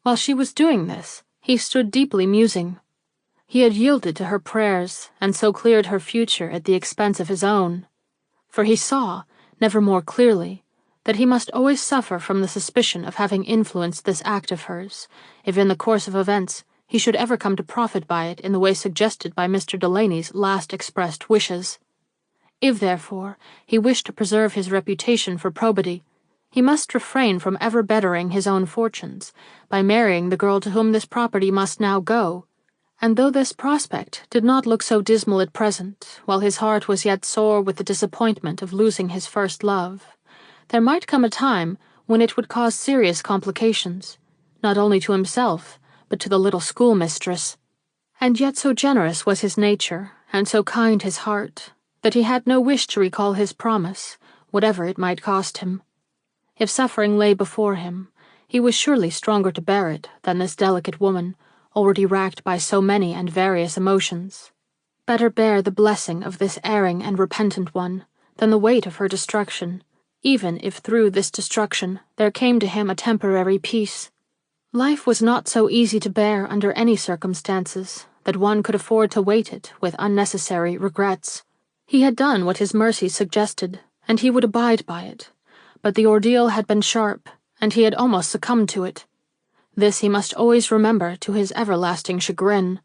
While she was doing this, he stood deeply musing. He had yielded to her prayers, and so cleared her future at the expense of his own. For he saw, never more clearly, that he must always suffer from the suspicion of having influenced this act of hers, if in the course of events he should ever come to profit by it in the way suggested by Mr. Delaney's last expressed wishes. If, therefore, he wished to preserve his reputation for probity, he must refrain from ever bettering his own fortunes by marrying the girl to whom this property must now go. And though this prospect did not look so dismal at present, while his heart was yet sore with the disappointment of losing his first love, there might come a time when it would cause serious complications, not only to himself, but to the little schoolmistress. And yet so generous was his nature, and so kind his heart, that he had no wish to recall his promise, whatever it might cost him. If suffering lay before him, he was surely stronger to bear it than this delicate woman, already racked by so many and various emotions. Better bear the blessing of this erring and repentant one than the weight of her destruction, even if through this destruction there came to him a temporary peace. Life was not so easy to bear under any circumstances that one could afford to weight it with unnecessary regrets. He had done what his mercy suggested, and he would abide by it, but the ordeal had been sharp, and he had almost succumbed to it. This he must always remember to his everlasting chagrin.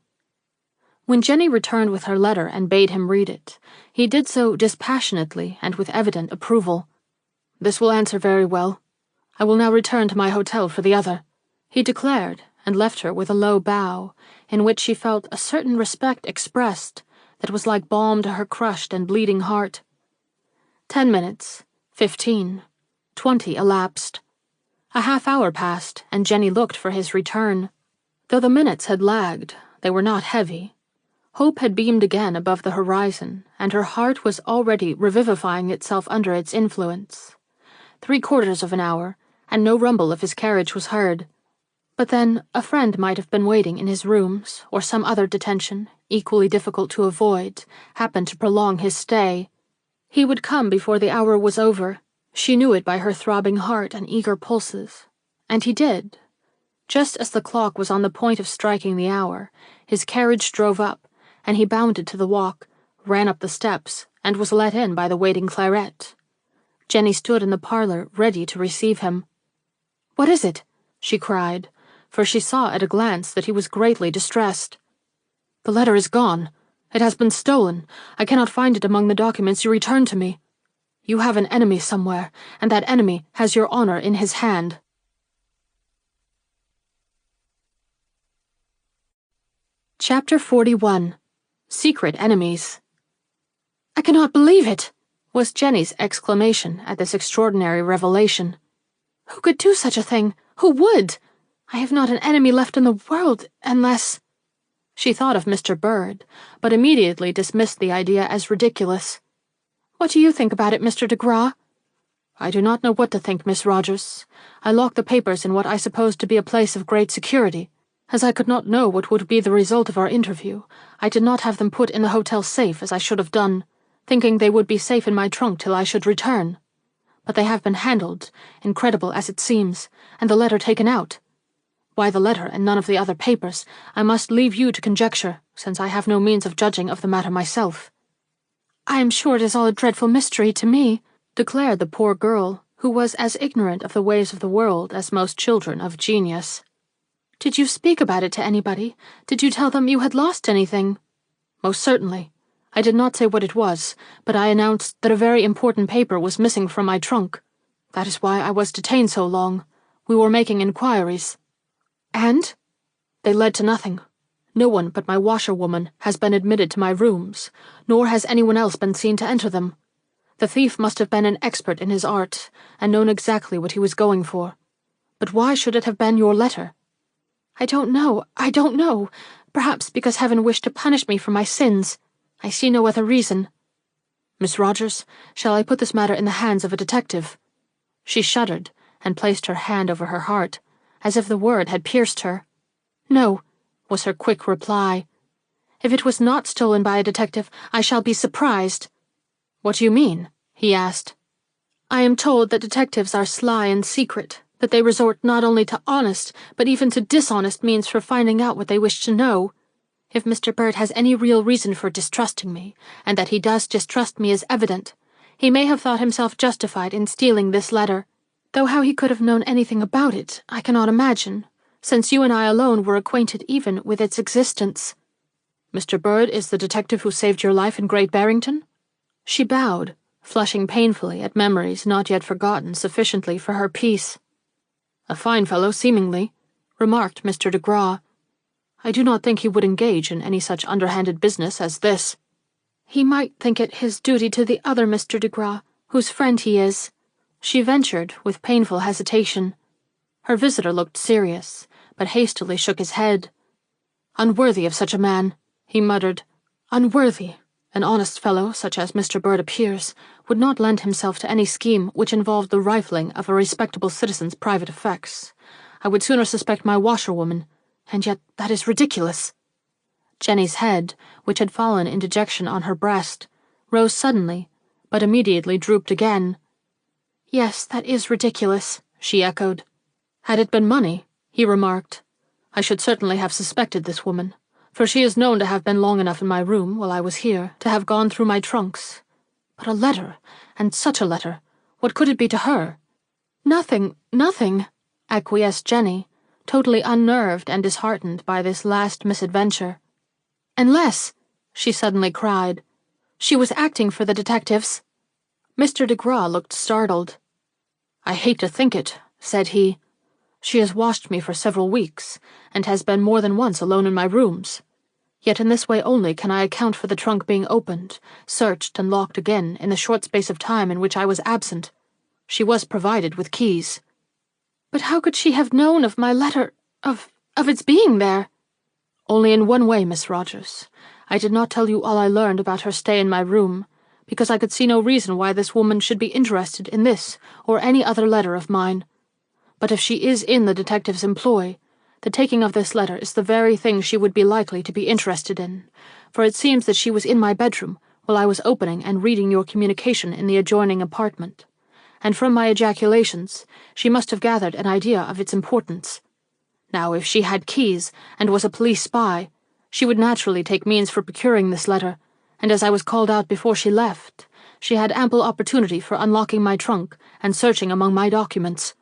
When Jenny returned with her letter and bade him read it, he did so dispassionately and with evident approval. "This will answer very well. I will now return to my hotel for the other," he declared, and left her with a low bow, in which she felt a certain respect expressed that was like balm to her crushed and bleeding heart. 10 minutes, 15, 20 elapsed. A half-hour passed, and Jenny looked for his return. Though the minutes had lagged, they were not heavy. Hope had beamed again above the horizon, and her heart was already revivifying itself under its influence. 3/4 of an hour, and no rumble of his carriage was heard. But then a friend might have been waiting in his rooms, or some other detention, equally difficult to avoid, happened to prolong his stay. He would come before the hour was over. She knew it by her throbbing heart and eager pulses. And he did. Just as the clock was on the point of striking the hour, his carriage drove up, and he bounded to the walk, ran up the steps, and was let in by the waiting Clairette. Jenny stood in the parlor, ready to receive him. "What is it?" she cried, for she saw at a glance that he was greatly distressed. "The letter is gone. It has been stolen. I cannot find it among the documents you returned to me. You have an enemy somewhere, and that enemy has your honor in his hand." Chapter 41. Secret Enemies. "I cannot believe it," was Jenny's exclamation at this extraordinary revelation. "Who could do such a thing? Who would? I have not an enemy left in the world, unless—" She thought of Mr. Bird, but immediately dismissed the idea as ridiculous. "What do you think about it, Mr. de Graw?" "I do not know what to think, Miss Rogers. I locked the papers in what I supposed to be a place of great security. As I could not know what would be the result of our interview, I did not have them put in the hotel safe as I should have done, thinking they would be safe in my trunk till I should return. But they have been handled, incredible as it seems, and the letter taken out. Why the letter and none of the other papers, I must leave you to conjecture, since I have no means of judging of the matter myself." "I am sure it is all a dreadful mystery to me," declared the poor girl, who was as ignorant of the ways of the world as most children of genius. "Did you speak about it to anybody? Did you tell them you had lost anything?" "Most certainly. I did not say what it was, but I announced that a very important paper was missing from my trunk. That is why I was detained so long. We were making inquiries." "And?" "They led to nothing. No one but my washerwoman has been admitted to my rooms, nor has anyone else been seen to enter them. The thief must have been an expert in his art, and known exactly what he was going for. But why should it have been your letter?" I don't know. Perhaps because heaven wished to punish me for my sins. I see no other reason. Miss Rogers, shall I put this matter in the hands of a detective? She shuddered and placed her hand over her heart, as if the word had pierced her. No, was her quick reply. If it was not stolen by a detective, I shall be surprised. What do you mean? He asked. I am told that detectives are sly and secret, that they resort not only to honest, but even to dishonest means for finding out what they wish to know. If Mr. Bird has any real reason for distrusting me, and that he does distrust me is evident, he may have thought himself justified in stealing this letter, though how he could have known anything about it, I cannot imagine, since you and I alone were acquainted even with its existence. Mr. Bird is the detective who saved your life in Great Barrington? She bowed, flushing painfully at memories not yet forgotten sufficiently for her peace. A fine fellow, seemingly, remarked Mr. de Graw. I do not think he would engage in any such underhanded business as this. He might think it his duty to the other Mr. de Graw, whose friend he is, she ventured with painful hesitation. Her visitor looked serious, but hastily shook his head. Unworthy of such a man, he muttered. Unworthy. An honest fellow, such as Mr. Bird appears, would not lend himself to any scheme which involved the rifling of a respectable citizen's private effects. I would sooner suspect my washerwoman, and yet that is ridiculous. Jenny's head, which had fallen in dejection on her breast, rose suddenly, but immediately drooped again. Yes, that is ridiculous, she echoed. Had it been money, he remarked, I should certainly have suspected this woman, for she is known to have been long enough in my room while I was here to have gone through my trunks. But a letter, and such a letter, what could it be to her? Nothing, acquiesced Jenny, totally unnerved and disheartened by this last misadventure. Unless, she suddenly cried, she was acting for the detectives. Mr. de Graw looked startled. I hate to think it, said he. She has watched me for several weeks, and has been more than once alone in my rooms. Yet in this way only can I account for the trunk being opened, searched and locked again in the short space of time in which I was absent. She was provided with keys. But how could she have known of my letter, of its being there? Only in one way, Miss Rogers. I did not tell you all I learned about her stay in my room, because I could see no reason why this woman should be interested in this or any other letter of mine. But if she is in the detective's employ, the taking of this letter is the very thing she would be likely to be interested in, for it seems that she was in my bedroom while I was opening and reading your communication in the adjoining apartment, and from my ejaculations she must have gathered an idea of its importance. Now, if she had keys and was a police spy, she would naturally take means for procuring this letter, and as I was called out before she left, she had ample opportunity for unlocking my trunk and searching among my documents.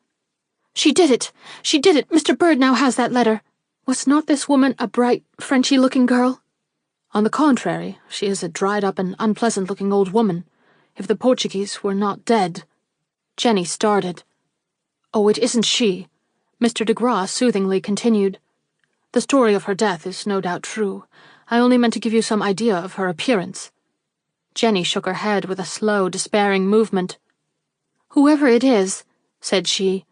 She did it! Mr. Bird now has that letter. Was not this woman a bright, Frenchy-looking girl? On the contrary, she is a dried-up and unpleasant-looking old woman, if the Portuguese were not dead. Jenny started. Oh, it isn't she, Mr. de Graw soothingly continued. The story of her death is no doubt true. I only meant to give you some idea of her appearance. Jenny shook her head with a slow, despairing movement. Whoever it is, said she,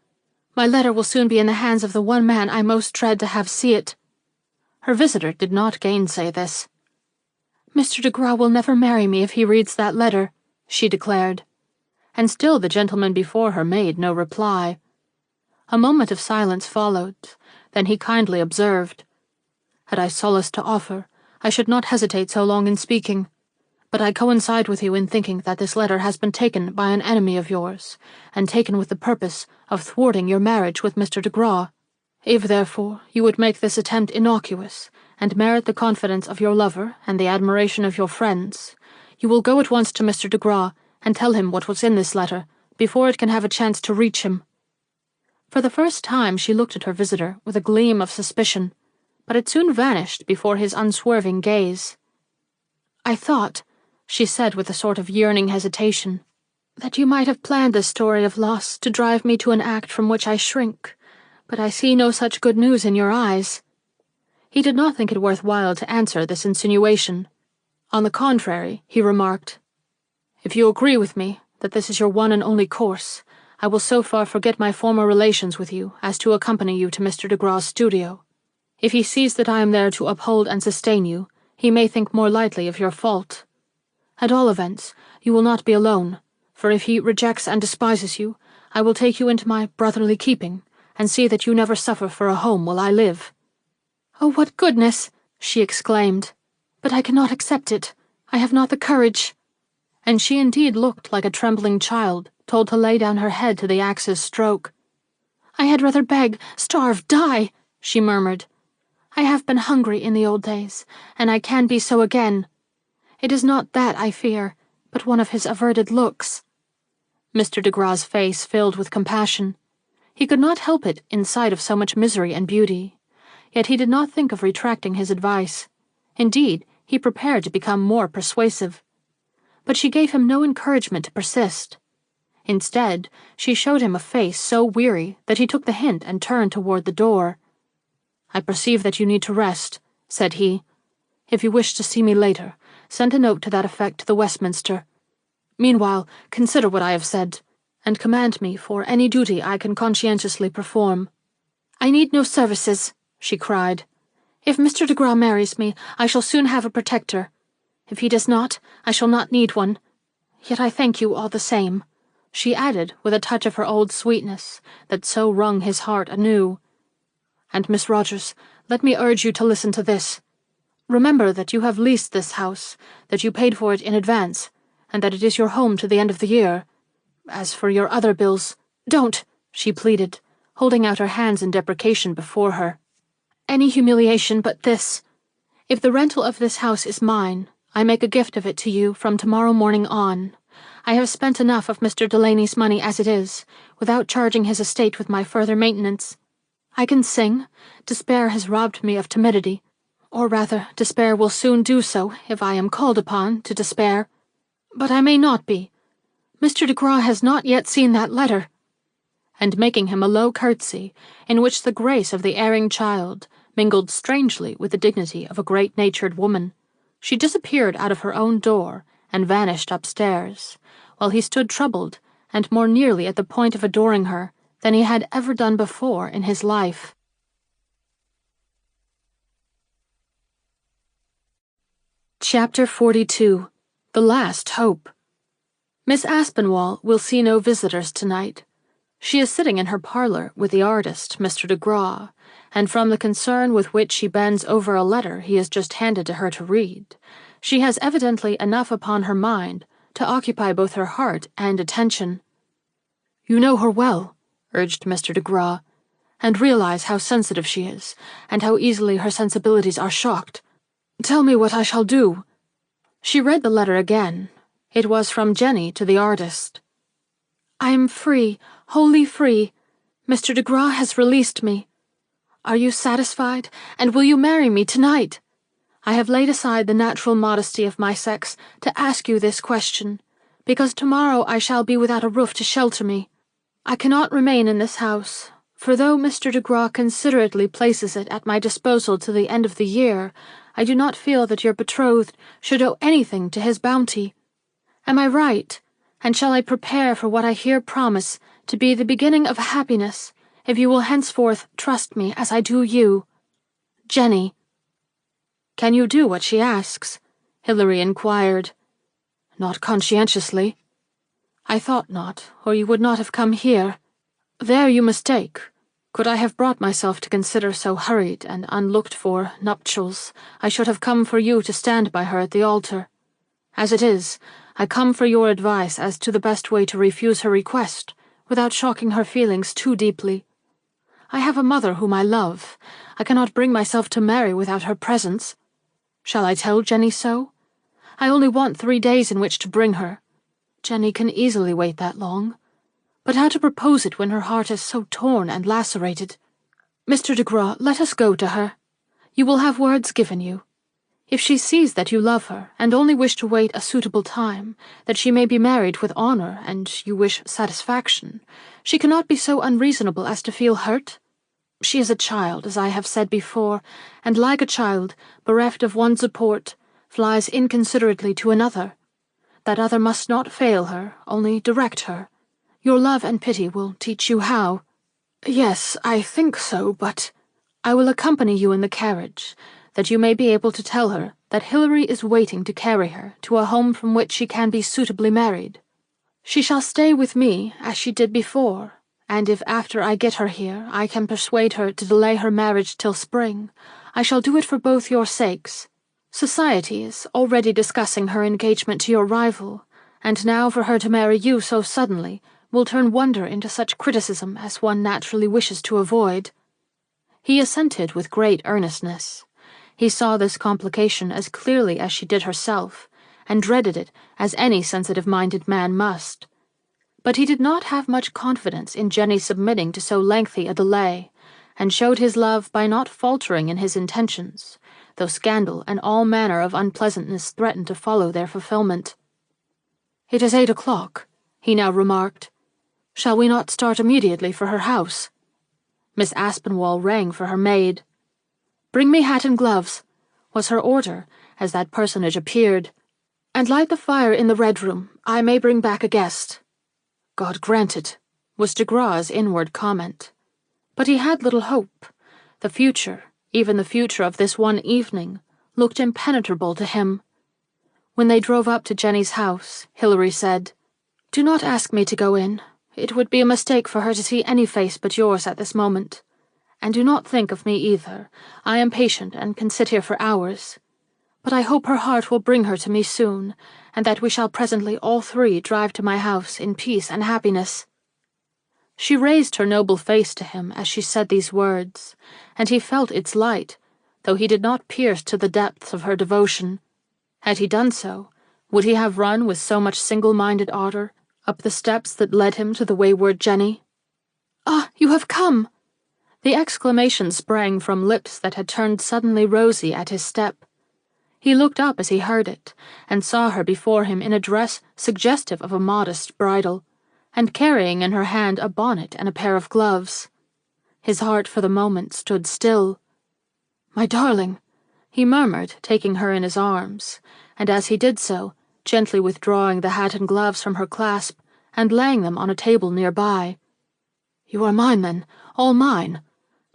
my letter will soon be in the hands of the one man I most dread to have see it. Her visitor did not gainsay this. Mr. de Graw will never marry me if he reads that letter, she declared. And still the gentleman before her made no reply. A moment of silence followed, then he kindly observed, Had I solace to offer, I should not hesitate so long in speaking, but I coincide with you in thinking that this letter has been taken by an enemy of yours, and taken with the purpose of thwarting your marriage with Mr. de Graw. If, therefore, you would make this attempt innocuous, and merit the confidence of your lover and the admiration of your friends, you will go at once to Mr. de Graw and tell him what was in this letter, before it can have a chance to reach him. For the first time she looked at her visitor with a gleam of suspicion, but it soon vanished before his unswerving gaze. I thought, she said with a sort of yearning hesitation, that you might have planned this story of loss to drive me to an act from which I shrink, but I see no such good news in your eyes. He did not think it worth while to answer this insinuation. On the contrary, he remarked, If you agree with me that this is your one and only course, I will so far forget my former relations with you as to accompany you to Mr. de Graw's studio. If he sees that I am there to uphold and sustain you, he may think more lightly of your fault. At all events, you will not be alone, for if he rejects and despises you, I will take you into my brotherly keeping, and see that you never suffer for a home while I live." "Oh, what goodness!" she exclaimed. "But I cannot accept it. I have not the courage." And she indeed looked like a trembling child told to lay down her head to the axe's stroke. "I had rather beg, starve, die," she murmured. "I have been hungry in the old days, and I can be so again. It is not that I fear, but one of his averted looks." Mr. de Gra's face filled with compassion. He could not help it in sight of so much misery and beauty. Yet he did not think of retracting his advice. Indeed, he prepared to become more persuasive. But she gave him no encouragement to persist. Instead, she showed him a face so weary that he took the hint and turned toward the door. "I perceive that you need to rest," said he. "If you wish to see me later, send a note to that effect to the Westminster. Meanwhile, consider what I have said, and command me for any duty I can conscientiously perform." "I need no services," she cried. "If Mr. de Gra marries me, I shall soon have a protector. If he does not, I shall not need one. Yet I thank you all the same," she added with a touch of her old sweetness that so wrung his heart anew. "And, Miss Rogers, let me urge you to listen to this. Remember that you have leased this house, that you paid for it in advance, and that it is your home to the end of the year. As for your other bills—" "Don't," she pleaded, holding out her hands in deprecation before her. "Any humiliation but this. If the rental of this house is mine, I make a gift of it to you from tomorrow morning on. I have spent enough of Mr. Delaney's money as it is, without charging his estate with my further maintenance. I can sing. Despair has robbed me of timidity. Or rather, despair will soon do so if I am called upon to despair. But I may not be. Mr. de Gra has not yet seen that letter." And making him a low curtsy, in which the grace of the erring child mingled strangely with the dignity of a great-natured woman, she disappeared out of her own door and vanished upstairs, while he stood troubled and more nearly at the point of adoring her than he had ever done before in his life. Chapter 42. The Last Hope. Miss Aspinwall will see no visitors tonight. She is sitting in her parlour with the artist, Mr. de Gra, and from the concern with which she bends over a letter he has just handed to her to read, she has evidently enough upon her mind to occupy both her heart and attention. "You know her well," urged Mr. de Gra, "and realize how sensitive she is, and how easily her sensibilities are shocked. Tell me what I shall do." She read the letter again. It was from Jenny to the artist. "I am free, wholly free. Mr. de Gra has released me. Are you satisfied, and will you marry me tonight? I have laid aside the natural modesty of my sex to ask you this question, because tomorrow I shall be without a roof to shelter me. I cannot remain in this house, for though Mr. de Gra considerately places it at my disposal to the end of the year, I do not feel that your betrothed should owe anything to his bounty. Am I right? And shall I prepare for what I here promise to be the beginning of happiness, if you will henceforth trust me as I do you? Jenny." "Can you do what she asks?" Hilary inquired. "Not conscientiously." "I thought not, or you would not have come here. There you mistake. Could I have brought myself to consider so hurried and unlooked-for nuptials, I should have come for you to stand by her at the altar. As it is, I come for your advice as to the best way to refuse her request, without shocking her feelings too deeply. I have a mother whom I love. I cannot bring myself to marry without her presence. Shall I tell Jenny so? I only want 3 days in which to bring her. Jenny can easily wait that long. But how to propose it when her heart is so torn and lacerated? Mr. de Gra, let us go to her. You will have words given you. If she sees that you love her, and only wish to wait a suitable time, that she may be married with honour, and you wish satisfaction, she cannot be so unreasonable as to feel hurt. She is a child, as I have said before, and like a child, bereft of one support, flies inconsiderately to another. That other must not fail her, only direct her. Your love and pity will teach you how." "Yes, I think so, but—" I will accompany you in the carriage, that you may be able to tell her that Hilary is waiting to carry her to a home from which she can be suitably married. She shall stay with me, as she did before, and if after I get her here I can persuade her to delay her marriage till spring, I shall do it for both your sakes. Society is already discussing her engagement to your rival, and now for her to marry you so suddenly will turn wonder into such criticism as one naturally wishes to avoid." He assented with great earnestness. He saw this complication as clearly as she did herself, and dreaded it as any sensitive-minded man must. But he did not have much confidence in Jenny submitting to so lengthy a delay, and showed his love by not faltering in his intentions, though scandal and all manner of unpleasantness threatened to follow their fulfillment. "It is 8 o'clock," he now remarked. "Shall we not start immediately for her house?" Miss Aspinwall rang for her maid. "Bring me hat and gloves," was her order, as that personage appeared. "And light the fire in the Red Room. I may bring back a guest." "God grant it," was de Gras's inward comment. But he had little hope. The future, even the future of this one evening, looked impenetrable to him. When they drove up to Jenny's house, Hilary said, "Do not ask me to go in. It would be a mistake for her to see any face but yours at this moment. And do not think of me either. I am patient and can sit here for hours. But I hope her heart will bring her to me soon, and that we shall presently all three drive to my house in peace and happiness." She raised her noble face to him as she said these words, and he felt its light, though he did not pierce to the depths of her devotion. Had he done so, would he have run with so much single-minded ardor up the steps that led him to the wayward Jenny? "Ah, you have come!" The exclamation sprang from lips that had turned suddenly rosy at his step. He looked up as he heard it, and saw her before him in a dress suggestive of a modest bridal, and carrying in her hand a bonnet and a pair of gloves. His heart for the moment stood still. "My darling," he murmured, taking her in his arms, and as he did so, gently withdrawing the hat and gloves from her clasp and laying them on a table nearby. "You are mine, then, all mine.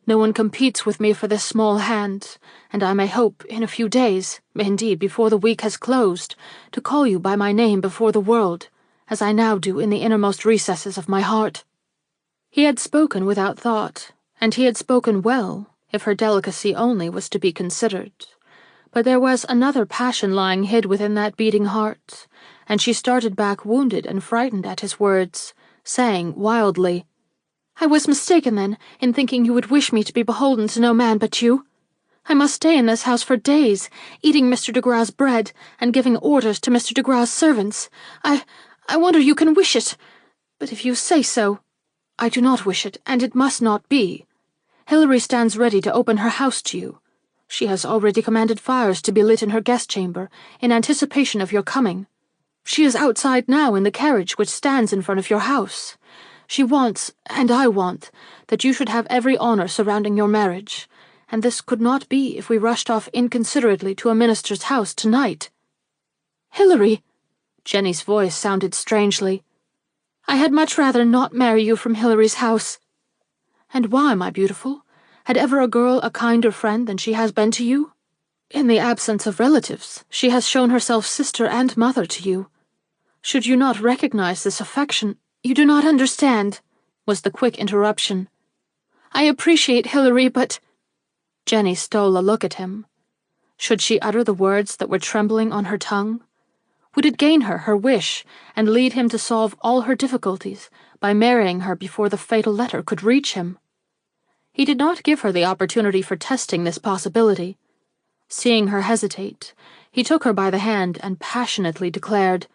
No one competes with me for this small hand, and I may hope, in a few days, indeed before the week has closed, to call you by my name before the world, as I now do in the innermost recesses of my heart." He had spoken without thought, and he had spoken well, if her delicacy only was to be considered. But there was another passion lying hid within that beating heart, and she started back wounded and frightened at his words, saying wildly, "I was mistaken, then, in thinking you would wish me to be beholden to no man but you. I must stay in this house for days, eating Mr. de Gras's bread and giving orders to Mr. de Gras's servants. I wonder you can wish it. But if you say so, I do not wish it, and it must not be. Hilary stands ready to open her house to you. She has already commanded fires to be lit in her guest chamber, in anticipation of your coming. She is outside now in the carriage which stands in front of your house. She wants, and I want, that you should have every honor surrounding your marriage, and this could not be if we rushed off inconsiderately to a minister's house tonight." "Hilary!" Jenny's voice sounded strangely. "I had much rather not marry you from Hilary's house." "And why, my beautiful? Had ever a girl a kinder friend than she has been to you? In the absence of relatives, she has shown herself sister and mother to you. Should you not recognize this affection—" "You do not understand," was the quick interruption. "I appreciate Hilary, but—" Jenny stole a look at him. Should she utter the words that were trembling on her tongue? Would it gain her wish, and lead him to solve all her difficulties by marrying her before the fatal letter could reach him? He did not give her the opportunity for testing this possibility. Seeing her hesitate, he took her by the hand and passionately declared,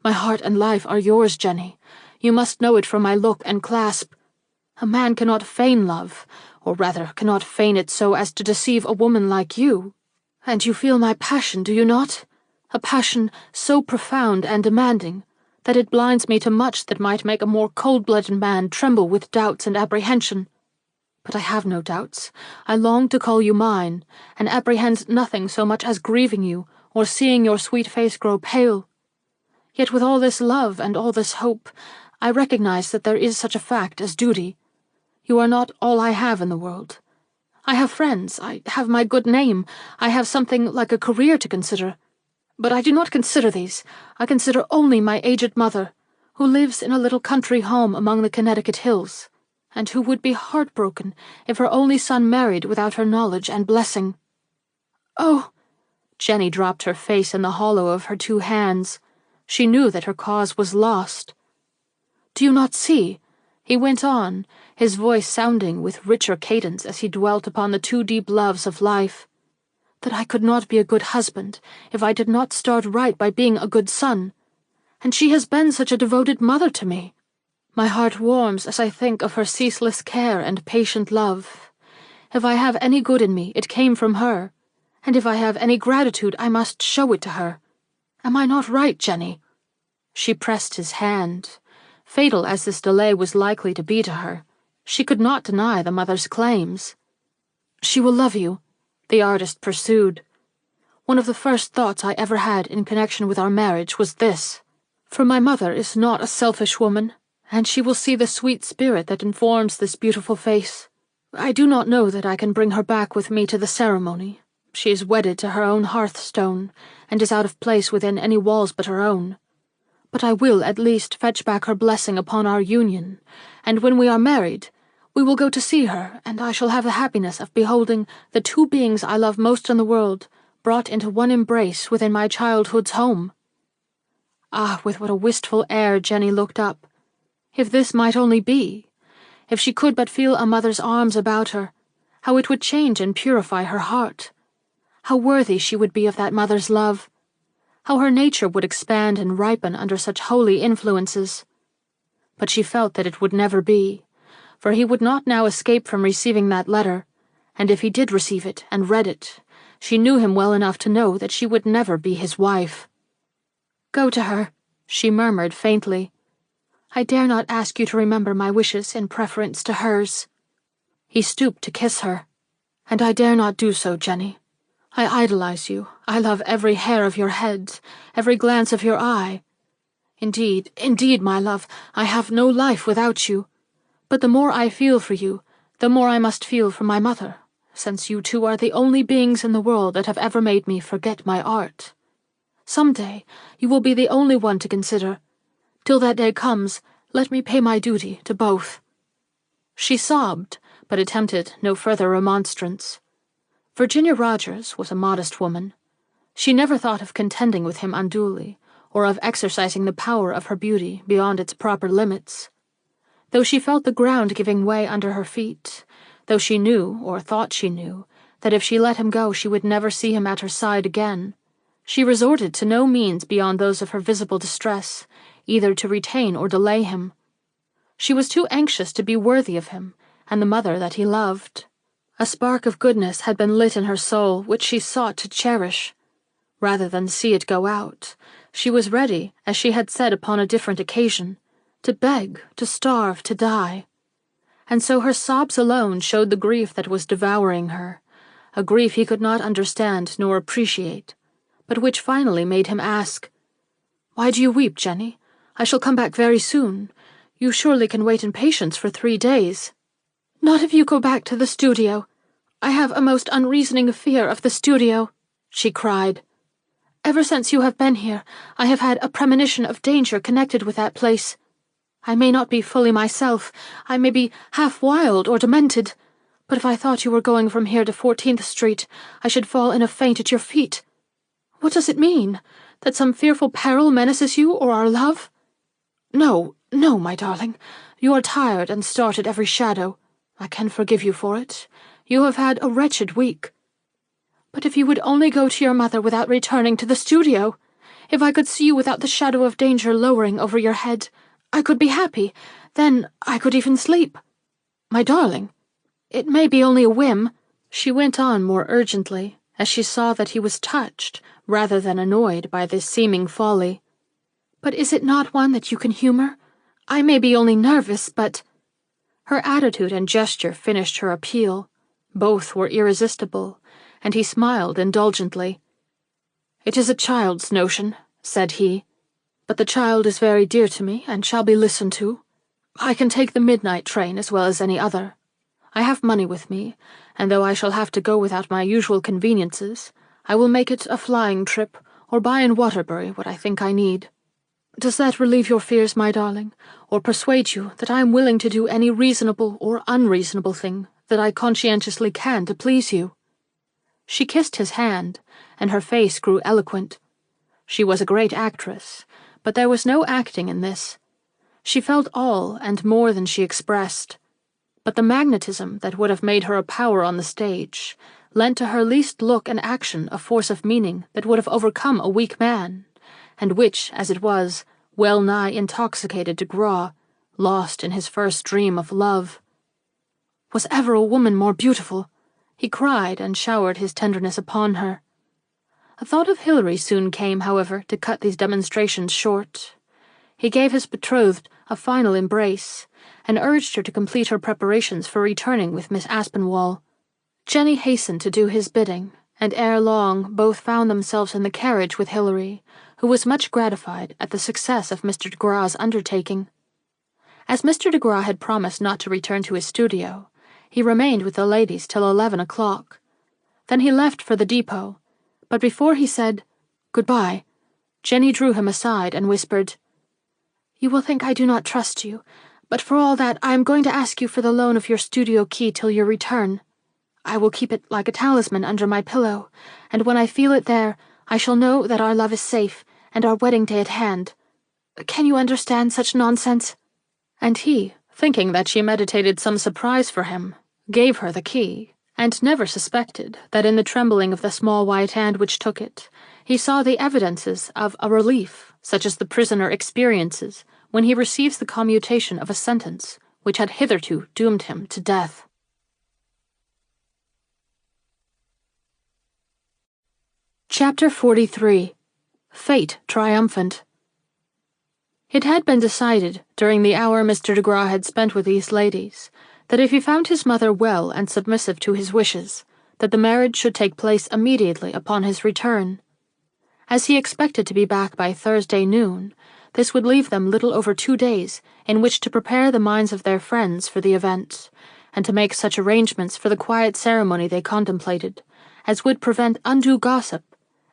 "My heart and life are yours, Jenny. You must know it from my look and clasp. A man cannot feign love, or rather cannot feign it so as to deceive a woman like you. And you feel my passion, do you not? A passion so profound and demanding that it blinds me to much that might make a more cold-blooded man tremble with doubts and apprehension. But I have no doubts. I long to call you mine, and apprehend nothing so much as grieving you or seeing your sweet face grow pale. Yet with all this love and all this hope, I recognize that there is such a fact as duty. You are not all I have in the world. I have friends, I have my good name, I have something like a career to consider. But I do not consider these. I consider only my aged mother, who lives in a little country home among the Connecticut hills, and who would be heartbroken if her only son married without her knowledge and blessing. Oh!" Jenny dropped her face in the hollow of her two hands. She knew that her cause was lost. "Do you not see?" he went on, his voice sounding with richer cadence as he dwelt upon the two deep loves of life, "that I could not be a good husband if I did not start right by being a good son. And she has been such a devoted mother to me. My heart warms as I think of her ceaseless care and patient love. If I have any good in me, it came from her, and if I have any gratitude, I must show it to her. Am I not right, Jenny?" She pressed his hand. Fatal as this delay was likely to be to her, she could not deny the mother's claims. "She will love you," the artist pursued. "One of the first thoughts I ever had in connection with our marriage was this. For my mother is not a selfish woman, and she will see the sweet spirit that informs this beautiful face. I do not know that I can bring her back with me to the ceremony. She is wedded to her own hearthstone, and is out of place within any walls but her own. But I will at least fetch back her blessing upon our union, and when we are married, we will go to see her, and I shall have the happiness of beholding the two beings I love most in the world brought into one embrace within my childhood's home." Ah, with what a wistful air Jenny looked up. If this might only be, if she could but feel a mother's arms about her, how it would change and purify her heart. How worthy she would be of that mother's love. How her nature would expand and ripen under such holy influences. But she felt that it would never be, for he would not now escape from receiving that letter, and if he did receive it and read it, she knew him well enough to know that she would never be his wife. "Go to her," she murmured faintly. "I dare not ask you to remember my wishes in preference to hers." He stooped to kiss her. "And I dare not do so, Jenny. I idolize you. I love every hair of your head, every glance of your eye. Indeed, my love, I have no life without you. But the more I feel for you, the more I must feel for my mother, since you two are the only beings in the world that have ever made me forget my art. Some day you will be the only one to consider. Till that day comes, let me pay my duty to both." She sobbed, but attempted no further remonstrance. Virginia Rogers was a modest woman. She never thought of contending with him unduly, or of exercising the power of her beauty beyond its proper limits. Though she felt the ground giving way under her feet, though she knew, or thought she knew, that if she let him go she would never see him at her side again, she resorted to no means beyond those of her visible distress, either to retain or delay him. She was too anxious to be worthy of him, and the mother that he loved. A spark of goodness had been lit in her soul, which she sought to cherish. Rather than see it go out, she was ready, as she had said upon a different occasion, to beg, to starve, to die. And so her sobs alone showed the grief that was devouring her, a grief he could not understand nor appreciate, but which finally made him ask, "Why do you weep, Jenny? I shall come back very soon. You surely can wait in patience for 3 days." "Not if you go back to the studio. I have a most unreasoning fear of the studio," she cried. "Ever since you have been here, I have had a premonition of danger connected with that place. I may not be fully myself, I may be half wild or demented, but if I thought you were going from here to 14th Street, I should fall in a faint at your feet. What does it mean? That some fearful peril menaces you or our love? No, my darling. You are tired and start at every shadow. I can forgive you for it. You have had a wretched week. But if you would only go to your mother without returning to the studio, if I could see you without the shadow of danger lowering over your head, I could be happy. Then I could even sleep. My darling, it may be only a whim," she went on more urgently, as she saw that he was touched, rather than annoyed by this seeming folly. "But is it not one that you can humor? I may be only nervous, but—" Her attitude and gesture finished her appeal. Both were irresistible, and he smiled indulgently. "It is a child's notion," said he, "but the child is very dear to me and shall be listened to. I can take the midnight train as well as any other. I have money with me, and though I shall have to go without my usual conveniences, I will make it a flying trip, or buy in Waterbury what I think I need. Does that relieve your fears, my darling, or persuade you that I am willing to do any reasonable or unreasonable thing that I conscientiously can to please you?" She kissed his hand, and her face grew eloquent. She was a great actress, but there was no acting in this. She felt all and more than she expressed. But the magnetism that would have made her a power on the stage lent to her least look and action a force of meaning that would have overcome a weak man, and which, as it was, well nigh intoxicated de Graw, lost in his first dream of love. "Was ever a woman more beautiful?" he cried, and showered his tenderness upon her. A thought of Hilary soon came, however, to cut these demonstrations short. He gave his betrothed a final embrace, and urged her to complete her preparations for returning with Miss Aspinwall. Jenny hastened to do his bidding, and ere long both found themselves in the carriage with Hilary, who was much gratified at the success of Mr. de Graw's undertaking. As Mr. de Graw had promised not to return to his studio, he remained with the ladies till 11 o'clock. Then he left for the depot, but before he said "Goodbye," Jenny drew him aside and whispered, "You will think I do not trust you, but for all that I am going to ask you for the loan of your studio key till your return. I will keep it like a talisman under my pillow, and when I feel it there, I shall know that our love is safe and our wedding day at hand. Can you understand such nonsense?" And he, thinking that she meditated some surprise for him, gave her the key, and never suspected that in the trembling of the small white hand which took it, he saw the evidences of a relief such as the prisoner experiences when he receives the commutation of a sentence which had hitherto doomed him to death. Chapter 43. Fate Triumphant. It had been decided, during the hour Mr. de Graw had spent with these ladies, that if he found his mother well and submissive to his wishes, that the marriage should take place immediately upon his return. As he expected to be back by Thursday noon, this would leave them little over 2 days in which to prepare the minds of their friends for the event, and to make such arrangements for the quiet ceremony they contemplated, as would prevent undue gossip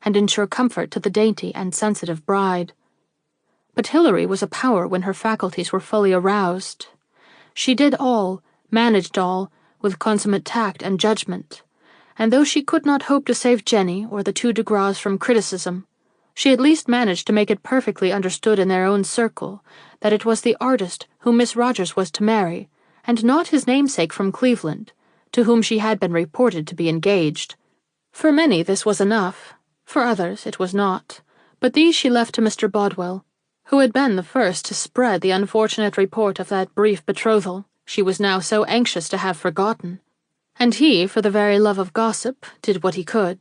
and ensure comfort to the dainty and sensitive bride. But Hilary was a power when her faculties were fully aroused. She did all, managed all, with consummate tact and judgment, and though she could not hope to save Jenny or the two de Graws from criticism, she at least managed to make it perfectly understood in their own circle that it was the artist whom Miss Rogers was to marry, and not his namesake from Cleveland, to whom she had been reported to be engaged. For many this was enough, for others it was not, but these she left to Mr. Bodwell, who had been the first to spread the unfortunate report of that brief betrothal she was now so anxious to have forgotten. And he, for the very love of gossip, did what he could,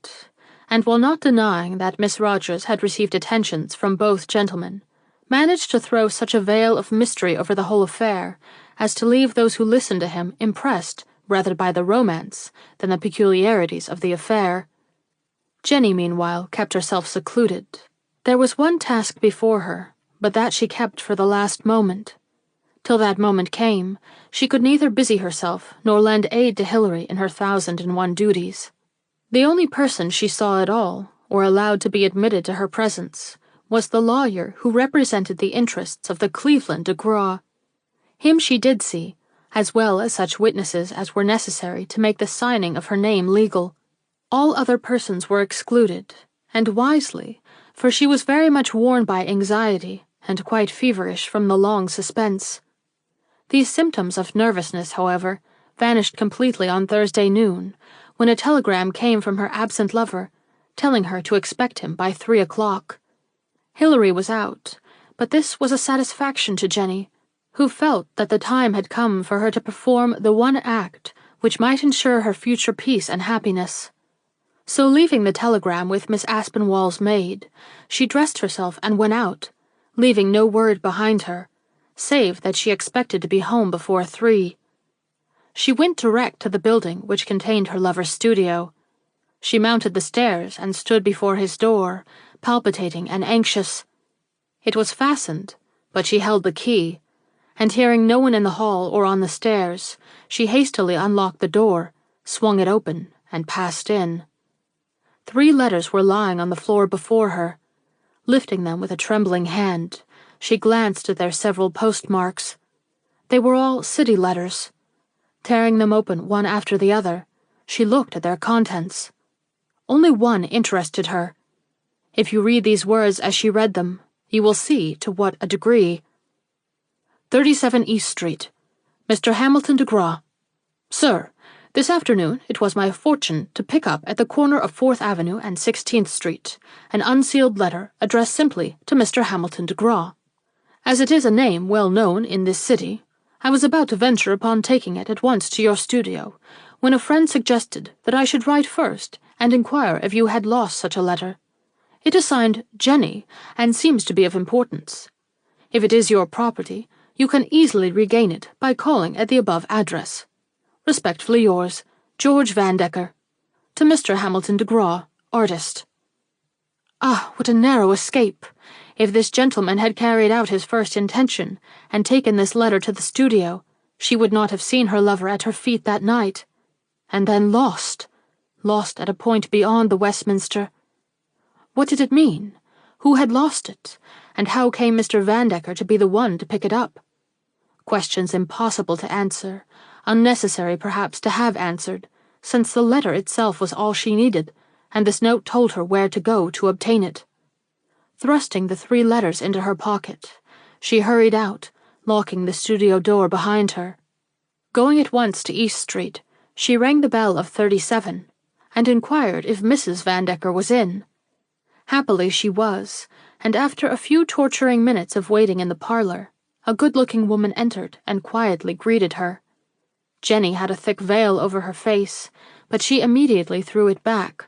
and while not denying that Miss Rogers had received attentions from both gentlemen, managed to throw such a veil of mystery over the whole affair as to leave those who listened to him impressed rather by the romance than the peculiarities of the affair. Jenny, meanwhile, kept herself secluded. There was one task before her, but that she kept for the last moment. Till that moment came, she could neither busy herself nor lend aid to Hilary in her 1,001 duties. The only person she saw at all, or allowed to be admitted to her presence, was the lawyer who represented the interests of the Cleveland de Graw. Him she did see, as well as such witnesses as were necessary to make the signing of her name legal. All other persons were excluded, and wisely, for she was very much worn by anxiety and quite feverish from the long suspense. These symptoms of nervousness, however, vanished completely on Thursday noon, when a telegram came from her absent lover, telling her to expect him by 3 o'clock. Hilary was out, but this was a satisfaction to Jenny, who felt that the time had come for her to perform the one act which might ensure her future peace and happiness. So leaving the telegram with Miss Aspinwall's maid, she dressed herself and went out, leaving no word behind her, save that she expected to be home before 3. She went direct to the building which contained her lover's studio. She mounted the stairs and stood before his door, palpitating and anxious. It was fastened, but she held the key, and hearing no one in the hall or on the stairs, she hastily unlocked the door, swung it open, and passed in. 3 letters were lying on the floor before her. Lifting them with a trembling hand, she glanced at their several postmarks. They were all city letters. Tearing them open one after the other, she looked at their contents. Only one interested her. If you read these words as she read them, you will see to what a degree. 37 East Street. Mr. Hamilton de Graw. Sir, this afternoon it was my fortune to pick up at the corner of 4th Avenue and 16th Street an unsealed letter addressed simply to Mr. Hamilton de Graw. As it is a name well known in this city, I was about to venture upon taking it at once to your studio, when a friend suggested that I should write first and inquire if you had lost such a letter. It is signed Jenny, and seems to be of importance. If it is your property, you can easily regain it by calling at the above address. Respectfully yours, George Vandecker. To Mr. Hamilton de Graw, artist. Ah, what a narrow escape! If this gentleman had carried out his first intention and taken this letter to the studio, she would not have seen her lover at her feet that night. And then lost at a point beyond the Westminster. What did it mean? Who had lost it? And how came Mr. Vandecker to be the one to pick it up? Questions impossible to answer, unnecessary perhaps to have answered, since the letter itself was all she needed, and this note told her where to go to obtain it. Thrusting the 3 letters into her pocket, she hurried out, locking the studio door behind her. Going at once to East Street, she rang the bell of 37, and inquired if Mrs. Vandecker was in. Happily she was, and after a few torturing minutes of waiting in the parlor, a good-looking woman entered and quietly greeted her. Jenny had a thick veil over her face, but she immediately threw it back.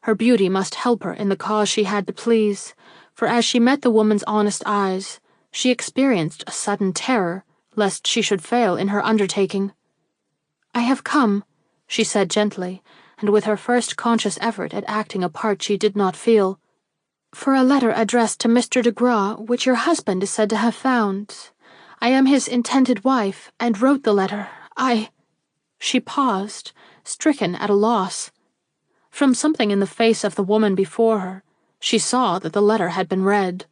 Her beauty must help her in the cause she had to please, for as she met the woman's honest eyes, she experienced a sudden terror lest she should fail in her undertaking. "I have come," she said gently, and with her first conscious effort at acting a part she did not feel, "for a letter addressed to Mr. de Graw, which your husband is said to have found. I am his intended wife, and wrote the letter. She paused, stricken at a loss. From something in the face of the woman before her, she saw that the letter had been read.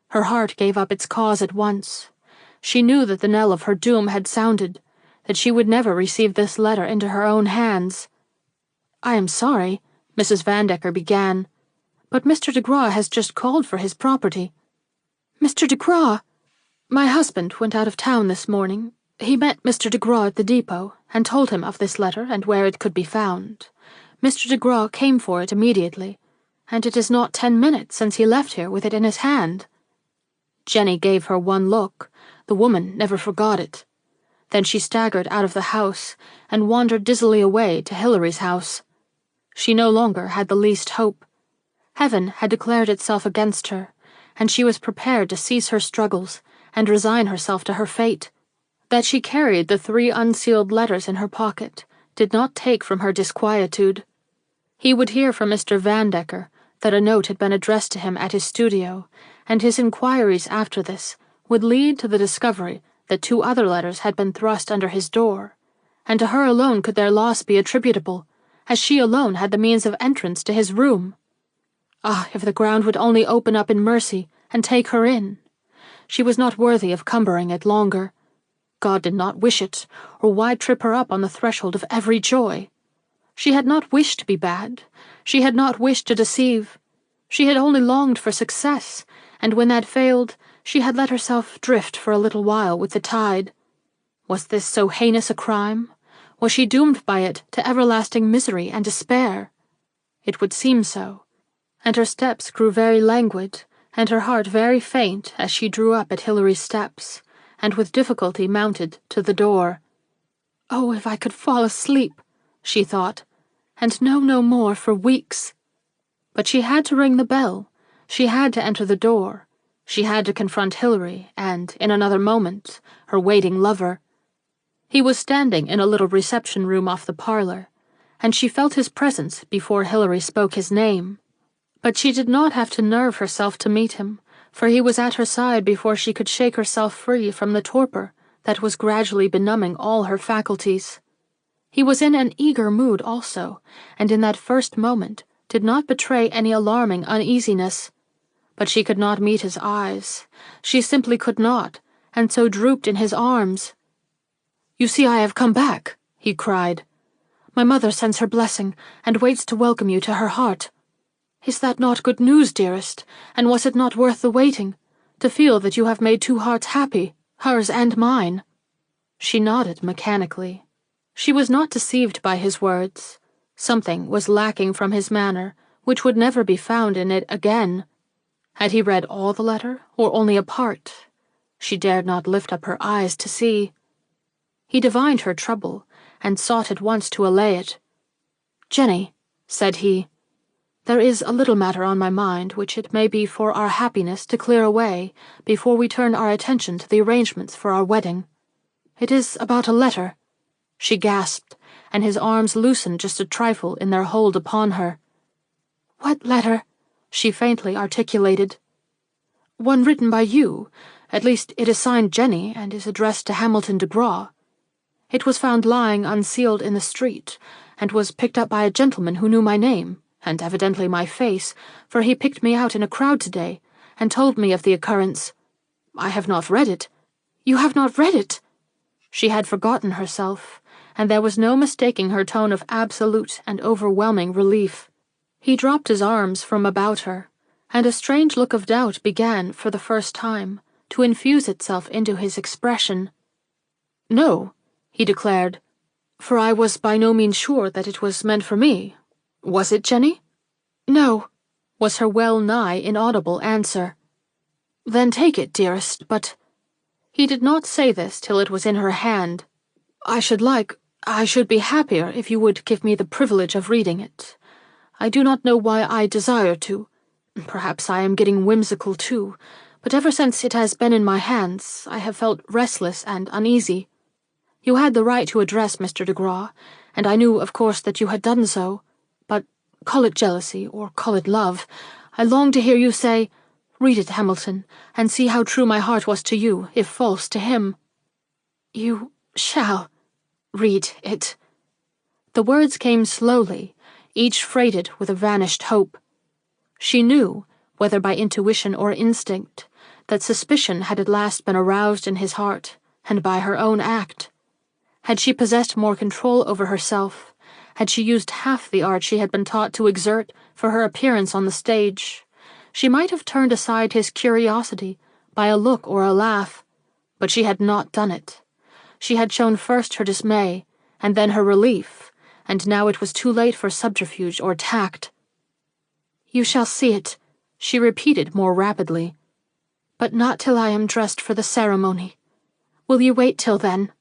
Her heart gave up its cause at once. She knew that the knell of her doom had sounded, that she would never receive this letter into her own hands. "I am sorry," Mrs. Vandecker began, "but Mr. de Graw has just called for his property." "Mr. de Graw!" "My husband went out of town this morning. He met Mr. de Graw at the depot, and told him of this letter and where it could be found. Mr. de Graw came for it immediately, and it is not 10 minutes since he left here with it in his hand." Jenny gave her one look. The woman never forgot it. Then she staggered out of the house and wandered dizzily away to Hilary's house. She no longer had the least hope. Heaven had declared itself against her, and she was prepared to cease her struggles and resign herself to her fate. That she carried the 3 unsealed letters in her pocket did not take from her disquietude. He would hear from Mr. Vandecker that a note had been addressed to him at his studio, and his inquiries after this would lead to the discovery that 2 other letters had been thrust under his door, and to her alone could their loss be attributable, as she alone had the means of entrance to his room. Ah, if the ground would only open up in mercy and take her in! She was not worthy of cumbering it longer. God did not wish it, or why trip her up on the threshold of every joy? She had not wished to be bad. She had not wished to deceive. She had only longed for success, and when that failed, she had let herself drift for a little while with the tide. Was this so heinous a crime? Was she doomed by it to everlasting misery and despair? It would seem so, and her steps grew very languid, and her heart very faint as she drew up at Hilary's steps, and with difficulty mounted to the door. "Oh, if I could fall asleep," she thought, "and know no more for weeks." But she had to ring the bell. She had to enter the door. She had to confront Hilary and, in another moment, her waiting lover. He was standing in a little reception room off the parlor, and she felt his presence before Hilary spoke his name. But she did not have to nerve herself to meet him, for he was at her side before she could shake herself free from the torpor that was gradually benumbing all her faculties. He was in an eager mood also, and in that first moment did not betray any alarming uneasiness. But she could not meet his eyes. She simply could not, and so drooped in his arms. "You see I have come back," he cried. "My mother sends her blessing, and waits to welcome you to her heart. Is that not good news, dearest, and was it not worth the waiting, to feel that you have made two hearts happy, hers and mine?" She nodded mechanically. She was not deceived by his words. Something was lacking from his manner, which would never be found in it again. Had he read all the letter, or only a part? She dared not lift up her eyes to see. He divined her trouble, and sought at once to allay it. "Jenny," said he, "there is a little matter on my mind which it may be for our happiness to clear away before we turn our attention to the arrangements for our wedding. It is about a letter." She gasped, and his arms loosened just a trifle in their hold upon her. "What letter?" she faintly articulated. "One written by you. At least it is signed Jenny, and is addressed to Hamilton de Graw. It was found lying unsealed in the street, and was picked up by a gentleman who knew my name, and evidently my face, for he picked me out in a crowd today, and told me of the occurrence. I have not read it." "You have not read it?" She had forgotten herself, and there was no mistaking her tone of absolute and overwhelming relief. He dropped his arms from about her, and a strange look of doubt began, for the first time, to infuse itself into his expression. "No," he declared, "for I was by no means sure that it was meant for me. Was it, Jenny?" "No," was her well-nigh inaudible answer. "Then take it, dearest, but—" He did not say this till it was in her hand. I should be happier if you would give me the privilege of reading it. I do not know why I desire to. Perhaps I am getting whimsical too, but ever since it has been in my hands, I have felt restless and uneasy. You had the right to address Mr. de Graw, and I knew, of course, that you had done so, but call it jealousy or call it love, I long to hear you say, 'Read it, Hamilton, and see how true my heart was to you, if false to him.' You shall read it." The words came slowly, each freighted with a vanished hope. She knew, whether by intuition or instinct, that suspicion had at last been aroused in his heart, and by her own act. Had she possessed more control over herself, had she used half the art she had been taught to exert for her appearance on the stage, she might have turned aside his curiosity by a look or a laugh, but she had not done it. She had shown first her dismay, and then her relief, and now it was too late for subterfuge or tact. "You shall see it," she repeated more rapidly, "but not till I am dressed for the ceremony. Will you wait till then?"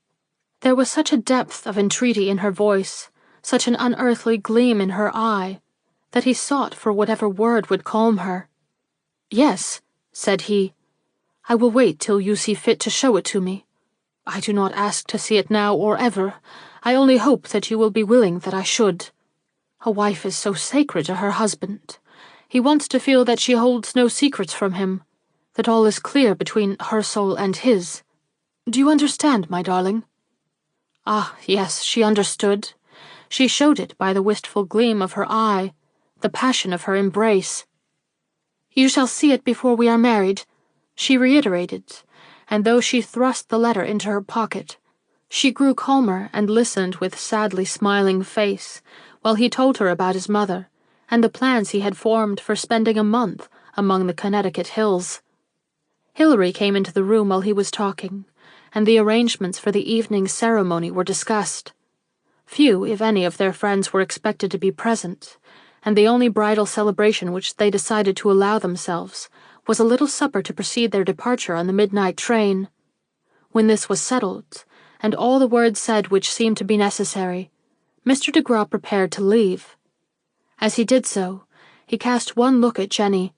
There was such a depth of entreaty in her voice, such an unearthly gleam in her eye, that he sought for whatever word would calm her. "Yes," said he, "I will wait till you see fit to show it to me. I do not ask to see it now or ever. I only hope that you will be willing that I should. A wife is so sacred to her husband. He wants to feel that she holds no secrets from him, that all is clear between her soul and his. Do you understand, my darling?" Ah, yes, she understood. She showed it by the wistful gleam of her eye, the passion of her embrace. "You shall see it before we are married," she reiterated, and though she thrust the letter into her pocket, she grew calmer and listened with sadly smiling face while he told her about his mother and the plans he had formed for spending a month among the Connecticut hills. Hilary came into the room while he was talking, and the arrangements for the evening's ceremony were discussed. Few, if any, of their friends were expected to be present, and the only bridal celebration which they decided to allow themselves was a little supper to precede their departure on the midnight train. When this was settled, and all the words said which seemed to be necessary, Mr. de Graw prepared to leave. As he did so, he cast one look at Jenny.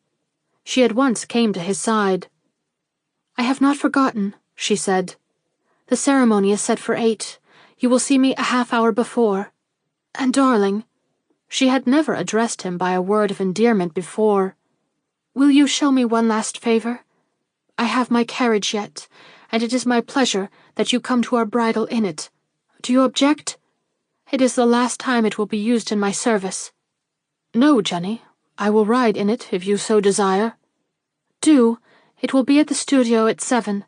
She at once came to his side. "I have not forgotten," she said. "The ceremony is set for 8. You will see me a half-hour before. And, darling," she had never addressed him by a word of endearment before, "will you show me one last favor? I have my carriage yet, and it is my pleasure that you come to our bridal in it. Do you object? It is the last time it will be used in my service." "No, Jenny. I will ride in it if you so desire." "Do. It will be at the studio at 7.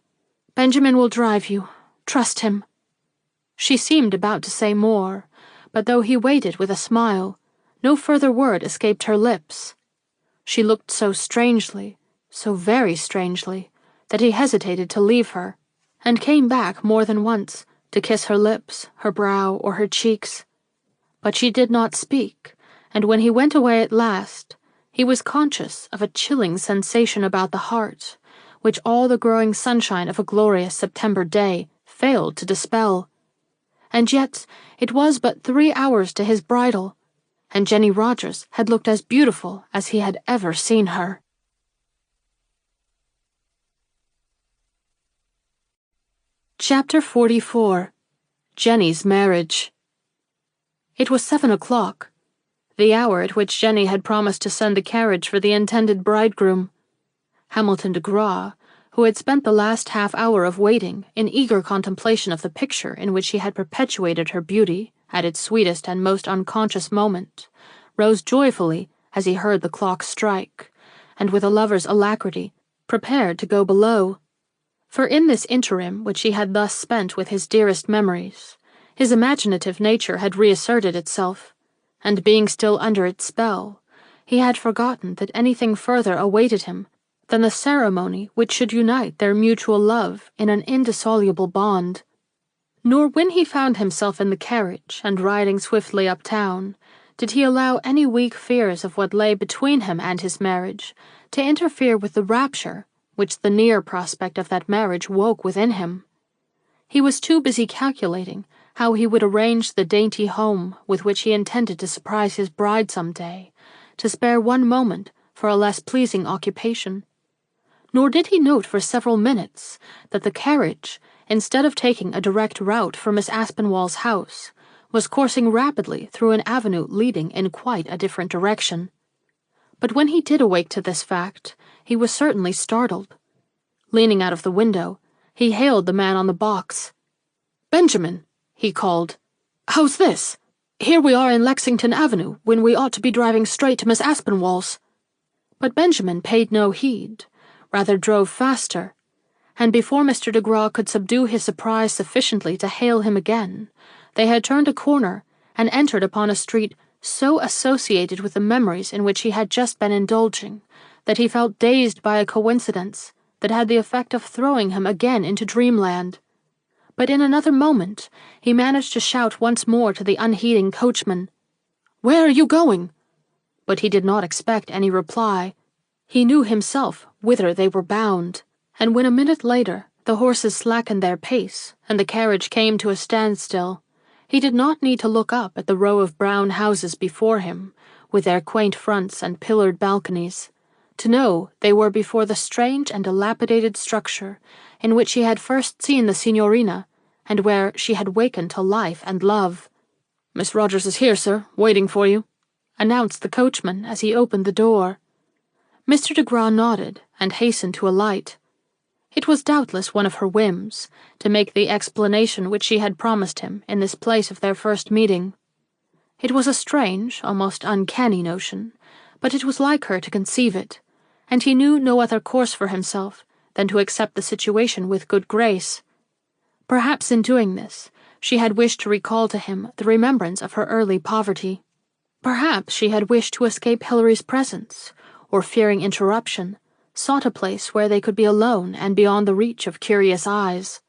Benjamin will drive you. Trust him." She seemed about to say more, but though he waited with a smile, no further word escaped her lips. She looked so strangely, so very strangely, that he hesitated to leave her, and came back more than once to kiss her lips, her brow, or her cheeks. But she did not speak, and when he went away at last, he was conscious of a chilling sensation about the heart, which all the growing sunshine of a glorious September day failed to dispel. And yet it was but 3 hours to his bridal, and Jenny Rogers had looked as beautiful as he had ever seen her. Chapter 44. Jenny's Marriage. It was 7 o'clock, the hour at which Jenny had promised to send the carriage for the intended bridegroom. Hamilton de Graw, who had spent the last half-hour of waiting in eager contemplation of the picture in which he had perpetuated her beauty at its sweetest and most unconscious moment, rose joyfully as he heard the clock strike, and with a lover's alacrity prepared to go below. For in this interim which he had thus spent with his dearest memories, his imaginative nature had reasserted itself, and being still under its spell, he had forgotten that anything further awaited him than the ceremony which should unite their mutual love in an indissoluble bond. Nor when he found himself in the carriage and riding swiftly uptown, did he allow any weak fears of what lay between him and his marriage to interfere with the rapture which the near prospect of that marriage woke within him. He was too busy calculating how he would arrange the dainty home with which he intended to surprise his bride some day, to spare one moment for a less pleasing occupation. Nor did he note for several minutes that the carriage, instead of taking a direct route for Miss Aspinwall's house, was coursing rapidly through an avenue leading in quite a different direction. But when he did awake to this fact, he was certainly startled. Leaning out of the window, he hailed the man on the box. "Benjamin," he called. "How's this? Here we are in Lexington Avenue when we ought to be driving straight to Miss Aspinwall's." But Benjamin paid no heed, rather drove faster, and before Mr. de Graw could subdue his surprise sufficiently to hail him again, they had turned a corner and entered upon a street so associated with the memories in which he had just been indulging that he felt dazed by a coincidence that had the effect of throwing him again into dreamland. But in another moment he managed to shout once more to the unheeding coachman, "Where are you going?" But he did not expect any reply. He knew himself whither they were bound, and when a minute later the horses slackened their pace and the carriage came to a standstill, he did not need to look up at the row of brown houses before him, with their quaint fronts and pillared balconies, to know they were before the strange and dilapidated structure in which he had first seen the signorina, and where she had wakened to life and love. "Miss Rogers is here, sir, waiting for you," announced the coachman as he opened the door. Mr. de Graw nodded and hastened to alight. It was doubtless one of her whims to make the explanation which she had promised him in this place of their first meeting. It was a strange, almost uncanny notion, but it was like her to conceive it, and he knew no other course for himself than to accept the situation with good grace. Perhaps in doing this, she had wished to recall to him the remembrance of her early poverty. Perhaps she had wished to escape Hilary's presence, or fearing interruption, sought a place where they could be alone and beyond the reach of curious eyes.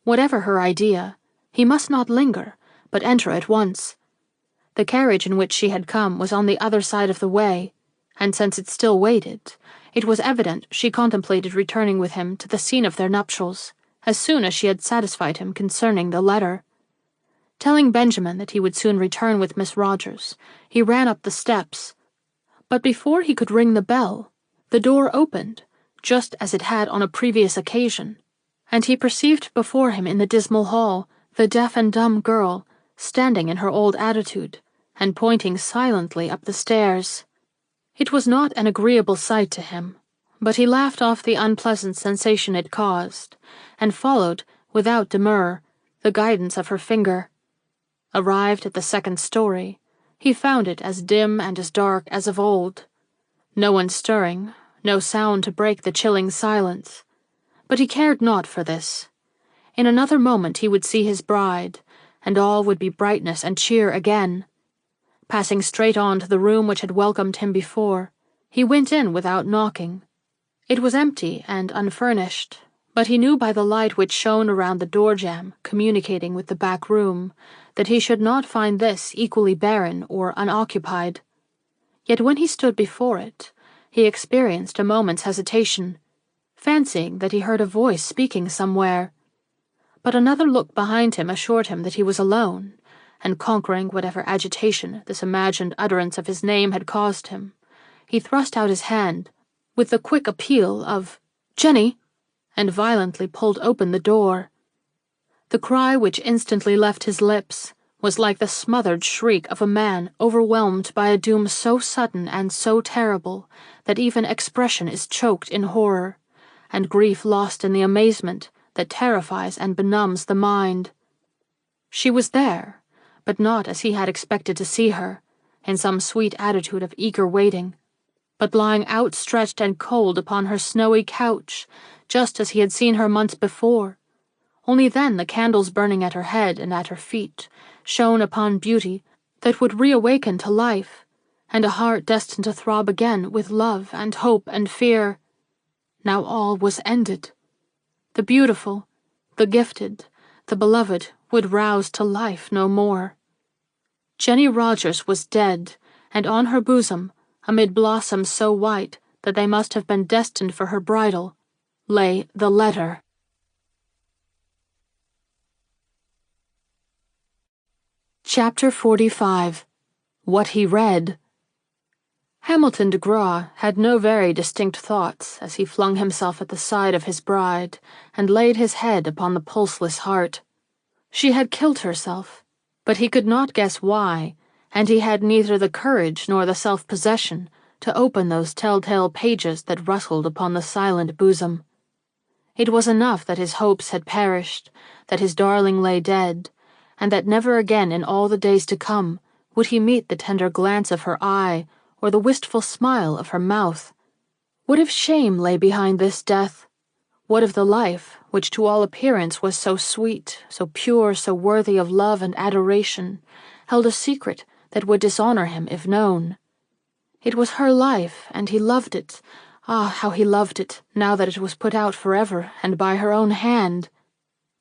Whatever her idea, he must not linger, but enter at once. The carriage in which she had come was on the other side of the way, and since it still waited, it was evident she contemplated returning with him to the scene of their nuptials, as soon as she had satisfied him concerning the letter. Telling Benjamin that he would soon return with Miss Rogers, he ran up the steps. But before he could ring the bell, the door opened, just as it had on a previous occasion, and he perceived before him in the dismal hall the deaf and dumb girl, standing in her old attitude, and pointing silently up the stairs. It was not an agreeable sight to him, But he laughed off the unpleasant sensation it caused, and followed, without demur, the guidance of her finger. Arrived at the second story, he found it as dim and as dark as of old. No one stirring, no sound to break the chilling silence. But he cared not for this. In another moment he would see his bride, and all would be brightness and cheer again. Passing straight on to the room which had welcomed him before, he went in without knocking. It was empty and unfurnished, but he knew by the light which shone around the door-jamb communicating with the back room that he should not find this equally barren or unoccupied. Yet when he stood before it, he experienced a moment's hesitation, fancying that he heard a voice speaking somewhere. But another look behind him assured him that he was alone, and conquering whatever agitation this imagined utterance of his name had caused him, he thrust out his hand with the quick appeal of "Jenny," and violently pulled open the door. The cry which instantly left his lips was like the smothered shriek of a man overwhelmed by a doom so sudden and so terrible that even expression is choked in horror, and grief lost in the amazement that terrifies and benumbs the mind. She was there, but not as he had expected to see her, in some sweet attitude of eager waiting, but lying outstretched and cold upon her snowy couch, just as he had seen her months before. Only then the candles burning at her head and at her feet shone upon beauty that would reawaken to life, and a heart destined to throb again with love and hope and fear. Now all was ended. The beautiful, the gifted, the beloved would rouse to life no more. Jenny Rogers was dead, and on her bosom, amid blossoms so white that they must have been destined for her bridal, lay the letter. Chapter 45. What he read. Hamilton de Graw had no very distinct thoughts as he flung himself at the side of his bride and laid his head upon the pulseless heart. She had killed herself, but he could not guess why, and he had neither the courage nor the self-possession to open those telltale pages that rustled upon the silent bosom. It was enough that his hopes had perished, that his darling lay dead, and that never again in all the days to come would he meet the tender glance of her eye or the wistful smile of her mouth. What if shame lay behind this death? What if the life, which to all appearance was so sweet, so pure, so worthy of love and adoration, held a secret that would dishonor him if known? It was her life, and he loved it. Ah, how he loved it, now that it was put out forever, and by her own hand.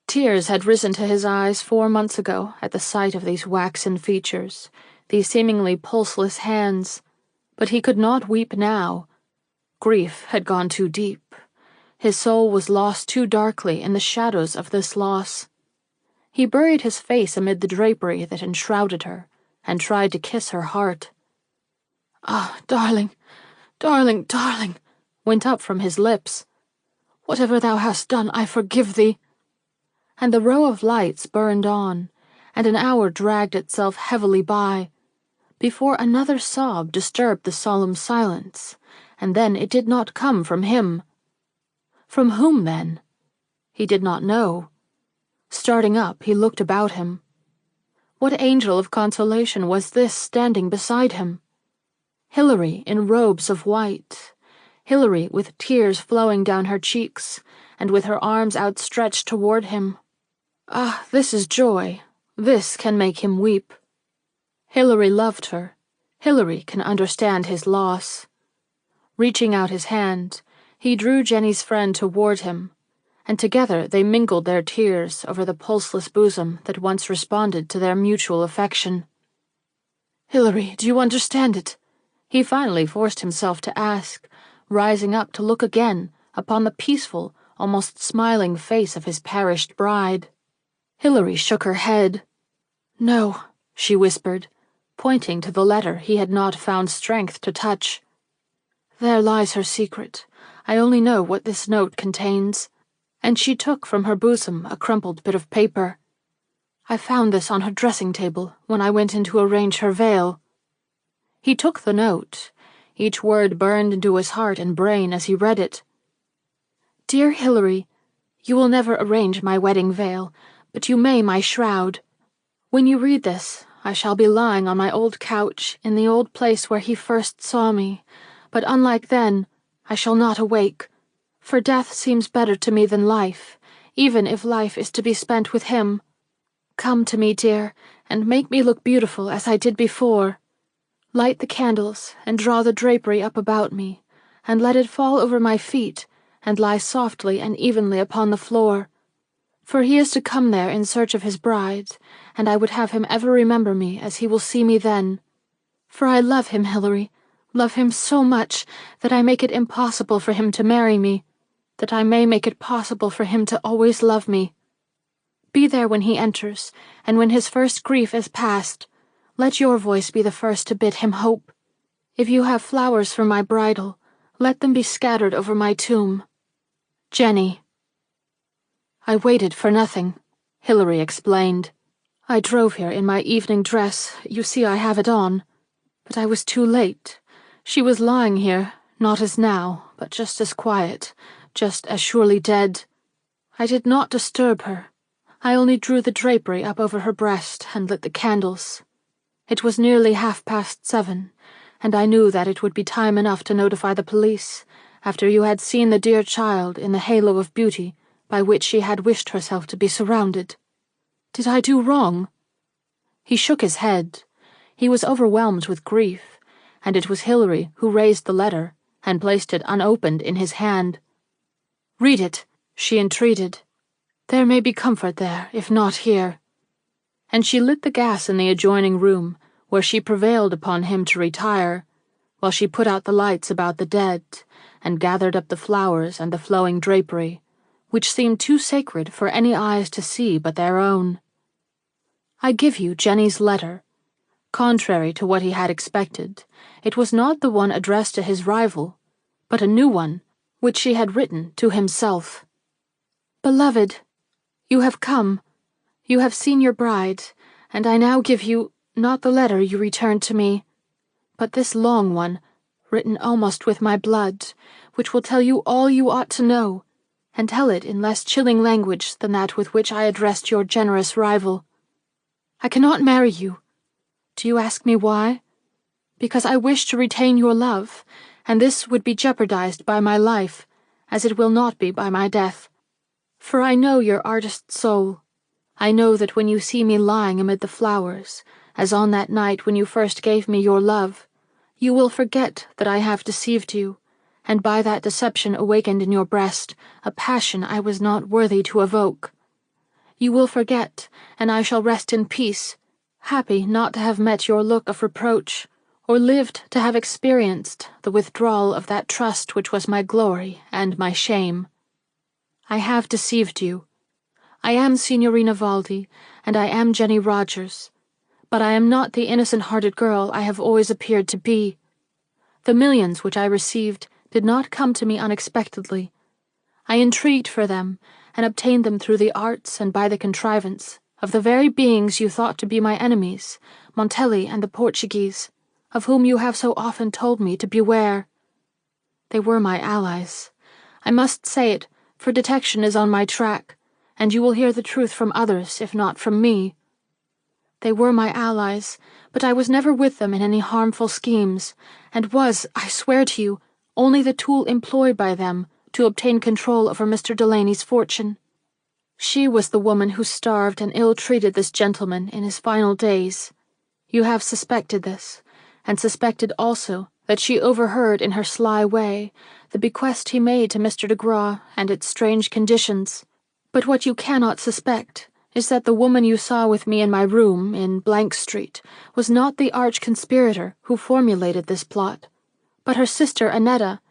Tears had risen to his eyes 4 months ago at the sight of these waxen features, these seemingly pulseless hands, but he could not weep now. Grief had gone too deep. His soul was lost too darkly in the shadows of this loss. He buried his face amid the drapery that enshrouded her, and tried to kiss her heart. "Ah, darling, darling, darling," went up from his lips. "Whatever thou hast done, I forgive thee." And the row of lights burned on, and an hour dragged itself heavily by, before another sob disturbed the solemn silence, and then it did not come from him. From whom, then? He did not know. Starting up, he looked about him. What angel of consolation was this standing beside him? Hilary in robes of white, Hilary with tears flowing down her cheeks, and with her arms outstretched toward him. Ah, this is joy. This can make him weep. Hilary loved her. Hilary can understand his loss. Reaching out his hand, he drew Jenny's friend toward him, and together they mingled their tears over the pulseless bosom that once responded to their mutual affection. "Hilary, do you understand it?" he finally forced himself to ask, rising up to look again upon the peaceful, almost smiling face of his perished bride. Hilary shook her head. "No," she whispered, pointing to the letter he had not found strength to touch. "There lies her secret. I only know what this note contains." And she took from her bosom a crumpled bit of paper. "I found this on her dressing table when I went in to arrange her veil." He took the note. Each word burned into his heart and brain as he read it. "Dear Hilary, you will never arrange my wedding veil, but you may my shroud. When you read this, I shall be lying on my old couch in the old place where he first saw me, but unlike then, I shall not awake, for death seems better to me than life, even if life is to be spent with him. Come to me, dear, and make me look beautiful as I did before. Light the candles and draw the drapery up about me, and let it fall over my feet and lie softly and evenly upon the floor. For he is to come there in search of his bride, and I would have him ever remember me as he will see me then. For I love him, Hilary, love him so much that I make it impossible for him to marry me, that I may make it possible for him to always love me. Be there when he enters, and when his first grief is past, let your voice be the first to bid him hope. If you have flowers for my bridal, let them be scattered over my tomb. Jenny." "I waited for nothing," Hilary explained. "I drove here in my evening dress, you see I have it on. But I was too late. She was lying here, not as now, but just as quiet, just as surely dead. I did not disturb her. I only drew the drapery up over her breast and lit the candles. It was nearly 7:30, and I knew that it would be time enough to notify the police, after you had seen the dear child in the halo of beauty by which she had wished herself to be surrounded. Did I do wrong?" He shook his head. He was overwhelmed with grief, and it was Hilary who raised the letter and placed it unopened in his hand. "Read it," she entreated. "There may be comfort there, if not here." And she lit the gas in the adjoining room, where she prevailed upon him to retire, while she put out the lights about the dead, and gathered up the flowers and the flowing drapery, which seemed too sacred for any eyes to see but their own. I give you Jenny's letter. Contrary to what he had expected, it was not the one addressed to his rival, but a new one, which she had written to himself. "Beloved, you have come. You have seen your bride, and I now give you, not the letter you returned to me, but this long one, written almost with my blood, which will tell you all you ought to know, and tell it in less chilling language than that with which I addressed your generous rival. I cannot marry you. Do you ask me why? Because I wish to retain your love, and this would be jeopardized by my life, as it will not be by my death. For I know your artist soul. I know that when you see me lying amid the flowers, as on that night when you first gave me your love, you will forget that I have deceived you, and by that deception awakened in your breast a passion I was not worthy to evoke. You will forget, and I shall rest in peace, happy not to have met your look of reproach, or lived to have experienced the withdrawal of that trust which was my glory and my shame. I have deceived you. I am Signorina Valdi, and I am Jenny Rogers, but I am not the innocent-hearted girl I have always appeared to be. The millions which I received did not come to me unexpectedly. I intrigued for them, and obtained them through the arts and by the contrivance of the very beings you thought to be my enemies, Montelli and the Portuguese, of whom you have so often told me to beware. They were my allies. I must say it, for detection is on my track, and you will hear the truth from others, if not from me. They were my allies, but I was never with them in any harmful schemes, and was, I swear to you, only the tool employed by them to obtain control over Mr. Delaney's fortune. She was the woman who starved and ill-treated this gentleman in his final days. You have suspected this, and suspected also that she overheard in her sly way the bequest he made to Mr. de Graw and its strange conditions. But what you cannot suspect is that the woman you saw with me in my room in Street was not the arch-conspirator who formulated this plot, but her sister Annetta,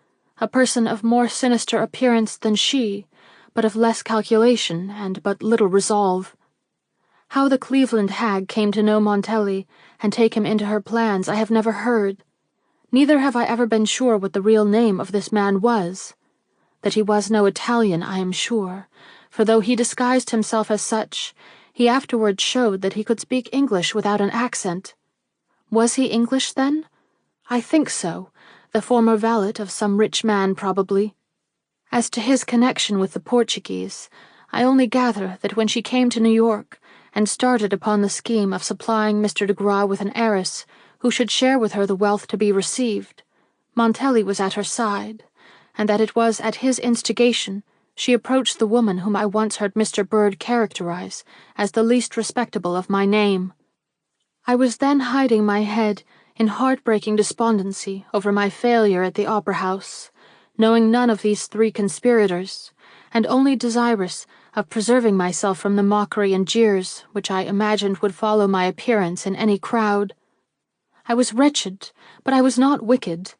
a person of more sinister appearance than she, but of less calculation and but little resolve. How the Cleveland hag came to know Montelli and take him into her plans I have never heard. Neither have I ever been sure what the real name of this man was. That he was no Italian, I am sure, for though he disguised himself as such, he afterwards showed that he could speak English without an accent. Was he English, then? I think so, the former valet of some rich man probably. As to his connection with the Portuguese, I only gather that when she came to New York and started upon the scheme of supplying Mr. de Graw with an heiress who should share with her the wealth to be received, Montelli was at her side, and that it was at his instigation she approached the woman whom I once heard Mr. Bird characterize as the least respectable of my name. I was then hiding my head in heartbreaking despondency over my failure at the Opera House, knowing none of these three conspirators, and only desirous of preserving myself from the mockery and jeers which I imagined would follow my appearance in any crowd. I was wretched, but I was not wicked.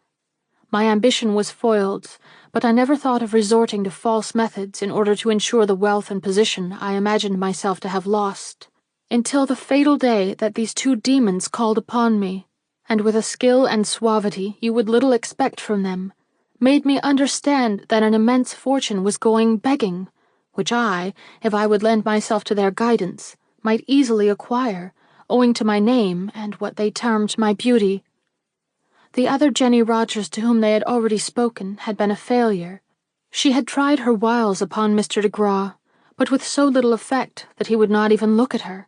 My ambition was foiled, but I never thought of resorting to false methods in order to ensure the wealth and position I imagined myself to have lost, until the fatal day that these two demons called upon me, and with a skill and suavity you would little expect from them, made me understand that an immense fortune was going begging, which I, if I would lend myself to their guidance, might easily acquire, owing to my name and what they termed my beauty. The other Jenny Rogers to whom they had already spoken had been a failure. She had tried her wiles upon Mr. de Graw, but with so little effect that he would not even look at her,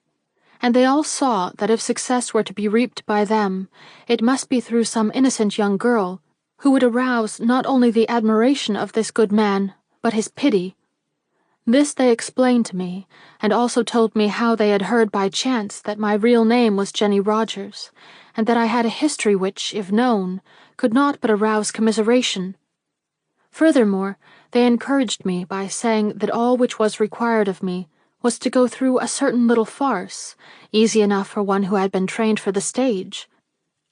and they all saw that if success were to be reaped by them, it must be through some innocent young girl, who would arouse not only the admiration of this good man, but his pity. This they explained to me, and also told me how they had heard by chance that my real name was Jenny Rogers, and that I had a history which, if known, could not but arouse commiseration. Furthermore, they encouraged me by saying that all which was required of me was to go through a certain little farce, easy enough for one who had been trained for the stage,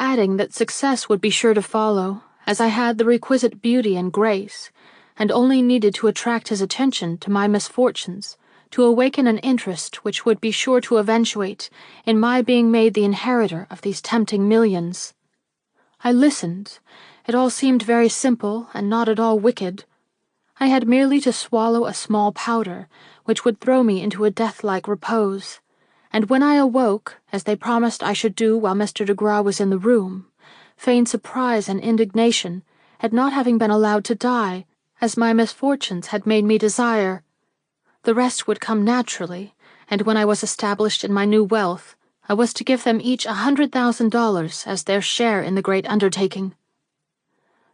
adding that success would be sure to follow, as I had the requisite beauty and grace, and only needed to attract his attention to my misfortunes, to awaken an interest which would be sure to eventuate in my being made the inheritor of these tempting millions. I listened. It all seemed very simple and not at all wicked. I had merely to swallow a small powder, which would throw me into a death-like repose, and when I awoke, as they promised I should do while Mr. de Graw was in the room, feigned surprise and indignation at not having been allowed to die, as my misfortunes had made me desire. The rest would come naturally, and when I was established in my new wealth, I was to give them each $100,000 as their share in the great undertaking.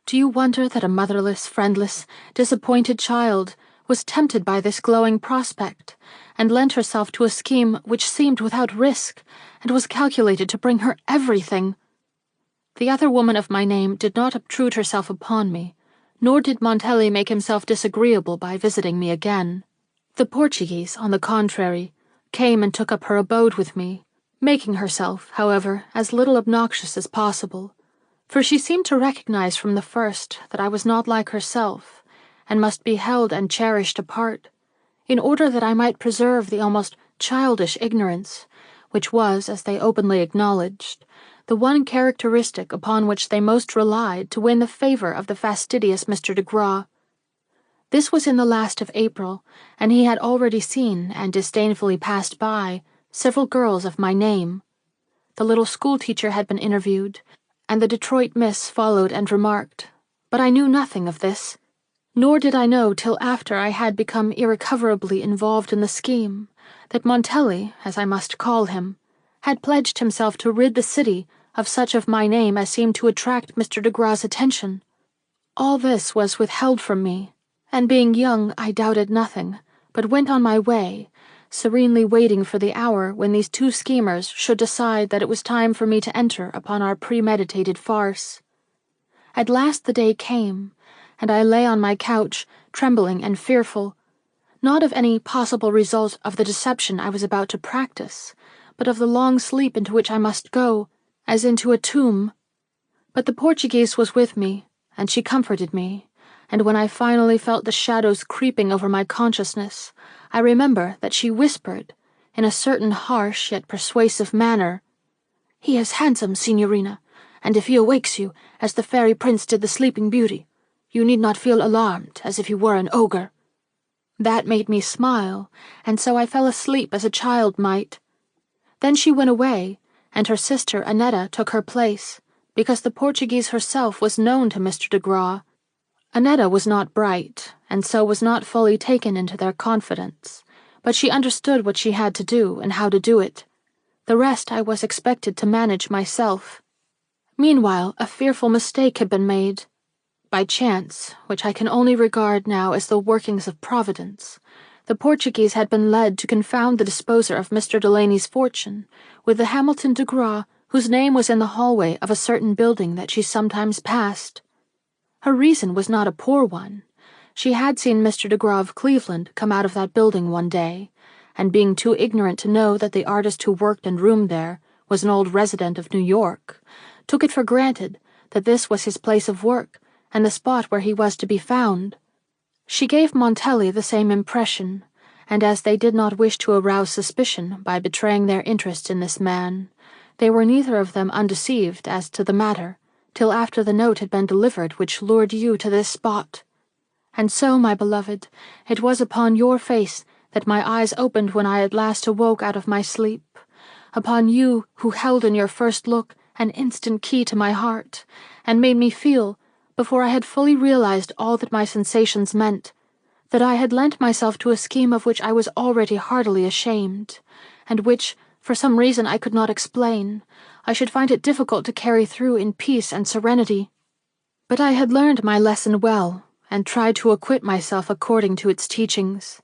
Do you wonder that a motherless, friendless, disappointed child was tempted by this glowing prospect, and lent herself to a scheme which seemed without risk, and was calculated to bring her everything? The other woman of my name did not obtrude herself upon me, nor did Montelli make himself disagreeable by visiting me again. The Portuguese, on the contrary, came and took up her abode with me, making herself, however, as little obnoxious as possible, for she seemed to recognize from the first that I was not like herself, and must be held and cherished apart, in order that I might preserve the almost childish ignorance, which was, as they openly acknowledged, the one characteristic upon which they most relied to win the favor of the fastidious Mr. de Graw. This was in the last of April, and he had already seen and disdainfully passed by several girls of my name. The little schoolteacher had been interviewed, and the Detroit miss followed and remarked, but I knew nothing of this, nor did I know till after I had become irrecoverably involved in the scheme, that Montelli, as I must call him, had pledged himself to rid the city of such of my name as seemed to attract Mr. de Graw's attention. All this was withheld from me, and being young I doubted nothing, but went on my way, serenely waiting for the hour when these two schemers should decide that it was time for me to enter upon our premeditated farce. At last the day came, and I lay on my couch, trembling and fearful, not of any possible result of the deception I was about to practice, but of the long sleep into which I must go, as into a tomb. But the Portuguese was with me, and she comforted me, and when I finally felt the shadows creeping over my consciousness, I remember that she whispered, in a certain harsh yet persuasive manner, "He is handsome, Signorina, and if he awakes you, as the fairy prince did the sleeping beauty, you need not feel alarmed as if he were an ogre." That made me smile, and so I fell asleep as a child might. Then she went away, and her sister Annetta took her place, because the Portuguese herself was known to Mr. de Graw. Annetta was not bright, and so was not fully taken into their confidence, but she understood what she had to do and how to do it. The rest I was expected to manage myself. Meanwhile, a fearful mistake had been made. By chance, which I can only regard now as the workings of Providence, the Portuguese had been led to confound the disposer of Mr. Delaney's fortune with the Hamilton de Graw whose name was in the hallway of a certain building that she sometimes passed. Her reason was not a poor one. She had seen Mr. de Graw of Cleveland come out of that building one day, and being too ignorant to know that the artist who worked and roomed there was an old resident of New York, took it for granted that this was his place of work and the spot where he was to be found. She gave Montelli the same impression, and as they did not wish to arouse suspicion by betraying their interest in this man, they were neither of them undeceived as to the matter, till after the note had been delivered which lured you to this spot. And so, my beloved, it was upon your face that my eyes opened when I at last awoke out of my sleep, upon you who held in your first look an instant key to my heart, and made me feel, before I had fully realized all that my sensations meant, that I had lent myself to a scheme of which I was already heartily ashamed, and which, for some reason I could not explain, I should find it difficult to carry through in peace and serenity. But I had learned my lesson well, and tried to acquit myself according to its teachings.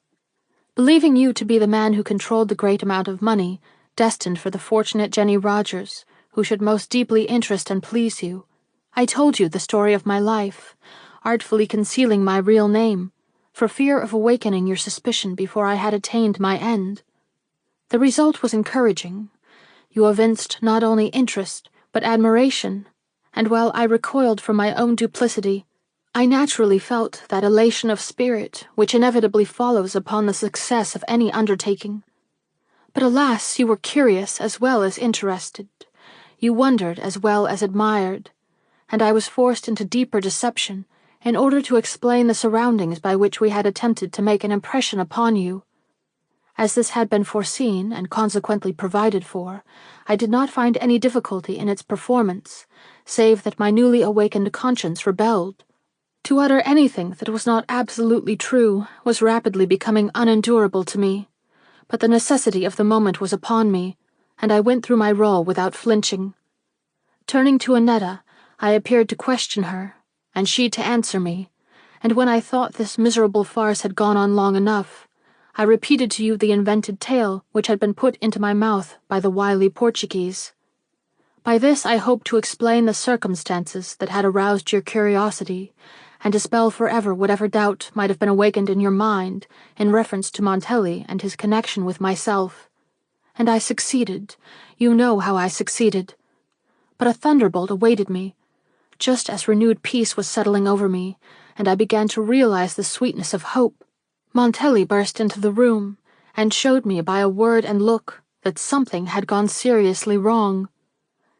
Believing you to be the man who controlled the great amount of money destined for the fortunate Jenny Rogers, who should most deeply interest and please you, I told you the story of my life, artfully concealing my real name, for fear of awakening your suspicion before I had attained my end. The result was encouraging. You evinced not only interest, but admiration, and while I recoiled from my own duplicity, I naturally felt that elation of spirit which inevitably follows upon the success of any undertaking. But alas, you were curious as well as interested. You wondered as well as admired, and I was forced into deeper deception in order to explain the surroundings by which we had attempted to make an impression upon you. As this had been foreseen and consequently provided for, I did not find any difficulty in its performance, save that my newly awakened conscience rebelled. To utter anything that was not absolutely true was rapidly becoming unendurable to me, but the necessity of the moment was upon me, and I went through my role without flinching. Turning to Annetta, I appeared to question her, and she to answer me, and when I thought this miserable farce had gone on long enough, I repeated to you the invented tale which had been put into my mouth by the wily Portuguese. By this I hoped to explain the circumstances that had aroused your curiosity, and dispel forever whatever doubt might have been awakened in your mind in reference to Montelli and his connection with myself. And I succeeded. You know how I succeeded. But a thunderbolt awaited me, just as renewed peace was settling over me, and I began to realize the sweetness of hope. Montelli burst into the room, and showed me by a word and look that something had gone seriously wrong.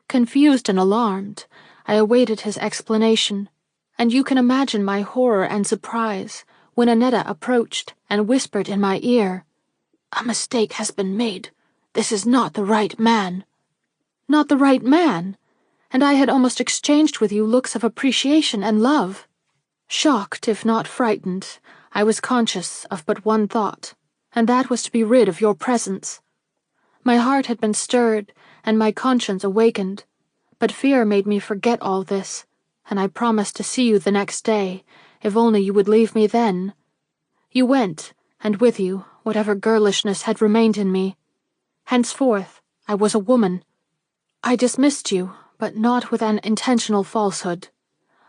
Confused and alarmed, I awaited his explanation, and you can imagine my horror and surprise when Annetta approached and whispered in my ear, "A mistake has been made. This is not the right man." Not the right man? And I had almost exchanged with you looks of appreciation and love. Shocked, if not frightened, I was conscious of but one thought, and that was to be rid of your presence. My heart had been stirred, and my conscience awakened, but fear made me forget all this, and I promised to see you the next day, if only you would leave me then. You went, and with you, whatever girlishness had remained in me. Henceforth, I was a woman. I dismissed you, but not with an intentional falsehood.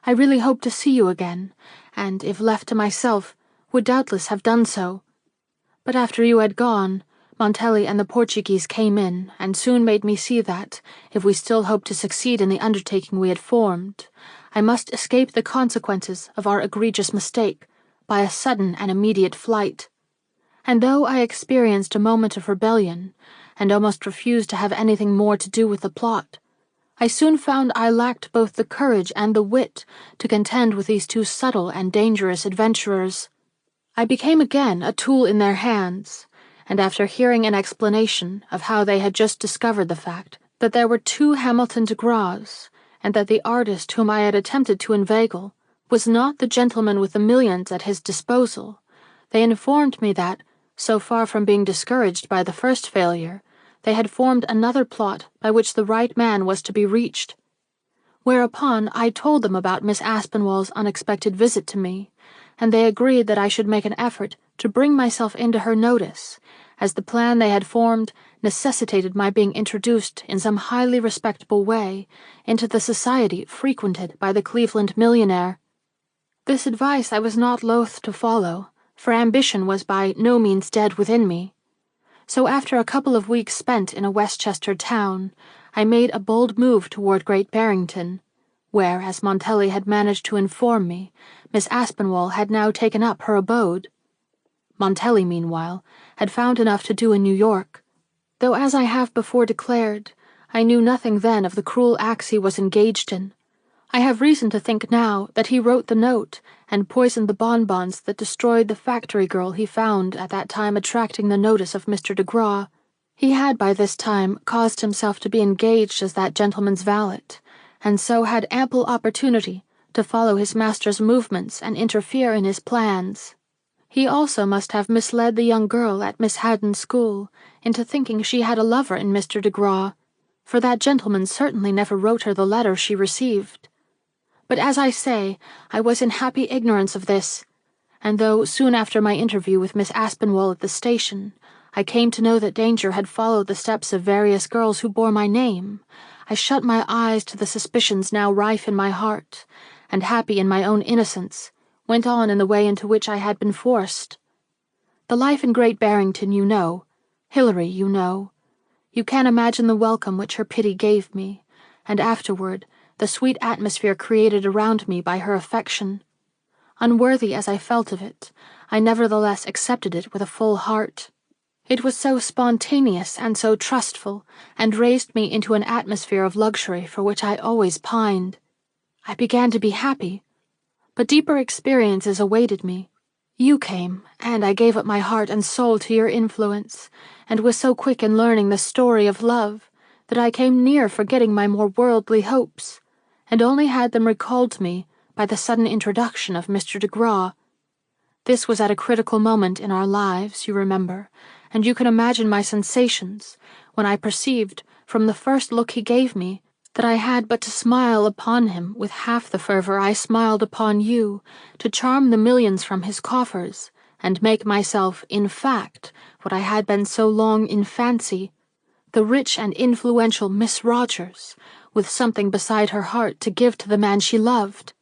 I really hoped to see you again, and, if left to myself, would doubtless have done so. But after you had gone, Montelli and the Portuguese came in, and soon made me see that, if we still hoped to succeed in the undertaking we had formed, I must escape the consequences of our egregious mistake by a sudden and immediate flight. And though I experienced a moment of rebellion, and almost refused to have anything more to do with the plot, I soon found I lacked both the courage and the wit to contend with these two subtle and dangerous adventurers. I became again a tool in their hands, and after hearing an explanation of how they had just discovered the fact that there were two Hamilton de Graws, and that the artist whom I had attempted to inveigle was not the gentleman with the millions at his disposal. They informed me that, so far from being discouraged by the first failure, they had formed another plot by which the right man was to be reached. Whereupon I told them about Miss Aspinwall's unexpected visit to me, and they agreed that I should make an effort to bring myself into her notice, as the plan they had formed necessitated my being introduced in some highly respectable way into the society frequented by the Cleveland millionaire. This advice I was not loath to follow, for ambition was by no means dead within me. So after a couple of weeks spent in a Westchester town, I made a bold move toward Great Barrington, where, as Montelli had managed to inform me, Miss Aspinwall had now taken up her abode. Montelli, meanwhile, had found enough to do in New York, though, as I have before declared, I knew nothing then of the cruel acts he was engaged in. I have reason to think now that he wrote the note and poisoned the bonbons that destroyed the factory girl he found at that time attracting the notice of Mr. de Graw. He had by this time caused himself to be engaged as that gentleman's valet, and so had ample opportunity to follow his master's movements and interfere in his plans. He also must have misled the young girl at Miss Haddon's school into thinking she had a lover in Mr. de Graw, for that gentleman certainly never wrote her the letter she received. But as I say, I was in happy ignorance of this, and though soon after my interview with Miss Aspinwall at the station, I came to know that danger had followed the steps of various girls who bore my name, I shut my eyes to the suspicions now rife in my heart, and happy in my own innocence, went on in the way into which I had been forced. The life in Great Barrington you know, Hilary you know. You can imagine the welcome which her pity gave me, and afterward the sweet atmosphere created around me by her affection. Unworthy as I felt of it, I nevertheless accepted it with a full heart. It was so spontaneous and so trustful, and raised me into an atmosphere of luxury for which I always pined. I began to be happy, but deeper experiences awaited me. You came, and I gave up my heart and soul to your influence, and was so quick in learning the story of love that I came near forgetting my more worldly hopes, and only had them recalled to me by the sudden introduction of Mr. de Graw. This was at a critical moment in our lives, you remember, and you can imagine my sensations when I perceived, from the first look he gave me, that I had but to smile upon him with half the fervor I smiled upon you, to charm the millions from his coffers, and make myself, in fact, what I had been so long in fancy, the rich and influential Miss Rogers, with something beside her heart to give to the man she loved.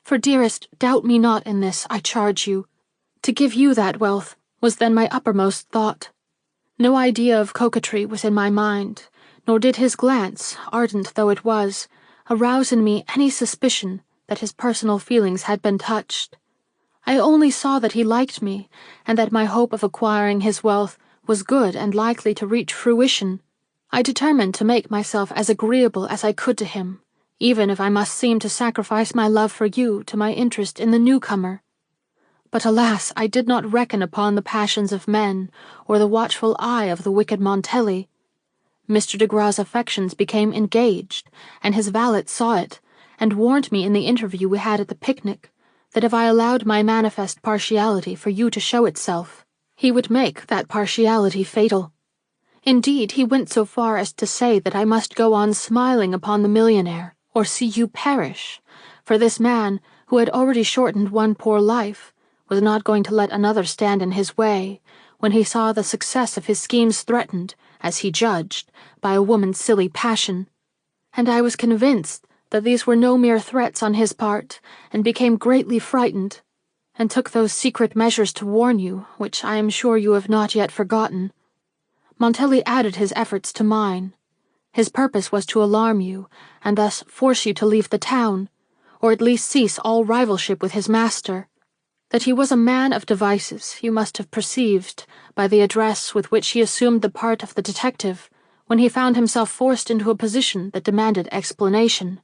For, dearest, doubt me not in this, I charge you. To give you that wealth was then my uppermost thought. No idea of coquetry was in my mind, nor did his glance, ardent though it was, arouse in me any suspicion that his personal feelings had been touched. I only saw that he liked me, and that my hope of acquiring his wealth was good and likely to reach fruition. I determined to make myself as agreeable as I could to him, even if I must seem to sacrifice my love for you to my interest in the newcomer. But alas, I did not reckon upon the passions of men, or the watchful eye of the wicked Montelli. Mr. de Graw's affections became engaged, and his valet saw it, and warned me in the interview we had at the picnic, that if I allowed my manifest partiality for you to show itself, he would make that partiality fatal. Indeed, he went so far as to say that I must go on smiling upon the millionaire, or see you perish, for this man, who had already shortened one poor life, was not going to let another stand in his way, when he saw the success of his schemes threatened, as he judged, by a woman's silly passion. And I was convinced that these were no mere threats on his part, and became greatly frightened, and took those secret measures to warn you, which I am sure you have not yet forgotten. Montelli added his efforts to mine. His purpose was to alarm you, and thus force you to leave the town, or at least cease all rivalship with his master. That he was a man of devices you must have perceived by the address with which he assumed the part of the detective when he found himself forced into a position that demanded explanation.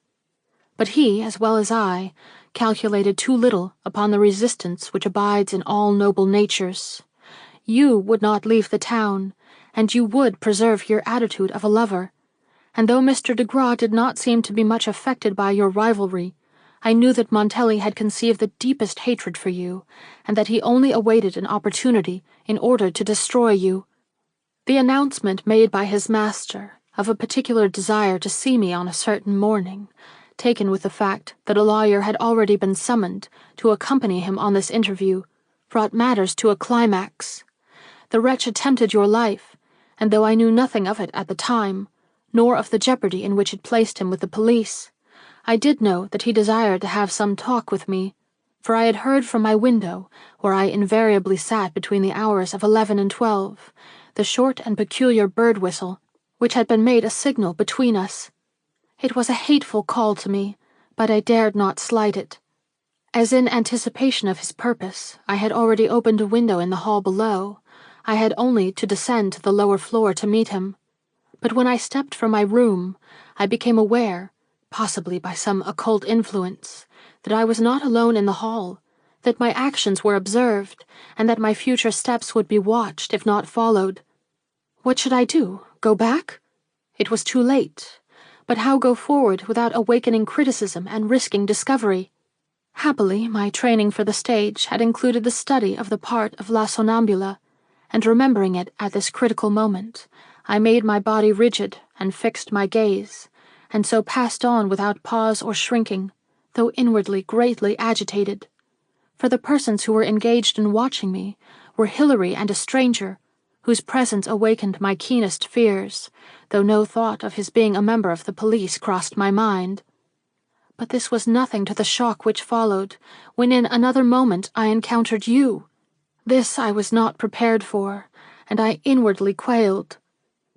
But he, as well as I, calculated too little upon the resistance which abides in all noble natures. You would not leave the town, and you would preserve your attitude of a lover, and though Mr. de Graw did not seem to be much affected by your rivalry, I knew that Montelli had conceived the deepest hatred for you, and that he only awaited an opportunity in order to destroy you. The announcement made by his master of a particular desire to see me on a certain morning, taken with the fact that a lawyer had already been summoned to accompany him on this interview, brought matters to a climax. The wretch attempted your life, and though I knew nothing of it at the time, nor of the jeopardy in which it placed him with the police, I did know that he desired to have some talk with me, for I had heard from my window, where I invariably sat between the hours of 11 and 12, the short and peculiar bird whistle, which had been made a signal between us. It was a hateful call to me, but I dared not slight it. As in anticipation of his purpose, I had already opened a window in the hall below, I had only to descend to the lower floor to meet him. But when I stepped from my room, I became aware, possibly by some occult influence, that I was not alone in the hall, that my actions were observed, and that my future steps would be watched if not followed. What should I do? Go back? It was too late. But how go forward without awakening criticism and risking discovery? Happily, my training for the stage had included the study of the part of La Sonnambula, and remembering it at this critical moment, I made my body rigid and fixed my gaze, and so passed on without pause or shrinking, though inwardly greatly agitated. For the persons who were engaged in watching me were Hilary and a stranger, whose presence awakened my keenest fears, though no thought of his being a member of the police crossed my mind. But this was nothing to the shock which followed, when in another moment I encountered you. This I was not prepared for, and I inwardly quailed.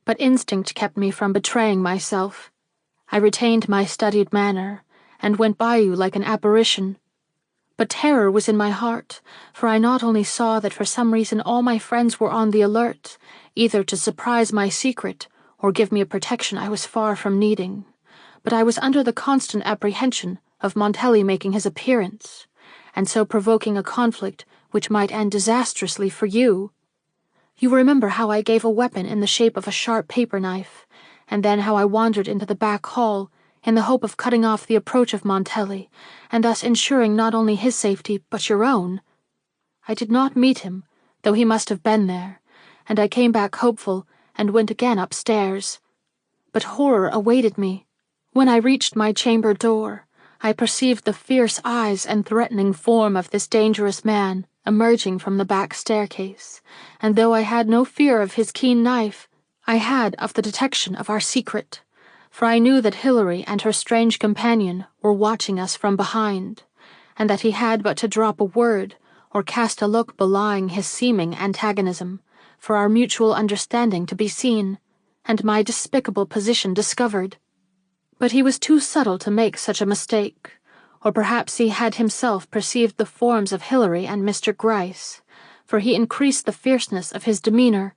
But instinct kept me from betraying myself. I retained my studied manner, and went by you like an apparition. But terror was in my heart, for I not only saw that for some reason all my friends were on the alert, either to surprise my secret or give me a protection I was far from needing, but I was under the constant apprehension of Montelli making his appearance, and so provoking a conflict which might end disastrously for you. You remember how I gave a weapon in the shape of a sharp paper knife, and then how I wandered into the back hall in the hope of cutting off the approach of Montelli, and thus ensuring not only his safety but your own. I did not meet him, though he must have been there, and I came back hopeful and went again upstairs. But horror awaited me. When I reached my chamber door, I perceived the fierce eyes and threatening form of this dangerous man emerging from the back staircase, and though I had no fear of his keen knife, I had of the detection of our secret, for I knew that Hilary and her strange companion were watching us from behind, and that he had but to drop a word or cast a look belying his seeming antagonism, for our mutual understanding to be seen, and my despicable position discovered. But he was too subtle to make such a mistake, or perhaps he had himself perceived the forms of Hilary and Mr. Gryce, for he increased the fierceness of his demeanour.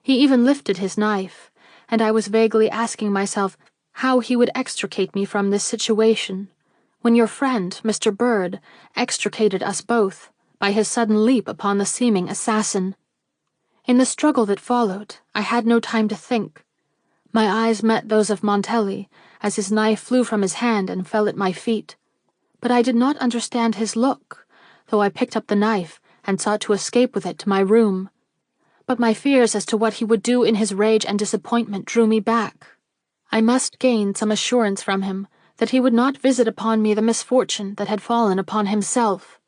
He even lifted his knife, and I was vaguely asking myself how he would extricate me from this situation, when your friend, Mr. Bird, extricated us both by his sudden leap upon the seeming assassin. In the struggle that followed, I had no time to think. My eyes met those of Montelli as his knife flew from his hand and fell at my feet, but I did not understand his look, though I picked up the knife and sought to escape with it to my room. But my fears as to what he would do in his rage and disappointment drew me back. I must gain some assurance from him that he would not visit upon me the misfortune that had fallen upon himself.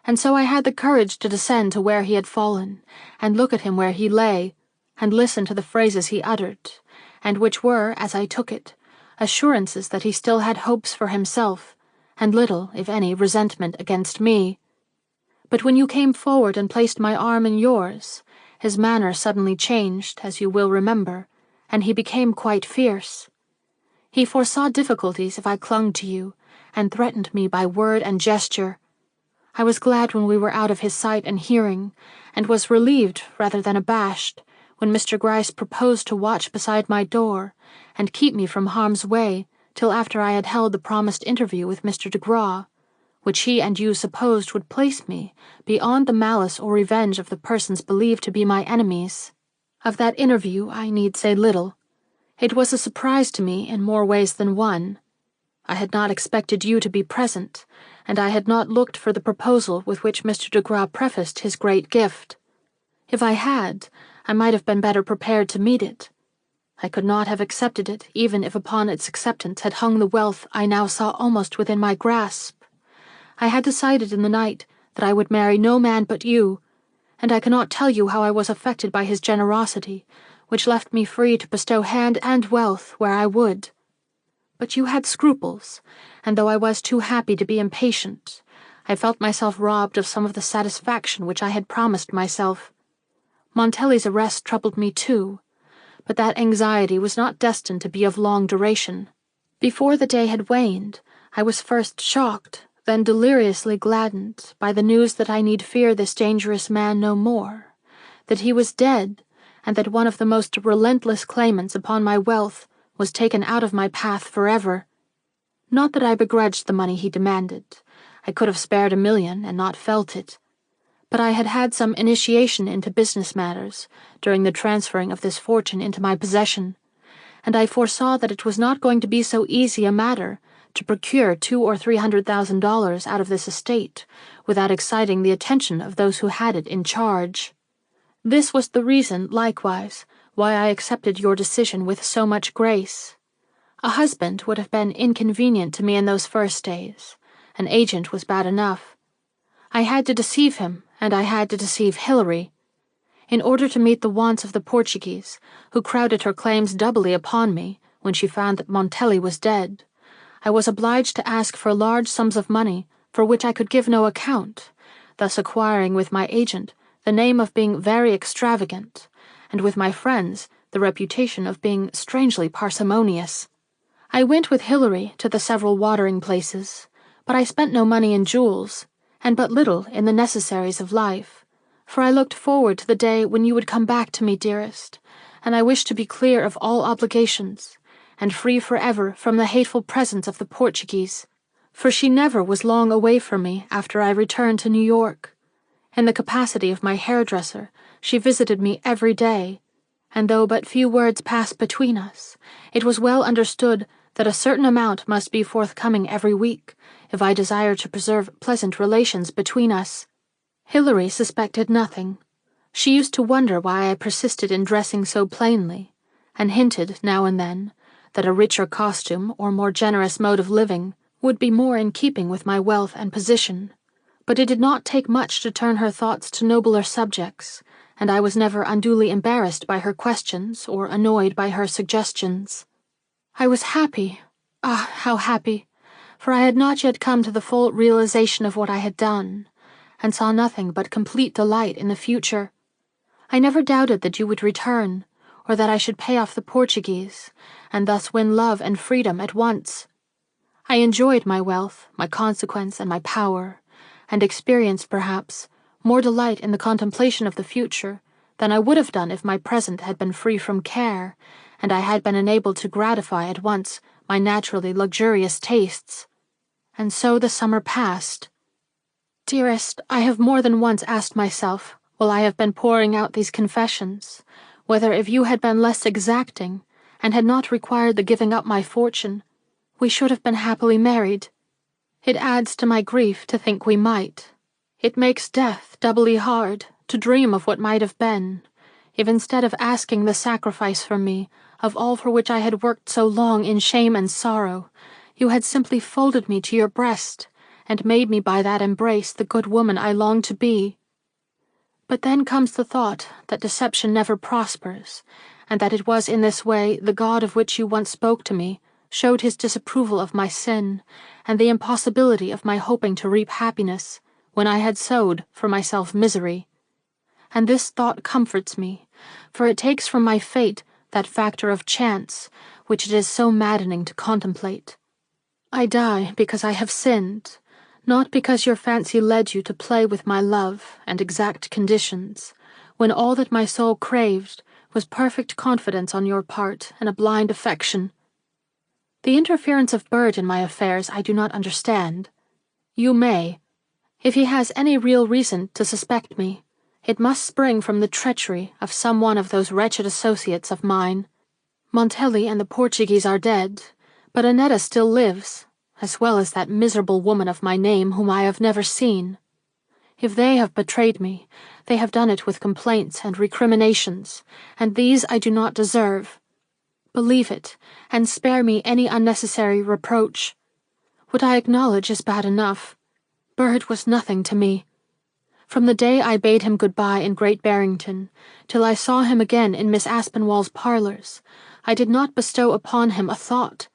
And so I had the courage to descend to where he had fallen, and look at him where he lay, and listen to the phrases he uttered, and which were, as I took it, assurances that he still had hopes for himself, and little, if any, resentment against me. But when you came forward and placed my arm in yours, his manner suddenly changed, as you will remember, and he became quite fierce. He foresaw difficulties if I clung to you, and threatened me by word and gesture. I was glad when we were out of his sight and hearing, and was relieved rather than abashed when Mr. Gryce proposed to watch beside my door and keep me from harm's way till after I had held the promised interview with Mr. de Graw, which he and you supposed would place me beyond the malice or revenge of the persons believed to be my enemies. Of that interview I need say little. It was a surprise to me in more ways than one. I had not expected you to be present, and I had not looked for the proposal with which Mr. de Graw prefaced his great gift. If I had, I might have been better prepared to meet it. I could not have accepted it, even if upon its acceptance had hung the wealth I now saw almost within my grasp. I had decided in the night that I would marry no man but you, and I cannot tell you how I was affected by his generosity, which left me free to bestow hand and wealth where I would. But you had scruples, and though I was too happy to be impatient, I felt myself robbed of some of the satisfaction which I had promised myself. Montelli's arrest troubled me too, but that anxiety was not destined to be of long duration. Before the day had waned, I was first shocked, then deliriously gladdened by the news that I need fear this dangerous man no more, that he was dead, and that one of the most relentless claimants upon my wealth was taken out of my path forever. Not that I begrudged the money he demanded. I could have spared $1 million and not felt it. But I had had some initiation into business matters during the transferring of this fortune into my possession, and I foresaw that it was not going to be so easy a matter to procure $200,000 or $300,000 out of this estate without exciting the attention of those who had it in charge. This was the reason, likewise, why I accepted your decision with so much grace. A husband would have been inconvenient to me in those first days. An agent was bad enough. I had to deceive him, and I had to deceive Hilary. In order to meet the wants of the Portuguese, who crowded her claims doubly upon me when she found that Montelli was dead, I was obliged to ask for large sums of money for which I could give no account, thus acquiring with my agent the name of being very extravagant, and with my friends the reputation of being strangely parsimonious. I went with Hilary to the several watering places, but I spent no money in jewels, and but little in the necessaries of life, for I looked forward to the day when you would come back to me, dearest, and I wished to be clear of all obligations, and free forever from the hateful presence of the Portuguese, for she never was long away from me after I returned to New York. In the capacity of my hairdresser, she visited me every day, and though but few words passed between us, it was well understood that a certain amount must be forthcoming every week if I desired to preserve pleasant relations between us. Hilary suspected nothing. She used to wonder why I persisted in dressing so plainly, and hinted now and then that a richer costume or more generous mode of living would be more in keeping with my wealth and position. But it did not take much to turn her thoughts to nobler subjects, and I was never unduly embarrassed by her questions or annoyed by her suggestions. I was happy, how happy, for I had not yet come to the full realization of what I had done, and saw nothing but complete delight in the future. I never doubted that you would return, or that I should pay off the Portuguese, and thus win love and freedom at once. I enjoyed my wealth, my consequence, and my power, and experienced, perhaps, more delight in the contemplation of the future than I would have done if my present had been free from care, and I had been enabled to gratify at once my naturally luxurious tastes. And so the summer passed. Dearest, I have more than once asked myself, while I have been pouring out these confessions, whether if you had been less exacting, and had not required the giving up my fortune, we should have been happily married. It adds to my grief to think we might. It makes death doubly hard to dream of what might have been, if instead of asking the sacrifice from me of all for which I had worked so long in shame and sorrow, you had simply folded me to your breast, and made me by that embrace the good woman I longed to be. But then comes the thought that deception never prospers, and that it was in this way the God of which you once spoke to me showed his disapproval of my sin, and the impossibility of my hoping to reap happiness, when I had sowed for myself misery. And this thought comforts me, for it takes from my fate that factor of chance, which it is so maddening to contemplate. I die because I have sinned, not because your fancy led you to play with my love and exact conditions, when all that my soul craved was perfect confidence on your part and a blind affection. The interference of Bird in my affairs I do not understand. You may. If he has any real reason to suspect me, it must spring from the treachery of some one of those wretched associates of mine. Montelli and the Portuguese are dead, but Annetta still lives, as well as that miserable woman of my name whom I have never seen. If they have betrayed me, they have done it with complaints and recriminations, and these I do not deserve. Believe it, and spare me any unnecessary reproach. What I acknowledge is bad enough. Bird was nothing to me. From the day I bade him good-bye in Great Barrington, till I saw him again in Miss Aspinwall's parlours, I did not bestow upon him a thought.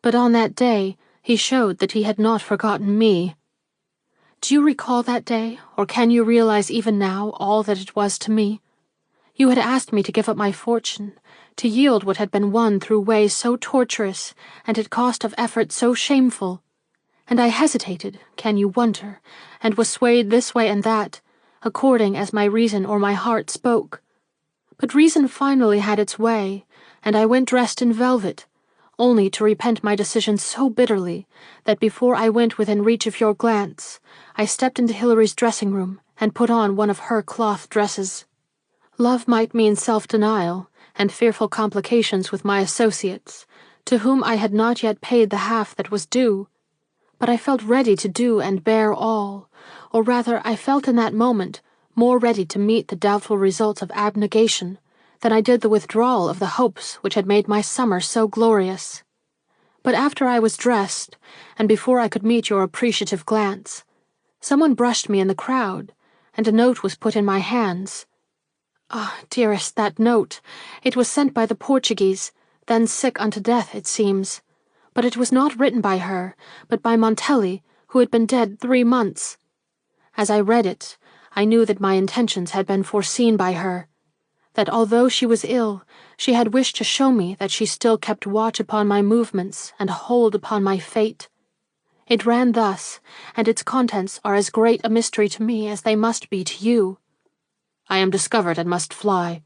But on that day he showed that he had not forgotten me. Do you recall that day, or can you realize even now all that it was to me? You had asked me to give up my fortune, to yield what had been won through ways so tortuous and at cost of effort so shameful. And I hesitated, can you wonder, and was swayed this way and that, according as my reason or my heart spoke. But reason finally had its way, and I went dressed in velvet, only to repent my decision so bitterly that before I went within reach of your glance, I stepped into Hilary's dressing room and put on one of her cloth dresses. Love might mean self-denial and fearful complications with my associates, to whom I had not yet paid the half that was due, but I felt ready to do and bear all, or rather I felt in that moment more ready to meet the doubtful results of abnegation than I did the withdrawal of the hopes which had made my summer so glorious. But after I was dressed, and before I could meet your appreciative glance, someone brushed me in the crowd, and a note was put in my hands. Ah, dearest, that note! It was sent by the Portuguese, then sick unto death, it seems. But it was not written by her, but by Montelli, who had been dead 3 months. As I read it, I knew that my intentions had been foreseen by her, that although she was ill, she had wished to show me that she still kept watch upon my movements and hold upon my fate. It ran thus, and its contents are as great a mystery to me as they must be to you. I am discovered and must fly.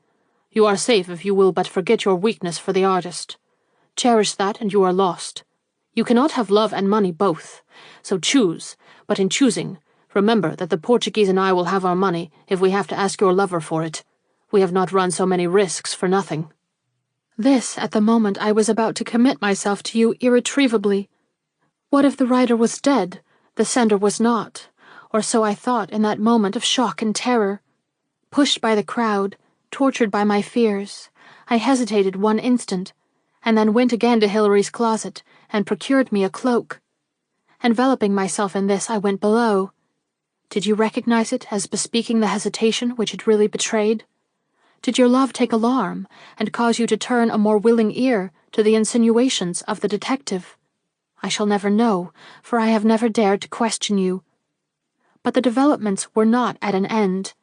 You are safe if you will but forget your weakness for the artist. Cherish that and you are lost. You cannot have love and money both, so choose, but in choosing, remember that the Portuguese and I will have our money if we have to ask your lover for it. We have not run so many risks for nothing. This, at the moment I was about to commit myself to you irretrievably. What if the writer was dead, the sender was not, or so I thought in that moment of shock and terror. Pushed by the crowd, tortured by my fears, I hesitated 1 instant, and then went again to Hilary's closet and procured me a cloak. Enveloping myself in this, I went below. Did you recognize it as bespeaking the hesitation which it really betrayed? Did your love take alarm and cause you to turn a more willing ear to the insinuations of the detective? I shall never know, for I have never dared to question you. But the developments were not at an end.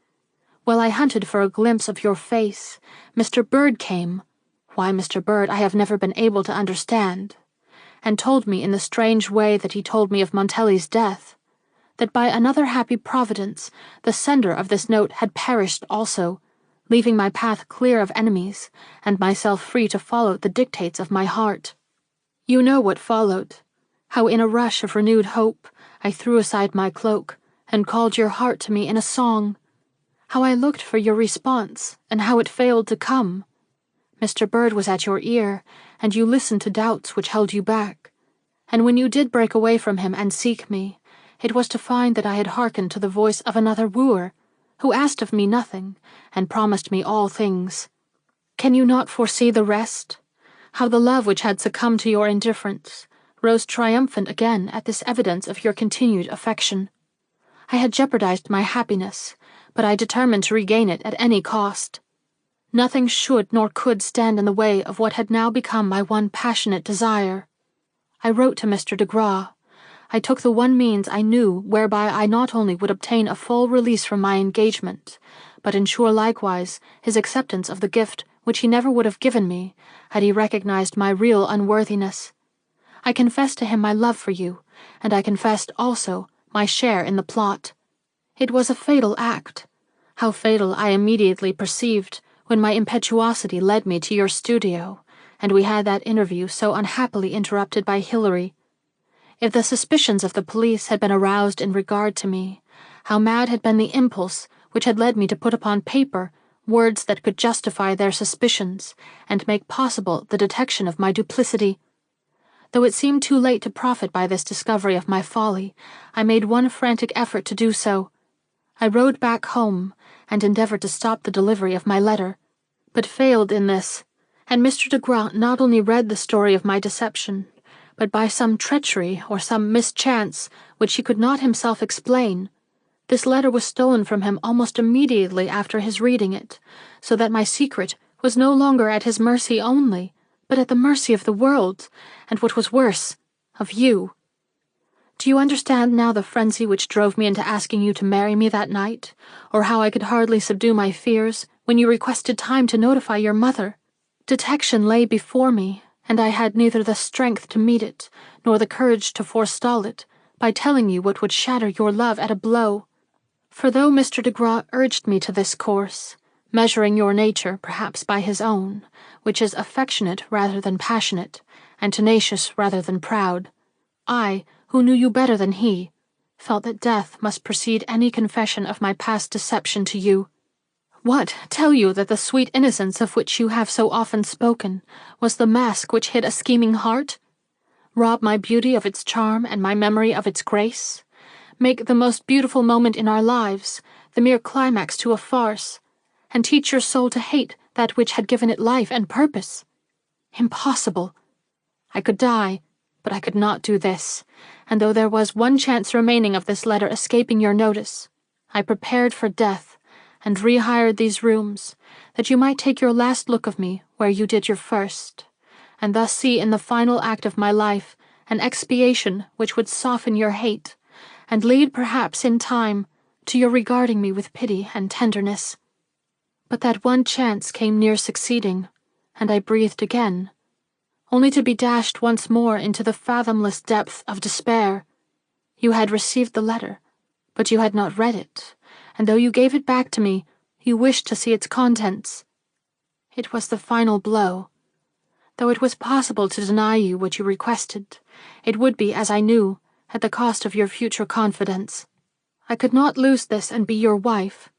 While I hunted for a glimpse of your face, Mr. Bird came. Why Mr. Bird I have never been able to understand, and told me in the strange way that he told me of Montelli's death, that by another happy providence the sender of this note had perished also, leaving my path clear of enemies, and myself free to follow the dictates of my heart. You know what followed, how in a rush of renewed hope I threw aside my cloak and called your heart to me in a song, how I looked for your response, and how it failed to come. Mr. Bird was at your ear, and you listened to doubts which held you back, and when you did break away from him and seek me, it was to find that I had hearkened to the voice of another wooer, who asked of me nothing, and promised me all things. Can you not foresee the rest? How the love which had succumbed to your indifference rose triumphant again at this evidence of your continued affection. I had jeopardized my happiness, but I determined to regain it at any cost. Nothing should nor could stand in the way of what had now become my one passionate desire. I wrote to Mr. de Graw. I took the one means I knew whereby I not only would obtain a full release from my engagement, but ensure likewise his acceptance of the gift which he never would have given me had he recognized my real unworthiness. I confessed to him my love for you, and I confessed also my share in the plot. It was a fatal act. How fatal I immediately perceived when my impetuosity led me to your studio, and we had that interview so unhappily interrupted by Hilary. If the suspicions of the police had been aroused in regard to me, how mad had been the impulse which had led me to put upon paper words that could justify their suspicions and make possible the detection of my duplicity. Though it seemed too late to profit by this discovery of my folly, I made one frantic effort to do so. I rode back home and endeavored to stop the delivery of my letter, but failed in this, and Mr. de Graw not only read the story of my deception, but by some treachery or some mischance which he could not himself explain, this letter was stolen from him almost immediately after his reading it, so that my secret was no longer at his mercy only, but at the mercy of the world, and what was worse, of you. Do you understand now the frenzy which drove me into asking you to marry me that night, or how I could hardly subdue my fears when you requested time to notify your mother? Detection lay before me, and I had neither the strength to meet it, nor the courage to forestall it, by telling you what would shatter your love at a blow. For though Mr. de Graw urged me to this course, measuring your nature perhaps by his own, which is affectionate rather than passionate, and tenacious rather than proud, I, who knew you better than he, felt that death must precede any confession of my past deception to you. What, tell you that the sweet innocence of which you have so often spoken was the mask which hid a scheming heart? Rob my beauty of its charm and my memory of its grace? Make the most beautiful moment in our lives the mere climax to a farce, and teach your soul to hate that which had given it life and purpose? Impossible! I could die, but I could not do this, and though there was one chance remaining of this letter escaping your notice, I prepared for death, and rehired these rooms, that you might take your last look of me where you did your first, and thus see in the final act of my life an expiation which would soften your hate, and lead perhaps in time to your regarding me with pity and tenderness. But that one chance came near succeeding, and I breathed again, only to be dashed once more into the fathomless depth of despair. You had received the letter, but you had not read it, and though you gave it back to me, you wished to see its contents. It was the final blow. Though it was possible to deny you what you requested, it would be, as I knew, at the cost of your future confidence. I could not lose this and be your wife,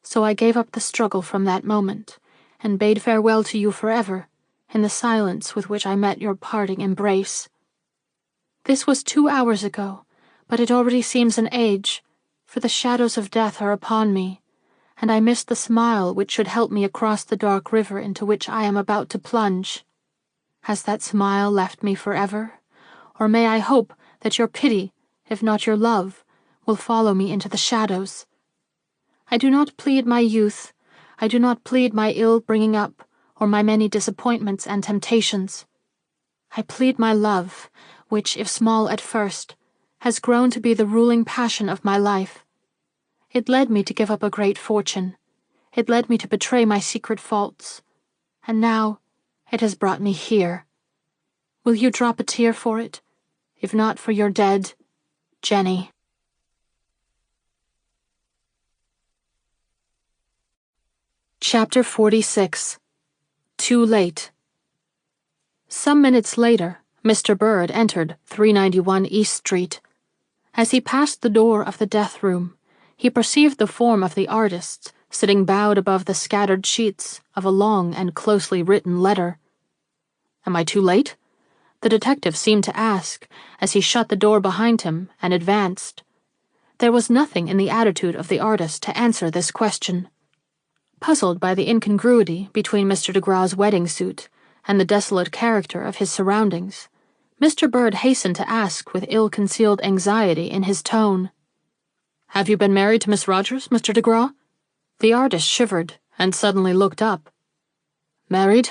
so I gave up the struggle from that moment, and bade farewell to you forever, in the silence with which I met your parting embrace. This was 2 hours ago, but it already seems an age, for the shadows of death are upon me, and I miss the smile which should help me across the dark river into which I am about to plunge. Has that smile left me forever, or may I hope that your pity, if not your love, will follow me into the shadows? I do not plead my youth, I do not plead my ill bringing up, or my many disappointments and temptations. I plead my love, which, if small at first, has grown to be the ruling passion of my life. It led me to give up a great fortune. It led me to betray my secret faults. And now it has brought me here. Will you drop a tear for it? If not for your dead, Jenny. Chapter 46. Too Late. Some minutes later, Mr. Bird entered 391 East Street. As he passed the door of the death room, he perceived the form of the artist sitting bowed above the scattered sheets of a long and closely written letter. "Am I too late?" the detective seemed to ask, as he shut the door behind him and advanced. There was nothing in the attitude of the artist to answer this question. Puzzled by the incongruity between Mr. de Graw's wedding suit and the desolate character of his surroundings, Mr. Bird hastened to ask with ill-concealed anxiety in his tone, "Have you been married to Miss Rogers, Mr. de Graw?" The artist shivered and suddenly looked up. "Married?"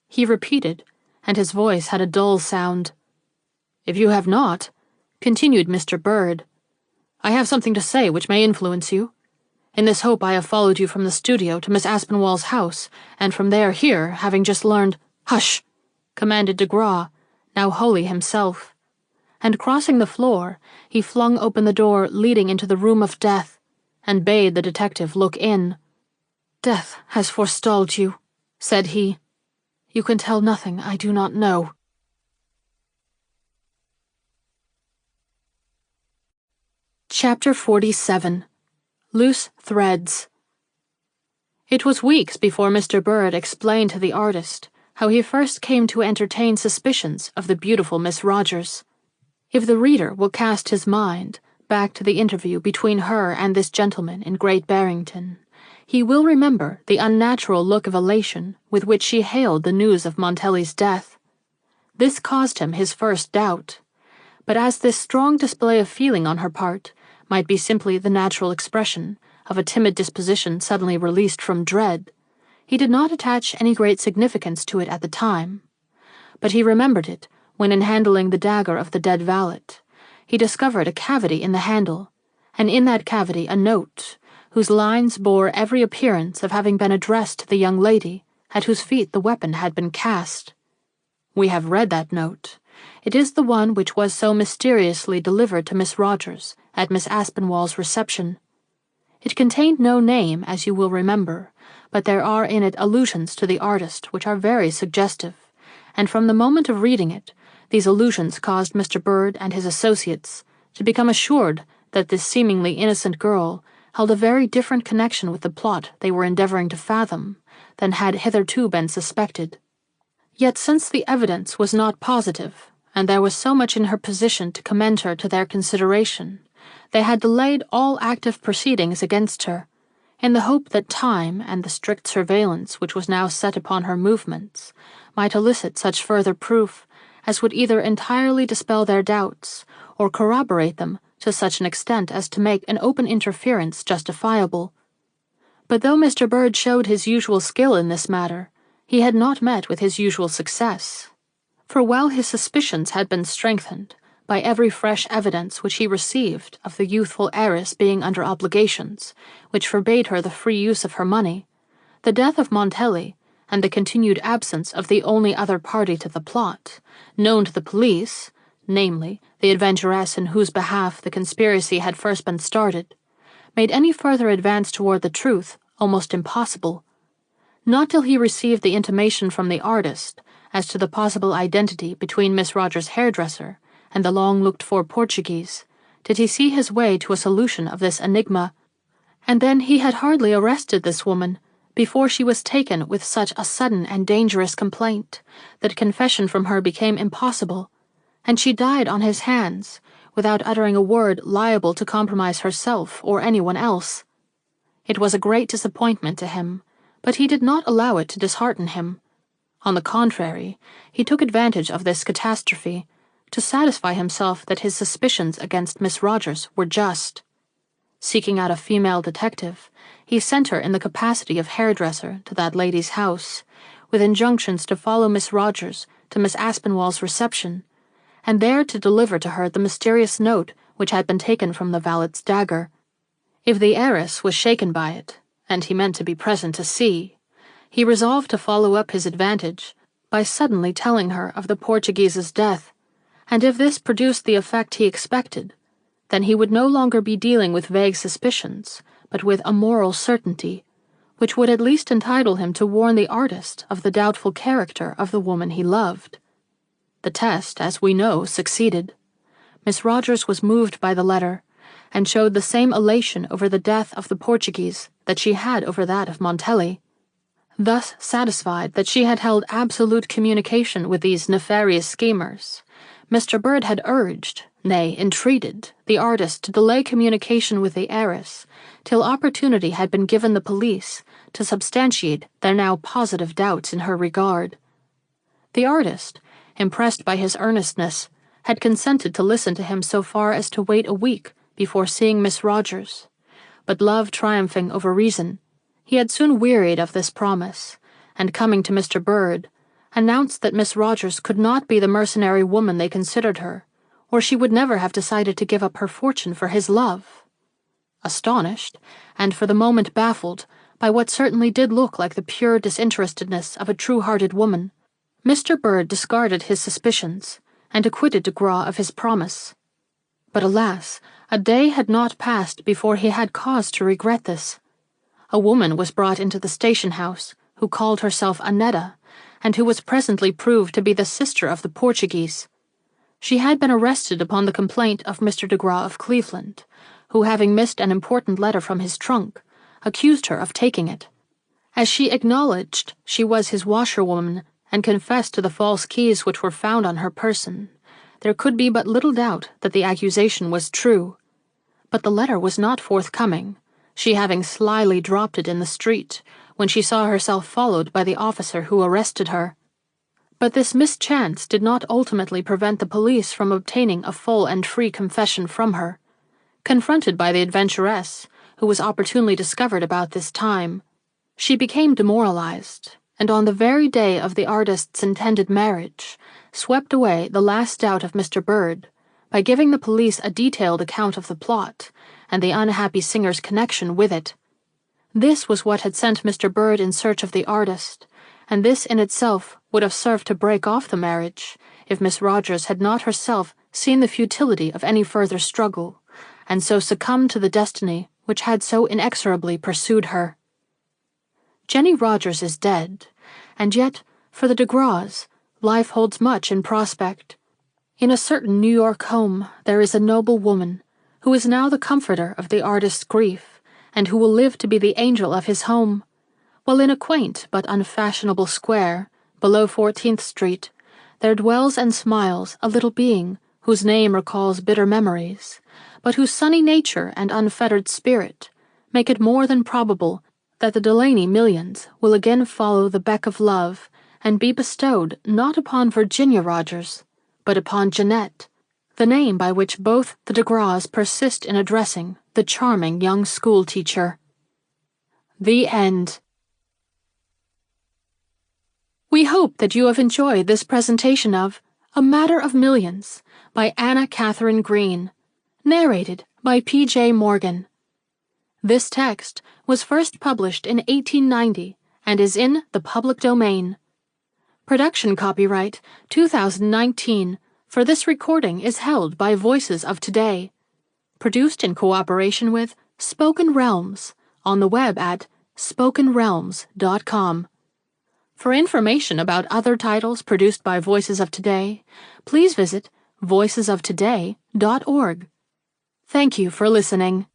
he repeated, and his voice had a dull sound. "If you have not," continued Mr. Bird, "I have something to say which may influence you. In this hope I have followed you from the studio to Miss Aspinwall's house, and from there here, having just learned—" "Hush!" commanded de Graw, now wholly himself. And crossing the floor, he flung open the door leading into the room of death, and bade the detective look in. "Death has forestalled you," said he. "You can tell nothing I do not know." Chapter 47. Loose Threads. It was weeks before Mr. Bird explained to the artist how he first came to entertain suspicions of the beautiful Miss Rogers. If the reader will cast his mind back to the interview between her and this gentleman in Great Barrington, he will remember the unnatural look of elation with which she hailed the news of Montelli's death. This caused him his first doubt, but as this strong display of feeling on her part might be simply the natural expression of a timid disposition suddenly released from dread, he did not attach any great significance to it at the time. But he remembered it when, in handling the dagger of the dead valet, he discovered a cavity in the handle, and in that cavity a note, whose lines bore every appearance of having been addressed to the young lady at whose feet the weapon had been cast. We have read that note. It is the one which was so mysteriously delivered to Miss Rogers at Miss Aspinwall's reception. It contained no name, as you will remember, but there are in it allusions to the artist which are very suggestive, and from the moment of reading it, these allusions caused Mr. Bird and his associates to become assured that this seemingly innocent girl held a very different connection with the plot they were endeavoring to fathom than had hitherto been suspected. Yet since the evidence was not positive, and there was so much in her position to commend her to their consideration, they had delayed all active proceedings against her, in the hope that time and the strict surveillance which was now set upon her movements might elicit such further proof as would either entirely dispel their doubts or corroborate them to such an extent as to make an open interference justifiable. But though Mr. Bird showed his usual skill in this matter, he had not met with his usual success. For while his suspicions had been strengthened by every fresh evidence which he received of the youthful heiress being under obligations which forbade her the free use of her money, the death of Montelli and the continued absence of the only other party to the plot, known to the police, namely, the adventuress in whose behalf the conspiracy had first been started, made any further advance toward the truth almost impossible. Not till he received the intimation from the artist as to the possible identity between Miss Rogers' hairdresser and the long-looked-for Portuguese did he see his way to a solution of this enigma, and then he had hardly arrested this woman before she was taken with such a sudden and dangerous complaint that confession from her became impossible, and she died on his hands without uttering a word liable to compromise herself or anyone else. It was a great disappointment to him, but he did not allow it to dishearten him. On the contrary, he took advantage of this catastrophe to satisfy himself that his suspicions against Miss Rogers were just. Seeking out a female detective, he sent her in the capacity of hairdresser to that lady's house, with injunctions to follow Miss Rogers to Miss Aspinwall's reception, and there to deliver to her the mysterious note which had been taken from the valet's dagger. If the heiress was shaken by it, and he meant to be present to see, he resolved to follow up his advantage by suddenly telling her of the Portuguese's death, and if this produced the effect he expected, then he would no longer be dealing with vague suspicions, but with a moral certainty, which would at least entitle him to warn the artist of the doubtful character of the woman he loved. The test, as we know, succeeded. Miss Rogers was moved by the letter, and showed the same elation over the death of the Portuguese that she had over that of Montelli. Thus satisfied that she had held absolute communication with these nefarious schemers, Mr. Bird had urged, nay, entreated, the artist to delay communication with the heiress till opportunity had been given the police to substantiate their now positive doubts in her regard. The artist, impressed by his earnestness, had consented to listen to him so far as to wait a week before seeing Miss Rogers, but love triumphing over reason, he had soon wearied of this promise, and coming to Mr. Bird, announced that Miss Rogers could not be the mercenary woman they considered her, or she would never have decided to give up her fortune for his love. Astonished, and for the moment baffled by what certainly did look like the pure disinterestedness of a true-hearted woman, Mr. Bird discarded his suspicions and acquitted de Graw of his promise. But alas, a day had not passed before he had cause to regret this. A woman was brought into the station-house who called herself Annetta, and who was presently proved to be the sister of the Portuguese. She had been arrested upon the complaint of Mr. de Graw of Cleveland, who, having missed an important letter from his trunk, accused her of taking it. As she acknowledged she was his washerwoman and confessed to the false keys which were found on her person, there could be but little doubt that the accusation was true. But the letter was not forthcoming, she having slyly dropped it in the street when she saw herself followed by the officer who arrested her. But this mischance did not ultimately prevent the police from obtaining a full and free confession from her. Confronted by the adventuress, who was opportunely discovered about this time, she became demoralized, and on the very day of the artist's intended marriage, swept away the last doubt of Mr. Bird by giving the police a detailed account of the plot and the unhappy singer's connection with it. This was what had sent Mr. Bird in search of the artist, and this in itself would have served to break off the marriage if Miss Rogers had not herself seen the futility of any further struggle, and so succumbed to the destiny which had so inexorably pursued her. Jenny Rogers is dead, and yet, for the de Graws, life holds much in prospect. In a certain New York home there is a noble woman, who is now the comforter of the artist's grief, and who will live to be the angel of his home, while in a quaint but unfashionable square, below 14th Street, there dwells and smiles a little being whose name recalls bitter memories, but whose sunny nature and unfettered spirit make it more than probable that the Delaney millions will again follow the beck of love and be bestowed not upon Virginia Rogers, but upon Jeanette, the name by which both the de Graws persist in addressing the charming young schoolteacher. The end. We hope that you have enjoyed this presentation of A Matter of Millions by Anna Katherine Green, narrated by P.J. Morgan. This text was first published in 1890 and is in the public domain. Production copyright 2019 for this recording is held by Voices of Today. Produced in cooperation with Spoken Realms on the web at spokenrealms.com. For information about other titles produced by Voices of Today, please visit voicesoftoday.org. Thank you for listening.